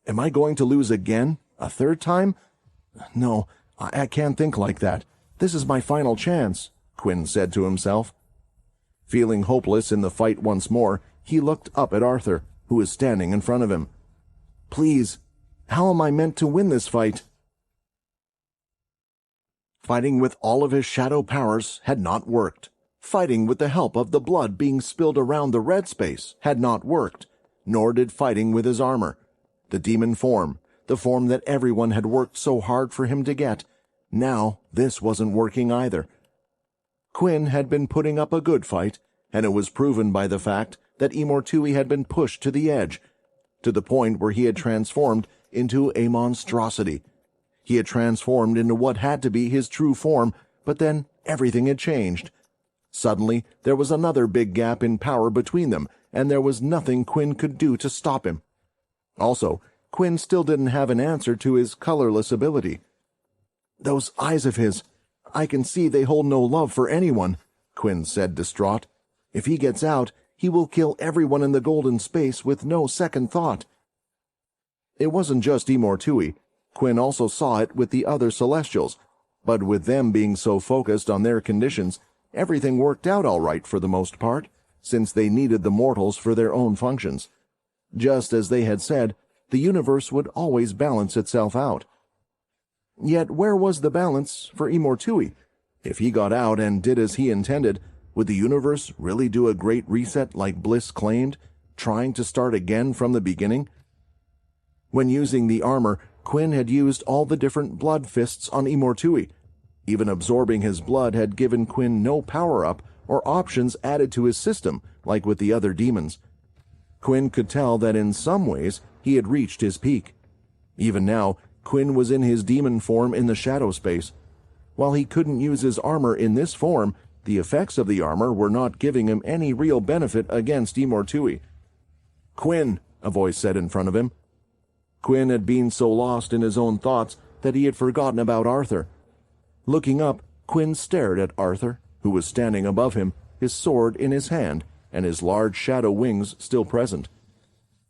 Am I going to lose again? A third time? No, I can't think like that. This is my final chance, Quinn said to himself. Feeling hopeless in the fight once more, he looked up at Arthur, who was standing in front of him. Please, how am I meant to win this fight? Fighting with all of his shadow powers had not worked. Fighting with the help of the blood being spilled around the red space had not worked, nor did fighting with his armor. The demon form, the form that everyone had worked so hard for him to get, now this wasn't working either. Quinn had been putting up a good fight, and it was proven by the fact that Tui had been pushed to the edge, to the point where he had transformed into a monstrosity. He had transformed into what had to be his true form, but then everything had changed. Suddenly, there was another big gap in power between them, and there was nothing Quinn could do to stop him. Also, Quinn still didn't have an answer to his colorless ability. Those eyes of his, I can see they hold no love for anyone, Quinn said, distraught. If he gets out, he will kill everyone in the golden space with no second thought. It wasn't just Imortui. Quinn also saw it with the other Celestials, but with them being so focused on their conditions, everything worked out all right for the most part, since they needed the mortals for their own functions. Just as they had said, the universe would always balance itself out. Yet where was the balance for Imortui? If he got out and did as he intended, would the universe really do a great reset like Bliss claimed, trying to start again from the beginning? When using the armor, Quinn had used all the different blood fists on Imortui. Even absorbing his blood had given Quinn no power-up or options added to his system, like with the other demons. Quinn could tell that in some ways he had reached his peak. Even now, Quinn was in his demon form in the shadow space. While he couldn't use his armor in this form, the effects of the armor were not giving him any real benefit against Imortui. "Quinn," a voice said in front of him. Quinn had been so lost in his own thoughts that he had forgotten about Arthur. Looking up, Quinn stared at Arthur, who was standing above him, his sword in his hand, and his large shadow wings still present.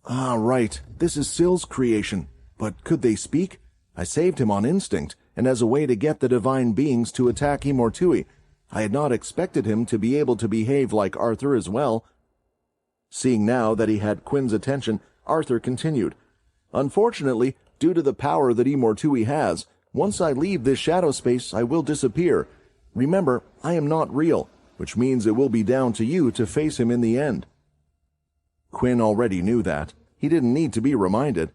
"Ah, right, this is Syl's creation. But could they speak? I saved him on instinct, and as a way to get the divine beings to attack Imortui. I had not expected him to be able to behave like Arthur as well." Seeing now that he had Quinn's attention, Arthur continued, "Unfortunately, due to the power that Imortui has, once I leave this shadow space, I will disappear. Remember, I am not real, which means it will be down to you to face him in the end." Quinn already knew that. He didn't need to be reminded.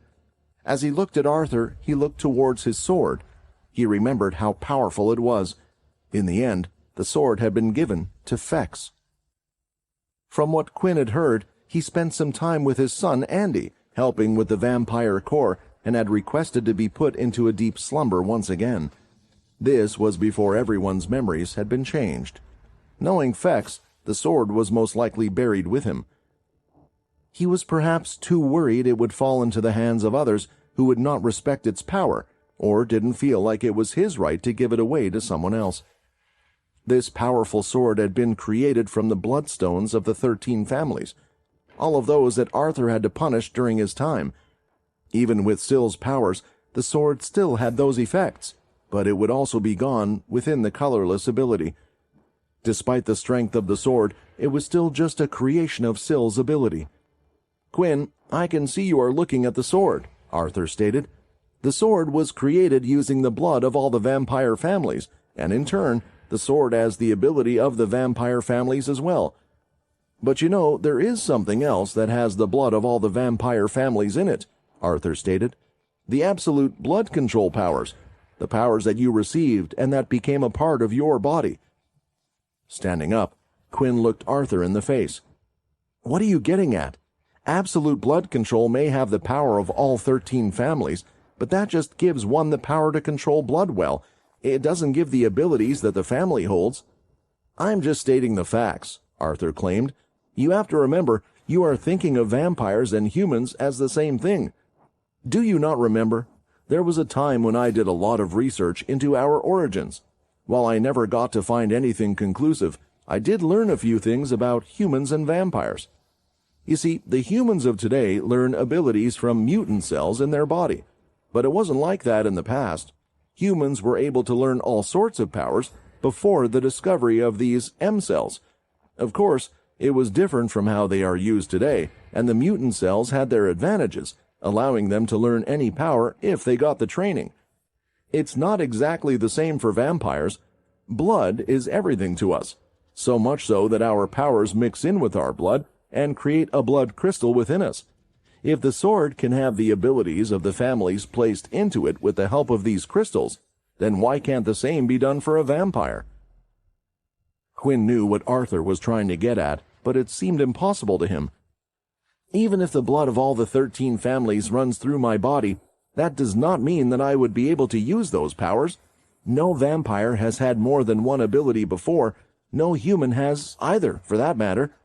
As he looked at Arthur, he looked towards his sword. He remembered how powerful it was. In the end, the sword had been given to Fex. From what Quinn had heard, he spent some time with his son Andy, helping with the vampire core, and had requested to be put into a deep slumber once again. This was before everyone's memories had been changed. Knowing Fex, the sword was most likely buried with him. He was perhaps too worried it would fall into the hands of others who would not respect its power, or didn't feel like it was his right to give it away to someone else. This powerful sword had been created from the bloodstones of the 13 families, all of those that Arthur had to punish during his time. Even with Syl's powers, the sword still had those effects, but it would also be gone within the colorless ability. Despite the strength of the sword, it was still just a creation of Syl's ability. "Quinn, I can see you are looking at the sword," Arthur stated. "The sword was created using the blood of all the vampire families, and in turn, the sword has the ability of the vampire families as well. But you know, there is something else that has the blood of all the vampire families in it," Arthur stated. "The absolute blood control powers, the powers that you received and that became a part of your body." Standing up, Quinn looked Arthur in the face. "What are you getting at? Absolute blood control may have the power of all 13 families, but that just gives one the power to control blood well. It doesn't give the abilities that the family holds." "I'm just stating the facts," Arthur claimed. "You have to remember, you are thinking of vampires and humans as the same thing. Do you not remember? There was a time when I did a lot of research into our origins. While I never got to find anything conclusive, I did learn a few things about humans and vampires. You see, the humans of today learn abilities from mutant cells in their body, but it wasn't like that in the past. Humans were able to learn all sorts of powers before the discovery of these M cells. Of course, it was different from how they are used today, and the mutant cells had their advantages, allowing them to learn any power if they got the training. It's not exactly the same for vampires. Blood is everything to us, so much so that our powers mix in with our blood and create a blood crystal within us. If the sword can have the abilities of the families placed into it with the help of these crystals, then why can't the same be done for a vampire?" Quinn knew what Arthur was trying to get at, but it seemed impossible to him. "Even if the blood of all the 13 families runs through my body, that does not mean that I would be able to use those powers. No vampire has had more than one ability before. No human has either, for that matter."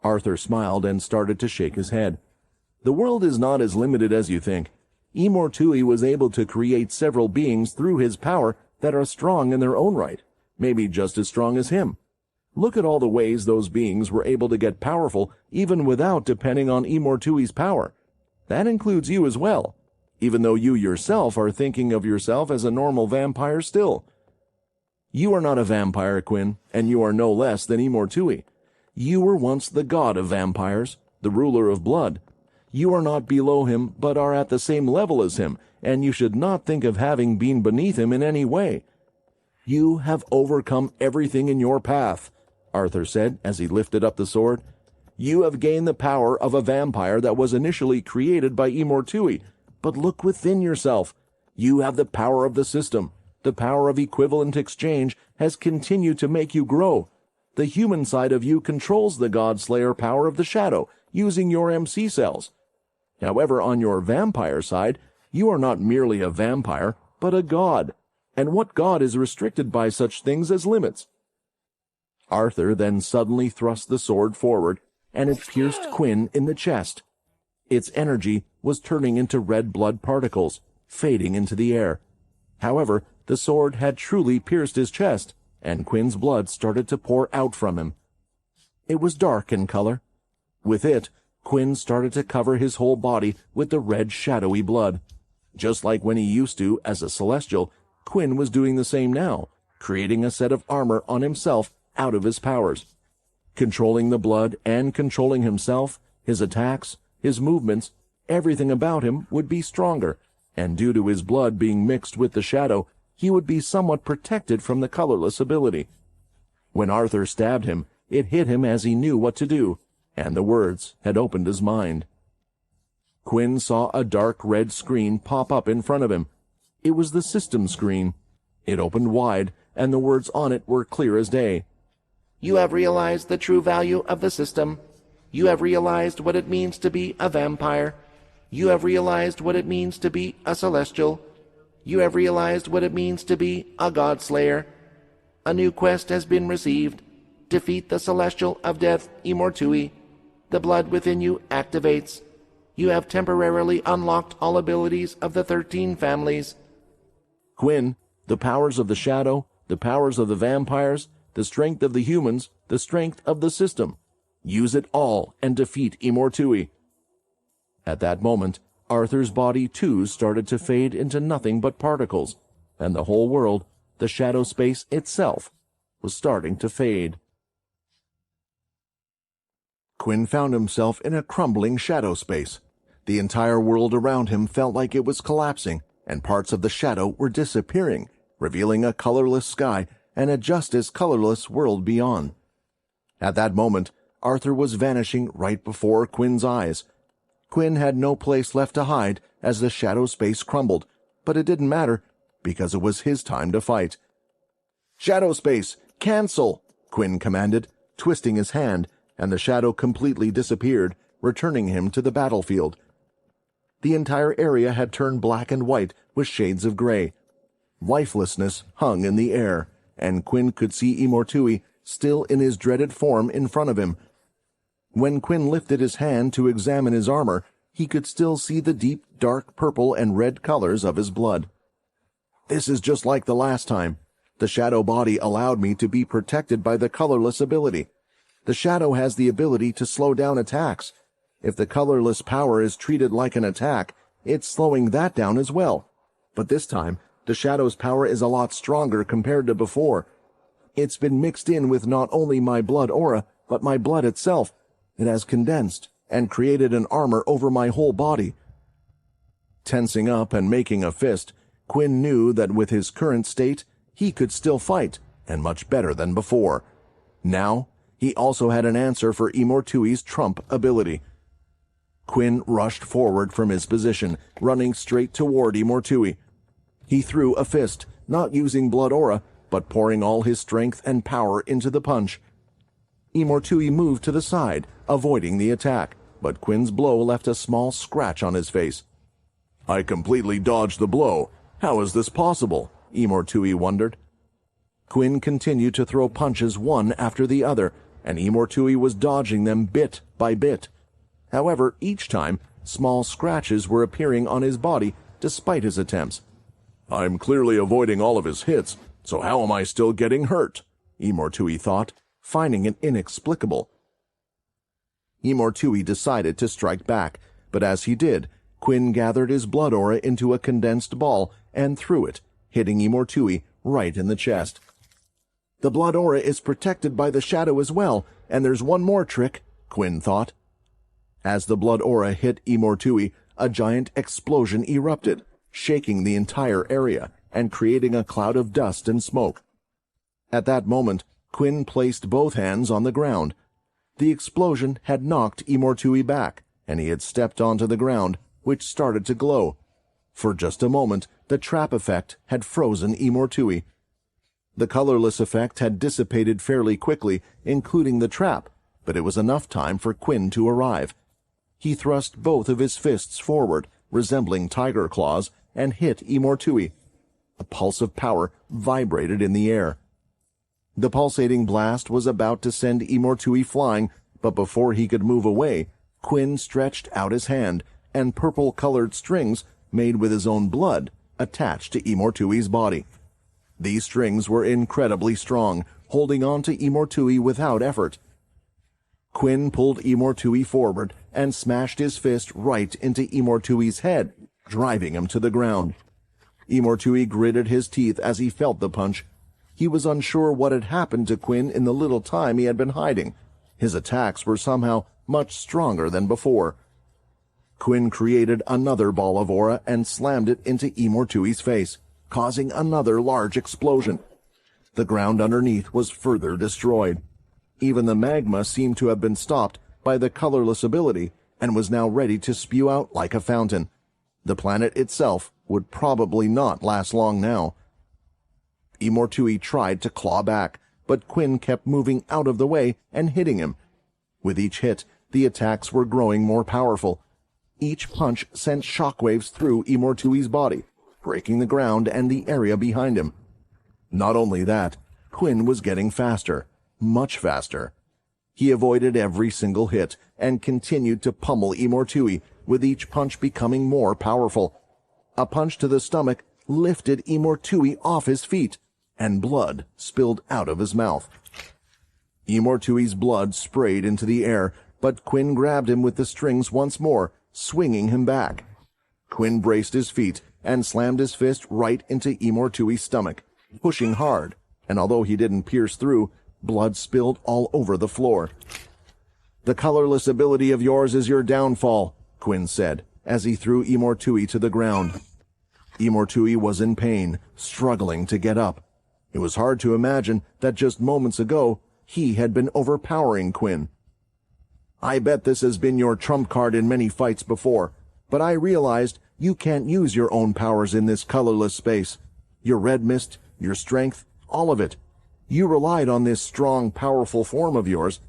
Arthur smiled and started to shake his head. "The world is not as limited as you think. Imortui was able to create several beings through his power that are strong in their own right, maybe just as strong as him. Look at all the ways those beings were able to get powerful even without depending on Imortui's power. That includes you as well. even though you yourself are thinking of yourself as a normal vampire still. You are not a vampire, Quinn, and you are no less than Imortui. You were once the god of vampires, the ruler of blood. You are not below him, but are at the same level as him, and you should not think of having been beneath him in any way. You have overcome everything in your path, Arthur said as he lifted up the sword. You have gained the power of a vampire that was initially created by Imortui, but look within yourself. You have the power of the system. The power of equivalent exchange has continued to make you grow. The human side of you controls the God-Slayer power of the shadow, using your MC cells. However, on your vampire side, you are not merely a vampire, but a god. And what god is restricted by such things as limits? Arthur then suddenly thrust the sword forward, and it pierced Quinn in the chest. Its energy was turning into red blood particles, fading into the air. However, the sword had truly pierced his chest, and Quinn's blood started to pour out from him. It was dark in color. With it, Quinn started to cover his whole body with the red shadowy blood. Just like when he used to as a celestial, Quinn was doing the same now, creating a set of armor on himself out of his powers. Controlling the blood and controlling himself, his attacks, his movements, everything about him would be stronger, and due to his blood being mixed with the shadow, he would be somewhat protected from the colorless ability. When Arthur stabbed him, it hit him as he knew what to do, and the words had opened his mind. Quinn saw a dark red screen pop up in front of him. It was the system screen. It opened wide, and the words on it were clear as day. You have realized the true value of the system. You have realized what it means to be a vampire. You have realized what it means to be a celestial. You have realized what it means to be a god-slayer. A new quest has been received. Defeat the celestial of death, Imortui. The blood within you activates. You have temporarily unlocked all abilities of the 13 families. Quinn, the powers of the shadow, the powers of the vampires, the strength of the humans, the strength of the system. Use it all and defeat Imortui. At that moment, Arthur's body too started to fade into nothing but particles, and the whole world, the shadow space itself, was starting to fade. Quinn found himself in a crumbling shadow space. The entire world around him felt like it was collapsing, and parts of the shadow were disappearing, revealing a colorless sky and a just as colorless world beyond. At that moment, Arthur was vanishing right before Quinn's eyes. Quinn had no place left to hide as the shadow space crumbled, but it didn't matter, because it was his time to fight. "Shadow space, cancel!" Quinn commanded, twisting his hand, and the shadow completely disappeared, returning him to the battlefield. The entire area had turned black and white with shades of gray. Lifelessness hung in the air, and Quinn could see Imortui still in his dreaded form in front of him. When Quinn lifted his hand to examine his armor, he could still see the deep, dark purple and red colors of his blood. This is just like the last time. The shadow body allowed me to be protected by the colorless ability. The shadow has the ability to slow down attacks. If the colorless power is treated like an attack, it's slowing that down as well. But this time, the shadow's power is a lot stronger compared to before. It's been mixed in with not only my blood aura, but my blood itself. It has condensed and created an armor over my whole body. Tensing up and making a fist, Quinn knew that with his current state, he could still fight, and much better than before. Now, he also had an answer for Imortui's trump ability. Quinn rushed forward from his position, running straight toward Imortui. He threw a fist, not using blood aura, but pouring all his strength and power into the punch. Imortui moved to the side, avoiding the attack, but Quinn's blow left a small scratch on his face. "I completely dodged the blow. How is this possible?" Imortui wondered. Quinn continued to throw punches one after the other, and Imortui was dodging them bit by bit. However, each time, small scratches were appearing on his body despite his attempts. "I'm clearly avoiding all of his hits, so how am I still getting hurt?" Imortui thought, finding it inexplicable. Imortui decided to strike back, but as he did, Quinn gathered his blood aura into a condensed ball and threw it, hitting Imortui right in the chest. The blood aura is protected by the shadow as well, and there's one more trick, Quinn thought. As the blood aura hit Imortui, a giant explosion erupted, shaking the entire area and creating a cloud of dust and smoke. At that moment, Quinn placed both hands on the ground. The explosion had knocked Imortui back, and he had stepped onto the ground, which started to glow. For just a moment, the trap effect had frozen Imortui. The colorless effect had dissipated fairly quickly, including the trap, but it was enough time for Quinn to arrive. He thrust both of his fists forward, resembling tiger claws, and hit Imortui. A pulse of power vibrated in the air. The pulsating blast was about to send Imortui flying, but before he could move away, Quinn stretched out his hand, and purple-colored strings, made with his own blood, attached to Imortui's body. These strings were incredibly strong, holding on to Imortui without effort. Quinn pulled Imortui forward and smashed his fist right into Imortui's head, driving him to the ground. Imortui gritted his teeth as he felt the punch. He was unsure what had happened to Quinn in the little time he had been hiding. His attacks were somehow much stronger than before. Quinn created another ball of aura and slammed it into Imortui's face, causing another large explosion. The ground underneath was further destroyed. Even the magma seemed to have been stopped by the colorless ability and was now ready to spew out like a fountain. The planet itself would probably not last long now. Imortui tried to claw back, but Quinn kept moving out of the way and hitting him. With each hit, the attacks were growing more powerful. Each punch sent shockwaves through Imortui's body, breaking the ground and the area behind him. Not only that, Quinn was getting faster, much faster. He avoided every single hit and continued to pummel Imortui, with each punch becoming more powerful. A punch to the stomach lifted Imortui off his feet, and blood spilled out of his mouth. Imortui's blood sprayed into the air, but Quinn grabbed him with the strings once more, swinging him back. Quinn braced his feet and slammed his fist right into Imortui's stomach, pushing hard, and although he didn't pierce through, blood spilled all over the floor. "The colorless ability of yours is your downfall," Quinn said, as he threw Imortui to the ground. Imortui was in pain, struggling to get up. It was hard to imagine that just moments ago he had been overpowering Quinn. "I bet this has been your trump card in many fights before, but I realized you can't use your own powers in this colorless space. Your red mist, your strength, all of it. You relied on this strong, powerful form of yours,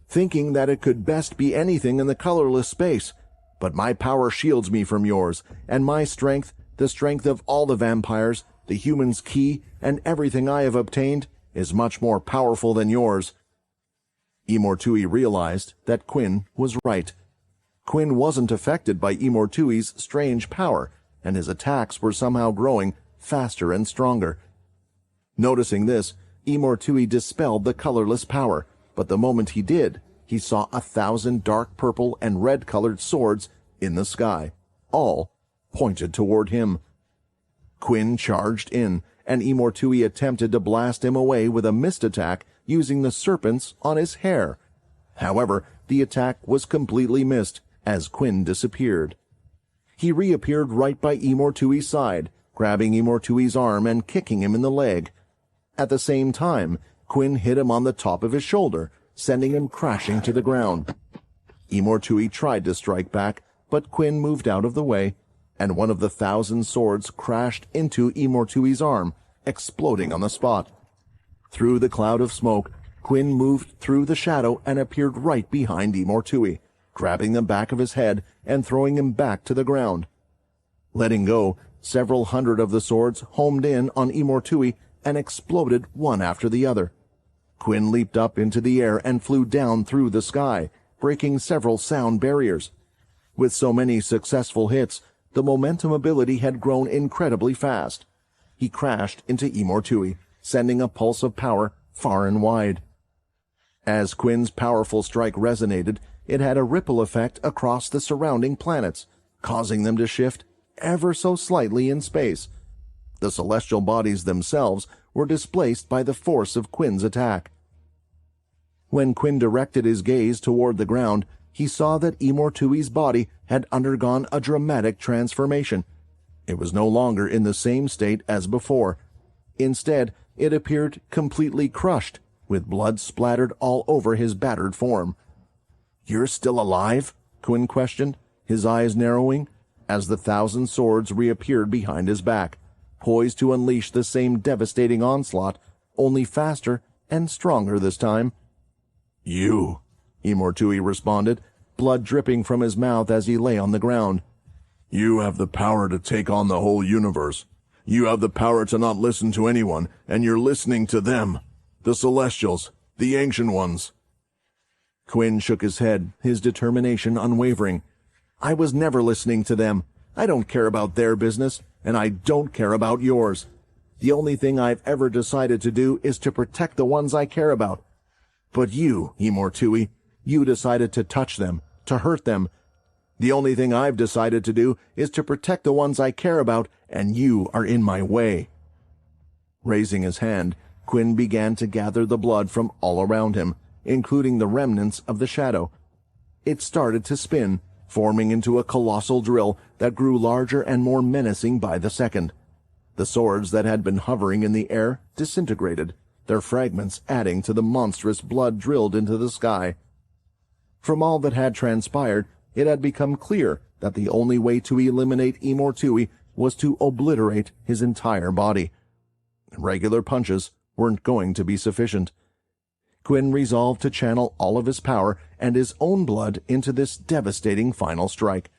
thinking that it could best be anything in the colorless space. But my power shields me from yours, and my strength, the strength of all the vampires, the human's key, and everything I have obtained, is much more powerful than yours." Imortui realized that Quinn was right. Quinn wasn't affected by Imortui's strange power, and his attacks were somehow growing faster and stronger. Noticing this, Imortui dispelled the colorless power, but the moment he did, he saw 1,000 dark purple and red-colored swords in the sky, all pointed toward him. Quinn charged in, and Imortui attempted to blast him away with a mist attack using the serpents on his hair. However, the attack was completely missed as Quinn disappeared. He reappeared right by Imortui's side, grabbing Imortui's arm and kicking him in the leg. At the same time, Quinn hit him on the top of his shoulder, sending him crashing to the ground. Imortui tried to strike back, but Quinn moved out of the way, and one of the 1,000 swords crashed into Imortui's arm, exploding on the spot. Through the cloud of smoke, Quinn moved through the shadow and appeared right behind Imortui, grabbing the back of his head and throwing him back to the ground. Letting go, several hundred of the swords homed in on Imortui and exploded one after the other. Quinn leaped up into the air and flew down through the sky, breaking several sound barriers. With so many successful hits, the momentum ability had grown incredibly fast. He crashed into Imortui, sending a pulse of power far and wide. As Quinn's powerful strike resonated, it had a ripple effect across the surrounding planets, causing them to shift ever so slightly in space. The celestial bodies themselves were displaced by the force of Quinn's attack. When Quinn directed his gaze toward the ground, he saw that Imortui's body had undergone a dramatic transformation. It was no longer in the same state as before. Instead, it appeared completely crushed, with blood splattered all over his battered form. "You're still alive?" Quinn questioned, his eyes narrowing, as the 1,000 swords reappeared behind his back, poised to unleash the same devastating onslaught, only faster and stronger this time. "You," Imortui responded, blood dripping from his mouth as he lay on the ground. "You have the power to take on the whole universe. You have the power to not listen to anyone, and you're listening to them. The Celestials, the Ancient Ones." Quinn shook his head, his determination unwavering. "I was never listening to them. I don't care about their business, and I don't care about yours. The only thing I've ever decided to do is to protect the ones I care about. But you, Imortui, you decided to touch them, to hurt them. The only thing I've decided to do is to protect the ones I care about, and you are in my way." Raising his hand, Quinn began to gather the blood from all around him, including the remnants of the shadow. It started to spin, forming into a colossal drill that grew larger and more menacing by the second. The swords that had been hovering in the air disintegrated, their fragments adding to the monstrous blood drilled into the sky. From all that had transpired, it had become clear that the only way to eliminate Imortui was to obliterate his entire body. Regular punches weren't going to be sufficient. Quinn resolved to channel all of his power and his own blood into this devastating final strike.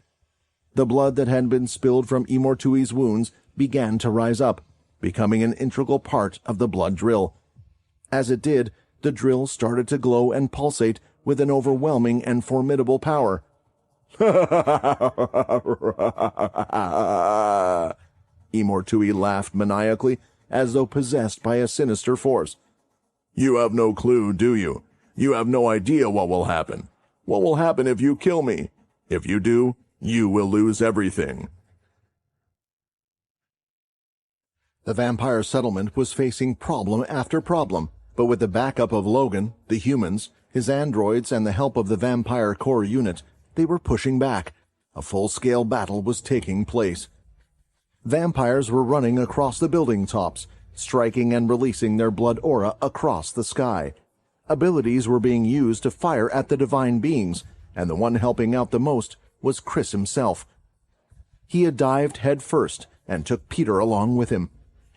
The blood that had been spilled from Imortui's wounds began to rise up, becoming an integral part of the blood drill. As it did, the drill started to glow and pulsate with an overwhelming and formidable power. Imortui laughed maniacally, as though possessed by a sinister force. "You have no clue, do you? You have no idea what will happen. What will happen if you kill me? If you do, you will lose everything." The vampire settlement was facing problem after problem, but with the backup of Logan, the humans, his androids, and the help of the vampire core unit, they were pushing back. A full-scale battle was taking place. Vampires were running across the building tops, striking and releasing their blood aura across the sky. Abilities were being used to fire at the divine beings, and the one helping out the most was Chris himself. He had dived head first and took Peter along with him.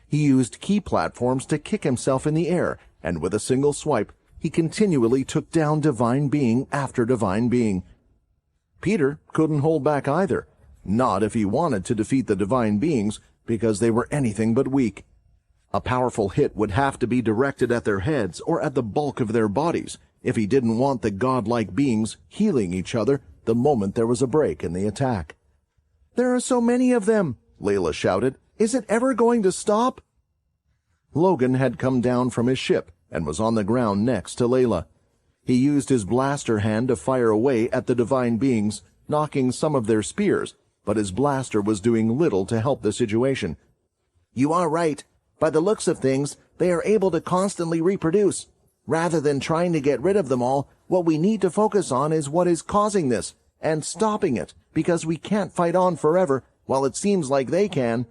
He used key platforms to kick himself in the air, and with a single swipe, he continually took down divine being after divine being. Peter couldn't hold back either, not if he wanted to defeat the divine beings, because they were anything but weak. A powerful hit would have to be directed at their heads or at the bulk of their bodies if he didn't want the godlike beings healing each other the moment there was a break in the attack. "There are so many of them," Layla shouted. "Is it ever going to stop?" Logan had come down from his ship and was on the ground next to Layla. He used his blaster hand to fire away at the divine beings, knocking some of their spears, but his blaster was doing little to help the situation. "You are right. By the looks of things, they are able to constantly reproduce. Rather than trying to get rid of them all, what we need to focus on is what is causing this, and stopping it, because we can't fight on forever while it seems like they can."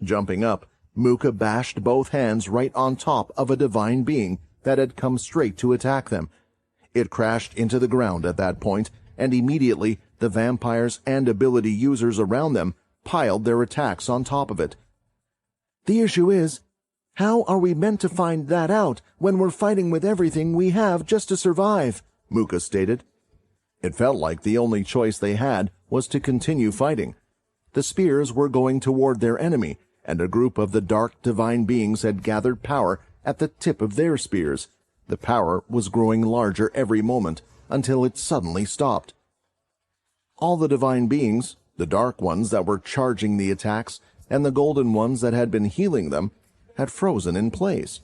Jumping up, Muka bashed both hands right on top of a divine being that had come straight to attack them. It crashed into the ground at that point, and immediately the vampires and ability users around them piled their attacks on top of it. "The issue is, how are we meant to find that out when we're fighting with everything we have just to survive?" Muka stated. It felt like the only choice they had was to continue fighting. The spears were going toward their enemy, and a group of the dark divine beings had gathered power at the tip of their spears. The power was growing larger every moment until it suddenly stopped. All the divine beings, the dark ones that were charging the attacks, and the golden ones that had been healing them, had frozen in place.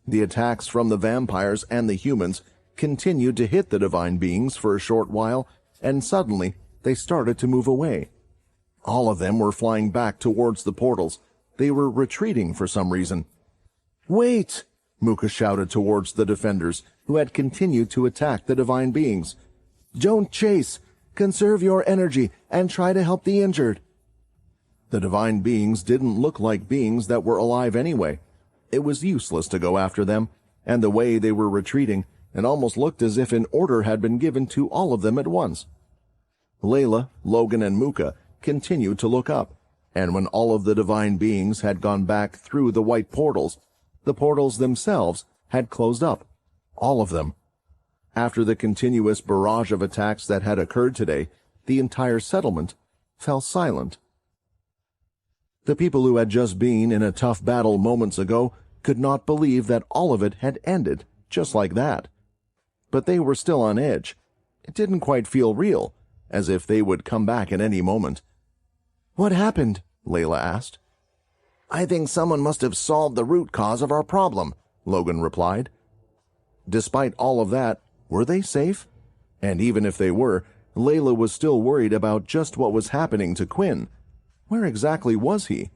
The attacks from the vampires and the humans continued to hit the divine beings for a short while, and suddenly they started to move away. All of them were flying back towards the portals. They were retreating for some reason. "Wait!" Muka shouted towards the defenders, who had continued to attack the divine beings. "Don't chase! Conserve your energy and try to help the injured." The divine beings didn't look like beings that were alive anyway. It was useless to go after them, and the way they were retreating, it almost looked as if an order had been given to all of them at once. Layla, Logan, and Muka continued to look up, and when all of the divine beings had gone back through the white portals, the portals themselves had closed up. All of them. After the continuous barrage of attacks that had occurred today, the entire settlement fell silent. The people who had just been in a tough battle moments ago could not believe that all of it had ended just like that. But they were still on edge. It didn't quite feel real, as if they would come back at any moment. "What happened?" Layla asked. "I think someone must have solved the root cause of our problem," Logan replied. Despite all of that, were they safe? And even if they were, Layla was still worried about just what was happening to Quinn. Where exactly was he?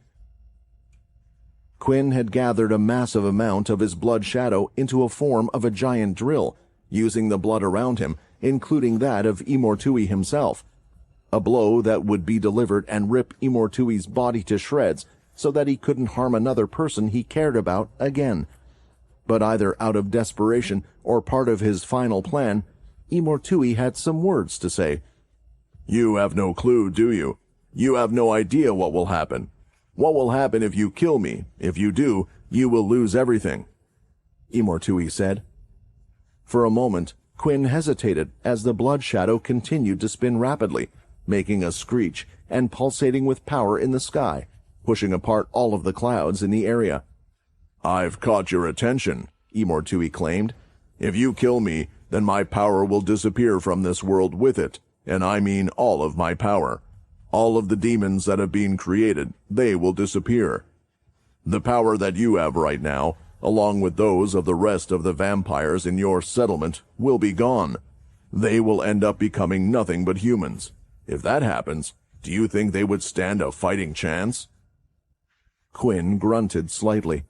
Quinn had gathered a massive amount of his blood shadow into a form of a giant drill, using the blood around him, including that of Imortui himself. A blow that would be delivered and rip Imortui's body to shreds so that he couldn't harm another person he cared about again. But either out of desperation or part of his final plan, Imortui had some words to say. "You have no clue, do you? You have no idea what will happen. What will happen if you kill me? If you do, you will lose everything," Imortui said. For a moment, Quinn hesitated as the blood shadow continued to spin rapidly, making a screech and pulsating with power in the sky, pushing apart all of the clouds in the area. "I've caught your attention," Imortui claimed. "If you kill me, then my power will disappear from this world with it, and I mean all of my power. All of the demons that have been created, they will disappear. The power that you have right now, along with those of the rest of the vampires in your settlement, will be gone. They will end up becoming nothing but humans. If that happens, do you think they would stand a fighting chance?" Quinn grunted slightly.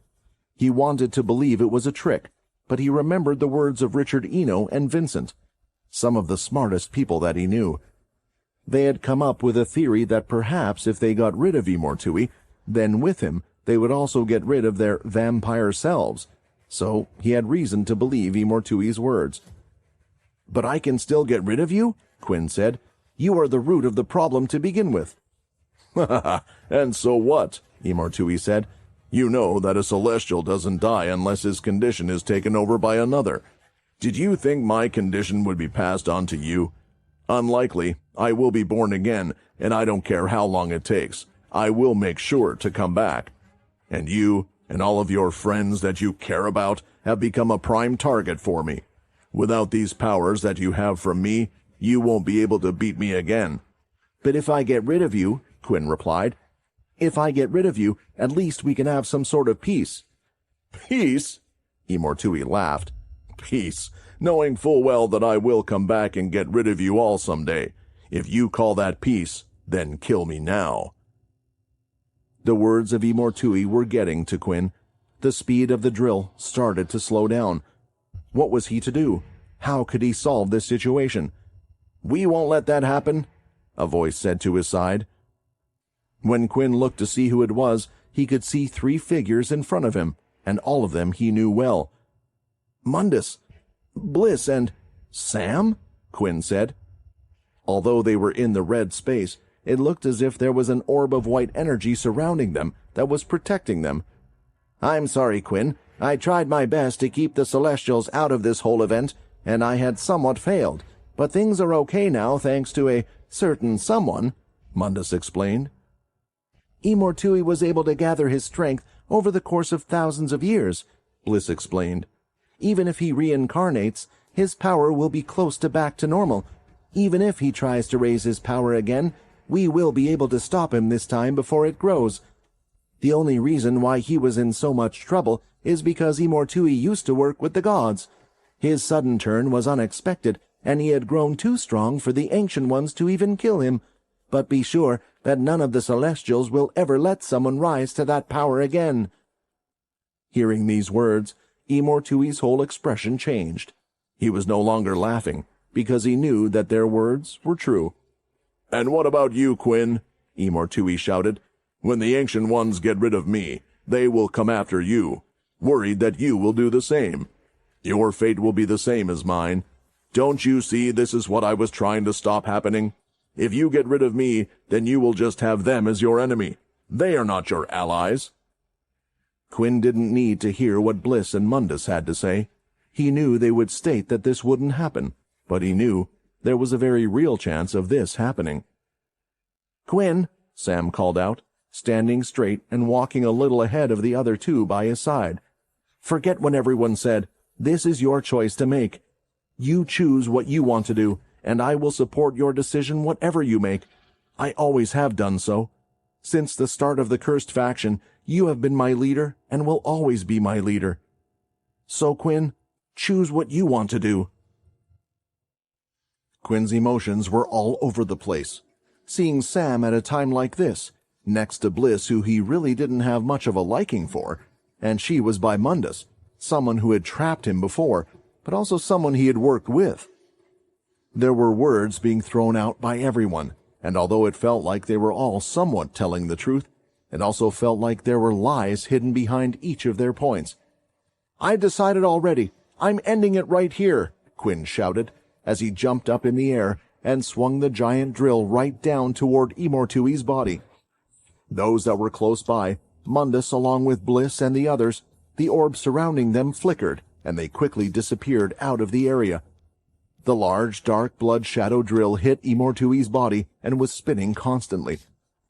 He wanted to believe it was a trick, but he remembered the words of Richard Eno and Vincent, some of the smartest people that he knew. They had come up with a theory that perhaps if they got rid of Imortui, then with him they would also get rid of their vampire selves. So he had reason to believe Imortui's words. "But I can still get rid of you?" Quinn said. "You are the root of the problem to begin with." "Ha ha ha, and so what?" Imortui said. "You know that a celestial doesn't die unless his condition is taken over by another. Did you think my condition would be passed on to you? Unlikely. I will be born again, and I don't care how long it takes. I will make sure to come back. And you, and all of your friends that you care about, have become a prime target for me. Without these powers that you have from me, you won't be able to beat me again." "But if I get rid of you," Quinn replied, "if I get rid of you, at least we can have some sort of peace." "Peace?" Imortui laughed. "Peace, knowing full well that I will come back and get rid of you all someday. If you call that peace, then kill me now." The words of Imortui were getting to Quinn. The speed of the drill started to slow down. What was he to do? How could he solve this situation? "We won't let that happen," a voice said to his side. When Quinn looked to see who it was, he could see 3 figures in front of him, and all of them he knew well. "Mundus, Bliss, and Sam?" Quinn said. Although they were in the red space, it looked as if there was an orb of white energy surrounding them that was protecting them. "I'm sorry, Quinn. I tried my best to keep the Celestials out of this whole event, and I had somewhat failed. But things are okay now thanks to a certain someone," Mundus explained. "Imortui was able to gather his strength over the course of thousands of years," Bliss explained. "Even if he reincarnates, his power will be close to back to normal. Even if he tries to raise his power again, we will be able to stop him this time before it grows. The only reason why he was in so much trouble is because Imortui used to work with the gods. His sudden turn was unexpected, and he had grown too strong for the Ancient Ones to even kill him. But be sure that none of the Celestials will ever let someone rise to that power again." Hearing these words, Imortui's whole expression changed. He was no longer laughing, because he knew that their words were true. "And what about you, Quinn?" Imortui shouted. "When the Ancient Ones get rid of me, they will come after you, worried that you will do the same. Your fate will be the same as mine. Don't you see this is what I was trying to stop happening? If you get rid of me, then you will just have them as your enemy. They are not your allies." Quinn didn't need to hear what Bliss and Mundus had to say. He knew they would state that this wouldn't happen, but he knew there was a very real chance of this happening. "Quinn," Sam called out, standing straight and walking a little ahead of the other two by his side. "Forget what everyone said. This is your choice to make. You choose what you want to do, and I will support your decision whatever you make. I always have done so. Since the start of the Cursed Faction, you have been my leader and will always be my leader. So, Quinn, choose what you want to do." Quinn's emotions were all over the place. Seeing Sam at a time like this, next to Bliss, who he really didn't have much of a liking for, and she was by Mundus, someone who had trapped him before, but also someone he had worked with. There were words being thrown out by everyone, and although it felt like they were all somewhat telling the truth, it also felt like there were lies hidden behind each of their points. "I've decided already. I'm ending it right here," Quinn shouted, as he jumped up in the air and swung the giant drill right down toward Imortui's body. Those that were close by, Mundus along with Bliss and the others, the orbs surrounding them flickered, and they quickly disappeared out of the area. The large, dark blood shadow drill hit Imortui's body and was spinning constantly.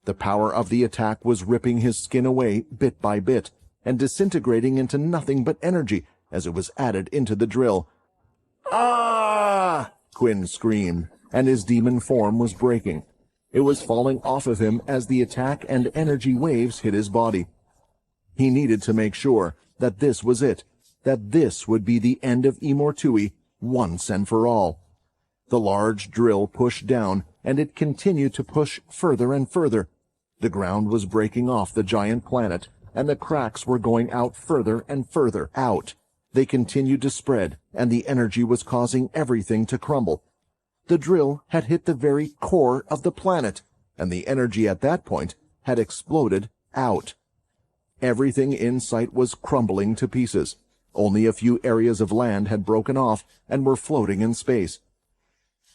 The power of the attack was ripping his skin away bit by bit, and disintegrating into nothing but energy as it was added into the drill. "Ah!" Quinn screamed, and his demon form was breaking. It was falling off of him as the attack and energy waves hit his body. He needed to make sure that this was it, that this would be the end of Imortui once and for all. The large drill pushed down, and it continued to push further and further. The ground was breaking off the giant planet, and the cracks were going out further and further out. They continued to spread, and the energy was causing everything to crumble. The drill had hit the very core of the planet, and the energy at that point had exploded out. Everything in sight was crumbling to pieces. Only a few areas of land had broken off and were floating in space.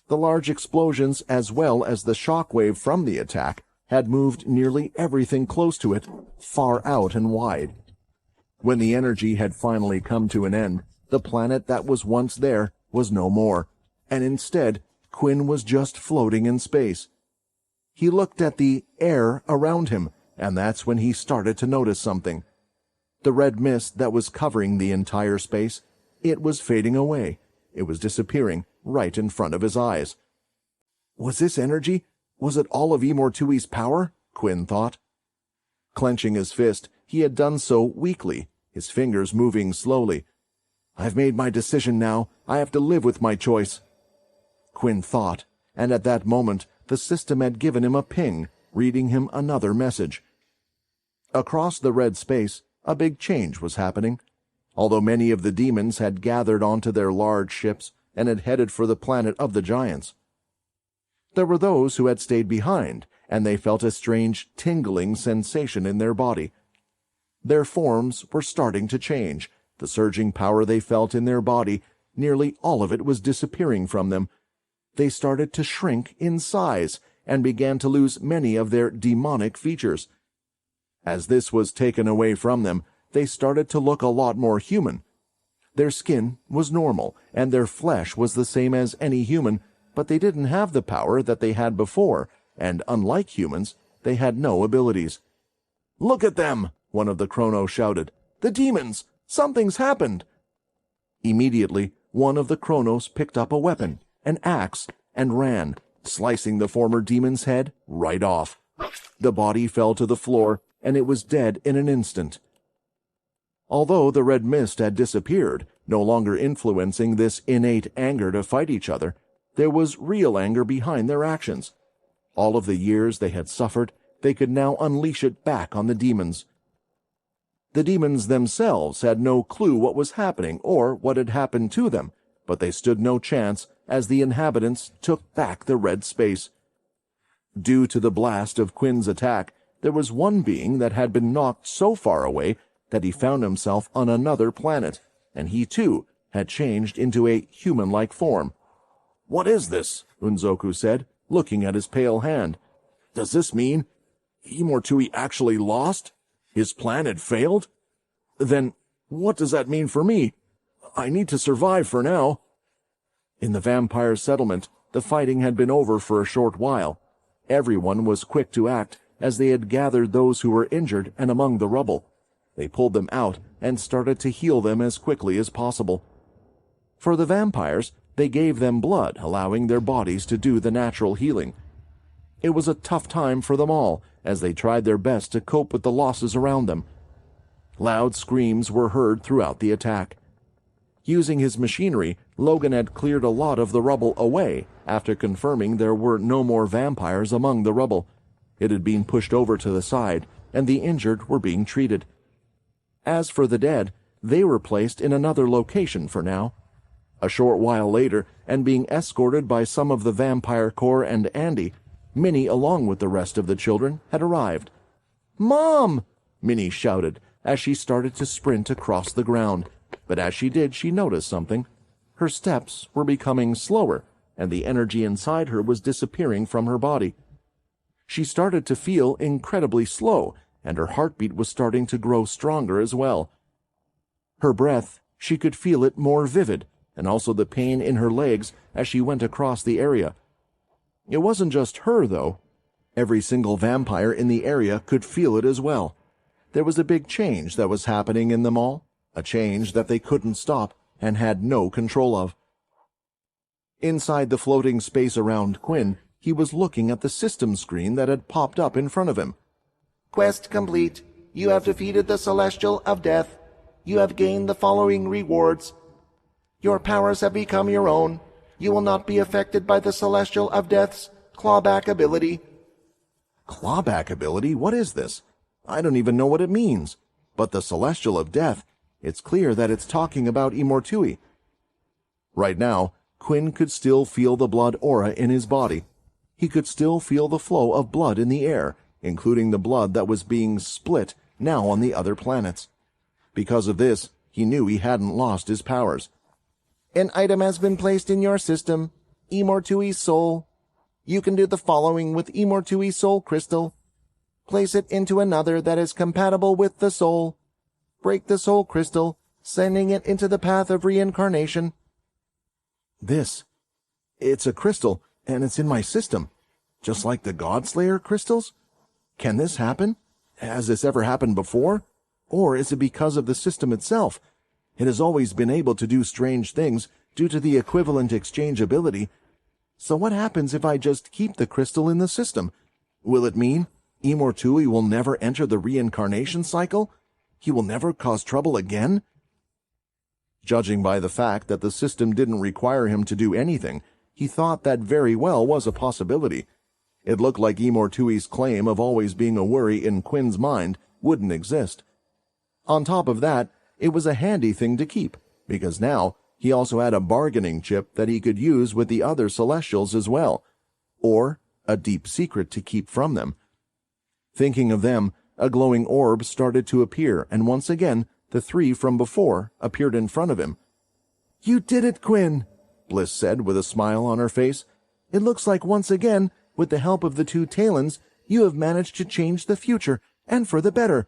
The large explosions, as well as the shock wave from the attack, had moved nearly everything close to it, far out and wide. When the energy had finally come to an end, the planet that was once there was no more, and instead Quinn was just floating in space. He looked at the air around him, and that's when he started to notice something. The red mist that was covering the entire space, it was fading away. It was disappearing right in front of his eyes. Was this energy? Was it all of Imortui's power? Quinn thought. Clenching his fist, he had done so weakly, his fingers moving slowly. "I've made my decision now. I have to live with my choice," Quinn thought, and at that moment the system had given him a ping, reading him another message. Across the red space, a big change was happening. Although many of the demons had gathered onto their large ships and had headed for the planet of the giants, there were those who had stayed behind, and they felt a strange tingling sensation in their body. Their forms were starting to change. The surging power they felt in their body, nearly all of it was disappearing from them. They started to shrink in size and began to lose many of their demonic features. As this was taken away from them, they started to look a lot more human. Their skin was normal, and their flesh was the same as any human, but they didn't have the power that they had before, and unlike humans, they had no abilities. "Look at them!" one of the Chronos shouted. "The demons! Something's happened!" Immediately, one of the Chronos picked up a weapon, an axe, and ran, slicing the former demon's head right off. The body fell to the floor, and it was dead in an instant. Although the red mist had disappeared, no longer influencing this innate anger to fight each other, There was real anger behind their actions. All of the years they had suffered, they could now unleash it back on the demons. The demons themselves had no clue what was happening or what had happened to them, but they stood no chance as the inhabitants took back the red space. Due to the blast of Quinn's attack, there was one being that had been knocked so far away that he found himself on another planet, and he too had changed into a human-like form. "What is this?" Unzoku said, looking at his pale hand. "Does this mean Imortui actually lost? His plan had failed? Then what does that mean for me? I need to survive for now." In the vampire settlement, the fighting had been over for a short while. Everyone was quick to act as they had gathered those who were injured and among the rubble. They pulled them out and started to heal them as quickly as possible. For the vampires, they gave them blood, allowing their bodies to do the natural healing. It was a tough time for them all as they tried their best to cope with the losses around them. Loud screams were heard throughout the attack. Using his machinery, Logan had cleared a lot of the rubble away after confirming there were no more vampires among the rubble. It had been pushed over to the side, and the injured were being treated. As for the dead, they were placed in another location for now. A short while later, and being escorted by some of the vampire corps and Andy, Minnie, along with the rest of the children, had arrived. "Mom!" Minnie shouted as she started to sprint across the ground. But as she did, she noticed something. Her steps were becoming slower, and the energy inside her was disappearing from her body. She started to feel incredibly slow, and her heartbeat was starting to grow stronger as well. Her breath, she could feel it more vivid, and also the pain in her legs as she went across the area. It wasn't just her, though. Every single vampire in the area could feel it as well. There was a big change that was happening in them all, a change that they couldn't stop and had no control of. Inside the floating space around Quinn, he was looking at the system screen that had popped up in front of him. Quest complete. You have defeated the Celestial of Death. You have gained the following rewards. Your powers have become your own. You will not be affected by the Celestial of Death's clawback ability. Clawback ability? What is this? I don't even know what it means. But the Celestial of Death, it's clear that it's talking about Imortui. Right now, Quinn could still feel the blood aura in his body. He could still feel the flow of blood in the air, including the blood that was being split now on the other planets. Because of this, he knew he hadn't lost his powers. An item has been placed in your system, Imortui's Soul. You can do the following with Imortui's Soul Crystal. Place it into another that is compatible with the soul. Break the Soul Crystal, sending it into the path of reincarnation. It's a crystal, and it's in my system, just like the Godslayer crystals? Can this happen? Has this ever happened before? Or is it because of the system itself? It has always been able to do strange things due to the equivalent exchangeability. So what happens if I just keep the crystal in the system? Will it mean Imortui will never enter the reincarnation cycle? He will never cause trouble again? Judging by the fact that the system didn't require him to do anything, he thought that very well was a possibility. It looked like Imortui's claim of always being a worry in Quinn's mind wouldn't exist. On top of that, it was a handy thing to keep, because now he also had a bargaining chip that he could use with the other Celestials as well, or a deep secret to keep from them. Thinking of them, a glowing orb started to appear, and once again, the three from before appeared in front of him. "You did it, Quinn," Bliss said with a smile on her face. "It looks like once again, with the help of the two Talons, you have managed to change the future, and for the better."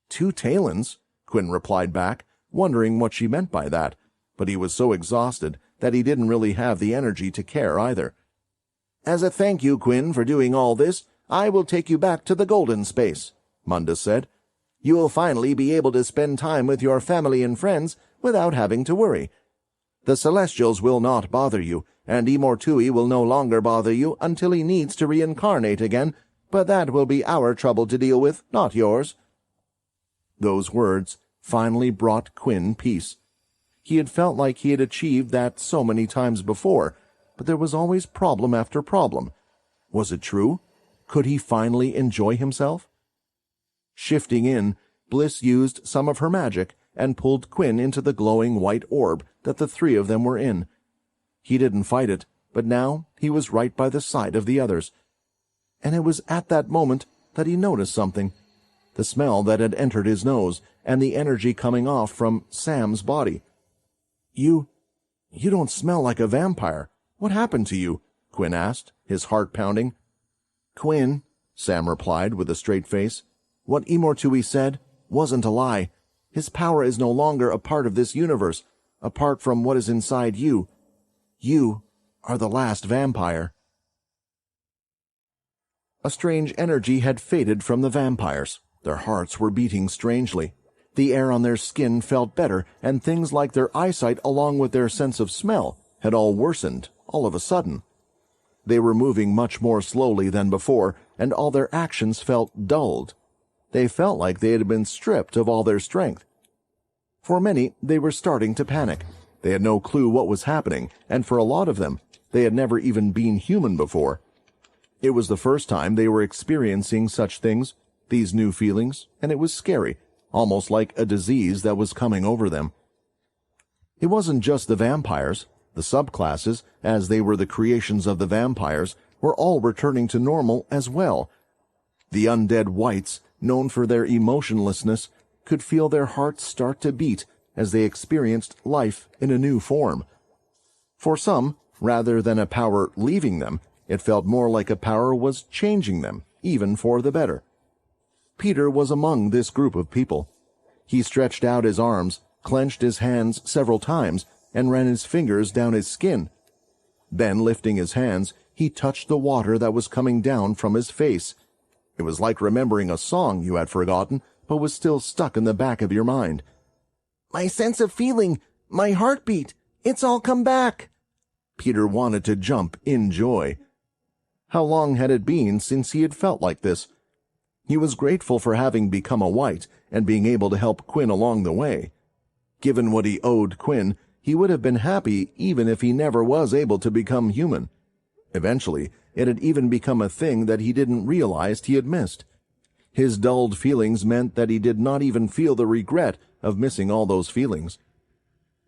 "Two Talons?" Quinn replied back, wondering what she meant by that, but he was so exhausted that he didn't really have the energy to care either. "As a thank you, Quinn, for doing all this, I will take you back to the Golden Space," Munda said. "You will finally be able to spend time with your family and friends without having to worry. The Celestials will not bother you, and Imortui will no longer bother you until he needs to reincarnate again, but that will be our trouble to deal with, not yours." Those words finally brought Quinn peace. He had felt like he had achieved that so many times before, but there was always problem after problem. Was it true? Could he finally enjoy himself? Shifting in, Bliss used some of her magic and pulled Quinn into the glowing white orb that the three of them were in. He didn't fight it, but now he was right by the side of the others. And it was at that moment that he noticed something. The smell that had entered his nose and the energy coming off from Sam's body. You don't smell like a vampire. What happened to you? Quinn asked, his heart pounding. Quinn, Sam replied with a straight face, what Imortui said wasn't a lie. His power is no longer a part of this universe, apart from what is inside you. You are the last vampire. A strange energy had faded from the vampires. Their hearts were beating strangely. The air on their skin felt better, and things like their eyesight along with their sense of smell had all worsened all of a sudden. They were moving much more slowly than before, and all their actions felt dulled. They felt like they had been stripped of all their strength. For many, they were starting to panic. They had no clue what was happening, and for a lot of them, they had never even been human before. It was the first time they were experiencing such things, these new feelings, and it was scary, almost like a disease that was coming over them. It wasn't just the vampires. The subclasses, as they were the creations of the vampires, were all returning to normal as well. The undead whites, known for their emotionlessness, could feel their hearts start to beat as they experienced life in a new form. For some, rather than a power leaving them, it felt more like a power was changing them, even for the better. Peter was among this group of people. He stretched out his arms, clenched his hands several times, and ran his fingers down his skin. Then, lifting his hands, he touched the water that was coming down from his face. It was like remembering a song you had forgotten, but was still stuck in the back of your mind. My sense of feeling, my heartbeat, it's all come back. Peter wanted to jump in joy. How long had it been since he had felt like this? He was grateful for having become a white and being able to help Quinn along the way. Given what he owed Quinn, he would have been happy even if he never was able to become human. Eventually, it had even become a thing that he didn't realize he had missed. His dulled feelings meant that he did not even feel the regret of missing all those feelings.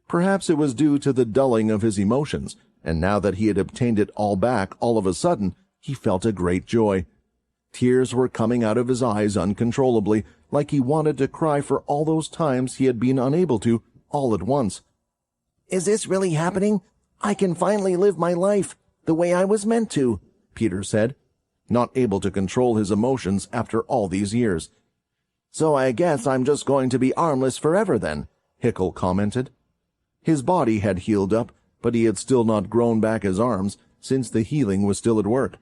Perhaps it was due to the dulling of his emotions, and now that he had obtained it all back all of a sudden, he felt a great joy. Tears were coming out of his eyes uncontrollably, like he wanted to cry for all those times he had been unable to, all at once. Is this really happening? I can finally live my life the way I was meant to, Peter said, not able to control his emotions after all these years. So I guess I'm just going to be armless forever then, Hickle commented. His body had healed up, but he had still not grown back his arms, since the healing was still at work.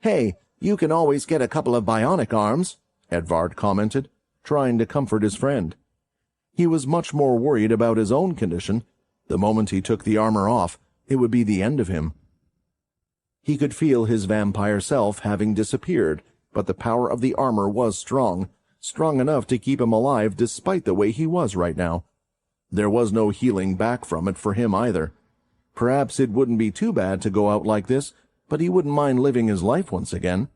Hey, you can always get a couple of bionic arms, Edvard commented, trying to comfort his friend. He was much more worried about his own condition. The moment he took the armor off, it would be the end of him. He could feel his vampire self having disappeared, but the power of the armor was strong enough to keep him alive despite the way he was right now. There was no healing back from it for him either. Perhaps it wouldn't be too bad to go out like this, but he wouldn't mind living his life once again.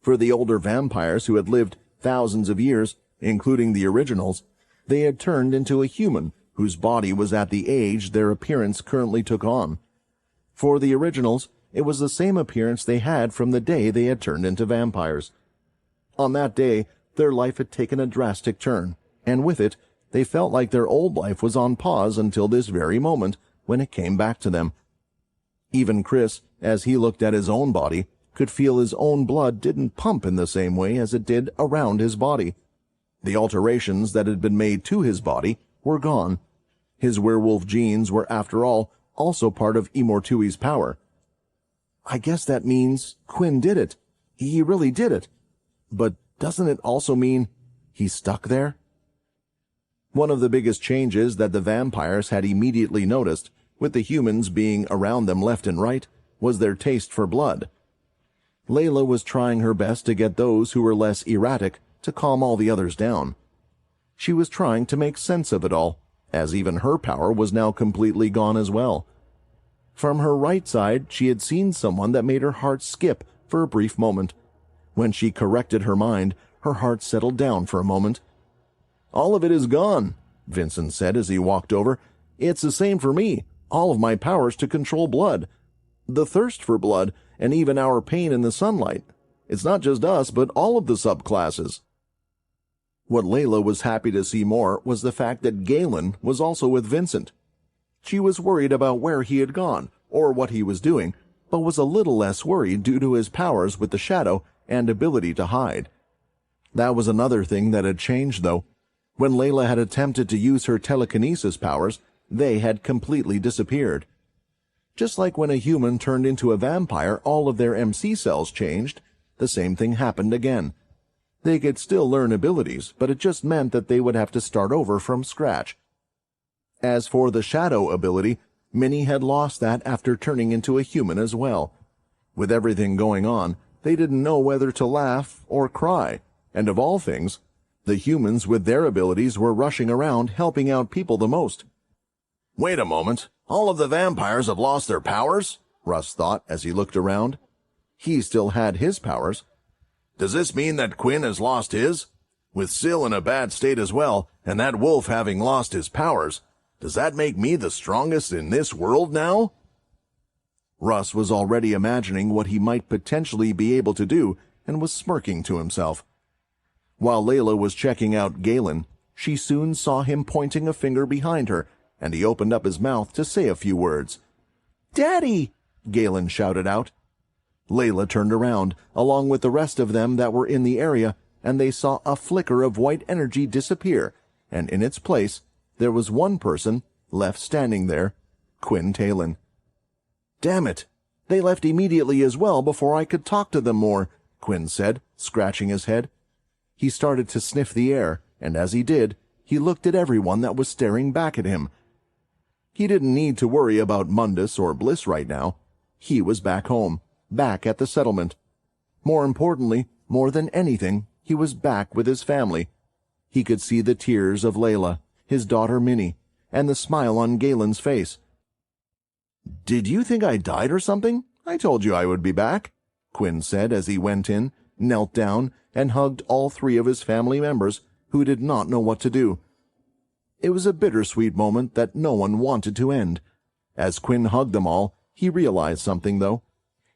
For the older vampires who had lived thousands of years, including the originals, they had turned into a human whose body was at the age their appearance currently took on. For the originals, it was the same appearance they had from the day they had turned into vampires. On that day, their life had taken a drastic turn, and with it, they felt like their old life was on pause until this very moment, when it came back to them. Even Chris, as he looked at his own body, could feel his own blood didn't pump in the same way as it did around his body. The alterations that had been made to his body were gone. His werewolf genes were, after all, also part of Imortui's power. I guess that means Quinn did it. He really did it. But doesn't it also mean he's stuck there? One of the biggest changes that the vampires had immediately noticed, with the humans being around them left and right, was their taste for blood. Layla was trying her best to get those who were less erratic to calm all the others down. She was trying to make sense of it all, as even her power was now completely gone as well. From her right side, she had seen someone that made her heart skip for a brief moment. When she corrected her mind, her heart settled down for a moment. "All of it is gone," Vincent said as he walked over. "It's the same for me. All of my powers to control blood. The thirst for blood, and even our pain in the sunlight. It's not just us, but all of the subclasses." What Layla was happy to see more was the fact that Galen was also with Vincent. She was worried about where he had gone, or what he was doing, but was a little less worried due to his powers with the shadow and ability to hide. That was another thing that had changed, though. When Layla had attempted to use her telekinesis powers, they had completely disappeared. Just like when a human turned into a vampire, all of their MC cells changed, the same thing happened again. They could still learn abilities, but it just meant that they would have to start over from scratch. As for the shadow ability, many had lost that after turning into a human as well. With everything going on, they didn't know whether to laugh or cry, and of all things, the humans with their abilities were rushing around helping out people the most. Wait a moment. All of the vampires have lost their powers? Russ thought as he looked around. He still had his powers. Does this mean that Quinn has lost his? With Syl in a bad state as well, and that wolf having lost his powers, does that make me the strongest in this world now? Russ was already imagining what he might potentially be able to do and was smirking to himself. While Layla was checking out Galen, she soon saw him pointing a finger behind her, and he opened up his mouth to say a few words. "Daddy!" Galen shouted out. Layla turned around, along with the rest of them that were in the area, and they saw a flicker of white energy disappear, and in its place, there was one person left standing there, Quinn Talon. "Damn it! They left immediately as well before I could talk to them more," Quinn said, scratching his head. He started to sniff the air, and as he did, he looked at everyone that was staring back at him. He didn't need to worry about Mundus or Bliss right now. He was back home, back at the settlement. More importantly, more than anything, he was back with his family. He could see the tears of Layla, his daughter Minnie, and the smile on Galen's face. "Did you think I died or something? I told you I would be back," Quinn said as he went in, knelt down, and hugged all three of his family members who did not know what to do. It was a bittersweet moment that no one wanted to end. As Quinn hugged them all, he realized something, though.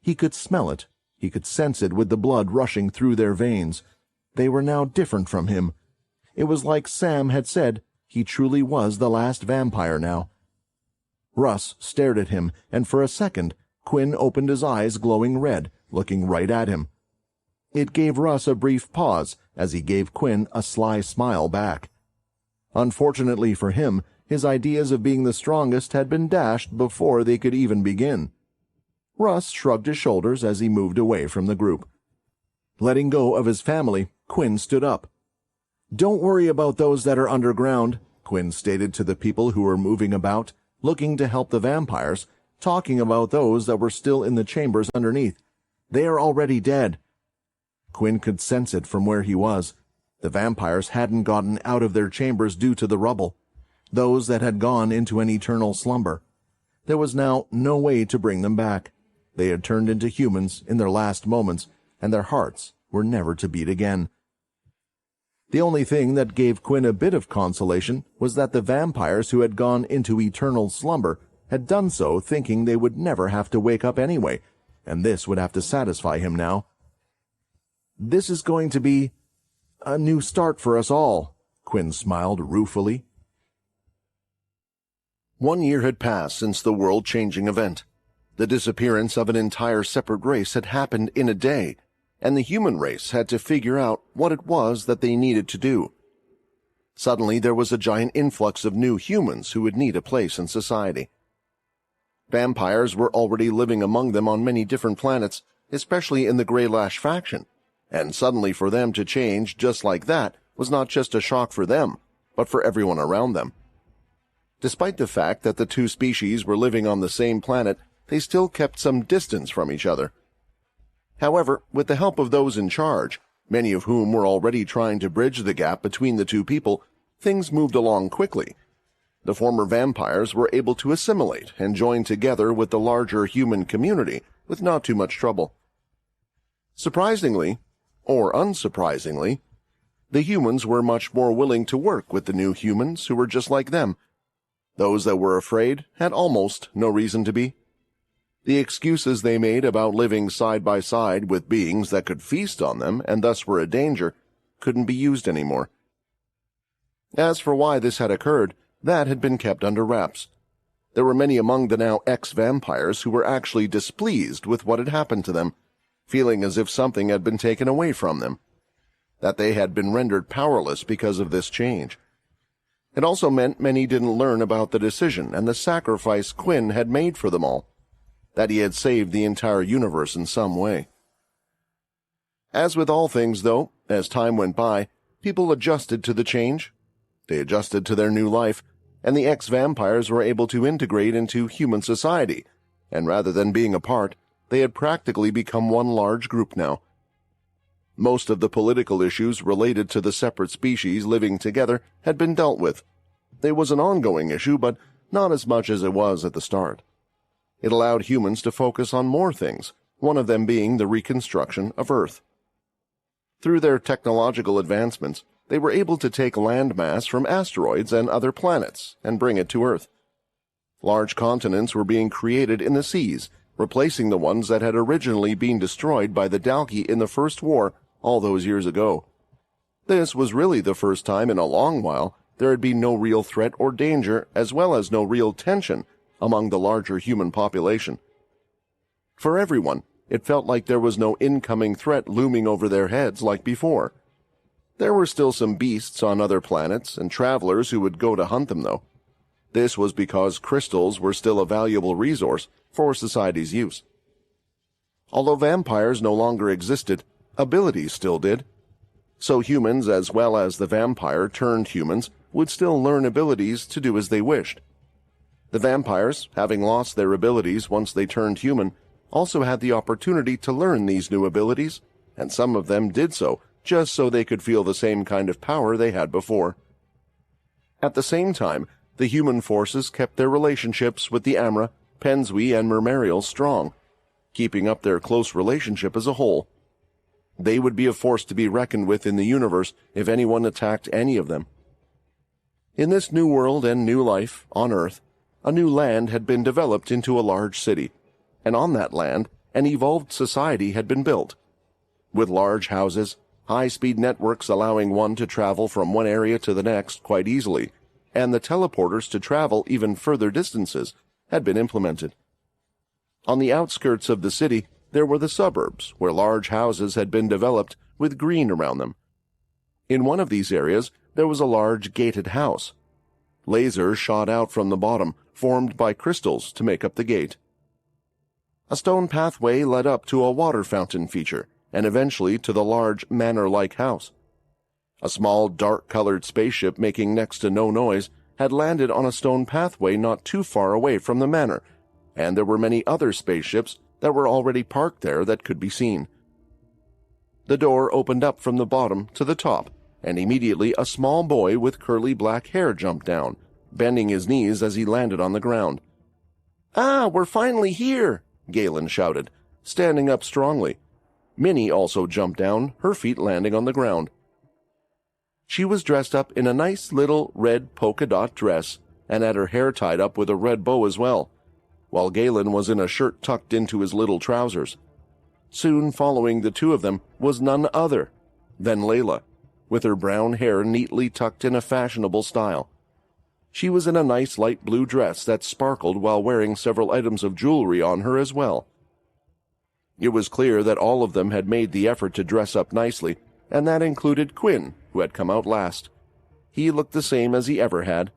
He could smell it. He could sense it with the blood rushing through their veins. They were now different from him. It was like Sam had said, he truly was the last vampire now. Russ stared at him, and for a second, Quinn opened his eyes glowing red, looking right at him. It gave Russ a brief pause as he gave Quinn a sly smile back. Unfortunately for him, his ideas of being the strongest had been dashed before they could even begin. Russ shrugged his shoulders as he moved away from the group. Letting go of his family, Quinn stood up. "Don't worry about those that are underground," Quinn stated to the people who were moving about, looking to help the vampires, talking about those that were still in the chambers underneath. "They are already dead." Quinn could sense it from where he was. The vampires hadn't gotten out of their chambers due to the rubble. Those that had gone into an eternal slumber. There was now no way to bring them back. They had turned into humans in their last moments, and their hearts were never to beat again. The only thing that gave Quinn a bit of consolation was that the vampires who had gone into eternal slumber had done so thinking they would never have to wake up anyway, and this would have to satisfy him now. "This is going to be a new start for us all," Quinn smiled ruefully. 1 year had passed since the world-changing event. The disappearance of an entire separate race had happened in a day, and the human race had to figure out what it was that they needed to do. Suddenly, there was a giant influx of new humans who would need a place in society. Vampires were already living among them on many different planets, especially in the Greylash faction, and suddenly for them to change just like that was not just a shock for them, but for everyone around them. Despite the fact that the two species were living on the same planet, they still kept some distance from each other. However, with the help of those in charge, many of whom were already trying to bridge the gap between the two people, things moved along quickly. The former vampires were able to assimilate and join together with the larger human community with not too much trouble. Surprisingly, or unsurprisingly, the humans were much more willing to work with the new humans who were just like them. Those that were afraid had almost no reason to be. The excuses they made about living side by side with beings that could feast on them and thus were a danger couldn't be used anymore. As for why this had occurred, that had been kept under wraps. There were many among the now ex-vampires who were actually displeased with what had happened to them, feeling as if something had been taken away from them, that they had been rendered powerless because of this change. It also meant many didn't learn about the decision and the sacrifice Quinn had made for them all, that he had saved the entire universe in some way. As with all things, though, as time went by, people adjusted to the change. They adjusted to their new life, and the ex-vampires were able to integrate into human society, and rather than being apart, they had practically become one large group now. Most of the political issues related to the separate species living together had been dealt with. It was an ongoing issue, but not as much as it was at the start. It allowed humans to focus on more things, one of them being the reconstruction of Earth. Through their technological advancements, they were able to take landmass from asteroids and other planets and bring it to Earth. Large continents were being created in the seas, replacing the ones that had originally been destroyed by the Dalki in the First War all those years ago. This was really the first time in a long while there had been no real threat or danger, as well as no real tension among the larger human population. For everyone, it felt like there was no incoming threat looming over their heads like before. There were still some beasts on other planets and travelers who would go to hunt them, though. This was because crystals were still a valuable resource for society's use. Although vampires no longer existed, abilities still did. So humans, as well as the vampire-turned humans, would still learn abilities to do as they wished. The vampires, having lost their abilities once they turned human, also had the opportunity to learn these new abilities, and some of them did so just so they could feel the same kind of power they had before. At the same time, the human forces kept their relationships with the Amra, Pensui, and Mermerial strong, keeping up their close relationship as a whole. They would be a force to be reckoned with in the universe if anyone attacked any of them. In this new world and new life, on Earth, a new land had been developed into a large city, and on that land, an evolved society had been built. With large houses, high-speed networks allowing one to travel from one area to the next quite easily, and the teleporters to travel even further distances had been implemented. On the outskirts of the city, there were the suburbs, where large houses had been developed with green around them. In one of these areas, there was a large gated house. Lasers shot out from the bottom, formed by crystals to make up the gate. A stone pathway led up to a water fountain feature, and eventually to the large manor-like house. A small, dark-colored spaceship making next to no noise had landed on a stone pathway not too far away from the manor, and there were many other spaceships that were already parked there that could be seen. The door opened up from the bottom to the top, and immediately a small boy with curly black hair jumped down, bending his knees as he landed on the ground. "Ah, we're finally here!" Galen shouted, standing up strongly. Minnie also jumped down, her feet landing on the ground. She was dressed up in a nice little red polka-dot dress and had her hair tied up with a red bow as well, while Galen was in a shirt tucked into his little trousers. Soon following the two of them was none other than Layla, with her brown hair neatly tucked in a fashionable style. She was in a nice light blue dress that sparkled while wearing several items of jewelry on her as well. It was clear that all of them had made the effort to dress up nicely, and that included Quinn, who had come out last. He looked the same as he ever had,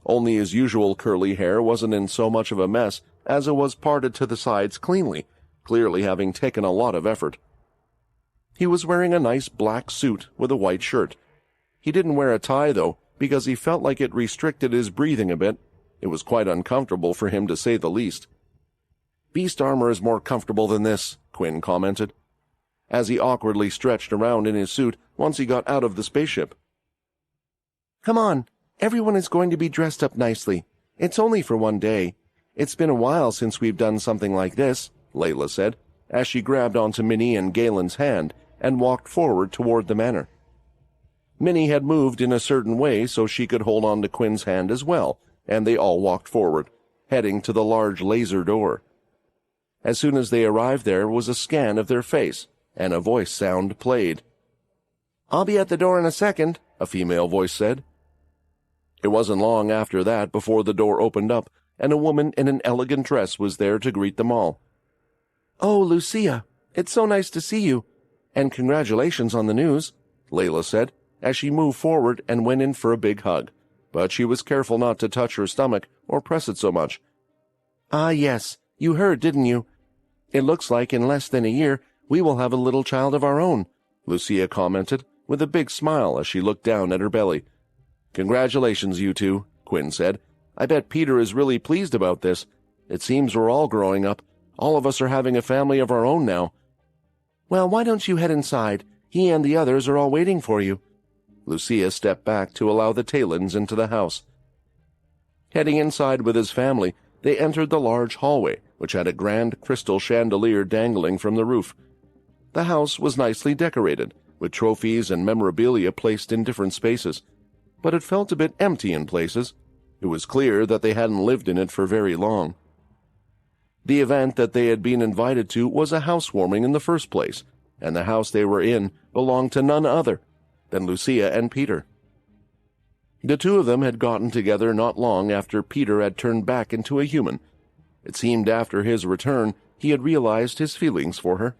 only his usual curly hair wasn't in so much of a mess as it was parted to the sides cleanly, clearly having taken a lot of effort. He was wearing a nice black suit with a white shirt. He didn't wear a tie, though, because he felt like it restricted his breathing a bit. It was quite uncomfortable for him, to say the least. "Beast armor is more comfortable than this," Quinn commented, as he awkwardly stretched around in his suit once he got out of the spaceship. "Come on, Everyone is going to be dressed up nicely. It's only for one day. It's been a while since we've done something like this, Layla said, as she grabbed onto Minnie and Galen's hand and walked forward toward the manor. Minnie had moved in a certain way so she could hold on to Quinn's hand as well, and they all walked forward, heading to the large laser door. As soon as they arrived there was a scan of their face, and a voice sound played. "I'll be at the door in a second," a female voice said. It wasn't long after that before the door opened up, and a woman in an elegant dress was there to greet them all. "Oh, Lucia, it's so nice to see you, and congratulations on the news," Layla said, as she moved forward and went in for a big hug, but she was careful not to touch her stomach or press it so much. "Ah, yes, you heard, didn't you? It looks like in less than a year we will have a little child of our own," Lucia commented, with a big smile as she looked down at her belly. "Congratulations, you two," Quinn said. "I bet Peter is really pleased about this. It seems we're all growing up. All of us are having a family of our own now." "Well, why don't you head inside? He and the others are all waiting for you." Lucia stepped back to allow the Talons into the house. Heading inside with his family, they entered the large hallway, which had a grand crystal chandelier dangling from the roof. The house was nicely decorated, with trophies and memorabilia placed in different spaces, but it felt a bit empty in places. It was clear that they hadn't lived in it for very long. The event that they had been invited to was a housewarming in the first place, and the house they were in belonged to none other than Lucia and Peter. The two of them had gotten together not long after Peter had turned back into a human. It seemed after his return he had realized his feelings for her.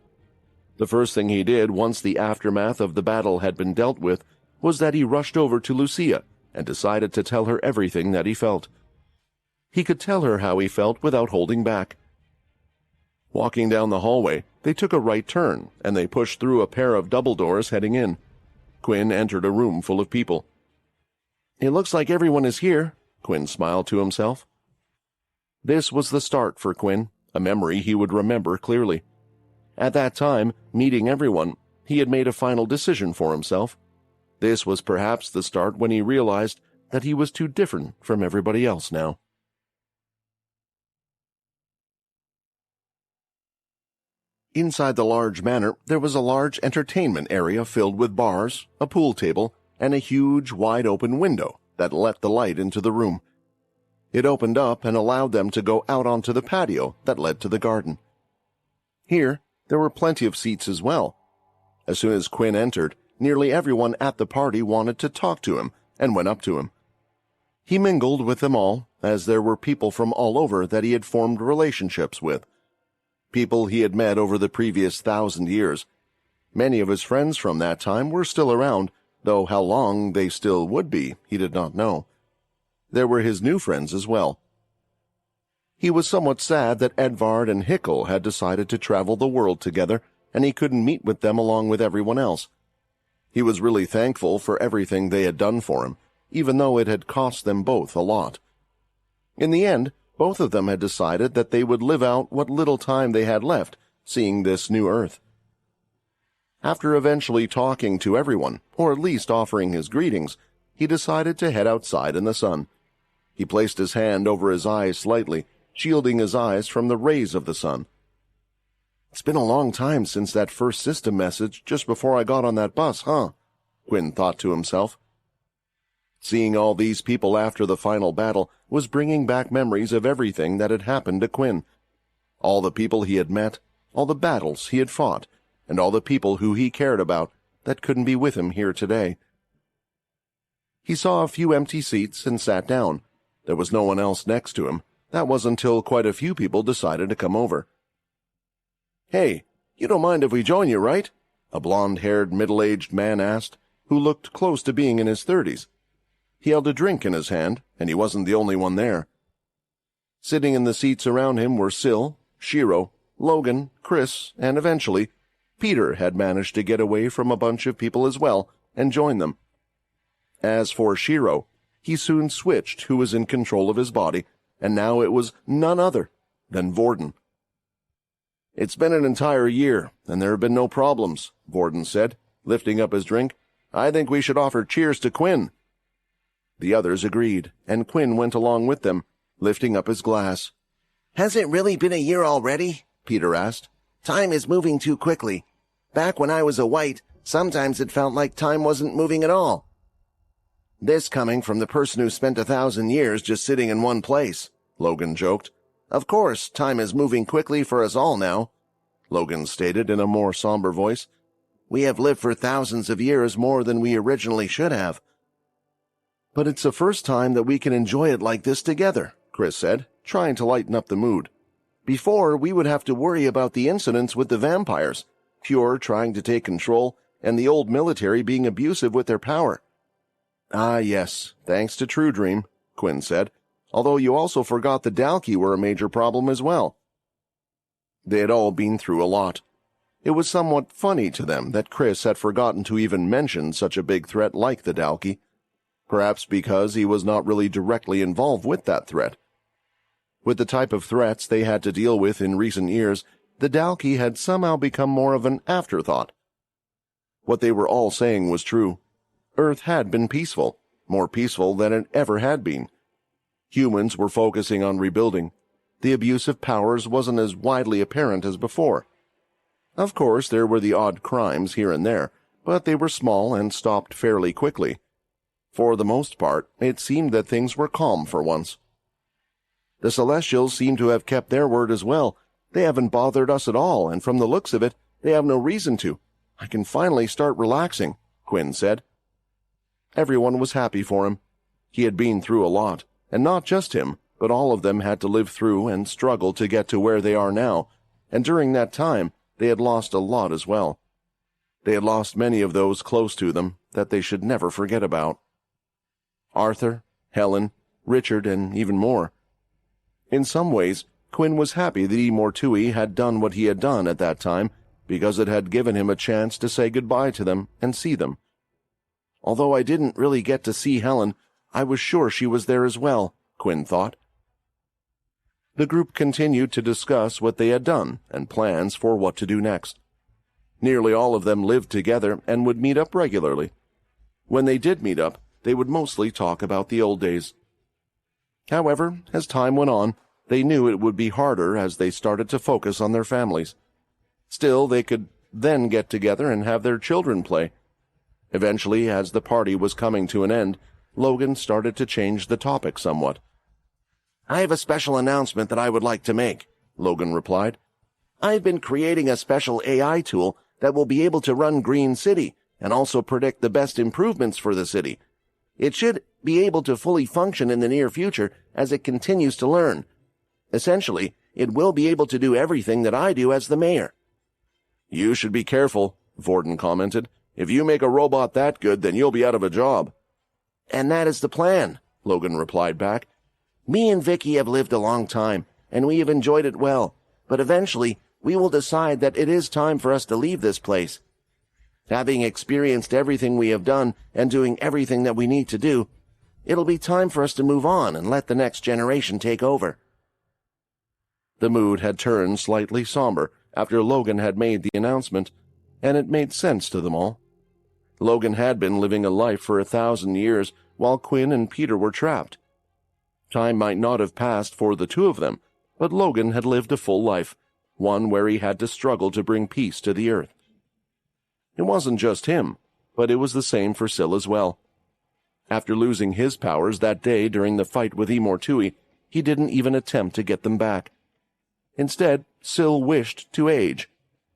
The first thing he did once the aftermath of the battle had been dealt with was that he rushed over to Lucia and decided to tell her everything that he felt. He could tell her how he felt without holding back. Walking down the hallway, they took a right turn, and they pushed through a pair of double doors heading in. Quinn entered a room full of people. "It looks like everyone is here," Quinn smiled to himself. This was the start for Quinn, a memory he would remember clearly. At that time, meeting everyone, he had made a final decision for himself. This was perhaps the start when he realized that he was too different from everybody else now. Inside the large manor, there was a large entertainment area filled with bars, a pool table, and a huge, wide-open window that let the light into the room. It opened up and allowed them to go out onto the patio that led to the garden. Here, there were plenty of seats as well. As soon as Quinn entered, nearly everyone at the party wanted to talk to him and went up to him. He mingled with them all, as there were people from all over that he had formed relationships with. People he had met over the previous 1,000 years. Many of his friends from that time were still around, though how long they still would be, he did not know. There were his new friends as well. He was somewhat sad that Edvard and Hickel had decided to travel the world together, and he couldn't meet with them along with everyone else. He was really thankful for everything they had done for him, even though it had cost them both a lot. In the end, both of them had decided that they would live out what little time they had left, seeing this new Earth. After eventually talking to everyone, or at least offering his greetings, he decided to head outside in the sun. He placed his hand over his eyes slightly, shielding his eyes from the rays of the sun. "It's been a long time since that first system message just before I got on that bus, huh?" Quinn thought to himself. Seeing all these people after the final battle was bringing back memories of everything that had happened to Quinn. All the people he had met, all the battles he had fought, and all the people who he cared about that couldn't be with him here today. He saw a few empty seats and sat down. There was no one else next to him. That was until quite a few people decided to come over. "Hey, you don't mind if we join you, right?" a blonde-haired, middle-aged man asked, who looked close to being in his 30s. He held a drink in his hand, and he wasn't the only one there. Sitting in the seats around him were Syl, Shiro, Logan, Chris, and eventually, Peter had managed to get away from a bunch of people as well and join them. As for Shiro, he soon switched who was in control of his body, and now it was none other than Vorden. "It's been an entire year, and there have been no problems," Vorden said, lifting up his drink. "I think we should offer cheers to Quinn." The others agreed, and Quinn went along with them, lifting up his glass. Has it really been a year already? Peter asked. Time is moving too quickly. Back when I was a white, sometimes it felt like time wasn't moving at all. This coming from the person who spent 1,000 years just sitting in one place, Logan joked. Of course, time is moving quickly for us all now, Logan stated in a more somber voice. We have lived for thousands of years more than we originally should have. But it's the first time that we can enjoy it like this together, Chris said, trying to lighten up the mood. Before, we would have to worry about the incidents with the vampires, Pure trying to take control, and the old military being abusive with their power. Ah, yes, thanks to True Dream, Quinn said, although you also forgot the Dalki were a major problem as well. They had all been through a lot. It was somewhat funny to them that Chris had forgotten to even mention such a big threat like the Dalki, perhaps because he was not really directly involved with that threat. With the type of threats they had to deal with in recent years, the Dalki had somehow become more of an afterthought. What they were all saying was true. Earth had been peaceful, more peaceful than it ever had been. Humans were focusing on rebuilding. The abuse of powers wasn't as widely apparent as before. Of course, there were the odd crimes here and there, but they were small and stopped fairly quickly. For the most part, it seemed that things were calm for once. The Celestials seem to have kept their word as well. They haven't bothered us at all, and from the looks of it, they have no reason to. I can finally start relaxing, Quinn said. Everyone was happy for him. He had been through a lot, and not just him, but all of them had to live through and struggle to get to where they are now, and during that time, they had lost a lot as well. They had lost many of those close to them that they should never forget about. Arthur, Helen, Richard, and even more. In some ways, Quinn was happy that Imortui had done what he had done at that time, because it had given him a chance to say goodbye to them and see them. Although I didn't really get to see Helen, I was sure she was there as well, Quinn thought. The group continued to discuss what they had done and plans for what to do next. Nearly all of them lived together and would meet up regularly. When they did meet up, they would mostly talk about the old days. However, as time went on, they knew it would be harder as they started to focus on their families. Still, they could then get together and have their children play. Eventually, as the party was coming to an end, Logan started to change the topic somewhat. I have a special announcement that I would like to make, Logan replied. I've been creating a special AI tool that will be able to run Green City and also predict the best improvements for the city. It should be able to fully function in the near future as it continues to learn. Essentially, it will be able to do everything that I do as the mayor. You should be careful, Vorden commented. If you make a robot that good, then you'll be out of a job. And that is the plan, Logan replied back. Me and Vicky have lived a long time, and we have enjoyed it well, but eventually we will decide that it is time for us to leave this place. Having experienced everything we have done and doing everything that we need to do, it'll be time for us to move on and let the next generation take over. The mood had turned slightly somber after Logan had made the announcement, and it made sense to them all. Logan had been living a life for 1,000 years while Quinn and Peter were trapped. Time might not have passed for the two of them, but Logan had lived a full life, one where he had to struggle to bring peace to the earth. It wasn't just him, but it was the same for Syl as well. After losing his powers that day during the fight with Imortui, he didn't even attempt to get them back. Instead, Syl wished to age.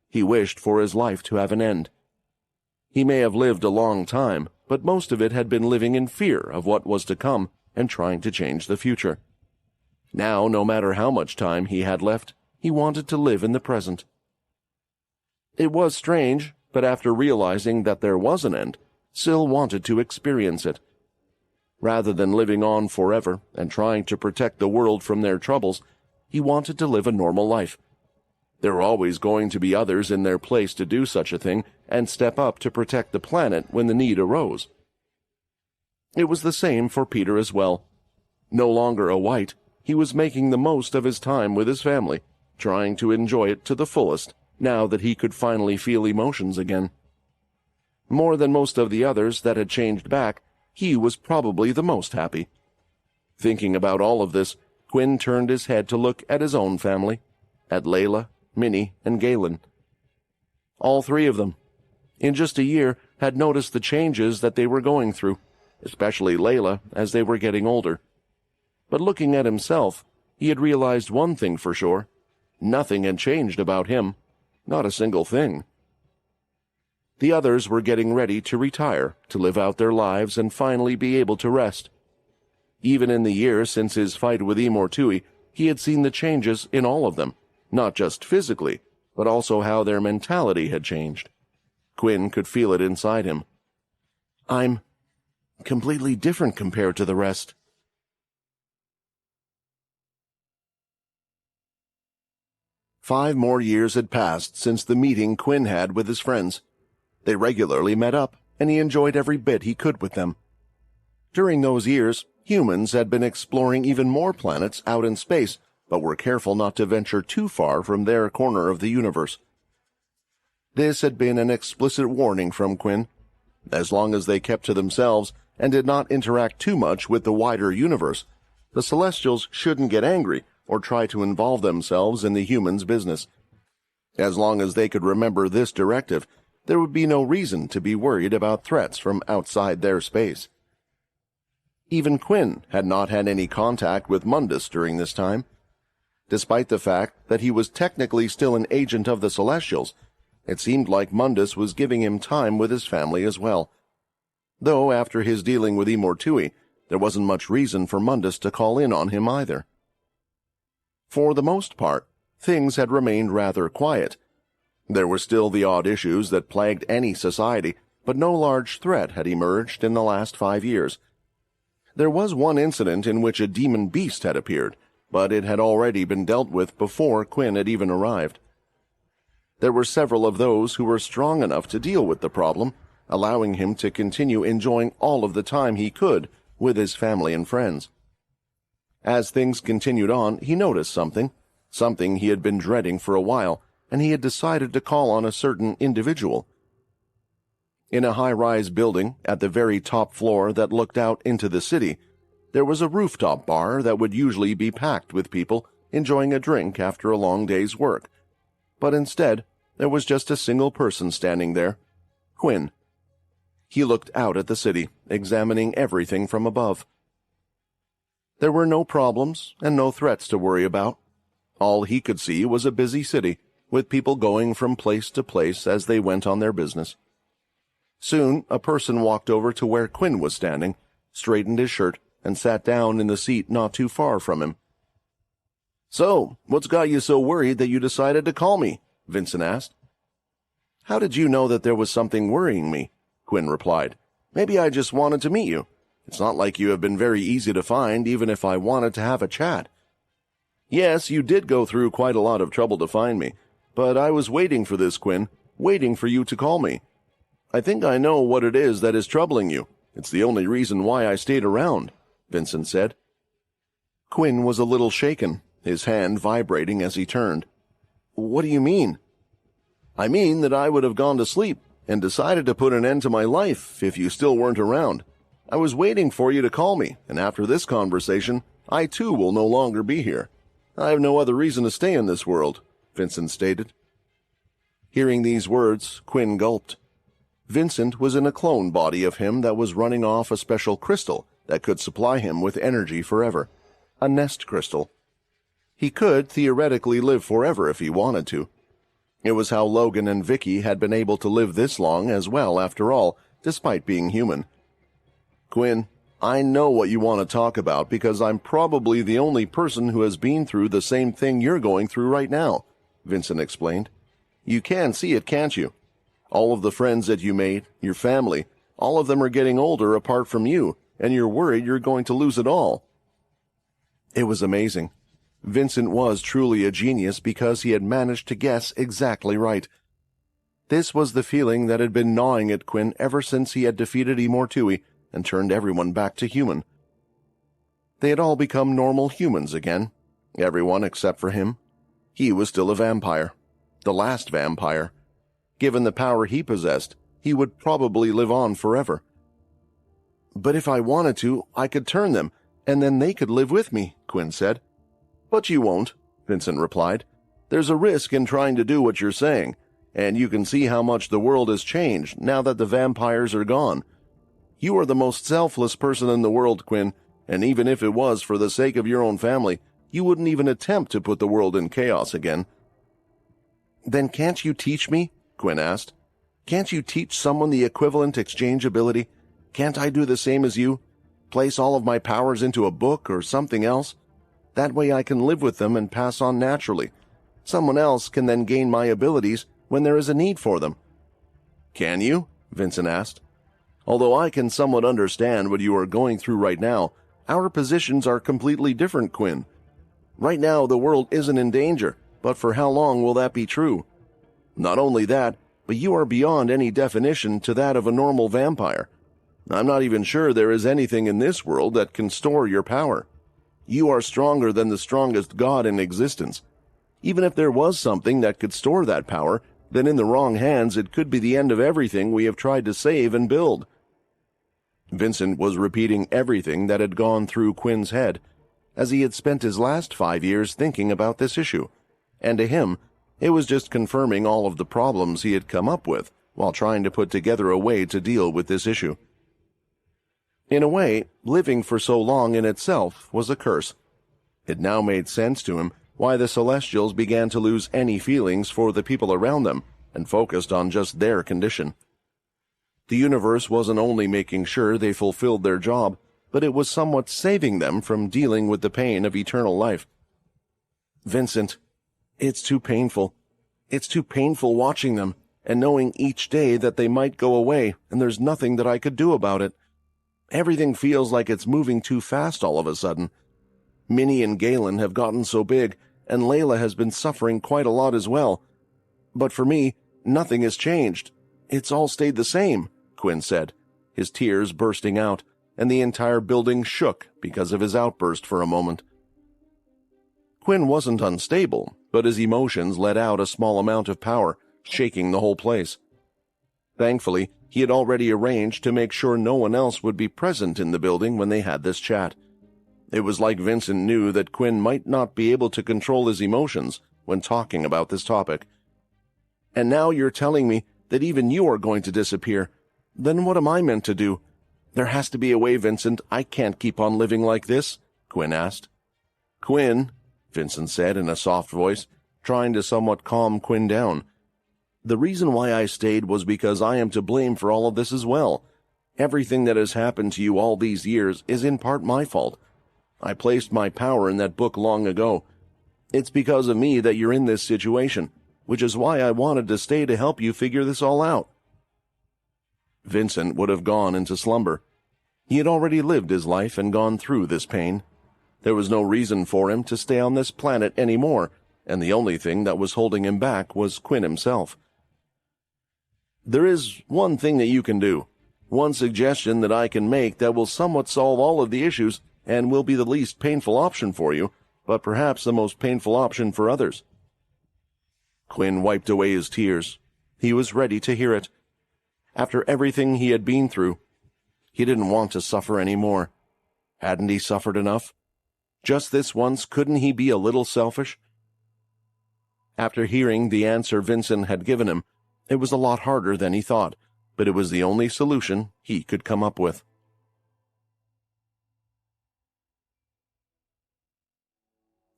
He wished for his life to have an end. He may have lived a long time, but most of it had been living in fear of what was to come and trying to change the future. Now, no matter how much time he had left, he wanted to live in the present. It was strange, but after realizing that there was an end, Syl wanted to experience it. Rather than living on forever and trying to protect the world from their troubles, he wanted to live a normal life. There were always going to be others in their place to do such a thing and step up to protect the planet when the need arose. It was the same for Peter as well. No longer a white, he was making the most of his time with his family, trying to enjoy it to the fullest, now that he could finally feel emotions again. More than most of the others that had changed back, he was probably the most happy. Thinking about all of this, Quinn turned his head to look at his own family, at Layla, Minnie, and Galen. All three of them, in just a year, had noticed the changes that they were going through, especially Layla as they were getting older. But looking at himself, he had realized one thing for sure. Nothing had changed about him, not a single thing. The others were getting ready to retire, to live out their lives and finally be able to rest. Even in the year since his fight with Imortui, he had seen the changes in all of them, not just physically, but also how their mentality had changed. Quinn could feel it inside him. I'm completely different compared to the rest. Five more years had passed since the meeting Quinn had with his friends. They regularly met up, and he enjoyed every bit he could with them. During those years, humans had been exploring even more planets out in space, but were careful not to venture too far from their corner of the universe. This had been an explicit warning from Quinn. As long as they kept to themselves and did not interact too much with the wider universe, the Celestials shouldn't get angry or try to involve themselves in the humans' business. As long as they could remember this directive, there would be no reason to be worried about threats from outside their space. Even Quinn had not had any contact with Mundus during this time. Despite the fact that he was technically still an agent of the Celestials, it seemed like Mundus was giving him time with his family as well. Though after his dealing with Imortui, there wasn't much reason for Mundus to call in on him either. For the most part, things had remained rather quiet. There were still the odd issues that plagued any society, but no large threat had emerged in the last 5 years. There was one incident in which a demon beast had appeared, but it had already been dealt with before Quinn had even arrived. There were several of those who were strong enough to deal with the problem, allowing him to continue enjoying all of the time he could with his family and friends. As things continued on, he noticed something he had been dreading for a while, and he had decided to call on a certain individual. In a high-rise building at the very top floor that looked out into the city, there was a rooftop bar that would usually be packed with people enjoying a drink after a long day's work. But instead, there was just a single person standing there, Quinn. He looked out at the city, examining everything from above. There were no problems and no threats to worry about. All he could see was a busy city, with people going from place to place as they went on their business. Soon, a person walked over to where Quinn was standing, straightened his shirt, and sat down in the seat not too far from him. "So, what's got you so worried that you decided to call me?" Vincent asked. "How did you know that there was something worrying me?" Quinn replied. "Maybe I just wanted to meet you. It's not like you have been very easy to find, even if I wanted to have a chat." "Yes, you did go through quite a lot of trouble to find me, but I was waiting for this, Quinn, waiting for you to call me. I think I know what it is that is troubling you. It's the only reason why I stayed around," Vincent said. Quinn was a little shaken, his hand vibrating as he turned. "What do you mean?" "I mean that I would have gone to sleep and decided to put an end to my life if you still weren't around. I was waiting for you to call me, and after this conversation, I too will no longer be here. I have no other reason to stay in this world," Vincent stated. Hearing these words, Quinn gulped. Vincent was in a clone body of him that was running off a special crystal that could supply him with energy forever, a nest crystal. He could theoretically live forever if he wanted to. It was how Logan and Vicky had been able to live this long as well, after all, despite being human. "Quinn, I know what you want to talk about because I'm probably the only person who has been through the same thing you're going through right now," Vincent explained. "You can see it, can't you? All of the friends that you made, your family, all of them are getting older apart from you, and you're worried you're going to lose it all." It was amazing. Vincent was truly a genius because he had managed to guess exactly right. This was the feeling that had been gnawing at Quinn ever since he had defeated Imortui and turned everyone back to human. They had all become normal humans again, everyone except for him. He was still a vampire, the last vampire. Given the power he possessed, he would probably live on forever. But if I wanted to, I could turn them, and then they could live with me, Quinn said. But you won't, Vincent replied. There's a risk in trying to do what you're saying, and you can see how much the world has changed now that the vampires are gone. You are the most selfless person in the world, Quinn, and even if it was for the sake of your own family, you wouldn't even attempt to put the world in chaos again. Then can't you teach me? Quinn asked. Can't you teach someone the equivalent exchange ability? Can't I do the same as you? Place all of my powers into a book or something else? That way I can live with them and pass on naturally. Someone else can then gain my abilities when there is a need for them. Can you? Vincent asked. Although I can somewhat understand what you are going through right now, our positions are completely different, Quinn. Right now the world isn't in danger, but for how long will that be true? Not only that, but you are beyond any definition to that of a normal vampire. I'm not even sure there is anything in this world that can store your power. You are stronger than the strongest god in existence. Even if there was something that could store that power, then in the wrong hands it could be the end of everything we have tried to save and build. Vincent was repeating everything that had gone through Quinn's head, as he had spent his last 5 years thinking about this issue, and to him, it was just confirming all of the problems he had come up with while trying to put together a way to deal with this issue. In a way, living for so long in itself was a curse. It now made sense to him why the Celestials began to lose any feelings for the people around them and focused on just their condition. The universe wasn't only making sure they fulfilled their job, but it was somewhat saving them from dealing with the pain of eternal life. Vincent, it's too painful. It's too painful watching them and knowing each day that they might go away and there's nothing that I could do about it. Everything feels like it's moving too fast all of a sudden. Minnie and Galen have gotten so big, and Layla has been suffering quite a lot as well. But for me, nothing has changed. It's all stayed the same, Quinn said, his tears bursting out, and the entire building shook because of his outburst for a moment. Quinn wasn't unstable, but his emotions let out a small amount of power, shaking the whole place. Thankfully, he had already arranged to make sure no one else would be present in the building when they had this chat. It was like Vincent knew that Quinn might not be able to control his emotions when talking about this topic. And now you're telling me that even you are going to disappear. Then what am I meant to do? There has to be a way, Vincent. I can't keep on living like this, Quinn asked. Quinn, Vincent said in a soft voice, trying to somewhat calm Quinn down. The reason why I stayed was because I am to blame for all of this as well. Everything that has happened to you all these years is in part my fault. I placed my power in that book long ago. It's because of me that you're in this situation, which is why I wanted to stay to help you figure this all out. Vincent would have gone into slumber. He had already lived his life and gone through this pain. There was no reason for him to stay on this planet anymore, and the only thing that was holding him back was Quinn himself. There is one thing that you can do, one suggestion that I can make that will somewhat solve all of the issues and will be the least painful option for you, but perhaps the most painful option for others. Quinn wiped away his tears. He was ready to hear it. After everything he had been through, he didn't want to suffer any more. Hadn't he suffered enough? Just this once, couldn't he be a little selfish? After hearing the answer Vincent had given him, it was a lot harder than he thought, but it was the only solution he could come up with.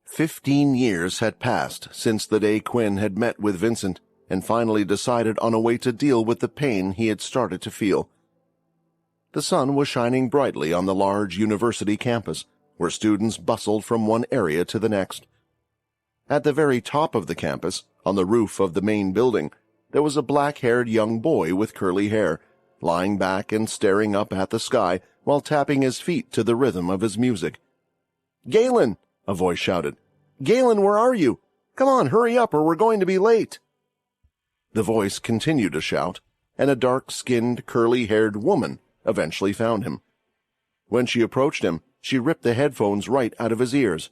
15 years had passed since the day Quinn had met with Vincent and finally decided on a way to deal with the pain he had started to feel. The sun was shining brightly on the large university campus, where students bustled from one area to the next. At the very top of the campus, on the roof of the main building, there was a black-haired young boy with curly hair, lying back and staring up at the sky while tapping his feet to the rhythm of his music. "Galen!" a voice shouted. "Galen, where are you? Come on, hurry up or we're going to be late." The voice continued to shout, and a dark-skinned, curly-haired woman eventually found him. When she approached him, she ripped the headphones right out of his ears.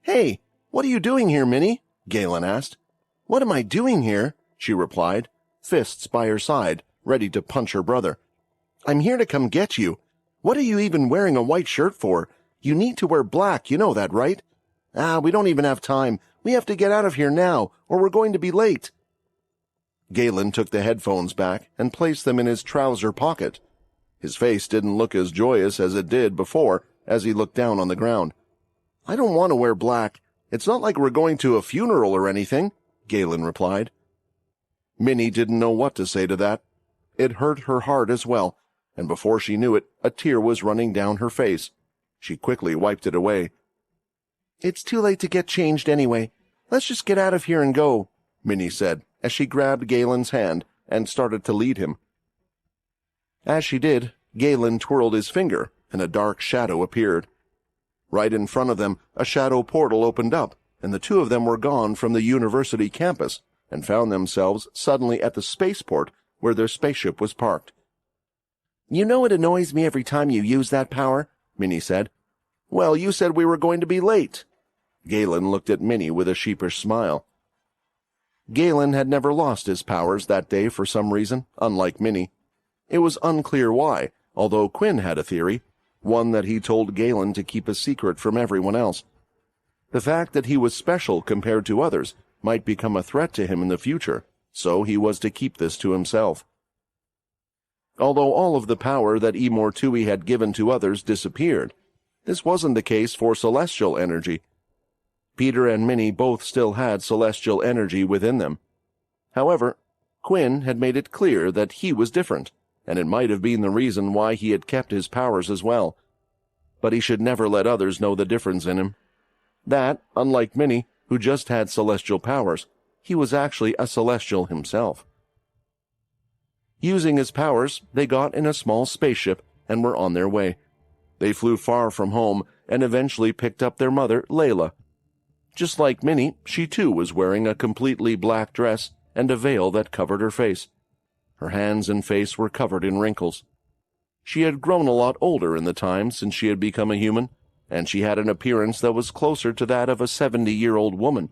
"Hey, what are you doing here, Minnie?" Galen asked. "What am I doing here?" she replied, fists by her side, ready to punch her brother. "I'm here to come get you. What are you even wearing a white shirt for? You need to wear black, you know that, right? We don't even have time. We have to get out of here now, or we're going to be late. Galen took the headphones back and placed them in his trouser pocket. His face didn't look as joyous as it did before as he looked down on the ground. I don't want to wear black. It's not like we're going to a funeral or anything, Galen replied. Minnie didn't know what to say to that. It hurt her heart as well, and before she knew it, a tear was running down her face. She quickly wiped it away. It's too late to get changed anyway. Let's just get out of here and go, Minnie said, as she grabbed Galen's hand and started to lead him. As she did, Galen twirled his finger, and a dark shadow appeared. Right in front of them, a shadow portal opened up, and the two of them were gone from the university campus and found themselves suddenly at the spaceport where their spaceship was parked. You know it annoys me every time you use that power, Minnie said. Well, you said we were going to be late. Galen looked at Minnie with a sheepish smile. Galen had never lost his powers that day for some reason, unlike Minnie. It was unclear why, although Quinn had a theory, one that he told Galen to keep a secret from everyone else. The fact that he was special compared to others might become a threat to him in the future, so he was to keep this to himself. Although all of the power that Tui had given to others disappeared, this wasn't the case for celestial energy. Peter and Minnie both still had celestial energy within them. However, Quinn had made it clear that he was different, and it might have been the reason why he had kept his powers as well. But he should never let others know the difference in him. That, unlike Minnie, who just had celestial powers, he was actually a celestial himself. Using his powers, they got in a small spaceship and were on their way. They flew far from home and eventually picked up their mother, Layla. Just like Minnie, she too was wearing a completely black dress and a veil that covered her face. Her hands and face were covered in wrinkles. She had grown a lot older in the time since she had become a human, and she had an appearance that was closer to that of a 70-year-old woman.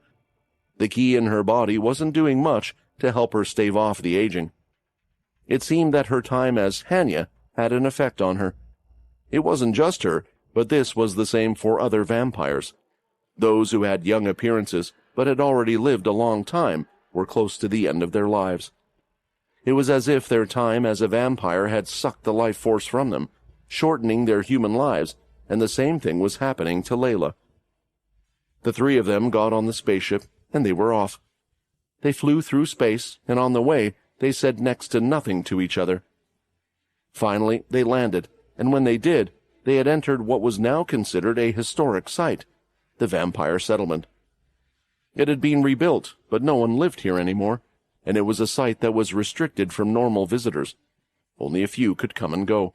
The key in her body wasn't doing much to help her stave off the aging. It seemed that her time as Hanya had an effect on her. It wasn't just her, but this was the same for other vampires. Those who had young appearances but had already lived a long time were close to the end of their lives. It was as if their time as a vampire had sucked the life force from them, shortening their human lives, and the same thing was happening to Layla. The three of them got on the spaceship, and they were off. They flew through space, and on the way, they said next to nothing to each other. Finally, they landed, and when they did, they had entered what was now considered a historic site, the vampire settlement. It had been rebuilt, but no one lived here anymore, and it was a site that was restricted from normal visitors. Only a few could come and go.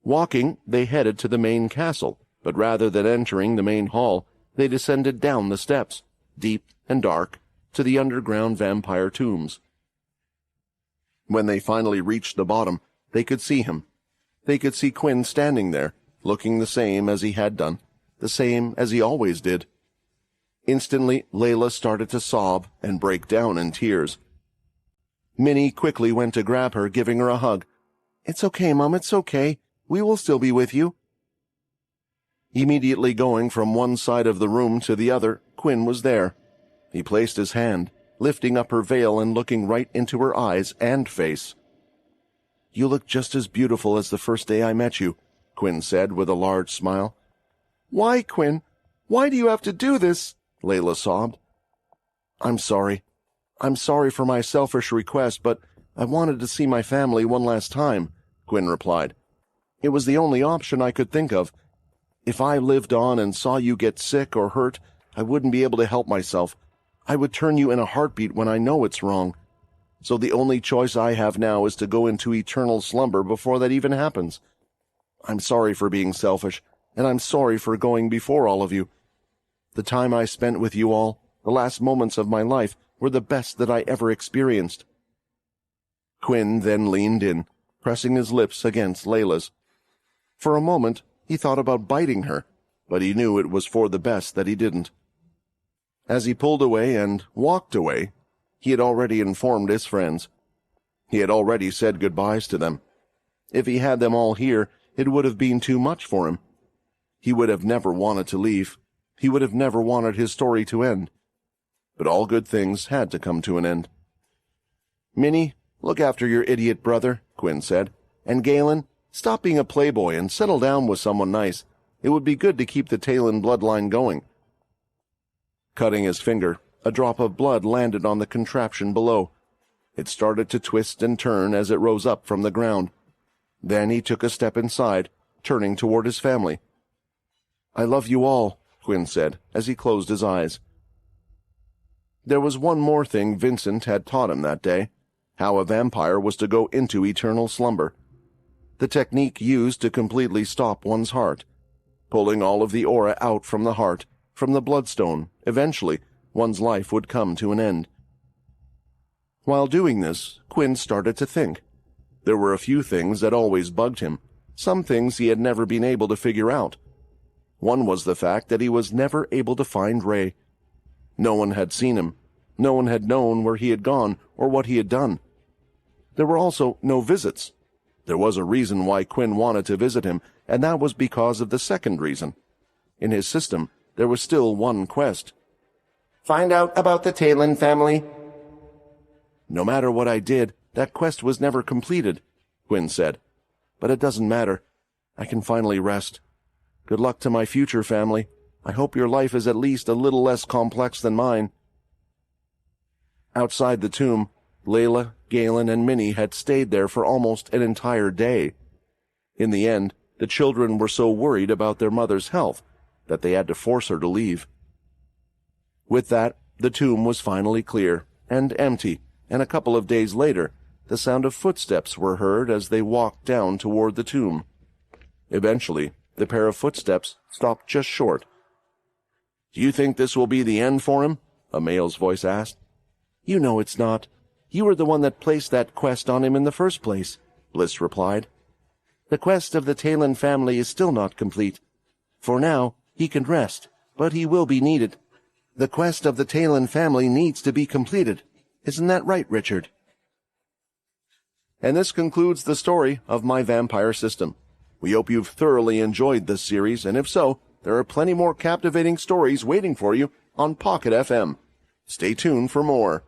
Walking, they headed to the main castle, but rather than entering the main hall, they descended down the steps, deep and dark, to the underground vampire tombs. When they finally reached the bottom, they could see him. They could see Quinn standing there, looking the same as he had done, the same as he always did. Instantly, Layla started to sob and break down in tears. Minnie quickly went to grab her, giving her a hug. "It's okay, Mom, it's okay. We will still be with you." Immediately going from one side of the room to the other, Quinn was there. He placed his hand, lifting up her veil and looking right into her eyes and face. "You look just as beautiful as the first day I met you," Quinn said with a large smile. "Why, Quinn? Why do you have to do this?" Layla sobbed. I'm sorry for my selfish request, but I wanted to see my family one last time," Quinn replied. "It was the only option I could think of. If I lived on and saw you get sick or hurt, I wouldn't be able to help myself. I would turn you in a heartbeat when I know it's wrong. So the only choice I have now is to go into eternal slumber before that even happens. I'm sorry for being selfish, and I'm sorry for going before all of you. The time I spent with you all, the last moments of my life, were the best that I ever experienced." Quinn then leaned in, pressing his lips against Layla's. For a moment, he thought about biting her, but he knew it was for the best that he didn't. As he pulled away and walked away, he had already informed his friends. He had already said goodbyes to them. If he had them all here, it would have been too much for him. He would have never wanted to leave. He would have never wanted his story to end. But all good things had to come to an end. "Minnie, look after your idiot brother," Quinn said. "And Galen, stop being a playboy and settle down with someone nice. It would be good to keep the Talon bloodline going." Cutting his finger, a drop of blood landed on the contraption below. It started to twist and turn as it rose up from the ground. Then he took a step inside, turning toward his family. "I love you all," Quinn said, as he closed his eyes. There was one more thing Vincent had taught him that day, how a vampire was to go into eternal slumber. The technique used to completely stop one's heart. Pulling all of the aura out from the heart, from the bloodstone, eventually, one's life would come to an end. While doing this, Quinn started to think. There were a few things that always bugged him, some things he had never been able to figure out. One was the fact that he was never able to find Ray. No one had seen him. No one had known where he had gone or what he had done. There were also no visits. There was a reason why Quinn wanted to visit him, and that was because of the second reason. In his system, there was still one quest. "Find out about the Talon family." "No matter what I did, that quest was never completed," Quinn said. "But it doesn't matter. I can finally rest. Good luck to my future family. I hope your life is at least a little less complex than mine." Outside the tomb, Layla, Galen, and Minnie had stayed there for almost an entire day. In the end, the children were so worried about their mother's health that they had to force her to leave. With that, the tomb was finally clear and empty, and a couple of days later, the sound of footsteps were heard as they walked down toward the tomb. Eventually, the pair of footsteps stopped just short. "Do you think this will be the end for him?" a male's voice asked. "You know it's not. You were the one that placed that quest on him in the first place," Bliss replied. "The quest of the Talon family is still not complete. For now, he can rest, but he will be needed. The quest of the Talon family needs to be completed. Isn't that right, Richard?" And this concludes the story of My Vampire System. We hope you've thoroughly enjoyed this series, and if so, there are plenty more captivating stories waiting for you on Pocket FM. Stay tuned for more.